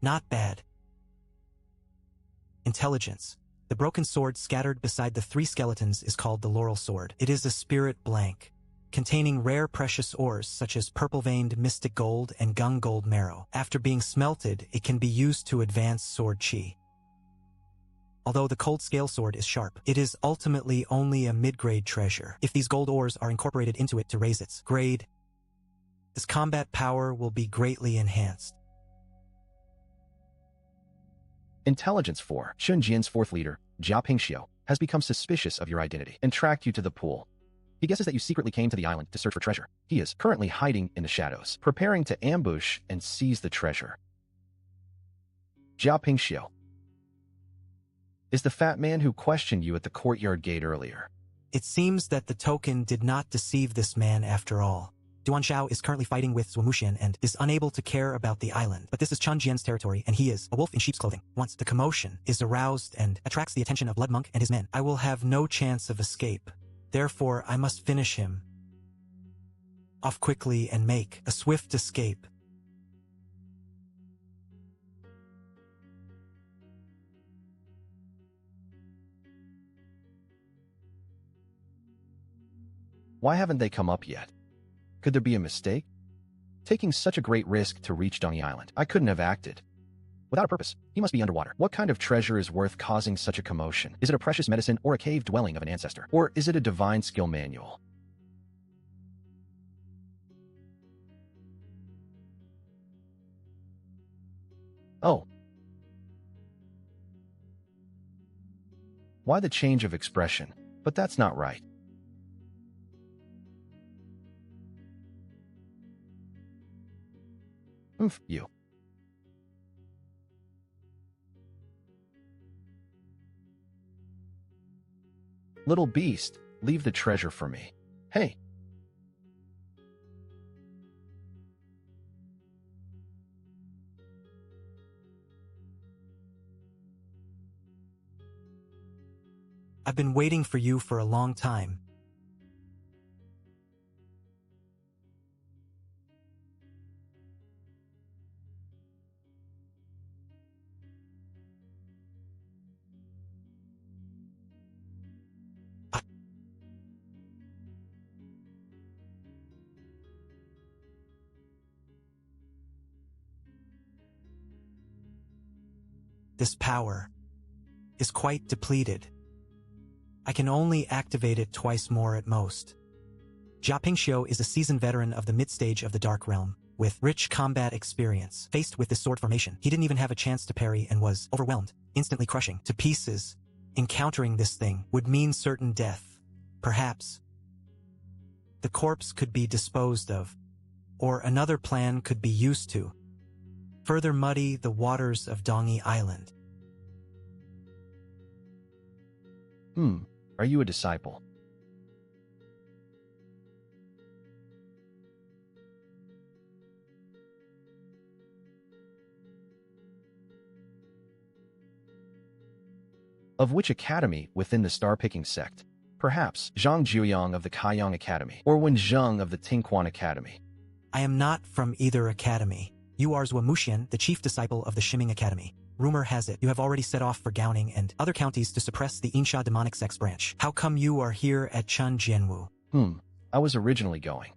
Not bad. Intelligence. The broken sword scattered beside the 3 skeletons is called the Laurel Sword. It is a spirit blank, containing rare precious ores such as purple-veined mystic gold and gung gold marrow. After being smelted, it can be used to advance sword chi. Although the cold scale sword is sharp, it is ultimately only a mid-grade treasure. If these gold ores are incorporated into it to raise its grade, its combat power will be greatly enhanced. Intelligence 4. Shun Jian's 4th leader, Jia Pingxiu, has become suspicious of your identity and tracked you to the pool. He guesses that you secretly came to the island to search for treasure. He is currently hiding in the shadows, preparing to ambush and seize the treasure. Jia Pingxiu is the fat man who questioned you at the courtyard gate earlier. It seems that the token did not deceive this man after all. Duan Xiao is currently fighting with Zhuamushan and is unable to care about the island. But this is Chun Jian's territory, and he is a wolf in sheep's clothing. Once the commotion is aroused and attracts the attention of Blood Monk and his men, I will have no chance of escape. Therefore, I must finish him off quickly and make a swift escape. Why haven't they come up yet? Could there be a mistake? Taking such a great risk to reach Dongi Island, I couldn't have acted. Without a purpose, he must be underwater. What kind of treasure is worth causing such a commotion? Is it a precious medicine or a cave dwelling of an ancestor? Or is it a divine skill manual? Oh. Why the change of expression? But that's not right. You. Little beast, leave the treasure for me. Hey. I've been waiting for you for a long time. This power is quite depleted. I can only activate it twice more at most. Jia Pingxiu is a seasoned veteran of the mid-stage of the Dark Realm, with rich combat experience. Faced with this sword formation, he didn't even have a chance to parry and was overwhelmed, instantly crushing to pieces. Encountering this thing would mean certain death. Perhaps the corpse could be disposed of, or another plan could be used to further muddy the waters of Dongi Island. Are you a disciple? Of which academy within the star-picking sect? Perhaps Zhang Jiuyang of the Kaiyang Academy, or Wen Zheng of the Tingquan Academy. I am not from either academy. You are Zhuo Muxian, the chief disciple of the Shiming Academy. Rumor has it you have already set off for Gowning and other counties to suppress the Insha demonic sex branch. How come you are here at Chun Jianwu? I was originally going,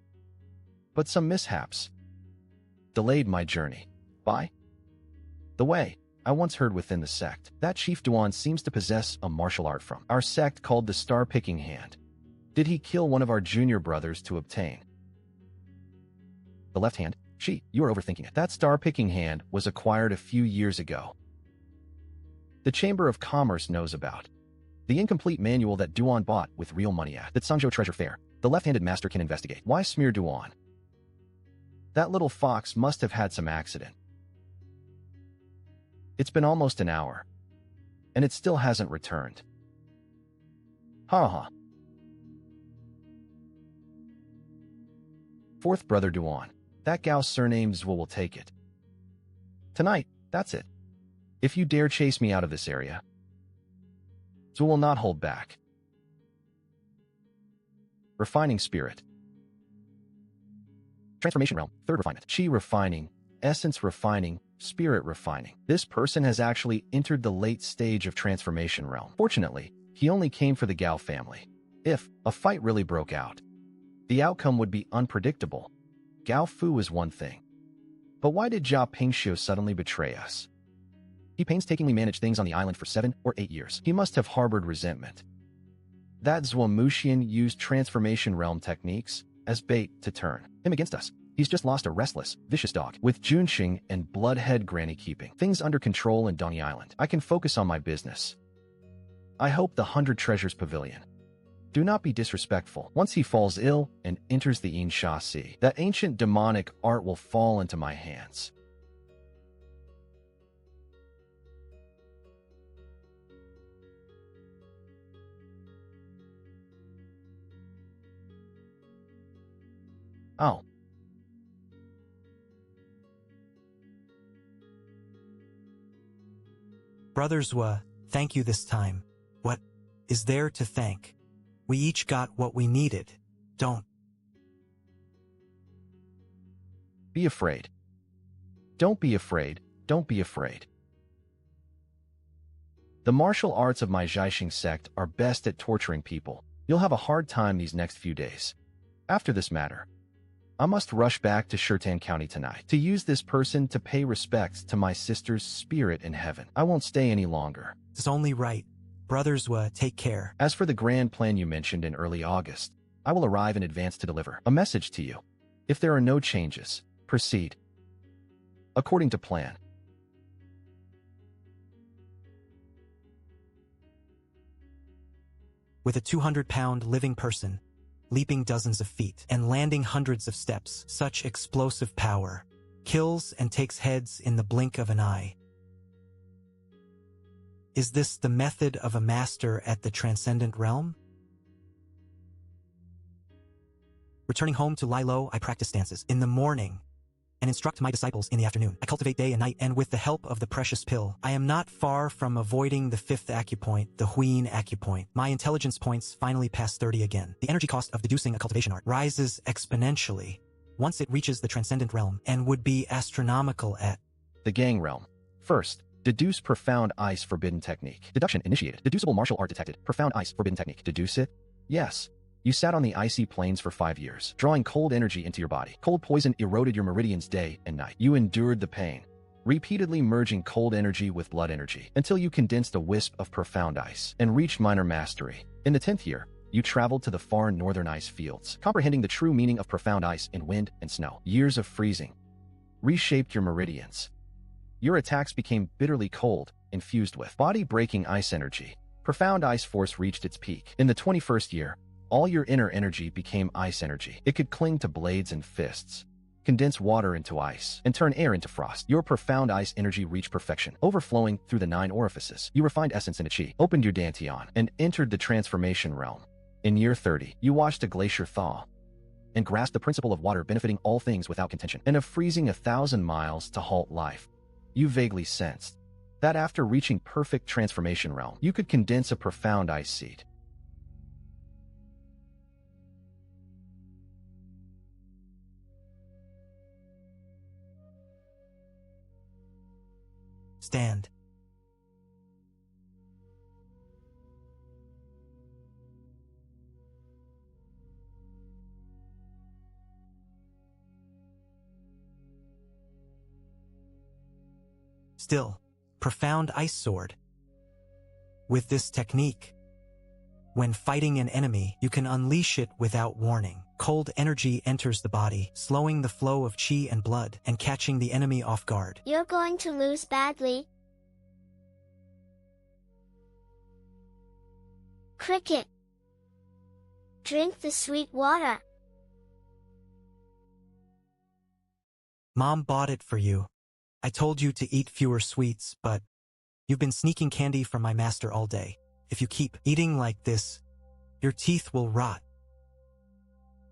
but some mishaps delayed my journey. By the way, I once heard within the sect that Chief Duan seems to possess a martial art from our sect called the Star-Picking Hand. Did he kill one of our junior brothers to obtain the left hand? You are overthinking it. That Star-Picking Hand was acquired a few years ago. The Chamber of Commerce knows about the incomplete manual that Duan bought with real money at the Sangzhou Treasure Fair. The left-handed master can investigate. Why smear Duan? That little fox must have had some accident. It's been almost an hour, and it still hasn't returned. Ha. Fourth brother Duan. That gal's surname Zhuo will take it. Tonight, that's it. If you dare chase me out of this area, Zhuo will not hold back. Refining spirit. Transformation realm, third refinement. Qi refining, essence refining, spirit refining. This person has actually entered the late stage of transformation realm. Fortunately, he only came for the Gao family. If a fight really broke out, the outcome would be unpredictable. Gao Fu is one thing. But why did Jia Pingxiu suddenly betray us? He painstakingly managed things on the island for 7 or 8 years. He must have harbored resentment. That Zhuo Muxian used transformation realm techniques as bait to turn him against us. He's just lost a restless, vicious dog. With Junxing and Bloodhead Granny keeping things under control in Dongi Island, I can focus on my business. I hope the 100 Treasures Pavilion. Do not be disrespectful. Once he falls ill and enters the Insha Sea, that ancient demonic art will fall into my hands. Oh. Brother Zhuo, thank you this time. What is there to thank? We each got what we needed. Don't be afraid. Don't be afraid. Don't be afraid. The martial arts of my Zhaixing sect are best at torturing people. You'll have a hard time these next few days. After this matter, I must rush back to Shirtan County tonight to use this person to pay respects to my sister's spirit in heaven. I won't stay any longer. It's only right. Brother Zhuo, take care. As for the grand plan you mentioned in early August, I will arrive in advance to deliver a message to you. If there are no changes, proceed according to plan. With a 200-pound living person, leaping dozens of feet and landing hundreds of steps, such explosive power kills and takes heads in the blink of an eye. Is this the method of a master at the transcendent realm? Returning home to lie low, I practice stances in the morning and instruct my disciples in the afternoon. I cultivate day and night, and with the help of the precious pill, I am not far from avoiding the 5th acupoint, the Huin acupoint. My intelligence points finally pass 30 again. The energy cost of deducing a cultivation art rises exponentially once it reaches the transcendent realm and would be astronomical at the Gang realm. First, deduce profound ice forbidden technique. Deduction initiated. Deducible martial art detected. Profound ice forbidden technique. Deduce it? Yes. You sat on the icy plains for 5 years, drawing cold energy into your body. Cold poison eroded your meridians day and night. You endured the pain, repeatedly merging cold energy with blood energy, until you condensed a wisp of profound ice and reached minor mastery. In the 10th year, You traveled to the far northern ice fields, comprehending the true meaning of profound ice in wind and snow. Years of freezing reshaped your meridians. Your attacks became bitterly cold, infused with body-breaking ice energy. Profound ice force reached its peak. In the 21st year, all your inner energy became ice energy. It could cling to blades and fists, condense water into ice, and turn air into frost. Your profound ice energy reached perfection, overflowing through the 9 orifices. You refined essence into chi, opened your dantian, and entered the transformation realm. In year 30, you watched a glacier thaw and grasped the principle of water benefiting all things without contention, and of freezing 1,000 miles to halt life. You vaguely sensed that after reaching perfect transformation realm, you could condense a profound ice seed. Stand. Still, profound ice sword. With this technique, when fighting an enemy, you can unleash it without warning. Cold energy enters the body, slowing the flow of chi and blood, and catching the enemy off guard. You're going to lose badly. Cricket. Drink the sweet water. Mom bought it for you. I told you to eat fewer sweets, but you've been sneaking candy from my master all day. If you keep eating like this, your teeth will rot.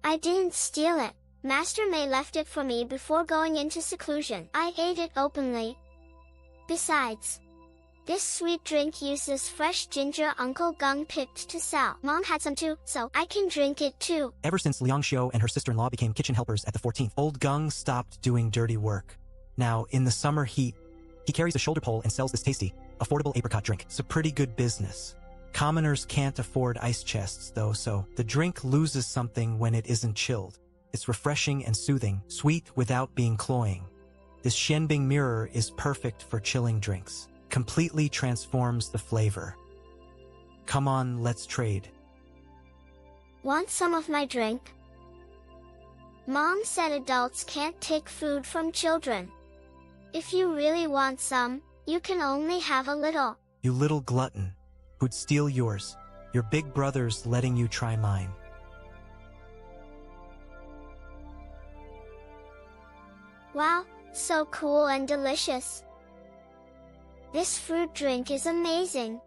I didn't steal it. Master May left it for me before going into seclusion. I ate it openly. Besides, this sweet drink uses fresh ginger Uncle Gung picked to sell. Mom had some too, so I can drink it too. Ever since Liang Xiao and her sister-in-law became kitchen helpers at the 14th, old Gung stopped doing dirty work. Now, in the summer heat, he carries a shoulder pole and sells this tasty, affordable apricot drink. It's a pretty good business. Commoners can't afford ice chests, though, so the drink loses something when it isn't chilled. It's refreshing and soothing, sweet without being cloying. This Shenbing mirror is perfect for chilling drinks. Completely transforms the flavor. Come on, let's trade. Want some of my drink? Mom said adults can't take food from children. If you really want some, you can only have a little. You little glutton. Who'd steal yours? Your big brother's letting you try mine. Wow, so cool and delicious. This fruit drink is amazing.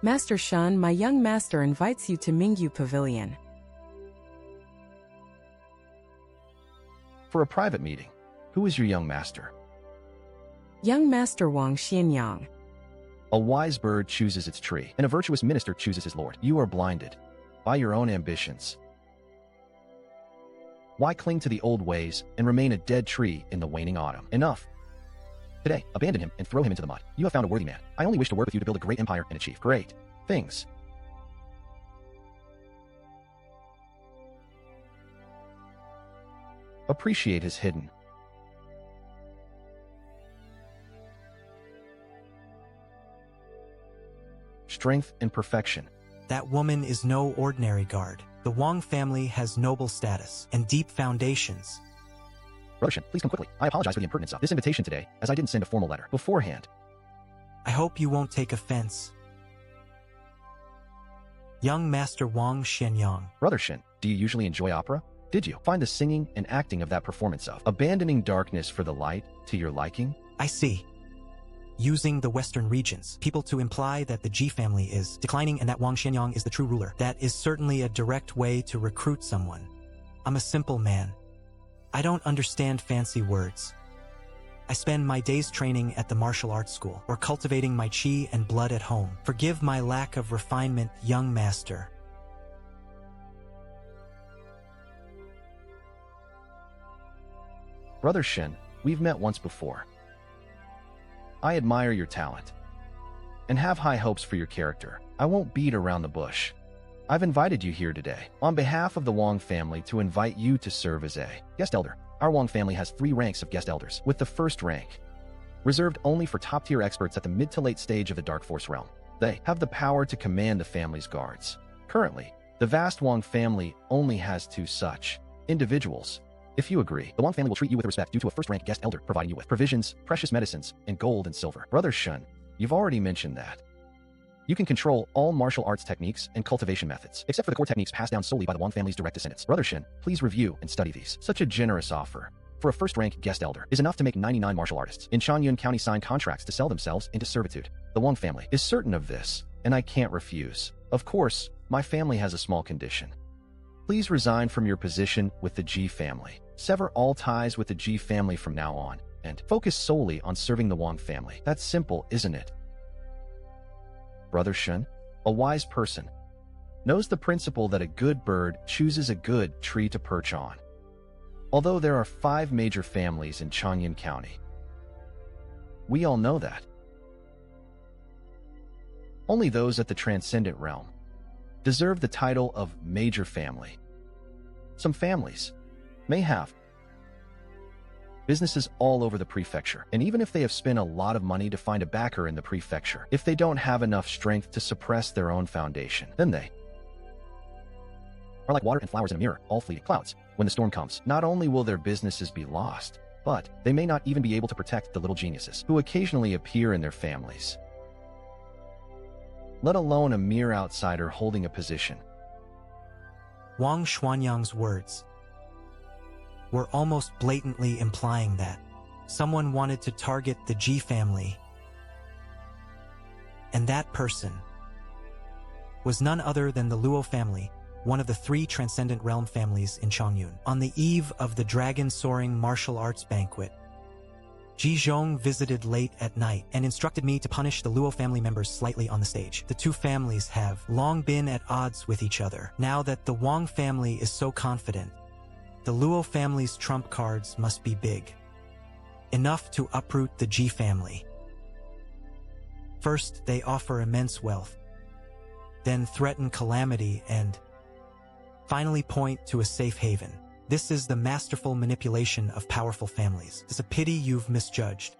Master Shan, my young master invites you to Mingyu Pavilion. For a private meeting. Who is your young master? Young Master Wang Xianyang. A wise bird chooses its tree, and a virtuous minister chooses his lord. You are blinded by your own ambitions. Why cling to the old ways and remain a dead tree in the waning autumn? Enough. Today, abandon him and throw him into the mud. You have found a worthy man. I only wish to work with you to build a great empire and achieve great things. Appreciate his hidden strength and perfection. That woman is no ordinary guard. The Wang family has noble status and deep foundations. Roshan, please come quickly. I apologize for the impertinence of this invitation today, as I didn't send a formal letter beforehand. I hope you won't take offense. Young Master Wang Xianyang. Brother Shin, do you usually enjoy opera? Did you find the singing and acting of that performance of abandoning darkness for the light to your liking? I see. Using the Western regions, people to imply that the Ji family is declining and that Wang Xianyang is the true ruler. That is certainly a direct way to recruit someone. I'm a simple man. I don't understand fancy words. I spend my days training at the martial arts school or cultivating my chi and blood at home. Forgive my lack of refinement, young master. Brother Shin, we've met once before. I admire your talent and have high hopes for your character. I won't beat around the bush. I've invited you here today on behalf of the Wang family to invite you to serve as a guest elder Our Wong family has 3 ranks of guest elders, with the first rank reserved only for top-tier experts at the mid to late stage of the Dark Force realm. They have the power to command the family's guards. Currently, the vast Wong family only has 2 such individuals. If you agree, the Wong family will treat you with respect due to a first-rank guest elder providing you with provisions, precious medicines, and gold and silver. Brother Shun, you've already mentioned that. You can control all martial arts techniques and cultivation methods, except for the core techniques passed down solely by the Wong family's direct descendants. Brother Shin, please review and study these. Such a generous offer for a first-rank guest elder is enough to make 99 martial artists in Chanyun County sign contracts to sell themselves into servitude. The Wong family is certain of this, and I can't refuse. Of course, my family has a small condition. Please resign from your position with the Ji family. Sever all ties with the Ji family from now on, and focus solely on serving the Wong family. That's simple, isn't it? Brother Shun, a wise person, knows the principle that a good bird chooses a good tree to perch on. Although there are 5 major families in Chanyun County, we all know that. Only those at the transcendent realm deserve the title of major family. Some families may have businesses all over the prefecture, and even if they have spent a lot of money to find a backer in the prefecture, if they don't have enough strength to suppress their own foundation, then they are like water and flowers in a mirror, all fleeting clouds. When the storm comes, not only will their businesses be lost, but they may not even be able to protect the little geniuses who occasionally appear in their families, let alone a mere outsider holding a position. Wang Xuanyang's words were almost blatantly implying that someone wanted to target the Ji family, and that person was none other than the Luo family, one of the 3 transcendent realm families in Chongyun. On the eve of the Dragon Soaring Martial Arts Banquet, Ji Zhong visited late at night and instructed me to punish the Luo family members slightly on the stage. The 2 families have long been at odds with each other. Now that the Wang family is so confident, the Luo family's trump cards must be big, enough to uproot the Ji family. First, they offer immense wealth, then threaten calamity, and finally point to a safe haven. This is the masterful manipulation of powerful families. It's a pity you've misjudged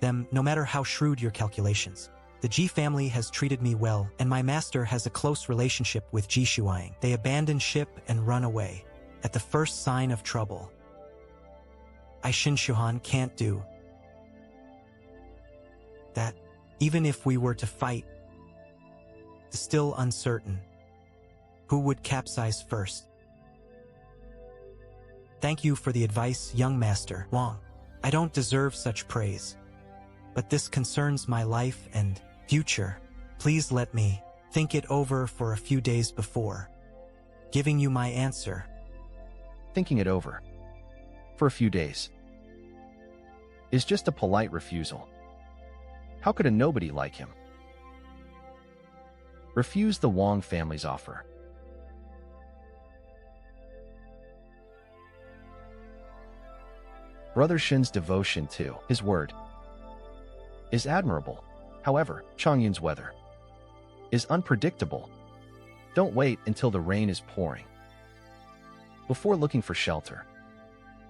them, no matter how shrewd your calculations. The Ji family has treated me well, and my master has a close relationship with Ji Shuang. They abandon ship and run away at the first sign of trouble. I Xin Shuhan can't do that. Even if we were to fight, it's still uncertain who would capsize first. Thank you for the advice, young master Wang. I don't deserve such praise, but this concerns my life and future. Please let me think it over for a few days before giving you my answer. Thinking it over for a few days is just a polite refusal. How could a nobody like him refuse the Wang family's offer? Brother Shin's devotion to his word is admirable. However, Chongyun's weather is unpredictable. Don't wait until the rain is pouring before looking for shelter.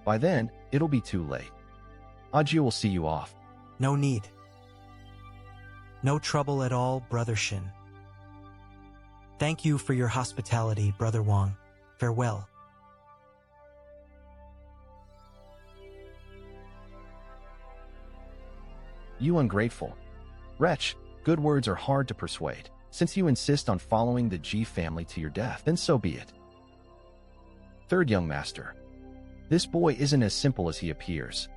By then, it'll be too late. Ajia will see you off. No need. No trouble at all, Brother Shin. Thank you for your hospitality, Brother Wang. Farewell. You ungrateful wretch, good words are hard to persuade. Since you insist on following the Ji family to your death, then so be it. Third young master, this boy isn't as simple as he appears.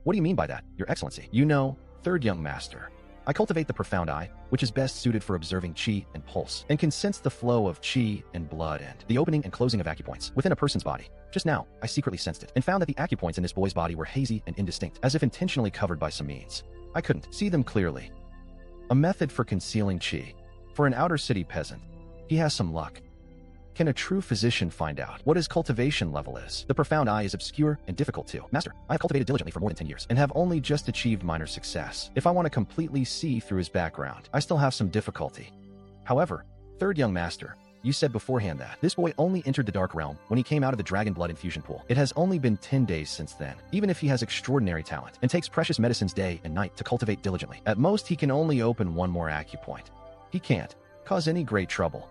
What do you mean by that, Your Excellency? You know, third young master, I cultivate the profound eye, which is best suited for observing qi and pulse, and can sense the flow of qi and blood and the opening and closing of acupoints within a person's body. Just now, I secretly sensed it, and found that the acupoints in this boy's body were hazy and indistinct, as if intentionally covered by some means. I couldn't see them clearly. A method for concealing qi. For an outer city peasant, he has some luck. Can a true physician find out what his cultivation level is? The profound eye is obscure and difficult to master. I have cultivated diligently for more than 10 years, and have only just achieved minor success. If I want to completely see through his background, I still have some difficulty. However, third young master, You said beforehand that this boy only entered the Dark Realm when he came out of the Dragon Blood infusion pool. It has only been 10 days since then. Even if he has extraordinary talent and takes precious medicines day and night to cultivate diligently, at most he can only open one more acupoint. He can't cause any great trouble.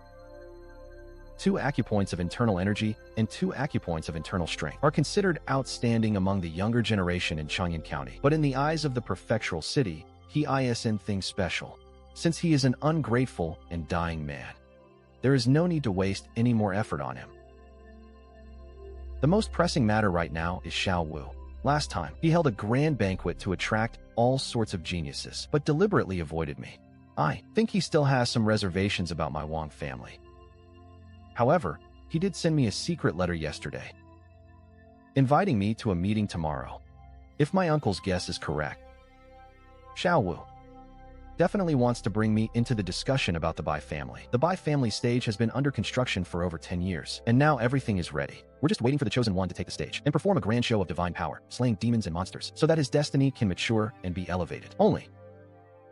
2 acupoints of internal energy and 2 acupoints of internal strength are considered outstanding among the younger generation in Changyan County. But in the eyes of the prefectural city, he is things special, since he is an ungrateful and dying man. There is no need to waste any more effort on him. The most pressing matter right now is Xiao Wu. Last time, he held a grand banquet to attract all sorts of geniuses, but deliberately avoided me. I think he still has some reservations about my Wang family. However, he did send me a secret letter yesterday, inviting me to a meeting tomorrow. If my uncle's guess is correct, Xiao Wu definitely wants to bring me into the discussion about the Bai family. The Bai family stage has been under construction for over 10 years, and now everything is ready. We're just waiting for the Chosen One to take the stage and perform a grand show of divine power, slaying demons and monsters, so that his destiny can mature and be elevated. Only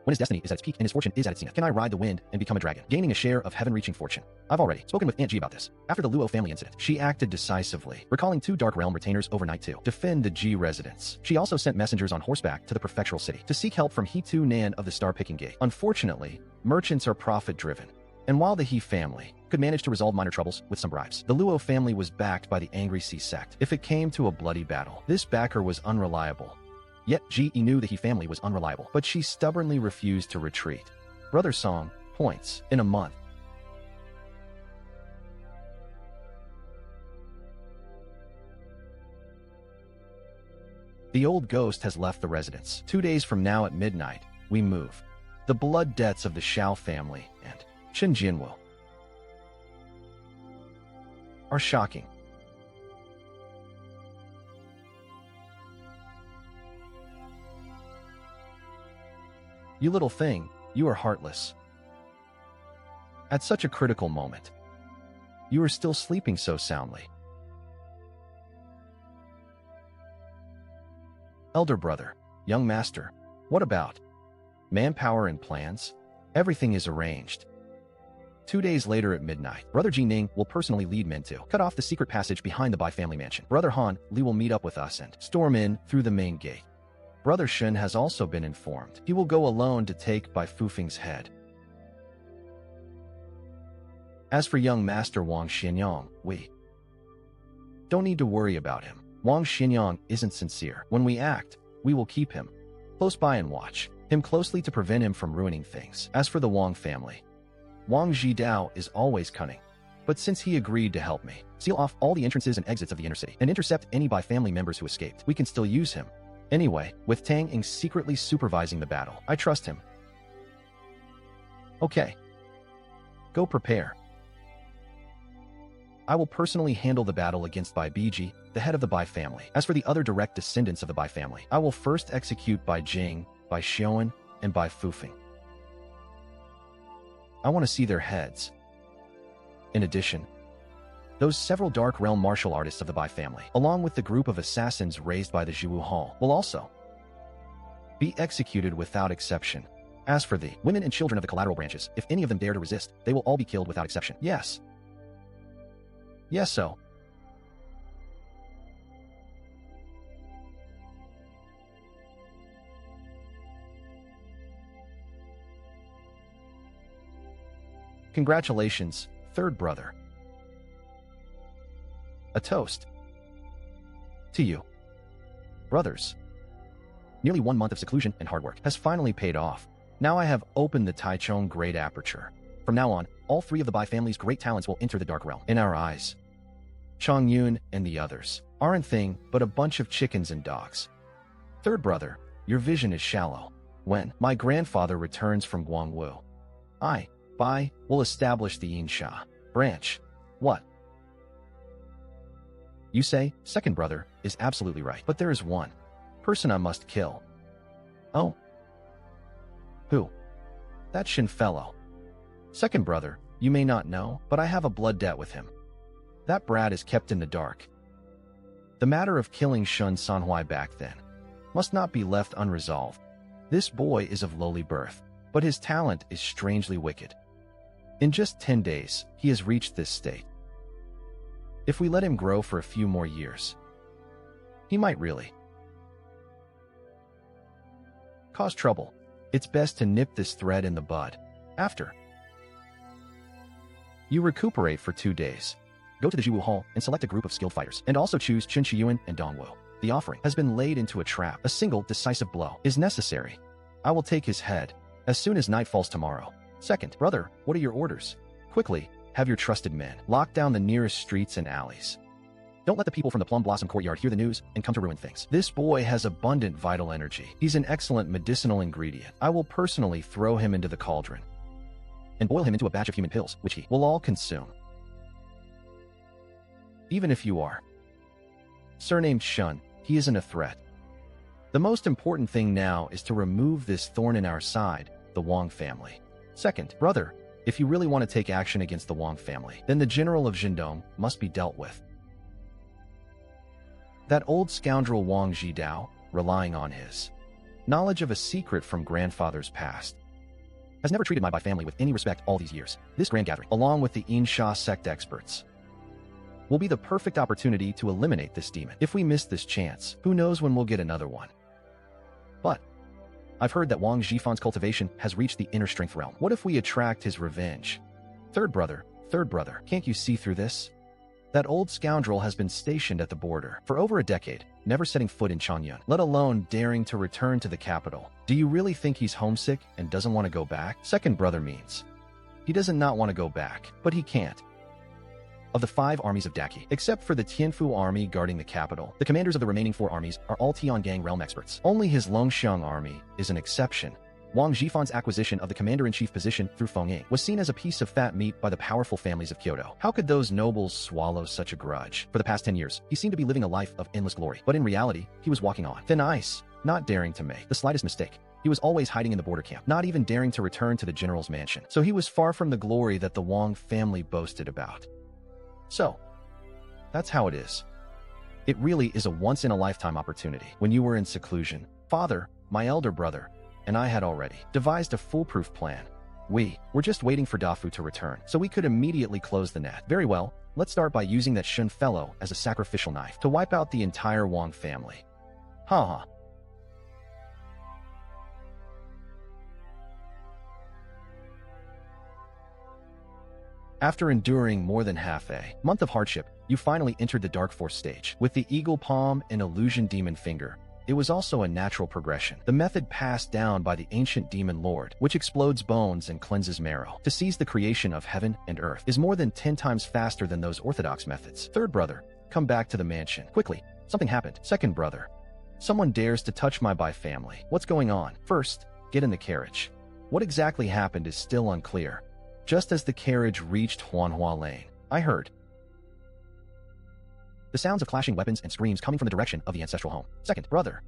when his destiny is at its peak and his fortune is at its zenith can I ride the wind and become a dragon, gaining a share of heaven-reaching fortune. I've already spoken with Aunt G about this. After the Luo family incident, she acted decisively, recalling 2 Dark Realm retainers overnight to defend the G residence. She also sent messengers on horseback to the prefectural city to seek help from He Tu Nan of the Star-Picking Gate. Unfortunately, merchants are profit-driven, and while the He family could manage to resolve minor troubles with some bribes, the Luo family was backed by the Angry Sea sect. If it came to a bloody battle, this backer was unreliable. Yet Ji knew the He family was unreliable, but she stubbornly refused to retreat. Brother Song points in a month. The old ghost has left the residence. 2 days from now at midnight, we move. The blood debts of the Xiao family and Chen Jinwu are shocking. You little thing, you are heartless. At such a critical moment, you are still sleeping so soundly. Elder brother, young master, what about manpower and plans? Everything is arranged. 2 days later at midnight, Brother Ji Ning will personally lead men to cut off the secret passage behind the Bai family mansion. Brother Han Li will meet up with us and storm in through the main gate. Brother Shen has also been informed. He will go alone to take Bai Fufing's head. As for young Master Wang Xianyang, we don't need to worry about him. Wang Xianyang isn't sincere. When we act, we will keep him close by and watch him closely to prevent him from ruining things. As for the Wang family, Wang Zhidao is always cunning. But since he agreed to help me seal off all the entrances and exits of the inner city and intercept any Bai family members who escaped, we can still use him. Anyway, with Tang Ying secretly supervising the battle, I trust him. Okay. Go prepare. I will personally handle the battle against Bai Biji, the head of the Bai family. As for the other direct descendants of the Bai family, I will first execute Bai Jing, Bai Xiaoan, and Bai Fufing. I want to see their heads. In addition, those several Dark Realm martial artists of the Bai family, along with the group of assassins raised by the Jiwu Hall, will also be executed without exception. As for the women and children of the collateral branches, if any of them dare to resist, they will all be killed without exception. Yes. Yes, so. Congratulations, third brother. A toast to you, brothers. Nearly 1 month of seclusion and hard work has finally paid off. Now I have opened the Taichung Great Aperture. From now on, all 3 of the Bai family's great talents will enter the Dark Realm. In our eyes, Chang Yun and the others aren't thing but a bunch of chickens and dogs. Third brother, your vision is shallow. When my grandfather returns from Guangwu, Bai will establish the Yinsha branch. What you say, second brother, is absolutely right. But there is one person I must kill. Oh. Who? That Shin fellow. Second brother, you may not know, but I have a blood debt with him. That brat is kept in the dark. The matter of killing Shun Sanhuai back then must not be left unresolved. This boy is of lowly birth, but his talent is strangely wicked. In just 10 days, he has reached this state. If we let him grow for a few more years, he might really cause trouble. It's best to nip this thread in the bud. After you recuperate for 2 days, go to the Jiwu Hall and select a group of skilled fighters, and also choose Chen Qiyuan and Dongwu. The offering has been laid into a trap. A single decisive blow is necessary. I will take his head as soon as night falls tomorrow. Second, brother, what are your orders? Quickly, have your trusted men lock down the nearest streets and alleys. Don't let the people from the Plum Blossom Courtyard hear the news and come to ruin things. This boy has abundant vital energy. He's an excellent medicinal ingredient. I will personally throw him into the cauldron and boil him into a batch of human pills, which he will all consume. Even if you are surnamed Shun, he isn't a threat. The most important thing now is to remove this thorn in our side, the Wang family. Second, brother, if you really want to take action against the Wang family, then the general of Jindong must be dealt with. That old scoundrel Wang Zhidao, relying on his knowledge of a secret from grandfather's past, has never treated my Bai family with any respect all these years. This grand gathering, along with the Insha sect experts, will be the perfect opportunity to eliminate this demon. If we miss this chance, who knows when we'll get another one. But I've heard that Wang Jifan's cultivation has reached the inner strength realm. What if we attract his revenge? Third brother, can't you see through this? That old scoundrel has been stationed at the border for over a decade, never setting foot in Changyun, let alone daring to return to the capital. Do you really think he's homesick and doesn't want to go back? Second brother means he doesn't not want to go back, but he can't. Of the 5 armies of Daki, except for the Tianfu army guarding the capital, the commanders of the remaining 4 armies are all Tiangang realm experts. Only his Longxiang army is an exception. Wang Jifan's acquisition of the commander-in-chief position through Fengying was seen as a piece of fat meat by the powerful families of Kyoto. How could those nobles swallow such a grudge? For the past 10 years, he seemed to be living a life of endless glory, but in reality, he was walking on thin ice, not daring to make the slightest mistake. He was always hiding in the border camp, not even daring to return to the general's mansion. So he was far from the glory that the Wang family boasted about. So, that's how it is. It really is a once-in-a-lifetime opportunity. When you were in seclusion, father, my elder brother, and I had already devised a foolproof plan. We were just waiting for Dafu to return, so we could immediately close the net. Very well, let's start by using that Shun fellow as a sacrificial knife to wipe out the entire Wang family. Haha. After enduring more than half a month of hardship, you finally entered the Dark Force stage. With the Eagle Palm and Illusion Demon Finger, it was also a natural progression. The method passed down by the ancient demon lord, which explodes bones and cleanses marrow, to seize the creation of heaven and earth, is more than 10 times faster than those orthodox methods. Third brother, come back to the mansion. Quickly, something happened. Second brother, someone dares to touch my Bai family. What's going on? First, get in the carriage. What exactly happened is still unclear. Just as the carriage reached Huanhua Lane, I heard the sounds of clashing weapons and screams coming from the direction of the ancestral home. Second, brother,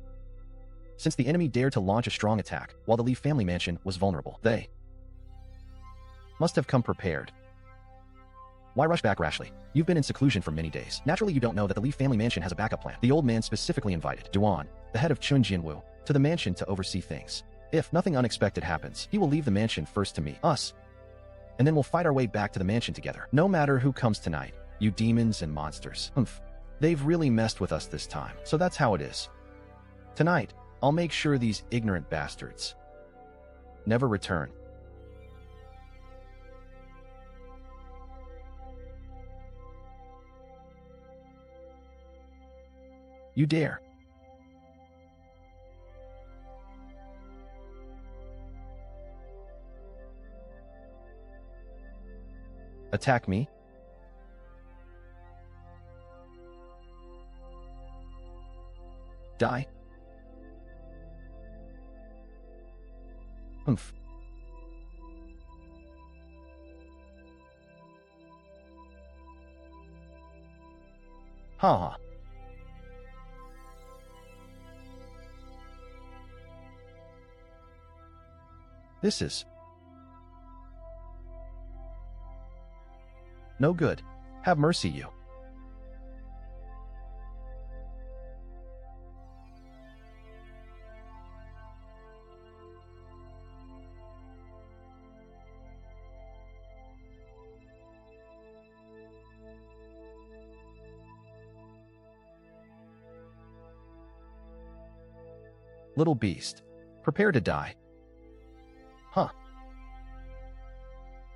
since the enemy dared to launch a strong attack while the Li family mansion was vulnerable, they must have come prepared. Why rush back rashly? You've been in seclusion for many days. Naturally, you don't know that the Li family mansion has a backup plan. The old man specifically invited Duan, the head of Chun Jianwu, to the mansion to oversee things. If nothing unexpected happens, he will leave the mansion first to meet us, and then we'll fight our way back to the mansion together. No matter who comes tonight, you demons and monsters. They've really messed with us this time, so that's how it is. Tonight, I'll make sure these ignorant bastards never return. You dare. Attack me? Die? Humph. Ha. This is no good. Have mercy, you. Little beast. Prepare to die. Huh.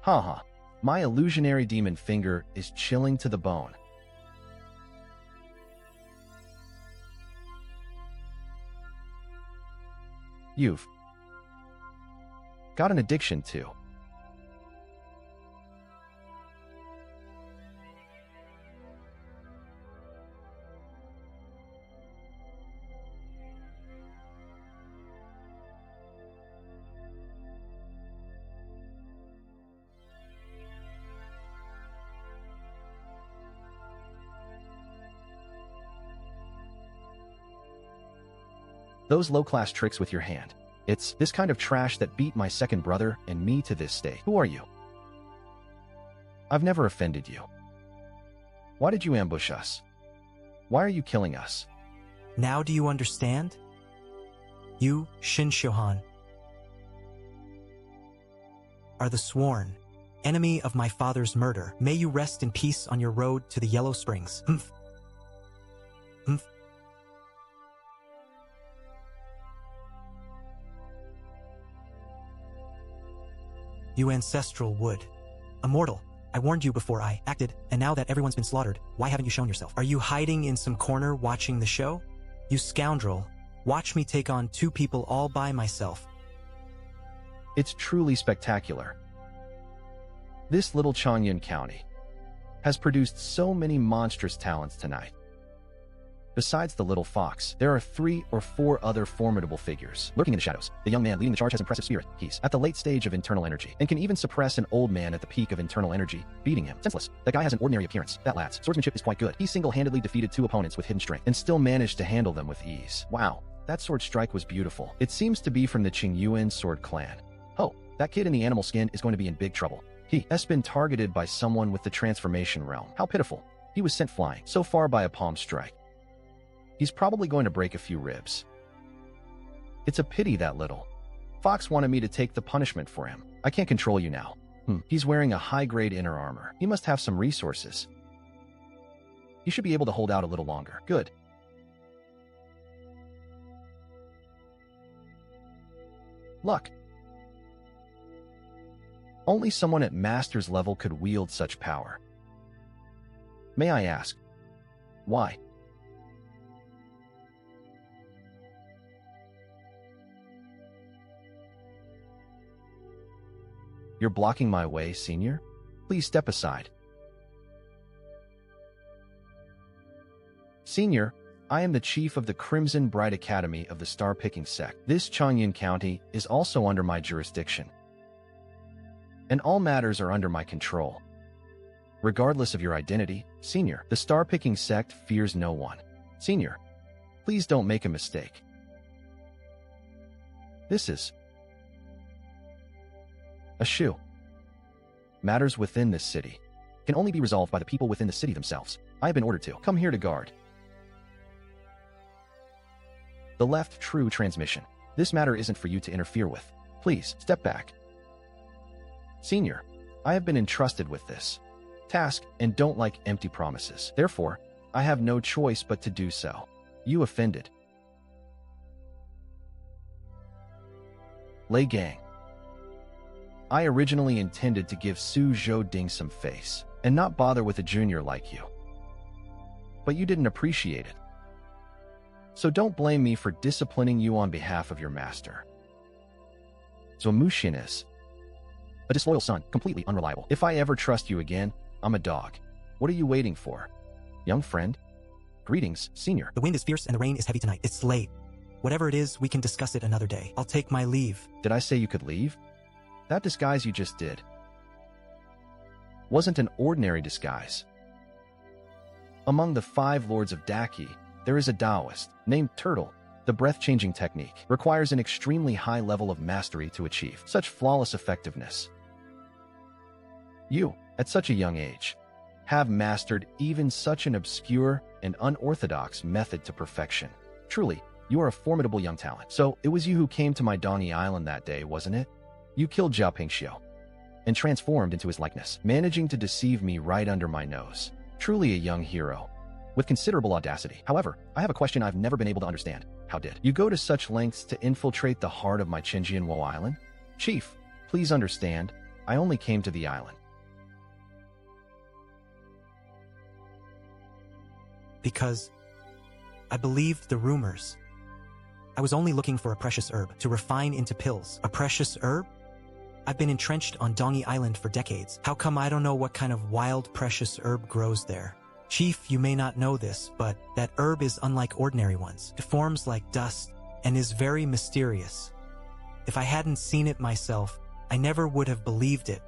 Ha. My illusionary demon finger is chilling to the bone. You've got an addiction to. Those low-class tricks with your hand. It's this kind of trash that beat my second brother and me to this state. Who are you? I've never offended you. Why did you ambush us? Why are you killing us? Now do you understand? You, Shin Shohan, are the sworn enemy of my father's murder. May you rest in peace on your road to the Yellow Springs. Humph. Humph. You ancestral wood. Immortal, I warned you before I acted, and now that everyone's been slaughtered, why haven't you shown yourself? Are you hiding in some corner watching the show? You scoundrel, watch me take on 2 people all by myself. It's truly spectacular. This little Changyun County has produced so many monstrous talents tonight. Besides the little fox, there are 3 or 4 other formidable figures lurking in the shadows. The young man leading the charge has impressive spirit. He's at the late stage of internal energy and can even suppress an old man at the peak of internal energy, beating him. Senseless. That guy has an ordinary appearance. That lad's swordsmanship is quite good. He single-handedly defeated 2 opponents with hidden strength and still managed to handle them with ease. Wow, that sword strike was beautiful. It seems to be from the Qingyuan sword clan. Oh, that kid in the animal skin is going to be in big trouble. He has been targeted by someone with the transformation realm. How pitiful. He was sent flying so far by a palm strike. He's probably going to break a few ribs. It's a pity that little fox wanted me to take the punishment for him. I can't control you now. He's wearing a high-grade inner armor. He must have some resources. He should be able to hold out a little longer. Good. Luck. Only someone at master's level could wield such power. May I ask, why? You're blocking my way, Senior? Please step aside. Senior, I am the chief of the Crimson Bright Academy of the Star-Picking Sect. This Changyun County is also under my jurisdiction, and all matters are under my control. Regardless of your identity, Senior, the Star-Picking Sect fears no one. Senior, please don't make a mistake. This is a shoe. Matters within this city can only be resolved by the people within the city themselves. I have been ordered to come here to guard the left true transmission. This matter isn't for you to interfere with. Please, step back. Senior, I have been entrusted with this task and don't like empty promises. Therefore, I have no choice but to do so. You offended. Lei Gang. I originally intended to give Su Zhou-Ding some face and not bother with a junior like you. But you didn't appreciate it. So don't blame me for disciplining you on behalf of your master. Zomushin is a disloyal son, completely unreliable. If I ever trust you again, I'm a dog. What are you waiting for, young friend? Greetings, Senior. The wind is fierce and the rain is heavy tonight. It's late. Whatever it is, we can discuss it another day. I'll take my leave. Did I say you could leave? That disguise you just did wasn't an ordinary disguise. Among the 5 lords of Daki, there is a Taoist named Turtle. The breath-changing technique requires an extremely high level of mastery to achieve such flawless effectiveness. You, at such a young age, have mastered even such an obscure and unorthodox method to perfection. Truly, you are a formidable young talent. So, it was you who came to my Dongi Island that day, wasn't it? You killed Zhao Pingxiu and transformed into his likeness, managing to deceive me right under my nose. Truly a young hero, with considerable audacity. However, I have a question I've never been able to understand. How did you go to such lengths to infiltrate the heart of my Qinjianwo island? Chief, please understand, I only came to the island. Because I believed the rumors. I was only looking for a precious herb to refine into pills. A precious herb? I've been entrenched on Dongi Island for decades. How come I don't know what kind of wild precious herb grows there? Chief, you may not know this, but that herb is unlike ordinary ones. It forms like dust and is very mysterious. If I hadn't seen it myself, I never would have believed it.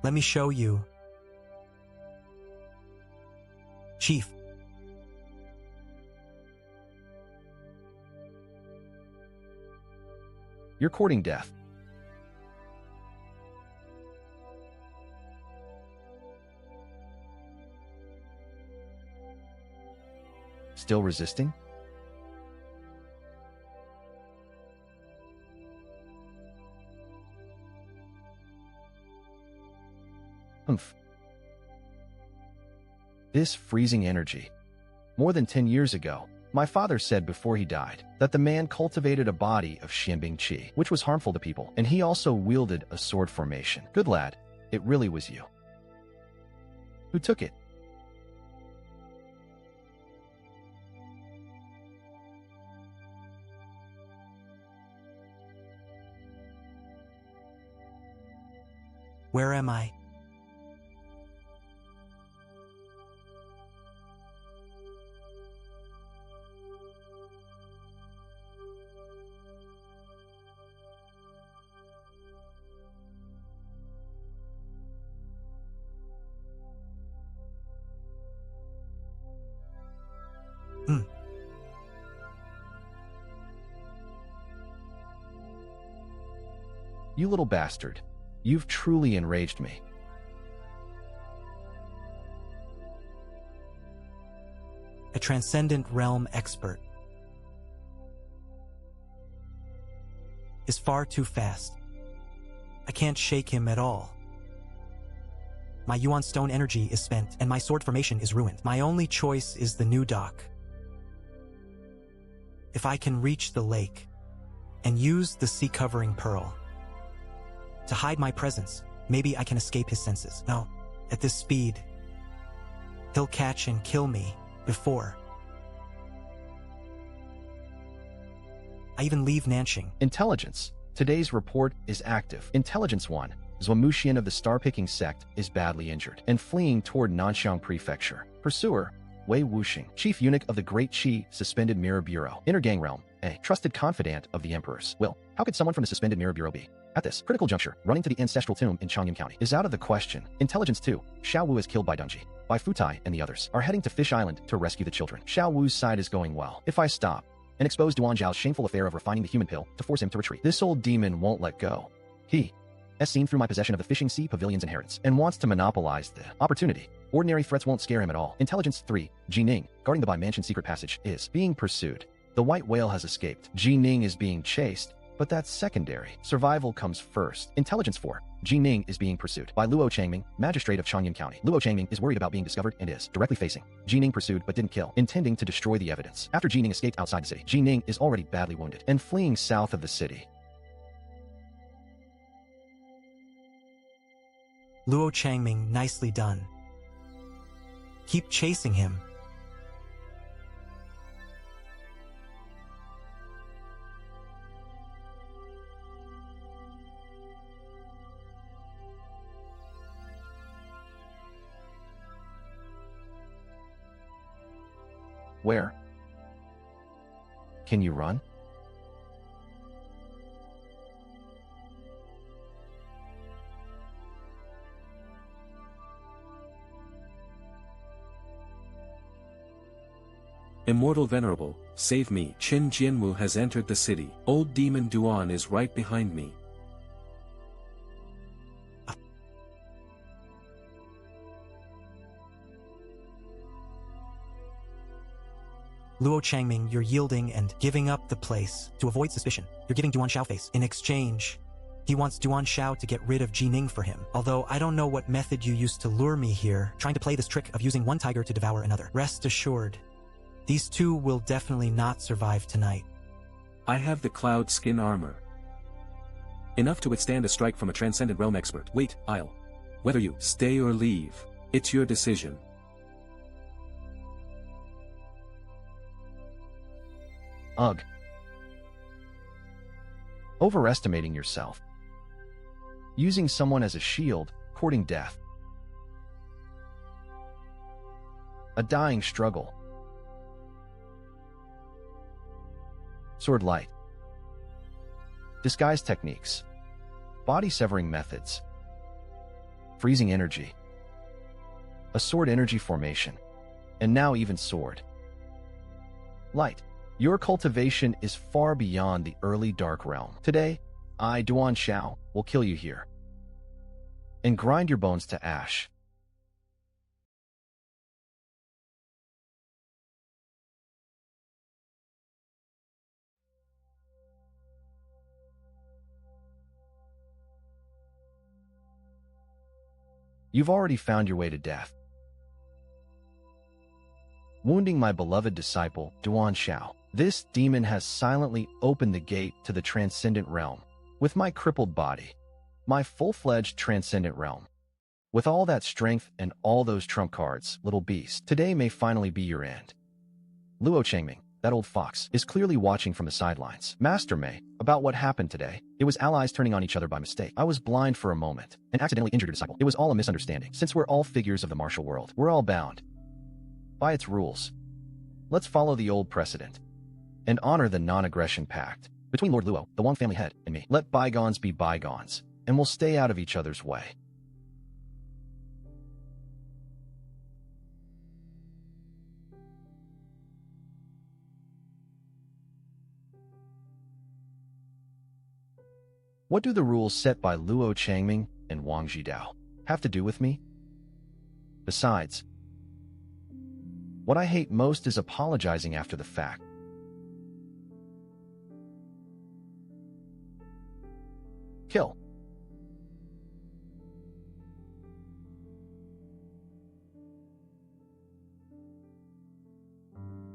Let me show you. Chief. You're courting death. Still resisting? Humph. This freezing energy. More than 10 years ago, my father said before he died that the man cultivated a body of Xianbing Qi, which was harmful to people, and he also wielded a sword formation. Good lad, it really was you. Who took it? Where am I? You little bastard. You've truly enraged me. A transcendent realm expert. Is far too fast. I can't shake him at all. My Yuan stone energy is spent, and my sword formation is ruined. My only choice is the new dock. If I can reach the lake and use the sea-covering pearl to hide my presence, maybe I can escape his senses. No, at this speed, he'll catch and kill me before I even leave Nanxing. Intelligence. Today's report is active. Intelligence 1. Zhuamushian of the star-picking sect is badly injured and fleeing toward Nanxiang Prefecture. Pursuer, Wei Wuxing, chief eunuch of the Great Qi Suspended Mirror Bureau. Inner Gang Realm, a trusted confidant of the Emperor's will. How could someone from the Suspended Mirror Bureau be? At this critical juncture, running to the ancestral tomb in Chang'an County is out of the question. Intelligence 2. Xiao Wu is killed by Dengji. Bai Futai and the others are heading to Fish Island to rescue the children. Xiao Wu's side is going well. If I stop and expose Duan Zhao's shameful affair of refining the human pill to force him to retreat, this old demon won't let go. He has seen through my possession of the Fishing Sea Pavilion's inheritance and wants to monopolize the opportunity. Ordinary threats won't scare him at all. Intelligence 3. Ji Ning, guarding the Bai Mansion secret passage, is being pursued. The white whale has escaped. Ji Ning is being chased, but that's secondary. Survival comes first. Intelligence 4. Ji Ning is being pursued by Luo Changming, magistrate of Chang'an County. Luo Changming is worried about being discovered and is directly facing Ji Ning pursued but didn't kill, intending to destroy the evidence. After Ji Ning escaped outside the city, Ji Ning is already badly wounded and fleeing south of the city. Luo Changming, nicely done. Keep chasing him. Where? Can you run? Immortal Venerable, save me. Qin Jianwu has entered the city. Old demon Duan is right behind me. Luo Changming, you're yielding and giving up the place to avoid suspicion. You're giving Duan Xiao face. In exchange, he wants Duan Xiao to get rid of Ji Ning for him. Although I don't know what method you used to lure me here, trying to play this trick of using one tiger to devour another. Rest assured, These two will definitely not survive tonight. I have the cloud skin armor. Enough to withstand a strike from a transcendent realm expert. Wait, I'll. Whether you stay or leave, it's your decision. Ugh. Overestimating yourself. Using someone as a shield, courting death. A dying struggle. Sword light. Disguise techniques. Body severing methods. Freezing energy. A sword energy formation. And now even sword. Light. Your cultivation is far beyond the early dark realm. Today, I, Duan Xiao, will kill you here. And grind your bones to ash. You've already found your way to death. Wounding my beloved disciple, Duan Xiao. This demon has silently opened the gate to the transcendent realm. With my crippled body, my full-fledged transcendent realm. With all that strength and all those trump cards, little beast, today may finally be your end. Luo Changming, that old fox, is clearly watching from the sidelines. Master Mei, about what happened today, it was allies turning on each other by mistake. I was blind for a moment and accidentally injured your disciple. It was all a misunderstanding. Since we're all figures of the martial world, we're all bound by its rules. Let's follow the old precedent and honor the non-aggression pact between Lord Luo, the Wang family head, and me. Let bygones be bygones, and we'll stay out of each other's way. What do the rules set by Luo Changming and Wang Zhidao have to do with me? Besides, what I hate most is apologizing after the fact. Kill.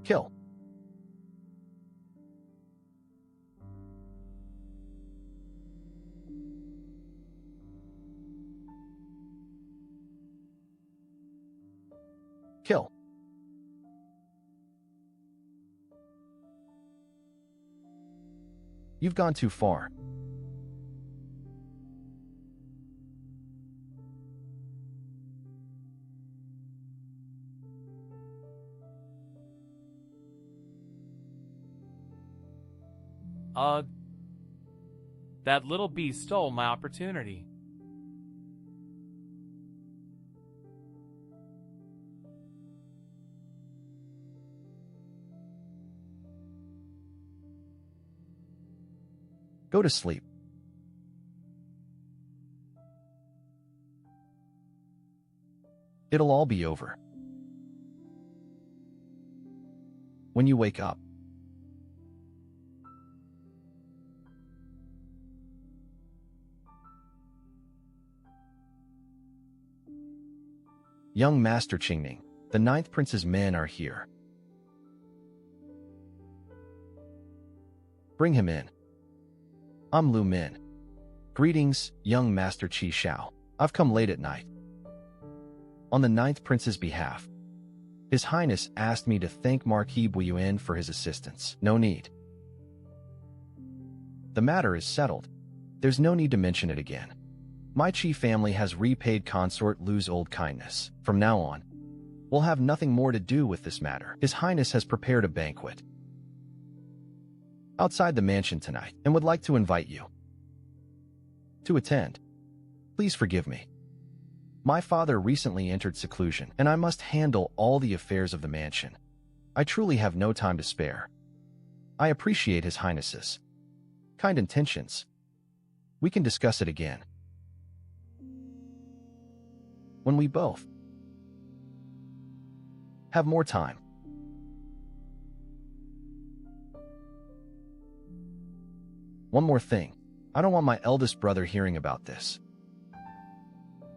Kill. Kill. You've gone too far. That little beast stole my opportunity. Go to sleep. It'll all be over. When you wake up, young Master Qingning, the 9th Prince's men are here. Bring him in. I'm Lu Min. Greetings, young Master Qi Xiao. I've come late at night. On the 9th Prince's behalf, His Highness asked me to thank Marquis Buyuan for his assistance. No need. The matter is settled. There's no need to mention it again. My Qi family has repaid Consort Lu's old kindness. From now on, we'll have nothing more to do with this matter. His Highness has prepared a banquet outside the mansion tonight and would like to invite you to attend. Please forgive me. My father recently entered seclusion, and I must handle all the affairs of the mansion. I truly have no time to spare. I appreciate His Highness's kind intentions. We can discuss it again when we both have more time. One more thing. I don't want my eldest brother hearing about this.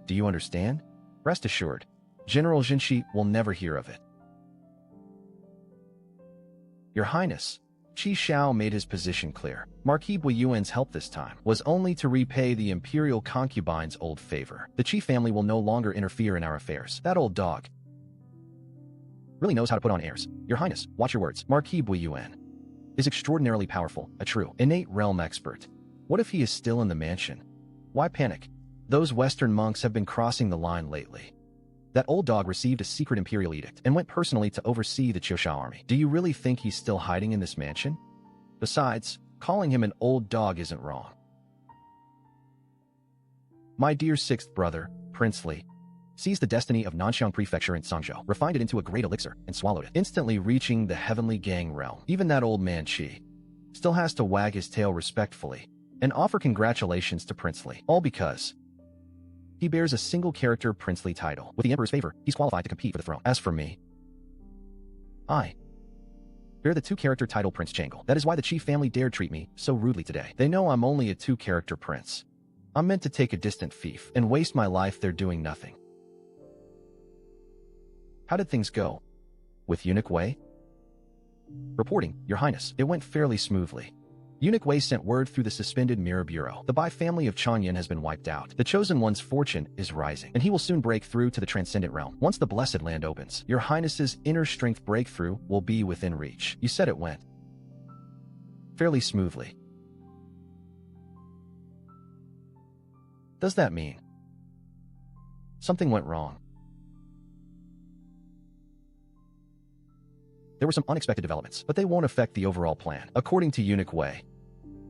Do you understand? Rest assured, General Jinshi will never hear of it. Your Highness, Qi Shao made his position clear. Marquis Buiyuan's help this time was only to repay the imperial concubine's old favor. The Qi family will no longer interfere in our affairs. That old dog really knows how to put on airs. Your Highness, watch your words. Marquis Buiyuan is extraordinarily powerful, a true, innate realm expert. What if he is still in the mansion? Why panic? Those Western monks have been crossing the line lately. That old dog received a secret imperial edict and went personally to oversee the Qiushao army. Do you really think he's still hiding in this mansion? Besides, calling him an old dog isn't wrong. My dear sixth brother, Prince Li, seized the destiny of Nanxiang Prefecture in Sangzhou, refined it into a great elixir, and swallowed it, instantly reaching the heavenly gang realm. Even that old man Qi still has to wag his tail respectfully and offer congratulations to Prince Li, all because he bears a single-character princely title. With the Emperor's favor, he's qualified to compete for the throne. As for me, I bear the two-character title Prince Jangle. That is why the Qi family dared treat me so rudely today. They know I'm only a two-character prince. I'm meant to take a distant fief and waste my life there doing nothing. How did things go with Eunuch Wei? Reporting, Your Highness, it went fairly smoothly. Eunuch Wei sent word through the suspended Mirror Bureau. The Bai family of Changyan has been wiped out. The Chosen One's fortune is rising, and he will soon break through to the Transcendent Realm. Once the Blessed Land opens, Your Highness's inner strength breakthrough will be within reach. You said it went fairly smoothly. Does that mean something went wrong? There were some unexpected developments, but they won't affect the overall plan. According to Eunuch Wei,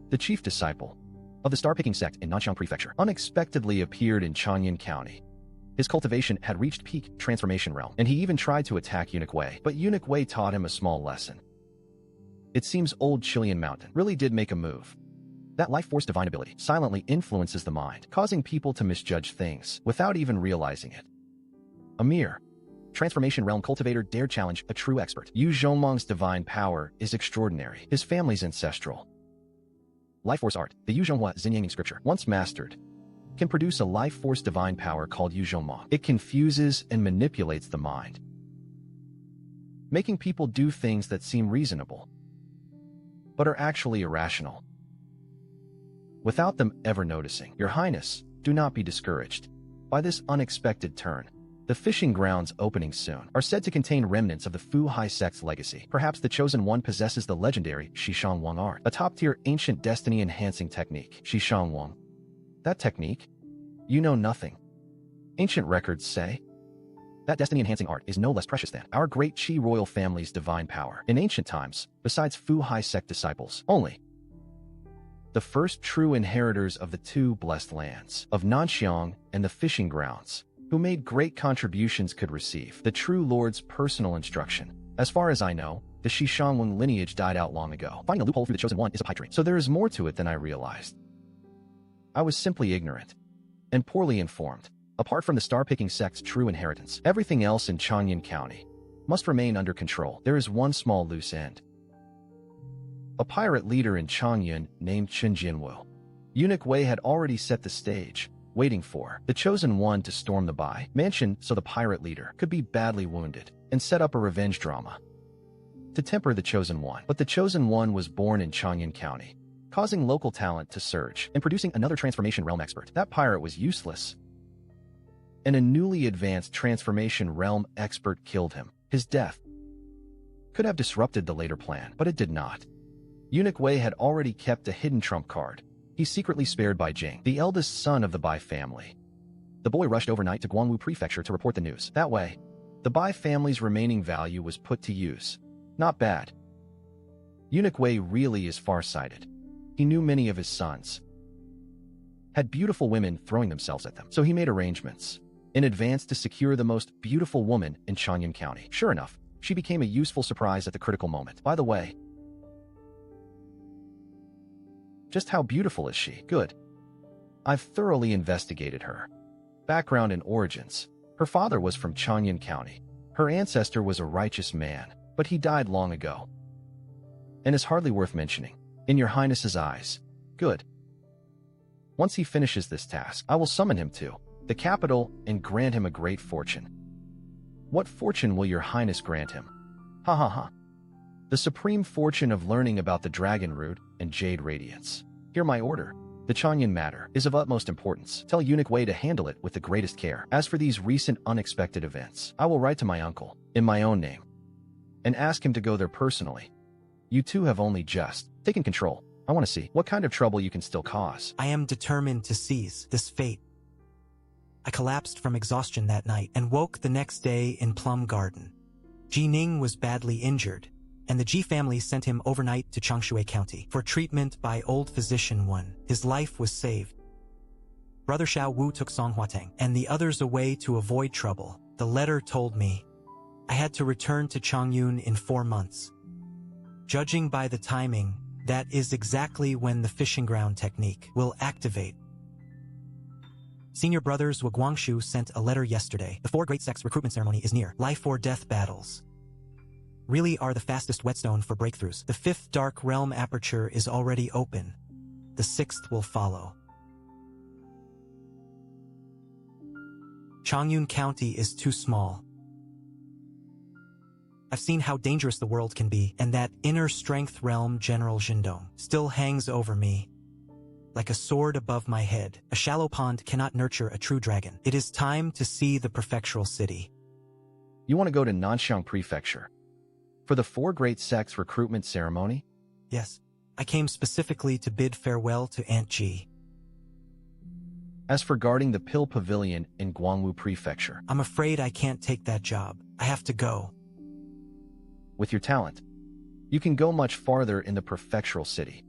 the chief disciple of the star-picking sect in Nanxiang Prefecture unexpectedly appeared in Changyan County. His cultivation had reached peak transformation realm, and he even tried to attack Eunuch Wei, but Eunuch Wei taught him a small lesson. It seems old Chilean Mountain really did make a move. That life force divine ability silently influences the mind, causing people to misjudge things without even realizing it. A mere transformation realm cultivator dared challenge a true expert. Yu Zhongmang's divine power is extraordinary. His family's ancestral life force art, the Yu Zhonghua Xinyanging scripture, once mastered, can produce a life force divine power called Yu Zhongmang. It confuses and manipulates the mind, making people do things that seem reasonable, but are actually irrational, without them ever noticing. Your Highness, do not be discouraged by this unexpected turn. The fishing grounds opening soon are said to contain remnants of the Fu Hai sect's legacy. Perhaps the Chosen One possesses the legendary Shishang Wang art, a top-tier ancient destiny-enhancing technique. Shishang Wang. That technique? You know nothing. Ancient records say that destiny-enhancing art is no less precious than our great Qi royal family's divine power. In ancient times, besides Fu Hai sect disciples, only the first true inheritors of the two blessed lands of Nanxiang and the fishing grounds, who made great contributions, could receive the true Lord's personal instruction. As far as I know, the Shishangwang lineage died out long ago. Finding a loophole through the Chosen One is a pipe dream, so there is more to it than I realized. I was simply ignorant and poorly informed. Apart from the star-picking sect's true inheritance, everything else in Changyan County must remain under control. There is one small loose end. A pirate leader in Changyan named Chen Jinwu. Eunuch Wei had already set the stage, waiting for the Chosen One to storm the Bai mansion so the pirate leader could be badly wounded and set up a revenge drama to temper the Chosen One. But the Chosen One was born in Changyan County, causing local talent to surge and producing another transformation realm expert. That pirate was useless, and a newly advanced transformation realm expert killed him. His death could have disrupted the later plan, but it did not. Eunuch Wei had already kept a hidden trump card. He secretly spared Bai Jing, the eldest son of the Bai family. The boy rushed overnight to Guangwu Prefecture to report the news. That way, the Bai family's remaining value was put to use. Not bad. Eunuch Wei really is far-sighted. He knew many of his sons had beautiful women throwing themselves at them, so he made arrangements in advance to secure the most beautiful woman in Changyan County. Sure enough, she became a useful surprise at the critical moment. By the way, just how beautiful is she? Good. I've thoroughly investigated her background and origins. Her father was from Changyan County. Her ancestor was a righteous man, but he died long ago and is hardly worth mentioning. In Your Highness's eyes. Good. Once he finishes this task, I will summon him to the capital and grant him a great fortune. What fortune will Your Highness grant him? Ha ha ha. The supreme fortune of learning about the Dragon Root and Jade Radiance. Hear my order. The Changyun matter is of utmost importance. Tell Eunuch Wei to handle it with the greatest care. As for these recent unexpected events, I will write to my uncle, in my own name, and ask him to go there personally. You two have only just taken control. I want to see what kind of trouble you can still cause. I am determined to seize this fate. I collapsed from exhaustion that night and woke the next day in Plum Garden. Ji Ning was badly injured, and the Ji family sent him overnight to Changshui County for treatment by old physician 1. His life was saved. Brother Xiao Wu took Song Huateng and the others away to avoid trouble. The letter told me I had to return to Changyun in 4 months. Judging by the timing, that is exactly when the fishing ground technique will activate. Senior brothers Wu Guangshu sent a letter yesterday. The 4 great sects recruitment ceremony is near. Life or death battles really are the fastest whetstone for breakthroughs. The 5th dark realm aperture is already open. The 6th will follow. Changyun County is too small. I've seen how dangerous the world can be, and that inner strength realm General Jindong still hangs over me like a sword above my head. A shallow pond cannot nurture a true dragon. It is time to see the prefectural city. You want to go to Nanxiang Prefecture for the 4 great sects recruitment ceremony? Yes, I came specifically to bid farewell to Aunt Ji. As for guarding the Pill Pavilion in Guangwu Prefecture, I'm afraid I can't take that job. I have to go. With your talent, you can go much farther in the prefectural city.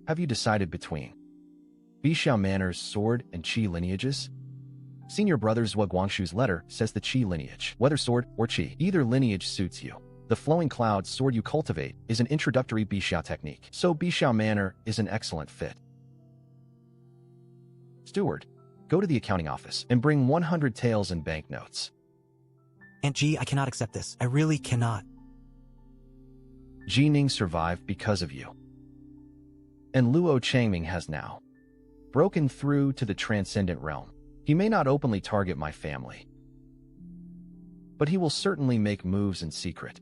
Have you decided between Bixiao Manor's sword and Qi lineages? Senior brothers Wu Guangshu's letter says the Qi lineage, whether sword or Qi, either lineage suits you. The flowing cloud sword you cultivate is an introductory Bixiao technique, so Bixiao Manor is an excellent fit. Steward, go to the accounting office and bring 100 taels in banknotes. Aunt Ji, I cannot accept this. I really cannot. Ji Ning survived because of you. And Luo Changming has now broken through to the transcendent realm. He may not openly target my family, but he will certainly make moves in secret.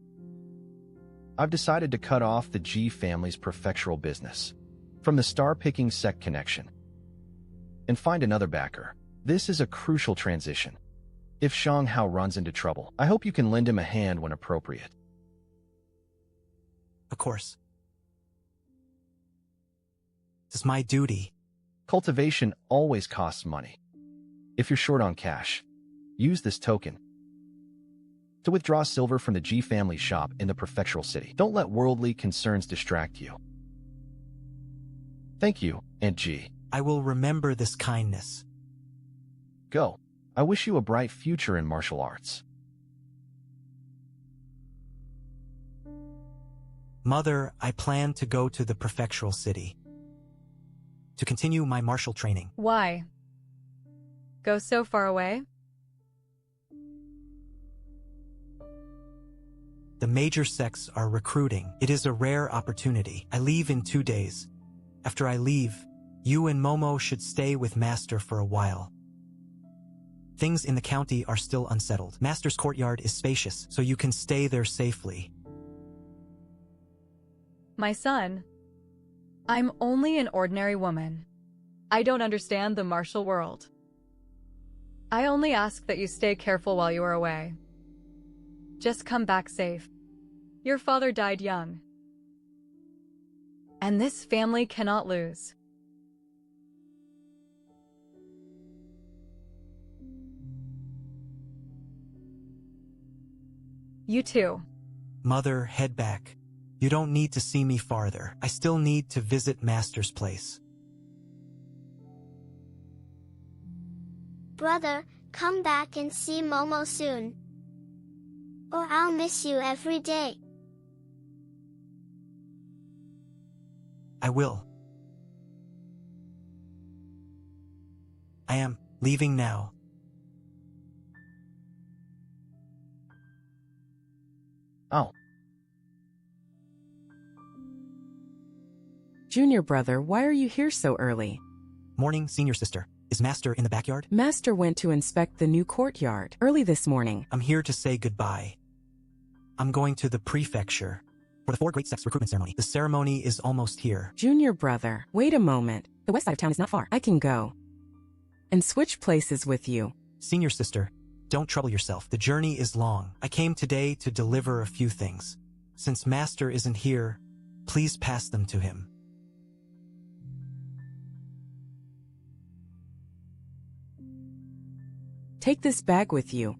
I've decided to cut off the Ji family's prefectural business from the star-picking sect connection and find another backer. This is a crucial transition. If Shang Hao runs into trouble, I hope you can lend him a hand when appropriate. Of course. It's my duty. Cultivation always costs money. If you're short on cash, use this token to withdraw silver from the Ji family shop in the prefectural city. Don't let worldly concerns distract you. Thank you, Aunt Ji. I will remember this kindness. Go. I wish you a bright future in martial arts. Mother, I plan to go to the prefectural city to continue my martial training. Why? Go so far away? The major sects are recruiting. It is a rare opportunity. I leave in 2 days. After I leave, you and Momo should stay with Master for a while. Things in the county are still unsettled. Master's courtyard is spacious, so you can stay there safely. My son, I'm only an ordinary woman. I don't understand the martial world. I only ask that you stay careful while you are away. Just come back safe. Your father died young. And this family cannot lose. You too. Mother, head back. You don't need to see me farther. I still need to visit Master's place. Brother, come back and see Momo soon. Or I'll miss you every day. I will. I am leaving now. Oh. Junior brother, why are you here so early? Morning, senior sister. Is Master in the backyard? Master went to inspect the new courtyard early this morning. I'm here to say goodbye. I'm going to the prefecture. for the 4 Great Sects recruitment ceremony. The ceremony is almost here. Junior brother, wait a moment. The west side of town is not far. I can go and switch places with you. Senior sister, don't trouble yourself. The journey is long. I came today to deliver a few things. Since Master isn't here, please pass them to him. Take this bag with you.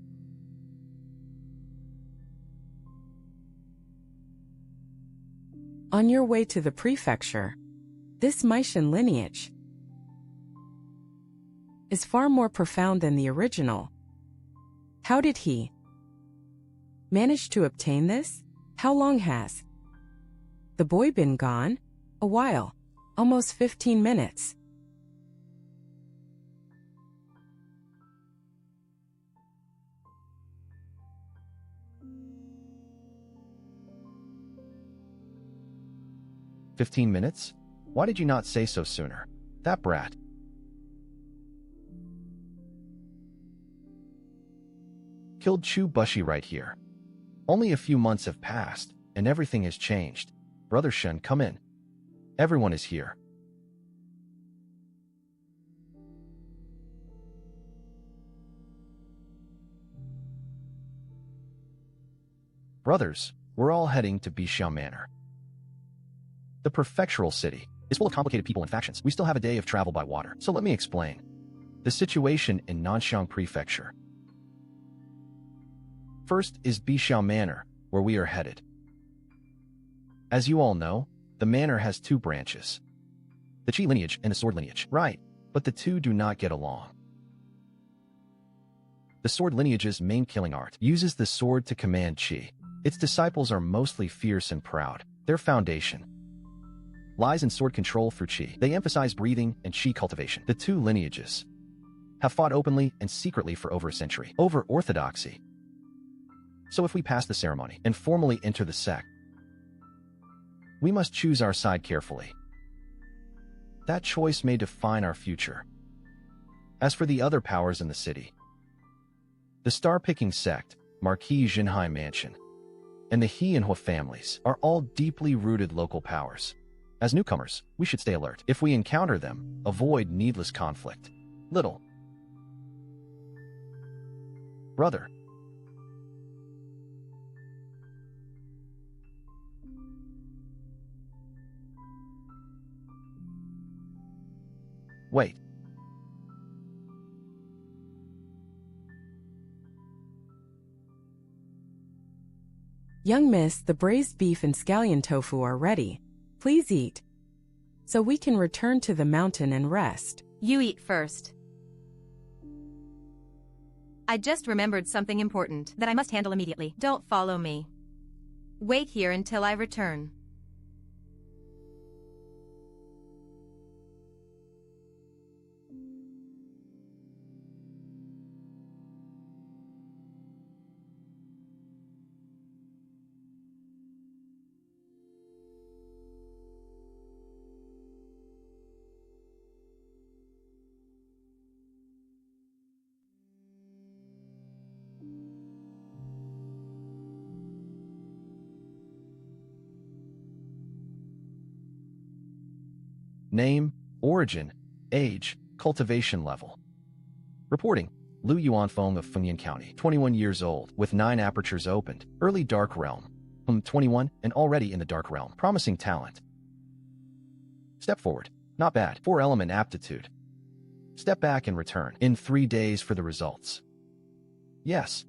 On your way to the prefecture, this Maishan lineage is far more profound than the original. How did he manage to obtain this? How long has the boy been gone? A while, almost 15 minutes. "15 minutes? Why did you not say so sooner? That brat." "Killed Chu Bushi right here. Only a few months have passed, and everything has changed. Brother Shen, come in. Everyone is here." "Brothers, we're all heading to Bixiao Manor. The prefectural city is full of complicated people and factions. We still have a day of travel by water, so let me explain. The situation in Nanxiang Prefecture. First is Bixiao Manor, where we are headed. As you all know, the manor has 2 branches. The Qi lineage and the Sword lineage. Right, but the 2 do not get along. The Sword lineage's main killing art uses the sword to command Qi. Its disciples are mostly fierce and proud. Their foundation lies in sword control through Qi. They emphasize breathing and Qi cultivation. The 2 lineages have fought openly and secretly for over a century, over orthodoxy. So if we pass the ceremony and formally enter the sect, we must choose our side carefully. That choice may define our future. As for the other powers in the city, the star-picking sect, Marquis Jinhai Mansion, and the He and Hua families are all deeply rooted local powers. As newcomers, we should stay alert. If we encounter them, avoid needless conflict. Little brother. Wait. Young miss, the braised beef and scallion tofu are ready. Please eat, so we can return to the mountain and rest. You eat first. I just remembered something important that I must handle immediately. Don't follow me. Wait here until I return. Name, origin, age, cultivation level. Reporting: Lu Yuanfeng of Fengyan County, 21 years old, with 9 apertures opened, early dark realm. 21 and already in the dark realm. Promising talent. Step forward. Not bad. 4 element aptitude. Step back and return in 3 days for the results. Yes.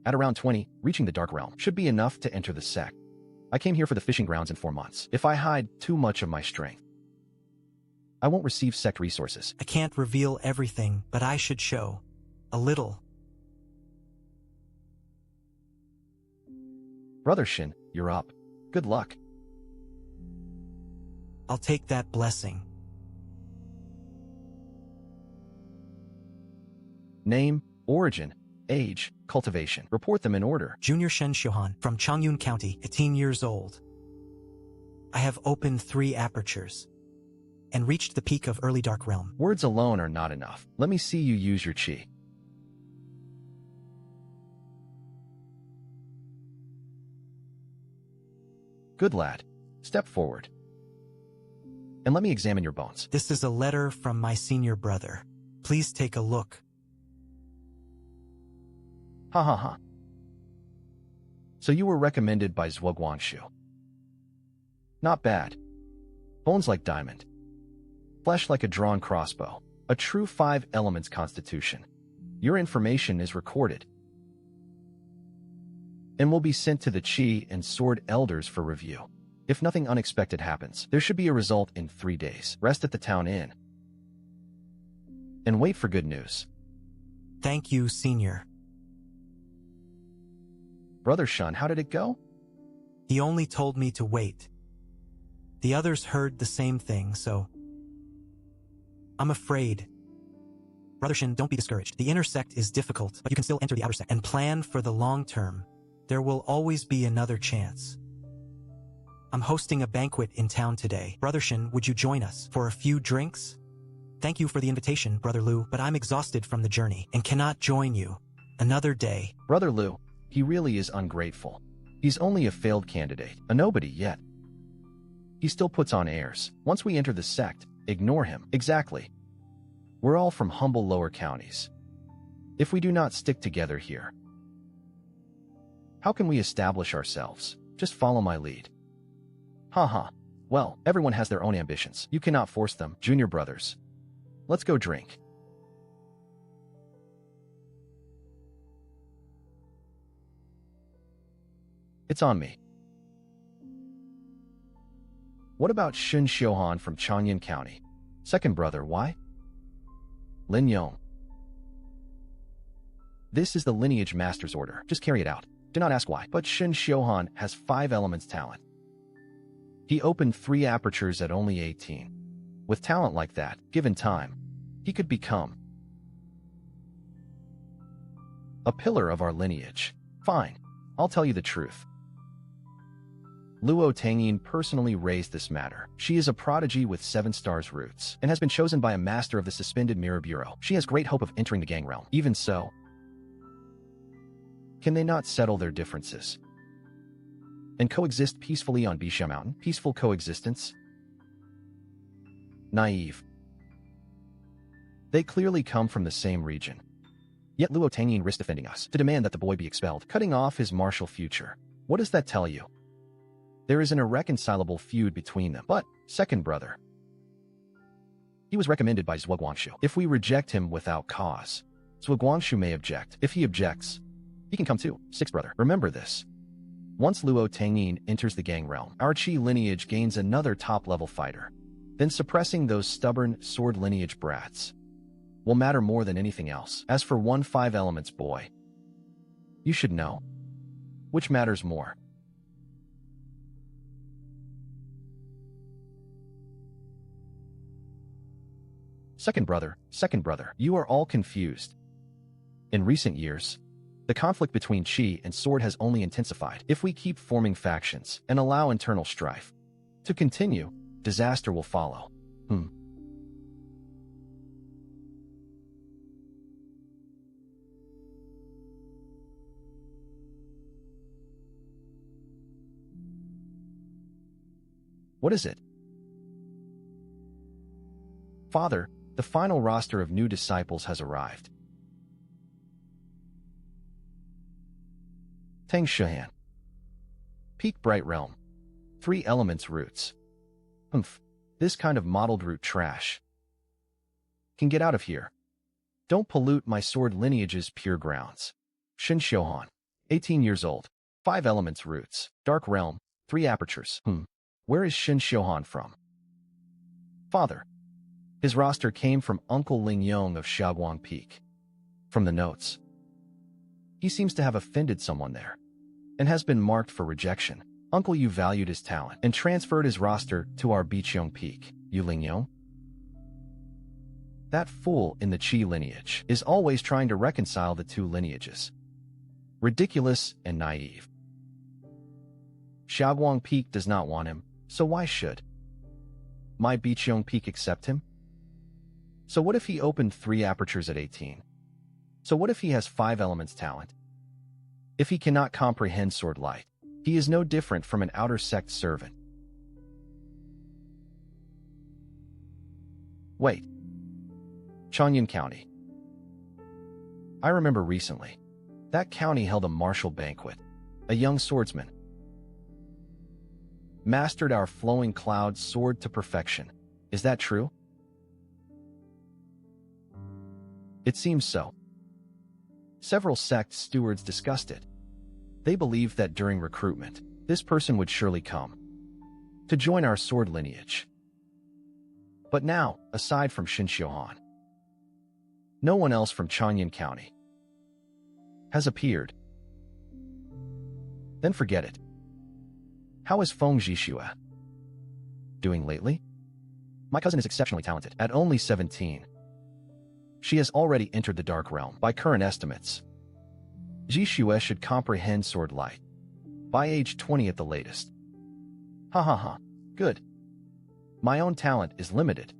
At around 20, reaching the dark realm should be enough to enter the sect. I came here for the fishing grounds in 4 months. If I hide too much of my strength, I won't receive sect resources. I can't reveal everything, but I should show a little. Brother Shin, you're up. Good luck. I'll take that blessing. Name, origin, age, cultivation. Report them in order. Junior Shen Xiuhan from Changyun County, 18 years old. I have opened 3 apertures and reached the peak of early dark realm. Words alone are not enough. Let me see you use your Qi. Good lad. Step forward. And let me examine your bones. This is a letter from my senior brother. Please take a look. Ha ha ha. So you were recommended by S1-5. Not bad. Bones like diamond. Flesh like a drawn crossbow. A true 5 elements constitution. Your information is recorded and will be sent to the Chi and Sword Elders for review. If nothing unexpected happens, there should be a result in 3 days. Rest at the town inn and wait for good news. Thank you, Senior. Brother Shun, how did it go? He only told me to wait. The others heard the same thing, so I'm afraid. Brother Shin, don't be discouraged. The inner sect is difficult, but you can still enter the outer sect and plan for the long term. There will always be another chance. I'm hosting a banquet in town today. Brother Shin, would you join us for a few drinks? Thank you for the invitation, Brother Lu, but I'm exhausted from the journey and cannot join you. Another day. Brother Lu, he really is ungrateful. He's only a failed candidate, a nobody yet. He still puts on airs. Once we enter the sect, ignore him. Exactly. We're all from humble lower counties. If we do not stick together here, how can we establish ourselves? Just follow my lead. Haha. Well, everyone has their own ambitions. You cannot force them, junior brothers. Let's go drink. It's on me. What about Shun Xiuhan from Changyan County? Second brother, why? Lin Yong. This is the lineage master's order. Just carry it out. Do not ask why. But Shun Xiuhan has 5 elements talent. He opened 3 apertures at only 18. With talent like that, given time, he could become a pillar of our lineage. Fine. I'll tell you the truth. Luo Tangyin personally raised this matter. She is a prodigy with 7 stars roots, and has been chosen by a master of the Suspended Mirror Bureau. She has great hope of entering the gang realm. Even so, can they not settle their differences and coexist peacefully on Bisha Mountain? Peaceful coexistence? Naive. They clearly come from the same region. Yet Luo Tangyin risked defending us to demand that the boy be expelled, cutting off his martial future. What does that tell you? There is an irreconcilable feud between them. But, second brother, he was recommended by S1-5. If we reject him without cause, S1-5 may object. If he objects, he can come too. Sixth brother, remember this. Once Luo Tangyin enters the gang realm, our Qi lineage gains another top-level fighter. Then suppressing those stubborn sword lineage brats will matter more than anything else. As for 1-5 elements, boy, you should know. Which matters more? Second brother, you are all confused. In recent years, the conflict between Qi and Sword has only intensified. If we keep forming factions and allow internal strife to continue, disaster will follow. What is it? Father, the final roster of new disciples has arrived. Tang Shuhan. Peak Bright Realm. 3 elements roots. This kind of modeled root trash can get out of here. Don't pollute my sword lineage's pure grounds. Shin Xiuhan. 18 years old. 5 elements roots. Dark Realm. 3 apertures. Where is Shin Xiuhan from? Father. His roster came from Uncle Ling Yong of Shaoguang Peak. From the notes, he seems to have offended someone there, and has been marked for rejection. Uncle Yu valued his talent, and transferred his roster to our Biqiong Peak. Yu Ling Yong? That fool in the Qi lineage is always trying to reconcile the 2 lineages. Ridiculous and naive. Shaoguang Peak does not want him, so why should my Biqiong Peak accept him? So what if he opened 3 apertures at 18? So what if he has 5 elements talent? If he cannot comprehend sword light, He is no different from an outer sect servant. Wait. Chang'an County. I remember recently. That county held a martial banquet. A young swordsman mastered our flowing cloud sword to perfection. Is that true? It seems so. Several sect stewards discussed it. They believed that during recruitment, this person would surely come to join our sword lineage. But now, aside from Shinshiohan, no one else from Chang'an County has appeared. Then forget it. How is Feng Jishue doing lately? My cousin is exceptionally talented. At only 17, she has already entered the Dark Realm. By current estimates, Jishue should comprehend Sword Light by age 20 at the latest. Ha ha ha. Good. My own talent is limited.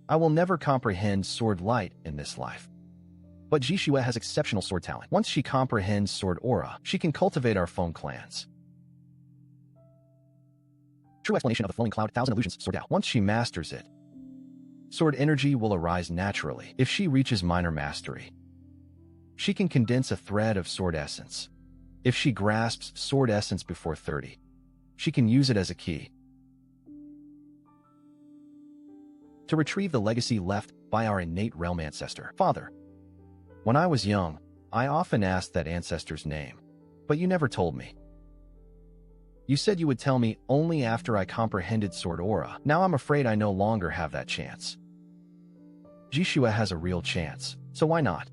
I will never comprehend Sword Light in this life. But Jishue has exceptional sword talent. Once she comprehends Sword Aura, she can cultivate our Feng clans. True explanation of the flowing cloud, thousand illusions, Sword Dao. Once she masters it, sword energy will arise naturally. If she reaches minor mastery, she can condense a thread of sword essence. If she grasps sword essence before 30, she can use it as a key to retrieve the legacy left by our innate realm ancestor. Father, when I was young, I often asked that ancestor's name, but you never told me. You said you would tell me only after I comprehended Sword Aura. Now I'm afraid I no longer have that chance. Jishue has a real chance, so why not?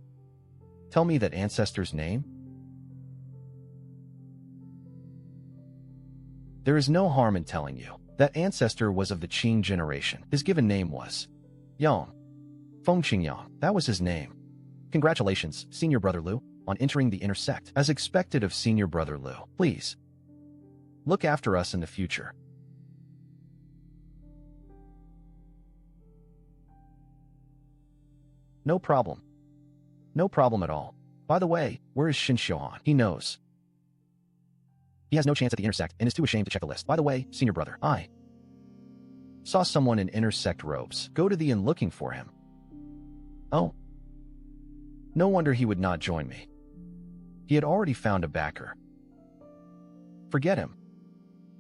Tell me that ancestor's name? There is no harm in telling you. That ancestor was of the Qing generation. His given name was Yang. Feng Qingyang. That was his name. Congratulations, Senior Brother Lu, on entering the inner sect. As expected of Senior Brother Lu, please look after us in the future. No problem. No problem at all. By the way, where is Shinshiohan? He knows. He has no chance at the intersect and is too ashamed to check the list. By the way, Senior Brother, I saw someone in intersect robes. Go to the inn looking for him. Oh. No wonder he would not join me. He had already found a backer. Forget him.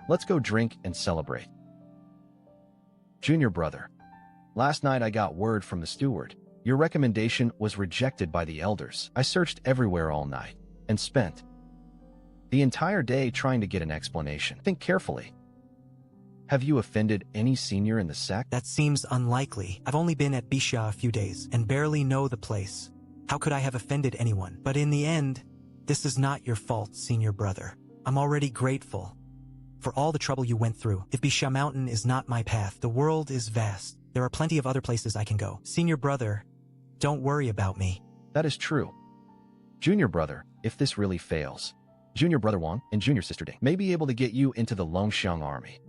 Let's go drink and celebrate. Junior Brother, last night I got word from the steward. Your recommendation was rejected by the elders. I searched everywhere all night and spent the entire day trying to get an explanation. Think carefully. Have you offended any senior in the sect? That seems unlikely. I've only been at Bisha a few days and barely know the place. How could I have offended anyone? But in the end, this is not your fault, Senior Brother. I'm already grateful for all the trouble you went through. If Bisha Mountain is not my path, the world is vast. There are plenty of other places I can go. Senior Brother, don't worry about me. That is true. Junior Brother, if this really fails, Junior Brother Wang and Junior Sister Ding may be able to get you into the Longxiang army.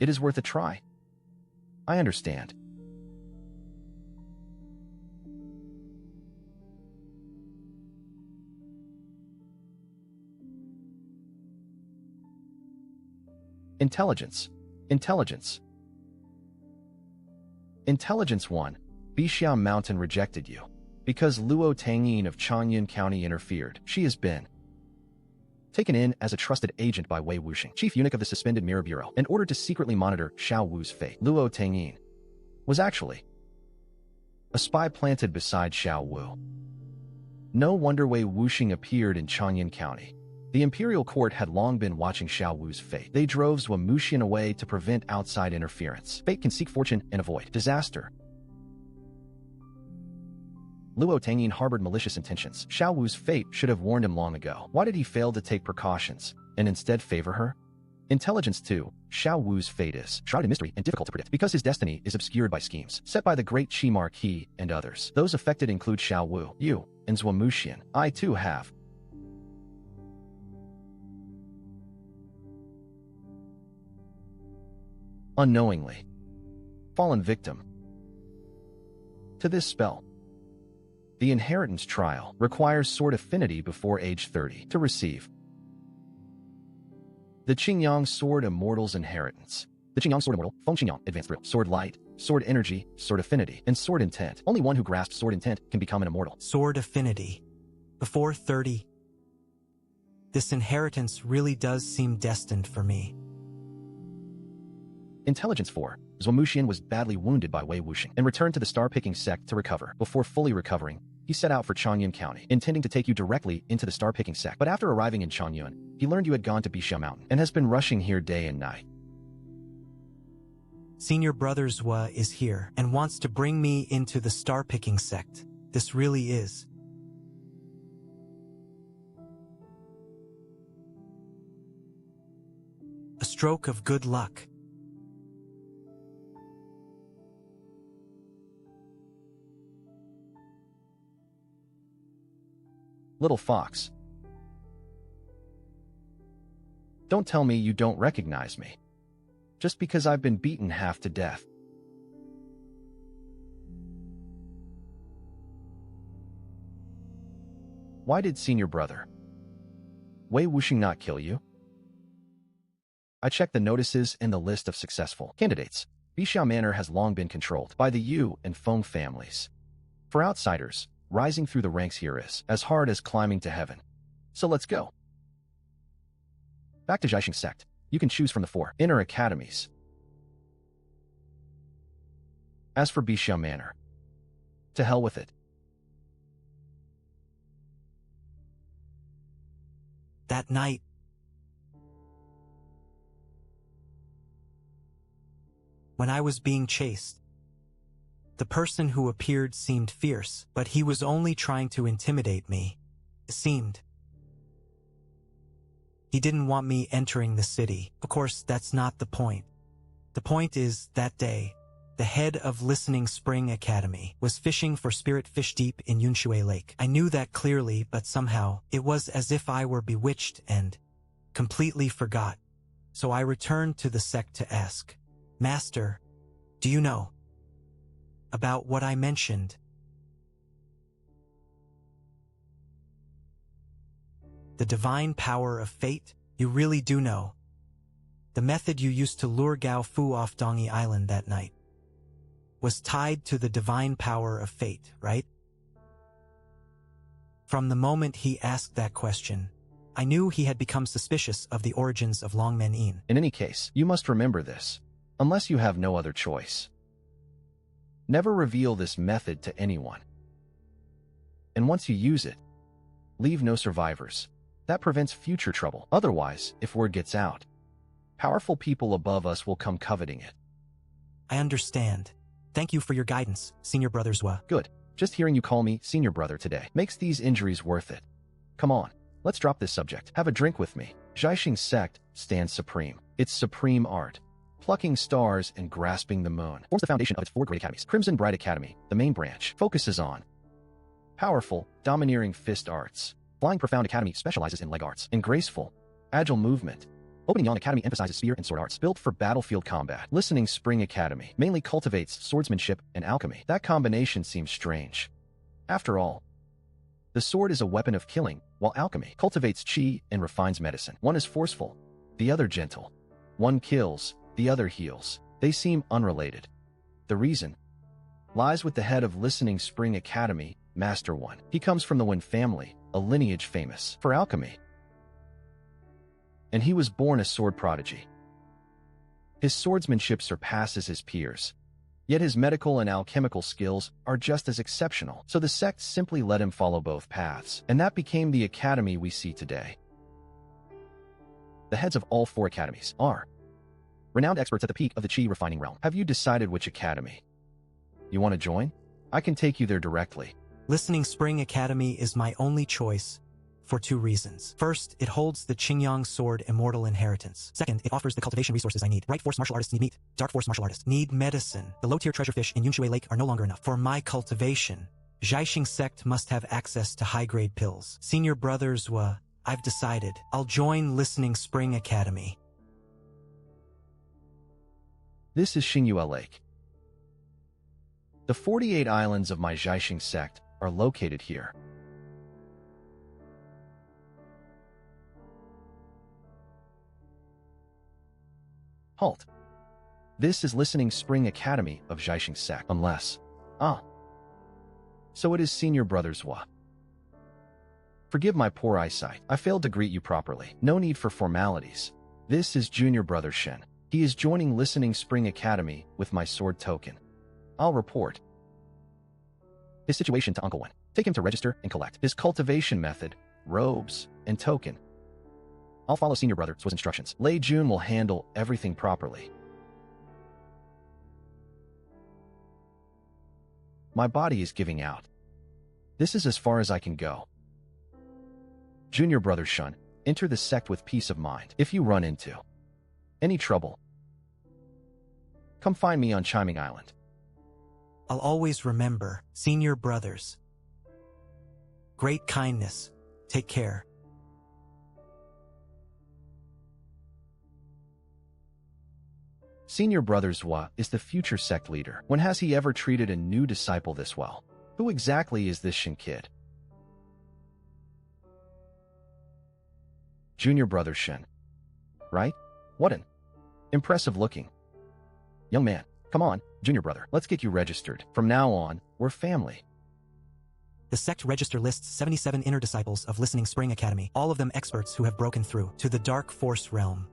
It is worth a try. I understand. Intelligence. Intelligence. Intelligence 1. Bisha Mountain rejected you because Luo Tangyin of Chang'an County interfered. She has been taken in as a trusted agent by Wei Wuxing, chief eunuch of the suspended Mirror Bureau, in order to secretly monitor Xiao Wu's fate. Luo Tangyin was actually a spy planted beside Xiao Wu. No wonder Wei Wuxing appeared in Chang'an County. The imperial court had long been watching Xiao Wu's fate. They drove Zhou Muxian away to prevent outside interference. Fate can seek fortune and avoid disaster. Luo Tangyin harbored malicious intentions. Xiao Wu's fate should have warned him long ago. Why did he fail to take precautions and instead favor her? Intelligence 2. Xiao Wu's fate is shrouded in mystery and difficult to predict because his destiny is obscured by schemes set by the great Qi Marquis and others. Those affected include Xiao Wu, you, and Zhou Muxian. I too have unknowingly fallen victim to this spell. The inheritance trial requires sword affinity before age 30 to receive The Qingyang Sword Immortal's Inheritance. The Qingyang Sword Immortal, Feng Qingyang, Advanced Thrill, Sword Light, Sword Energy, Sword Affinity, and Sword Intent. Only one who grasps Sword Intent can become an immortal. Sword Affinity. Before 30. This inheritance really does seem destined for me. Intelligence 4. Zhuamuxian was badly wounded by Wei Wuxing and returned to the star-picking sect to recover. Before fully recovering, he set out for Chanyun County, intending to take you directly into the star-picking sect. But after arriving in Chanyun, he learned you had gone to Bixia Mountain and has been rushing here day and night. Senior Brother Zhua is here and wants to bring me into the star-picking sect. This really is a stroke of good luck. Little fox. Don't tell me you don't recognize me. Just because I've been beaten half to death. Why did Senior Brother Wei Wuxing not kill you? I checked the notices in the list of successful candidates. Bixia Manor has long been controlled by the Yu and Feng families. For outsiders, rising through the ranks here is as hard as climbing to heaven. So let's go. Back to Zhaixing sect. You can choose from the 4 inner academies. As for Bixia Manor, to hell with it. That night, when I was being chased, the person who appeared seemed fierce, but he was only trying to intimidate me. It seemed. He didn't want me entering the city. Of course, that's not the point. The point is, that day, the head of Listening Spring Academy was fishing for spirit fish deep in Yunshui Lake. I knew that clearly, but somehow, it was as if I were bewitched and completely forgot. So I returned to the sect to ask, Master, do you know about what I mentioned? The divine power of fate? You really do know. The method you used to lure Gao Fu off Dongi Island that night was tied to the divine power of fate, right? From the moment he asked that question, I knew he had become suspicious of the origins of Longmen Yin. In any case, you must remember this, unless you have no other choice. Never reveal this method to anyone. And once you use it, leave no survivors. That prevents future trouble. Otherwise, if word gets out, powerful people above us will come coveting it. I understand. Thank you for your guidance, Senior Brother Zhua. Good. Just hearing you call me Senior Brother today makes these injuries worth it. Come on, let's drop this subject. Have a drink with me. Zhaixing sect stands supreme. Its supreme art, plucking stars and grasping the moon, forms the foundation of its 4 great academies. Crimson Bright Academy, the main branch, focuses on powerful, domineering fist arts. Flying Profound Academy specializes in leg arts and graceful, agile movement. Opening Yang Academy emphasizes spear and sword arts, built for battlefield combat. Listening Spring Academy mainly cultivates swordsmanship and alchemy. That combination seems strange. After all, the sword is a weapon of killing, while alchemy cultivates qi and refines medicine. One is forceful, the other gentle. One kills, the other heals. They seem unrelated. The reason lies with the head of Listening Spring Academy, Master One. He comes from the Wen family, a lineage famous for alchemy. And he was born a sword prodigy. His swordsmanship surpasses his peers, yet his medical and alchemical skills are just as exceptional. So the sect simply let him follow both paths, and that became the academy we see today. The heads of all 4 academies are renowned experts at the peak of the Qi refining realm. Have you decided which academy you want to join? I can take you there directly. Listening Spring Academy is my only choice for 2 reasons. First, it holds the Qingyang Sword Immortal Inheritance. Second, it offers the cultivation resources I need. Right Force martial artists need meat. Dark Force martial artists need medicine. The low-tier treasure fish in Yunshui Lake are no longer enough. For my cultivation, Zhaixing sect must have access to high-grade pills. Senior Brother Zhua, I've decided. I'll join Listening Spring Academy. This is Xingyue Lake. The 48 islands of my Zhaixing sect are located here. Halt. This is Listening Spring Academy of Zhaixing Sect. Unless... So it is Senior Brother Zhua. Forgive my poor eyesight. I failed to greet you properly. No need for formalities. This is Junior Brother Shen. He is joining Listening Spring Academy with my sword token. I'll report his situation to Uncle Wen. Take him to register and collect his cultivation method, robes, and token. I'll follow Senior Brother Zhua's instructions. Lei Jun will handle everything properly. My body is giving out. This is as far as I can go. Junior Brother Shun, enter the sect with peace of mind. If you run into any trouble, come find me on Chiming Island. I'll always remember, Senior Brothers. Great kindness. Take care. Senior Brother Zhua is the future sect leader. When has he ever treated a new disciple this well? Who exactly is this Shen kid? Junior Brother Shen. Right? What an impressive looking young man. Come on, Junior Brother, let's get you registered. From now on, we're family. The sect register lists 77 inner disciples of Listening Spring Academy, all of them experts who have broken through to the Dark Force realm.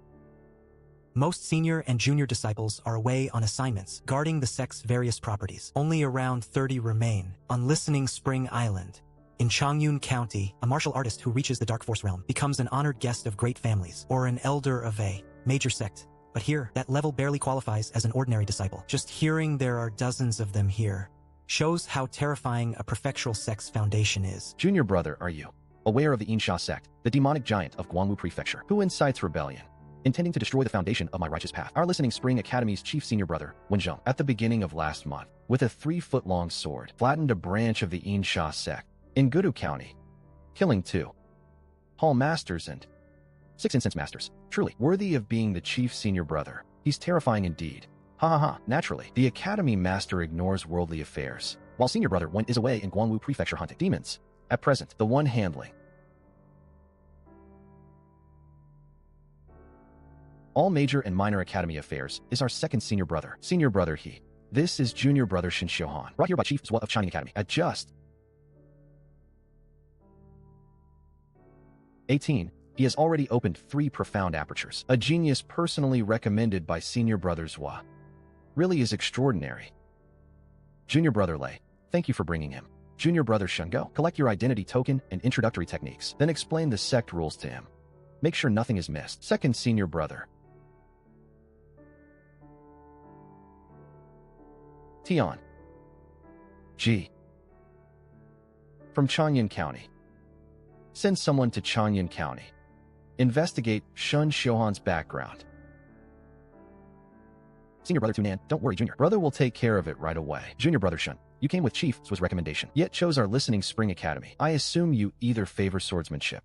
Most senior and junior disciples are away on assignments, guarding the sect's various properties. Only around 30 remain on Listening Spring Island. In Changyun County, a martial artist who reaches the Dark Force realm becomes an honored guest of great families, or an elder of a major sect. But here, that level barely qualifies as an ordinary disciple. Just hearing there are dozens of them here shows how terrifying a prefectural sect's foundation is. Junior Brother, are you aware of the Insha sect, the demonic giant of Guangwu Prefecture, who incites rebellion, intending to destroy the foundation of my righteous path? Our Listening Spring Academy's chief senior brother, Wenzheng, at the beginning of last month, with a 3-foot-long sword, flattened a branch of the Insha sect in Gudu County, killing 2 hall masters and 6 incense masters. Truly worthy of being the chief senior brother. He's terrifying indeed. Ha ha ha. Naturally, the Academy Master ignores worldly affairs, while Senior Brother Wen is away in Guangwu Prefecture hunting demons. At present, the one handling all major and minor Academy affairs is our second Senior Brother, Senior Brother He. This is Junior Brother Shin Xiuhan, brought here by Chief Zhua of Shining Academy at just 18. He has already opened 3 profound apertures. A genius personally recommended by Senior Brother Zhua. Really is extraordinary. Junior Brother Lei, thank you for bringing him. Junior Brother Shun, go collect your identity token and introductory techniques, then explain the sect rules to him. Make sure nothing is missed. Second Senior Brother Tian G. From Changyun County. Send someone to Changyun County. Investigate Shun Xiuhan's background. Senior Brother Tunan, don't worry, Junior Brother will take care of it right away. Junior Brother Shun, you came with Chief Zhua's recommendation, yet chose our Listening Spring Academy. I assume you either favor swordsmanship.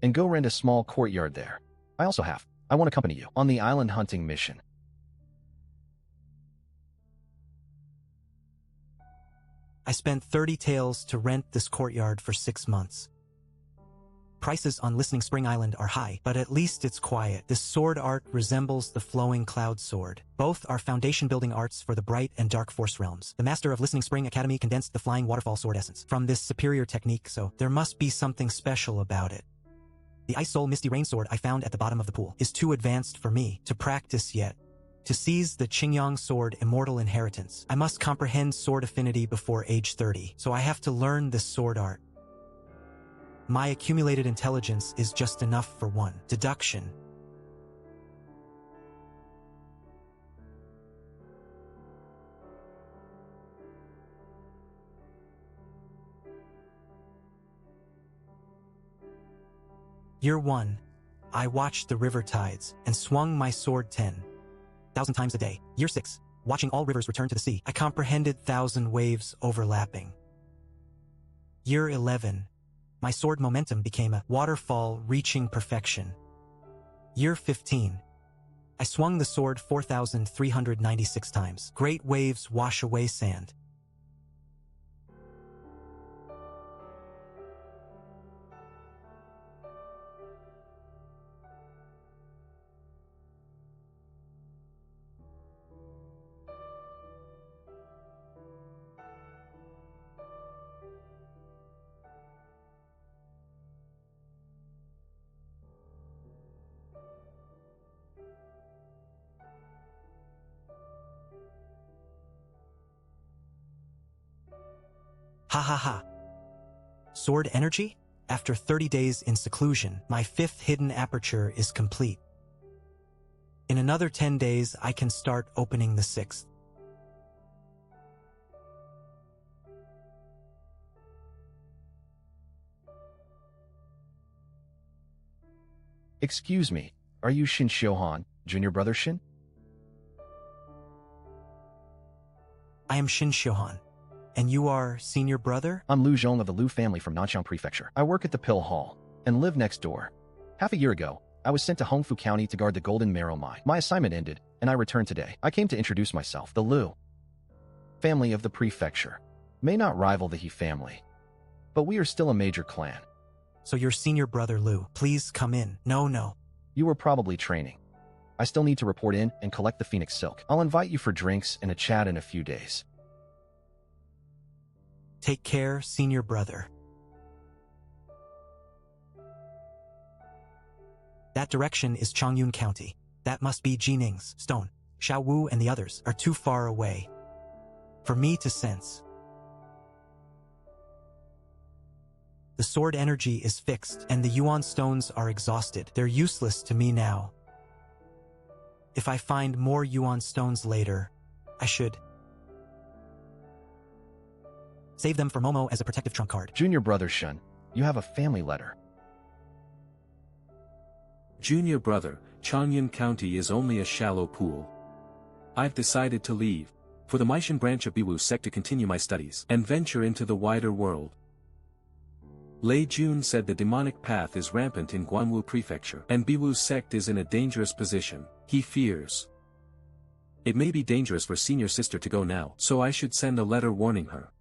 And go rent a small courtyard there. I want to accompany you on the island hunting mission. I spent 30 taels to rent this courtyard for 6 months. Prices on Listening Spring Island are high, but at least it's quiet. This sword art resembles the flowing cloud sword. Both are foundation-building arts for the bright and dark force realms. The master of Listening Spring Academy condensed the flying waterfall sword essence from this superior technique, so there must be something special about it. The Ice Soul Misty Rain sword I found at the bottom of the pool is too advanced for me to practice yet. To seize the Qingyang sword Immortal Inheritance, I must comprehend sword affinity before age 30, so I have to learn this sword art. My accumulated intelligence is just enough for one. Deduction. Year 1. I watched the river tides and swung my sword 10,000 times a day. Year 6. Watching all rivers return to the sea, I comprehended 1,000 waves overlapping. Year 11. My sword momentum became a waterfall reaching perfection. Year 15. I swung the sword 4,396 times. Great waves wash away sand. Ha ha ha. Sword energy? After 30 days in seclusion, my 5th hidden aperture is complete. In another 10 days, I can start opening the 6th. Excuse me, are you Shin Shohan, junior brother Shin? I am Shin Shohan. And you are senior brother? I'm Lu Zhong of the Lu family from Nanxiang Prefecture. I work at the Pill Hall and live next door. Half a year ago, I was sent to Hongfu County to guard the Golden Marrow Mine. My assignment ended, and I returned today. I came to introduce myself. The Lu family of the prefecture may not rival the He family, but we are still a major clan. So you're senior brother Lu. Please come in. No. You were probably training. I still need to report in and collect the Phoenix Silk. I'll invite you for drinks and a chat in a few days. Take care, senior brother. That direction is Changyun County. That must be Jining's stone. Xiao Wu and the others are too far away for me to sense. The sword energy is fixed, and the Yuan stones are exhausted. They're useless to me now. If I find more Yuan stones later, I should save them for Momo as a protective trump card. Junior brother Shun, you have a family letter. Junior brother, Changyun County is only a shallow pool. I've decided to leave, for the Meishan branch of Biwu sect to continue my studies and venture into the wider world. Lei Jun said the demonic path is rampant in Guanwu Prefecture, and Biwu sect is in a dangerous position. He fears it may be dangerous for senior sister to go now, so I should send a letter warning her.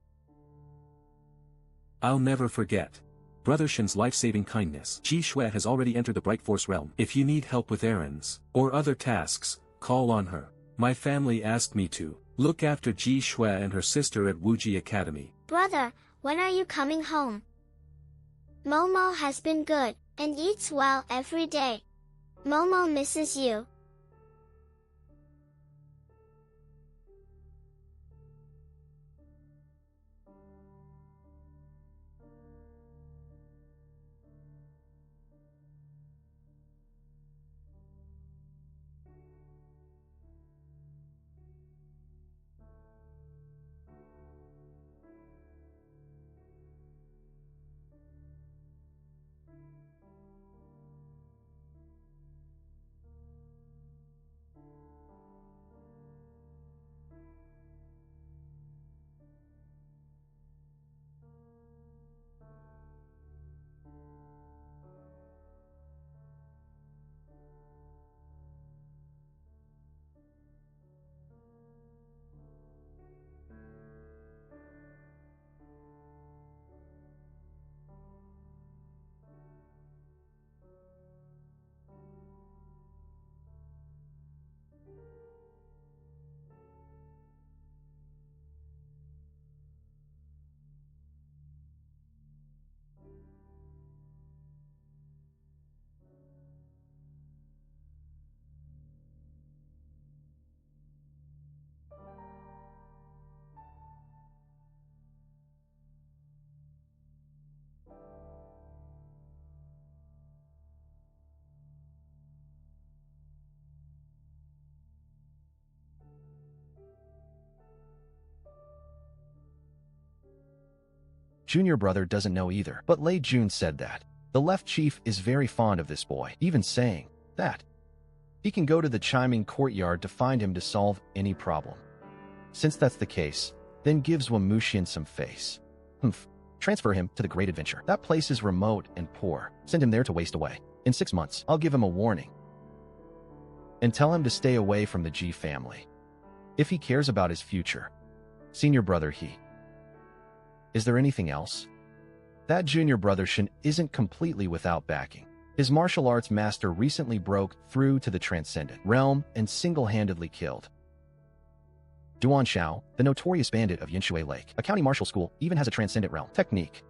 I'll never forget Brother Shin's life-saving kindness. Ji Shui has already entered the Bright Force realm. If you need help with errands or other tasks, call on her. My family asked me to look after Ji Shui and her sister at Wuji Academy. Brother, when are you coming home? Momo has been good and eats well every day. Momo misses you. Junior brother doesn't know either, but Lei Jun said that the left chief is very fond of this boy, even saying that he can go to the chiming courtyard to find him to solve any problem. Since that's the case, then gives Wamushian some face. Transfer him to the Great Adventure. That place is remote and poor. Send him there to waste away. In 6 months, I'll give him a warning and tell him to stay away from the G family. If he cares about his future. Senior brother he. Is there anything else? That junior brother Shin isn't completely without backing. His martial arts master recently broke through to the transcendent realm and single-handedly killed Duan Xiao, the notorious bandit of Yinshui Lake. A county martial school even has a transcendent realm technique.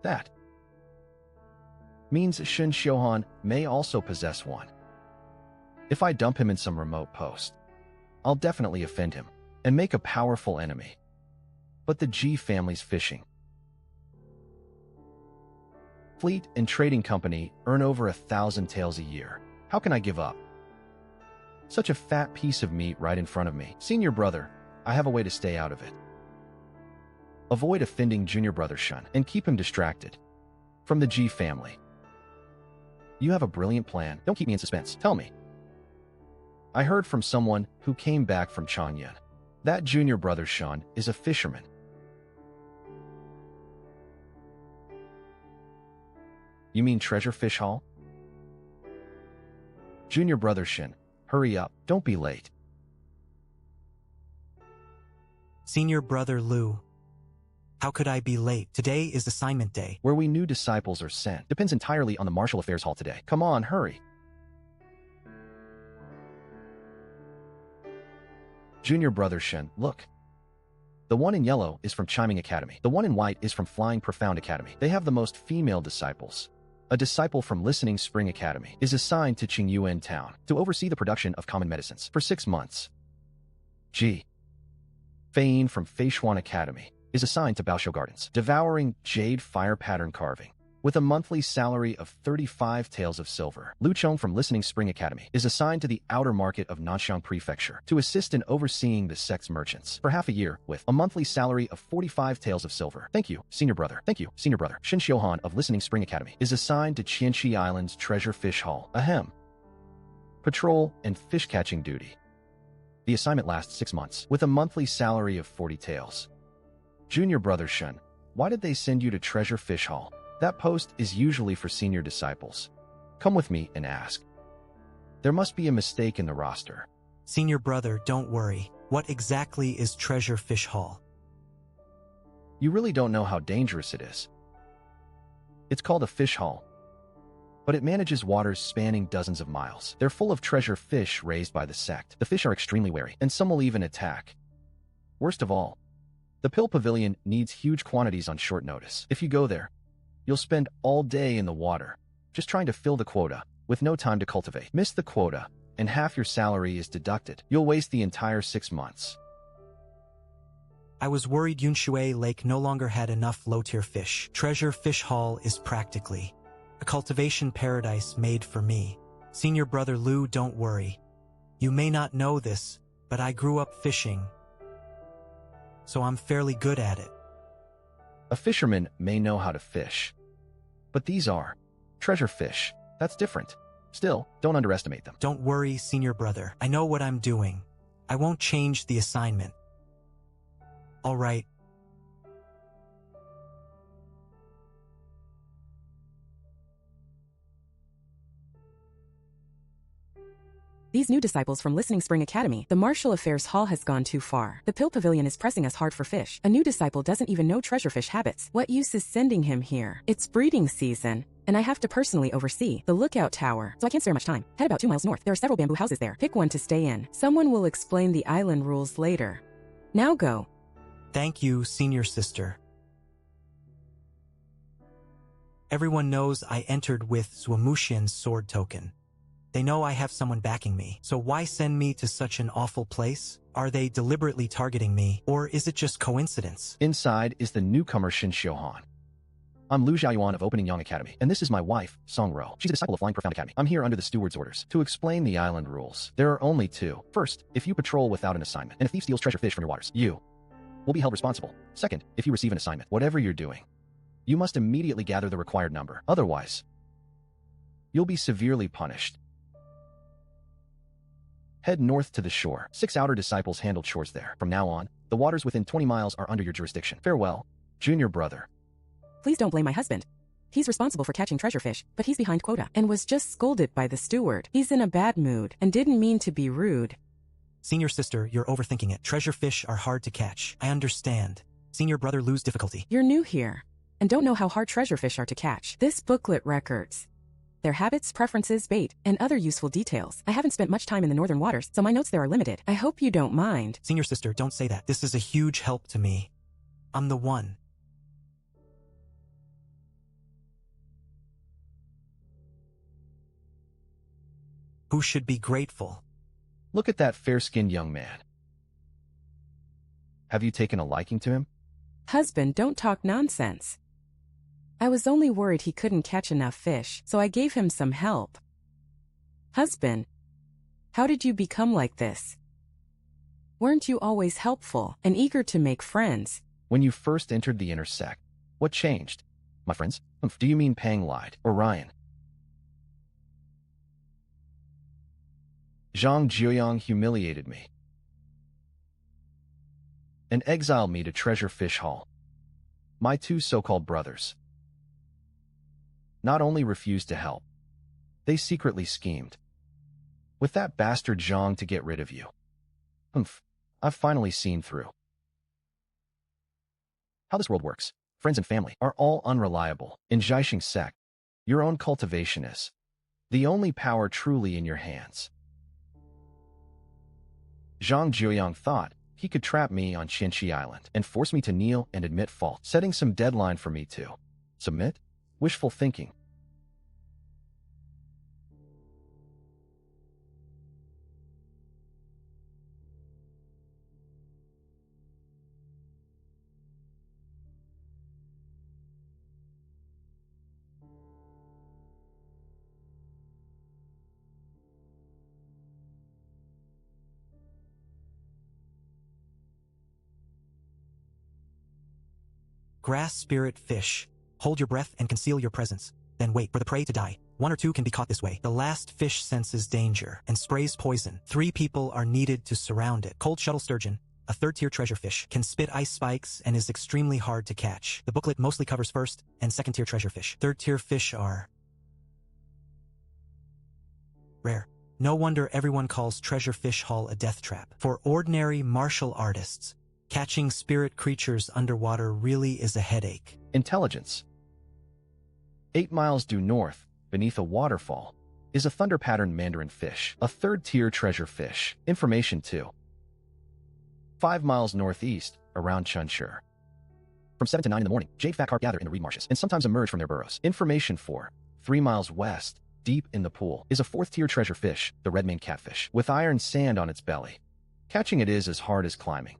That means Shin Xiuhan may also possess one. If I dump him in some remote post, I'll definitely offend him and make a powerful enemy. But the G family's fishing fleet and trading company earn over 1,000 taels a year. How can I give up such a fat piece of meat right in front of me? Senior brother, I have a way to stay out of it. Avoid offending junior brother Shun and keep him distracted from the G family. You have a brilliant plan. Don't keep me in suspense. Tell me. I heard from someone who came back from Changyan. That junior brother Shun is a fisherman. You mean Treasure Fish Hall? Junior brother Shin, hurry up, don't be late. Senior brother Lu. How could I be late? Today is assignment day. Where we new disciples are sent depends entirely on the Martial Affairs Hall today. Come on, hurry. Junior brother Shin, look. The one in yellow is from Chiming Academy. The one in white is from Flying Profound Academy. They have the most female disciples. A disciple from Listening Spring Academy is assigned to Qingyuan Town to oversee the production of common medicines for 6 months. G. Fein from Feishuan Academy is assigned to Baosho Gardens, devouring jade fire pattern carving, with a monthly salary of 35 taels of silver. Lu Chong from Listening Spring Academy is assigned to the outer market of Nanxiang Prefecture to assist in overseeing the sex merchants for half a year with a monthly salary of 45 taels of silver. Thank you, senior brother. Thank you, senior brother. Shin Xiuhan of Listening Spring Academy is assigned to Qianxi Island's Treasure Fish Hall, ahem, patrol and fish catching duty. The assignment lasts 6 months with a monthly salary of 40 taels. Junior brother Shin, why did they send you to Treasure Fish Hall? That post is usually for senior disciples. Come with me and ask. There must be a mistake in the roster. Senior brother, don't worry. What exactly is Treasure Fish Hall? You really don't know how dangerous it is. It's called a fish hall, but it manages waters spanning dozens of miles. They're full of treasure fish raised by the sect. The fish are extremely wary, and some will even attack. Worst of all, the Pill Pavilion needs huge quantities on short notice. If you go there, you'll spend all day in the water, just trying to fill the quota, with no time to cultivate. Miss the quota, and half your salary is deducted. You'll waste the entire 6 months. I was worried Yinshui Lake no longer had enough low-tier fish. Treasure Fish Hall is practically a cultivation paradise made for me. Senior brother Lu, don't worry. You may not know this, but I grew up fishing, so I'm fairly good at it. A fisherman may know how to fish, but these are treasure fish. That's different. Still, don't underestimate them. Don't worry, senior brother. I know what I'm doing. I won't change the assignment. All right. These new disciples from Listening Spring Academy, the Martial Affairs Hall has gone too far. The Pill Pavilion is pressing us hard for fish. A new disciple doesn't even know treasure fish habits. What use is sending him here? It's breeding season, and I have to personally oversee the lookout tower, so I can't spare much time. Head about 2 miles north. There are several bamboo houses there. Pick one to stay in. Someone will explain the island rules later. Now go. Thank you, senior sister. Everyone knows I entered with Zwamushian's sword token. They know I have someone backing me, so why send me to such an awful place? Are they deliberately targeting me, or is it just coincidence? Inside is the newcomer Shin Xiuhan. I'm Lu Xiaoyuan of Opening Yang Academy, and this is my wife, Song Ro. She's a disciple of Flying Profound Academy. I'm here under the steward's orders to explain the island rules. There are only 2. First, if you patrol without an assignment, and a thief steals treasure fish from your waters, you will be held responsible. Second, if you receive an assignment, whatever you're doing, you must immediately gather the required number. Otherwise, you'll be severely punished. Head north to the shore. 6 outer disciples handled chores there. From now on, the waters within 20 miles are under your jurisdiction. Farewell, junior brother. Please don't blame my husband. He's responsible for catching treasure fish, but he's behind quota and was just scolded by the steward. He's in a bad mood and didn't mean to be rude. Senior sister, you're overthinking it. Treasure fish are hard to catch. I understand. Senior brother, lose difficulty. You're new here and don't know how hard treasure fish are to catch. This booklet records their habits, preferences, bait, and other useful details. I haven't spent much time in the northern waters, so my notes there are limited. I hope you don't mind. Senior sister, don't say that. This is a huge help to me. I'm the one. Who should be grateful? Look at that fair-skinned young man. Have you taken a liking to him? Husband, don't talk nonsense. I was only worried he couldn't catch enough fish, so I gave him some help. Husband, how did you become like this? Weren't you always helpful and eager to make friends? When you first entered the inner sect, what changed? My friends? Do you mean Pang lied, or Ryan? Zhang Jiuyang humiliated me and exiled me to Treasure Fish Hall. My 2 so-called brothers not only refused to help, they secretly schemed with that bastard Zhang to get rid of you. I've finally seen through how this world works. Friends and family are all unreliable. In Zhaixing sect, your own cultivation is the only power truly in your hands. Zhang Jiuyang thought he could trap me on Qianqi Island and force me to kneel and admit fault, setting some deadline for me to submit. Wishful thinking. Grass spirit fish. Hold your breath and conceal your presence. Then wait for the prey to die. 1 or 2 can be caught this way. The last fish senses danger and sprays poison. 3 people are needed to surround it. Cold shuttle sturgeon, a 3rd-tier treasure fish, can spit ice spikes and is extremely hard to catch. The booklet mostly covers 1st and 2nd-tier treasure fish. 3rd-tier fish are rare. No wonder everyone calls Treasure Fish Hall a death trap. For ordinary martial artists, catching spirit creatures underwater really is a headache. Intelligence. 8 miles due north, beneath a waterfall, is a thunder-patterned mandarin fish, a 3rd-tier treasure fish. Information 2. 5 miles northeast, around Chunshur. From 7 to 9 in the morning, jade fat carp gather in the reed marshes and sometimes emerge from their burrows. Information 4. 3 miles west, deep in the pool, is a 4th-tier treasure fish, the red-maned catfish, with iron sand on its belly. Catching it is as hard as climbing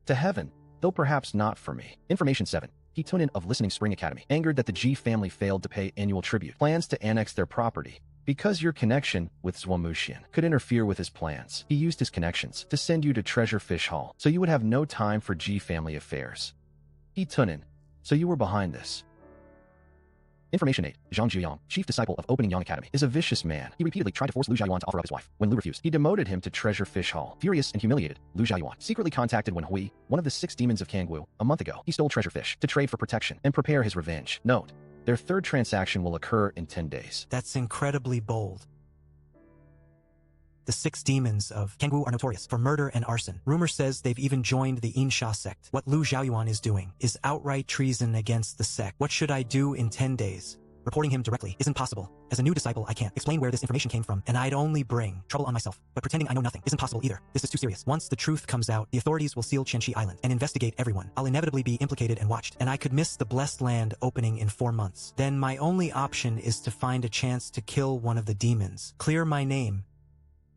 to heaven, though perhaps not for me. Information 7. He Tunin of Listening Spring Academy, angered that the Ji family failed to pay annual tribute, plans to annex their property. Because your connection with Zhuamuxian could interfere with his plans, he used his connections to send you to Treasure Fish Hall, so you would have no time for Ji family affairs. He Tunin, so you were behind this. Information 8. Zhang Jiuyang, chief disciple of Opening Yang Academy, is a vicious man. He repeatedly tried to force Lu Jiayuan to offer up his wife. When Lu refused, he demoted him to Treasure Fish Hall. Furious and humiliated, Lu Jiayuan secretly contacted Wen Hui, one of the 6 demons of Kangwu, a month ago. He stole treasure fish to trade for protection and prepare his revenge. Note, their 3rd transaction will occur in 10 days. That's incredibly bold. The 6 demons of Kangwu are notorious for murder and arson. Rumor says they've even joined the Insha sect. What Lu Jiayuan is doing is outright treason against the sect. What should I do in 10 days? Reporting him directly isn't possible. As a new disciple, I can't explain where this information came from, and I'd only bring trouble on myself. But pretending I know nothing isn't possible either. This is too serious. Once the truth comes out, the authorities will seal Qianqi Island and investigate everyone. I'll inevitably be implicated and watched, and I could miss the blessed land opening in 4 months. Then my only option is to find a chance to kill one of the demons, clear my name,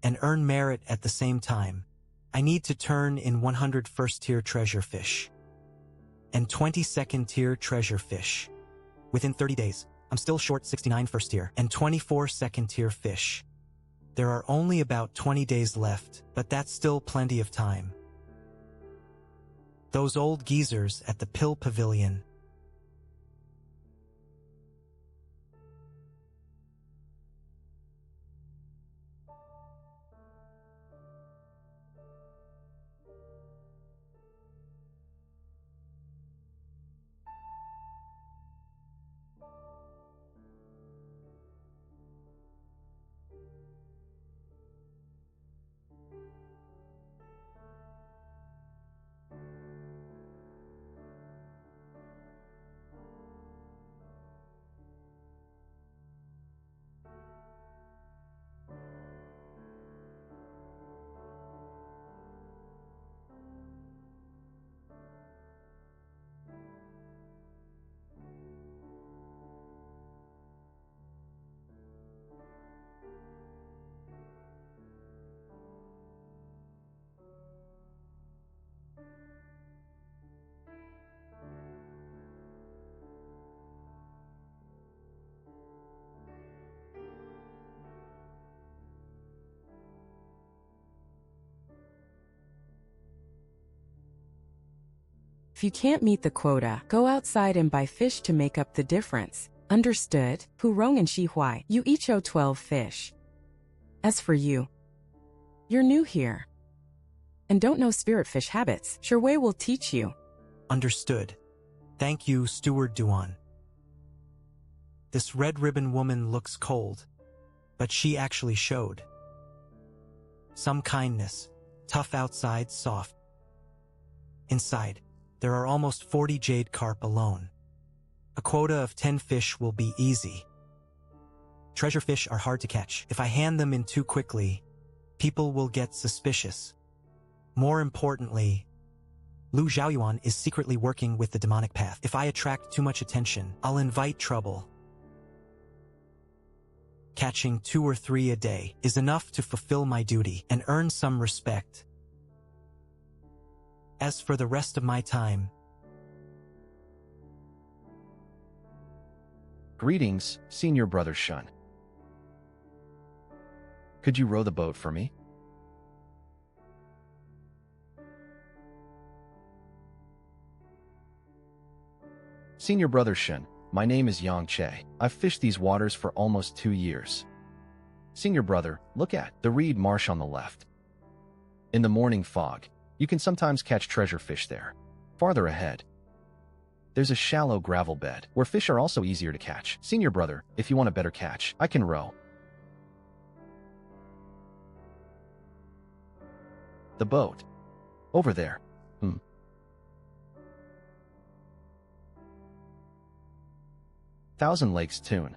and earn merit at the same time. I need to turn in 100 first-tier treasure fish and 22nd tier treasure fish. Within 30 days, I'm still short 69 first tier and 24 second tier fish. There are only about 20 days left, but that's still plenty of time. Those old geezers at the Pill Pavilion. If you can't meet the quota, go outside and buy fish to make up the difference. Understood? Hu Rong and Shi Huai, you each owe 12 fish. As for you, you're new here and don't know spirit fish habits. Sherwei will teach you. Understood. Thank you, Steward Duan. This red ribbon woman looks cold, but she actually showed some kindness. Tough outside, soft inside. There are almost 40 jade carp alone. A quota of 10 fish will be easy. Treasure fish are hard to catch. If I hand them in too quickly, people will get suspicious. More importantly, Lu Zhaoyuan is secretly working with the demonic path. If I attract too much attention, I'll invite trouble. Catching 2 or 3 a day is enough to fulfill my duty and earn some respect. As for the rest of my time, Greetings, Senior Brother Shun. Could you row the boat for me? Senior Brother Shun, my name is Yang Che. I've fished these waters for almost 2 years. Senior Brother, look at the reed marsh on the left. In the morning fog, you can sometimes catch treasure fish there. Farther ahead, there's a shallow gravel bed where fish are also easier to catch. Senior Brother, if you want a better catch, I can row. The boat. Over there. Thousand Lakes Tune.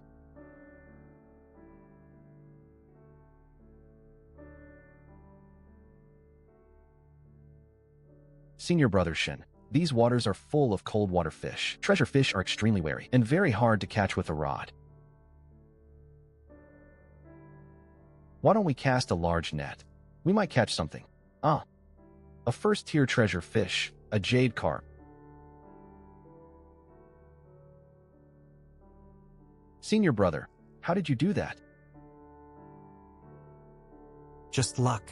Senior Brother Shin, these waters are full of cold water fish. Treasure fish are extremely wary and very hard to catch with a rod. Why don't we cast a large net? We might catch something. A first-tier treasure fish, a jade carp. Senior Brother, how did you do that? just luck.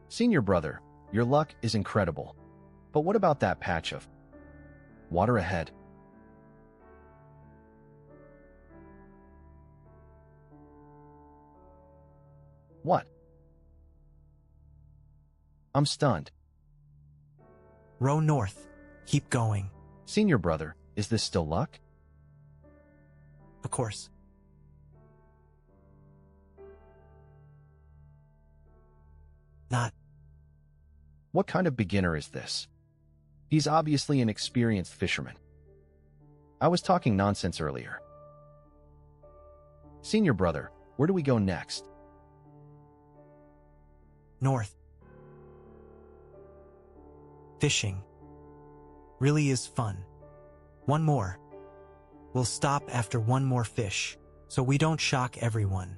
Senior Brother, your luck is incredible. But what about that patch of water ahead? What? I'm stunned. Row north. Keep going. Senior Brother, is this still luck? Of course. Not. What kind of beginner is this? He's obviously an experienced fisherman. I was talking nonsense earlier. Senior Brother, where do we go next? North. Fishing really is fun. One more. We'll stop after one more fish, so we don't shock everyone.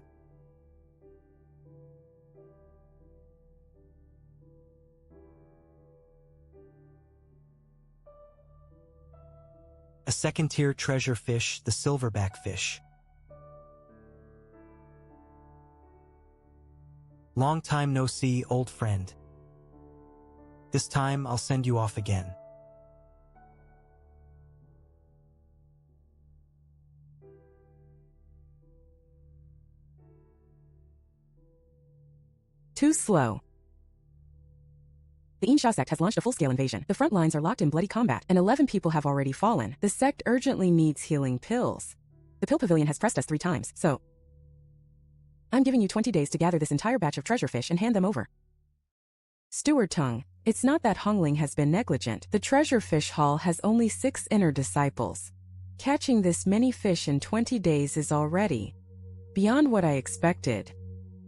A second-tier treasure fish, the silverback fish. Long time no see, old friend. This time I'll send you off again. Too slow. The Insha sect has launched a full-scale invasion. The front lines are locked in bloody combat, and 11 people have already fallen. The sect urgently needs healing pills. The pill pavilion has pressed us 3 times, so I'm giving you 20 days to gather this entire batch of treasure fish and hand them over. Steward Tung, it's not that Hongling has been negligent. The treasure fish haul has only 6 inner disciples. Catching this many fish in 20 days is already beyond what I expected.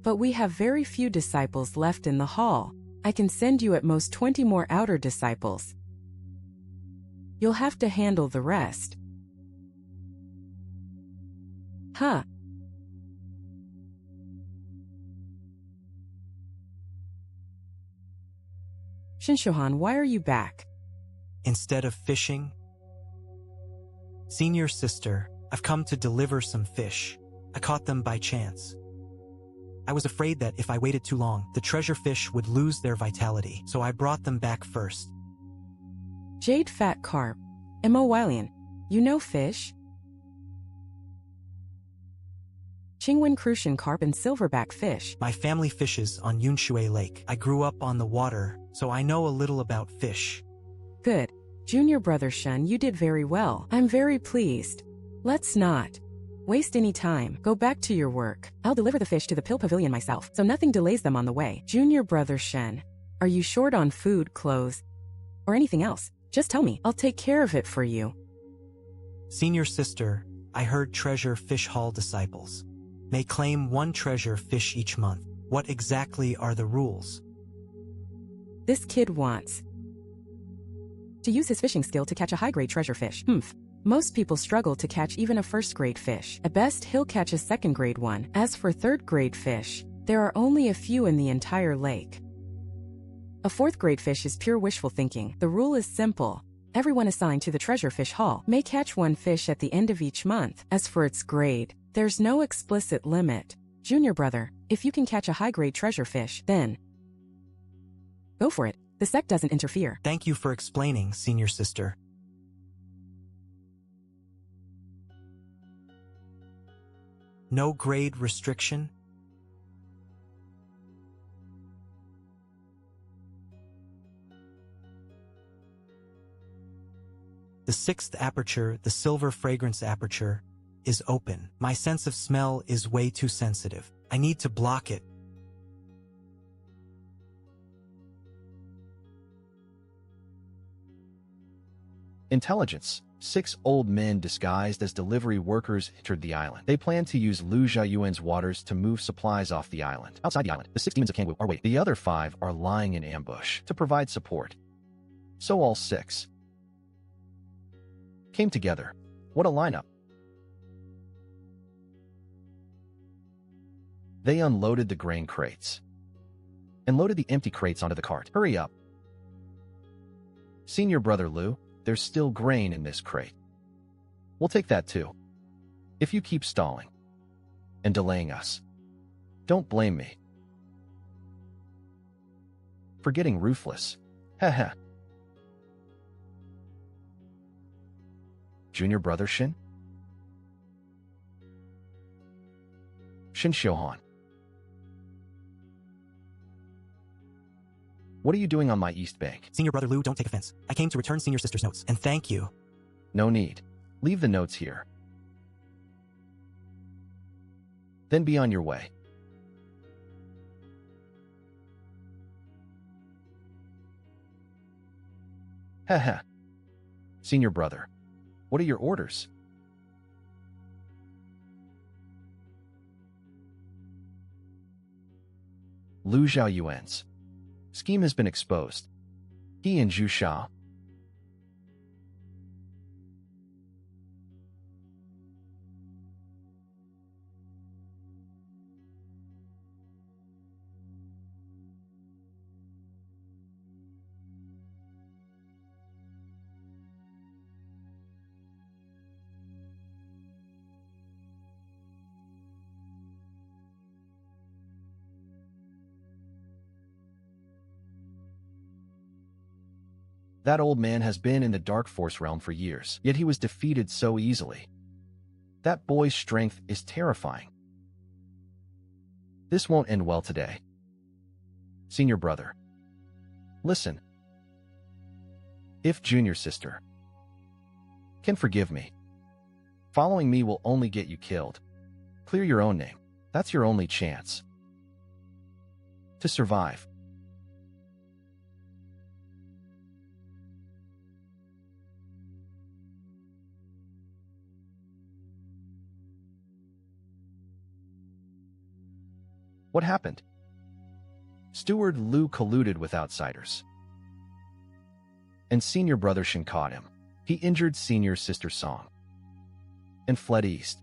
But we have very few disciples left in the hall. I can send you at most 20 more outer disciples. You'll have to handle the rest. Huh. Shinshohan, why are you back? Instead of fishing? Senior sister, I've come to deliver some fish. I caught them by chance. I was afraid that if I waited too long, the treasure fish would lose their vitality, so I brought them back first. Jade Fat Carp. Mo Wylian, you know fish? Qingwen Crucian Carp and Silverback Fish. My family fishes on Yunshui Lake. I grew up on the water, so I know a little about fish. Good. Junior brother Shun, you did very well. I'm very pleased. Let's not waste any time. Go back to your work. I'll deliver the fish to the pill pavilion myself, so nothing delays them on the way. Junior brother Shen, are you short on food, clothes, or anything else? Just tell me. I'll take care of it for you. Senior sister, I heard treasure fish haul disciples may claim 1 treasure fish each month. What exactly are the rules? This kid wants to use his fishing skill to catch a high-grade treasure fish. Most people struggle to catch even a first-grade fish. At best, he'll catch a second-grade one. As for third-grade fish, there are only a few in the entire lake. A fourth-grade fish is pure wishful thinking. The rule is simple. Everyone assigned to the treasure fish haul may catch 1 fish at the end of each month. As for its grade, there's no explicit limit. Junior brother, if you can catch a high-grade treasure fish, then go for it. The sect doesn't interfere. Thank you for explaining, senior sister. No grade restriction? The 6th aperture, the silver fragrance aperture, is open. My sense of smell is way too sensitive. I need to block it. Intelligence. 6 old men disguised as delivery workers entered the island. They plan to use Lu Jiayuan's waters to move supplies off the island. Outside the island, the 6 demons of Kangwu are waiting. The other 5 are lying in ambush to provide support. So all 6 came together. What a lineup. They unloaded the grain crates and loaded the empty crates onto the cart. Hurry up. Senior brother Lu, there's still grain in this crate. We'll take that too. If you keep stalling and delaying us, don't blame me for getting ruthless. Haha. Junior brother Shin? Shin Shohan. What are you doing on my east bank? Senior brother Lu, don't take offense. I came to return senior sister's notes, and thank you. No need. Leave the notes here. Then be on your way. Haha. Senior brother, what are your orders? Lu Xiaoyuan's scheme has been exposed. He and Zhu Sha That old man has been in the Dark Force realm for years, yet he was defeated so easily. That boy's strength is terrifying. This won't end well today. Senior brother. Listen. If junior sister can forgive me, following me will only get you killed. Clear your own name. That's your only chance to survive. What happened? Steward Lu colluded with outsiders, and senior brother Shin caught him. He injured senior sister Song and fled east.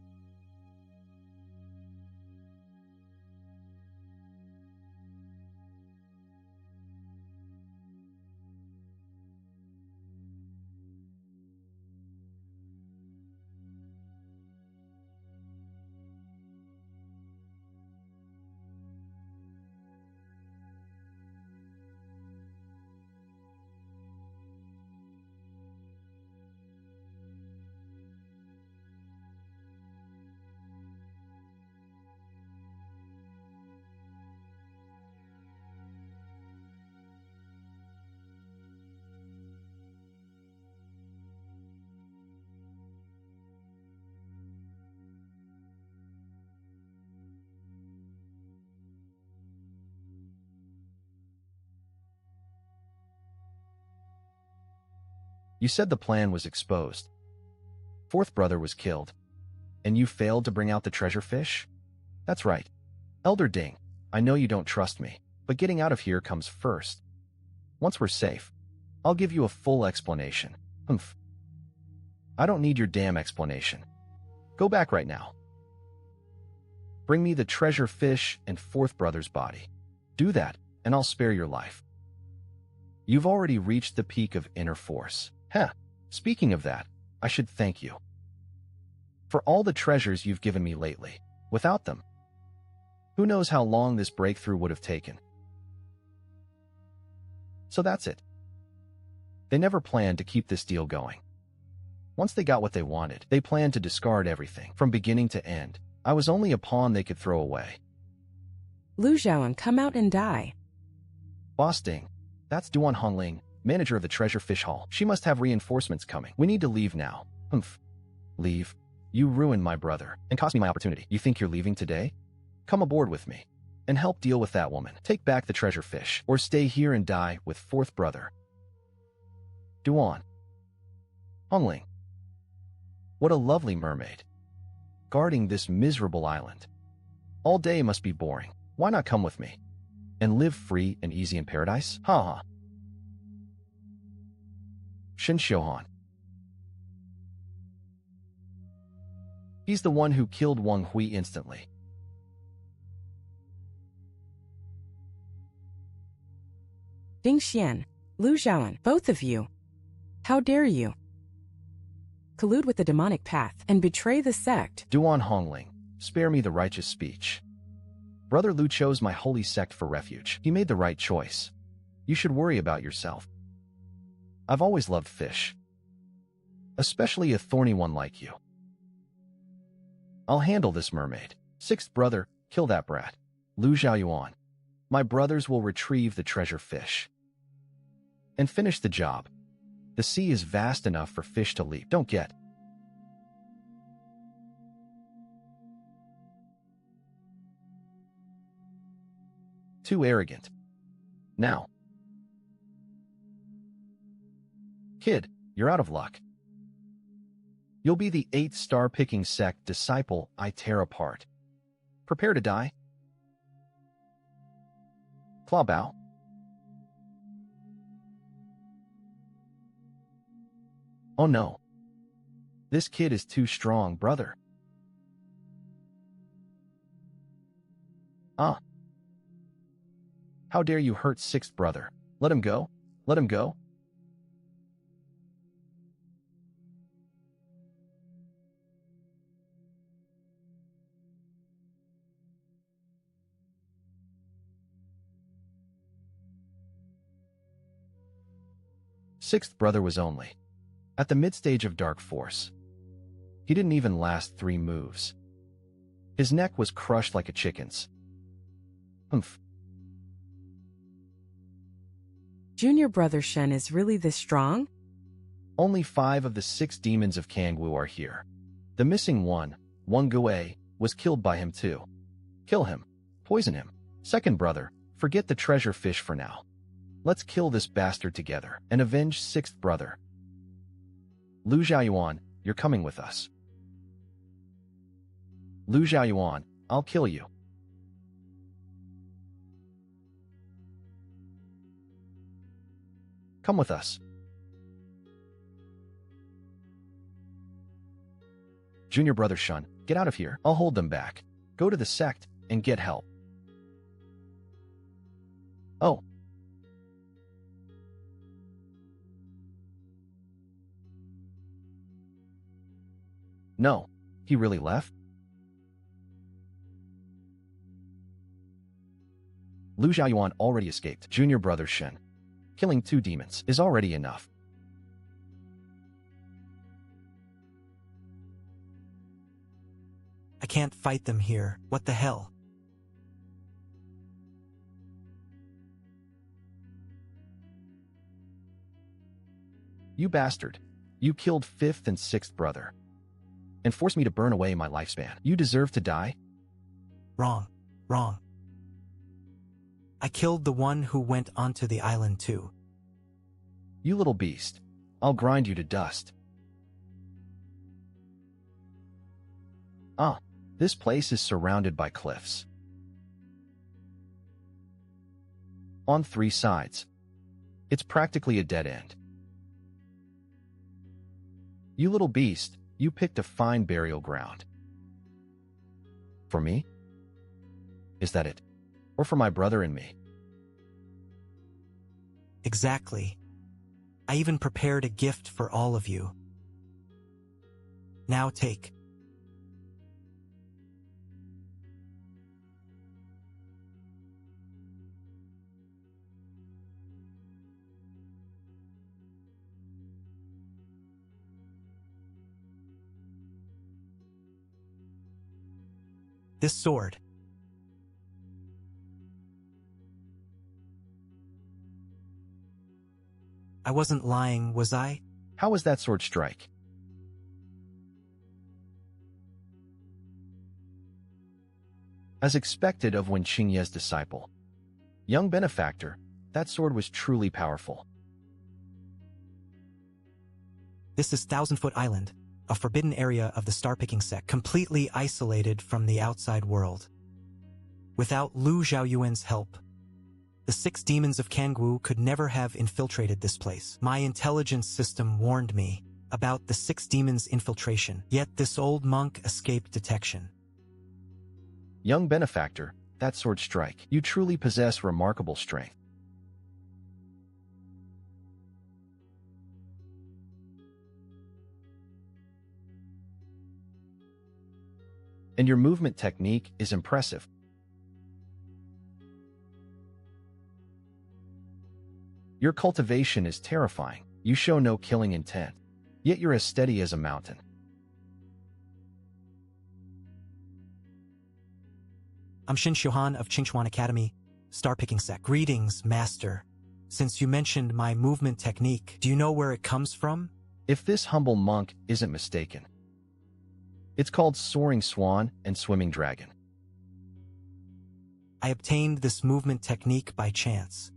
You said the plan was exposed. Fourth brother was killed, and you failed to bring out the treasure fish? That's right. Elder Ding, I know you don't trust me, but getting out of here comes first. Once we're safe, I'll give you a full explanation. Humph. I don't need your damn explanation. Go back right now. Bring me the treasure fish and fourth brother's body. Do that, and I'll spare your life. You've already reached the peak of inner force. Speaking of that, I should thank you for all the treasures you've given me lately. Without them, who knows how long this breakthrough would have taken. So that's it. They never planned to keep this deal going. Once they got what they wanted, they planned to discard everything from beginning to end. I was only a pawn they could throw away. Lu Zhaoan, come out and die. Boss Ding, that's Duan Hongling, manager of the treasure fish hall. She must have reinforcements coming. We need to leave now. Humph. Leave? You ruined my brother and cost me my opportunity. You think you're leaving today? Come aboard with me and help deal with that woman. Take back the treasure fish or stay here and die with fourth brother. Duan Hongling. What a lovely mermaid, guarding this miserable island. All day must be boring. Why not come with me and live free and easy in paradise? Ha ha. Shin Shohan. He's the one who killed Wang Hui instantly. Ding Xian, Lu Zhaoan, both of you. How dare you collude with the demonic path and betray the sect? Duan Hongling, spare me the righteous speech. Brother Lu chose my holy sect for refuge. He made the right choice. You should worry about yourself. I've always loved fish, especially a thorny one like you. I'll handle this mermaid. Sixth brother, kill that brat. Lu Zhaoyuan. My brothers will retrieve the treasure fish and finish the job. The sea is vast enough for fish to leap. Don't get too arrogant. Now, kid, you're out of luck. You'll be the 8-star picking sect disciple I tear apart. Prepare to die. Claw Bao. Oh no. This kid is too strong, brother. Ah. How dare you hurt sixth brother? Let him go. Let him go. Sixth brother was only at the mid-stage of Dark Force. He didn't even last 3 moves. His neck was crushed like a chicken's. Humph. Junior brother Shen is really this strong? Only 5 of the 6 demons of Kangwu are here. The missing one, Wang Gui, was killed by him too. Kill him. Poison him. Second brother, forget the treasure fish for now. Let's kill this bastard together and avenge sixth brother. Lu Xiaoyuan, you're coming with us. Lu Xiaoyuan, I'll kill you. Come with us. Junior brother Shun, get out of here. I'll hold them back. Go to the sect and get help. Oh. No, he really left? Lu Xiaoyuan already escaped. Junior brother Shen. Killing 2 demons is already enough. I can't fight them here. What the hell? You bastard. You killed 5th and 6th brother. And forced me to burn away my lifespan. You deserve to die? Wrong. Wrong. I killed the one who went onto the island too. You little beast. I'll grind you to dust. Ah, this place is surrounded by cliffs. On 3 sides. It's practically a dead end. You little beast, you picked a fine burial ground. For me? Is that it? Or for my brother and me? Exactly. I even prepared a gift for all of you. Now take. This sword. I wasn't lying, was I? How was that sword strike? As expected of Wen Qingye's disciple. Young benefactor, that sword was truly powerful. This is Thousand-Foot Island, a forbidden area of the star-picking sect, completely isolated from the outside world. Without Lu Xiaoyuan's help, the 6 demons of Kangwu could never have infiltrated this place. My intelligence system warned me about the 6 demons' infiltration, yet this old monk escaped detection. Young benefactor, that sword strike. You truly possess remarkable strength. And your movement technique is impressive. Your cultivation is terrifying. You show no killing intent. Yet you're as steady as a mountain. I'm Xin Xiuhan of Qingchuan Academy, star-picking sect. Greetings, Master. Since you mentioned my movement technique, do you know where it comes from? If this humble monk isn't mistaken, it's called Soaring Swan and Swimming Dragon. I obtained this movement technique by chance.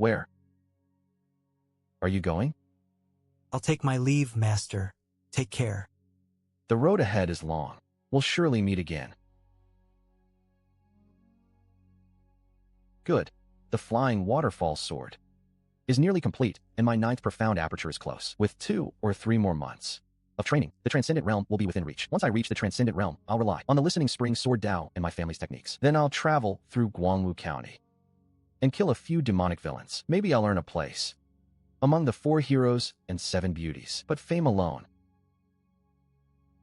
Where? Are you going? I'll take my leave, master. Take care. The road ahead is long. We'll surely meet again. Good. The flying waterfall sword is nearly complete, and my 9th profound aperture is close. With 2 or 3 more months of training, the transcendent realm will be within reach. Once I reach the transcendent realm, I'll rely on the listening spring sword Dao and my family's techniques. Then I'll travel through Guangwu County and kill a few demonic villains. Maybe I'll earn a place among the 4 heroes and 7 beauties. But fame alone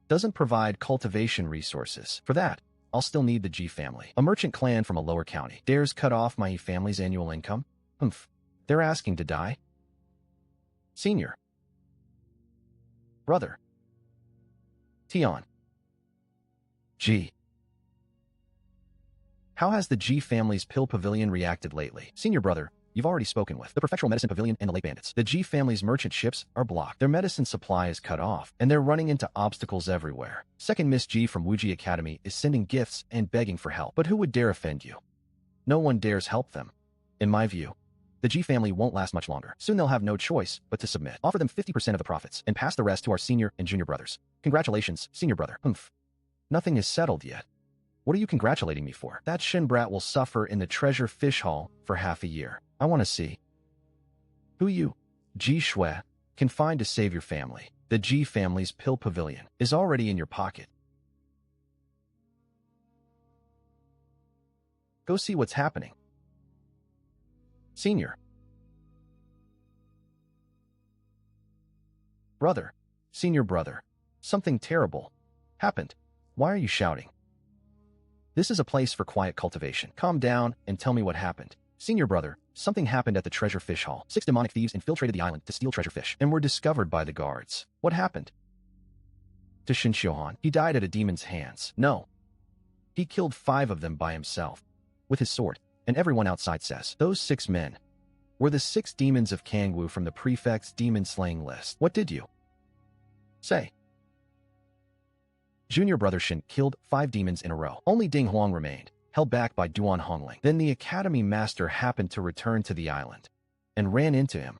doesn't provide cultivation resources. For that, I'll still need the G family. A merchant clan from a lower county dares cut off my family's annual income? They're asking to die? Senior. Brother. Tion. G. How has the G family's pill pavilion reacted lately? Senior brother, you've already spoken with the Prefectural Medicine Pavilion and the Lake Bandits. The G family's merchant ships are blocked. Their medicine supply is cut off, and they're running into obstacles everywhere. Second Miss G from Wuji Academy is sending gifts and begging for help. But who would dare offend you? No one dares help them. In my view, the G family won't last much longer. Soon they'll have no choice but to submit. Offer them 50% of the profits, and pass the rest to our senior and junior brothers. Congratulations, senior brother. Nothing is settled yet. What are you congratulating me for? That Shin brat will suffer in the treasure fish hall for half a year. I want to see who you, G Shui, can find to save your family. The G family's pill pavilion is already in your pocket. Go see what's happening. Senior. Brother. Senior brother. Something terrible happened. Why are you shouting? This is a place for quiet cultivation. Calm down and tell me what happened. Senior brother, something happened at the treasure fish hall. 6 demonic thieves infiltrated the island to steal treasure fish and were discovered by the guards. What happened to Shin Xiuhan? He died at a demon's hands. No. He killed 5 of them by himself with his sword. And everyone outside says those 6 men were the 6 demons of Kangwu from the prefect's demon-slaying list. What did you say? Junior brother Shin killed 5 demons in a row. Only Ding Huang remained, held back by Duan Hongling. Then the academy master happened to return to the island and ran into him.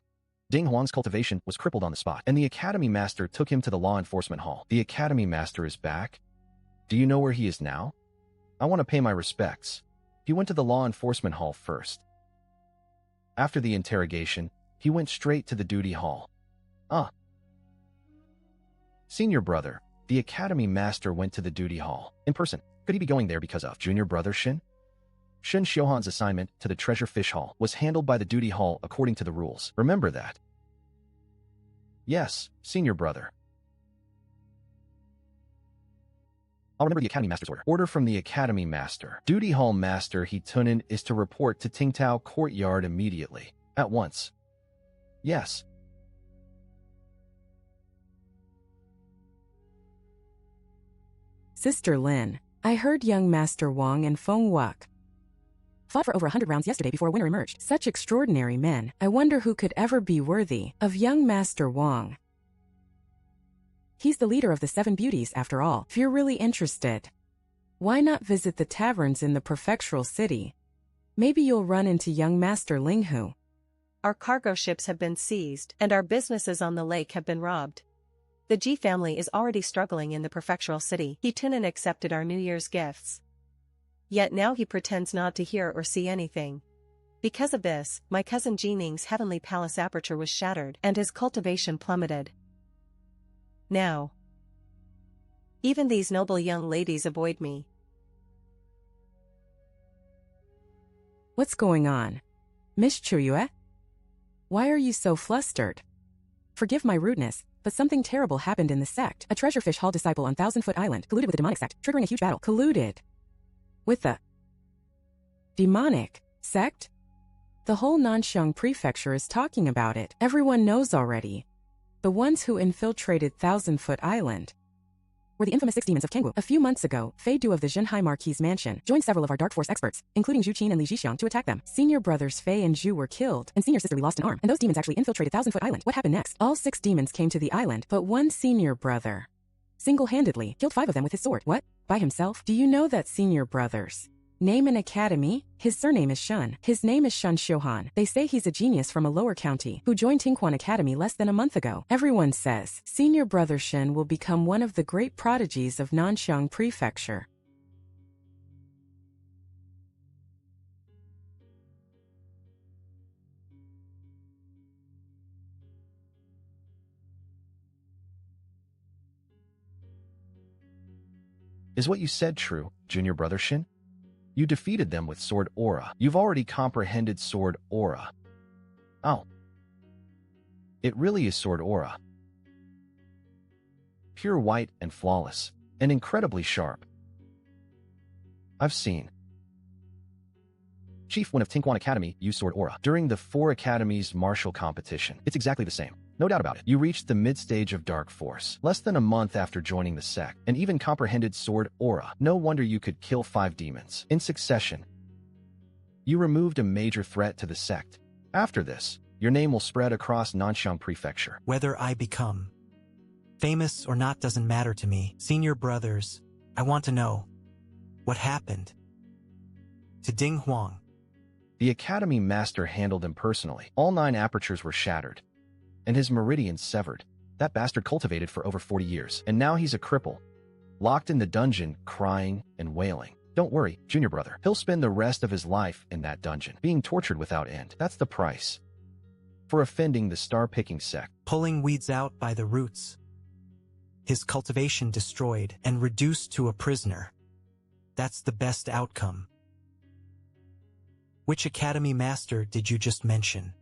Ding Huang's cultivation was crippled on the spot, and the academy master took him to the law enforcement hall. The academy master is back? Do you know where he is now? I want to pay my respects. He went to the law enforcement hall first. After the interrogation, he went straight to the duty hall. Senior brother, the academy master went to the duty hall in person. Could he be going there because of junior brother Shin? Shin Xiuhan's assignment to the treasure fish hall was handled by the duty hall according to the rules. Remember that. Yes, senior brother. I'll remember the Academy Master's order. Order from the Academy Master. Duty Hall Master He Tunin is to report to Tingtao Courtyard immediately. At once. Yes. Sister Lin, I heard young Master Wang and Feng Wuk fought for over 100 rounds yesterday before a winner emerged. Such extraordinary men. I wonder who could ever be worthy of young Master Wang. He's the leader of the 7 beauties, after all. If you're really interested, why not visit the taverns in the prefectural city? Maybe you'll run into young Master Linghu. Our cargo ships have been seized, and our businesses on the lake have been robbed. The G family is already struggling in the prefectural city. He Tunin accepted our New Year's gifts. Yet now he pretends not to hear or see anything. Because of this, my cousin Jining's heavenly palace aperture was shattered, and his cultivation plummeted. Now, even these noble young ladies avoid me. What's going on? Miss Chuyue? Why are you so flustered? Forgive my rudeness, but something terrible happened in the sect. A treasure fish hall disciple on Thousand Foot Island colluded with the demonic sect, triggering a huge battle. Colluded with the demonic sect? The whole Nanxiang prefecture is talking about it. Everyone knows already. The ones who infiltrated Thousand Foot Island were the infamous 6 demons of Kangwu. A few months ago, Fei Du of the Zhenhai Marquis Mansion joined several of our Dark Force experts, including Zhu Qin and Li Jixiang, to attack them. Senior brothers Fei and Zhu were killed, and senior sister Li lost an arm, and those demons actually infiltrated Thousand Foot Island. What happened next? All 6 demons came to the island, but one senior brother single-handedly killed 5 of them with his sword. What? By himself? Do you know that senior brothers Name and academy, his surname is Shun. His name is Shun Xiuhan. They say he's a genius from a lower county who joined Tinquan Academy less than a month ago. Everyone says senior brother Shen will become one of the great prodigies of Nanxiang Prefecture. Is what you said true, junior brother Shin? You defeated them with Sword Aura. You've already comprehended Sword Aura. Oh. It really is Sword Aura. Pure white and flawless, and incredibly sharp. I've seen. Chief 1 of Tinquan Academy used Sword Aura during the 4 Academies martial competition. It's exactly the same. No doubt about it. You reached the mid-stage of Dark Force, less than a month after joining the sect, and even comprehended Sword Aura. No wonder you could kill 5 demons in succession. You removed a major threat to the sect. After this, your name will spread across Nanxiang Prefecture. Whether I become famous or not doesn't matter to me. Senior brothers, I want to know what happened to Ding Huang. The Academy Master handled him personally. All 9 apertures were shattered, and his meridians severed. That bastard cultivated for over 40 years, and now he's a cripple, locked in the dungeon, crying and wailing. Don't worry, junior brother. He'll spend the rest of his life in that dungeon, being tortured without end. That's the price for offending the star-picking sect. Pulling weeds out by the roots. His cultivation destroyed and reduced to a prisoner. That's the best outcome. Which Academy Master did you just mention?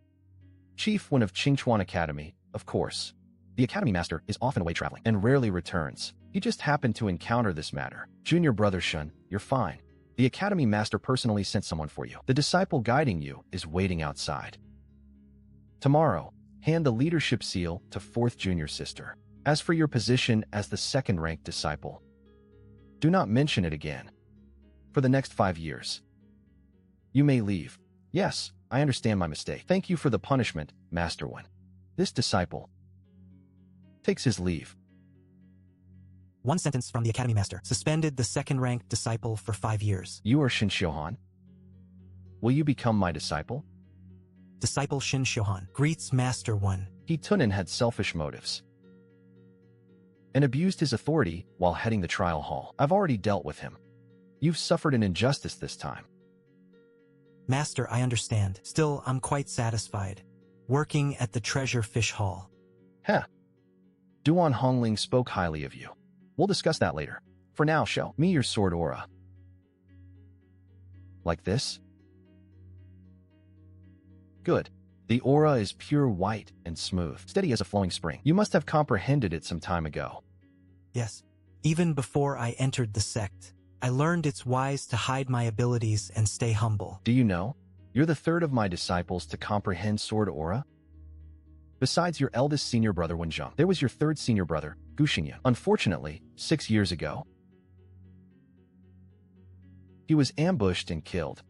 Chief 1 of Qingchuan Academy, of course. The Academy Master is often away traveling and rarely returns. He just happened to encounter this matter. Junior brother Shun, you're fine. The Academy Master personally sent someone for you. The disciple guiding you is waiting outside. Tomorrow, hand the leadership seal to 4th junior sister. As for your position as the 2nd-ranked disciple, do not mention it again. For the next 5 years, you may leave. Yes, I understand my mistake. Thank you for the punishment, Master One. This disciple takes his leave. One sentence from the Academy Master. Suspended the 2nd-ranked disciple for 5 years. You are Shin Xiuhan. Will you become my disciple? Disciple Shin Xiuhan greets Master One. He Tunin had selfish motives and abused his authority while heading the trial hall. I've already dealt with him. You've suffered an injustice this time. Master, I understand. Still, I'm quite satisfied. Working at the Treasure Fish Hall. Heh. Duan Hongling spoke highly of you. We'll discuss that later. For now, show me your sword aura. Like this? Good. The aura is pure white and smooth, steady as a flowing spring. You must have comprehended it some time ago. Yes. Even before I entered the sect, I learned it's wise to hide my abilities and stay humble. Do you know? You're the 3rd of my disciples to comprehend sword aura. Besides your eldest senior brother Wenzheng, there was your 3rd senior brother, Gu Xingyan. Unfortunately, 6 years ago, he was ambushed and killed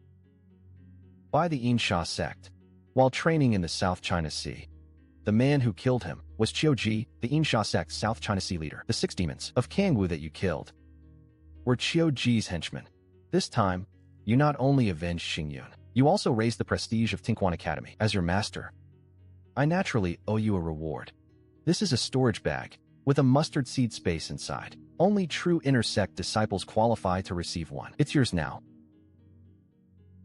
by the Yinsha sect while training in the South China Sea. The man who killed him was Qiu Ji, the Yinsha sect's South China Sea leader. The 6 demons of Kangwu that you killed were Qiu Ji's henchmen. This time, you not only avenged Xingyun, you also raised the prestige of Tinquan Academy. As your master, I naturally owe you a reward. This is a storage bag with a mustard seed space inside. Only true inner sect disciples qualify to receive one. It's yours now.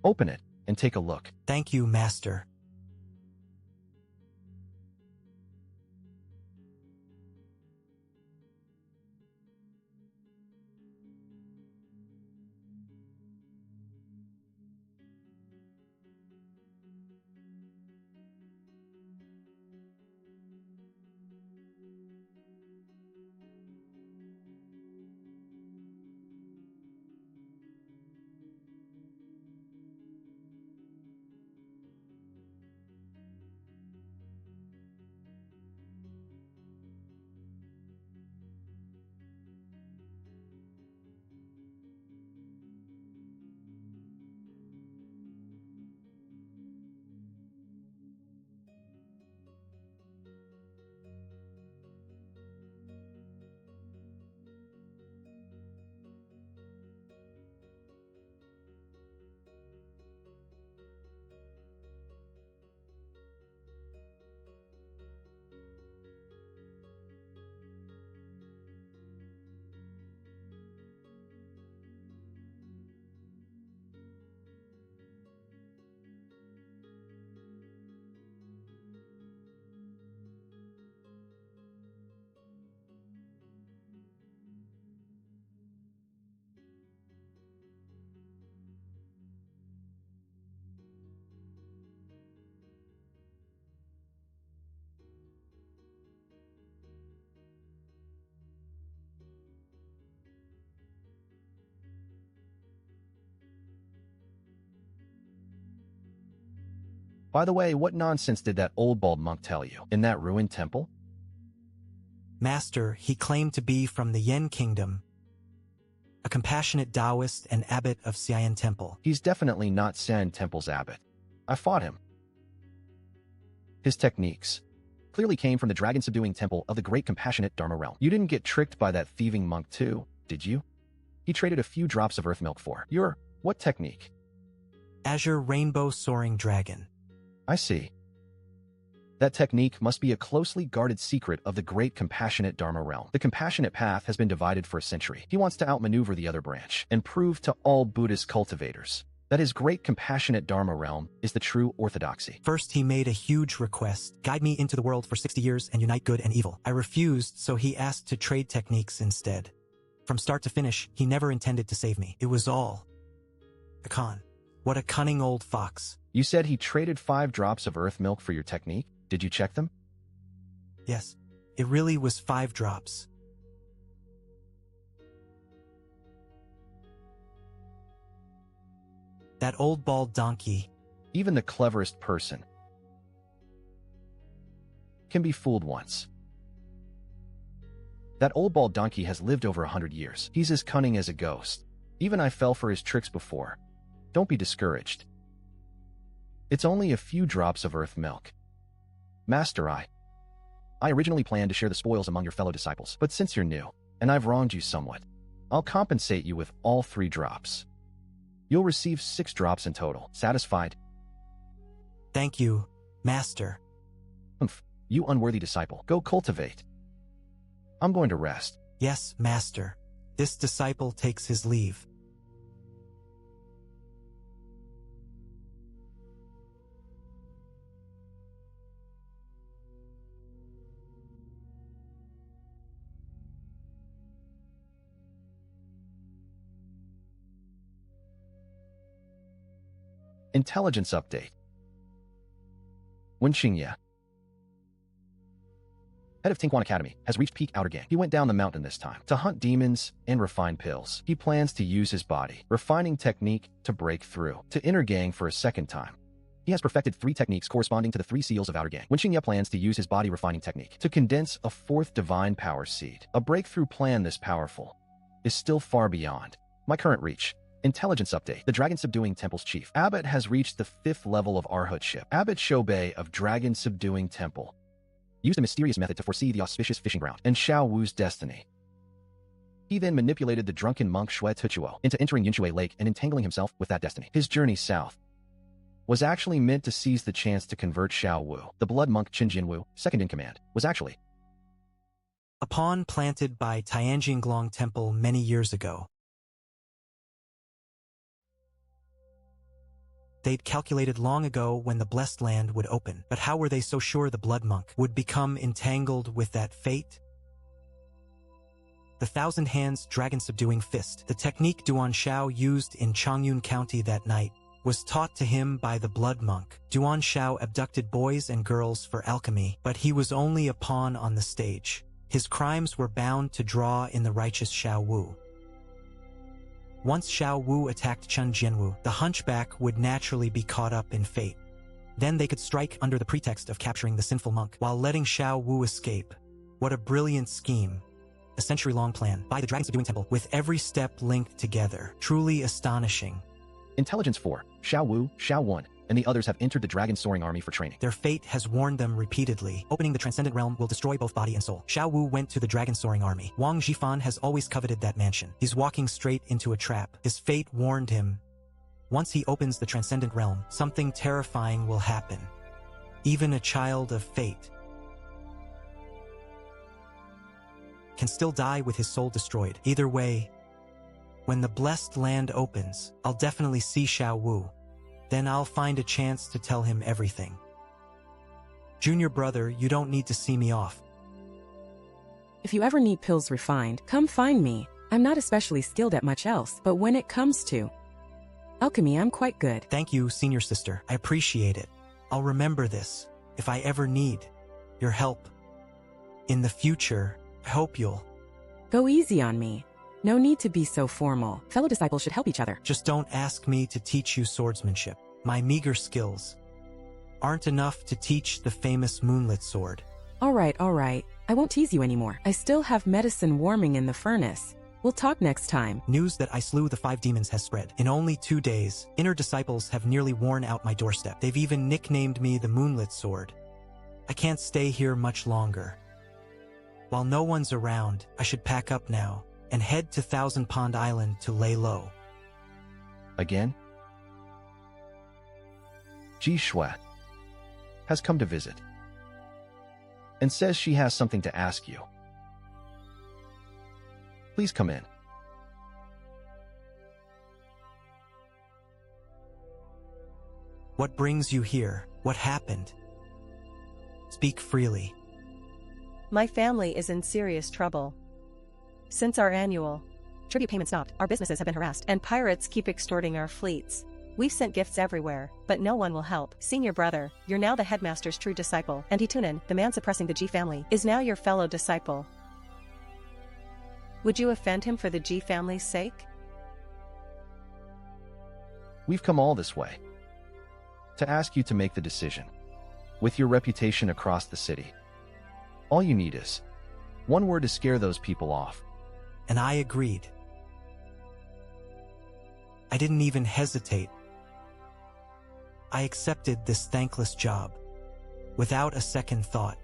Open it and take a look. Thank you, Master. By the way, what nonsense did that old bald monk tell you in that ruined temple? Master, he claimed to be from the Yen Kingdom, a compassionate Taoist and abbot of Xian Temple. He's definitely not Xian Temple's abbot. I fought him. His techniques clearly came from the dragon-subduing temple of the great compassionate Dharma realm. You didn't get tricked by that thieving monk too, did you? He traded a few drops of earth milk for your what technique? Azure Rainbow Soaring Dragon. I see. That technique must be a closely guarded secret of the great compassionate Dharma realm. The compassionate path has been divided for a century. He wants to outmaneuver the other branch and prove to all Buddhist cultivators that his great compassionate Dharma realm is the true orthodoxy. First, he made a huge request: guide me into the world for 60 years and unite good and evil. I refused, so he asked to trade techniques instead. From start to finish, he never intended to save me. It was all a con. What a cunning old fox. You said he traded 5 drops of earth milk for your technique? Did you check them? Yes, it really was 5 drops. That old bald donkey. Even the cleverest person can be fooled once. That old bald donkey has lived over 100 years. He's as cunning as a ghost. Even I fell for his tricks before. Don't be discouraged. It's only a few drops of earth milk. Master, I originally planned to share the spoils among your fellow disciples, but since you're new, and I've wronged you somewhat, I'll compensate you with all 3 drops. You'll receive 6 drops in total. Satisfied? Thank you, Master. You unworthy disciple, go cultivate. I'm going to rest. Yes, Master. This disciple takes his leave. Intelligence update. Wen Xingye, head of Tianquan Academy, has reached peak outer gang. He went down the mountain this time to hunt demons and refine pills. He plans to use his body refining technique to break through to inner gang for a second time. He has perfected 3 techniques corresponding to the 3 seals of outer gang. Wen Xingye plans to use his body refining technique to condense a 4th divine power seed. A breakthrough plan this powerful is still far beyond my current reach. Intelligence update. The Dragon-Subduing Temple's chief, Abbot, has reached the 5th level of Arhutship. Abbot Shobei of Dragon-Subduing Temple used a mysterious method to foresee the auspicious fishing ground and Xiao Wu's destiny. He then manipulated the drunken monk Shui Tuchuo into entering Yinshui Lake and entangling himself with that destiny. His journey south was actually meant to seize the chance to convert Xiao Wu. The blood monk Qin Jinwu, second in command, was actually a pawn planted by Tianjinglong Temple many years ago. They'd calculated long ago when the blessed land would open, but how were they so sure the blood monk would become entangled with that fate? The Thousand Hands Dragon-Subduing Fist, the technique Duan Shao used in Changyun County that night, was taught to him by the blood monk. Duan Shao abducted boys and girls for alchemy, but he was only a pawn on the stage. His crimes were bound to draw in the righteous Xiao Wu. Once Xiao Wu attacked Chen Jianwu, the hunchback would naturally be caught up in fate. Then they could strike under the pretext of capturing the sinful monk, while letting Xiao Wu escape. What a brilliant scheme. A century-long plan by the Dragon-Subduing Temple, with every step linked together. Truly astonishing. Intelligence 4. Xiao Wu, Xiao Wan, and the others have entered the Dragon Soaring Army for training. Their fate has warned them repeatedly. Opening the Transcendent Realm will destroy both body and soul. Xiao Wu went to the Dragon Soaring Army. Wang Zhifan has always coveted that mansion. He's walking straight into a trap. His fate warned him. Once he opens the Transcendent Realm, something terrifying will happen. Even a child of fate can still die with his soul destroyed. Either way, when the blessed land opens, I'll definitely see Xiao Wu. Then I'll find a chance to tell him everything. Junior brother, you don't need to see me off. If you ever need pills refined, come find me. I'm not especially skilled at much else, but when it comes to alchemy, I'm quite good. Thank you, senior sister. I appreciate it. I'll remember this if I ever need your help. In the future, I hope you'll Go easy on me. No need to be so formal. Fellow disciples should help each other. just don't ask me to teach you swordsmanship. My meager skills aren't enough to teach the famous moonlit sword. All right. I won't tease you anymore. I still have medicine warming in the furnace. We'll talk next time. News that I slew the 5 demons has spread. In only 2 days, inner disciples have nearly worn out my doorstep. They've even nicknamed me the Moonlit Sword. I can't stay here much longer. While no one's around, I should pack up now and head to Thousand Pond Island to lay low. Again? Ji Shui has come to visit and says she has something to ask you. Please come in. What brings you here? What happened? Speak freely. My family is in serious trouble. Since our annual tribute payment stopped, our businesses have been harassed, and pirates keep extorting our fleets. We've sent gifts everywhere, but no one will help. Senior brother, you're now the headmaster's true disciple, and Hitunan, the man suppressing the G family, is now your fellow disciple. Would you offend him for the G family's sake? We've come all this way to ask you to make the decision. With your reputation across the city, all you need is one word to scare those people off. And I agreed. I didn't even hesitate. I accepted this thankless job without a second thought.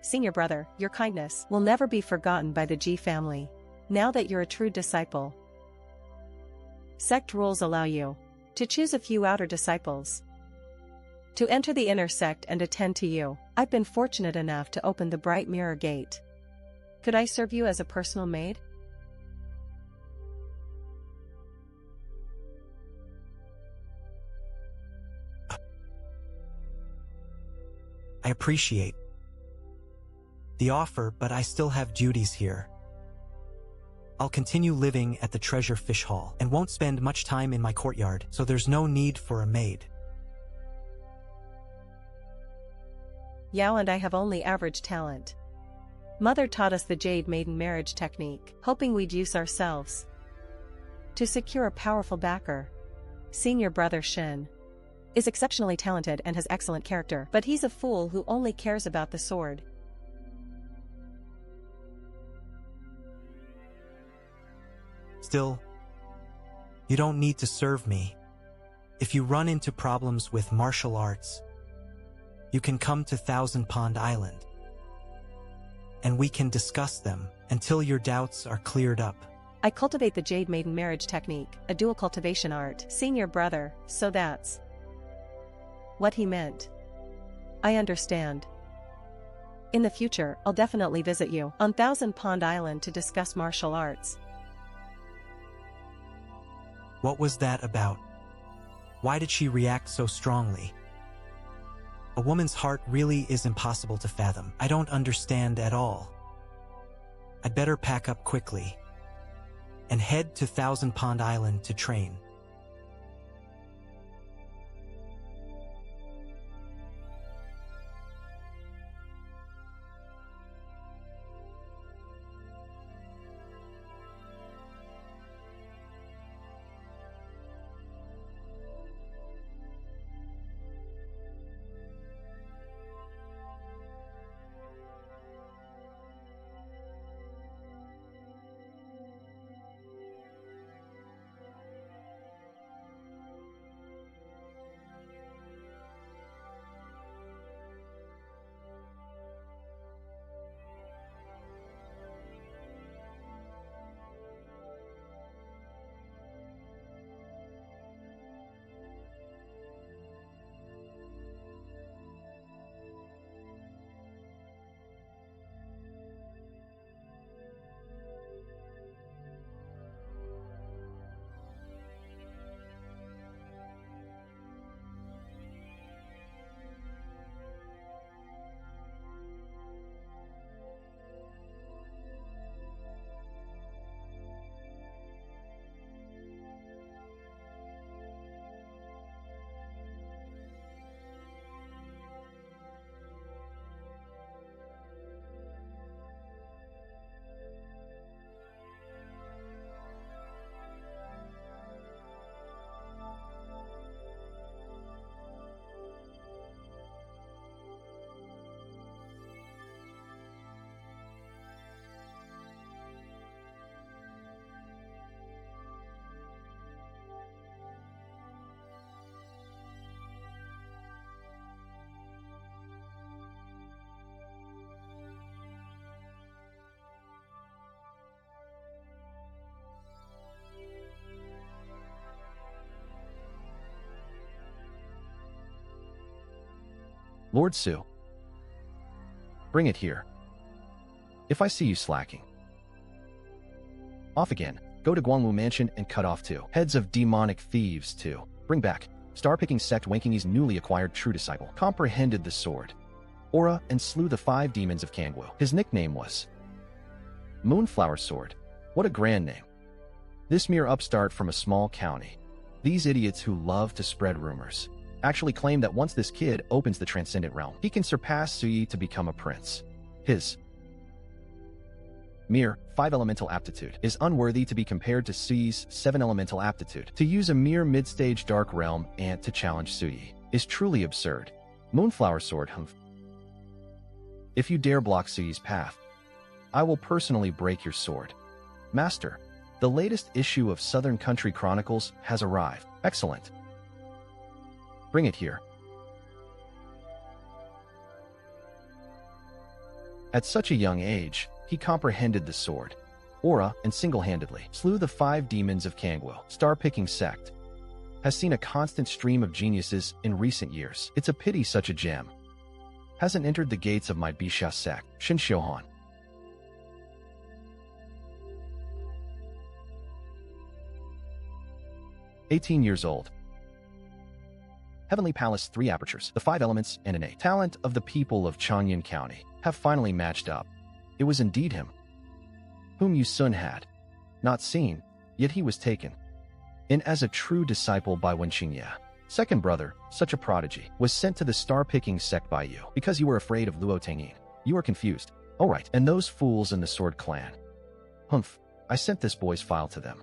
Senior brother, your kindness will never be forgotten by the G family. Now that you're a true disciple, sect rules allow you to choose a few outer disciples to enter the inner sect and attend to you. I've been fortunate enough to open the Bright Mirror Gate. Could I serve you as a personal maid? I appreciate the offer, but I still have duties here. I'll continue living at the Treasure Fish Hall and won't spend much time in my courtyard, so there's no need for a maid. Yao and I have only average talent. Mother taught us the Jade Maiden marriage technique, hoping we'd use ourselves to secure a powerful backer. Senior brother Shin is exceptionally talented and has excellent character, but he's a fool who only cares about the sword. Still, you don't need to serve me. If you run into problems with martial arts, you can come to Thousand Pond Island, and we can discuss them until your doubts are cleared up. I cultivate the Jade Maiden marriage technique, a dual cultivation art. Senior brother, so that's what he meant. I understand. In the future, I'll definitely visit you on Thousand Pond Island to discuss martial arts. What was that about? Why did she react so strongly? A woman's heart really is impossible to fathom. I don't understand at all. I'd better pack up quickly and head to Thousand Pond Island to train. Lord Su, bring it here. If I see you slacking, off again. Go to Guangwu Mansion and cut off 2 heads of demonic thieves too. Bring back. Star-picking sect Wanking's newly acquired true disciple comprehended the sword, aura, and slew the 5 demons of Kangwu. His nickname was Moonflower Sword. What a grand name. This mere upstart from a small county. These idiots who love to spread rumors actually claim that once this kid opens the transcendent realm, he can surpass Suyi to become a prince. His mere 5 elemental aptitude is unworthy to be compared to Suyi's 7 elemental aptitude. To use a mere mid-stage dark realm ant to challenge Suyi is truly absurd. Moonflower Sword, if you dare block Suyi's path, I will personally break your sword. Master, the latest issue of Southern Country Chronicles has arrived. Excellent. Bring it here. At such a young age, he comprehended the sword, aura, and single-handedly slew the 5 demons of Kangwu. Star-picking sect has seen a constant stream of geniuses in recent years. It's a pity such a gem hasn't entered the gates of my Bisha sect, Shin Xiuhan. "18 years old. Heavenly Palace, 3 apertures, the 5 elements, and innate talent of the people of Changyan County have finally matched up. It was indeed him, whom Yu Sun had not seen, yet he was taken in as a true disciple by Wenqingye. Second brother, such a prodigy, was sent to the star-picking sect by you because you were afraid of Luo Tangyin. You are confused. Oh right, and those fools in the Sword Clan. Humph, I sent this boy's file to them,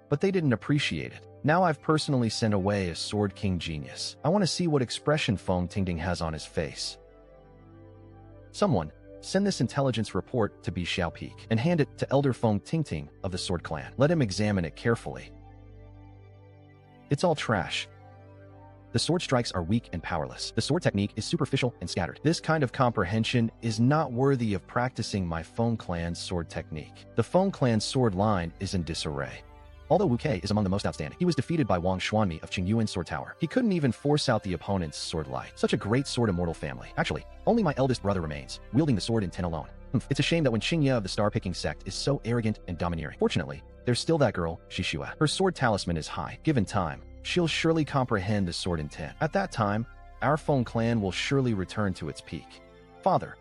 but they didn't appreciate it. Now I've personally sent away a Sword King genius. I want to see what expression Feng Tingting has on his face. Someone, send this intelligence report to Bishao Peak and hand it to Elder Feng Tingting of the Sword Clan. Let him examine it carefully. It's all trash. The sword strikes are weak and powerless. The sword technique is superficial and scattered. This kind of comprehension is not worthy of practicing my Feng Clan's sword technique. The Feng Clan's sword line is in disarray. Although Wu Kei is among the most outstanding, he was defeated by Wang Xuanmi of Qingyuan's sword tower. He couldn't even force out the opponent's sword light. Such a great sword immortal family. Actually, only my eldest brother remains, wielding the sword in 10 alone. It's a shame that Wenqingye of the star-picking sect is so arrogant and domineering. Fortunately, there's still that girl, Shishua. Her sword talisman is high. Given time, she'll surely comprehend the sword intent. At that time, our Feng clan will surely return to its peak. Father,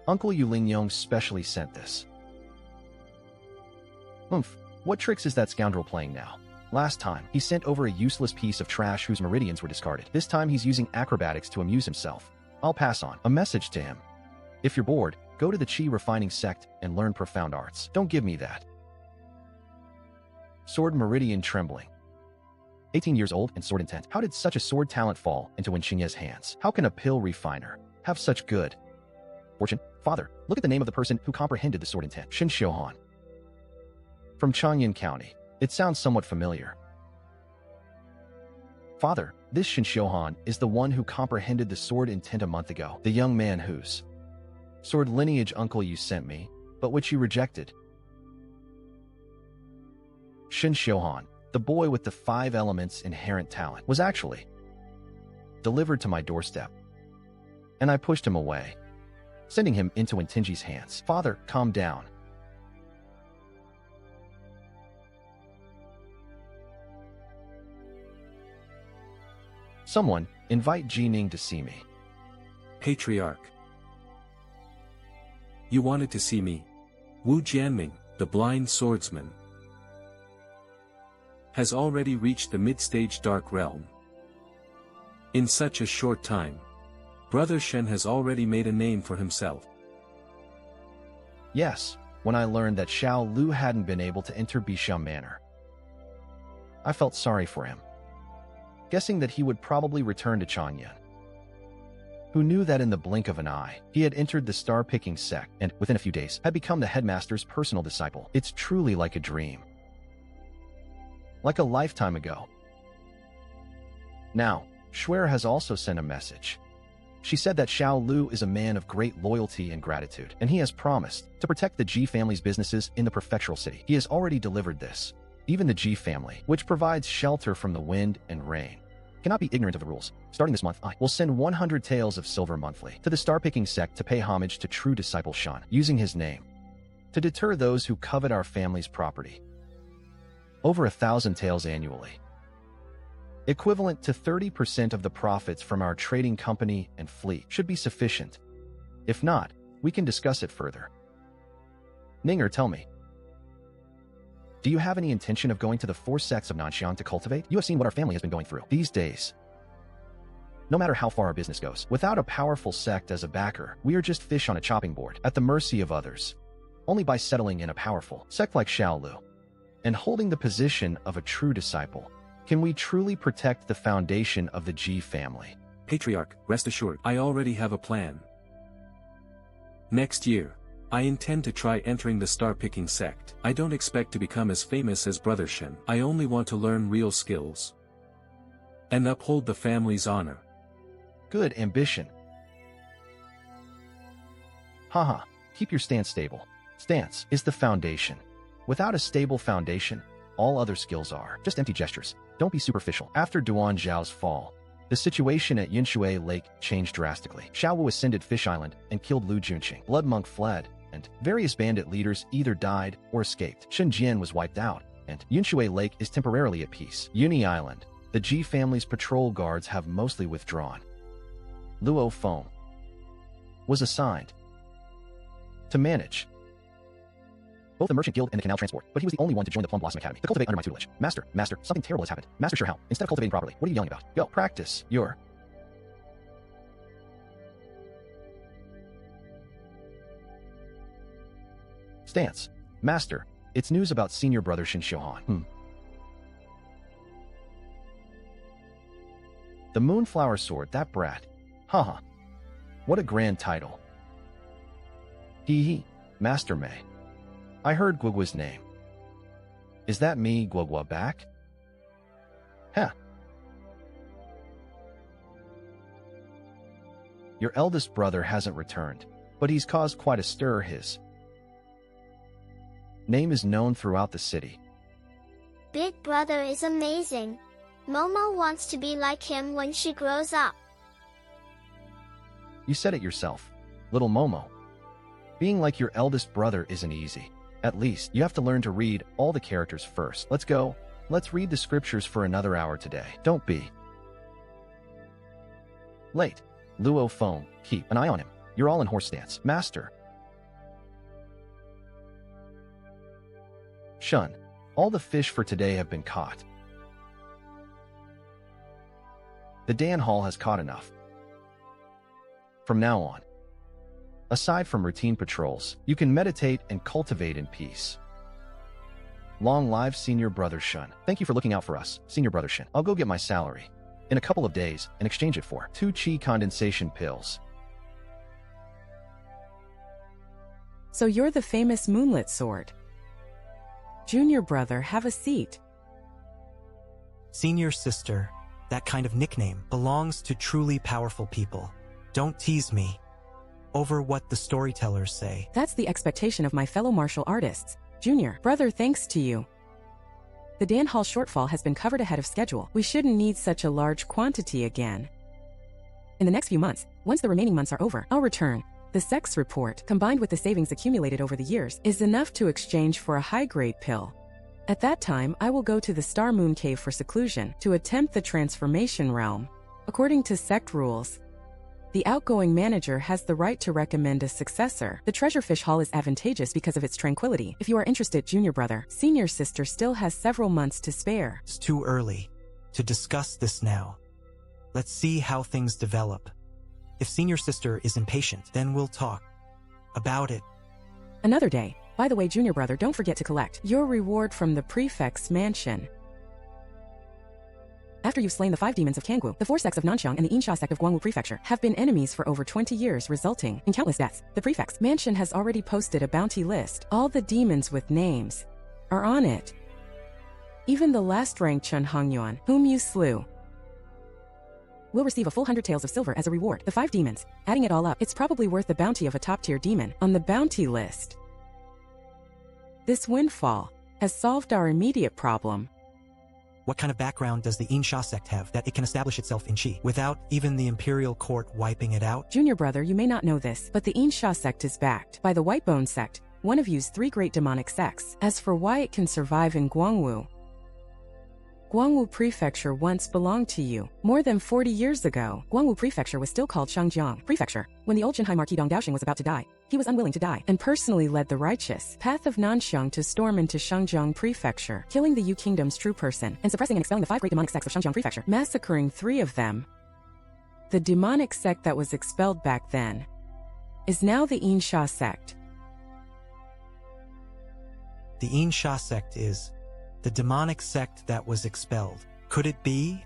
Uncle Yu Lingyong specially sent this. What tricks is that scoundrel playing now? Last time, he sent over a useless piece of trash whose meridians were discarded. This time he's using acrobatics to amuse himself. I'll pass on a message to him. If you're bored, go to the Qi refining sect and learn profound arts. Don't give me that. Sword meridian trembling. 18 years old and sword intent. How did such a sword talent fall into Wenqingye's hands? How can a pill refiner have such good fortune? Father, look at the name of the person who comprehended the sword intent. Shin Xiuhan. From Changyan County. It sounds somewhat familiar. Father, this Shin Xiuhan is the one who comprehended the sword intent a month ago. The young man whose sword lineage uncle you sent me, but which you rejected. Shin Xiuhan, the boy with the 5 elements inherent talent, was actually delivered to my doorstep, and I pushed him away, sending him into Wentinji's hands. Father, calm down. Someone, invite Jining to see me. Patriarch. You wanted to see me. Wu Jianming, the blind swordsman, has already reached the mid-stage dark realm. In such a short time, Brother Shen has already made a name for himself. Yes, when I learned that Xiao Lu hadn't been able to enter Bisham Manor, I felt sorry for him, guessing that he would probably return to Changyan. Who knew that in the blink of an eye, he had entered the star-picking sect and, within a few days, had become the headmaster's personal disciple. It's truly like a dream. Like a lifetime ago. Now, Shuer has also sent a message. She said that Xiao Lu is a man of great loyalty and gratitude, and he has promised to protect the Ji family's businesses in the prefectural city. He has already delivered this. Even the Ji family, which provides shelter from the wind and rain, cannot be ignorant of the rules. Starting this month, I will send 100 taels of silver monthly to the star-picking sect to pay homage to true disciple Shan, using his name to deter those who covet our family's property. Over 1,000 taels annually, equivalent to 30% of the profits from our trading company and fleet, should be sufficient. If not, we can discuss it further. Ninger, tell me, do you have any intention of going to the 4 sects of Nanshan to cultivate? You have seen what our family has been going through these days. No matter how far our business goes, without a powerful sect as a backer, we are just fish on a chopping board, at the mercy of others. Only by settling in a powerful sect like Shaolu and holding the position of a true disciple can we truly protect the foundation of the Ji family. Patriarch, rest assured, I already have a plan. Next year, I intend to try entering the star-picking sect. I don't expect to become as famous as Brother Shen. I only want to learn real skills and uphold the family's honor. Good ambition. Haha, keep your stance stable. Stance is the foundation. Without a stable foundation, all other skills are just empty gestures. Don't be superficial. After Duan Zhao's fall, the situation at Yinshui Lake changed drastically. Xiao Wu ascended Fish Island and killed Lu Junqing. Blood Monk fled, and various bandit leaders either died or escaped. Shen Jian was wiped out, and Yinshui Lake is temporarily at peace. Uni Island, the Ji family's patrol guards have mostly withdrawn. Luo Feng was assigned to manage both the Merchant Guild and the Canal Transport, but he was the only one to join the Plum Blossom Academy to cultivate under my tutelage. Master, something terrible has happened. Master Sure, how? Instead of cultivating properly, what are you yelling about? Go, practice your stance. Master, it's news about senior brother Shin Xiuhan. The Moonflower Sword, that brat. Haha. What a grand title. Hee, Master Mei. I heard Guogua's name. Is that me, Guogua, back? Huh. Your eldest brother hasn't returned, but he's caused quite a stir. His name is known throughout the city. Big brother is amazing. Momo wants to be like him when she grows up. You said it yourself, little Momo. Being like your eldest brother isn't easy. At least, you have to learn to read all the characters first. Let's go. Let's read the scriptures for another hour today. Don't be late. Luo Feng, keep an eye on him. You're all in horse stance. Master Shun, all the fish for today have been caught. The Dan Hall has caught enough. From now on, aside from routine patrols, you can meditate and cultivate in peace. Long live Senior Brother Shun. Thank you for looking out for us, Senior Brother Shin. I'll go get my salary in a couple of days and exchange it for 2 qi condensation pills. So you're the famous Moonlit Sword. Junior brother, have a seat. Senior sister, that kind of nickname belongs to truly powerful people. Don't tease me over what the storytellers say. That's the expectation of my fellow martial artists. Junior brother, thanks to you, the Dan Hall shortfall has been covered ahead of schedule. We shouldn't need such a large quantity again. In the next few months, once the remaining months are over, I'll return. The sex report, combined with the savings accumulated over the years, is enough to exchange for a high-grade pill. At that time, I will go to the Star Moon Cave for seclusion to attempt the transformation realm. According to sect rules, the outgoing manager has the right to recommend a successor. The Treasurefish Hall is advantageous because of its tranquility. If you are interested, Junior brother, Senior sister still has several months to spare. It's too early to discuss this now. Let's see how things develop. If Senior sister is impatient, then we'll talk about it another day. By the way, Junior brother, don't forget to collect your reward from the prefect's mansion. After you've slain the 5 demons of Kangwu, the 4 sects of Nanxiang and the Yinsha sect of Guangwu Prefecture have been enemies for over 20 years, resulting in countless deaths. The prefect's mansion has already posted a bounty list. All the demons with names are on it. Even the last-ranked Chen Hongyuan, whom you slew, will receive a full 100 taels of silver as a reward. The 5 demons, adding it all up, it's probably worth the bounty of a top-tier demon on the bounty list. This windfall has solved our immediate problem. What kind of background does the Insha sect have that it can establish itself in Qi without even the imperial court wiping it out? Junior brother, you may not know this, but the Insha sect is backed by the Whitebone sect, one of Yu's 3 great demonic sects. As for why it can survive in Guangwu Prefecture once belonged to you. More than 40 years ago, Guangwu Prefecture was still called Shangjiang Prefecture. When the old Jinhai Marquis Dong Daoxing was about to die, he was unwilling to die, and personally led the righteous path of Nanxiang to storm into Shangjiang Prefecture, killing the Yu Kingdom's true person, and suppressing and expelling the 5 great demonic sects of Shangjiang Prefecture, massacring 3 of them. The demonic sect that was expelled back then is now the Insha sect. The Insha sect is the demonic sect that was expelled. Could it be?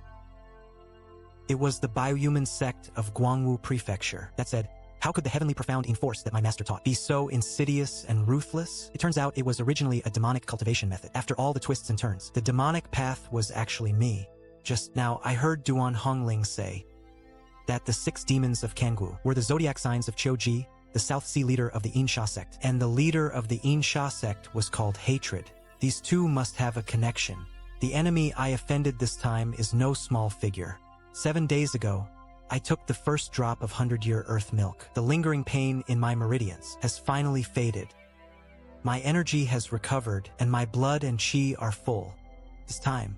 It was the biohuman sect of Guangwu Prefecture. That said, how could the heavenly profound force that my master taught be so insidious and ruthless? It turns out it was originally a demonic cultivation method. After all the twists and turns, the demonic path was actually me. Just now, I heard Duan Hongling say that the 6 demons of Kangwu were the zodiac signs of Qiuji, the South Sea leader of the Insha sect, and the leader of the Insha sect was called Hatred. These 2 must have a connection. The enemy I offended this time is no small figure. 7 days ago, I took the first drop of 100-year earth milk. The lingering pain in my meridians has finally faded. My energy has recovered, and my blood and qi are full. This time,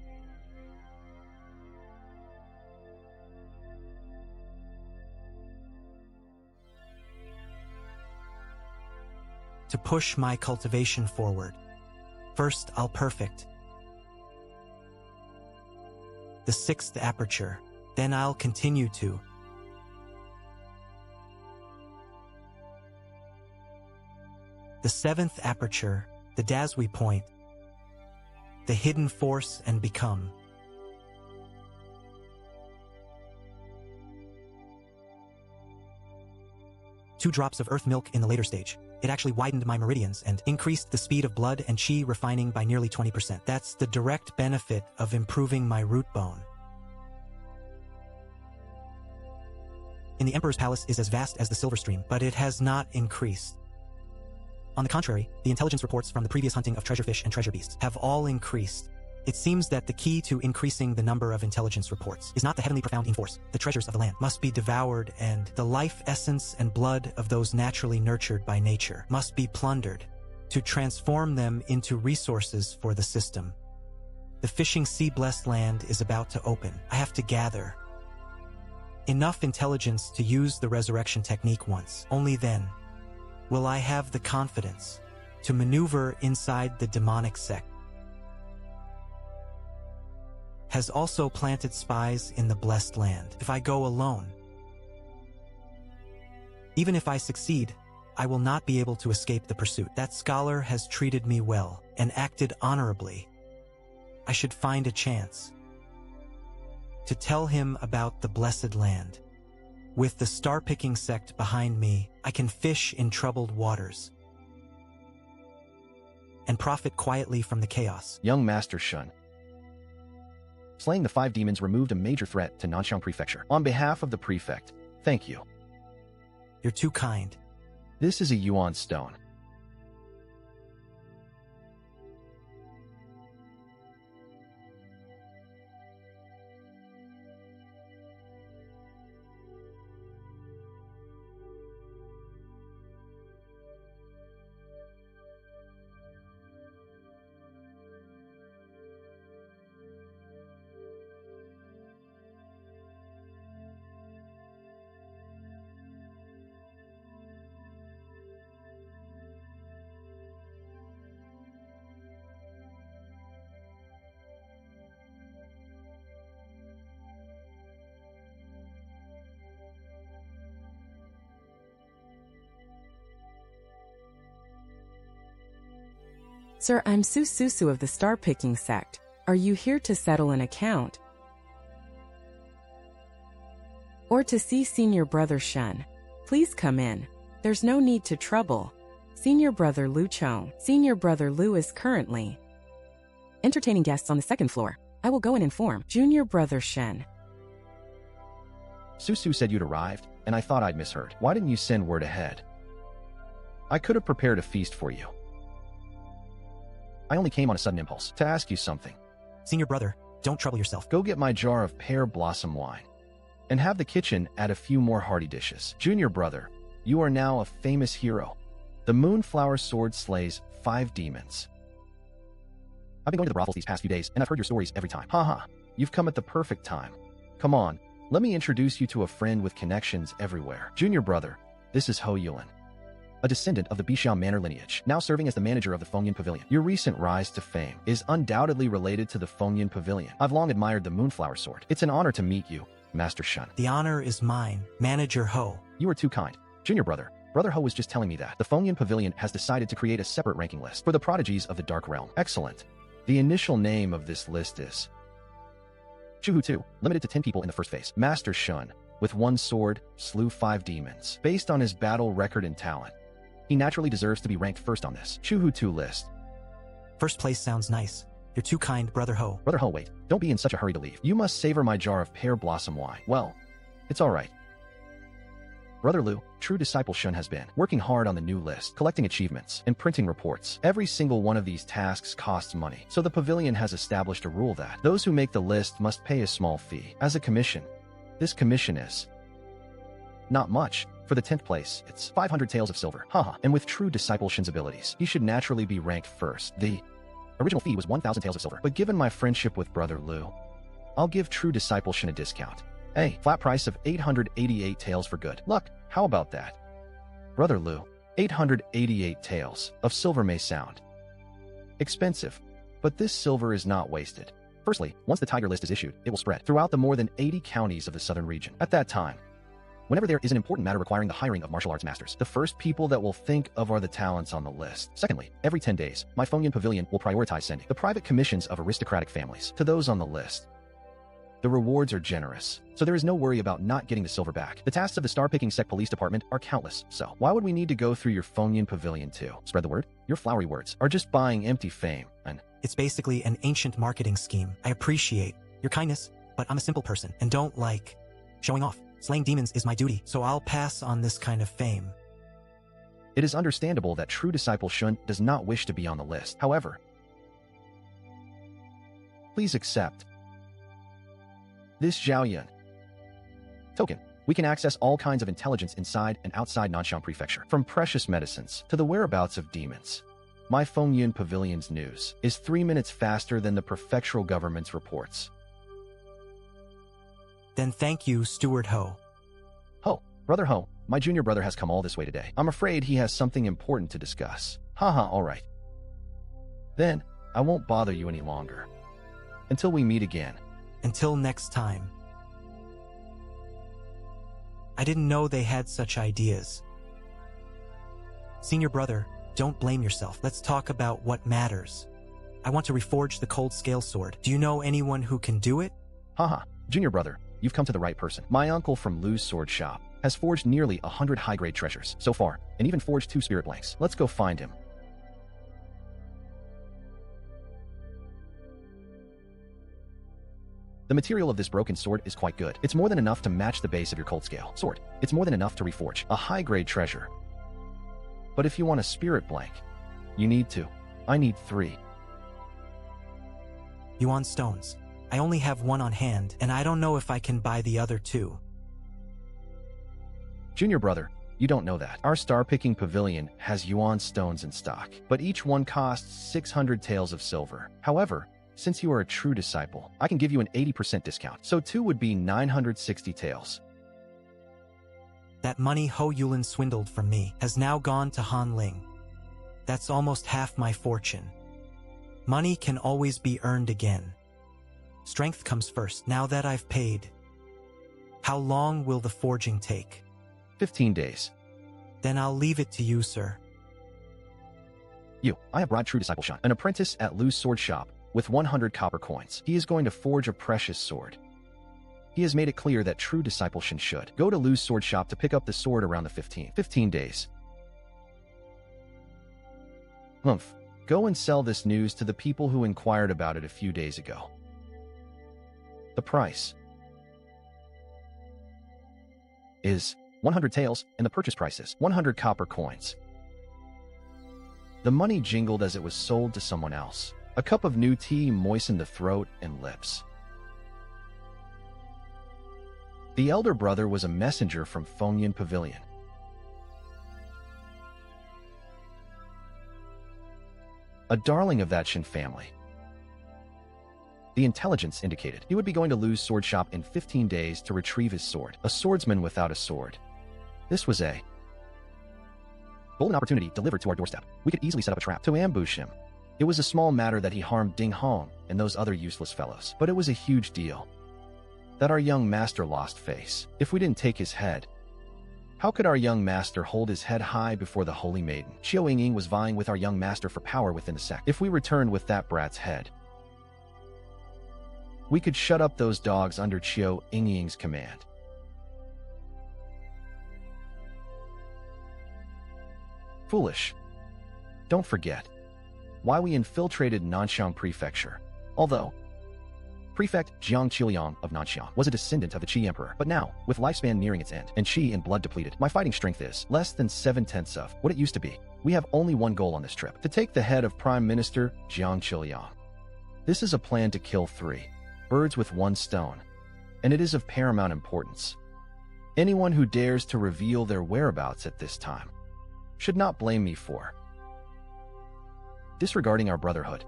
to push my cultivation forward. First, I'll perfect the 6th aperture. Then I'll continue to the 7th aperture, the Dazui point, the hidden force, and become two drops of earth milk in the later stage. It actually widened my meridians and increased the speed of blood and qi refining by nearly 20%. That's the direct benefit of improving my root bone. In the Emperor's Palace is as vast as the Silver Stream, but it has not increased. On the contrary, the intelligence reports from the previous hunting of treasure fish and treasure beasts have all increased. It seems that the key to increasing the number of intelligence reports is not the heavenly profound force. The treasures of the land must be devoured, and the life essence and blood of those naturally nurtured by nature must be plundered to transform them into resources for the system. The fishing sea-blessed land is about to open. I have to gather enough intelligence to use the resurrection technique once. Only then will I have the confidence to maneuver inside the demonic sect. Has also planted spies in the blessed land. If I go alone, even if I succeed, I will not be able to escape the pursuit. That scholar has treated me well and acted honorably. I should find a chance to tell him about the blessed land. With the star-picking sect behind me, I can fish in troubled waters and profit quietly from the chaos. Young Master Shun. Slaying the 5 demons removed a major threat to Nanxiang Prefecture. On behalf of the prefect, thank you. You're too kind. This is a Yuan stone. Sir, I'm Sususu of the Star-Picking sect. Are you here to settle an account? Or to see Senior Brother Shun? Please come in. There's no need to trouble. Senior Brother Lu Chong. Senior Brother Lu is currently entertaining guests on the 2nd floor. I will go and inform Junior Brother Shen. Susu said you'd arrived, and I thought I'd misheard. Why didn't you send word ahead? I could have prepared a feast for you. I only came on a sudden impulse to ask you something. Senior Brother, Don't trouble yourself. Go get my jar of pear blossom wine. And have the kitchen add a few more hearty dishes. Junior brother, you are now a famous hero. The Moonflower Sword slays 5 demons. I've been going to the brothels these past few days, and I've heard your stories every time. Haha, you've come at the perfect time. Come on, let me introduce you to a friend with connections everywhere. Junior brother, this is Ho Yulin, a descendant of the Bixiao Manor lineage, now serving as the manager of the Fengyan Pavilion. Your recent rise to fame is undoubtedly related to the Fengyan Pavilion. I've long admired the Moonflower Sword. It's an honor to meet you, Master Shun. The honor is mine, Manager Ho. You are too kind. Junior brother, Brother Ho was just telling me that the Fengyan Pavilion has decided to create a separate ranking list for the prodigies of the Dark Realm. Excellent. The initial name of this list is Shuhu 2, limited to 10 people in the first phase. Master Shun, with 1 sword, slew 5 demons. Based on his battle record and talent, he naturally deserves to be ranked first on this Shuhu 2 list. First place sounds nice. You're too kind, Brother Ho. Brother Ho, wait. Don't be in such a hurry to leave. You must savor my jar of pear blossom wine. Well, it's all right. Brother Lu, true disciple Shun has been working hard on the new list, collecting achievements, and printing reports. Every single one of these tasks costs money, so the pavilion has established a rule that those who make the list must pay a small fee. As a commission, this commission is not much. For the 10th place, it's 500 taels of silver. Haha, and with true disciple Shun's abilities, he should naturally be ranked first. The original fee was 1,000 taels of silver, but given my friendship with Brother Lu, I'll give true disciple Shun a discount. Hey, flat price of 888 taels for good luck. How about that? Brother Lu, 888 taels of silver may sound expensive, but this silver is not wasted. Firstly, once the tiger list is issued, it will spread throughout the more than 80 counties of the southern region. At that time, whenever there is an important matter requiring the hiring of martial arts masters, the first people that will think of are the talents on the list. Secondly, every 10 days, my Fengyan Pavilion will prioritize sending the private commissions of aristocratic families to those on the list. The rewards are generous, so there is no worry about not getting the silver back. The tasks of the star-picking sect police department are countless, so why would we need to go through your Fengyan Pavilion too? Spread the word? Your flowery words are just buying empty fame, and It's basically an ancient marketing scheme. I appreciate your kindness, but I'm a simple person and don't like showing off. Slaying demons is my duty, so I'll pass on this kind of fame. it is understandable that true disciple Shun does not wish to be on the list. However, please accept this Zhaoyun token. We can access all kinds of intelligence inside and outside Nanshan Prefecture, from precious medicines to the whereabouts of demons. My Fengyan Pavilion's news is 3 minutes faster than the prefectural government's reports. Then thank you, Steward Ho. Ho, Brother Ho, my junior brother has come all this way today. I'm afraid he has something important to discuss. Haha, all right. Then, I won't bother you any longer. Until we meet again. Until next time. I didn't know they had such ideas. Senior brother, don't blame yourself. Let's talk about what matters. I want to reforge the cold scale sword. Do you know anyone who can do it? Haha, junior brother, you've come to the right person. My uncle from Lu's sword shop has forged nearly 100 high-grade treasures so far, and even forged 2 spirit blanks. Let's go find him. The material of this broken sword is quite good. It's more than enough to match the base of your cold scale sword. It's more than enough to reforge a high-grade treasure. But if you want a spirit blank, you need 2. I need 3. Yuan stones. I only have 1 on hand, and I don't know if I can buy the other 2. Junior brother, you don't know that. Our star-picking pavilion has yuan stones in stock, but each one costs 600 taels of silver. However, since you are a true disciple, I can give you an 80% discount, so 2 would be 960 taels. That money Ho Yulin swindled from me has now gone to Han Ling. That's almost half my fortune. Money can always be earned again. Strength comes first. Now that I've paid, how long will the forging take? 15 days. Then I'll leave it to you, sir. I have brought true disciple Shun, an apprentice at Lu's sword shop, with 100 copper coins. He is going to forge a precious sword. He has made it clear that true disciple Shun should go to Lu's sword shop to pick up the sword around the 15 days. Go and sell this news to the people who inquired about it a few days ago. The price is 100 taels, and the purchase price is 100 copper coins. The money jingled as it was sold to someone else. A cup of new tea moistened the throat and lips. The elder brother was a messenger from Fengyan Pavilion. A darling of that Shin family. The intelligence indicated he would be going to Lu's sword shop in 15 days to retrieve his sword. A swordsman without a sword. This was a golden opportunity delivered to our doorstep. We could easily set up a trap to ambush him. It was a small matter that he harmed Ding Hong and those other useless fellows, but it was a huge deal that our young master lost face. If we didn't take his head, how could our young master hold his head high before the holy maiden? Xiao Yingying was vying with our young master for power within the sect. If we returned with that brat's head, we could shut up those dogs under Xiao Yingying's command. Foolish. Don't forget why we infiltrated Nanxiang Prefecture. Although Prefect Jiang Qiliang of Nanxiang was a descendant of the Qi Emperor, but now, with lifespan nearing its end and Qi and blood depleted, my fighting strength is less than 7/10 of what it used to be. We have only one goal on this trip: to take the head of Prime Minister Jiang Qiliang. This is a plan to kill 3 birds with 1 stone, and it is of paramount importance. Anyone who dares to reveal their whereabouts at this time should not blame me for disregarding our brotherhood.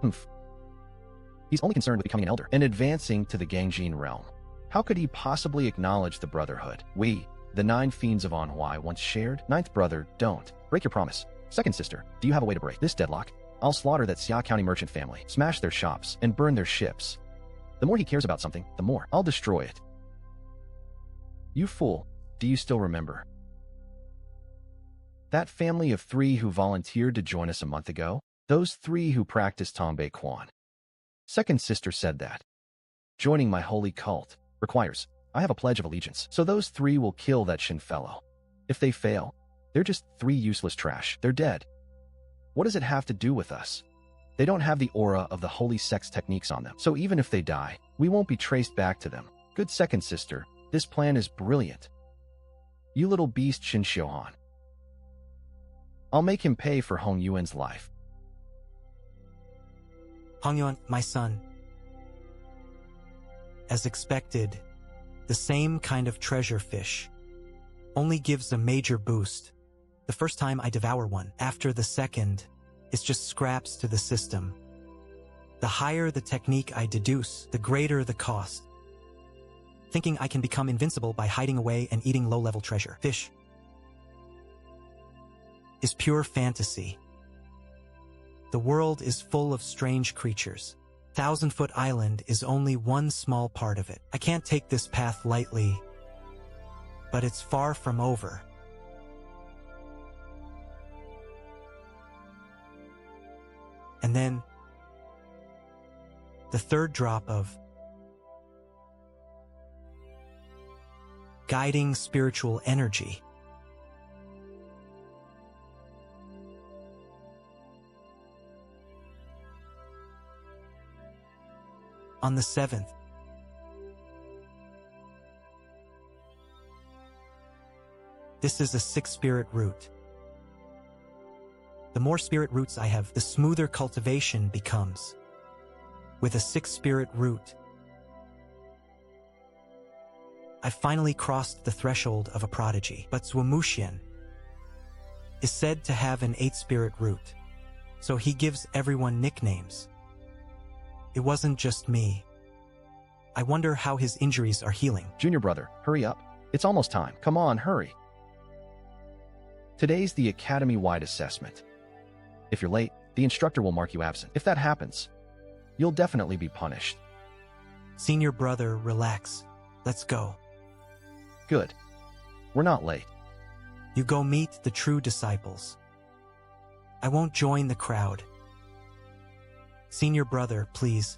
He's only concerned with becoming an elder and advancing to the Gangjin realm. How could he possibly acknowledge the brotherhood we, the 9 fiends of Anhui, once shared? 9th brother, don't break your promise. 2nd sister, do you have a way to break this deadlock? I'll slaughter that Xia County merchant family, smash their shops, and burn their ships. The more he cares about something, the more I'll destroy it. You fool, do you still remember that family of 3 who volunteered to join us a month ago? Those 3 who practiced Tombe Quan. 2nd sister said that joining my holy cult requires I have a pledge of allegiance. So those 3 will kill that Shin fellow. If they fail, they're just 3 useless trash. They're dead. What does it have to do with us? They don't have the aura of the holy sect's techniques on them. So even if they die, we won't be traced back to them. Good 2nd sister, this plan is brilliant. You little beast Shin Xiuhan. I'll make him pay for Hong Yuan's life. Hong Yuan, my son. As expected, the same kind of treasure fish only gives a major boost the first time I devour one. After the second, it's just scraps to the system. The higher the technique I deduce, the greater the cost. Thinking I can become invincible by hiding away and eating low-level treasure fish is pure fantasy. The world is full of strange creatures. 1,000-Foot Island is only one small part of it. I can't take this path lightly, but it's far from over. And then, the 3rd drop of guiding spiritual energy. On the 7th, this is a 6 spirit root. The more spirit roots I have, the smoother cultivation becomes. With a 6 spirit root, I finally crossed the threshold of a prodigy. But Zhuomuxian is said to have an 8 spirit root, so he gives everyone nicknames. It wasn't just me. I wonder how his injuries are healing. Junior brother, hurry up. It's almost time. Come on, hurry. Today's the academy-wide assessment. If you're late, the instructor will mark you absent. If that happens, you'll definitely be punished. Senior brother, relax. Let's go. Good. We're not late. You go meet the true disciples. I won't join the crowd. Senior brother, please.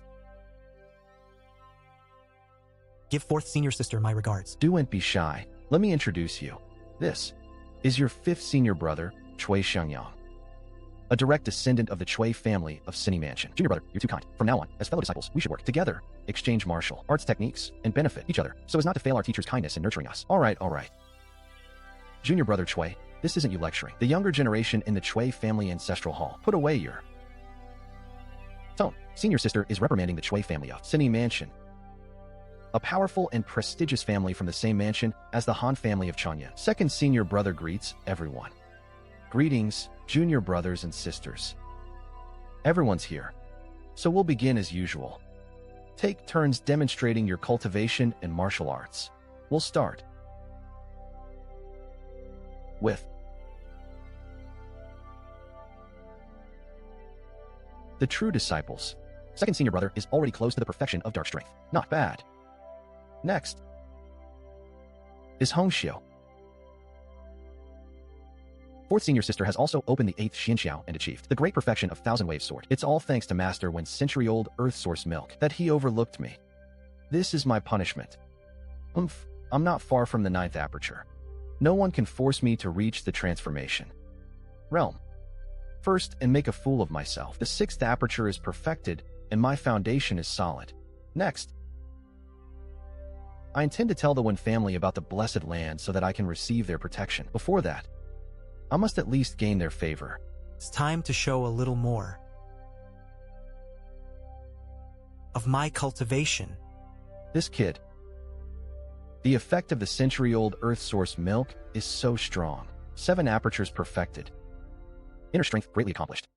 Give 4th senior sister my regards. Don't be shy. Let me introduce you. This is your 5th senior brother, Chui Xiangyang, a direct descendant of the Chui family of Cine Mansion. Junior brother, you're too kind. From now on, as fellow disciples, we should work together, exchange martial arts techniques, and benefit each other, so as not to fail our teacher's kindness in nurturing us. All right. Junior brother Chui, this isn't you lecturing. The younger generation in the Chui family ancestral hall. Put away your tone. Senior sister is reprimanding the Chui family of Cine Mansion. a powerful and prestigious family from the same mansion as the Han family of Chanyan. Second senior brother greets everyone. Greetings, junior brothers and sisters. Everyone's here, so we'll begin as usual. Take turns demonstrating your cultivation and martial arts. We'll start with the true disciples. Second senior brother is already close to the perfection of dark strength. Not bad. Next is Hongxiu. Fourth senior sister has also opened the 8th Xianxiao and achieved the great perfection of Thousand Wave Sword. It's all thanks to Master Wen's century-old Earth Source milk that he overlooked me. This is my punishment. I'm not far from the 9th aperture. No one can force me to reach the transformation realm first and make a fool of myself. The 6th aperture is perfected and my foundation is solid. Next, I intend to tell the Wen family about the blessed land so that I can receive their protection. Before that, I must at least gain their favor. It's time to show a little more of my cultivation. This kid. The effect of the century-old Earth Source milk is so strong. 7 apertures perfected. Inner strength greatly accomplished.